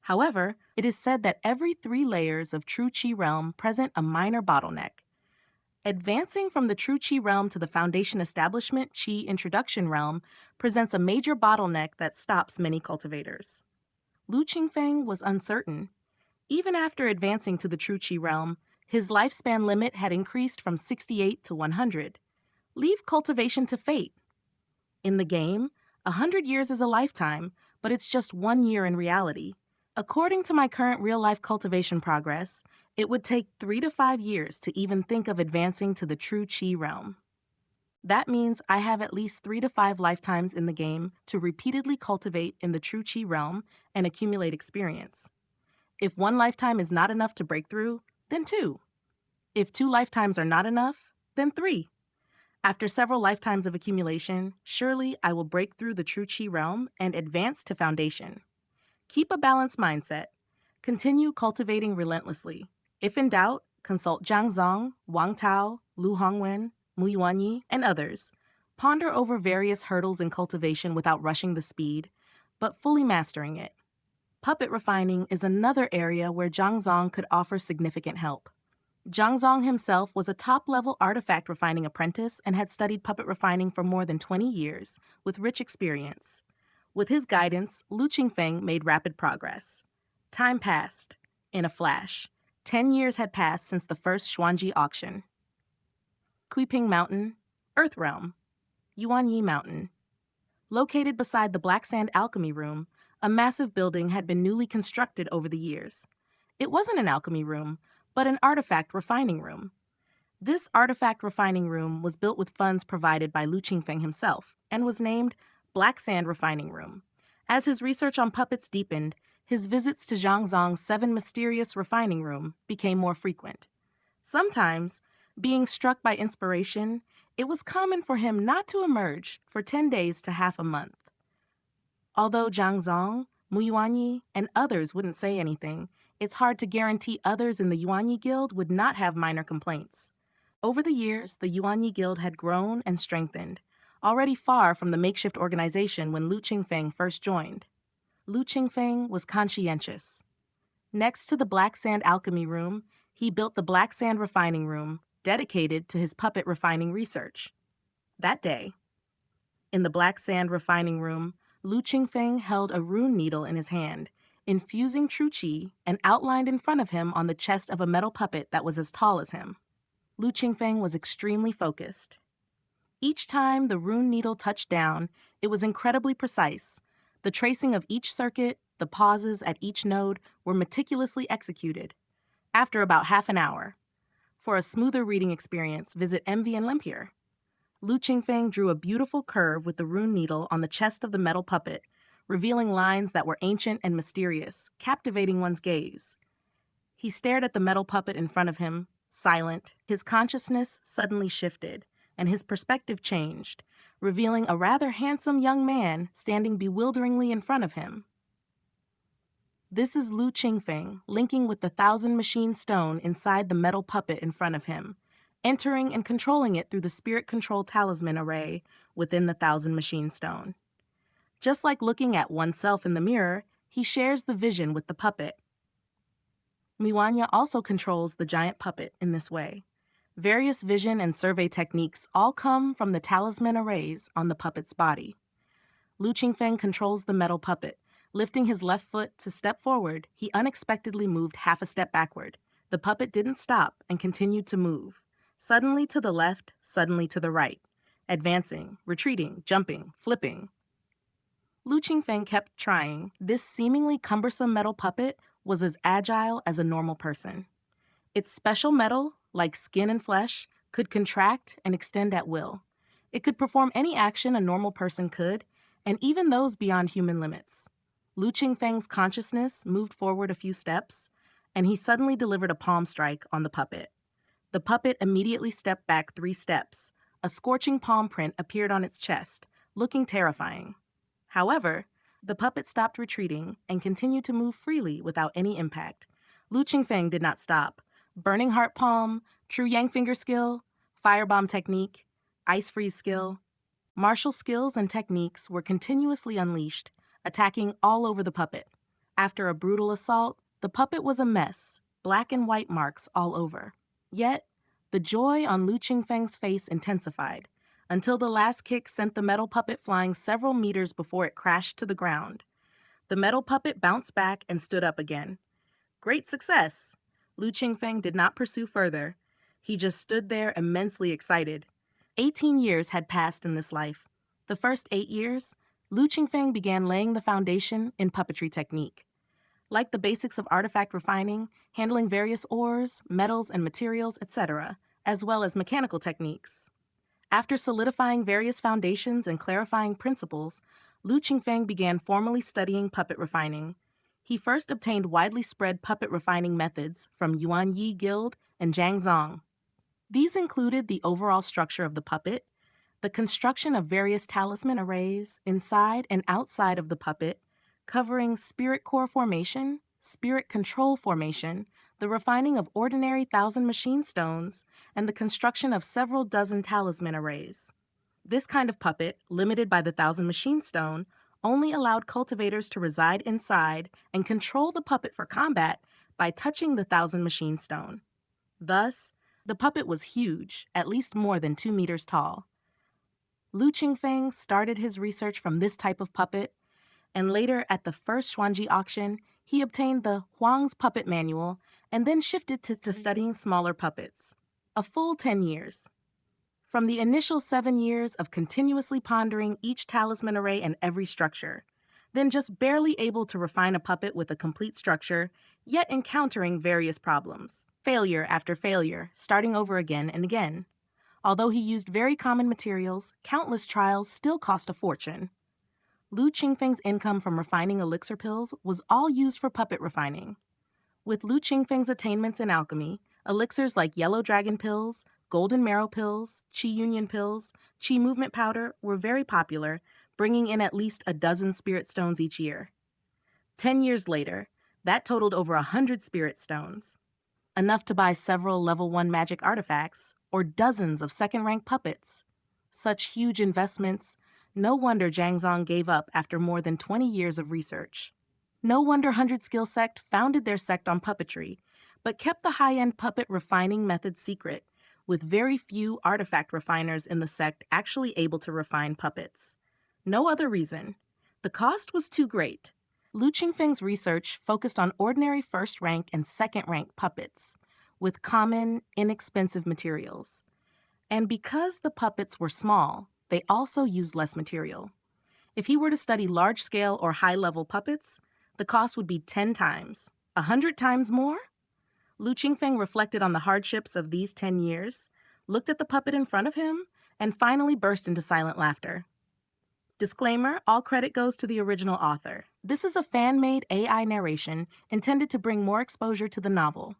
However, it is said that every 3 layers of true Qi realm present a minor bottleneck. Advancing from the true Qi realm to the foundation establishment Qi introduction realm presents a major bottleneck that stops many cultivators. Lu Qingfeng was uncertain. Even after advancing to the true Qi realm, his lifespan limit had increased from 68 to 100. Leave cultivation to fate. In the game, 100 years is a lifetime, but it's just 1 year in reality. According to my current real-life cultivation progress, it would take 3 to 5 years to even think of advancing to the true Qi realm. That means I have at least 3 to 5 lifetimes in the game to repeatedly cultivate in the true Qi realm and accumulate experience. If 1 lifetime is not enough to break through, then 2. If 2 lifetimes are not enough, then 3. After several lifetimes of accumulation, surely I will break through the true Qi realm and advance to foundation. Keep a balanced mindset. Continue cultivating relentlessly. If in doubt, consult Zhang Zong, Wang Tao, Lu Hongwen, Mu Yuanyi, and others. Ponder over various hurdles in cultivation without rushing the speed, but fully mastering it. Puppet refining is another area where Zhang Zong could offer significant help. Zhang Zong himself was a top-level artifact refining apprentice and had studied puppet refining for more than 20 years, with rich experience. With his guidance, Lu Qingfeng made rapid progress. Time passed. In a flash. 10 years had passed since the first Xuanji auction. Qingfeng Mountain, Earth Realm. Yuanyi Mountain. Located beside the Black Sand Alchemy Room, a massive building had been newly constructed over the years. It wasn't an alchemy room, but an artifact refining room. This artifact refining room was built with funds provided by Lu Qingfeng himself and was named Black Sand Refining Room. As his research on puppets deepened, his visits to Zhang Zong's 7 mysterious refining room became more frequent. Sometimes, being struck by inspiration, it was common for him not to emerge for 10 days to half a month. Although Zhang Zong, Mu Yuanyi, and others wouldn't say anything, it's hard to guarantee others in the Yuanyi Guild would not have minor complaints. Over the years, the Yuanyi Guild had grown and strengthened, already far from the makeshift organization when Lu Qingfeng first joined. Lu Qingfeng was conscientious. Next to the Black Sand Alchemy Room, he built the Black Sand Refining Room, dedicated to his puppet refining research. That day, in the Black Sand Refining Room, Lu Qingfeng held a rune needle in his hand, infusing true Qi and outlined in front of him on the chest of a metal puppet that was as tall as him. Lu Qingfeng was extremely focused. Each time the rune needle touched down, it was incredibly precise. The tracing of each circuit, the pauses at each node were meticulously executed. After about half an hour. For a smoother reading experience, visit MV and Lempier. Lu Qingfeng drew a beautiful curve with the rune needle on the chest of the metal puppet, revealing lines that were ancient and mysterious, captivating one's gaze. He stared at the metal puppet in front of him, silent. His consciousness suddenly shifted, and his perspective changed, revealing a rather handsome young man standing bewilderingly in front of him. This is Lu Qingfeng, linking with the 1,000 machine stone inside the metal puppet in front of him, entering and controlling it through the spirit control talisman array within the 1,000 machine stone. Just like looking at oneself in the mirror, he shares the vision with the puppet. Miwanya also controls the giant puppet in this way. Various vision and survey techniques all come from the talisman arrays on the puppet's body. Lu Qingfeng controls the metal puppet. Lifting his left foot to step forward, he unexpectedly moved half a step backward. The puppet didn't stop and continued to move. Suddenly to the left, suddenly to the right. Advancing, retreating, jumping, flipping. Lu Qingfeng kept trying. This seemingly cumbersome metal puppet was as agile as a normal person. Its special metal, like skin and flesh, could contract and extend at will. It could perform any action a normal person could, and even those beyond human limits. Lu Qingfeng's consciousness moved forward a few steps, and he suddenly delivered a palm strike on the puppet. The puppet immediately stepped back 3 steps. A scorching palm print appeared on its chest, looking terrifying. However, the puppet stopped retreating and continued to move freely without any impact. Lu Qingfeng did not stop. Burning Heart Palm, True Yang Finger Skill, firebomb technique, ice freeze skill. Martial skills and techniques were continuously unleashed, attacking all over the puppet. After a brutal assault, the puppet was a mess, black and white marks all over. Yet, the joy on Lu Qingfeng's face intensified, until the last kick sent the metal puppet flying several meters before it crashed to the ground. The metal puppet bounced back and stood up again. Great success! Lu Qingfeng did not pursue further. He just stood there immensely excited. 18 years had passed in this life. The first 8 years, Lu Qingfeng began laying the foundation in puppetry technique. Like the basics of artifact refining, handling various ores, metals, and materials, etc., as well as mechanical techniques. After solidifying various foundations and clarifying principles, Lu Qingfeng began formally studying puppet refining. He first obtained widely spread puppet refining methods from Yuan Yi Guild and Zhang Zong. These included the overall structure of the puppet, the construction of various talisman arrays inside and outside of the puppet, covering spirit core formation, spirit control formation, the refining of ordinary 1,000 machine stones, and the construction of several dozen talisman arrays. This kind of puppet, limited by the 1,000 machine stone, only allowed cultivators to reside inside and control the puppet for combat by touching the 1,000 machine stone. Thus, the puppet was huge, at least more than 2 meters tall. Lu Qingfeng started his research from this type of puppet, and later at the first Xuanji auction, he obtained the Huang's Puppet Manual and then shifted to studying smaller puppets. A full 10 years. From the initial 7 years of continuously pondering each talisman array and every structure, then just barely able to refine a puppet with a complete structure, yet encountering various problems. Failure after failure, starting over again and again. Although he used very common materials, countless trials still cost a fortune. Lu Qingfeng's income from refining elixir pills was all used for puppet refining. With Lu Qingfeng's attainments in alchemy, elixirs like yellow dragon pills, golden marrow pills, qi union pills, qi movement powder were very popular, bringing in at least a dozen spirit stones each year. 10 years later, that totaled over 100 spirit stones. Enough to buy several level 1 magic artifacts, or dozens of second-rank puppets. Such huge investments, no wonder Zhang Zong gave up after more than 20 years of research. No wonder 100 Skill Sect founded their sect on puppetry, but kept the high-end puppet refining method secret, with very few artifact refiners in the sect actually able to refine puppets. No other reason. The cost was too great. Lu Qingfeng's research focused on ordinary first-rank and second-rank puppets, with common, inexpensive materials. And because the puppets were small, they also used less material. If he were to study large-scale or high-level puppets, the cost would be 10 times, 100 times more? Lu Qingfeng reflected on the hardships of these 10 years, looked at the puppet in front of him, and finally burst into silent laughter. Disclaimer, all credit goes to the original author. This is a fan-made AI narration intended to bring more exposure to the novel.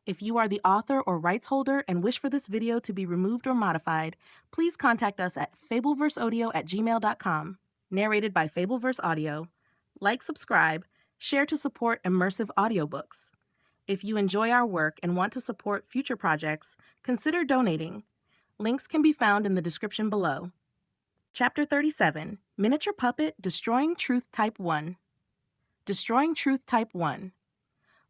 If you are the author or rights holder and wish for this video to be removed or modified, please contact us at fableverseaudio@gmail.com. Narrated by Fableverse Audio. Like, subscribe, share to support immersive audiobooks. If you enjoy our work and want to support future projects, consider donating. Links can be found in the description below. Chapter 37, Miniature Puppet Destroying Truth Type 1. Destroying Truth Type 1.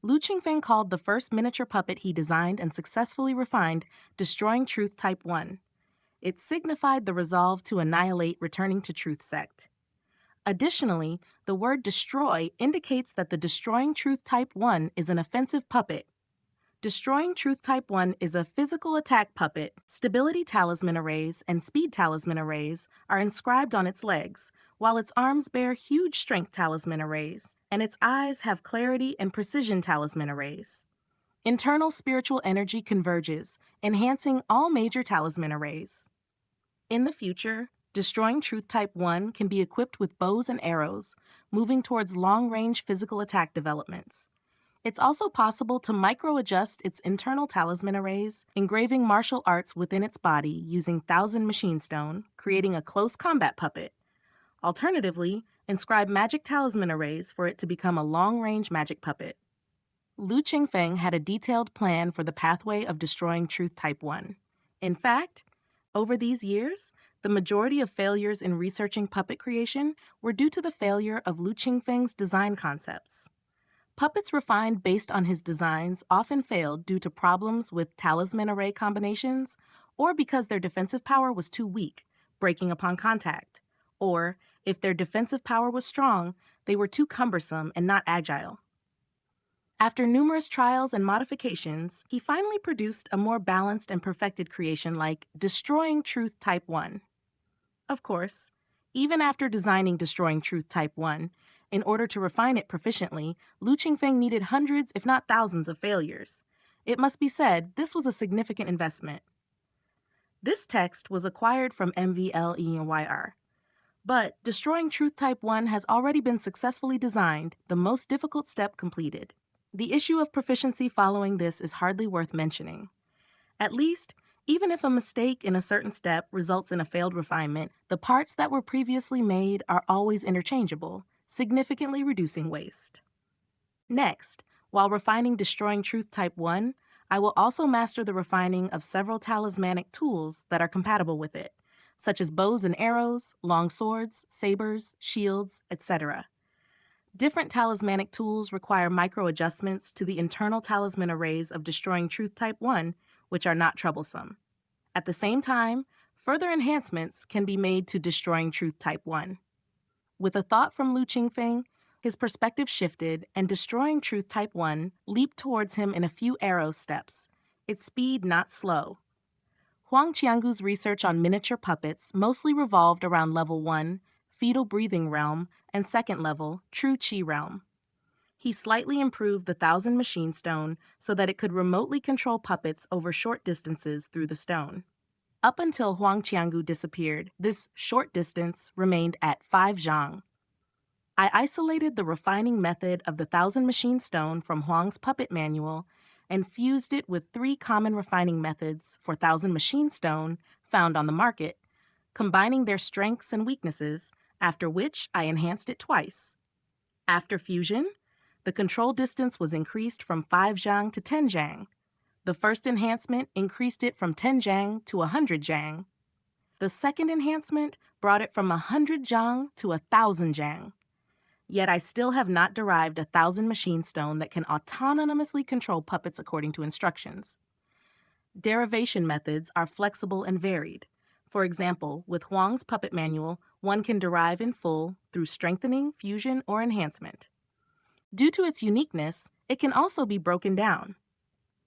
Lu Qingfeng called the first miniature puppet he designed and successfully refined Destroying Truth Type 1. It signified the resolve to annihilate returning to Truth sect. Additionally, the word destroy indicates that the Destroying Truth Type 1 is an offensive puppet. Destroying Truth Type 1 is a physical attack puppet. Stability talisman arrays and speed talisman arrays are inscribed on its legs, while its arms bear huge strength talisman arrays, and its eyes have clarity and precision talisman arrays. Internal spiritual energy converges, enhancing all major talisman arrays. In the future, Destroying Truth Type 1 can be equipped with bows and arrows, moving towards long-range physical attack developments. It's also possible to micro-adjust its internal talisman arrays, engraving martial arts within its body using 1,000 machine stone, creating a close combat puppet. Alternatively, inscribe magic talisman arrays for it to become a long-range magic puppet. Lu Qingfeng had a detailed plan for the pathway of Destroying Truth Type 1. In fact, over these years, the majority of failures in researching puppet creation were due to the failure of Lu Qingfeng's design concepts. Puppets refined based on his designs often failed due to problems with talisman array combinations or because their defensive power was too weak, breaking upon contact, or if their defensive power was strong, they were too cumbersome and not agile. After numerous trials and modifications, he finally produced a more balanced and perfected creation like Destroying Truth Type 1. Of course, even after designing Destroying Truth Type 1, in order to refine it proficiently, Lu Qingfeng needed hundreds, if not thousands, of failures. It must be said, this was a significant investment. This text was acquired from MVLEYR. But Destroying Truth Type 1 has already been successfully designed, the most difficult step completed. The issue of proficiency following this is hardly worth mentioning. At least, even if a mistake in a certain step results in a failed refinement, the parts that were previously made are always interchangeable, significantly reducing waste. Next, while refining Destroying Truth Type 1, I will also master the refining of several talismanic tools that are compatible with it, such as bows and arrows, long swords, sabers, shields, etc. Different talismanic tools require micro-adjustments to the internal talisman arrays of Destroying Truth Type 1, which are not troublesome. At the same time, further enhancements can be made to Destroying Truth Type 1. With a thought from Lu Qingfeng, his perspective shifted and Destroying Truth Type 1 leaped towards him in a few arrow steps, its speed not slow. Huang Qiangu's research on miniature puppets mostly revolved around Level 1, Fetal Breathing Realm, and second level, True Qi Realm. He slightly improved the Thousand Machine Stone so that it could remotely control puppets over short distances through the stone. Up until Huang Qiangu disappeared, this short distance remained at 5 zhang. I isolated the refining method of the Thousand Machine Stone from Huang's puppet manual and fused it with 3 common refining methods for Thousand Machine Stone found on the market, combining their strengths and weaknesses, after which I enhanced it twice. After fusion, the control distance was increased from 5 zhang to 10 zhang. The first enhancement increased it from 10 zhang to 100 zhang. The second enhancement brought it from 100 zhang to 1,000 zhang. Yet I still have not derived a Thousand Machine Stone that can autonomously control puppets according to instructions. Derivation methods are flexible and varied. For example, with Huang's puppet manual, one can derive in full through strengthening, fusion, or enhancement. Due to its uniqueness, it can also be broken down.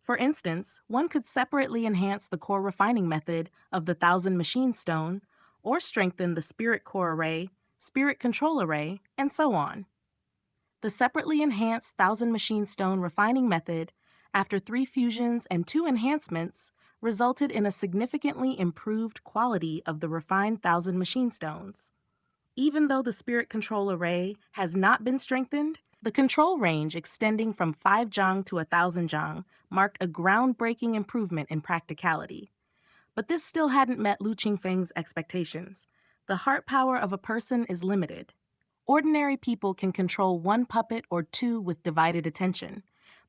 For instance, one could separately enhance the core refining method of the Thousand Machine Stone, or strengthen the Spirit Core Array, Spirit Control Array, and so on. The separately enhanced Thousand Machine Stone refining method, after 3 fusions and 2 enhancements, resulted in a significantly improved quality of the refined Thousand Machine Stones. Even though the Spirit Control Array has not been strengthened, the control range extending from 5 zhang to 1,000 zhang marked a groundbreaking improvement in practicality. But this still hadn't met Lu Qingfeng's expectations. The heart power of a person is limited. Ordinary people can control 1 puppet or 2 with divided attention,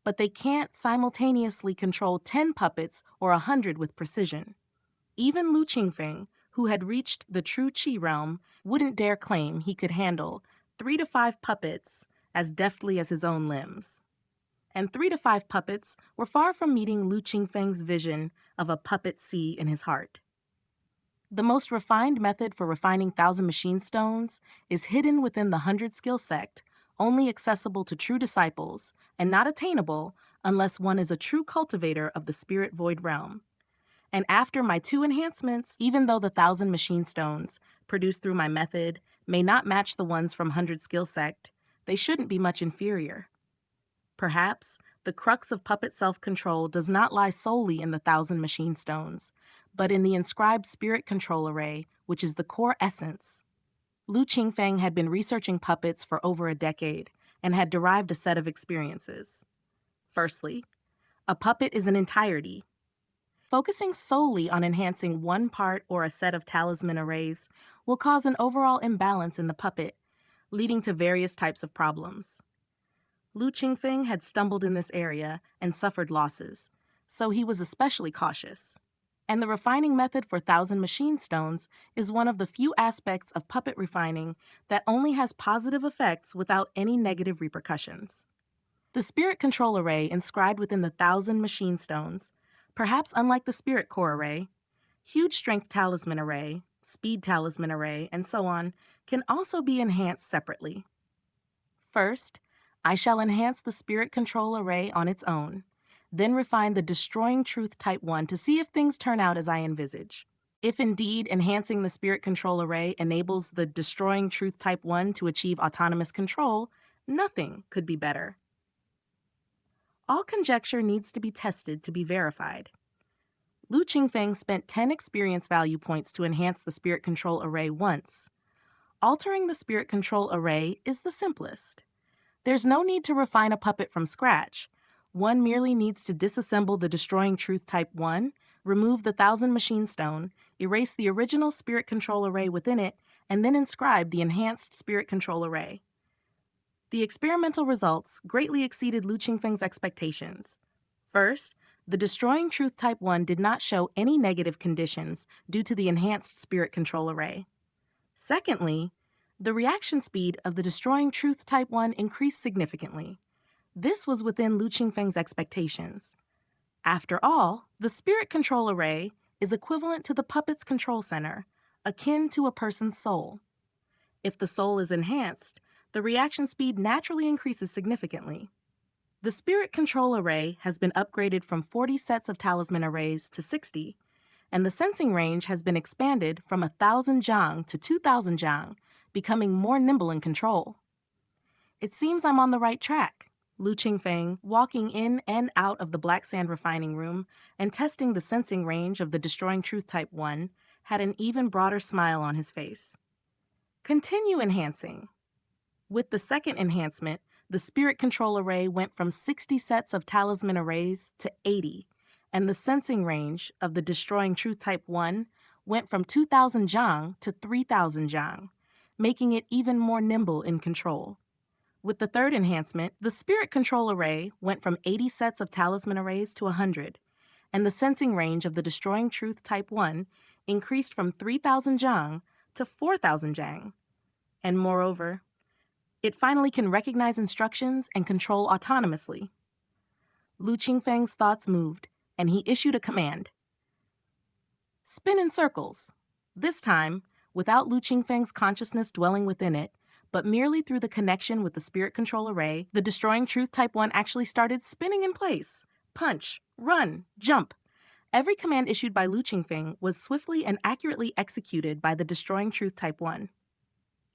but they can't simultaneously control 10 puppets or 100 with precision. Even Lu Qingfeng, who had reached the True Qi realm, wouldn't dare claim he could handle 3 to 5 puppets as deftly as his own limbs. And 3 to 5 puppets were far from meeting Lu Qingfeng's vision of a puppet sea in his heart. The most refined method for refining Thousand Machine Stones is hidden within the 100 skill sect, only accessible to true disciples, and not attainable unless one is a true cultivator of the Spirit Void realm. And after my 2 enhancements, even though the Thousand Machine Stones, produced through my method, may not match the ones from 100 skill sect, they shouldn't be much inferior. Perhaps the crux of puppet self-control does not lie solely in the Thousand Machine Stones, but in the inscribed Spirit Control Array, which is the core essence. Lu Qingfeng had been researching puppets for over a decade and had derived a set of experiences. Firstly, a puppet is an entirety. Focusing solely on enhancing one part or a set of talisman arrays will cause an overall imbalance in the puppet, leading to various types of problems. Lu Qingfeng had stumbled in this area and suffered losses, so he was especially cautious. And the refining method for 1,000 machine stones is one of the few aspects of puppet refining that only has positive effects without any negative repercussions. The spirit control array inscribed within the 1,000 machine stones, perhaps unlike the spirit core array, huge strength talisman array, speed talisman array, and so on, can also be enhanced separately. First, I shall enhance the spirit control array on its own, then refine the destroying truth type 1 to see if things turn out as I envisage. If indeed enhancing the spirit control array enables the destroying truth type 1 to achieve autonomous control, nothing could be better. All conjecture needs to be tested to be verified. Lu Qingfeng spent 10 experience value points to enhance the spirit control array once. Altering the spirit control array is the simplest. There's no need to refine a puppet from scratch. One merely needs to disassemble the destroying truth type 1, remove the 1,000 machine stone, erase the original spirit control array within it, and then inscribe the enhanced spirit control array. The experimental results greatly exceeded Lu Qingfeng's expectations. First, the destroying truth type 1 did not show any negative conditions due to the enhanced spirit control array. Secondly, the reaction speed of the destroying truth type 1 increased significantly. This was within Lu Qingfeng's expectations. After all, the spirit control array is equivalent to the puppet's control center, akin to a person's soul. If the soul is enhanced, the reaction speed naturally increases significantly. The spirit control array has been upgraded from 40 sets of talisman arrays to 60, and the sensing range has been expanded from 1,000 zhang to 2,000 zhang, becoming more nimble in control. It seems I'm on the right track. Lu Qingfeng, walking in and out of the black sand refining room and testing the sensing range of the destroying truth type 1, had an even broader smile on his face. Continue enhancing. With the second enhancement, the spirit control array went from 60 sets of talisman arrays to 80, and the sensing range of the destroying truth type 1 went from 2,000 zhang to 3,000 zhang, making it even more nimble in control. With the third enhancement, the spirit control array went from 80 sets of talisman arrays to 100, and the sensing range of the destroying truth type 1 increased from 3,000 zhang to 4,000 zhang. And moreover, it finally can recognize instructions and control autonomously. Lu Qingfeng's thoughts moved, and he issued a command. Spin in circles. This time, without Lu Qingfeng's consciousness dwelling within it, but merely through the connection with the spirit control array, the destroying truth type 1 actually started spinning in place. Punch, run, jump. Every command issued by Lu Qingfeng was swiftly and accurately executed by the destroying truth type 1.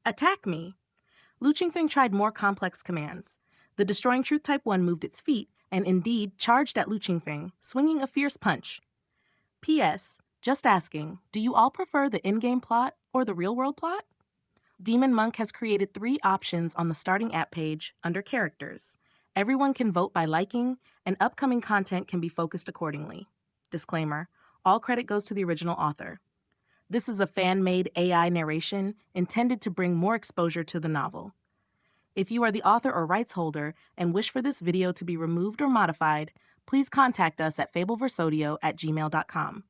Attack me. Lu Qingfeng tried more complex commands. The destroying truth type 1 moved its feet and indeed charged at Lu Qingfeng, swinging a fierce punch. P.S. Just asking, do you all prefer the in-game plot or the real-world plot? Demon Monk has created 3 options on the starting app page under Characters. Everyone can vote by liking, and upcoming content can be focused accordingly. Disclaimer, all credit goes to the original author. This is a fan-made AI narration intended to bring more exposure to the novel. If you are the author or rights holder and wish for this video to be removed or modified, please contact us at fableverseaudio@gmail.com.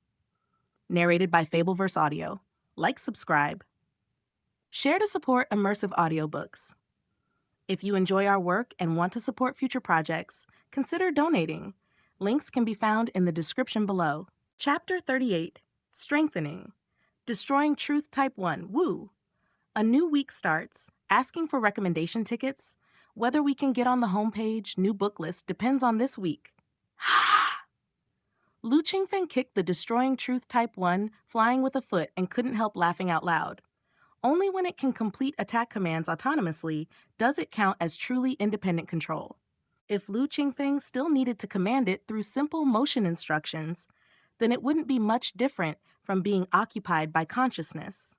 Narrated by Fableverse Audio. Like, subscribe. Share to support immersive audiobooks. If you enjoy our work and want to support future projects, consider donating. Links can be found in the description below. Chapter 38, Strengthening. Destroying Truth Type 1, Woo! A new week starts. Asking for recommendation tickets? Whether we can get on the homepage, new book list depends on this week. Lu Qingfeng kicked the Destroying Truth Type 1, flying with a foot, and couldn't help laughing out loud. Only when it can complete attack commands autonomously does it count as truly independent control. If Lu Qingfeng still needed to command it through simple motion instructions, then it wouldn't be much different from being occupied by consciousness.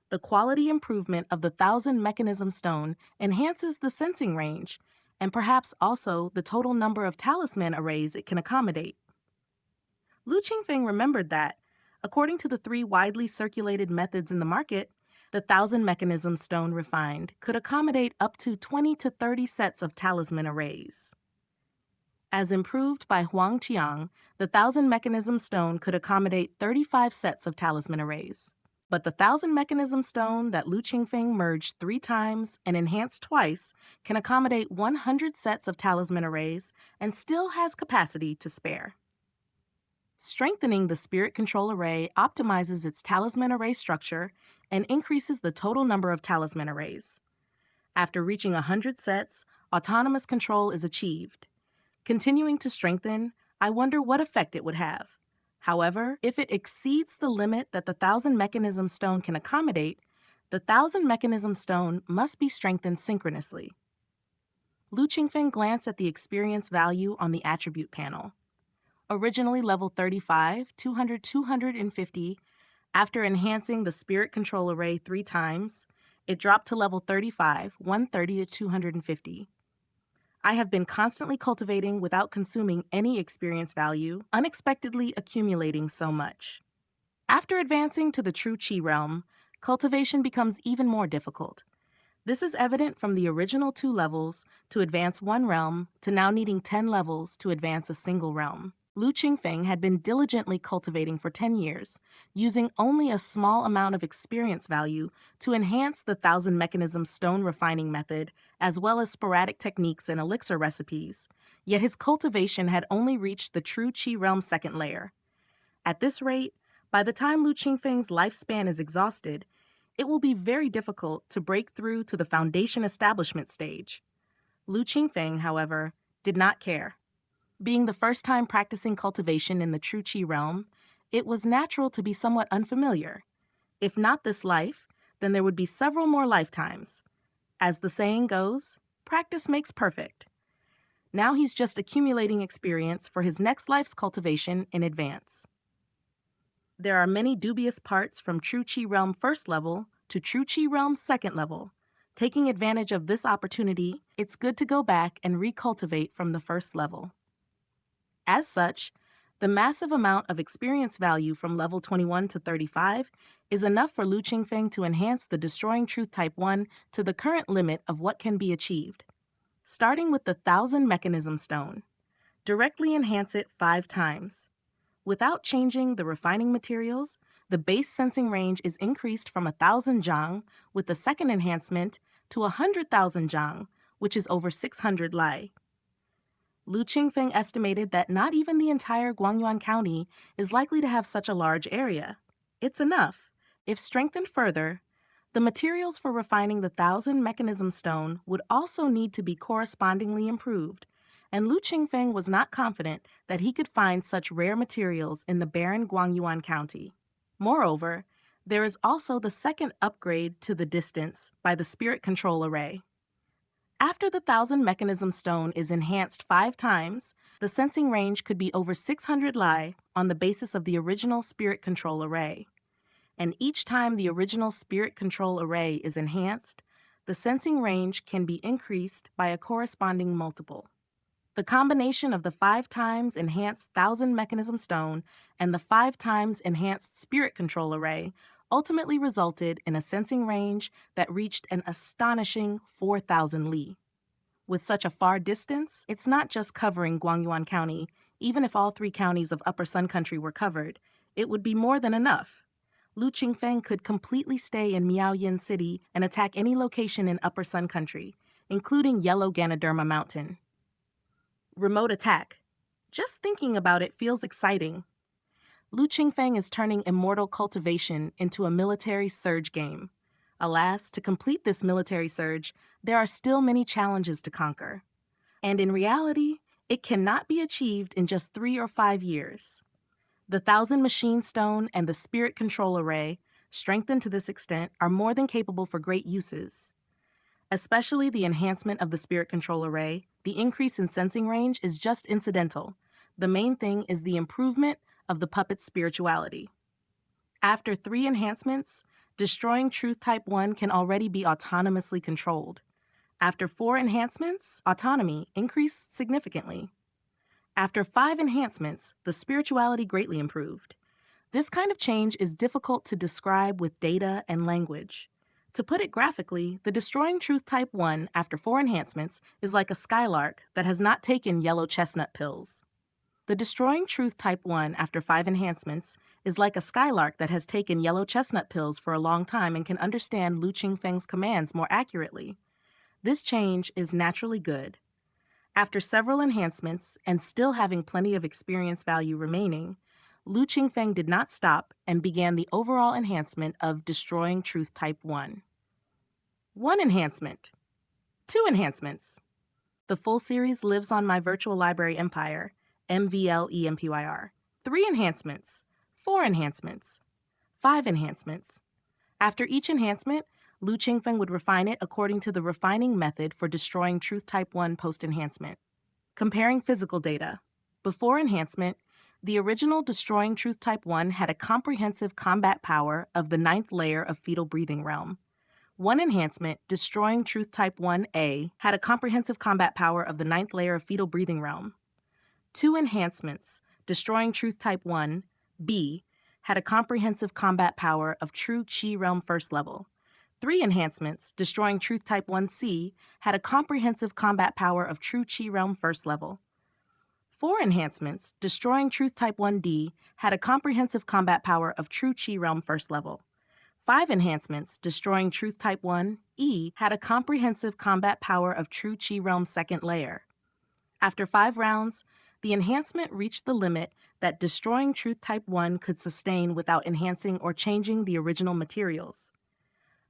The quality improvement of the 1,000 mechanism stone enhances the sensing range, and perhaps also the total number of talisman arrays it can accommodate. Lu Qingfeng remembered that, according to the 3 widely circulated methods in the market, the 1,000 mechanism stone refined could accommodate up to 20 to 30 sets of talisman arrays. As improved by Huang Qiang, the Thousand Mechanism Stone could accommodate 35 sets of talisman arrays. But the Thousand Mechanism Stone that Lu Qingfeng merged 3 times and enhanced twice can accommodate 100 sets of talisman arrays and still has capacity to spare. Strengthening the Spirit Control Array optimizes its talisman array structure and increases the total number of talisman arrays. After reaching 100 sets, autonomous control is achieved. Continuing to strengthen, I wonder what effect it would have. However, if it exceeds the limit that the Thousand Mechanism Stone can accommodate, the Thousand Mechanism Stone must be strengthened synchronously. Lu Qingfeng glanced at the experience value on the attribute panel. Originally level 35, 250, after enhancing the Spirit Control Array 3 times, it dropped to level 35, 130 to 250. I have been constantly cultivating without consuming any experience value, unexpectedly accumulating so much. After advancing to the true Qi realm, cultivation becomes even more difficult. This is evident from the original 2 levels to advance 1 realm to now needing 10 levels to advance a single realm. Lu Qingfeng had been diligently cultivating for 10 years, using only a small amount of experience value to enhance the Thousand Mechanism Stone refining method, as well as sporadic techniques and elixir recipes, yet his cultivation had only reached the true Qi realm 2nd layer. At this rate, by the time Lu Qingfeng's lifespan is exhausted, it will be very difficult to break through to the foundation establishment stage. Lu Qingfeng, however, did not care. Being the first time practicing cultivation in the true Qi realm, it was natural to be somewhat unfamiliar. If not this life, then there would be several more lifetimes. As the saying goes, practice makes perfect. Now he's just accumulating experience for his next life's cultivation in advance. There are many dubious parts from True Qi Realm 1st level to True Qi Realm 2nd level. Taking advantage of this opportunity, it's good to go back and recultivate from the 1st level. As such, the massive amount of experience value from level 21 to 35 is enough for Lu Qingfeng to enhance the Destroying Truth Type 1 to the current limit of what can be achieved. Starting with the Thousand Mechanism Stone, directly enhance it 5 times. Without changing the refining materials, the base sensing range is increased from 1,000 zhang with the 2nd enhancement to 100,000 zhang, which is over 600 Lai. Lu Qingfeng estimated that not even the entire Guangyuan County is likely to have such a large area. It's enough. If strengthened further, the materials for refining the Thousand Mechanism Stone would also need to be correspondingly improved, and Lu Qingfeng was not confident that he could find such rare materials in the barren Guangyuan County. Moreover, there is also the 2nd upgrade to the distance by the Spirit Control Array. After the Thousand Mechanism Stone is enhanced 5 times, the sensing range could be over 600 Lai on the basis of the original Spirit Control Array. And each time the original Spirit Control Array is enhanced, the sensing range can be increased by a corresponding multiple. The combination of the 5 times enhanced Thousand Mechanism Stone and the 5 times enhanced Spirit Control Array ultimately resulted in a sensing range that reached an astonishing 4,000 li. With such a far distance, it's not just covering Guangyuan County. Even if all 3 counties of Upper Sun Country were covered, it would be more than enough. Lu Qingfeng could completely stay in Miaoyin City and attack any location in Upper Sun Country, including Yellow Ganoderma Mountain. Remote attack. Just thinking about it feels exciting. Lu Qingfeng is turning immortal cultivation into a military surge game. Alas, to complete this military surge, there are still many challenges to conquer. And in reality, it cannot be achieved in just 3 or 5 years. The Thousand Machine Stone and the Spirit Control Array, strengthened to this extent, are more than capable for great uses. Especially the enhancement of the Spirit Control Array, the increase in sensing range is just incidental. The main thing is the improvement of the puppet's spirituality. After 3 enhancements, Destroying Truth Type 1 can already be autonomously controlled. After 4 enhancements, autonomy increased significantly. After 5 enhancements, the spirituality greatly improved. This kind of change is difficult to describe with data and language. To put it graphically, the Destroying Truth Type 1 after 4 enhancements is like a skylark that has not taken yellow chestnut pills. The Destroying Truth Type 1 after 5 enhancements is like a skylark that has taken yellow chestnut pills for a long time and can understand Lu Qingfeng's commands more accurately. This change is naturally good. After several enhancements and still having plenty of experience value remaining, Lu Qingfeng did not stop and began the overall enhancement of Destroying Truth Type 1. 1 enhancement. 2 enhancements. The full series lives on my virtual library empire, MVLEMPYR. 3 enhancements. 4 enhancements. 5 enhancements. After each enhancement, Lu Qingfeng would refine it according to the refining method for Destroying Truth Type 1 post-enhancement. Comparing physical data. Before enhancement, the original Destroying Truth Type 1 had a comprehensive combat power of the 9th layer of Fetal Breathing Realm. 1 enhancement, Destroying Truth Type 1A, had a comprehensive combat power of the 9th layer of Fetal Breathing Realm. 2 enhancements, Destroying Truth Type 1B, had a comprehensive combat power of True Qi Realm 1st level. 3 enhancements, Destroying Truth Type 1C, had a comprehensive combat power of True Qi Realm 1st level. 4 enhancements, Destroying Truth Type 1D, had a comprehensive combat power of True Qi Realm 1st level. 5 enhancements, Destroying Truth Type 1E, had a comprehensive combat power of True Qi Realm 2nd layer. After 5 rounds, the enhancement reached the limit that Destroying Truth Type 1 could sustain without enhancing or changing the original materials.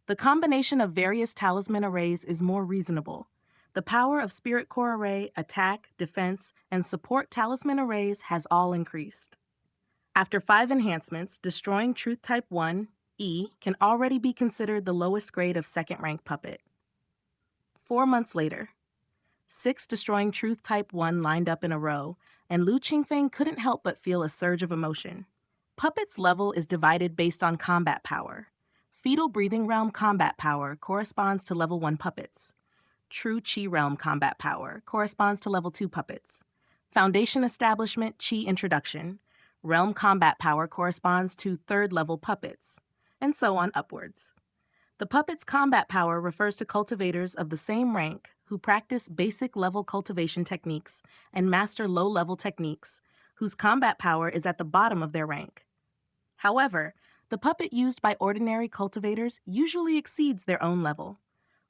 The combination of various talisman arrays is more reasonable. The power of Spirit Core Array, Attack, Defense, and Support talisman arrays has all increased. After 5 enhancements, Destroying Truth Type 1E can already be considered the lowest grade of 2nd rank puppet. 4 months later, 6 Destroying Truth Type 1 lined up in a row, and Lu Qingfeng couldn't help but feel a surge of emotion. Puppet's level is divided based on combat power. Fetal Breathing Realm combat power corresponds to level 1 puppets. True Qi Realm combat power corresponds to level 2 puppets. Foundation Establishment Qi Introduction. Realm combat power corresponds to 3rd level puppets, and so on upwards. The puppet's combat power refers to cultivators of the same rank who practice basic level cultivation techniques and master low-level techniques, whose combat power is at the bottom of their rank. However, the puppet used by ordinary cultivators usually exceeds their own level.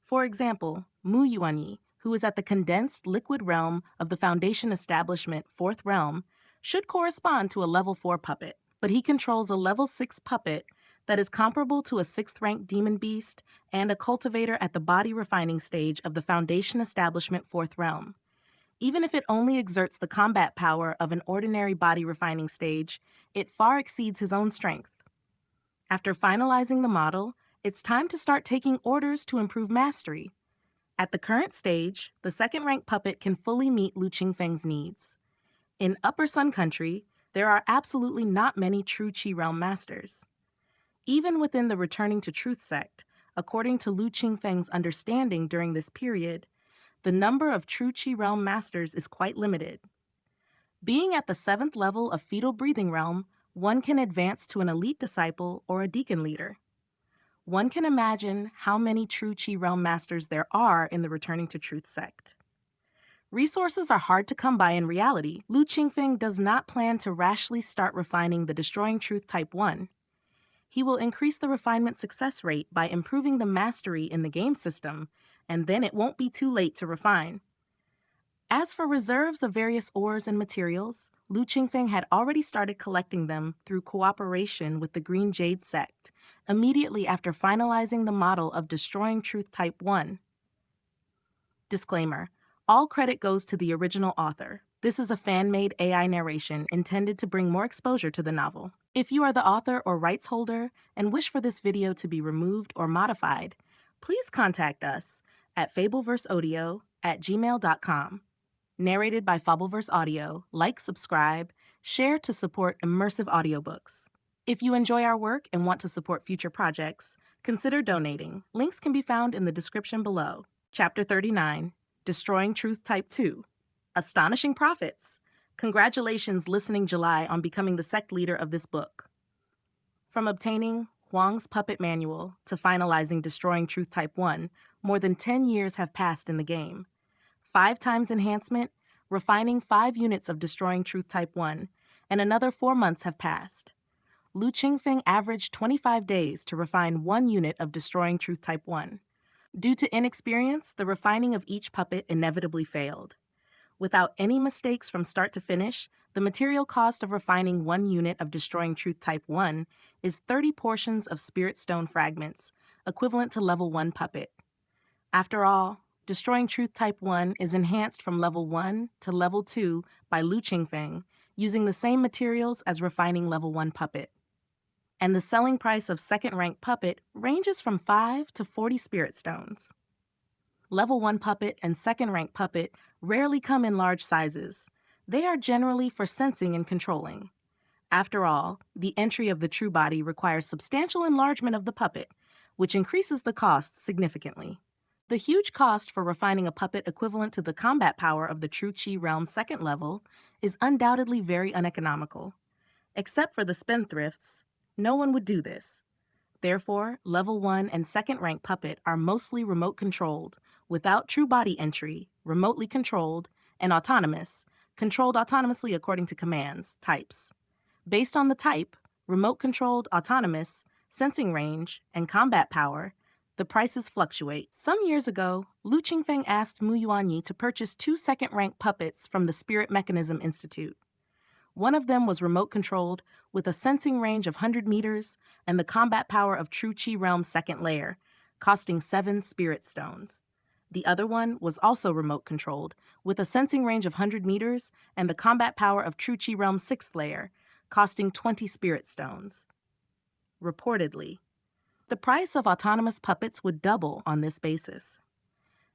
For example, Mu Yuanyi, who is at the condensed liquid realm of the Foundation Establishment 4th realm, should correspond to a level 4 puppet, but he controls a level 6 puppet that is comparable to a 6th rank demon beast and a cultivator at the body refining stage of the Foundation Establishment 4th realm. Even if it only exerts the combat power of an ordinary body refining stage, it far exceeds his own strength. After finalizing the model, it's time to start taking orders to improve mastery. At the current stage, the 2nd rank puppet can fully meet Lu Qingfeng's needs. In Upper Sun Country, there are absolutely not many true Qi Realm masters. Even within the Returning to Truth sect, according to Lu Qingfeng's understanding during this period, the number of true Qi Realm masters is quite limited. Being at the 7th level of Fetal Breathing Realm, one can advance to an elite disciple or a deacon leader. One can imagine how many true Qi Realm masters there are in the Returning to Truth sect. Resources are hard to come by in reality. Lu Qingfeng does not plan to rashly start refining the Destroying Truth Type 1. He will increase the refinement success rate by improving the mastery in the game system, and then it won't be too late to refine. As for reserves of various ores and materials, Lu Qingfeng had already started collecting them through cooperation with the Green Jade sect, immediately after finalizing the model of Destroying Truth Type 1. Disclaimer: all credit goes to the original author. This is a fan-made AI narration intended to bring more exposure to the novel. If you are the author or rights holder and wish for this video to be removed or modified, please contact us at fableverseaudio@gmail.com. Narrated by Fableverse Audio. Like, subscribe, share to support immersive audiobooks. If you enjoy our work and want to support future projects, consider donating. Links can be found in the description below. Chapter 39, Destroying Truth Type 2. Astonishing Profits. Congratulations, listening July, on becoming the sect leader of this book. From obtaining Huang's Puppet Manual to finalizing Destroying Truth Type 1, more than 10 years have passed in the game. 5 times enhancement, refining 5 units of Destroying Truth Type 1, and another 4 months have passed. Lu Qingfeng averaged 25 days to refine 1 unit of Destroying Truth Type 1. Due to inexperience, the refining of each puppet inevitably failed. Without any mistakes from start to finish, the material cost of refining 1 unit of Destroying Truth Type 1 is 30 portions of Spirit Stone fragments, equivalent to level 1 puppet. After all, Destroying Truth Type 1 is enhanced from level 1 to level 2 by Lu Qingfeng, using the same materials as refining level 1 puppet. And the selling price of second-rank puppet ranges from 5 to 40 Spirit Stones. Level 1 puppet and second-rank puppet rarely come in large sizes. They are generally for sensing and controlling. After all, the entry of the true body requires substantial enlargement of the puppet, which increases the cost significantly. The huge cost for refining a puppet equivalent to the combat power of the True Qi Realm second level is undoubtedly very uneconomical. Except for the spendthrifts, no one would do this. Therefore, level 1 and second rank puppet are mostly remote controlled, without true body entry, remotely controlled, and autonomous, controlled autonomously according to commands, types. Based on the type, remote controlled, autonomous, sensing range, and combat power, the prices fluctuate. Some years ago, Lu Qingfeng asked Mu Yuanyi to purchase 2 second-rank puppets from the Spirit Mechanism Institute. One of them was remote-controlled, with a sensing range of 100 meters and the combat power of True Qi Realm second layer, costing 7 Spirit Stones. The other one was also remote-controlled, with a sensing range of 100 meters and the combat power of True Qi Realm sixth layer, costing 20 Spirit Stones. Reportedly, the price of autonomous puppets would double on this basis.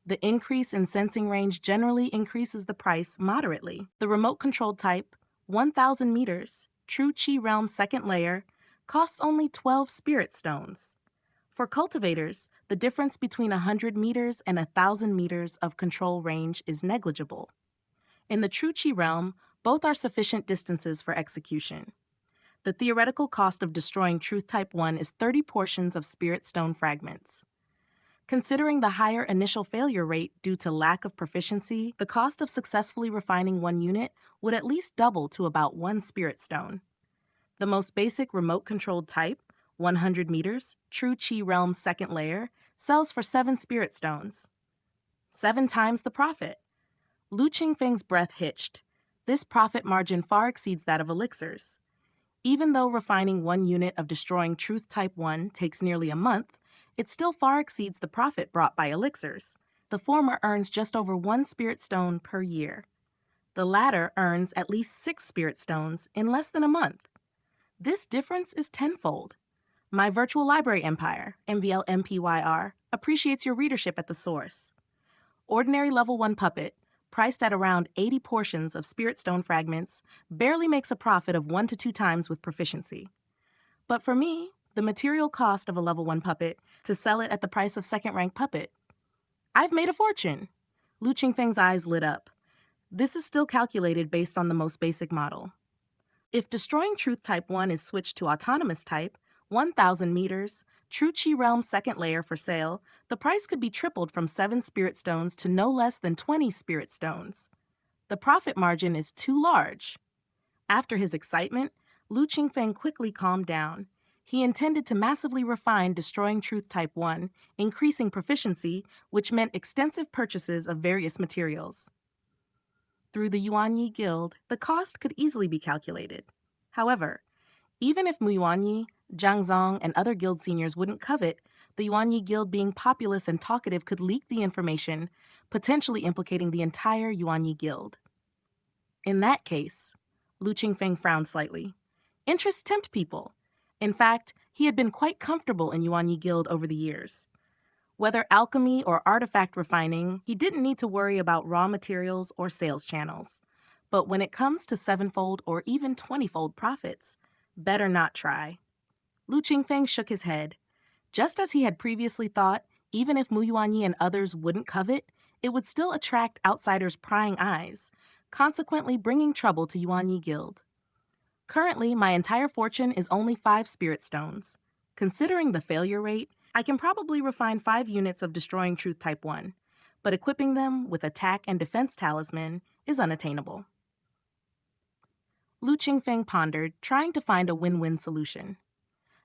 The increase in sensing range generally increases the price moderately. The remote-controlled type, 1,000 meters, True Qi Realm second layer, costs only 12 Spirit Stones. For cultivators, the difference between 100 meters and 1,000 meters of control range is negligible. In the True Qi Realm, both are sufficient distances for execution. The theoretical cost of destroying Truth Type 1 is 30 portions of Spirit Stone fragments. Considering the higher initial failure rate due to lack of proficiency, the cost of successfully refining 1 unit would at least double to about 1 Spirit Stone. The most basic remote-controlled type, 100 meters, True Qi Realm second layer, sells for 7 Spirit Stones. 7 times the profit. Lu Qingfeng's breath hitched. This profit margin far exceeds that of elixirs. Even though refining 1 unit of Destroying Truth Type 1 takes nearly a month, it still far exceeds the profit brought by elixirs. The former earns just over 1 Spirit Stone per year. The latter earns at least 6 Spirit Stones in less than a month. This difference is tenfold. My Virtual Library Empire, MVL-MPYR, appreciates your readership at the source. Ordinary level 1 puppet, priced at around 80 portions of Spirit Stone fragments, barely makes a profit of 1 to 2 times with proficiency. But for me, the material cost of a level 1 puppet to sell it at the price of second-rank puppet. I've made a fortune. Lu Qingfeng's eyes lit up. This is still calculated based on the most basic model. If Destroying Truth Type 1 is switched to Autonomous Type, 1,000 meters, True Qi Realm second layer for sale, the price could be tripled from 7 Spirit Stones to no less than 20 Spirit Stones. The profit margin is too large. After his excitement, Lu Qingfeng quickly calmed down. He intended to massively refine Destroying Truth Type 1, increasing proficiency, which meant extensive purchases of various materials. Through the Yuanyi Guild, the cost could easily be calculated. However, even if Mu Yuanyi, Zhang Zong, and other guild seniors wouldn't covet, the Yuanyi Guild being populous and talkative could leak the information, potentially implicating the entire Yuanyi Guild. In that case, Lu Qingfeng frowned slightly. Interests tempt people. In fact, he had been quite comfortable in Yuanyi Guild over the years. Whether alchemy or artifact refining, he didn't need to worry about raw materials or sales channels. But when it comes to 7-fold or even 20-fold profits, better not try. Lu Qingfeng shook his head. Just as he had previously thought, even if Mu Yuanyi and others wouldn't covet, it would still attract outsiders' prying eyes, consequently bringing trouble to Yuanyi Guild. Currently, my entire fortune is only 5 Spirit Stones. Considering the failure rate, I can probably refine 5 units of Destroying Truth Type 1, but equipping them with Attack and Defense Talisman is unattainable. Lu Qingfeng pondered, trying to find a win-win solution.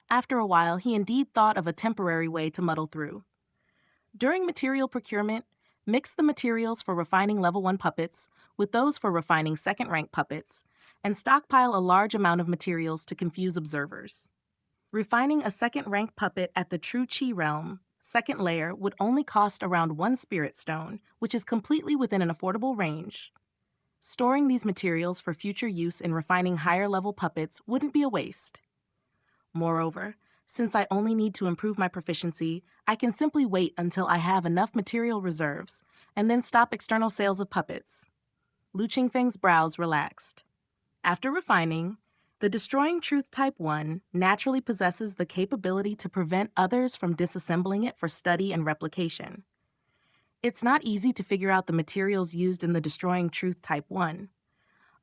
After a while, he indeed thought of a temporary way to muddle through. During material procurement, mix the materials for refining level 1 puppets with those for refining second-rank puppets, and stockpile a large amount of materials to confuse observers. Refining a second-rank puppet at the True Chi realm, second layer, would only cost around 1 spirit stone, which is completely within an affordable range. Storing these materials for future use in refining higher-level puppets wouldn't be a waste. Moreover, since I only need to improve my proficiency, I can simply wait until I have enough material reserves, and then stop external sales of puppets. Lu Qingfeng's brows relaxed. After refining, the Destroying Truth Type 1 naturally possesses the capability to prevent others from disassembling it for study and replication. It's not easy to figure out the materials used in the Destroying Truth Type 1.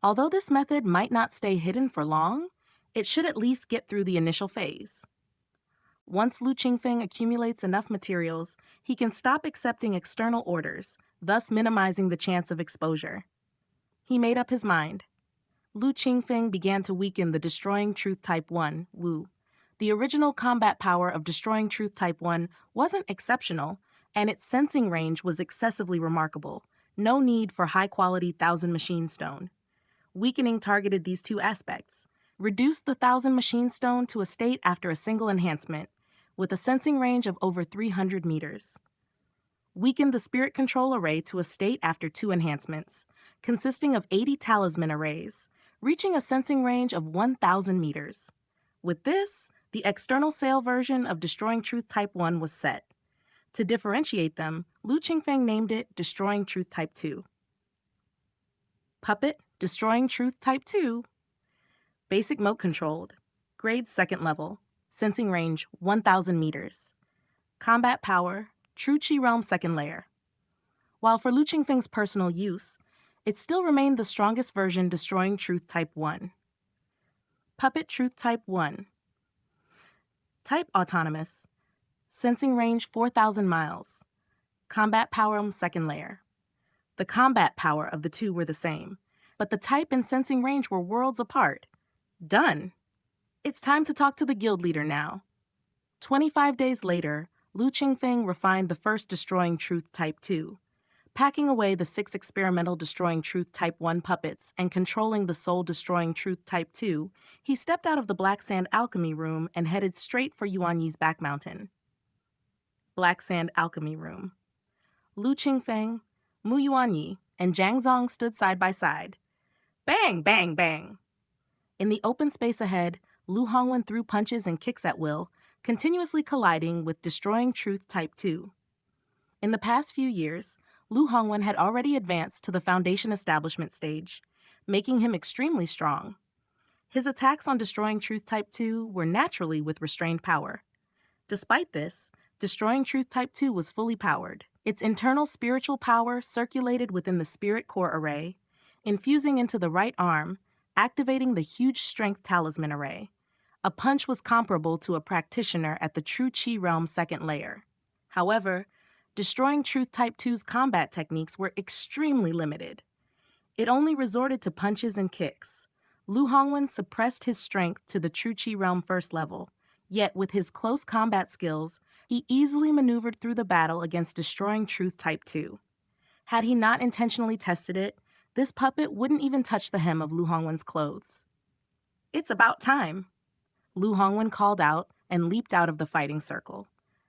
Although this method might not stay hidden for long, it should at least get through the initial phase. Once Lu Qingfeng accumulates enough materials, he can stop accepting external orders, thus minimizing the chance of exposure. He made up his mind. Lu Qingfeng began to weaken the Destroying Truth Type 1, Wu. The original combat power of Destroying Truth Type 1 wasn't exceptional, and its sensing range was excessively remarkable. No need for high-quality 1,000 Machine Stone. Weakening targeted these two aspects. Reduced the 1,000 Machine Stone to a state after a single enhancement, with a sensing range of over 300 meters. Weakened the Spirit Control Array to a state after 2 enhancements, consisting of 80 Talisman Arrays, reaching a sensing range of 1,000 meters. With this, the external sale version of Destroying Truth Type 1 was set. To differentiate them, Lu Qingfeng named it Destroying Truth Type 2. Puppet, Destroying Truth Type 2. Basic Mode Controlled. Grade 2nd level. Sensing range 1,000 meters. Combat power, True Chi Realm 2nd layer. While for Lu Qingfeng's personal use, it still remained the strongest version Destroying Truth Type 1. Puppet Truth Type 1. Type Autonomous. Sensing range 4,000 miles. Combat power 2nd layer. The combat power of the two were the same, but the type and sensing range were worlds apart. Done! It's time to talk to the guild leader now. 25 days later, Lu Qingfeng refined the first Destroying Truth Type 2. Packing away the 6 experimental Destroying Truth Type 1 puppets and controlling the sole Destroying Truth Type 2, he stepped out of the Black Sand Alchemy Room and headed straight for Yuanyi's back mountain. Black Sand Alchemy Room. Lu Qingfeng, Mu Yuanyi, and Zhang Zong stood side by side. Bang, bang, bang! In the open space ahead, Lu Hongwen threw punches and kicks at will, continuously colliding with Destroying Truth Type 2. In the past few years, Lu Hongwen had already advanced to the Foundation Establishment stage, making him extremely strong. His attacks on Destroying Truth Type 2 were naturally with restrained power. Despite this, Destroying Truth Type 2 was fully powered. Its internal spiritual power circulated within the Spirit Core Array, infusing into the right arm, activating the huge Strength Talisman Array. A punch was comparable to a practitioner at the True Chi Realm 2nd layer. However, Destroying Truth Type 2's combat techniques were extremely limited. It only resorted to punches and kicks. Lu Hongwen suppressed his strength to the True Chi Realm 1st level, yet with his close combat skills, he easily maneuvered through the battle against Destroying Truth Type 2. Had he not intentionally tested it, this puppet wouldn't even touch the hem of Lu Hongwen's clothes. It's about time. Lu Hongwen called out and leaped out of the fighting circle.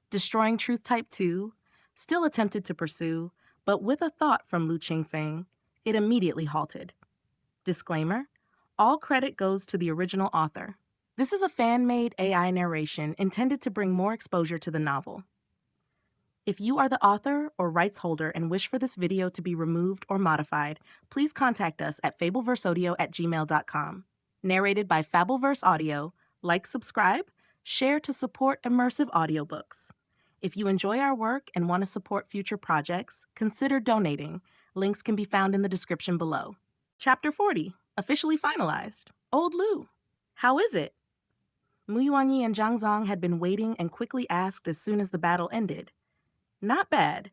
Destroying Truth Type 2 still attempted to pursue, but with a thought from Lu Qingfeng, it immediately halted. Disclaimer: all credit goes to the original author. This is a fan-made AI narration intended to bring more exposure to the novel. If you are the author or rights holder and wish for this video to be removed or modified, please contact us at fableverseaudio@gmail.com. Narrated by Fableverse Audio. Like, subscribe, share to support immersive audiobooks. If you enjoy our work and want to support future projects, consider donating. Links can be found in the description below. Chapter 40, officially finalized. Old Lu. How is it? Muyuanyi and Zhang Zong had been waiting and quickly asked as soon as the battle ended. Not bad.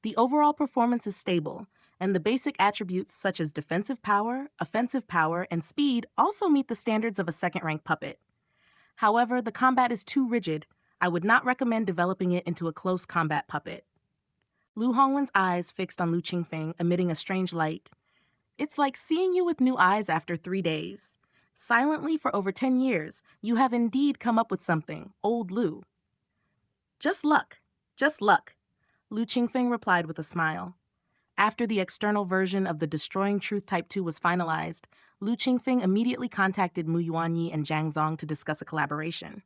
The overall performance is stable, and the basic attributes such as defensive power, offensive power, and speed also meet the standards of a second-rank puppet. However, the combat is too rigid. I would not recommend developing it into a close combat puppet. Lu Hongwen's eyes fixed on Lu Qingfeng, emitting a strange light. It's like seeing you with new eyes after 3 days. Silently for over 10 years, you have indeed come up with something, old Lu. Just luck. Just luck. Lu Qingfeng replied with a smile. After the external version of the Destroying Truth Type 2 was finalized, Lu Qingfeng immediately contacted Mu Yuanyi and Zhang Zong to discuss a collaboration.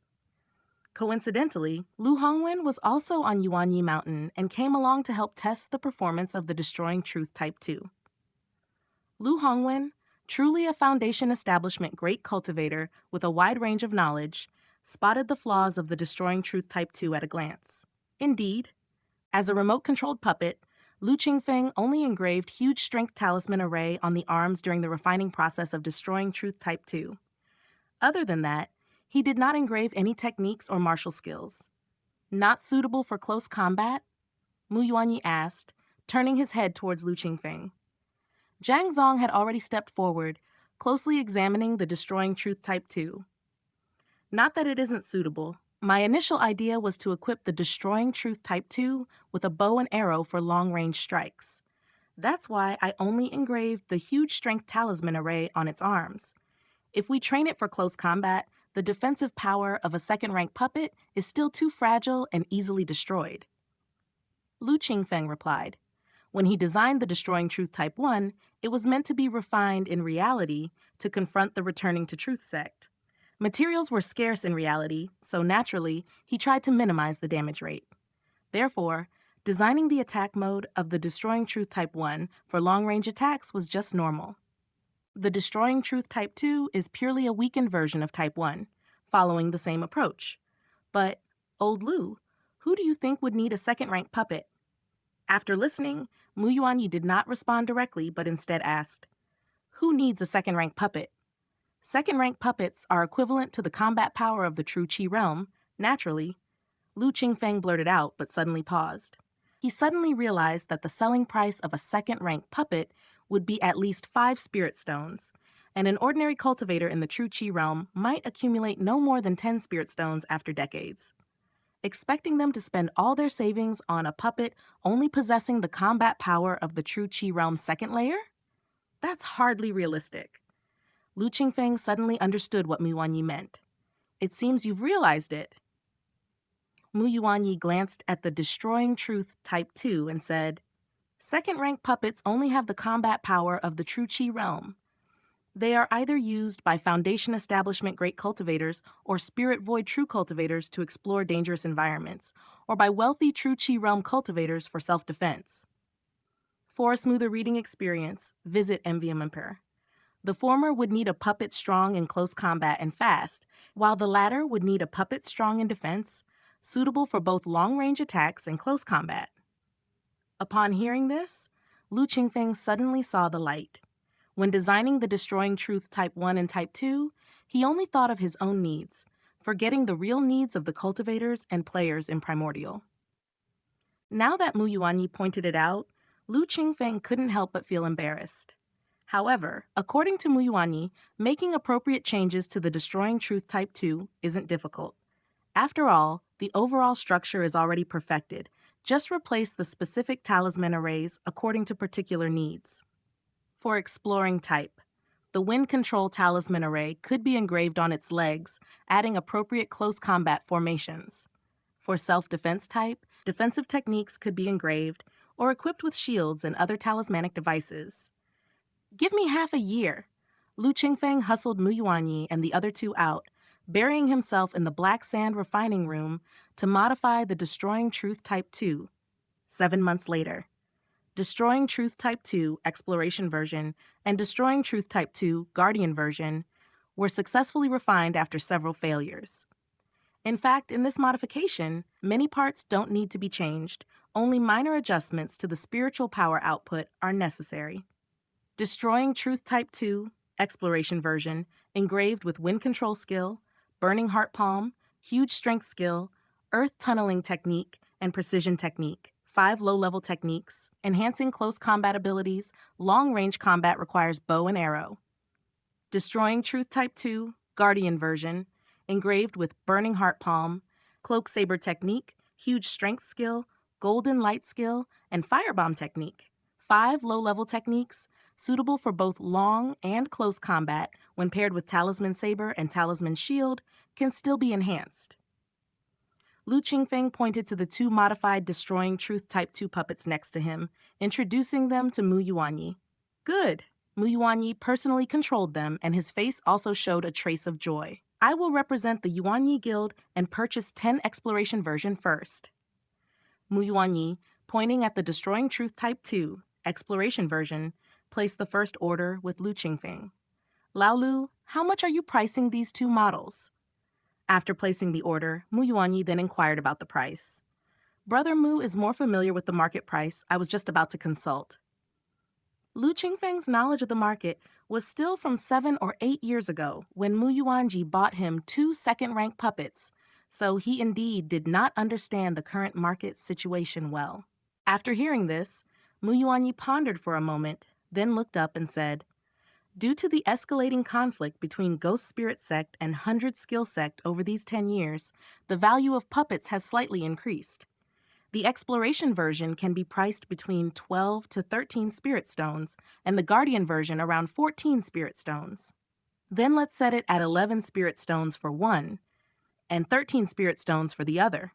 Coincidentally, Lu Hongwen was also on Yuanyi Mountain and came along to help test the performance of the Destroying Truth Type 2. Lu Hongwen, truly a Foundation Establishment great cultivator with a wide range of knowledge, spotted the flaws of the Destroying Truth Type 2 at a glance. Indeed, as a remote-controlled puppet, Lu Qingfeng only engraved huge strength talisman array on the arms during the refining process of Destroying Truth Type 2. Other than that, he did not engrave any techniques or martial skills. Not suitable for close combat? Mu Yuanyi asked, turning his head towards Lu Qingfeng. Zhang Zong had already stepped forward, closely examining the Destroying Truth Type 2. Not that it isn't suitable. My initial idea was to equip the Destroying Truth Type 2 with a bow and arrow for long-range strikes. That's why I only engraved the huge strength talisman array on its arms. If we train it for close combat, the defensive power of a second-rank puppet is still too fragile and easily destroyed. Lu Qingfeng replied. When he designed the Destroying Truth Type 1, it was meant to be refined in reality to confront the Returning to Truth sect. Materials were scarce in reality, so naturally, he tried to minimize the damage rate. Therefore, designing the attack mode of the Destroying Truth Type 1 for long-range attacks was just normal. The Destroying Truth Type 2 is purely a weakened version of Type 1, following the same approach. But, old Lu, who do you think would need a second-rank puppet? After listening, Mu Yuanyi did not respond directly, but instead asked, who needs a second-rank puppet? Second-rank puppets are equivalent to the combat power of the true Qi realm, naturally. Lu Qingfeng blurted out, but suddenly paused. He suddenly realized that the selling price of a second-rank puppet would be at least 5 spirit stones, and an ordinary cultivator in the true Qi realm might accumulate no more than 10 spirit stones after decades. Expecting them to spend all their savings on a puppet only possessing the combat power of the true Qi realm's second layer? That's hardly realistic. Lu Qingfeng suddenly understood what Mu Yuanyi meant. It seems you've realized it. Mu Yuanyi glanced at the Destroying Truth Type 2 and said, second-rank puppets only have the combat power of the true Qi realm. They are either used by Foundation Establishment great cultivators or Spirit Void true cultivators to explore dangerous environments, or by wealthy true Qi realm cultivators for self-defense. For a smoother reading experience, visit MVM Emperor. The former would need a puppet strong in close combat and fast, while the latter would need a puppet strong in defense, suitable for both long-range attacks and close combat. Upon hearing this, Lu Qingfeng suddenly saw the light. When designing the Destroying Truth Type 1 and Type 2, he only thought of his own needs, forgetting the real needs of the cultivators and players in Primordial. Now that Mu Yuanyi pointed it out, Lu Qingfeng couldn't help but feel embarrassed. However, according to Mu Yuanyi, making appropriate changes to the Destroying Truth Type 2 isn't difficult. After all, the overall structure is already perfected. Just replace the specific talisman arrays according to particular needs. For Exploring Type, the Wind Control Talisman Array could be engraved on its legs, adding appropriate close combat formations. For Self-Defense Type, defensive techniques could be engraved or equipped with shields and other talismanic devices. Give me half a year. Lu Qingfeng hustled Mu Yuanyi and the other two out, burying himself in the black sand refining room to modify the Destroying Truth Type 2. 7 months later. Destroying Truth Type 2 Exploration version and Destroying Truth Type 2 Guardian version were successfully refined after several failures. In fact, in this modification, many parts don't need to be changed, only minor adjustments to the spiritual power output are necessary. Destroying Truth Type 2 Exploration version, engraved with Wind Control skill, Burning Heart Palm, Huge Strength Skill, Earth Tunneling Technique, and Precision Technique. 5 low-level techniques. Enhancing close combat abilities. Long-range combat requires bow and arrow. Destroying Truth Type 2, Guardian version. Engraved with Burning Heart Palm, Cloak Saber Technique, Huge Strength Skill, Golden Light Skill, and Firebomb Technique. 5 low-level techniques, suitable for both long and close combat when paired with Talisman Saber and Talisman Shield, can still be enhanced. Lu Qingfeng pointed to the 2 modified Destroying Truth Type 2 puppets next to him, introducing them to Mu Yuanyi. Good. Mu Yuanyi personally controlled them, and his face also showed a trace of joy. I will represent the Yuanyi Guild and purchase 10 Exploration version first. Mu Yuanyi, pointing at the Destroying Truth Type 2, Exploration version, placed the first order with Lu Qingfeng. Lao Lu, how much are you pricing these 2 models? After placing the order, Mu Yuanyi then inquired about the price. Brother Mu is more familiar with the market price I was just about to consult. Lu Qingfeng's knowledge of the market was still from 7 or 8 years ago when Mu Yuanji bought him 2 second-rank puppets, so he indeed did not understand the current market situation well. After hearing this, Mu Yuanyi pondered for a moment, then looked up and said, "Due to the escalating conflict between Ghost Spirit Sect and 100 Skill Sect over these 10 years, the value of puppets has slightly increased. The Exploration version can be priced between 12 to 13 Spirit Stones, and the Guardian version around 14 Spirit Stones. Then let's set it at 11 Spirit Stones for one, and 13 Spirit Stones for the other."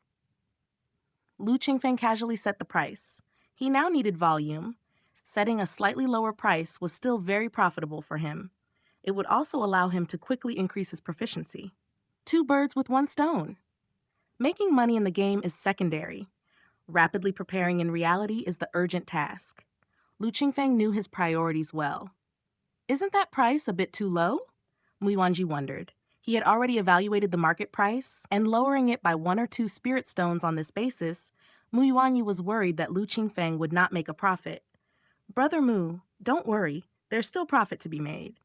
Lu Qingfeng casually set the price. He now needed volume. Setting a slightly lower price was still very profitable for him. It would also allow him to quickly increase his proficiency. 2 birds with 1 stone. Making money in the game is secondary. Rapidly preparing in reality is the urgent task. Lu Qingfeng knew his priorities well. Isn't that price a bit too low? Mu Yuanji wondered. He had already evaluated the market price, and lowering it by 1 or 2 spirit stones on this basis, Mu Yuanyi was worried that Lu Qingfeng would not make a profit. Brother Mu, don't worry, there's still profit to be made.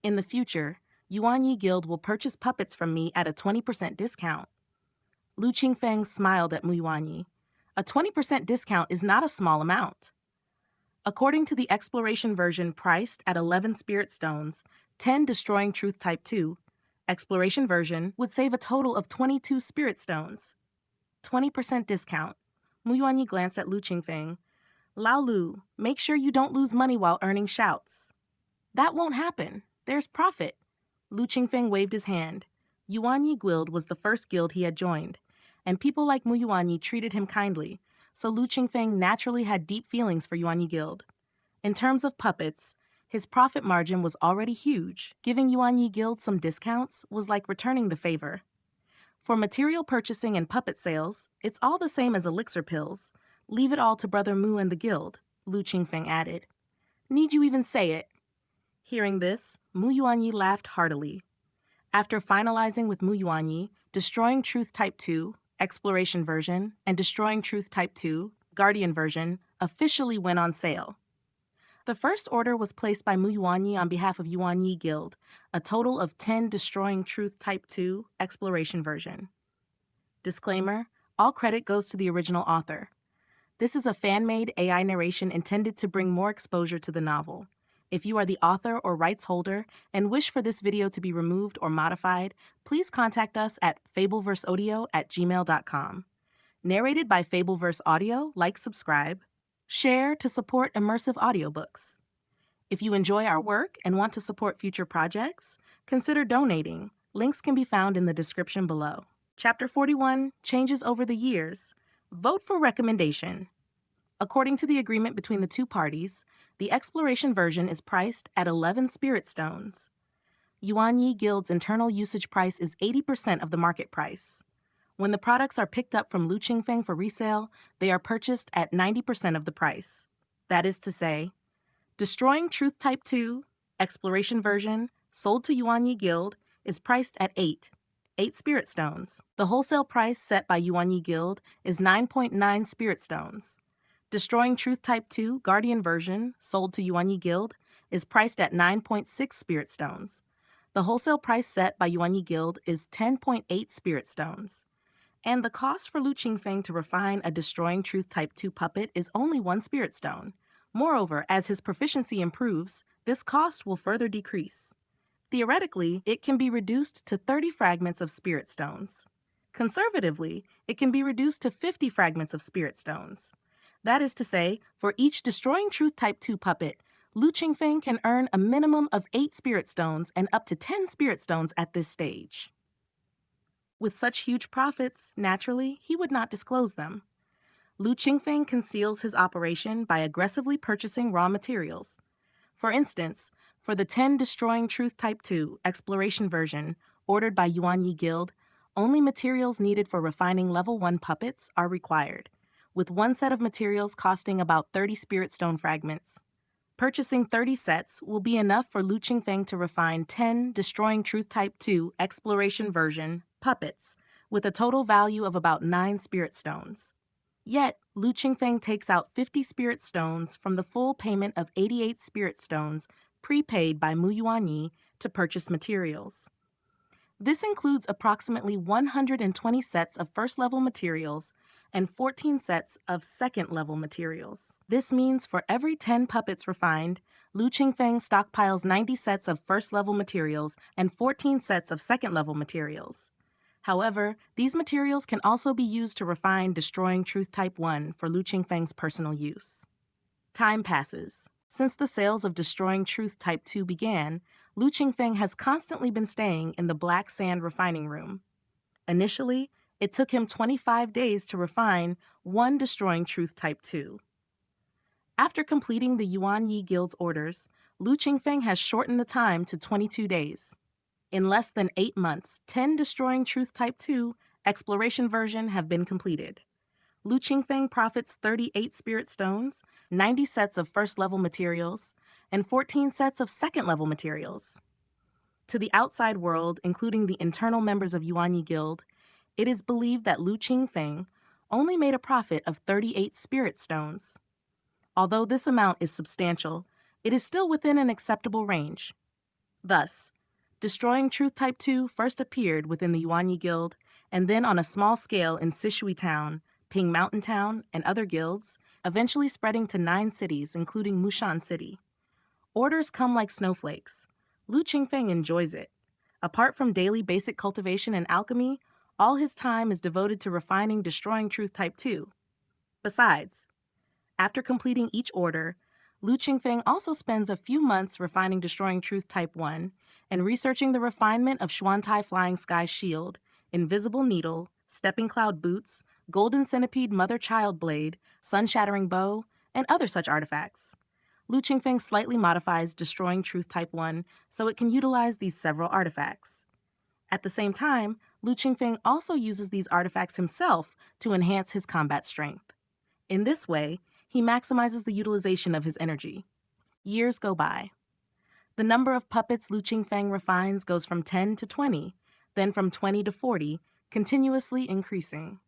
In the future, Yuanyi Guild will purchase puppets from me at a 20% discount. Lu Qingfeng smiled at Mu Yuanyi. A 20% discount is not a small amount. According to the Exploration version priced at 11 Spirit Stones, 10 Destroying Truth Type 2, Exploration version would save a total of 22 Spirit Stones. 20% discount. Mu Yuanyi glanced at Lu Qingfeng. Lao Lu, make sure you don't lose money while earning shouts. That won't happen. There's profit. Lu Qingfeng waved his hand. Yuanyi Guild was the first guild he had joined, and people like Mu Yuanyi treated him kindly, so Lu Qingfeng naturally had deep feelings for Yuanyi Guild. In terms of puppets, his profit margin was already huge. Giving Yuanyi Guild some discounts was like returning the favor. For material purchasing and puppet sales, it's all the same as elixir pills. Leave it all to Brother Mu and the guild, Lu Qingfeng added. Need you even say it? Hearing this, Mu Yuanyi laughed heartily. After finalizing with Mu Yuanyi, Destroying Truth Type 2, Exploration version, and Destroying Truth Type 2, Guardian version, officially went on sale. The first order was placed by Mu Yuanyi on behalf of Yuanyi Guild, a total of 10 Destroying Truth Type 2, Exploration version. Disclaimer, all credit goes to the original author. This is a fan-made AI narration intended to bring more exposure to the novel. If you are the author or rights holder and wish for this video to be removed or modified, please contact us at fableverseaudio@gmail.com. Narrated by Fableverse Audio, like, subscribe. Share to support immersive audiobooks. If you enjoy our work and want to support future projects, consider donating. Links can be found in the description below. Chapter 41, Changes Over the Years. Vote for recommendation. According to the agreement between the 2 parties, the Exploration version is priced at 11 Spirit Stones. Yuanyi Guild's internal usage price is 80% of the market price. When the products are picked up from Lu Qingfeng for resale, they are purchased at 90% of the price. That is to say, Destroying Truth Type 2, Exploration version, sold to Yuanyi Guild, is priced at 8 Spirit Stones. The wholesale price set by Yuanyi Guild is 9.9 Spirit Stones. Destroying Truth Type 2, Guardian version, sold to Yuanyi Guild, is priced at 9.6 Spirit Stones. The wholesale price set by Yuanyi Guild is 10.8 spirit stones, and the cost for Lu Qingfeng to refine a Destroying Truth Type 2 puppet is only 1 spirit stone. Moreover, as his proficiency improves, this cost will further decrease. Theoretically, it can be reduced to 30 fragments of spirit stones. Conservatively, it can be reduced to 50 fragments of spirit stones. That is to say, for each Destroying Truth Type 2 puppet, Lu Qingfeng can earn a minimum of 8 spirit stones and up to 10 spirit stones at this stage. With such huge profits, naturally, he would not disclose them. Lu Qingfeng conceals his operation by aggressively purchasing raw materials. For instance, for the 10 Destroying Truth Type 2 Exploration version ordered by Yuanyi Guild, only materials needed for refining level 1 puppets are required, with one set of materials costing about 30 spirit stone fragments. Purchasing 30 sets will be enough for Lu Qingfeng to refine 10 Destroying Truth Type 2 Exploration version puppets, with a total value of about 9 spirit stones. Yet, Lu Qingfeng takes out 50 spirit stones from the full payment of 88 spirit stones prepaid by Mu Yuanyi to purchase materials. This includes approximately 120 sets of first-level materials and 14 sets of second-level materials. This means for every 10 puppets refined, Lu Qingfeng stockpiles 90 sets of first-level materials and 14 sets of second-level materials. However, these materials can also be used to refine Destroying Truth Type 1 for Lu Qingfeng's personal use. Time passes. Since the sales of Destroying Truth Type 2 began, Lu Qingfeng has constantly been staying in the Black Sand refining room. Initially, it took him 25 days to refine 1 Destroying Truth Type 2. After completing the Yuanyi Guild's orders, Lu Qingfeng has shortened the time to 22 days. In less than 8 months, 10 Destroying Truth Type 2 Exploration version have been completed. Lu Qingfeng profits 38 spirit stones, 90 sets of first-level materials, and 14 sets of second-level materials. To the outside world, including the internal members of Yuanyi Guild, it is believed that Lu Qingfeng only made a profit of 38 spirit stones. Although this amount is substantial, it is still within an acceptable range. Thus, Destroying Truth Type 2 first appeared within the Yuanyi Guild, and then on a small scale in Sishui Town, Ping Mountain Town, and other guilds, eventually spreading to 9 cities, including Mushan City. Orders come like snowflakes. Lu Qingfeng enjoys it. Apart from daily basic cultivation and alchemy, all his time is devoted to refining Destroying Truth Type 2. Besides, after completing each order, Lu Qingfeng also spends a few months refining Destroying Truth Type 1 and researching the refinement of Xuantai Flying Sky Shield, Invisible Needle, Stepping Cloud Boots, Golden Centipede Mother-Child Blade, Sun-Shattering Bow, and other such artifacts. Lu Qingfeng slightly modifies Destroying Truth Type 1 so it can utilize these several artifacts. At the same time, Lu Qingfeng also uses these artifacts himself to enhance his combat strength. In this way, he maximizes the utilization of his energy. Years go by. The number of puppets Lu Qingfeng refines goes from 10 to 20, then from 20 to 40, continuously increasing.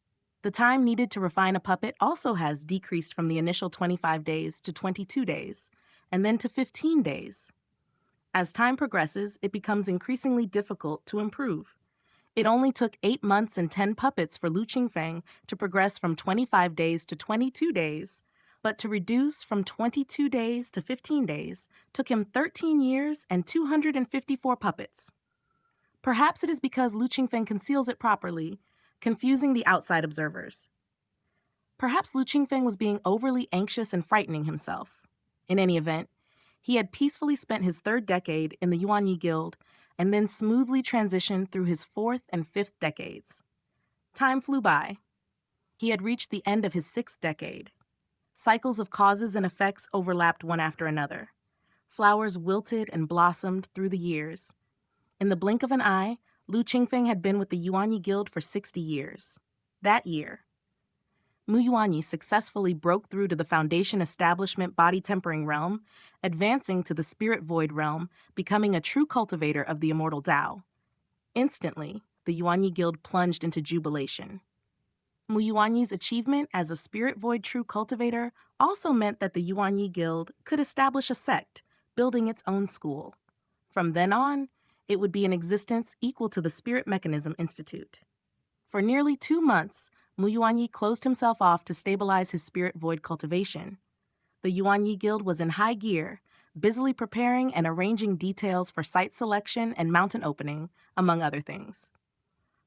The time needed to refine a puppet also has decreased from the initial 25 days to 22 days, and then to 15 days. As time progresses, it becomes increasingly difficult to improve. It only took 8 months and 10 puppets for Lu Qingfeng to progress from 25 days to 22 days, but to reduce from 22 days to 15 days took him 13 years and 254 puppets. Perhaps it is because Lu Qingfeng conceals it properly, confusing the outside observers. Perhaps Lu Qingfeng was being overly anxious and frightening himself. In any event, he had peacefully spent his 3rd decade in the Yuanyi Guild and then smoothly transitioned through his 4th and 5th decades. Time flew by. He had reached the end of his 6th decade. Cycles of causes and effects overlapped one after another. Flowers wilted and blossomed through the years. In the blink of an eye, Lu Qingfeng had been with the Yuanyi Guild for 60 years. That year, Mu Yuanyi successfully broke through to the Foundation Establishment Body Tempering realm, advancing to the Spirit Void realm, becoming a true cultivator of the immortal Dao. Instantly, the Yuanyi Guild plunged into jubilation. Mu Yuanyi's achievement as a Spirit Void true cultivator also meant that the Yuanyi Guild could establish a sect, building its own school. From then on, it would be an existence equal to the Spirit Mechanism Institute. For nearly 2 months, Mu Yuanyi closed himself off to stabilize his spirit void cultivation. The Yuanyi Guild was in high gear, busily preparing and arranging details for site selection and mountain opening, among other things.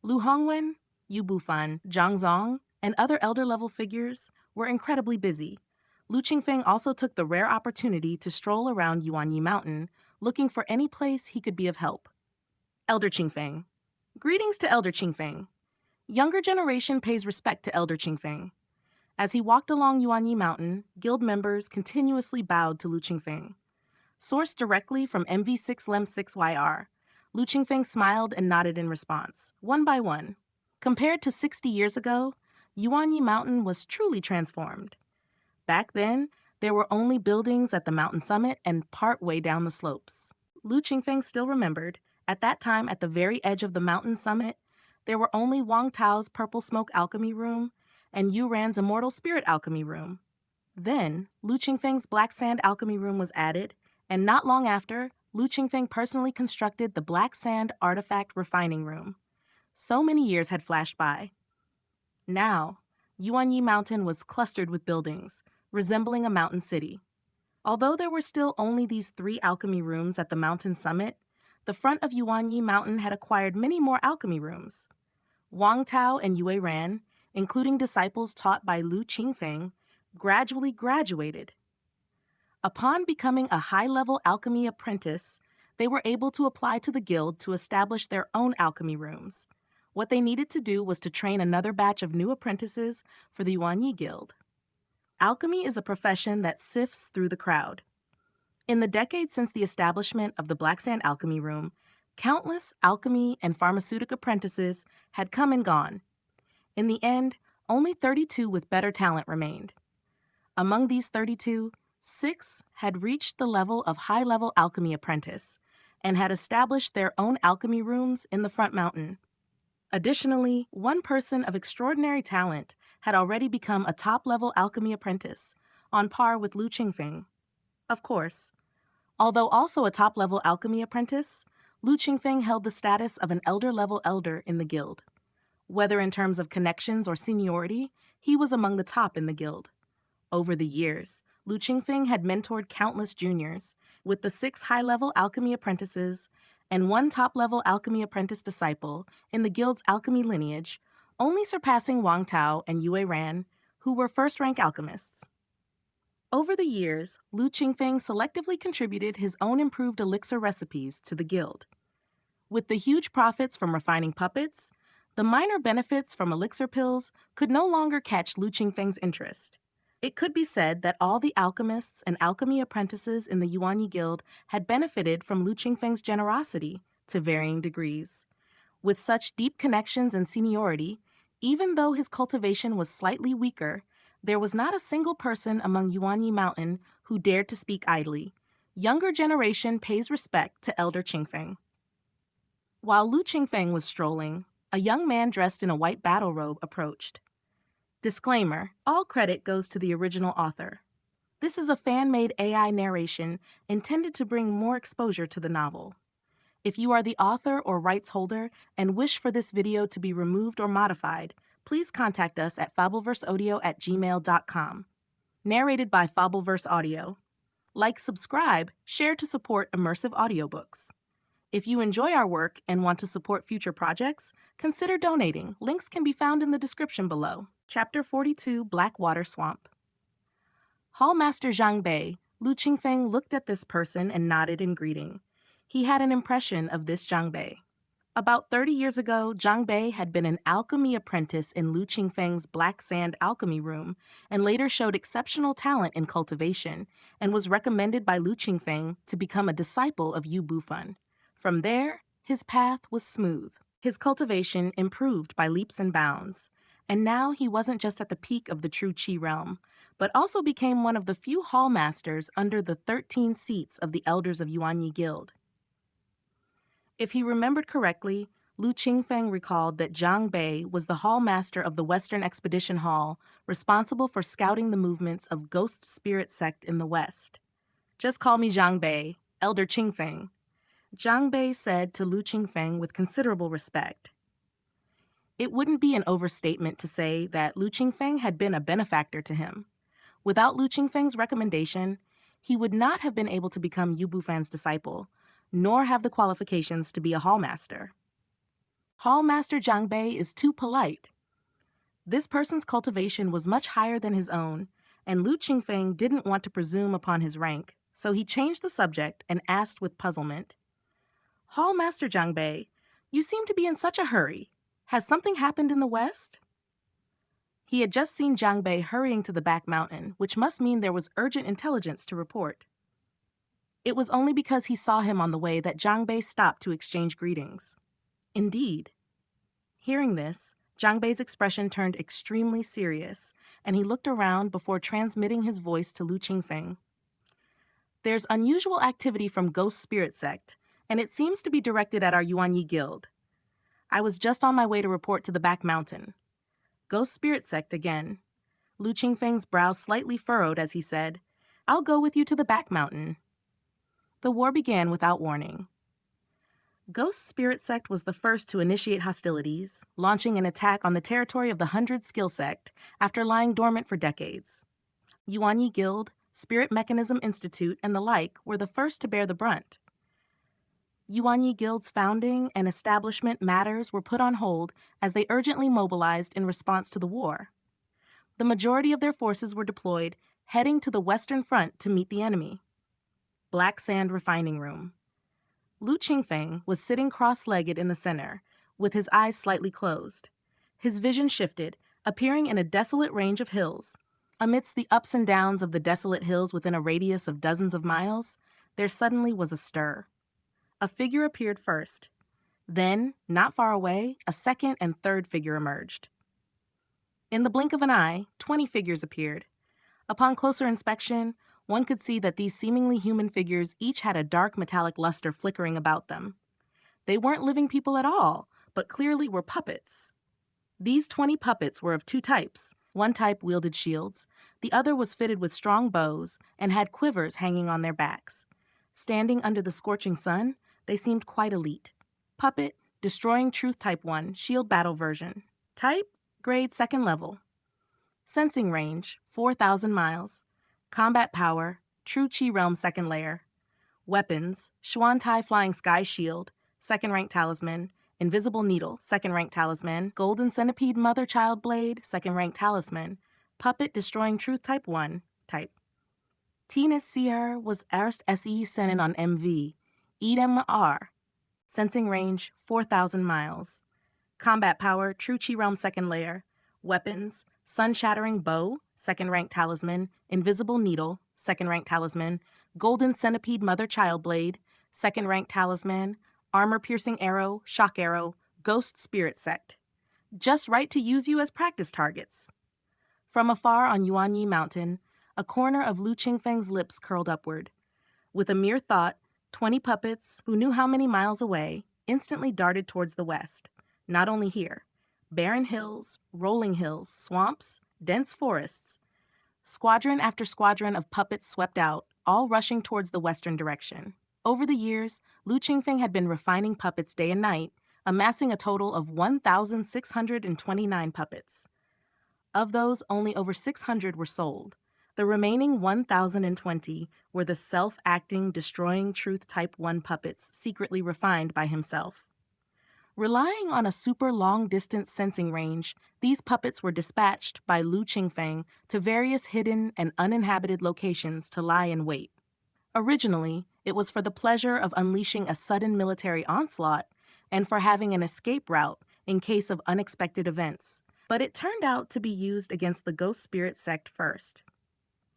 Lu Hongwen, Yu Bufan, Zhang Zong, and other elder-level figures were incredibly busy. Lu Qingfeng also took the rare opportunity to stroll around Yuanyi Mountain, looking for any place he could be of help. Elder Qingfeng. Greetings to Elder Qingfeng. Younger generation pays respect to Elder Qingfeng. As he walked along Yuanyi Mountain, guild members continuously bowed to Lu Qingfeng. Sourced directly from MV6LEM6YR, Lu Qingfeng smiled and nodded in response, one by one. Compared to 60 years ago, Yuanyi Mountain was truly transformed. Back then, there were only buildings at the mountain summit and part way down the slopes. Lu Qingfeng still remembered, at that time at the very edge of the mountain summit, there were only Wang Tao's Purple Smoke Alchemy Room and Yu Ran's Immortal Spirit Alchemy Room. Then, Lu Qingfeng's Black Sand Alchemy Room was added, and not long after, Lu Qingfeng personally constructed the Black Sand Artifact Refining Room. So many years had flashed by. Now, Yuanyi Mountain was clustered with buildings, resembling a mountain city. Although there were still only these 3 alchemy rooms at the mountain summit, the front of Yuanyi Mountain had acquired many more alchemy rooms. Wang Tao and Yue Ran, including disciples taught by Lu Qingfeng, gradually graduated. Upon becoming a high-level alchemy apprentice, they were able to apply to the guild to establish their own alchemy rooms. What they needed to do was to train another batch of new apprentices for the Yuanyi Guild. Alchemy is a profession that sifts through the crowd. In the decades since the establishment of the Black Sand Alchemy Room, countless alchemy and pharmaceutic apprentices had come and gone. In the end, only 32 with better talent remained. Among these 32, 6 had reached the level of high-level alchemy apprentice and had established their own alchemy rooms in the front mountain. Additionally, 1 person of extraordinary talent had already become a top-level alchemy apprentice, on par with Lu Qingfeng. Of course, although also a top-level alchemy apprentice, Lu Qingfeng held the status of an elder-level elder in the guild. Whether in terms of connections or seniority, he was among the top in the guild. Over the years, Lu Qingfeng had mentored countless juniors, with the 6 high-level alchemy apprentices and 1 top-level alchemy apprentice disciple in the guild's alchemy lineage, only surpassing Wang Tao and Yue Ran, who were first-rank alchemists. Over the years, Lu Qingfeng selectively contributed his own improved elixir recipes to the guild. With the huge profits from refining puppets, the minor benefits from elixir pills could no longer catch Lu Qingfeng's interest. It could be said that all the alchemists and alchemy apprentices in the Yuanyi Guild had benefited from Lu Qingfeng's generosity to varying degrees. With such deep connections and seniority, even though his cultivation was slightly weaker, there was not a single person among Yuanyi Mountain who dared to speak idly. Younger generation pays respect to Elder Qingfeng. While Lu Qingfeng was strolling, a young man dressed in a white battle robe approached. Disclaimer: all credit goes to the original author. This is a fan-made AI narration intended to bring more exposure to the novel. If you are the author or rights holder and wish for this video to be removed or modified, please contact us at fableverseaudio@gmail.com. Narrated by Fableverse Audio. Like, subscribe, share to support immersive audiobooks. If you enjoy our work and want to support future projects, consider donating. Links can be found in the description below. Chapter 42, Blackwater Swamp. Hallmaster Zhang Bei, Lu Qingfeng looked at this person and nodded in greeting. He had an impression of this Zhang Bei. About 30 years ago, Zhang Bei had been an alchemy apprentice in Lu Qingfeng's Black Sand Alchemy Room and later showed exceptional talent in cultivation and was recommended by Lu Qingfeng to become a disciple of Yu Bufan. From there, his path was smooth. His cultivation improved by leaps and bounds, and now he wasn't just at the peak of the true Qi realm, but also became one of the few hallmasters under the 13 seats of the elders of Yuanyi Guild. If he remembered correctly, Lu Qingfeng recalled that Zhang Bei was the hallmaster of the Western Expedition Hall, responsible for scouting the movements of Ghost Spirit Sect in the West. Just call me Zhang Bei, Elder Qingfeng. Zhang Bei said to Lu Qingfeng with considerable respect. It wouldn't be an overstatement to say that Lu Qingfeng had been a benefactor to him. Without Lu Qingfeng's recommendation, he would not have been able to become Yu Bufan's disciple, nor have the qualifications to be a hallmaster. Hallmaster Zhang Bei is too polite. This person's cultivation was much higher than his own, and Lu Qingfeng didn't want to presume upon his rank, so he changed the subject and asked with puzzlement. Hallmaster Zhang Bei, you seem to be in such a hurry. Has something happened in the west? He had just seen Zhang Bei hurrying to the back mountain, which must mean there was urgent intelligence to report. It was only because he saw him on the way that Zhang Bei stopped to exchange greetings. Indeed. Hearing this, Zhang Bei's expression turned extremely serious, and he looked around before transmitting his voice to Lu Qingfeng. There's unusual activity from Ghost Spirit Sect, and it seems to be directed at our Yuanyi Guild. I was just on my way to report to the back mountain. Ghost Spirit Sect again. Lu Qingfeng's brow slightly furrowed as he said, I'll go with you to the back mountain. The war began without warning. Ghost Spirit Sect was the first to initiate hostilities, launching an attack on the territory of the 100 Skill Sect after lying dormant for decades. Yuanyi Guild, Spirit Mechanism Institute, and the like were the first to bear the brunt. Yuanyi Guild's founding and establishment matters were put on hold as they urgently mobilized in response to the war. The majority of their forces were deployed, heading to the Western Front to meet the enemy. Black Sand Refining Room. Lu Qingfeng was sitting cross-legged in the center, with his eyes slightly closed. His vision shifted, appearing in a desolate range of hills. Amidst the ups and downs of the desolate hills within a radius of dozens of miles, there suddenly was a stir. A figure appeared first. Then, not far away, a second and third figure emerged. In the blink of an eye, 20 figures appeared. Upon closer inspection, one could see that these seemingly human figures each had a dark metallic luster flickering about them. They weren't living people at all, but clearly were puppets. These 20 puppets were of two types. One type wielded shields, the other was fitted with strong bows and had quivers hanging on their backs. Standing under the scorching sun, they seemed quite elite. Puppet, Destroying Truth Type 1, Shield Battle Version. Type, Grade 2nd Level. Sensing Range, 4,000 miles. Combat Power, True Chi Realm 2nd Layer. Weapons, Xuan-Tai Flying Sky Shield, 2nd Rank Talisman. Invisible Needle, 2nd Rank Talisman. Golden Centipede Mother Child Blade, 2nd Rank Talisman. Puppet, Destroying Truth Type 1, Type. Tina Seer was erst SE Senin on MV, EDMR. Sensing Range, 4,000 miles. Combat Power, True Chi Realm 2nd Layer. Weapons, Sun-Shattering Bow, 2nd Rank Talisman. Invisible Needle, 2nd Rank Talisman. Golden Centipede Mother Child Blade, 2nd Rank Talisman. Armor-Piercing Arrow, Shock Arrow, Ghost Spirit Sect. Just right to use you as practice targets. From afar on Yuanyi Mountain, a corner of Lu Qingfeng's lips curled upward. With a mere thought, 20 puppets, who knew how many miles away, instantly darted towards the west. Not only here. Barren hills, rolling hills, swamps, dense forests. Squadron after squadron of puppets swept out, all rushing towards the western direction. Over the years, Lu Qingfeng had been refining puppets day and night, amassing a total of 1,629 puppets. Of those, only over 600 were sold. The remaining 1,020 were the self-acting, destroying truth type 1 puppets secretly refined by himself. Relying on a super long-distance sensing range, these puppets were dispatched by Lu Qingfeng to various hidden and uninhabited locations to lie in wait. Originally, it was for the pleasure of unleashing a sudden military onslaught and for having an escape route in case of unexpected events, but it turned out to be used against the Ghost Spirit Sect first.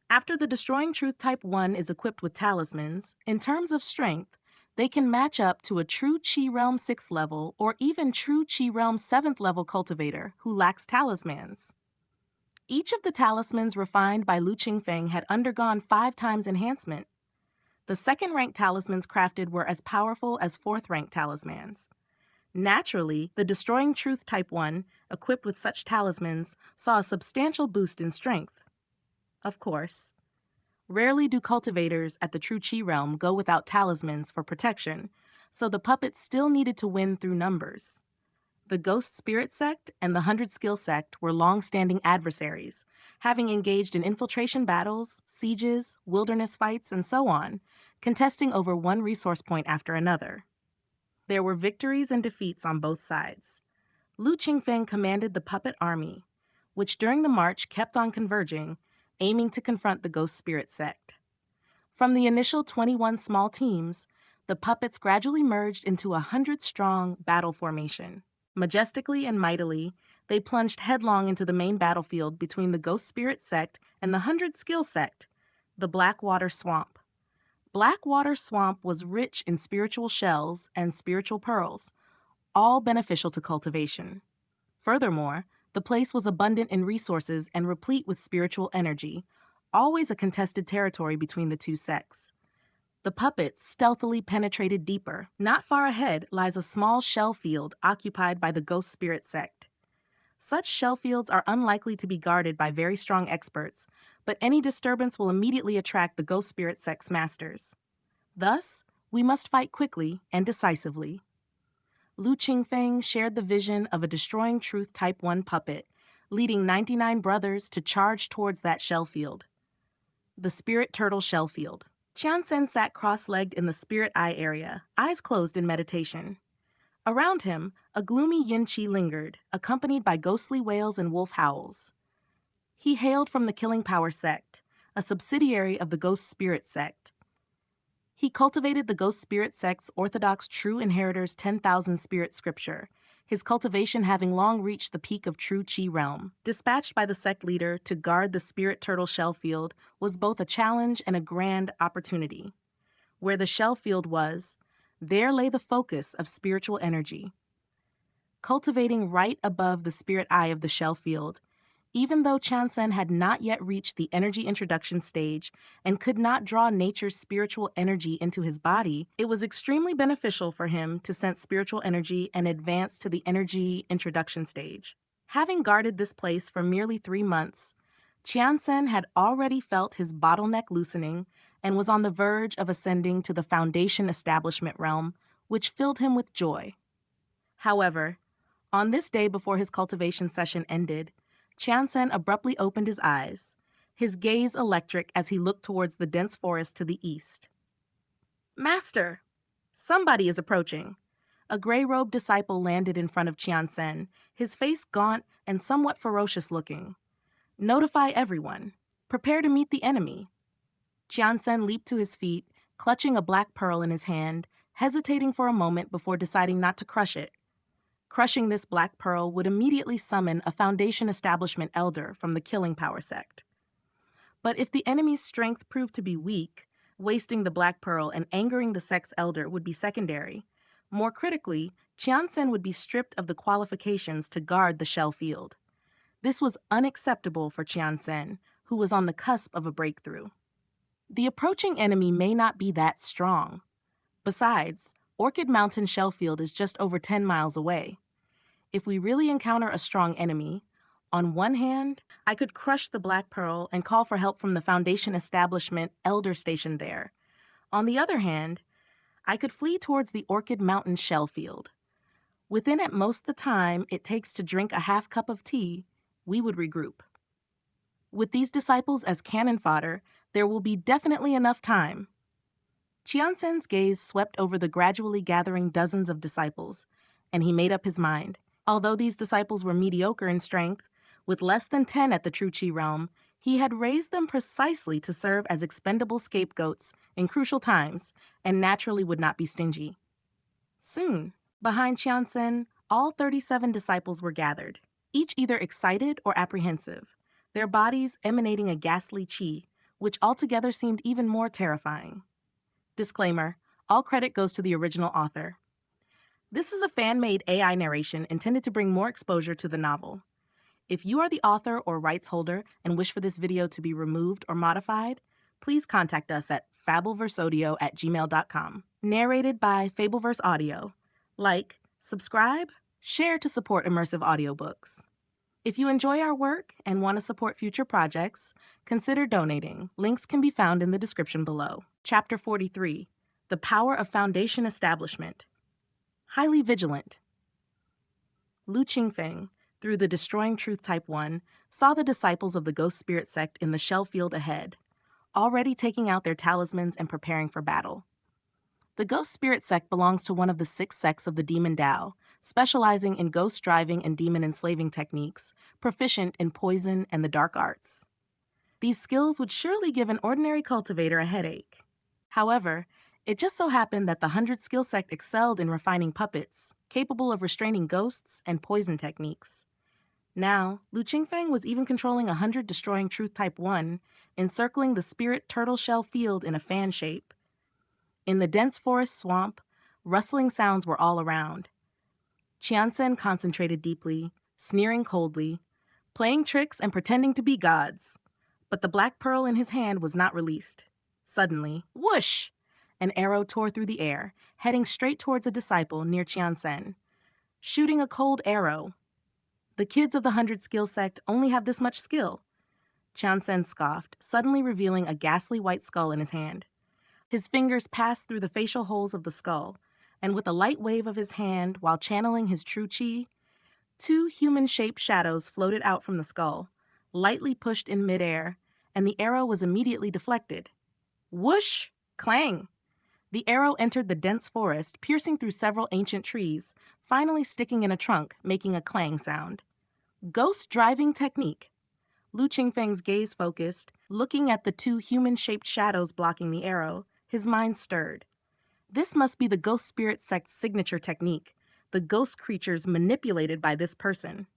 After the Destroying Truth Type 1 is equipped with talismans, in terms of strength, they can match up to a True Chi Realm 6th level or even True Chi Realm 7th level cultivator who lacks talismans. Each of the talismans refined by Lu Qingfeng had undergone 5 times enhancement. The 2nd rank talismans crafted were as powerful as 4th rank talismans. Naturally, the Destroying Truth Type 1, equipped with such talismans, saw a substantial boost in strength. Of course. Rarely do cultivators at the True Chi realm go without talismans for protection, so the puppets still needed to win through numbers. The Ghost Spirit Sect and the 100 Skill Sect were long-standing adversaries, having engaged in infiltration battles, sieges, wilderness fights, and so on, contesting over one resource point after another. There were victories and defeats on both sides. Qingfeng commanded the puppet army, which during the march kept on converging, aiming to confront the Ghost Spirit Sect. From the initial 21 small teams, the puppets gradually merged into a 100-strong battle formation. Majestically and mightily, they plunged headlong into the main battlefield between the Ghost Spirit Sect and the 100 Skill Sect, the Blackwater Swamp. Blackwater Swamp was rich in spiritual shells and spiritual pearls, all beneficial to cultivation. Furthermore, the place was abundant in resources and replete with spiritual energy, always a contested territory between the two sects. The puppets stealthily penetrated deeper. Not far ahead lies a small shell field occupied by the Ghost Spirit Sect. Such shell fields are unlikely to be guarded by very strong experts, but any disturbance will immediately attract the Ghost Spirit Sect's masters. Thus, we must fight quickly and decisively. Qingfeng shared the vision of a destroying truth Type 1 puppet, leading 99 brothers to charge towards that shell field. The Spirit Turtle Shell Field. Transcend sat cross-legged in the spirit eye area, eyes closed in meditation. Around him, a gloomy yin-chi lingered, accompanied by ghostly wails and wolf howls. He hailed from the Killing Power Sect, a subsidiary of the Ghost Spirit Sect. He cultivated the Ghost Spirit Sect's orthodox True Inheritors 10,000 Spirit Scripture, his cultivation having long reached the peak of True Chi realm. Dispatched by the sect leader to guard the Spirit Turtle Shell Field was both a challenge and a grand opportunity. Where the shell field was, there lay the focus of spiritual energy. Cultivating right above the spirit eye of the shell field, even though Transcend had not yet reached the energy introduction stage and could not draw nature's spiritual energy into his body, it was extremely beneficial for him to sense spiritual energy and advance to the energy introduction stage. Having guarded this place for merely 3 months, Transcend had already felt his bottleneck loosening and was on the verge of ascending to the Foundation Establishment realm, which filled him with joy. However, on this day before his cultivation session ended, Transcend abruptly opened his eyes, his gaze electric as he looked towards the dense forest to the east. "Master! Somebody is approaching." A gray-robed disciple landed in front of Transcend, his face gaunt and somewhat ferocious looking. "Notify everyone. Prepare to meet the enemy." Transcend leaped to his feet, clutching a black pearl in his hand, hesitating for a moment before deciding not to crush it. Crushing this black pearl would immediately summon a Foundation Establishment elder from the Killing Power Sect. But if the enemy's strength proved to be weak, wasting the black pearl and angering the sect's elder would be secondary. More critically, Transcend would be stripped of the qualifications to guard the shell field. This was unacceptable for Transcend, who was on the cusp of a breakthrough. The approaching enemy may not be that strong. Besides, Orchid Mountain Shellfield is just over 10 miles away. If we really encounter a strong enemy, on one hand, I could crush the Black Pearl and call for help from the Foundation Establishment Elder stationed there. On the other hand, I could flee towards the Orchid Mountain Shellfield. Within at most the time it takes to drink a half cup of tea, we would regroup. With these disciples as cannon fodder, there will be definitely enough time. Transcend's gaze swept over the gradually gathering dozens of disciples, and he made up his mind. Although these disciples were mediocre in strength, with less than 10 at the True Chi realm, he had raised them precisely to serve as expendable scapegoats in crucial times, and naturally would not be stingy. Soon, behind Transcend, all 37 disciples were gathered, each either excited or apprehensive, their bodies emanating a ghastly chi, which altogether seemed even more terrifying. Disclaimer: all credit goes to the original author. This is a fan-made AI narration intended to bring more exposure to the novel. If you are the author or rights holder and wish for this video to be removed or modified, please contact us at fableverseaudio@gmail.com. Narrated by Fableverse Audio. Like, subscribe, share to support immersive audiobooks. If you enjoy our work and want to support future projects, consider donating. Links can be found in the description below. Chapter 43, The power of foundation establishment. Highly vigilant. Lu Qingfeng, through the Destroying Truth Type 1, saw the disciples of the Ghost Spirit sect in the shell field ahead, already taking out their talismans and preparing for battle. The Ghost Spirit sect belongs to one of the 6 sects of the Demon Dao, specializing in ghost driving and demon enslaving techniques, proficient in poison and the dark arts. These skills would surely give an ordinary cultivator a headache. However, it just so happened that the 100 skill sect excelled in refining puppets, capable of restraining ghosts and poison techniques. Now, Lu Qingfeng was even controlling 100 Destroying Truth Type 1, encircling the spirit turtle shell field in a fan shape. In the dense forest swamp, rustling sounds were all around. Qiansen concentrated deeply, sneering coldly, playing tricks and pretending to be gods. But the black pearl in his hand was not released. Suddenly, whoosh! An arrow tore through the air, heading straight towards a disciple near Qiansen. Shooting a cold arrow. The kids of the 100 skill sect only have this much skill. Qiansen scoffed, suddenly revealing a ghastly white skull in his hand. His fingers passed through the facial holes of the skull, and with a light wave of his hand while channeling his true qi, 2 human-shaped shadows floated out from the skull, lightly pushed in midair, and the arrow was immediately deflected. Whoosh! Clang! The arrow entered the dense forest, piercing through several ancient trees, finally sticking in a trunk, making a clang sound. Ghost driving technique. Lu Qingfeng's gaze focused, looking at the 2 human-shaped shadows blocking the arrow. His mind stirred. This must be the Ghost Spirit sect's signature technique, the ghost creatures manipulated by this person.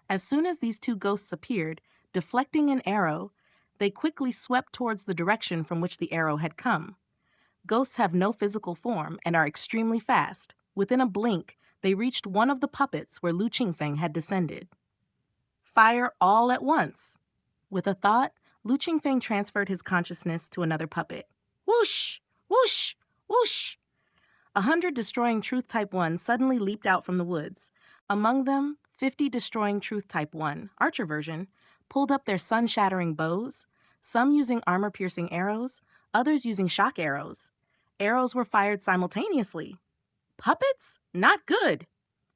As soon as these 2 ghosts appeared, deflecting an arrow, they quickly swept towards the direction from which the arrow had come. Ghosts have no physical form and are extremely fast. Within a blink, they reached one of the puppets where Lu Qingfeng had descended. Fire all at once. With a thought, Lu Qingfeng transferred his consciousness to another puppet. Whoosh! Whoosh! Whoosh! 100 Destroying Truth Type 1 suddenly leaped out from the woods. Among them, 50 Destroying Truth Type 1, Archer version, pulled up their sun-shattering bows, some using armor-piercing arrows, others using shock arrows. Arrows were fired simultaneously. Puppets? Not good!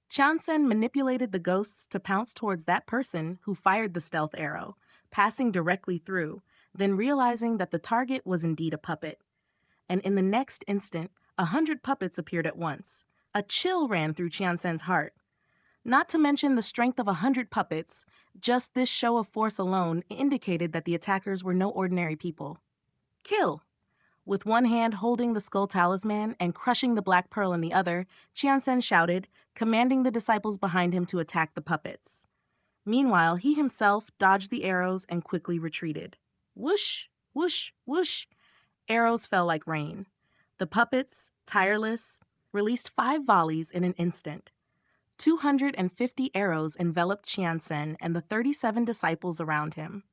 Qiansen manipulated the ghosts to pounce towards that person who fired the stealth arrow, passing directly through, then realizing that the target was indeed a puppet. And in the next instant, 100 puppets appeared at once. A chill ran through Qiansen's heart. Not to mention the strength of 100 puppets, just this show of force alone indicated that the attackers were no ordinary people. Kill! With one hand holding the skull talisman and crushing the black pearl in the other, Qiansen shouted, commanding the disciples behind him to attack the puppets. Meanwhile, he himself dodged the arrows and quickly retreated. Whoosh! Whoosh! Whoosh! Arrows fell like rain. The puppets, tireless, released 5 volleys in an instant. 250 arrows enveloped Qiansen and the 37 disciples around him.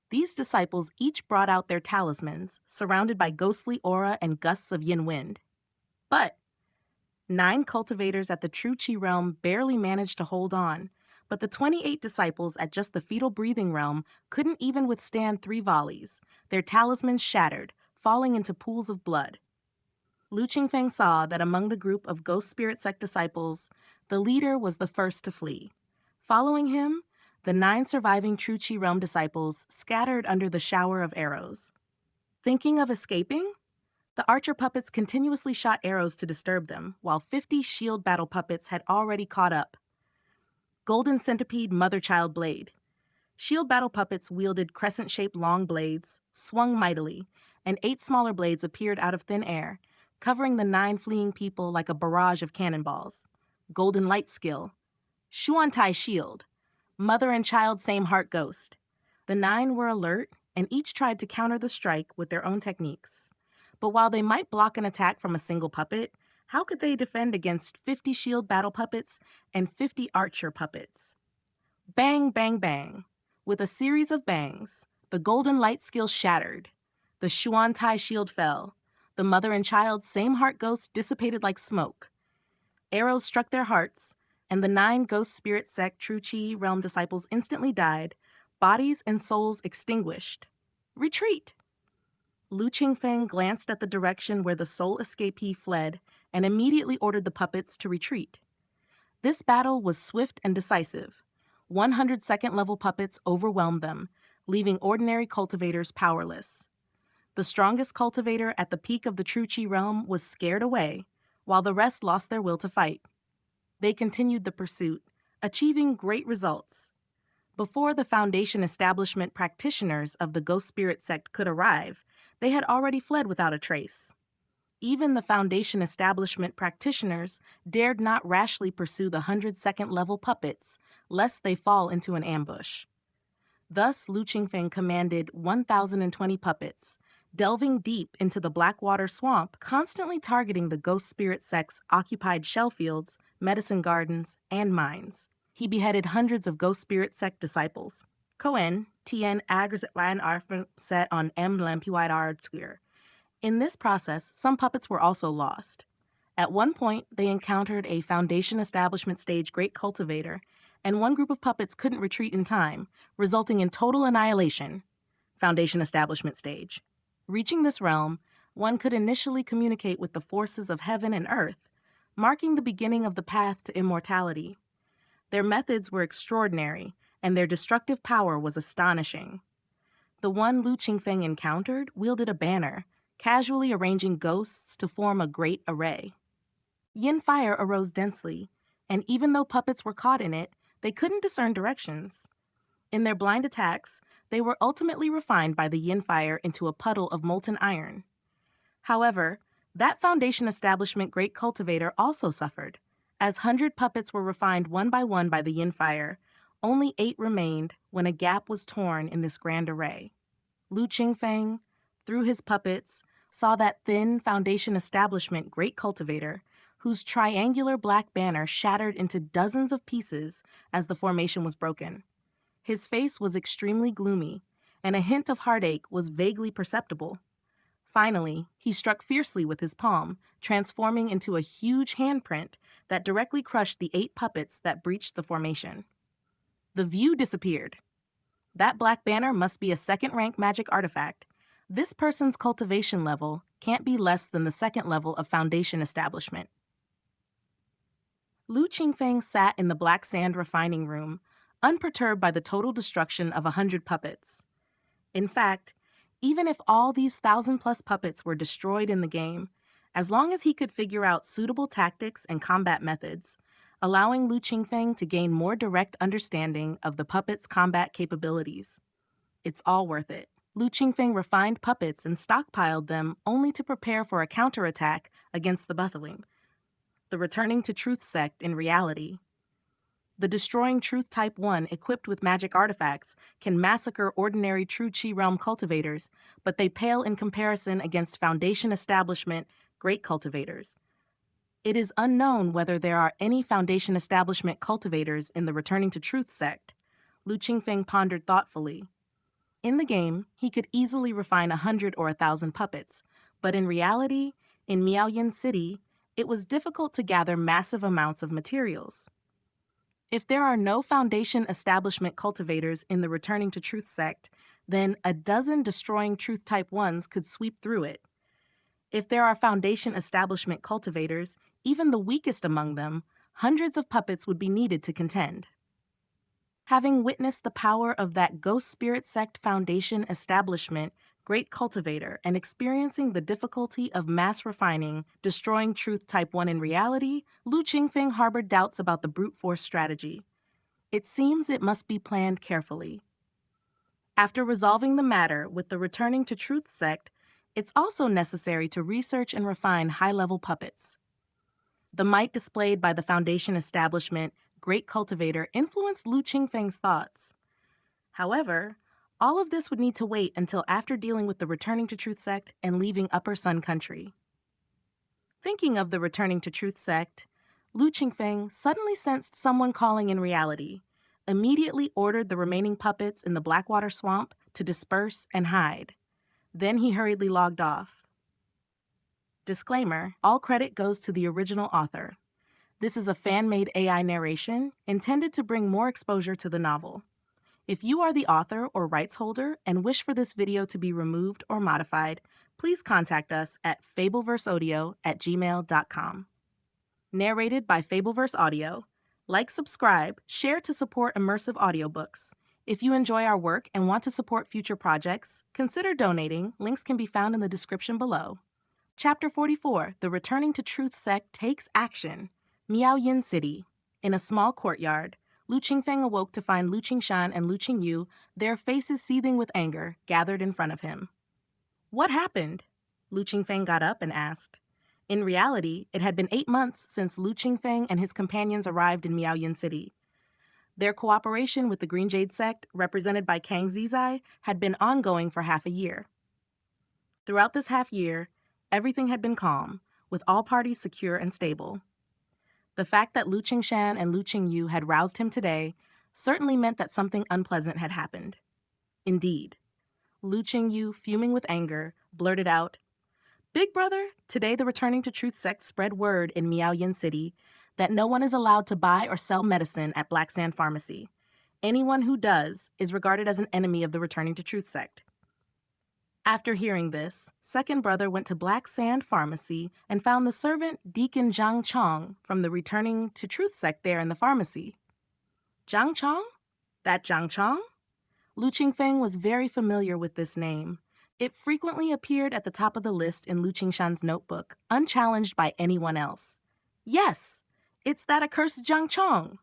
These disciples each brought out their talismans, surrounded by ghostly aura and gusts of yin wind. But 9 cultivators at the True Qi realm barely managed to hold on, but the 28 disciples at just the fetal breathing realm couldn't even withstand 3 volleys, their talismans shattered, falling into pools of blood. Lu Qingfeng saw that among the group of Ghost Spirit sect disciples, the leader was the first to flee. Following him, the 9 surviving True Qi realm disciples scattered under the shower of arrows. Thinking of escaping? The archer puppets continuously shot arrows to disturb them, while 50 shield battle puppets had already caught up. Golden Centipede Mother-Child Blade. Shield battle puppets wielded crescent-shaped long blades, swung mightily, and 8 smaller blades appeared out of thin air, covering the 9 fleeing people like a barrage of cannonballs. Golden Light Skill. Xuantai Shield. Mother and child same heart ghost. The 9 were alert, and each tried to counter the strike with their own techniques. But while they might block an attack from a single puppet, how could they defend against 50 shield battle puppets and 50 archer puppets? Bang, bang, bang. With a series of bangs, the golden light skill shattered. The Xuantai shield fell. The mother and child same heart ghosts dissipated like smoke. Arrows struck their hearts, and the 9 Ghost Spirit sect True Qi realm disciples instantly died, bodies and souls extinguished. Retreat! Lu Qingfeng glanced at the direction where the sole escapee fled and immediately ordered the puppets to retreat. This battle was swift and decisive. 102nd level puppets overwhelmed them, leaving ordinary cultivators powerless. The strongest cultivator at the peak of the True Qi realm was scared away, while the rest lost their will to fight. They continued the pursuit, achieving great results. Before the Foundation establishment practitioners of the Ghost Spirit sect could arrive, they had already fled without a trace. Even the Foundation establishment practitioners dared not rashly pursue the 102nd level puppets, lest they fall into an ambush. Thus, Lu Qingfeng commanded 1,020 puppets, delving deep into the Blackwater Swamp, constantly targeting the Ghost Spirit sect's occupied shell fields, medicine gardens, and mines. He beheaded hundreds of Ghost Spirit sect disciples. Cohen, Tien Agrzwan Arfn set on M. Lempiwide Square. In this process, some puppets were also lost. At one point, they encountered a Foundation establishment stage great cultivator, and one group of puppets couldn't retreat in time, resulting in total annihilation. Foundation establishment stage. Reaching this realm, one could initially communicate with the forces of heaven and earth, marking the beginning of the path to immortality. Their methods were extraordinary, and their destructive power was astonishing. The one Lu Qingfeng encountered wielded a banner, casually arranging ghosts to form a great array. Yin fire arose densely, and even though puppets were caught in it, they couldn't discern directions. In their blind attacks, they were ultimately refined by the yin fire into a puddle of molten iron. However, that Foundation establishment great cultivator also suffered. As 100 puppets were refined one by the yin fire, only 8 remained when a gap was torn in this grand array. Lu Qingfeng, through his puppets, saw that thin Foundation establishment great cultivator, whose triangular black banner shattered into dozens of pieces as the formation was broken. His face was extremely gloomy, and a hint of heartache was vaguely perceptible. Finally, he struck fiercely with his palm, transforming into a huge handprint that directly crushed the 8 puppets that breached the formation. The view disappeared. That black banner must be a second-rank magic artifact. This person's cultivation level can't be less than the second level of Foundation establishment. Lu Qingfeng sat in the black sand refining room, unperturbed by the total destruction of 100 puppets. In fact, even if all these 1,000+ puppets were destroyed in the game, as long as he could figure out suitable tactics and combat methods, allowing Lu Qingfeng to gain more direct understanding of the puppets' combat capabilities. It's all worth it. Lu Qingfeng refined puppets and stockpiled them only to prepare for a counterattack against the Buthling, the returning to truth sect in reality. The destroying Truth Type 1 equipped with magic artifacts can massacre ordinary True Qi realm cultivators, but they pale in comparison against Foundation establishment great cultivators. It is unknown whether there are any Foundation establishment cultivators in the Returning to Truth sect. Lu Qingfeng pondered thoughtfully. In the game, he could easily refine 100 or 1,000 puppets, but in reality, in Miaoyin City, it was difficult to gather massive amounts of materials. If there are no Foundation establishment cultivators in the Returning to Truth sect, then a dozen destroying Truth Type 1s could sweep through it. If there are Foundation establishment cultivators, even the weakest among them, hundreds of puppets would be needed to contend. Having witnessed the power of that Ghost Spirit sect Foundation establishment great cultivator and experiencing the difficulty of mass refining, destroying Truth Type 1 in reality, Lu Qingfeng harbored doubts about the brute force strategy. It seems it must be planned carefully. After resolving the matter with the Returning to Truth sect, it's also necessary to research and refine high-level puppets. The might displayed by the Foundation establishment great cultivator influenced Lu Qingfeng's thoughts. However, all of this would need to wait until after dealing with the Returning to Truth sect and leaving Upper Sun Country. Thinking of the Returning to Truth sect, Lu Qingfeng suddenly sensed someone calling in reality, immediately ordered the remaining puppets in the Blackwater Swamp to disperse and hide. Then he hurriedly logged off. Disclaimer: all credit goes to the original author. This is a fan-made AI narration intended to bring more exposure to the novel. If you are the author or rights holder and wish for this video to be removed or modified, please contact us at fableverseaudio@gmail.com. Narrated by Fableverse Audio. Like, subscribe, share to support immersive audiobooks. If you enjoy our work and want to support future projects, consider donating. Links can be found in the description below. Chapter 44, The Returning to Truth Sect Takes Action. Miaoyin City. In a small courtyard, Lu Qingfeng awoke to find Lu Qingshan and Lu Qingyu, their faces seething with anger, gathered in front of him. What happened? Lu Qingfeng got up and asked. In reality, it had been 8 months since Lu Qingfeng and his companions arrived in Miaoyin City. Their cooperation with the Green Jade sect, represented by Kang Zizai, had been ongoing for half a year. Throughout this half year, everything had been calm, with all parties secure and stable. The fact that Lu Qingshan and Lu Qingyu had roused him today certainly meant that something unpleasant had happened. Indeed, Lu Qingyu, fuming with anger, blurted out, "Big brother, today the Returning to Truth sect spread word in Miaoyin City that no one is allowed to buy or sell medicine at Black Sand Pharmacy. Anyone who does is regarded as an enemy of the Returning to Truth sect." After hearing this, second brother went to Black Sand Pharmacy and found the servant Deacon Zhang Chong from the Returning to Truth sect there in the pharmacy. Zhang Chong? That Zhang Chong? Lu Qingfeng was very familiar with this name. It frequently appeared at the top of the list in Lu Qingshan's notebook, unchallenged by anyone else. Yes, it's that accursed Zhang Chong.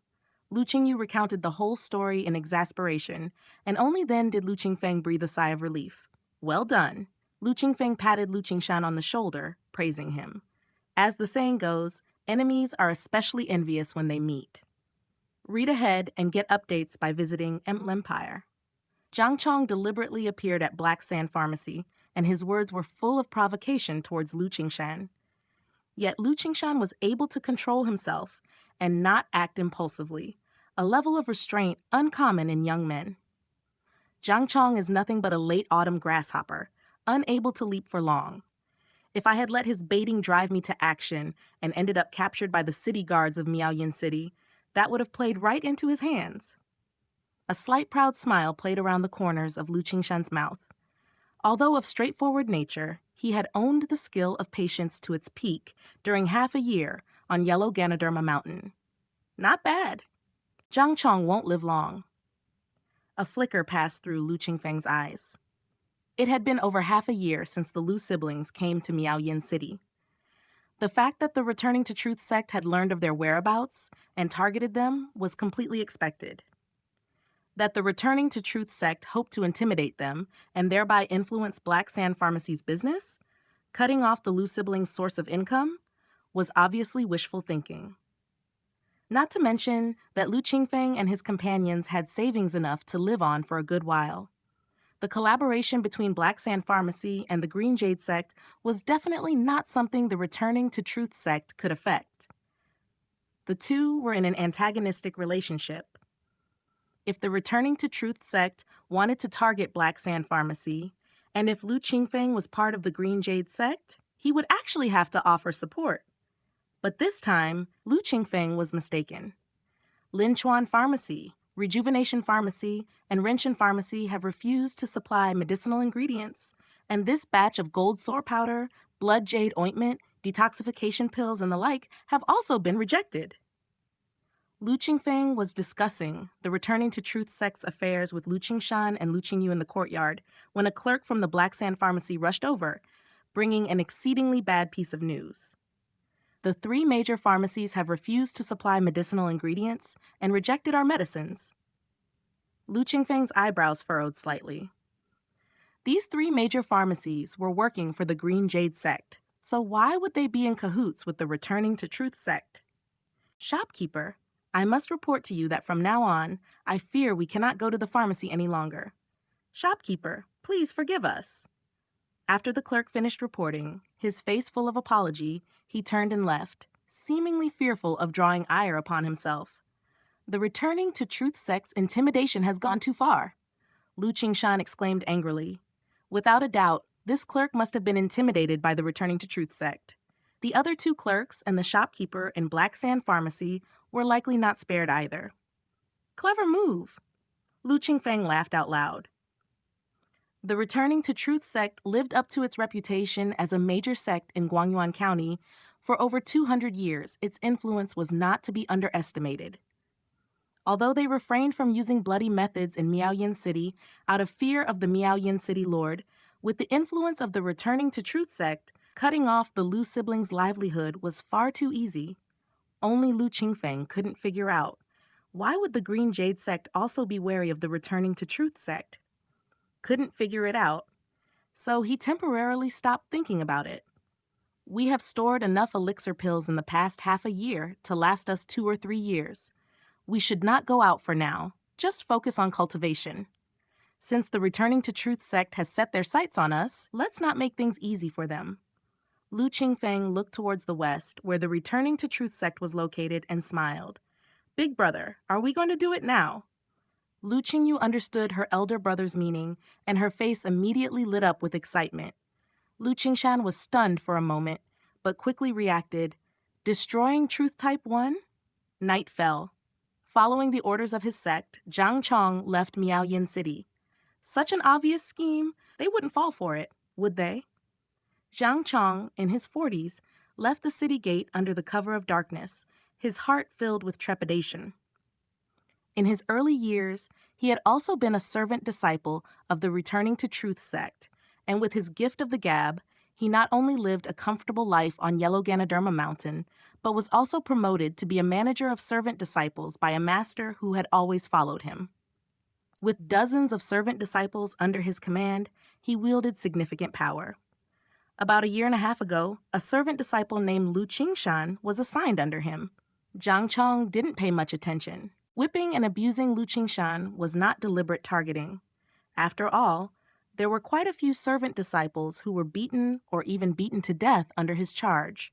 Lu Qingyu recounted the whole story in exasperation, and only then did Lu Qingfeng breathe a sigh of relief. Well done. Lu Qingfeng patted Lu Qingshan on the shoulder, praising him. As the saying goes, enemies are especially envious when they meet. Read ahead and get updates by visiting Empire. Zhang Chong deliberately appeared at Black Sand Pharmacy, and his words were full of provocation towards Lu Qingshan. Yet Lu Qingshan was able to control himself and not act impulsively, a level of restraint uncommon in young men. Zhang Chong is nothing but a late autumn grasshopper, unable to leap for long. If I had let his baiting drive me to action and ended up captured by the city guards of Miaoyin City, that would have played right into his hands. A slight proud smile played around the corners of Lu Qingshan's mouth. Although of straightforward nature, he had owned the skill of patience to its peak during half a year on Yellow Ganoderma Mountain. Not bad. Zhang Chong won't live long. A flicker passed through Lu Qingfeng's eyes. It had been over half a year since the Lu siblings came to Miaoyin City. The fact that the Returning to Truth sect had learned of their whereabouts and targeted them was completely expected. That the Returning to Truth sect hoped to intimidate them and thereby influence Black Sand Pharmacy's business, cutting off the Lu siblings' source of income, was obviously wishful thinking. Not to mention that Lu Qingfeng and his companions had savings enough to live on for a good while. The collaboration between Black Sand Pharmacy and the Green Jade sect was definitely not something the Returning to Truth sect could affect. The two were in an antagonistic relationship. If the Returning to Truth sect wanted to target Black Sand Pharmacy, and if Lu Qingfeng was part of the Green Jade sect, he would actually have to offer support. But this time, Lu Qingfeng was mistaken. Linchuan Pharmacy, Rejuvenation Pharmacy, and Renshin Pharmacy have refused to supply medicinal ingredients, and this batch of gold sore powder, blood jade ointment, detoxification pills, and the like have also been rejected. Lu Qingfeng was discussing the Returning to Truth sect's affairs with Lu Qingshan and Lu Qingyu in the courtyard when a clerk from the Black Sand Pharmacy rushed over, bringing an exceedingly bad piece of news. The 3 major pharmacies have refused to supply medicinal ingredients and rejected our medicines. Lu Qingfeng's eyebrows furrowed slightly. These 3 major pharmacies were working for the Green Jade sect, so why would they be in cahoots with the Returning to Truth sect? Shopkeeper, I must report to you that from now on, I fear we cannot go to the pharmacy any longer. Shopkeeper, please forgive us. After the clerk finished reporting, his face full of apology, he turned and left, seemingly fearful of drawing ire upon himself. The Returning to Truth sect's intimidation has gone too far. Lu Qingshan exclaimed angrily. Without a doubt, this clerk must have been intimidated by the Returning to Truth sect. The other 2 clerks and the shopkeeper in Black Sand Pharmacy were likely not spared either. Clever move. Lu Qingfeng laughed out loud. The Returning to Truth sect lived up to its reputation as a major sect in Guangyuan County. For over 200 years, its influence was not to be underestimated. Although they refrained from using bloody methods in Miaoyin City out of fear of the Miaoyin City Lord, with the influence of the Returning to Truth sect, cutting off the Lu siblings' livelihood was far too easy. Only Lu Qingfeng couldn't figure out, why would the Green Jade sect also be wary of the Returning to Truth sect? Couldn't figure it out, so he temporarily stopped thinking about it. We have stored enough elixir pills in the past half a year to last us 2 or 3 years. We should not go out for now, just focus on cultivation. Since the Returning to Truth sect has set their sights on us, let's not make things easy for them. Lu Qingfeng looked towards the west, where the Returning to Truth sect was located, and smiled. Big brother, are we going to do it now? Lu Qingyu understood her elder brother's meaning, and her face immediately lit up with excitement. Lu Qingshan was stunned for a moment, but quickly reacted. Destroying Truth Type 1? Night fell. Following the orders of his sect, Zhang Chong left Miaoyin City. Such an obvious scheme, they wouldn't fall for it, would they? Zhang Chong, in his 40s, left the city gate under the cover of darkness, his heart filled with trepidation. In his early years, he had also been a servant disciple of the Returning to Truth sect, and with his gift of the gab, he not only lived a comfortable life on Yellow Ganoderma Mountain, but was also promoted to be a manager of servant disciples by a master who had always followed him. With dozens of servant disciples under his command, he wielded significant power. About a year and a half ago, a servant disciple named Lu Qingshan was assigned under him. Zhang Chong didn't pay much attention. Whipping and abusing Lu Qingshan was not deliberate targeting. After all, there were quite a few servant disciples who were beaten or even beaten to death under his charge.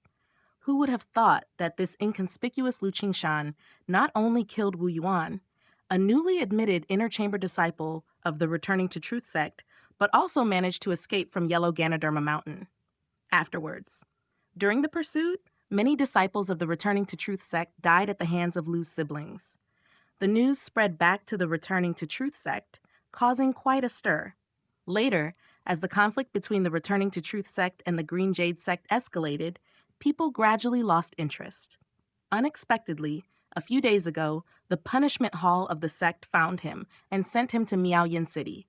Who would have thought that this inconspicuous Lu Qingshan not only killed Wu Yuan, a newly admitted inner chamber disciple of the Returning to Truth sect, but also managed to escape from Yellow Ganoderma Mountain? Afterwards, during the pursuit, many disciples of the Returning to Truth sect died at the hands of Lu's siblings. The news spread back to the Returning to Truth sect, causing quite a stir. Later, as the conflict between the Returning to Truth sect and the Green Jade sect escalated, people gradually lost interest. Unexpectedly, a few days ago, the punishment hall of the sect found him and sent him to Miaoyin City.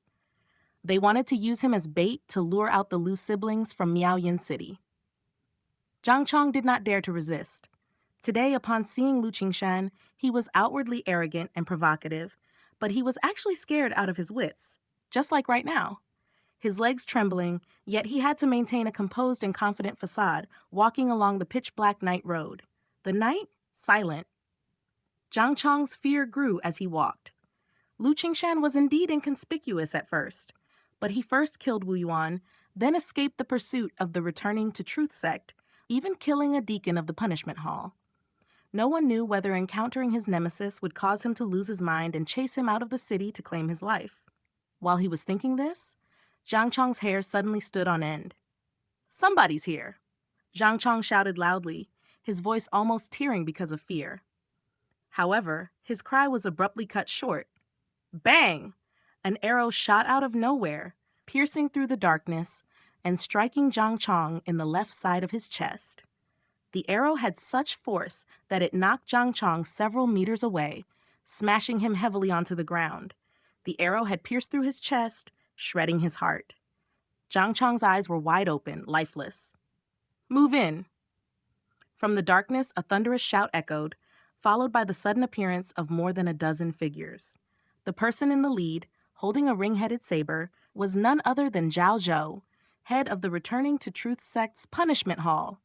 They wanted to use him as bait to lure out the Lu siblings from Miaoyin City. Zhang Chong did not dare to resist. Today, upon seeing Lu Qingshan, he was outwardly arrogant and provocative, but he was actually scared out of his wits, just like right now. His legs trembling, yet he had to maintain a composed and confident facade, walking along the pitch-black night road. The night? Silent. Zhang Chong's fear grew as he walked. Lu Qingshan was indeed inconspicuous at first, but he first killed Wu Yuan, then escaped the pursuit of the Returning to Truth sect, even killing a deacon of the punishment hall. No one knew whether encountering his nemesis would cause him to lose his mind and chase him out of the city to claim his life. While he was thinking this, Zhang Chong's hair suddenly stood on end. "Somebody's here!" Zhang Chong shouted loudly, his voice almost tearing because of fear. However, his cry was abruptly cut short. Bang! An arrow shot out of nowhere, piercing through the darkness and striking Zhang Chong in the left side of his chest. The arrow had such force that it knocked Zhang Chong several meters away, smashing him heavily onto the ground. The arrow had pierced through his chest, shredding his heart. Zhang Chong's eyes were wide open, lifeless. "Move in!" From the darkness, a thunderous shout echoed, followed by the sudden appearance of more than a dozen figures. The person in the lead, holding a ring-headed saber, was none other than Zhao Zhou, head of the Returning to Truth sect's punishment hall.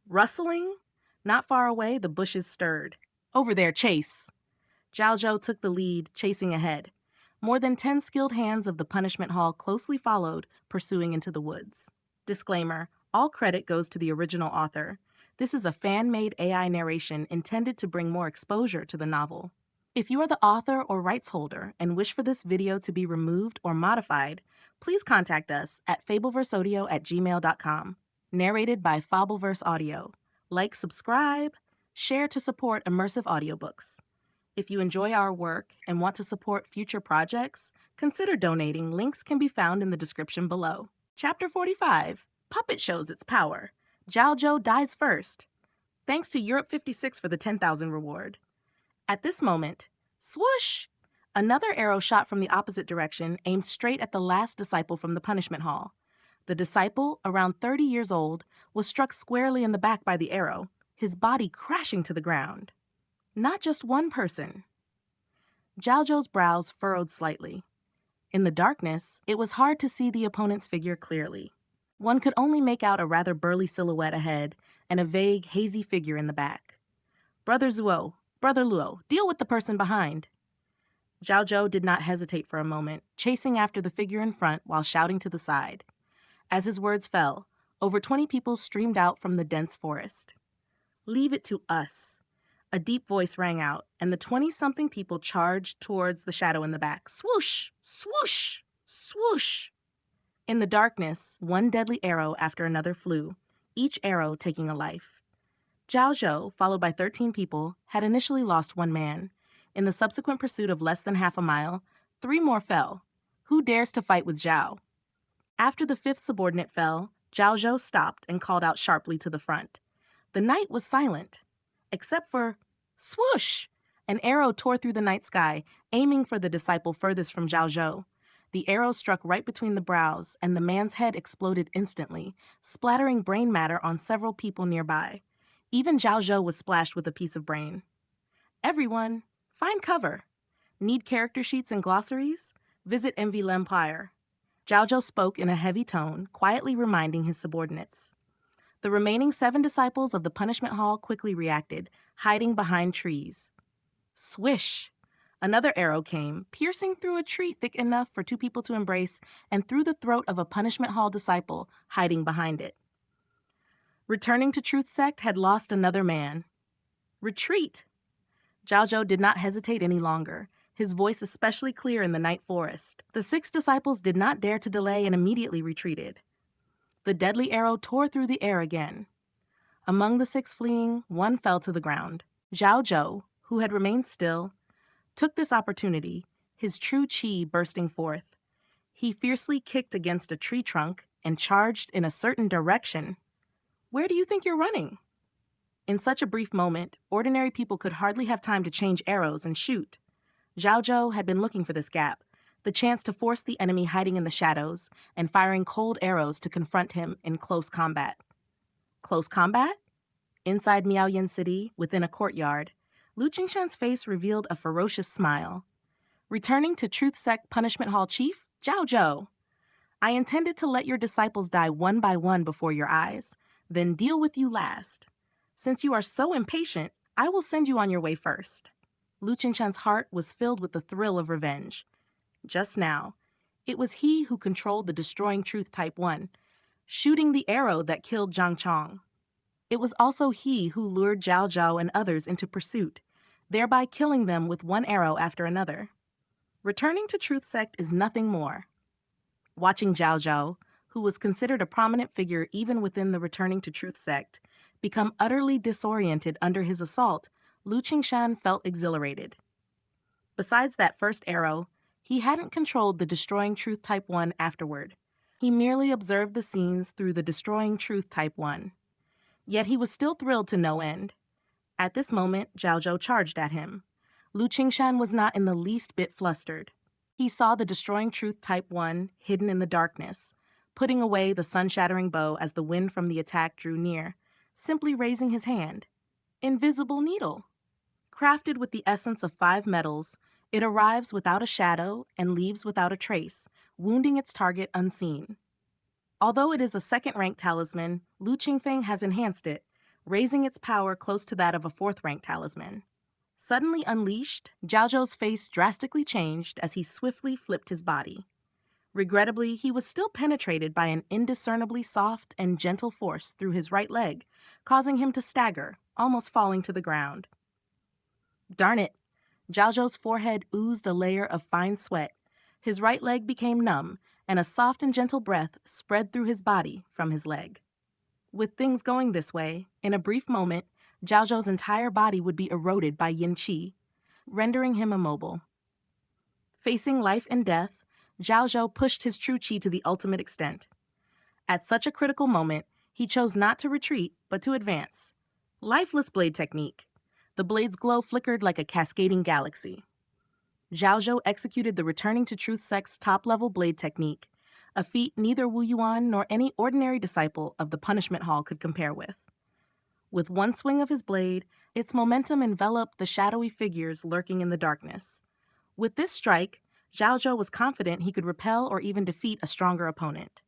Rustling? Not far away, the bushes stirred. "Over there, chase!" Zhao Zhou took the lead, chasing ahead. More than 10 skilled hands of the punishment hall closely followed, pursuing into the woods. Disclaimer: all credit goes to the original author. This is a fan-made AI narration intended to bring more exposure to the novel. If you are the author or rights holder and wish for this video to be removed or modified, please contact us at fableverseaudio@gmail.com. Narrated by Fableverse Audio. Like, subscribe, share to support immersive audiobooks. If you enjoy our work and want to support future projects, consider donating. Links can be found in the description below. Chapter 45, Puppet Shows Its Power. Zhao dies first. Thanks to Europe 56 for the 10,000 reward. At this moment, swoosh! Another arrow shot from the opposite direction aimed straight at the last disciple from the punishment hall. The disciple, around 30 years old, was struck squarely in the back by the arrow, his body crashing to the ground. Not just one person. Zhao brows furrowed slightly. In the darkness, it was hard to see the opponent's figure clearly. One could only make out a rather burly silhouette ahead and a vague, hazy figure in the back. Brother Luo, deal with the person behind. Zhao did not hesitate for a moment, chasing after the figure in front while shouting to the side. As his words fell, over 20 people streamed out from the dense forest. Leave it to us. A deep voice rang out, and the 20-something people charged towards the shadow in the back. Swoosh! Swoosh! Swoosh! In the darkness, one deadly arrow after another flew, each arrow taking a life. Zhao, followed by 13 people, had initially lost one man. In the subsequent pursuit of less than half a mile, 3 more fell. Who dares to fight with Zhao? After the 5th subordinate fell, Zhao stopped and called out sharply to the front. The night was silent, except for swoosh! An arrow tore through the night sky, aiming for the disciple furthest from Zhao. The arrow struck right between the brows, and the man's head exploded instantly, splattering brain matter on several people nearby. Even Zhao was splashed with a piece of brain. Everyone, find cover. Need character sheets and glossaries? Visit MV L'Empire. Zhao spoke in a heavy tone, quietly reminding his subordinates. The remaining 7 disciples of the punishment hall quickly reacted, hiding behind trees. Swish! Another arrow came, piercing through a tree thick enough for 2 people to embrace and through the throat of a punishment hall disciple hiding behind it. Returning to Truth Sect had lost another man. Retreat! Zhao did not hesitate any longer, his voice especially clear in the night forest. The 6 disciples did not dare to delay and immediately retreated. The deadly arrow tore through the air again. Among the 6 fleeing, 1 fell to the ground. Zhao, who had remained still, took this opportunity, his true chi bursting forth. He fiercely kicked against a tree trunk and charged in a certain direction. Where do you think you're running? In such a brief moment, ordinary people could hardly have time to change arrows and shoot. Zhao had been looking for this gap, the chance to force the enemy hiding in the shadows and firing cold arrows to confront him in close combat. Close combat? Inside Miaoyan City, within a courtyard, Lu Qingshan's face revealed a ferocious smile. Returning to Truth Sect Punishment Hall Chief, Zhao, I intended to let your disciples die one by one before your eyes, then deal with you last. Since you are so impatient, I will send you on your way first. Lu Qingshan's heart was filled with the thrill of revenge. Just now, it was he who controlled the Destroying Truth Type 1, shooting the arrow that killed Zhang Chong. It was also he who lured Zhao and others into pursuit, thereby killing them with one arrow after another. Returning to Truth Sect is nothing more. Watching Zhao, who was considered a prominent figure even within the Returning to Truth Sect, become utterly disoriented under his assault, Lu Qingshan felt exhilarated. Besides that first arrow, he hadn't controlled the Destroying Truth Type 1 afterward. He merely observed the scenes through the Destroying Truth Type 1. Yet he was still thrilled to no end. At this moment, Zhao charged at him. Lu Qingshan was not in the least bit flustered. He saw the Destroying Truth Type 1 hidden in the darkness, putting away the sun-shattering bow as the wind from the attack drew near, simply raising his hand. Invisible needle. Crafted with the essence of 5 metals, it arrives without a shadow and leaves without a trace, wounding its target unseen. Although it is a second-rank talisman, Lu Qingfeng has enhanced it, raising its power close to that of a 4th-rank talisman. Suddenly unleashed, Zhao's face drastically changed as he swiftly flipped his body. Regrettably, he was still penetrated by an indiscernibly soft and gentle force through his right leg, causing him to stagger, almost falling to the ground. Darn it! Zhao's forehead oozed a layer of fine sweat. His right leg became numb, and a soft and gentle breath spread through his body from his leg. With things going this way, in a brief moment, Zhao's entire body would be eroded by yin qi. rendering him immobile. Facing life and death, Zhao Zhou pushed his true qi to the ultimate extent. At such a critical moment, he chose not to retreat, but to advance. Lifeless blade technique. The blade's glow flickered like a cascading galaxy. Zhao Zhou executed the Returning to Truth sect's top-level blade technique, a feat neither Wu Yuan nor any ordinary disciple of the Punishment Hall could compare with. With one swing of his blade, its momentum enveloped the shadowy figures lurking in the darkness. With this strike, Zhao Zhou was confident he could repel or even defeat a stronger opponent.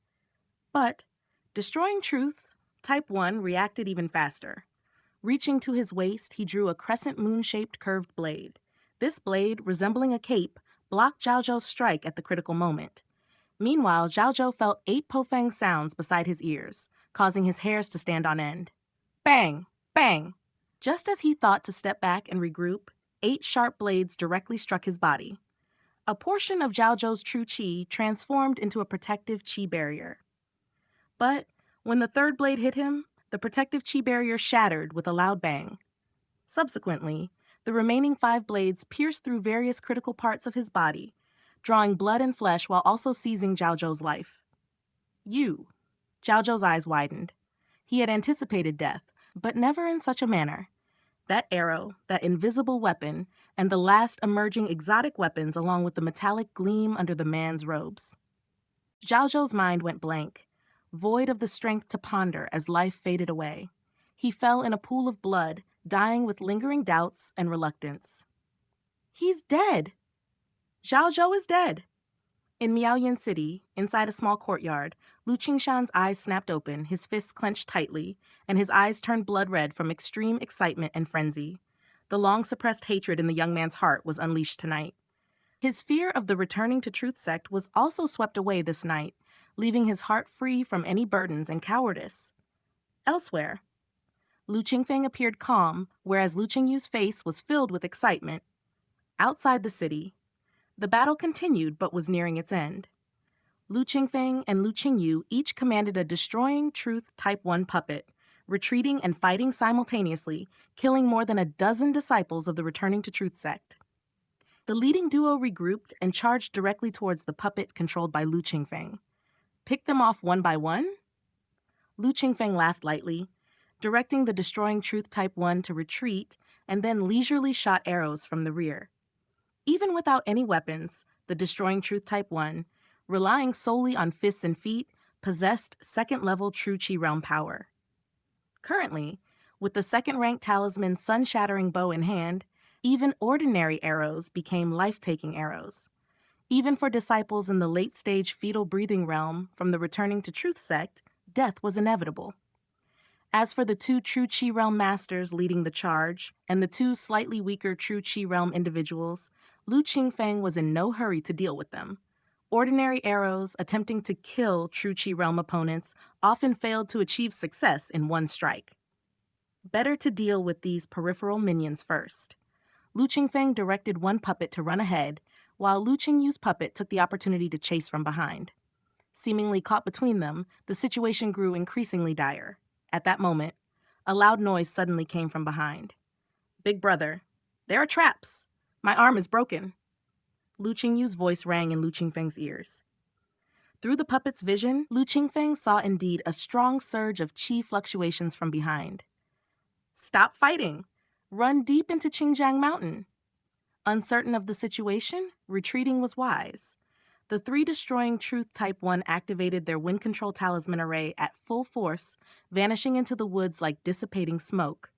But, destroying truth, Type 1 reacted even faster. Reaching to his waist, he drew a crescent moon-shaped curved blade. This blade, resembling a cape, blocked Zhao Zhou's strike at the critical moment. Meanwhile, Zhao Zhou felt 8 Pofeng sounds beside his ears, causing his hairs to stand on end. Bang! Bang! Just as he thought to step back and regroup, 8 sharp blades directly struck his body. A portion of Zhao Zhou's true qi transformed into a protective qi barrier. But when the third blade hit him, the protective qi barrier shattered with a loud bang. Subsequently, the remaining 5 blades pierced through various critical parts of his body, drawing blood and flesh while also seizing Zhao Zhou's life. You. Zhao Zhou's eyes widened. He had anticipated death, but never in such a manner. That arrow, that invisible weapon, and the last emerging exotic weapons along with the metallic gleam under the man's robes. Zhao Zhou's mind went blank, void of the strength to ponder as life faded away. He fell in a pool of blood, dying with lingering doubts and reluctance. He's dead! Zhao Zhou is dead! In Miaoyan City, inside a small courtyard, Lu Qingshan's eyes snapped open, his fists clenched tightly, and his eyes turned blood red from extreme excitement and frenzy. The long-suppressed hatred in the young man's heart was unleashed tonight. His fear of the Returning to Truth sect was also swept away this night, leaving his heart free from any burdens and cowardice. Elsewhere, Lu Qingfeng appeared calm, whereas Lu Qingyu's face was filled with excitement. Outside the city, the battle continued but was nearing its end. Lu Qingfeng and Lu Qingyu each commanded a destroying truth Type 1 puppet, retreating and fighting simultaneously, killing more than a dozen disciples of the Returning to Truth sect. The leading duo regrouped and charged directly towards the puppet controlled by Lu Qingfeng. Pick them off one by one? Lu Qingfeng laughed lightly, directing the destroying truth Type 1 to retreat and then leisurely shot arrows from the rear. Even without any weapons, the destroying truth Type 1, relying solely on fists and feet, possessed second-level true Qi realm power. Currently, with the second-ranked talisman sun-shattering bow in hand, even ordinary arrows became life-taking arrows. Even for disciples in the late-stage fetal breathing realm from the Returning to Truth sect, death was inevitable. As for the 2 true Qi realm masters leading the charge, and the 2 slightly weaker true Qi realm individuals, Lu Qingfeng was in no hurry to deal with them. Ordinary arrows attempting to kill true Qi realm opponents often failed to achieve success in one strike. Better to deal with these peripheral minions first. Lu Qingfeng directed one puppet to run ahead, while Lu Qingyu's puppet took the opportunity to chase from behind. Seemingly caught between them, the situation grew increasingly dire. At that moment, a loud noise suddenly came from behind. "Big brother, there are traps! My arm is broken!" Lu Qingyu's voice rang in Lu Qingfeng's ears. Through the puppet's vision, Lu Qingfeng saw indeed a strong surge of qi fluctuations from behind. "Stop fighting! Run deep into Qingjiang Mountain!" Uncertain of the situation, retreating was wise. The 3 destroying truth Type 1 activated their wind control talisman array at full force, vanishing into the woods like dissipating smoke.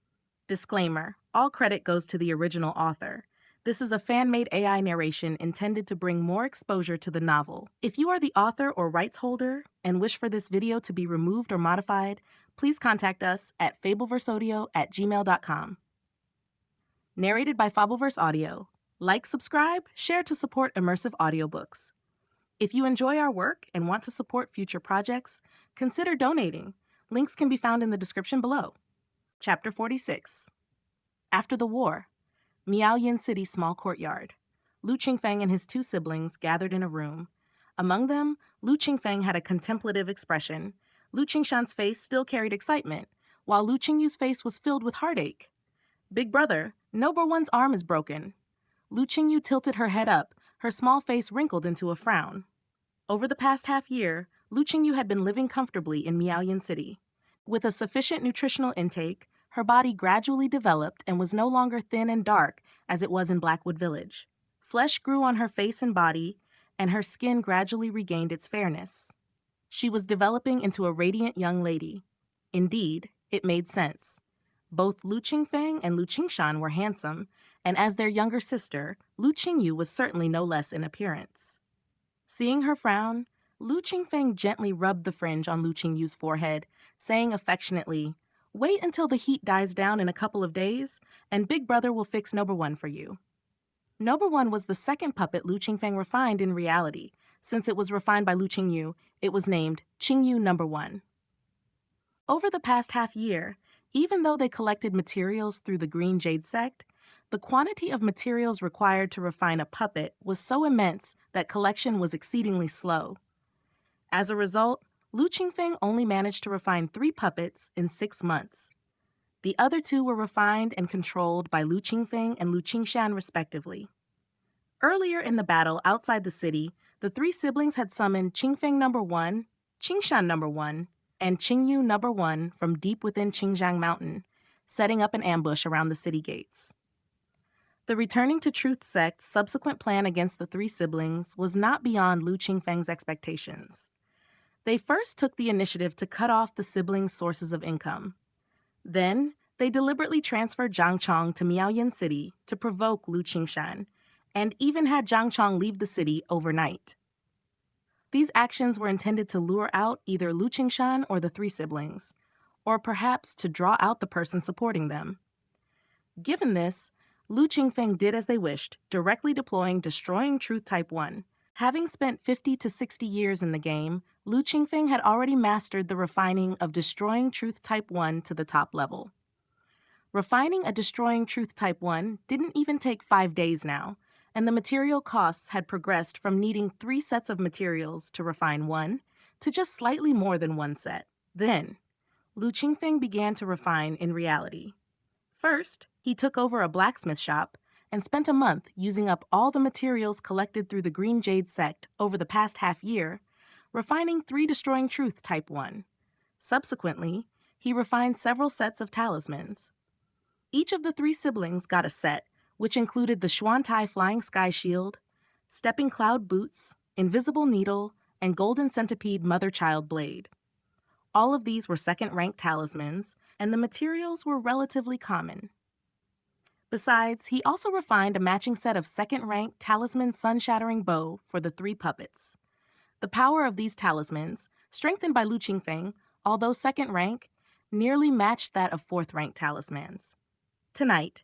Disclaimer: all credit goes to the original author. This is a fan-made AI narration intended to bring more exposure to the novel. If you are the author or rights holder and wish for this video to be removed or modified, please contact us at fableverseaudio@gmail.com. Narrated by Fableverse Audio. Like, subscribe, share to support immersive audiobooks. If you enjoy our work and want to support future projects, consider donating. Links can be found in the description below. Chapter 46. After the war, Miaoyan City small courtyard. Lu Qingfeng and his 2 siblings gathered in a room. Among them, Lu Qingfeng had a contemplative expression. Lu Qingshan's face still carried excitement, while Lu Qingyu's face was filled with heartache. "Big brother, Number One's arm is broken." Lu Qingyu tilted her head up, her small face wrinkled into a frown. Over the past half-year, Lu Qingyu had been living comfortably in Miaoyan City. With a sufficient nutritional intake, her body gradually developed and was no longer thin and dark as it was in Blackwood Village. Flesh grew on her face and body, and her skin gradually regained its fairness. She was developing into a radiant young lady. Indeed, it made sense. Both Lu Qingfeng and Lu Qingshan were handsome, and as their younger sister, Lu Qingyu was certainly no less in appearance. Seeing her frown, Lu Qingfeng gently rubbed the fringe on Lu Qingyu's forehead, saying affectionately, "Wait until the heat dies down in a couple of days, and Big Brother will fix Number One for you." Number One was the second puppet Lu Qingfeng refined in reality. Since it was refined by Lu Qingyu, it was named Qingyu Number One. Over the past half-year, even though they collected materials through the Green Jade sect, the quantity of materials required to refine a puppet was so immense that collection was exceedingly slow. As a result, Lu Qingfeng only managed to refine 3 puppets in 6 months. The other 2 were refined and controlled by Lu Qingfeng and Lu Qingshan respectively. Earlier in the battle outside the city, the 3 siblings had summoned Qingfeng Number One, Qingshan Number One, and Qingyu Number One from deep within Qingjiang Mountain, setting up an ambush around the city gates. The Returning to Truth sect's subsequent plan against the 3 siblings was not beyond Lu Qingfeng's expectations. They first took the initiative to cut off the siblings' sources of income. Then, they deliberately transferred Zhang Chong to Miaoyan City to provoke Lu Qingshan, and even had Zhang Chong leave the city overnight. These actions were intended to lure out either Lu Qingshan or the 3 siblings, or perhaps to draw out the person supporting them. Given this, Lu Qingfeng did as they wished, directly deploying Destroying Truth Type 1. Having spent 50 to 60 years in the game, Lu Qingfeng had already mastered the refining of Destroying Truth Type 1 to the top level. Refining a Destroying Truth Type 1 didn't even take 5 days now, and the material costs had progressed from needing 3 sets of materials to refine 1 to just slightly more than 1 set. Then, Lu Qingfeng began to refine in reality. First, he took over a blacksmith shop and spent a month using up all the materials collected through the Green Jade sect over the past half-year, refining 3 Destroying Truth Type 1. Subsequently, he refined several sets of talismans. Each of the 3 siblings got a set, which included the Xuantai Flying Sky Shield, Stepping Cloud Boots, Invisible Needle, and Golden Centipede Mother-Child Blade. All of these were second-ranked talismans, and the materials were relatively common. Besides, he also refined a matching set of second-ranked Talisman Sun-Shattering Bow for the 3 puppets. The power of these talismans, strengthened by Lu Qingfeng, although second rank, nearly matched that of 4th-ranked talismans. Tonight,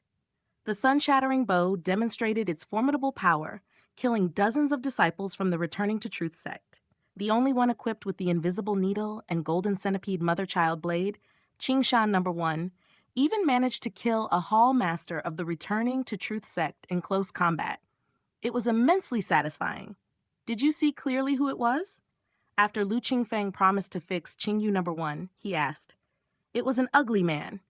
the Sun-Shattering Bow demonstrated its formidable power, killing dozens of disciples from the Returning to Truth sect. The only one equipped with the Invisible Needle and Golden Centipede Mother-Child Blade, Qingshan Number One, even managed to kill a Hall Master of the Returning to Truth sect in close combat. It was immensely satisfying. Did you see clearly who it was? After Lu Qingfeng promised to fix Qingyu Number One, he asked. It was an ugly man.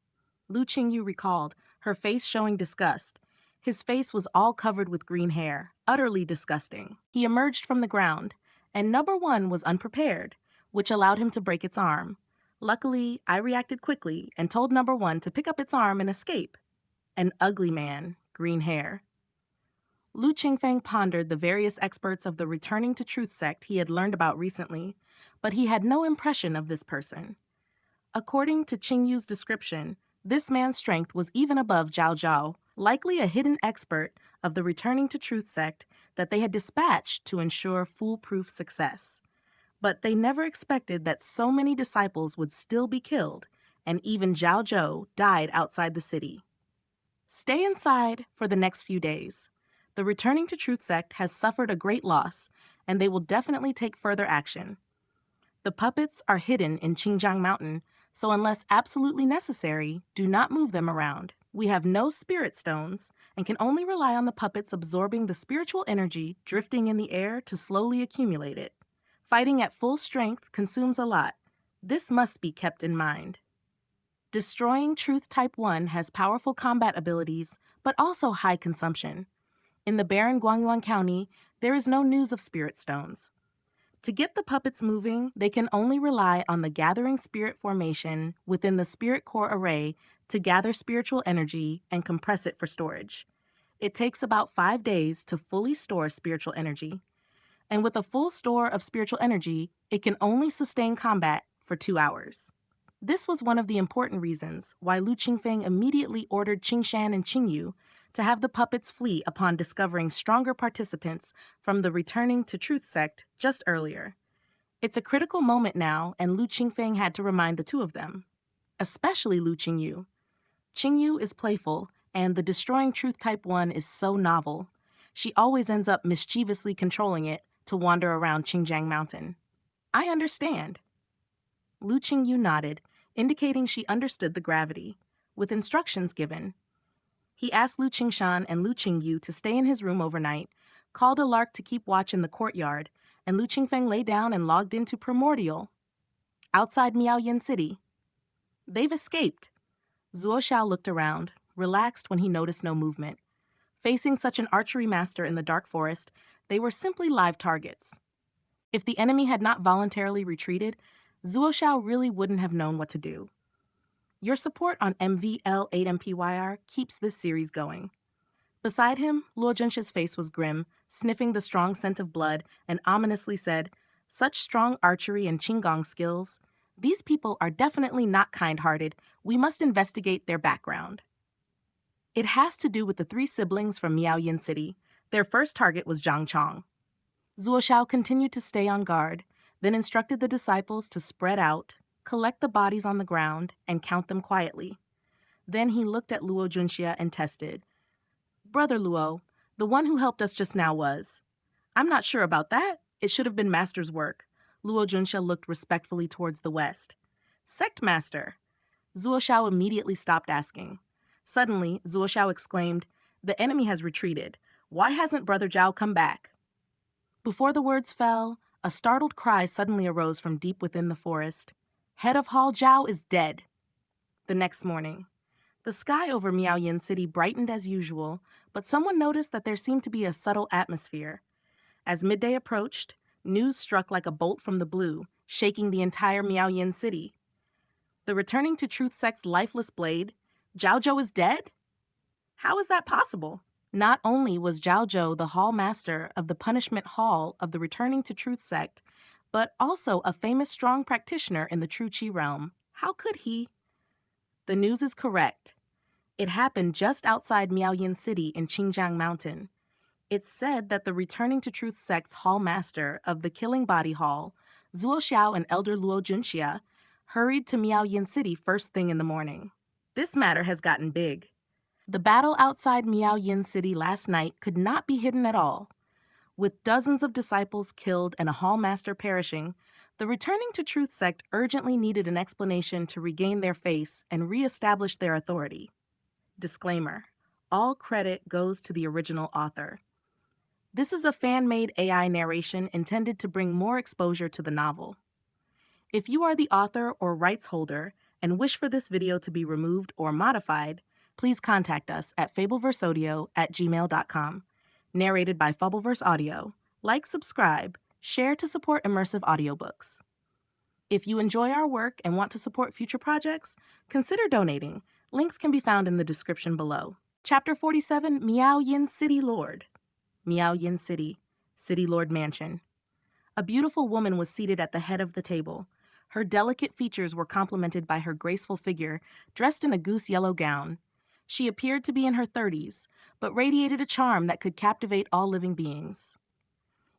Lu Qingyu recalled, her face showing disgust. His face was all covered with green hair, utterly disgusting. He emerged from the ground, and Number One was unprepared, which allowed him to break its arm. Luckily, I reacted quickly and told Number One to pick up its arm and escape. An ugly man, green hair. Lu Qingfeng pondered the various experts of the Returning to Truth sect he had learned about recently, but he had no impression of this person. According to Qingyu's description, this man's strength was even above Zhao Zhao, likely a hidden expert of the Returning to Truth sect that they had dispatched to ensure foolproof success. But they never expected that so many disciples would still be killed, and even Zhao Zhou died outside the city. Stay inside for the next few days. The Returning to Truth sect has suffered a great loss, and they will definitely take further action. The puppets are hidden in Qingjiang Mountain, so unless absolutely necessary, do not move them around. We have no spirit stones and can only rely on the puppets absorbing the spiritual energy drifting in the air to slowly accumulate it. Fighting at full strength consumes a lot. This must be kept in mind. Destroying Truth Type 1 has powerful combat abilities, but also high consumption. In the barren Guangyuan County, there is no news of spirit stones. To get the puppets moving, they can only rely on the gathering spirit formation within the spirit core array to gather spiritual energy and compress it for storage. It takes about 5 days to fully store spiritual energy. And with a full store of spiritual energy, it can only sustain combat for 2 hours. This was one of the important reasons why Lu Qingfeng immediately ordered Qingshan and Qingyu to have the puppets flee upon discovering stronger participants from the returning to truth sect just earlier. It's a critical moment now, and Lu Qingfeng had to remind the two of them, especially Lu Qingyu. Qingyu is playful, and the destroying truth type 1 is so novel. She always ends up mischievously controlling it to wander around Qingjiang Mountain. I understand. Lu Qingyu nodded, indicating she understood the gravity, with instructions given. He asked Lu Qingshan and Lu Qingyu to stay in his room overnight, called a lark to keep watch in the courtyard, and Lu Qingfeng lay down and logged into Primordial, outside Miaoyin City. They've escaped. Zuo Xiao looked around, relaxed when he noticed no movement. Facing such an archery master in the dark forest, they were simply live targets. If the enemy had not voluntarily retreated, Zuo Xiao really wouldn't have known what to do. Your support on MVL8MPYR keeps this series going. Beside him, Luo Zhenshi's face was grim, sniffing the strong scent of blood, and ominously said, "Such strong archery and Qinggong skills. These people are definitely not kind-hearted. We must investigate their background." It has to do with the 3 siblings from Miaoyin City. Their first target was Zhang Chong. Zuo Xiao continued to stay on guard, then instructed the disciples to spread out, collect the bodies on the ground, and count them quietly. Then he looked at Luo Junxia and tested. "Brother Luo, the one who helped us just now was." "I'm not sure about that. It should have been Master's work." Luo Junxia looked respectfully towards the west. "Sect Master." Zuo Xiao immediately stopped asking. Suddenly, Zuo Xiao exclaimed, "The enemy has retreated. Why hasn't Brother Zhao come back?" Before the words fell, a startled cry suddenly arose from deep within the forest. "Head of Hall Zhao is dead." The next morning, the sky over Miaoyin City brightened as usual, but someone noticed that there seemed to be a subtle atmosphere. As midday approached, news struck like a bolt from the blue, shaking the entire Miaoyin City. The returning to Truth Sect's lifeless blade, Zhao Zhou, is dead? How is that possible? Not only was Zhao Zhou the hall master of the punishment hall of the returning to Truth Sect, but also a famous strong practitioner in the True Qi realm. How could he? The news is correct. It happened just outside Miaoyin City in Qingjiang Mountain. It's said that the returning to Truth Sect's hall master of the Killing Body Hall, Zuo Xiao and Elder Luo Junxia, hurried to Miaoyin City first thing in the morning. This matter has gotten big. The battle outside Miaoyin City last night could not be hidden at all. With dozens of disciples killed and a hall master perishing, the returning to Truth Sect urgently needed an explanation to regain their face and re-establish their authority. Disclaimer: all credit goes to the original author. This is a fan-made AI narration intended to bring more exposure to the novel. If you are the author or rights holder and wish for this video to be removed or modified, please contact us at fableverseaudio@gmail.com. Narrated by Fableverse Audio. Like, subscribe, share to support immersive audiobooks. If you enjoy our work and want to support future projects, consider donating. Links can be found in the description below. Chapter 47, Miaoyin City Lord. Miaoyin City, City Lord Mansion. A beautiful woman was seated at the head of the table. Her delicate features were complemented by her graceful figure, dressed in a goose-yellow gown. She appeared to be in her 30s, but radiated a charm that could captivate all living beings.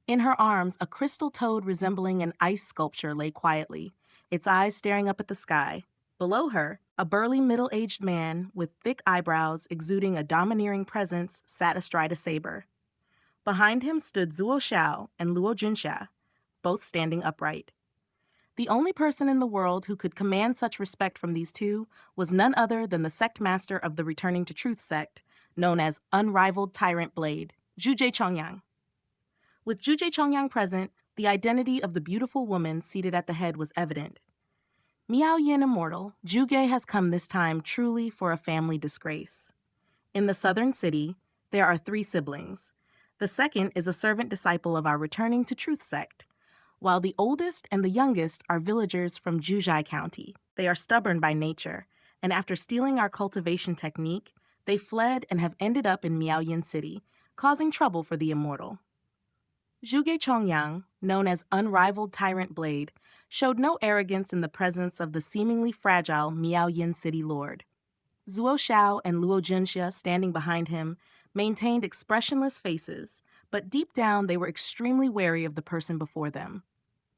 In her arms, a crystal toad resembling an ice sculpture lay quietly, its eyes staring up at the sky. Below her, a burly middle-aged man with thick eyebrows exuding a domineering presence sat astride a saber. Behind him stood Zuo Xiao and Luo Junxia, both standing upright. The only person in the world who could command such respect from these two was none other than the sect master of the Returning to Truth sect, known as Unrivaled Tyrant Blade, Zhuje Chongyang. With Zhuje Chongyang present, the identity of the beautiful woman seated at the head was evident. Miaoyin Immortal, Zhuge has come this time truly for a family disgrace. In the southern city, there are 3 siblings. The second is a servant disciple of our returning to truth sect, while the oldest and the youngest are villagers from Juzhai County. They are stubborn by nature, and after stealing our cultivation technique, they fled and have ended up in Miaoyin City, causing trouble for the immortal. Zhuge Chongyang, known as Unrivaled Tyrant Blade, showed no arrogance in the presence of the seemingly fragile Miaoyin City Lord. Zuo Xiao and Luo Junxia, standing behind him, maintained expressionless faces, but deep down they were extremely wary of the person before them.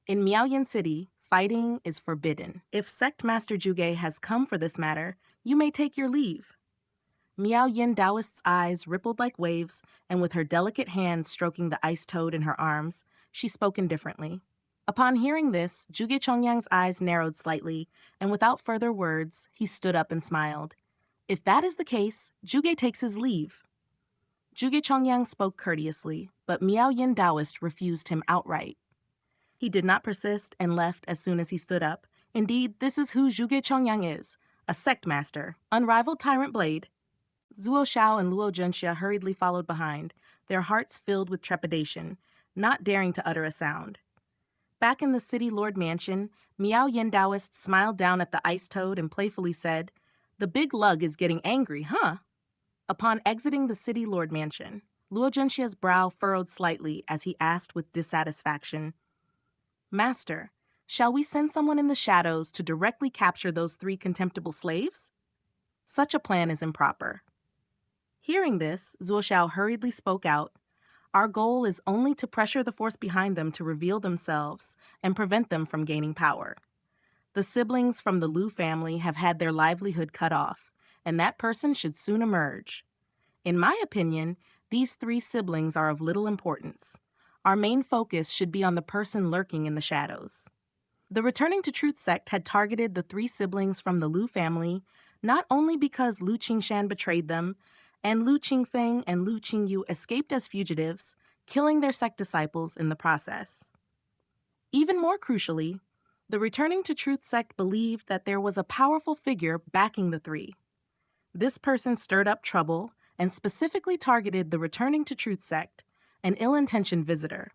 In Miaoyin City, fighting is forbidden. If Sect Master Zhuge has come for this matter, you may take your leave. Miao Yin Daoist's eyes rippled like waves, and with her delicate hands stroking the ice toad in her arms, she spoke indifferently. Upon hearing this, Zhuge Chongyang's eyes narrowed slightly, and without further words, he stood up and smiled. If that is the case, Zhuge takes his leave. Zhuge Chongyang spoke courteously, but Miao Yin Daoist refused him outright. He did not persist and left as soon as he stood up. Indeed, this is who Zhuge Chongyang is, a sect master, unrivaled tyrant blade. Zuo Xiao and Luo Junxia hurriedly followed behind, their hearts filled with trepidation, not daring to utter a sound. Back in the city lord mansion, Miao Yin Daoist smiled down at the ice toad and playfully said, "The big lug is getting angry, huh?" Upon exiting the city lord mansion, Luo Junxia's brow furrowed slightly as he asked with dissatisfaction, "Master, shall we send someone in the shadows to directly capture those 3 contemptible slaves? Such a plan is improper." Hearing this, Zuo Xiao hurriedly spoke out, "Our goal is only to pressure the force behind them to reveal themselves and prevent them from gaining power. The siblings from the Lu family have had their livelihood cut off, and that person should soon emerge. In my opinion, these 3 siblings are of little importance. Our main focus should be on the person lurking in the shadows." The Returning to Truth sect had targeted the 3 siblings from the Lu family not only because Lu Qingshan betrayed them, and Lu Qingfeng and Lu Qingyu escaped as fugitives, killing their sect disciples in the process. Even more crucially, the Returning to Truth sect believed that there was a powerful figure backing the 3. This person stirred up trouble and specifically targeted the Returning to Truth sect, an ill-intentioned visitor.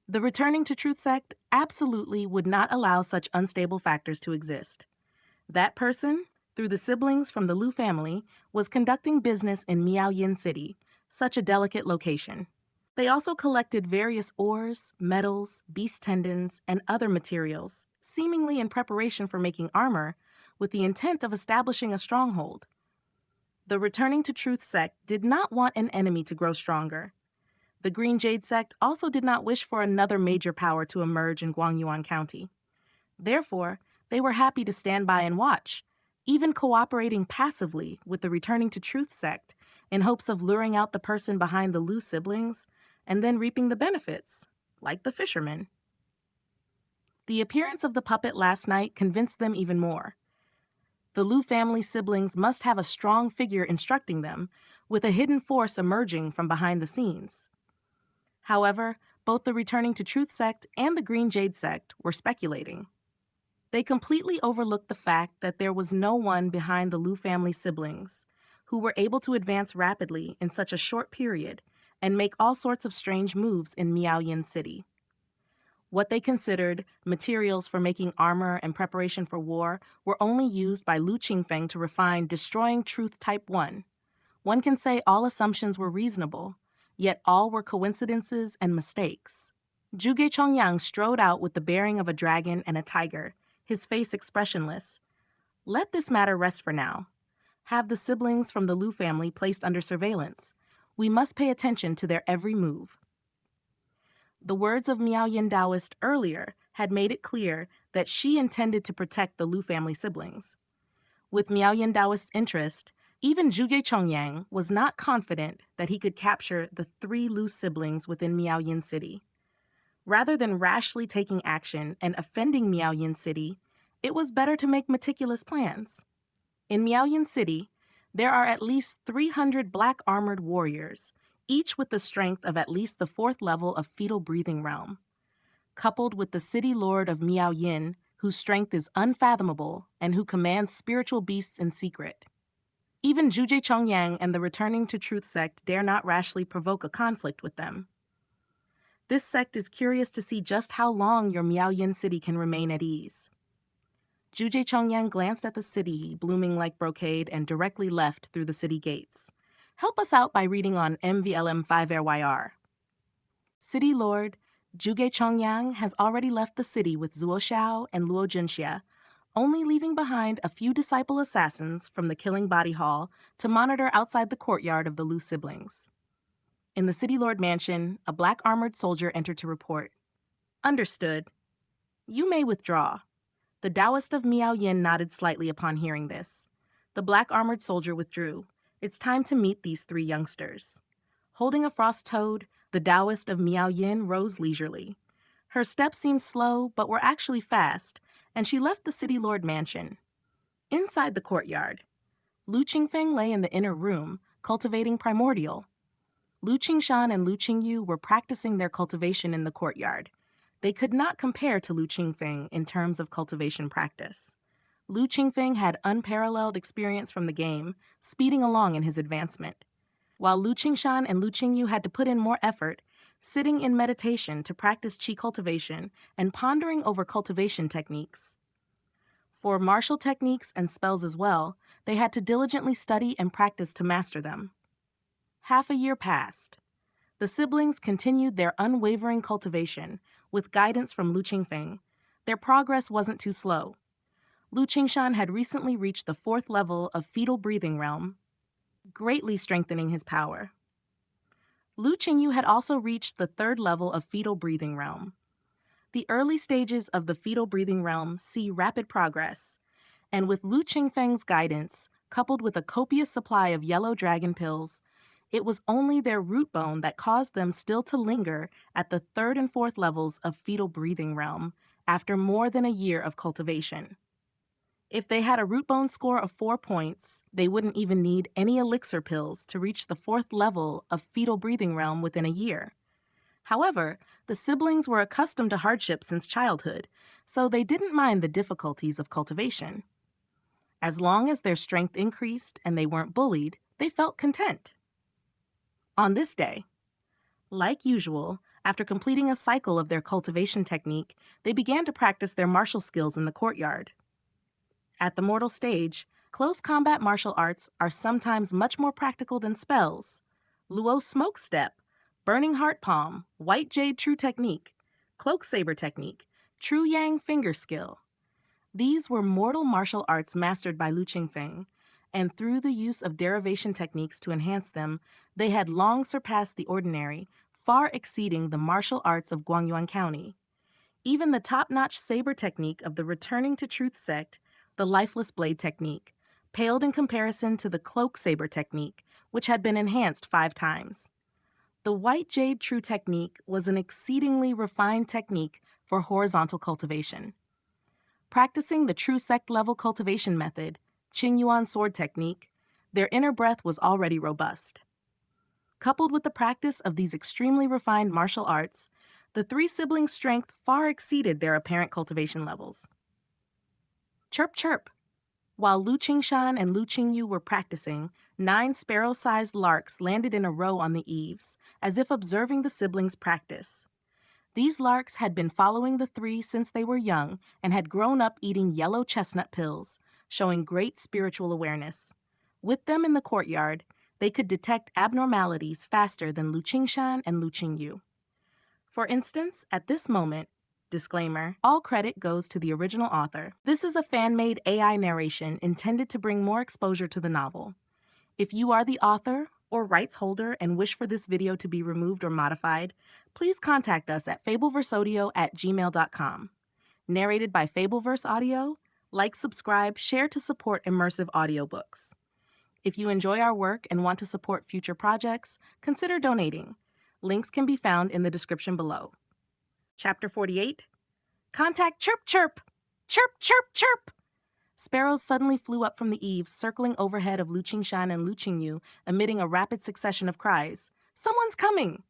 The Returning to Truth sect absolutely would not allow such unstable factors to exist. That person, through the siblings from the Lu family, was conducting business in Miaoyin City, such a delicate location. They also collected various ores, metals, beast tendons, and other materials, seemingly in preparation for making armor, with the intent of establishing a stronghold. The Returning to Truth sect did not want an enemy to grow stronger. The Green Jade sect also did not wish for another major power to emerge in Guangyuan County. Therefore, they were happy to stand by and watch, even cooperating passively with the Returning to Truth sect in hopes of luring out the person behind the Lu siblings and then reaping the benefits, like the fishermen. The appearance of the puppet last night convinced them even more. The Lu family siblings must have a strong figure instructing them, with a hidden force emerging from behind the scenes. However, both the Returning to Truth sect and the Green Jade sect were speculating. They completely overlooked the fact that there was no one behind the Lu family siblings, who were able to advance rapidly in such a short period and make all sorts of strange moves in Miaoyin City. What they considered materials for making armor and preparation for war were only used by Lu Qingfeng to refine Destroying Truth Type 1. One can say all assumptions were reasonable, yet all were coincidences and mistakes. Zhuge Chongyang strode out with the bearing of a dragon and a tiger, his face expressionless. Let this matter rest for now. Have the siblings from the Lu family placed under surveillance. We must pay attention to their every move. The words of Miao Yin Daoist earlier had made it clear that she intended to protect the Lu family siblings. With Miao Yin Daoist's interest, even Zhuge Chongyang was not confident that he could capture the 3 Lu siblings within Miaoyin City. Rather than rashly taking action and offending Miaoyin City, it was better to make meticulous plans. In Miaoyin City, there are at least 300 black-armored warriors, each with the strength of at least the 4th level of Fetal Breathing Realm. Coupled with the city lord of Miaoyin, whose strength is unfathomable and who commands spiritual beasts in secret. Even Zhuge Chongyang and the Returning to Truth sect dare not rashly provoke a conflict with them. This sect is curious to see just how long your Miaoyin city can remain at ease. Zhuge Chongyang glanced at the city blooming like brocade and directly left through the city gates. Help us out by reading on MVLM5RYR. City Lord Zhuge Chongyang has already left the city with Zuo Xiao and Luo Junxia, only leaving behind a few disciple assassins from the Killing Body Hall to monitor outside the courtyard of the Lu siblings. In the City Lord mansion, a black-armored soldier entered to report. Understood. You may withdraw. The Daoist of Miaoyin nodded slightly upon hearing this. The black-armored soldier withdrew. It's time to meet these three youngsters. Holding a frost toad, the Daoist of Miaoyin rose leisurely. Her steps seemed slow, but were actually fast, and she left the City Lord mansion. Inside the courtyard, Lu Qingfeng lay in the inner room, cultivating Primordial. Lu Qingshan and Lu Qingyu were practicing their cultivation in the courtyard. They could not compare to Lu Qingfeng in terms of cultivation practice. Lu Qingfeng had unparalleled experience from the game, speeding along in his advancement. While Lu Qingshan and Lu Qingyu had to put in more effort, sitting in meditation to practice qi cultivation and pondering over cultivation techniques. For martial techniques and spells as well, they had to diligently study and practice to master them. Half a year passed. The siblings continued their unwavering cultivation, with guidance from Lu Qingfeng. Their progress wasn't too slow. Lu Qingshan had recently reached the 4th level of fetal breathing realm, greatly strengthening his power. Lu Qingyu had also reached the 3rd level of fetal breathing realm. The early stages of the fetal breathing realm see rapid progress, and with Lu Qingfeng's guidance, coupled with a copious supply of yellow dragon pills, it was only their root bone that caused them still to linger at the 3rd and 4th levels of fetal breathing realm after more than a year of cultivation. If they had a root bone score of 4 points, they wouldn't even need any elixir pills to reach the 4th level of fetal breathing realm within a year. However, the siblings were accustomed to hardship since childhood, so they didn't mind the difficulties of cultivation. As long as their strength increased and they weren't bullied, they felt content. On this day, like usual, after completing a cycle of their cultivation technique, they began to practice their martial skills in the courtyard. At the mortal stage, close combat martial arts are sometimes much more practical than spells. Luo Smoke Step, Burning Heart Palm, White Jade True Technique, Cloak Saber Technique, True Yang Finger Skill. These were mortal martial arts mastered by Lu Qingfeng, and through the use of derivation techniques to enhance them, they had long surpassed the ordinary, far exceeding the martial arts of Guangyuan County. Even the top-notch saber technique of the Returning to Truth sect, the Lifeless Blade technique, paled in comparison to the Cloak Saber technique, which had been enhanced 5 times. The White Jade True technique was an exceedingly refined technique for horizontal cultivation. Practicing the True Sect level cultivation method, Qingyuan Sword technique, their inner breath was already robust. Coupled with the practice of these extremely refined martial arts, the 3 siblings' strength far exceeded their apparent cultivation levels. Chirp, chirp. While Lu Qingshan and Lu Qingyu were practicing, 9 sparrow-sized larks landed in a row on the eaves, as if observing the siblings' practice. These larks had been following the 3 since they were young and had grown up eating yellow chestnut pills, showing great spiritual awareness. With them in the courtyard, they could detect abnormalities faster than Lu Qingshan and Lu Qingyu. For instance, at this moment, disclaimer, all credit goes to the original author. This is a fan-made AI narration intended to bring more exposure to the novel. If you are the author or rights holder and wish for this video to be removed or modified, please contact us at fableverseaudio@gmail.com. Narrated by Fableverse Audio, like, subscribe, share to support immersive audiobooks. If you enjoy our work and want to support future projects, consider donating. Links can be found in the description below. Chapter 48. Contact Chirp Chirp! Chirp, chirp, chirp! Sparrows suddenly flew up from the eaves, circling overhead of Lu Qingshan and Lu Qingyu, emitting a rapid succession of cries. Someone's coming!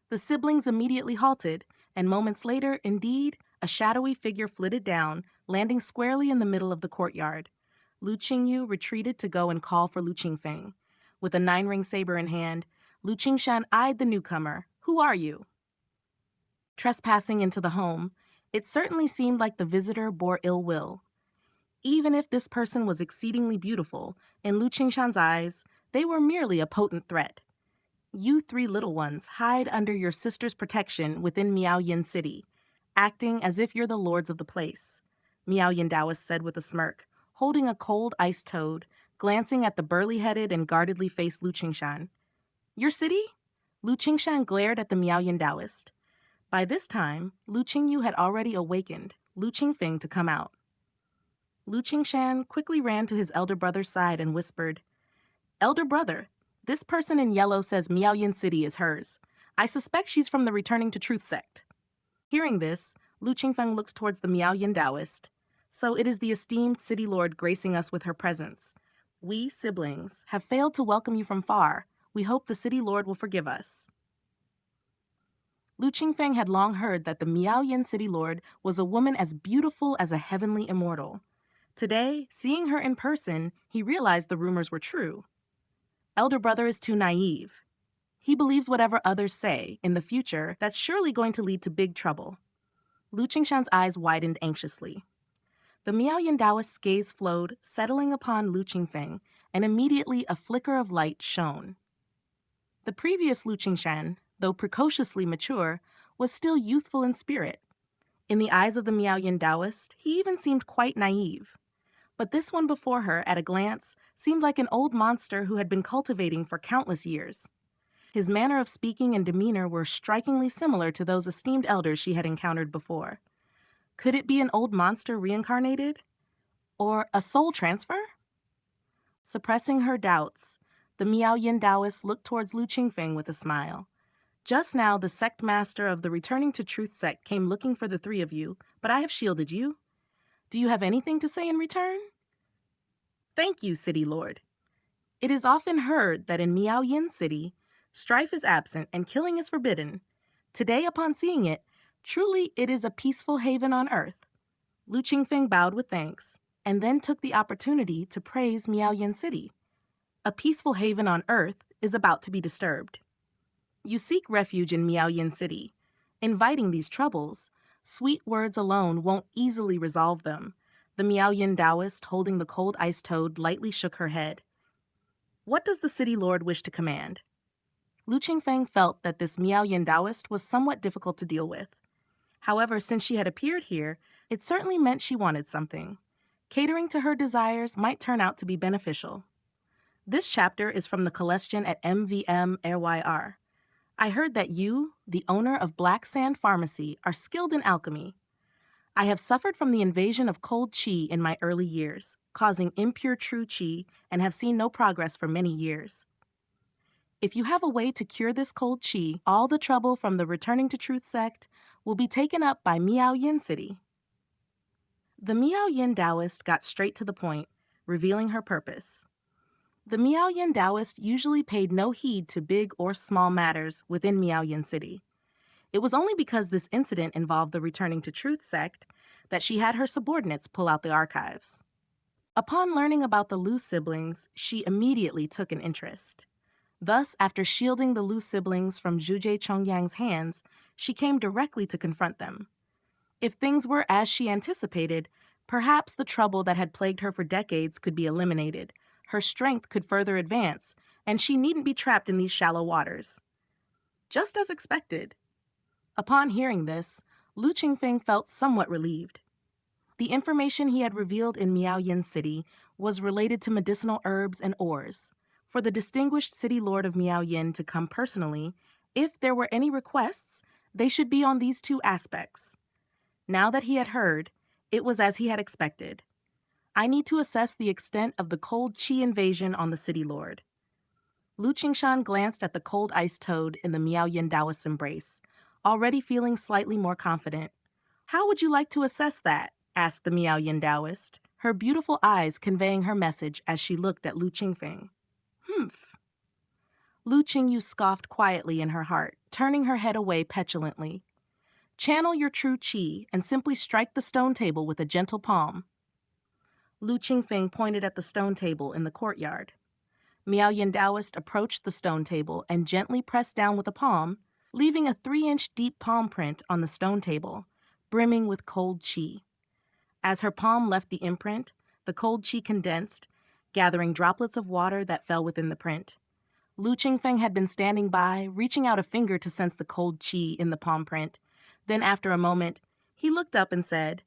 The siblings immediately halted, and moments later, indeed, a shadowy figure flitted down, landing squarely in the middle of the courtyard. Lu Qingyu retreated to go and call for Lu Qingfeng. With a 9-ring saber in hand, Lu Qingshan eyed the newcomer. Who are you? Trespassing into the home, it certainly seemed like the visitor bore ill will. Even if this person was exceedingly beautiful, in Lu Qingshan's eyes, they were merely a potent threat. You 3 little ones hide under your sister's protection within Miaoyin City, acting as if you're the lords of the place, Miaoyin Daoist said with a smirk, holding a cold ice toad, glancing at the burly-headed and guardedly faced Lu Qingshan. Your city? Lu Qingshan glared at the Miaoyin Daoist. By this time, Lu Qingyu had already awakened Lu Qingfeng to come out. Lu Qingshan quickly ran to his elder brother's side and whispered, Elder brother, this person in yellow says Miaoyin City is hers. I suspect she's from the Returning to Truth sect. Hearing this, Lu Qingfeng looks towards the Miaoyin Daoist. So it is the esteemed city lord gracing us with her presence. We, siblings, have failed to welcome you from far. We hope the city lord will forgive us. Lu Qingfeng had long heard that the Miaoyin city lord was a woman as beautiful as a heavenly immortal. Today, seeing her in person, he realized the rumors were true. Elder brother is too naive. He believes whatever others say. In the future, that's surely going to lead to big trouble. Lu Qingshan's eyes widened anxiously. The Miaoyin Daoist's gaze flowed, settling upon Lu Qingfeng, and immediately a flicker of light shone. The previous Lu Qingshan, though precociously mature, was still youthful in spirit. In the eyes of the Miaoyin Daoist, he even seemed quite naive. But this one before her, at a glance, seemed like an old monster who had been cultivating for countless years. His manner of speaking and demeanor were strikingly similar to those esteemed elders she had encountered before. Could it be an old monster reincarnated? Or a soul transfer? Suppressing her doubts, the Miaoyin Daoist looked towards Lu Qingfeng with a smile. Just now, the sect master of the Returning to Truth sect came looking for the 3 of you, but I have shielded you. Do you have anything to say in return? Thank you, City Lord. It is often heard that in Miaoyin City, strife is absent and killing is forbidden. Today, upon seeing it, truly it is a peaceful haven on earth. Lu Qingfeng bowed with thanks, and then took the opportunity to praise Miaoyin City. A peaceful haven on earth is about to be disturbed. You seek refuge in Miaoyin City. Inviting these troubles, sweet words alone won't easily resolve them. The Miaoyin Daoist, holding the cold ice toad, lightly shook her head. What does the city lord wish to command? Lu Qingfeng felt that this Miaoyin Daoist was somewhat difficult to deal with. However, since she had appeared here, it certainly meant she wanted something. Catering to her desires might turn out to be beneficial. This chapter is from the collection at MVMRYR. I heard that you, the owner of Black Sand Pharmacy, are skilled in alchemy. I have suffered from the invasion of cold qi in my early years, causing impure true qi, and have seen no progress for many years. If you have a way to cure this cold qi, all the trouble from the Returning to Truth sect will be taken up by Miaoyin City. The Miaoyin Daoist got straight to the point, revealing her purpose. The Miaoyin Daoist usually paid no heed to big or small matters within Miaoyin City. It was only because this incident involved the Returning to Truth sect that she had her subordinates pull out the archives. Upon learning about the Lu siblings, she immediately took an interest. Thus, after shielding the Lu siblings from Zhuje Chongyang's hands, she came directly to confront them. If things were as she anticipated, perhaps the trouble that had plagued her for decades could be eliminated. Her strength could further advance, and she needn't be trapped in these shallow waters. Just as expected. Upon hearing this, Lu Qingfeng felt somewhat relieved. The information he had revealed in Miaoyin City was related to medicinal herbs and ores. For the distinguished city lord of Miaoyin to come personally, if there were any requests, they should be on these 2 aspects. Now that he had heard, it was as he had expected. I need to assess the extent of the cold qi invasion on the city lord. Lu Qingshan glanced at the cold ice toad in the Miaoyin Daoist's embrace, already feeling slightly more confident. How would you like to assess that? Asked the Miaoyin Daoist, her beautiful eyes conveying her message as she looked at Lu Qingfeng. Humph. Lu Qingyu scoffed quietly in her heart, turning her head away petulantly. Channel your true qi and simply strike the stone table with a gentle palm. Lu Qingfeng pointed at the stone table in the courtyard. Miao Yin Daoist approached the stone table and gently pressed down with a palm, leaving a 3-inch deep palm print on the stone table, brimming with cold qi. As her palm left the imprint, the cold qi condensed, gathering droplets of water that fell within the print. Lu Qingfeng had been standing by, reaching out a finger to sense the cold qi in the palm print. Then, after a moment, he looked up and said,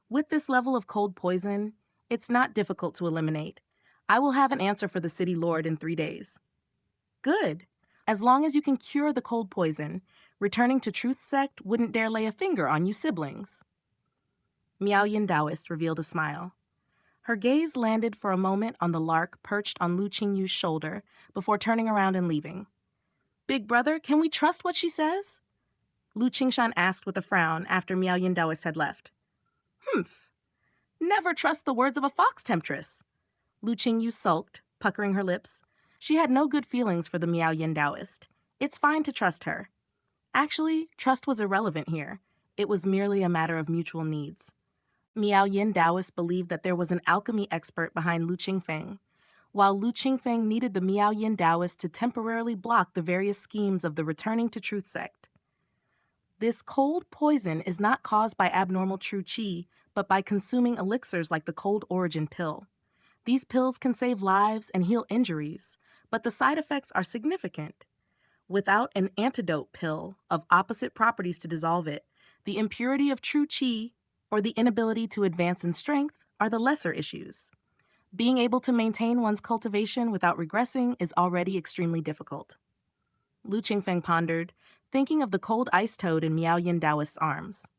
"With this level of cold poison, it's not difficult to eliminate. I will have an answer for the city lord in 3 days." "Good. As long as you can cure the cold poison, returning to Truth Sect wouldn't dare lay a finger on you siblings." Miao Yin Daoist revealed a smile. Her gaze landed for a moment on the lark perched on Lu Qingyu's shoulder before turning around and leaving. "Big brother, can we trust what she says?" Lu Qingshan asked with a frown after Miao Yin Daoist had left. "Humph. Never trust the words of a fox temptress." Lu Qingyu sulked, puckering her lips. She had no good feelings for the Miao Yin Daoist. It's fine to trust her. Actually, trust was irrelevant here. It was merely a matter of mutual needs. Miao Yin Daoist believed that there was an alchemy expert behind Lu Qingfeng, while Lu Qingfeng needed the Miao Yin Daoist to temporarily block the various schemes of the Returning to Truth sect. This cold poison is not caused by abnormal true qi, but by consuming elixirs like the Cold Origin pill. These pills can save lives and heal injuries, but the side effects are significant. Without an antidote pill of opposite properties to dissolve it, the impurity of true qi or the inability to advance in strength are the lesser issues. Being able to maintain one's cultivation without regressing is already extremely difficult. Lu Qingfeng pondered, thinking of the cold ice toad in Miao Yin Daoist's arms.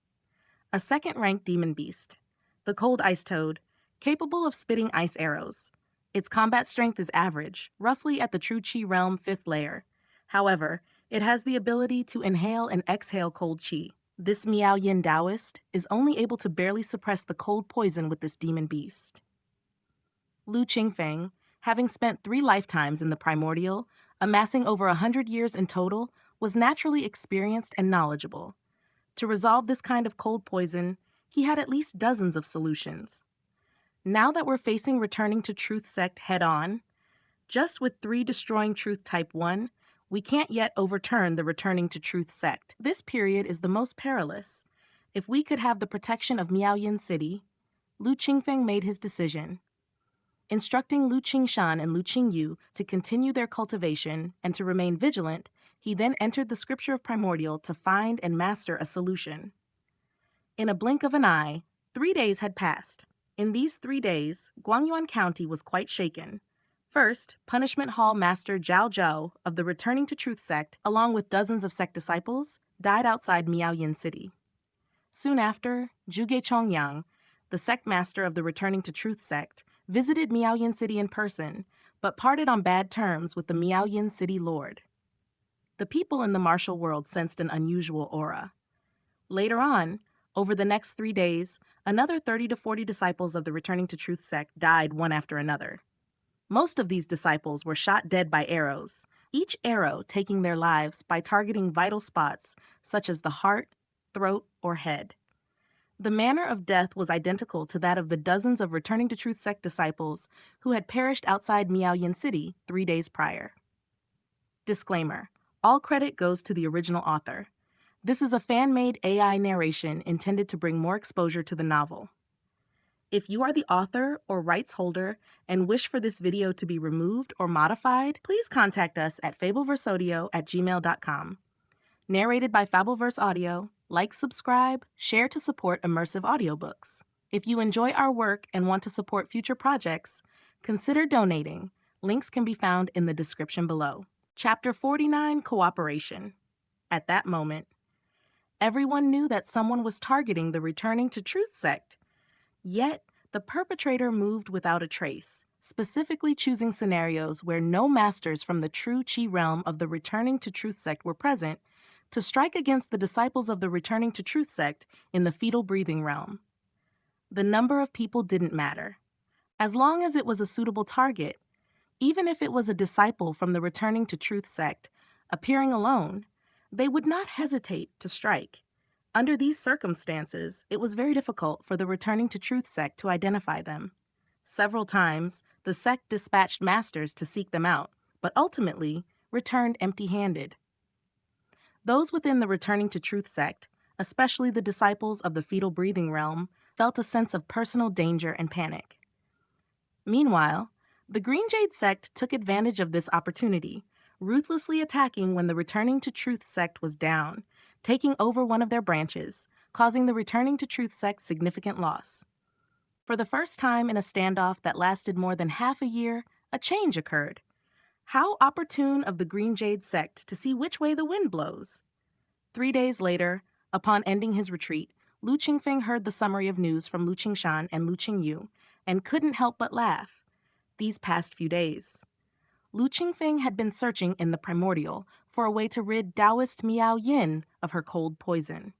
A second-ranked demon beast, the cold ice toad, capable of spitting ice arrows. Its combat strength is average, roughly at the True Qi realm 5th layer. However, it has the ability to inhale and exhale cold qi. This Miao Yin Daoist is only able to barely suppress the cold poison with this demon beast. Lu Qingfeng, having spent 3 lifetimes in the primordial, amassing over 100 years in total, was naturally experienced and knowledgeable. To resolve this kind of cold poison, he had at least dozens of solutions. Now that we're facing Returning to Truth sect head-on, just with 3 destroying Truth Type 1, we can't yet overturn the Returning to Truth sect. This period is the most perilous. If we could have the protection of Miaoyin City, Lu Qingfeng made his decision. Instructing Lu Qingshan and Lu Qingyu to continue their cultivation and to remain vigilant, he then entered the Scripture of Primordial to find and master a solution. In a blink of an eye, 3 days had passed. In these 3 days, Guangyuan County was quite shaken. First, Punishment Hall Master Zhao Zhao of the Returning to Truth sect, along with dozens of sect disciples, died outside Miaoyin City. Soon after, Zhuge Chongyang, the sect master of the Returning to Truth sect, visited Miaoyin City in person, but parted on bad terms with the Miaoyin City Lord. The people in the martial world sensed an unusual aura. Later on, over the next 3 days, another 30 to 40 disciples of the Returning to Truth sect died one after another. Most of these disciples were shot dead by arrows, each arrow taking their lives by targeting vital spots such as the heart, throat, or head. The manner of death was identical to that of the dozens of Returning to Truth sect disciples who had perished outside Miaoyin City 3 days prior. Disclaimer: all credit goes to the original author. This is a fan-made AI narration intended to bring more exposure to the novel. If you are the author or rights holder and wish for this video to be removed or modified, please contact us at fableverseaudio@gmail.com. Narrated by Fableverse Audio. Like, subscribe, share to support immersive audiobooks. If you enjoy our work and want to support future projects, consider donating. Links can be found in the description below. Chapter 49, Cooperation. At that moment, everyone knew that someone was targeting the Returning to Truth sect. Yet, the perpetrator moved without a trace, specifically choosing scenarios where no masters from the true Qi realm of the Returning to Truth sect were present to strike against the disciples of the Returning to Truth sect in the fetal breathing realm. The number of people didn't matter. As long as it was a suitable target, even if it was a disciple from the Returning to Truth sect appearing alone, they would not hesitate to strike. Under these circumstances, it was very difficult for the Returning to Truth sect to identify them. Several times, the sect dispatched masters to seek them out, but ultimately returned empty-handed. Those within the Returning to Truth sect, especially the disciples of the fetal breathing realm, felt a sense of personal danger and panic. Meanwhile, the Green Jade sect took advantage of this opportunity, ruthlessly attacking when the Returning to Truth sect was down, taking over one of their branches, causing the Returning to Truth sect significant loss. For the first time in a standoff that lasted more than half a year, a change occurred. How opportune of the Green Jade sect to see which way the wind blows. 3 days later, upon ending his retreat, Lu Qingfeng heard the summary of news from Lu Qingshan and Lu Qingyu and couldn't help but laugh. These past few days, Lu Qingfeng had been searching in the Primordial for a way to rid Daoist Miao Yin of her cold poison.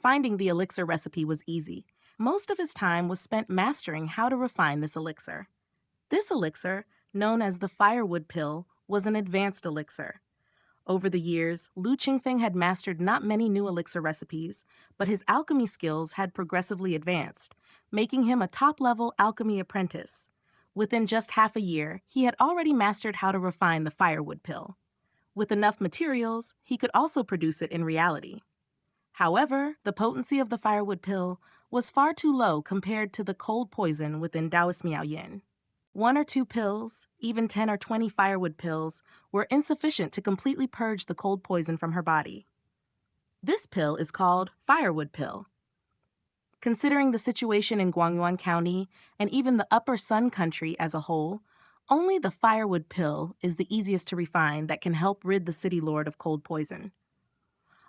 Finding the elixir recipe was easy. Most of his time was spent mastering how to refine this elixir. This elixir, known as the firewood pill, was an advanced elixir. Over the years, Lu Qingfeng had mastered not many new elixir recipes, but his alchemy skills had progressively advanced, making him a top-level alchemy apprentice. Within just half a year, he had already mastered how to refine the firewood pill. With enough materials, he could also produce it in reality. However, the potency of the firewood pill was far too low compared to the cold poison within Daoist Miao Yin. 1 or 2 pills, even 10 or 20 firewood pills, were insufficient to completely purge the cold poison from her body. This pill is called firewood pill. Considering the situation in Guangyuan County and even the Upper Sun Country as a whole, only the firewood pill is the easiest to refine that can help rid the city lord of cold poison.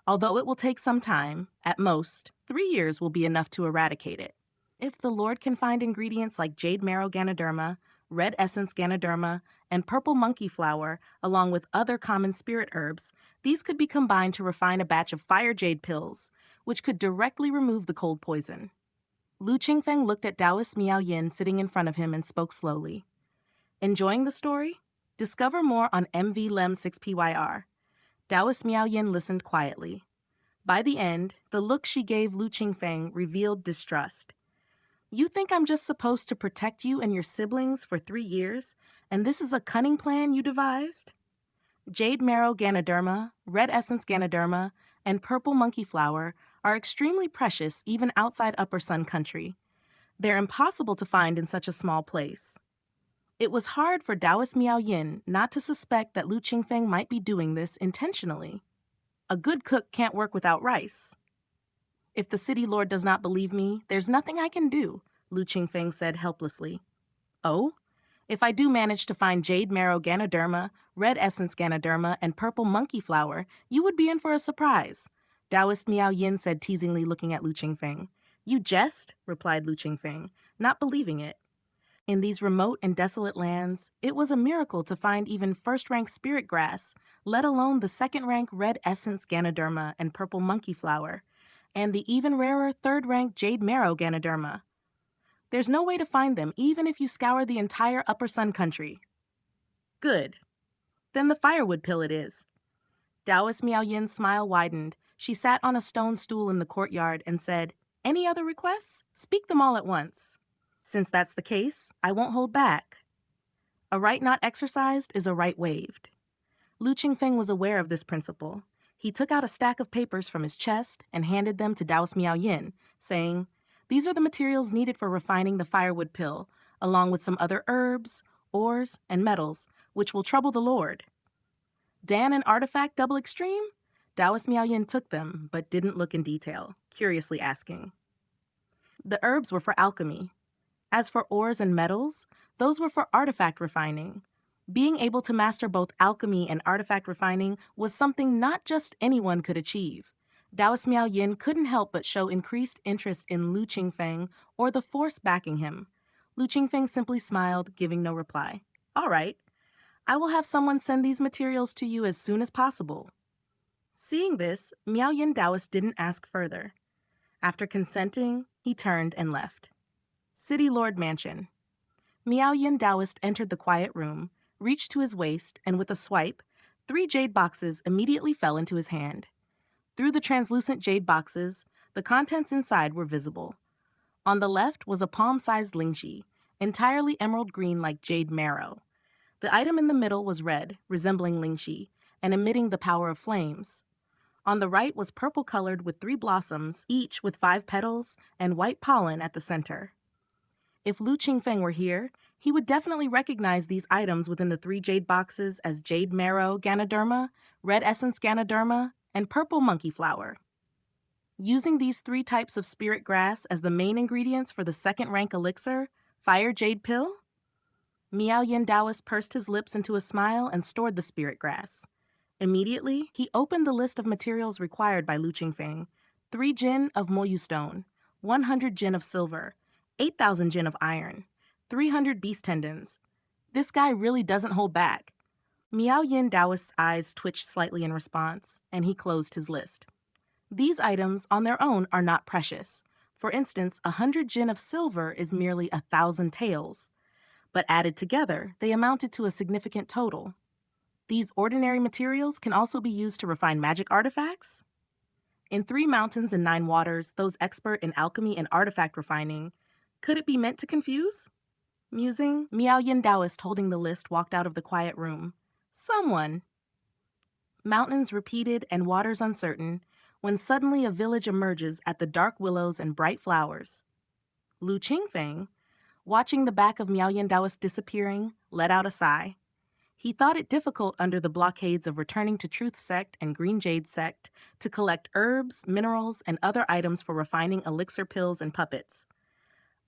Although it will take some time, at most, 3 years will be enough to eradicate it. If the Lord can find ingredients like jade marrow Ganoderma, red essence Ganoderma, and purple monkey flower, along with other common spirit herbs, these could be combined to refine a batch of fire jade pills, which could directly remove the cold poison. Lu Qingfeng looked at Daoist Miao Yin sitting in front of him and spoke slowly. Enjoying the story? Discover more on MV Lem 6PYR. Daoist Miao Yin listened quietly. By the end, the look she gave Lu Qingfeng revealed distrust. You think I'm just supposed to protect you and your siblings for 3 years, and this is a cunning plan you devised? Jade marrow Ganoderma, red essence Ganoderma, and purple monkey flower are extremely precious even outside Upper Sun Country. They're impossible to find in such a small place. It was hard for Daoist Miao Yin not to suspect that Lu Qingfeng might be doing this intentionally. A good cook can't work without rice. If the city lord does not believe me, there's nothing I can do, Lu Qingfeng said helplessly. Oh? If I do manage to find jade marrow Ganoderma, red essence Ganoderma, and purple monkey flower, you would be in for a surprise, Daoist Miao Yin said teasingly, looking at Lu Qingfeng. You jest, replied Lu Qingfeng, not believing it. In these remote and desolate lands, it was a miracle to find even first-rank spirit grass, let alone the second-rank red essence Ganoderma and purple monkey flower, and the even rarer third-rank jade marrow Ganoderma. There's no way to find them even if you scour the entire Upper Sun Country. Good. Then the firewood pill it is. Daoist Miao Yin's smile widened. She sat on a stone stool in the courtyard and said, Any other requests? Speak them all at once. Since that's the case, I won't hold back. A right not exercised is a right waived. Lu Qingfeng was aware of this principle. He took out a stack of papers from his chest and handed them to Daoist Miao Yin, saying, These are the materials needed for refining the firewood pill, along with some other herbs, ores, and metals, which will trouble the Lord. Dan and artifact double extreme? Daoist Miao Yin took them, but didn't look in detail, curiously asking. The herbs were for alchemy. As for ores and metals, those were for artifact refining. Being able to master both alchemy and artifact refining was something not just anyone could achieve. Daoist Miao Yin couldn't help but show increased interest in Lu Qingfeng or the force backing him. Lu Qingfeng simply smiled, giving no reply. All right. I will have someone send these materials to you as soon as possible. Seeing this, Miao Yin Daoist didn't ask further. After consenting, he turned and left. City Lord Mansion. Miao Yin Daoist entered the quiet room, reached to his waist, and with a swipe, 3 jade boxes immediately fell into his hand. Through the translucent jade boxes, the contents inside were visible. On the left was a palm-sized lingxi, entirely emerald green like jade marrow. The item in the middle was red, resembling Lingxi, and emitting the power of flames. On the right was purple-colored with 3 blossoms, each with 5 petals, and white pollen at the center. If Lu Qingfeng were here, he would definitely recognize these items within the 3 jade boxes as jade marrow Ganoderma, red essence Ganoderma, and purple monkey flower. Using these 3 types of spirit grass as the main ingredients for the second rank elixir, Fire Jade Pill, Miao Yin Daoist pursed his lips into a smile and stored the spirit grass. Immediately, he opened the list of materials required by Lu Qingfeng: 3 jin of Moyu stone, 100 jin of silver, 8,000 jin of iron, 300 beast tendons. This guy really doesn't hold back. Miao Yin Daoist's eyes twitched slightly in response, and he closed his list. These items on their own are not precious. For instance, 100 jin of silver is merely 1,000 taels, but added together, they amounted to a significant total. These ordinary materials can also be used to refine magic artifacts. In 3 mountains and 9 waters, those expert in alchemy and artifact refining, could it be meant to confuse? Musing, Miao Yin Daoist holding the list walked out of the quiet room. Someone. Mountains repeated and waters uncertain, when suddenly a village emerges at the dark willows and bright flowers. Lu Qingfeng, watching the back of Miao Yin Daoist disappearing, let out a sigh. He thought it difficult under the blockades of Returning to Truth Sect and Green Jade Sect to collect herbs, minerals, and other items for refining elixir pills and puppets.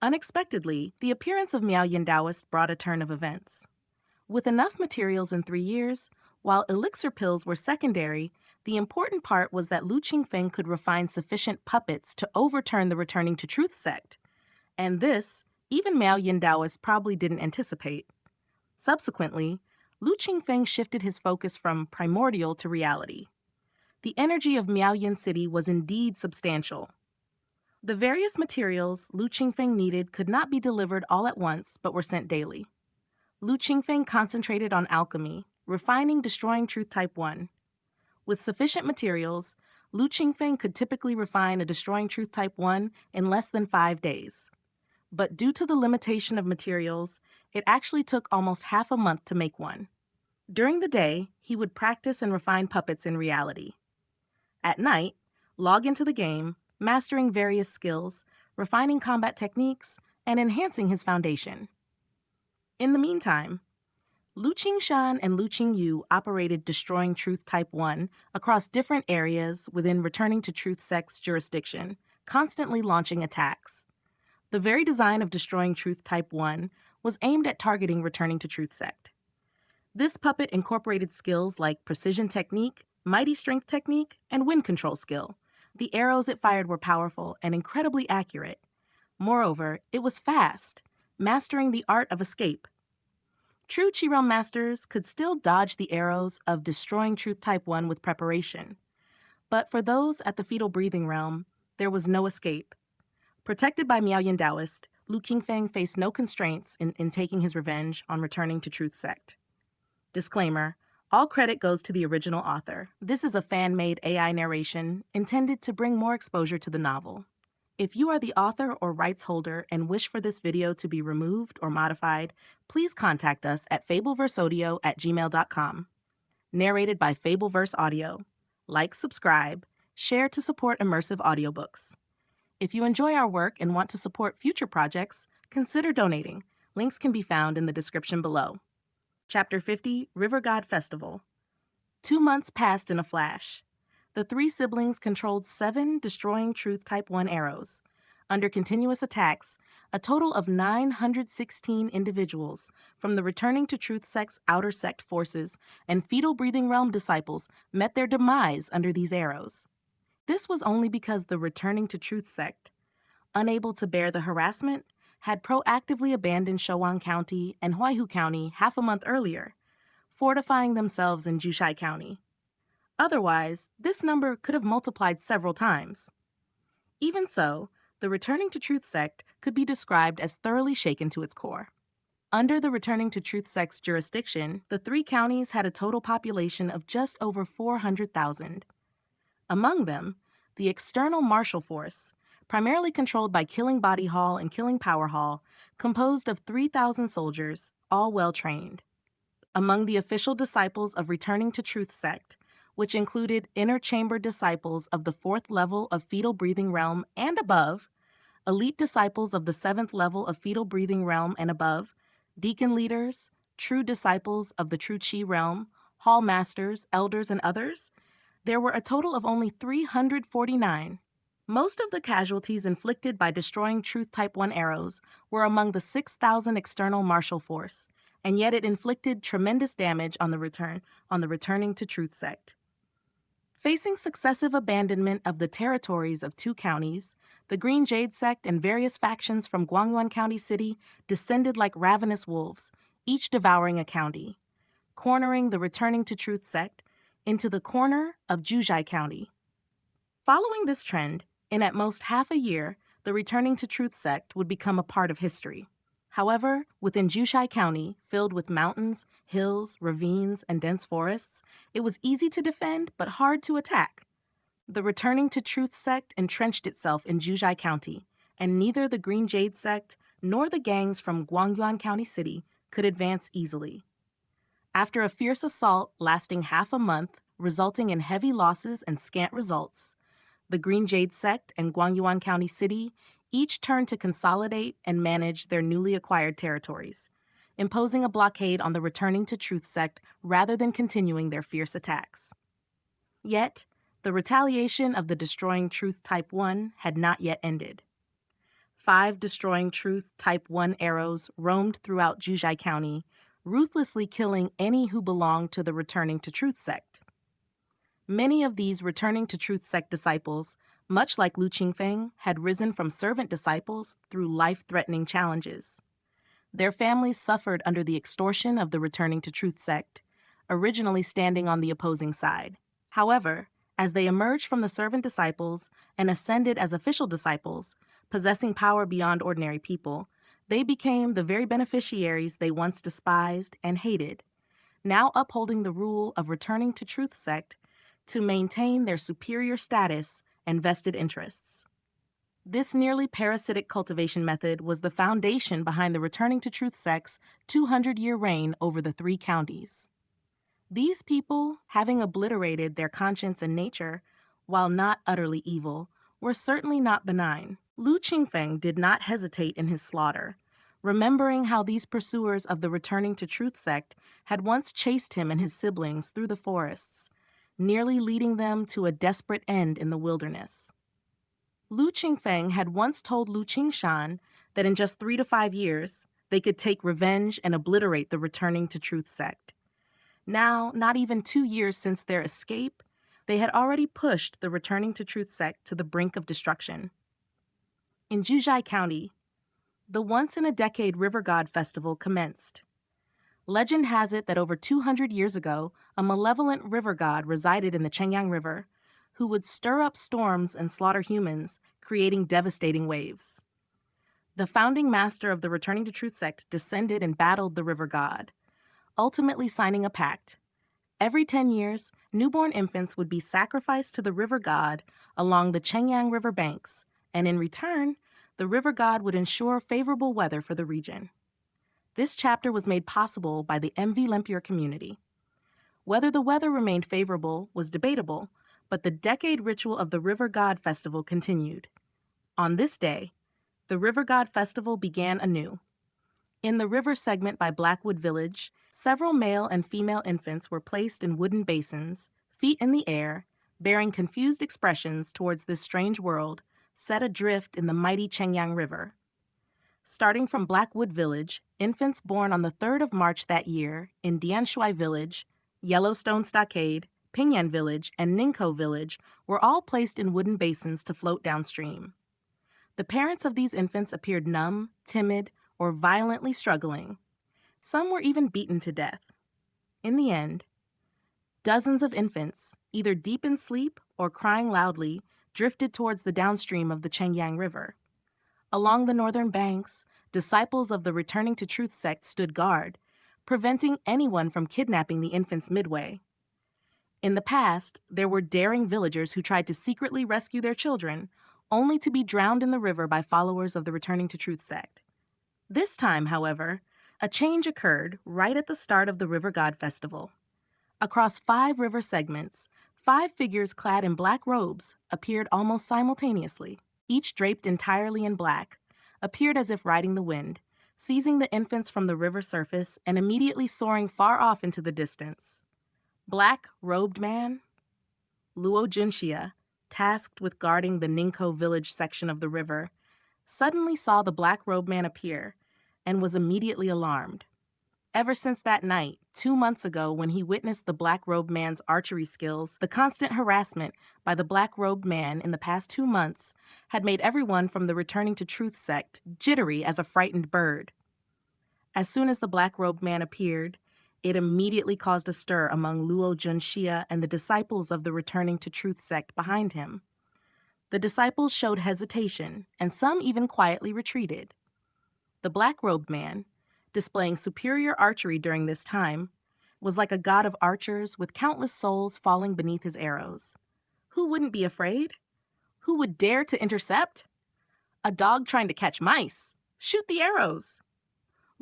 Unexpectedly, the appearance of Miao Yin Daoist brought a turn of events. With enough materials in 3 years, while elixir pills were secondary, the important part was that Lu Qingfeng could refine sufficient puppets to overturn the Returning to Truth Sect. And this, even Miao Yin Daoist probably didn't anticipate. Subsequently, Lu Qingfeng shifted his focus from primordial to reality. The energy of Miao Yin City was indeed substantial. The various materials Lu Qingfeng needed could not be delivered all at once, but were sent daily. Lu Qingfeng concentrated on alchemy, refining Destroying Truth Type 1. With sufficient materials, Lu Qingfeng could typically refine a Destroying Truth Type 1 in less than 5 days. But due to the limitation of materials, it actually took almost half a month to make one. During the day, he would practice and refine puppets in reality. At night, log into the game, mastering various skills, refining combat techniques, and enhancing his foundation. In the meantime, Lu Qingshan and Lu Qingyu operated Destroying Truth Type 1 across different areas within Returning to Truth Sect's jurisdiction, constantly launching attacks. The very design of Destroying Truth Type 1 was aimed at targeting Returning to Truth Sect. This puppet incorporated skills like precision technique, mighty strength technique, and wind control skill. The arrows it fired were powerful and incredibly accurate. Moreover, it was fast, mastering the art of escape. True Chi-Realm masters could still dodge the arrows of Destroying Truth Type 1 with preparation. But for those at the Fetal Breathing Realm, there was no escape. Protected by Miao Yin Daoist, Lu Qingfeng faced no constraints in taking his revenge on Returning to Truth Sect. Disclaimer: all credit goes to the original author. This is a fan-made AI narration intended to bring more exposure to the novel. If you are the author or rights holder and wish for this video to be removed or modified, please contact us at fableverseaudio@gmail.com. Narrated by Fableverse Audio. Like, subscribe, share to support immersive audiobooks. If you enjoy our work and want to support future projects, consider donating. Links can be found in the description below. Chapter 50, River God Festival. 2 months passed in a flash. The 3 siblings controlled 7 Destroying Truth Type 1 arrows. Under continuous attacks, a total of 916 individuals from the Returning to Truth Sect's Outer Sect forces and Fetal Breathing Realm disciples met their demise under these arrows. This was only because the Returning to Truth Sect, unable to bear the harassment, had proactively abandoned Shouwan County and Huaihu County half a month earlier, fortifying themselves in Jushai County. Otherwise, this number could have multiplied several times. Even so, the Returning to Truth Sect could be described as thoroughly shaken to its core. Under the Returning to Truth Sect's jurisdiction, the 3 counties had a total population of just over 400,000. Among them, the external martial force, primarily controlled by Killing Body Hall and Killing Power Hall, composed of 3,000 soldiers, all well-trained. Among the official disciples of Returning to Truth sect, which included inner chamber disciples of the 4th level of Fetal Breathing Realm and above, elite disciples of the 7th level of Fetal Breathing Realm and above, deacon leaders, true disciples of the True Chi Realm, hall masters, elders, and others, there were a total of only 349. Most of the casualties inflicted by destroying Truth Type 1 arrows were among the 6,000 external martial force, and yet it inflicted tremendous damage on the Returning to Truth sect. Facing successive abandonment of the territories of 2 counties, the Green Jade sect and various factions from Guangyuan County City descended like ravenous wolves, each devouring a county, cornering the Returning to Truth sect into the corner of Juzhai County. Following this trend, in at most half a year, the Returning to Truth sect would become a part of history. However, within Juzhai County, filled with mountains, hills, ravines, and dense forests, it was easy to defend but hard to attack. The Returning to Truth sect entrenched itself in Juzhai County, and neither the Green Jade sect nor the gangs from Guangyuan County City could advance easily. After a fierce assault lasting half a month, resulting in heavy losses and scant results, the Green Jade sect and Guangyuan County City each turned to consolidate and manage their newly acquired territories, imposing a blockade on the Returning to Truth sect rather than continuing their fierce attacks. Yet, the retaliation of the Destroying Truth Type 1 had not yet ended. 5 Destroying Truth Type 1 arrows roamed throughout Juzhai County, ruthlessly killing any who belonged to the Returning to Truth sect. Many of these Returning to Truth sect disciples, much like Lu Qingfeng, had risen from servant disciples through life-threatening challenges. Their families suffered under the extortion of the Returning to Truth sect, originally standing on the opposing side. However, as they emerged from the servant disciples and ascended as official disciples, possessing power beyond ordinary people, they became the very beneficiaries they once despised and hated, now upholding the rule of Returning to Truth sect to maintain their superior status and vested interests. This nearly parasitic cultivation method was the foundation behind the Returning to Truth sect's 200-year reign over the 3 counties. These people, having obliterated their conscience and nature, while not utterly evil, were certainly not benign. Lu Qingfeng did not hesitate in his slaughter, remembering how these pursuers of the Returning to Truth sect had once chased him and his siblings through the forests, nearly leading them to a desperate end in the wilderness. Lu Qingfeng had once told Lu Qingshan that in just 3 to 5 years, they could take revenge and obliterate the Returning to Truth sect. Now, not even 2 years since their escape, they had already pushed the Returning to Truth sect to the brink of destruction. In Juzhai County, the once-in-a-decade River God Festival commenced. Legend has it that over 200 years ago, a malevolent river god resided in the Chengyang River, who would stir up storms and slaughter humans, creating devastating waves. The founding master of the Returning to Truth sect descended and battled the river god, ultimately signing a pact. Every 10 years, newborn infants would be sacrificed to the river god along the Chengyang River banks, and in return, the river god would ensure favorable weather for the region. This chapter was made possible by the MV Lempier community. Whether the weather remained favorable was debatable, but the decade ritual of the River God Festival continued. On this day, the River God Festival began anew. In the river segment by Blackwood Village, several male and female infants were placed in wooden basins, feet in the air, bearing confused expressions towards this strange world, set adrift in the mighty Chengyang River. Starting from Blackwood Village, infants born on the 3rd of March that year in Dianshui Village, Yellowstone Stockade, Pingyan Village, and Ningko Village were all placed in wooden basins to float downstream. The parents of these infants appeared numb, timid, or violently struggling. Some were even beaten to death. In the end, dozens of infants, either deep in sleep or crying loudly, drifted towards the downstream of the Chengyang River. Along the northern banks, disciples of the Returning to Truth sect stood guard, preventing anyone from kidnapping the infants midway. In the past, there were daring villagers who tried to secretly rescue their children, only to be drowned in the river by followers of the Returning to Truth sect. This time, however, a change occurred right at the start of the River God Festival. Across 5 river segments, 5 figures clad in black robes appeared almost simultaneously. Each draped entirely in black, appeared as if riding the wind, seizing the infants from the river surface and immediately soaring far off into the distance. Black-robed man, Luo Junxia, tasked with guarding the Ningko village section of the river, suddenly saw the black-robed man appear and was immediately alarmed. Ever since that night, 2 months ago when he witnessed the black-robed man's archery skills, the constant harassment by the black-robed man in the past 2 months had made everyone from the Returning to Truth sect jittery as a frightened bird. As soon as the black-robed man appeared, it immediately caused a stir among Luo Junxia and the disciples of the Returning to Truth sect behind him. The disciples showed hesitation, and some even quietly retreated. The black-robed man, displaying superior archery during this time, was like a god of archers with countless souls falling beneath his arrows. Who wouldn't be afraid? Who would dare to intercept? A dog trying to catch mice. Shoot the arrows.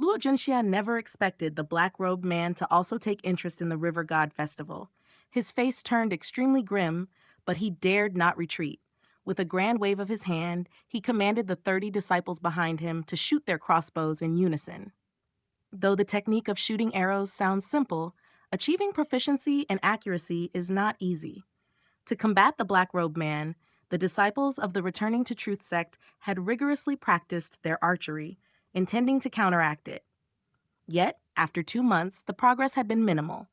Luo Junxia never expected the black-robed man to also take interest in the River God Festival. His face turned extremely grim, but he dared not retreat. With a grand wave of his hand, he commanded the 30 disciples behind him to shoot their crossbows in unison. Though the technique of shooting arrows sounds simple, achieving proficiency and accuracy is not easy. To combat the black-robed man, the disciples of the Returning to Truth sect had rigorously practiced their archery, intending to counteract it. Yet, after 2 months, the progress had been minimal.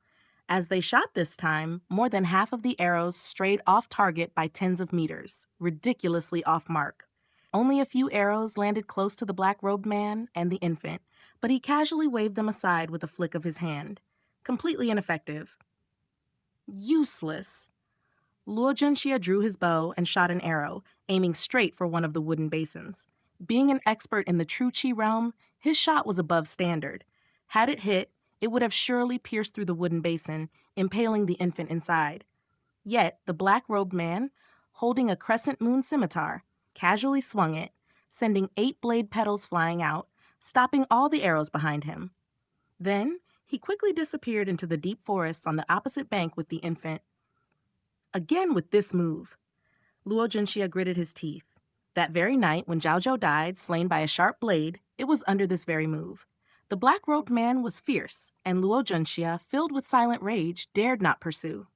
As they shot this time, more than half of the arrows strayed off target by tens of meters, ridiculously off mark. Only a few arrows landed close to the black-robed man and the infant, but he casually waved them aside with a flick of his hand. Completely ineffective. Useless. Luo Junxia drew his bow and shot an arrow, aiming straight for one of the wooden basins. Being an expert in the true Qi realm, his shot was above standard. Had it hit, it would have surely pierced through the wooden basin, impaling the infant inside. Yet, the black-robed man, holding a crescent moon scimitar, casually swung it, sending 8 blade petals flying out, stopping all the arrows behind him. Then, he quickly disappeared into the deep forests on the opposite bank with the infant. Again with this move. Luo Junxia gritted his teeth. That very night, when Zhao Zhou died, slain by a sharp blade, it was under this very move. The black-robed man was fierce, and Luo Junxia, filled with silent rage, dared not pursue.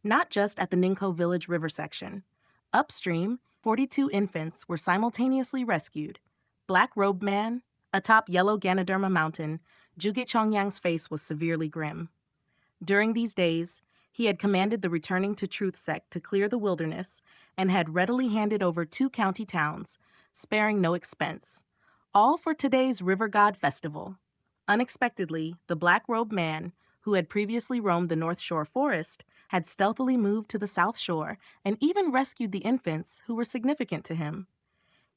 Not just at the Ningko village river section. Upstream, 42 infants were simultaneously rescued. Black-robed man, atop Yellow Ganoderma Mountain, Zhuge Chongyang's face was severely grim. During these days, he had commanded the Returning to Truth sect to clear the wilderness and had readily handed over 2 county towns, sparing no expense. All for today's River God Festival. Unexpectedly, the black-robed man, who had previously roamed the North Shore forest, had stealthily moved to the South Shore and even rescued the infants who were significant to him.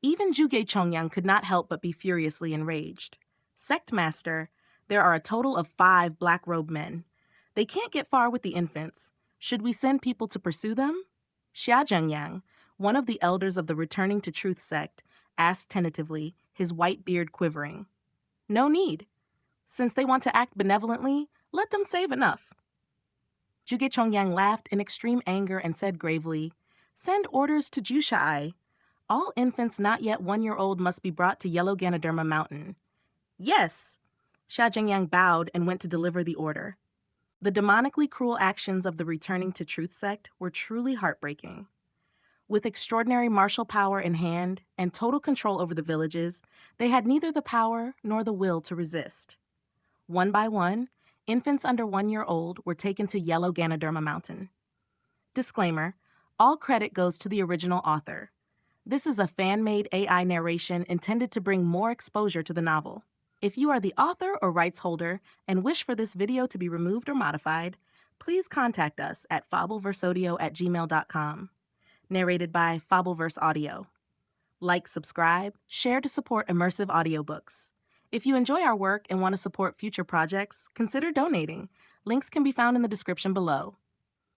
Even Zhuge Chongyang could not help but be furiously enraged. Sect Master, there are a total of 5 black-robed men. They can't get far with the infants. Should we send people to pursue them? Xia Zhengyang, one of the elders of the Returning to Truth sect, asked tentatively, his white beard quivering. No need. Since they want to act benevolently, let them save enough. Zhuge Chongyang laughed in extreme anger and said gravely, Send orders to Jushai. All infants not yet 1-year-old must be brought to Yellow Ganoderma Mountain. Yes! Xia Zhengyang bowed and went to deliver the order. The demonically cruel actions of the Returning to Truth sect were truly heartbreaking. With extraordinary martial power in hand and total control over the villages, they had neither the power nor the will to resist. One by one, infants under 1-year-old were taken to Yellow Ganoderma Mountain. Disclaimer, all credit goes to the original author. This is a fan-made AI narration intended to bring more exposure to the novel. If you are the author or rights holder and wish for this video to be removed or modified, please contact us at fableverseaudio@gmail.com. Narrated by Fableverse Audio. Like, subscribe, share to support immersive audiobooks. If you enjoy our work and want to support future projects, consider donating. Links can be found in the description below.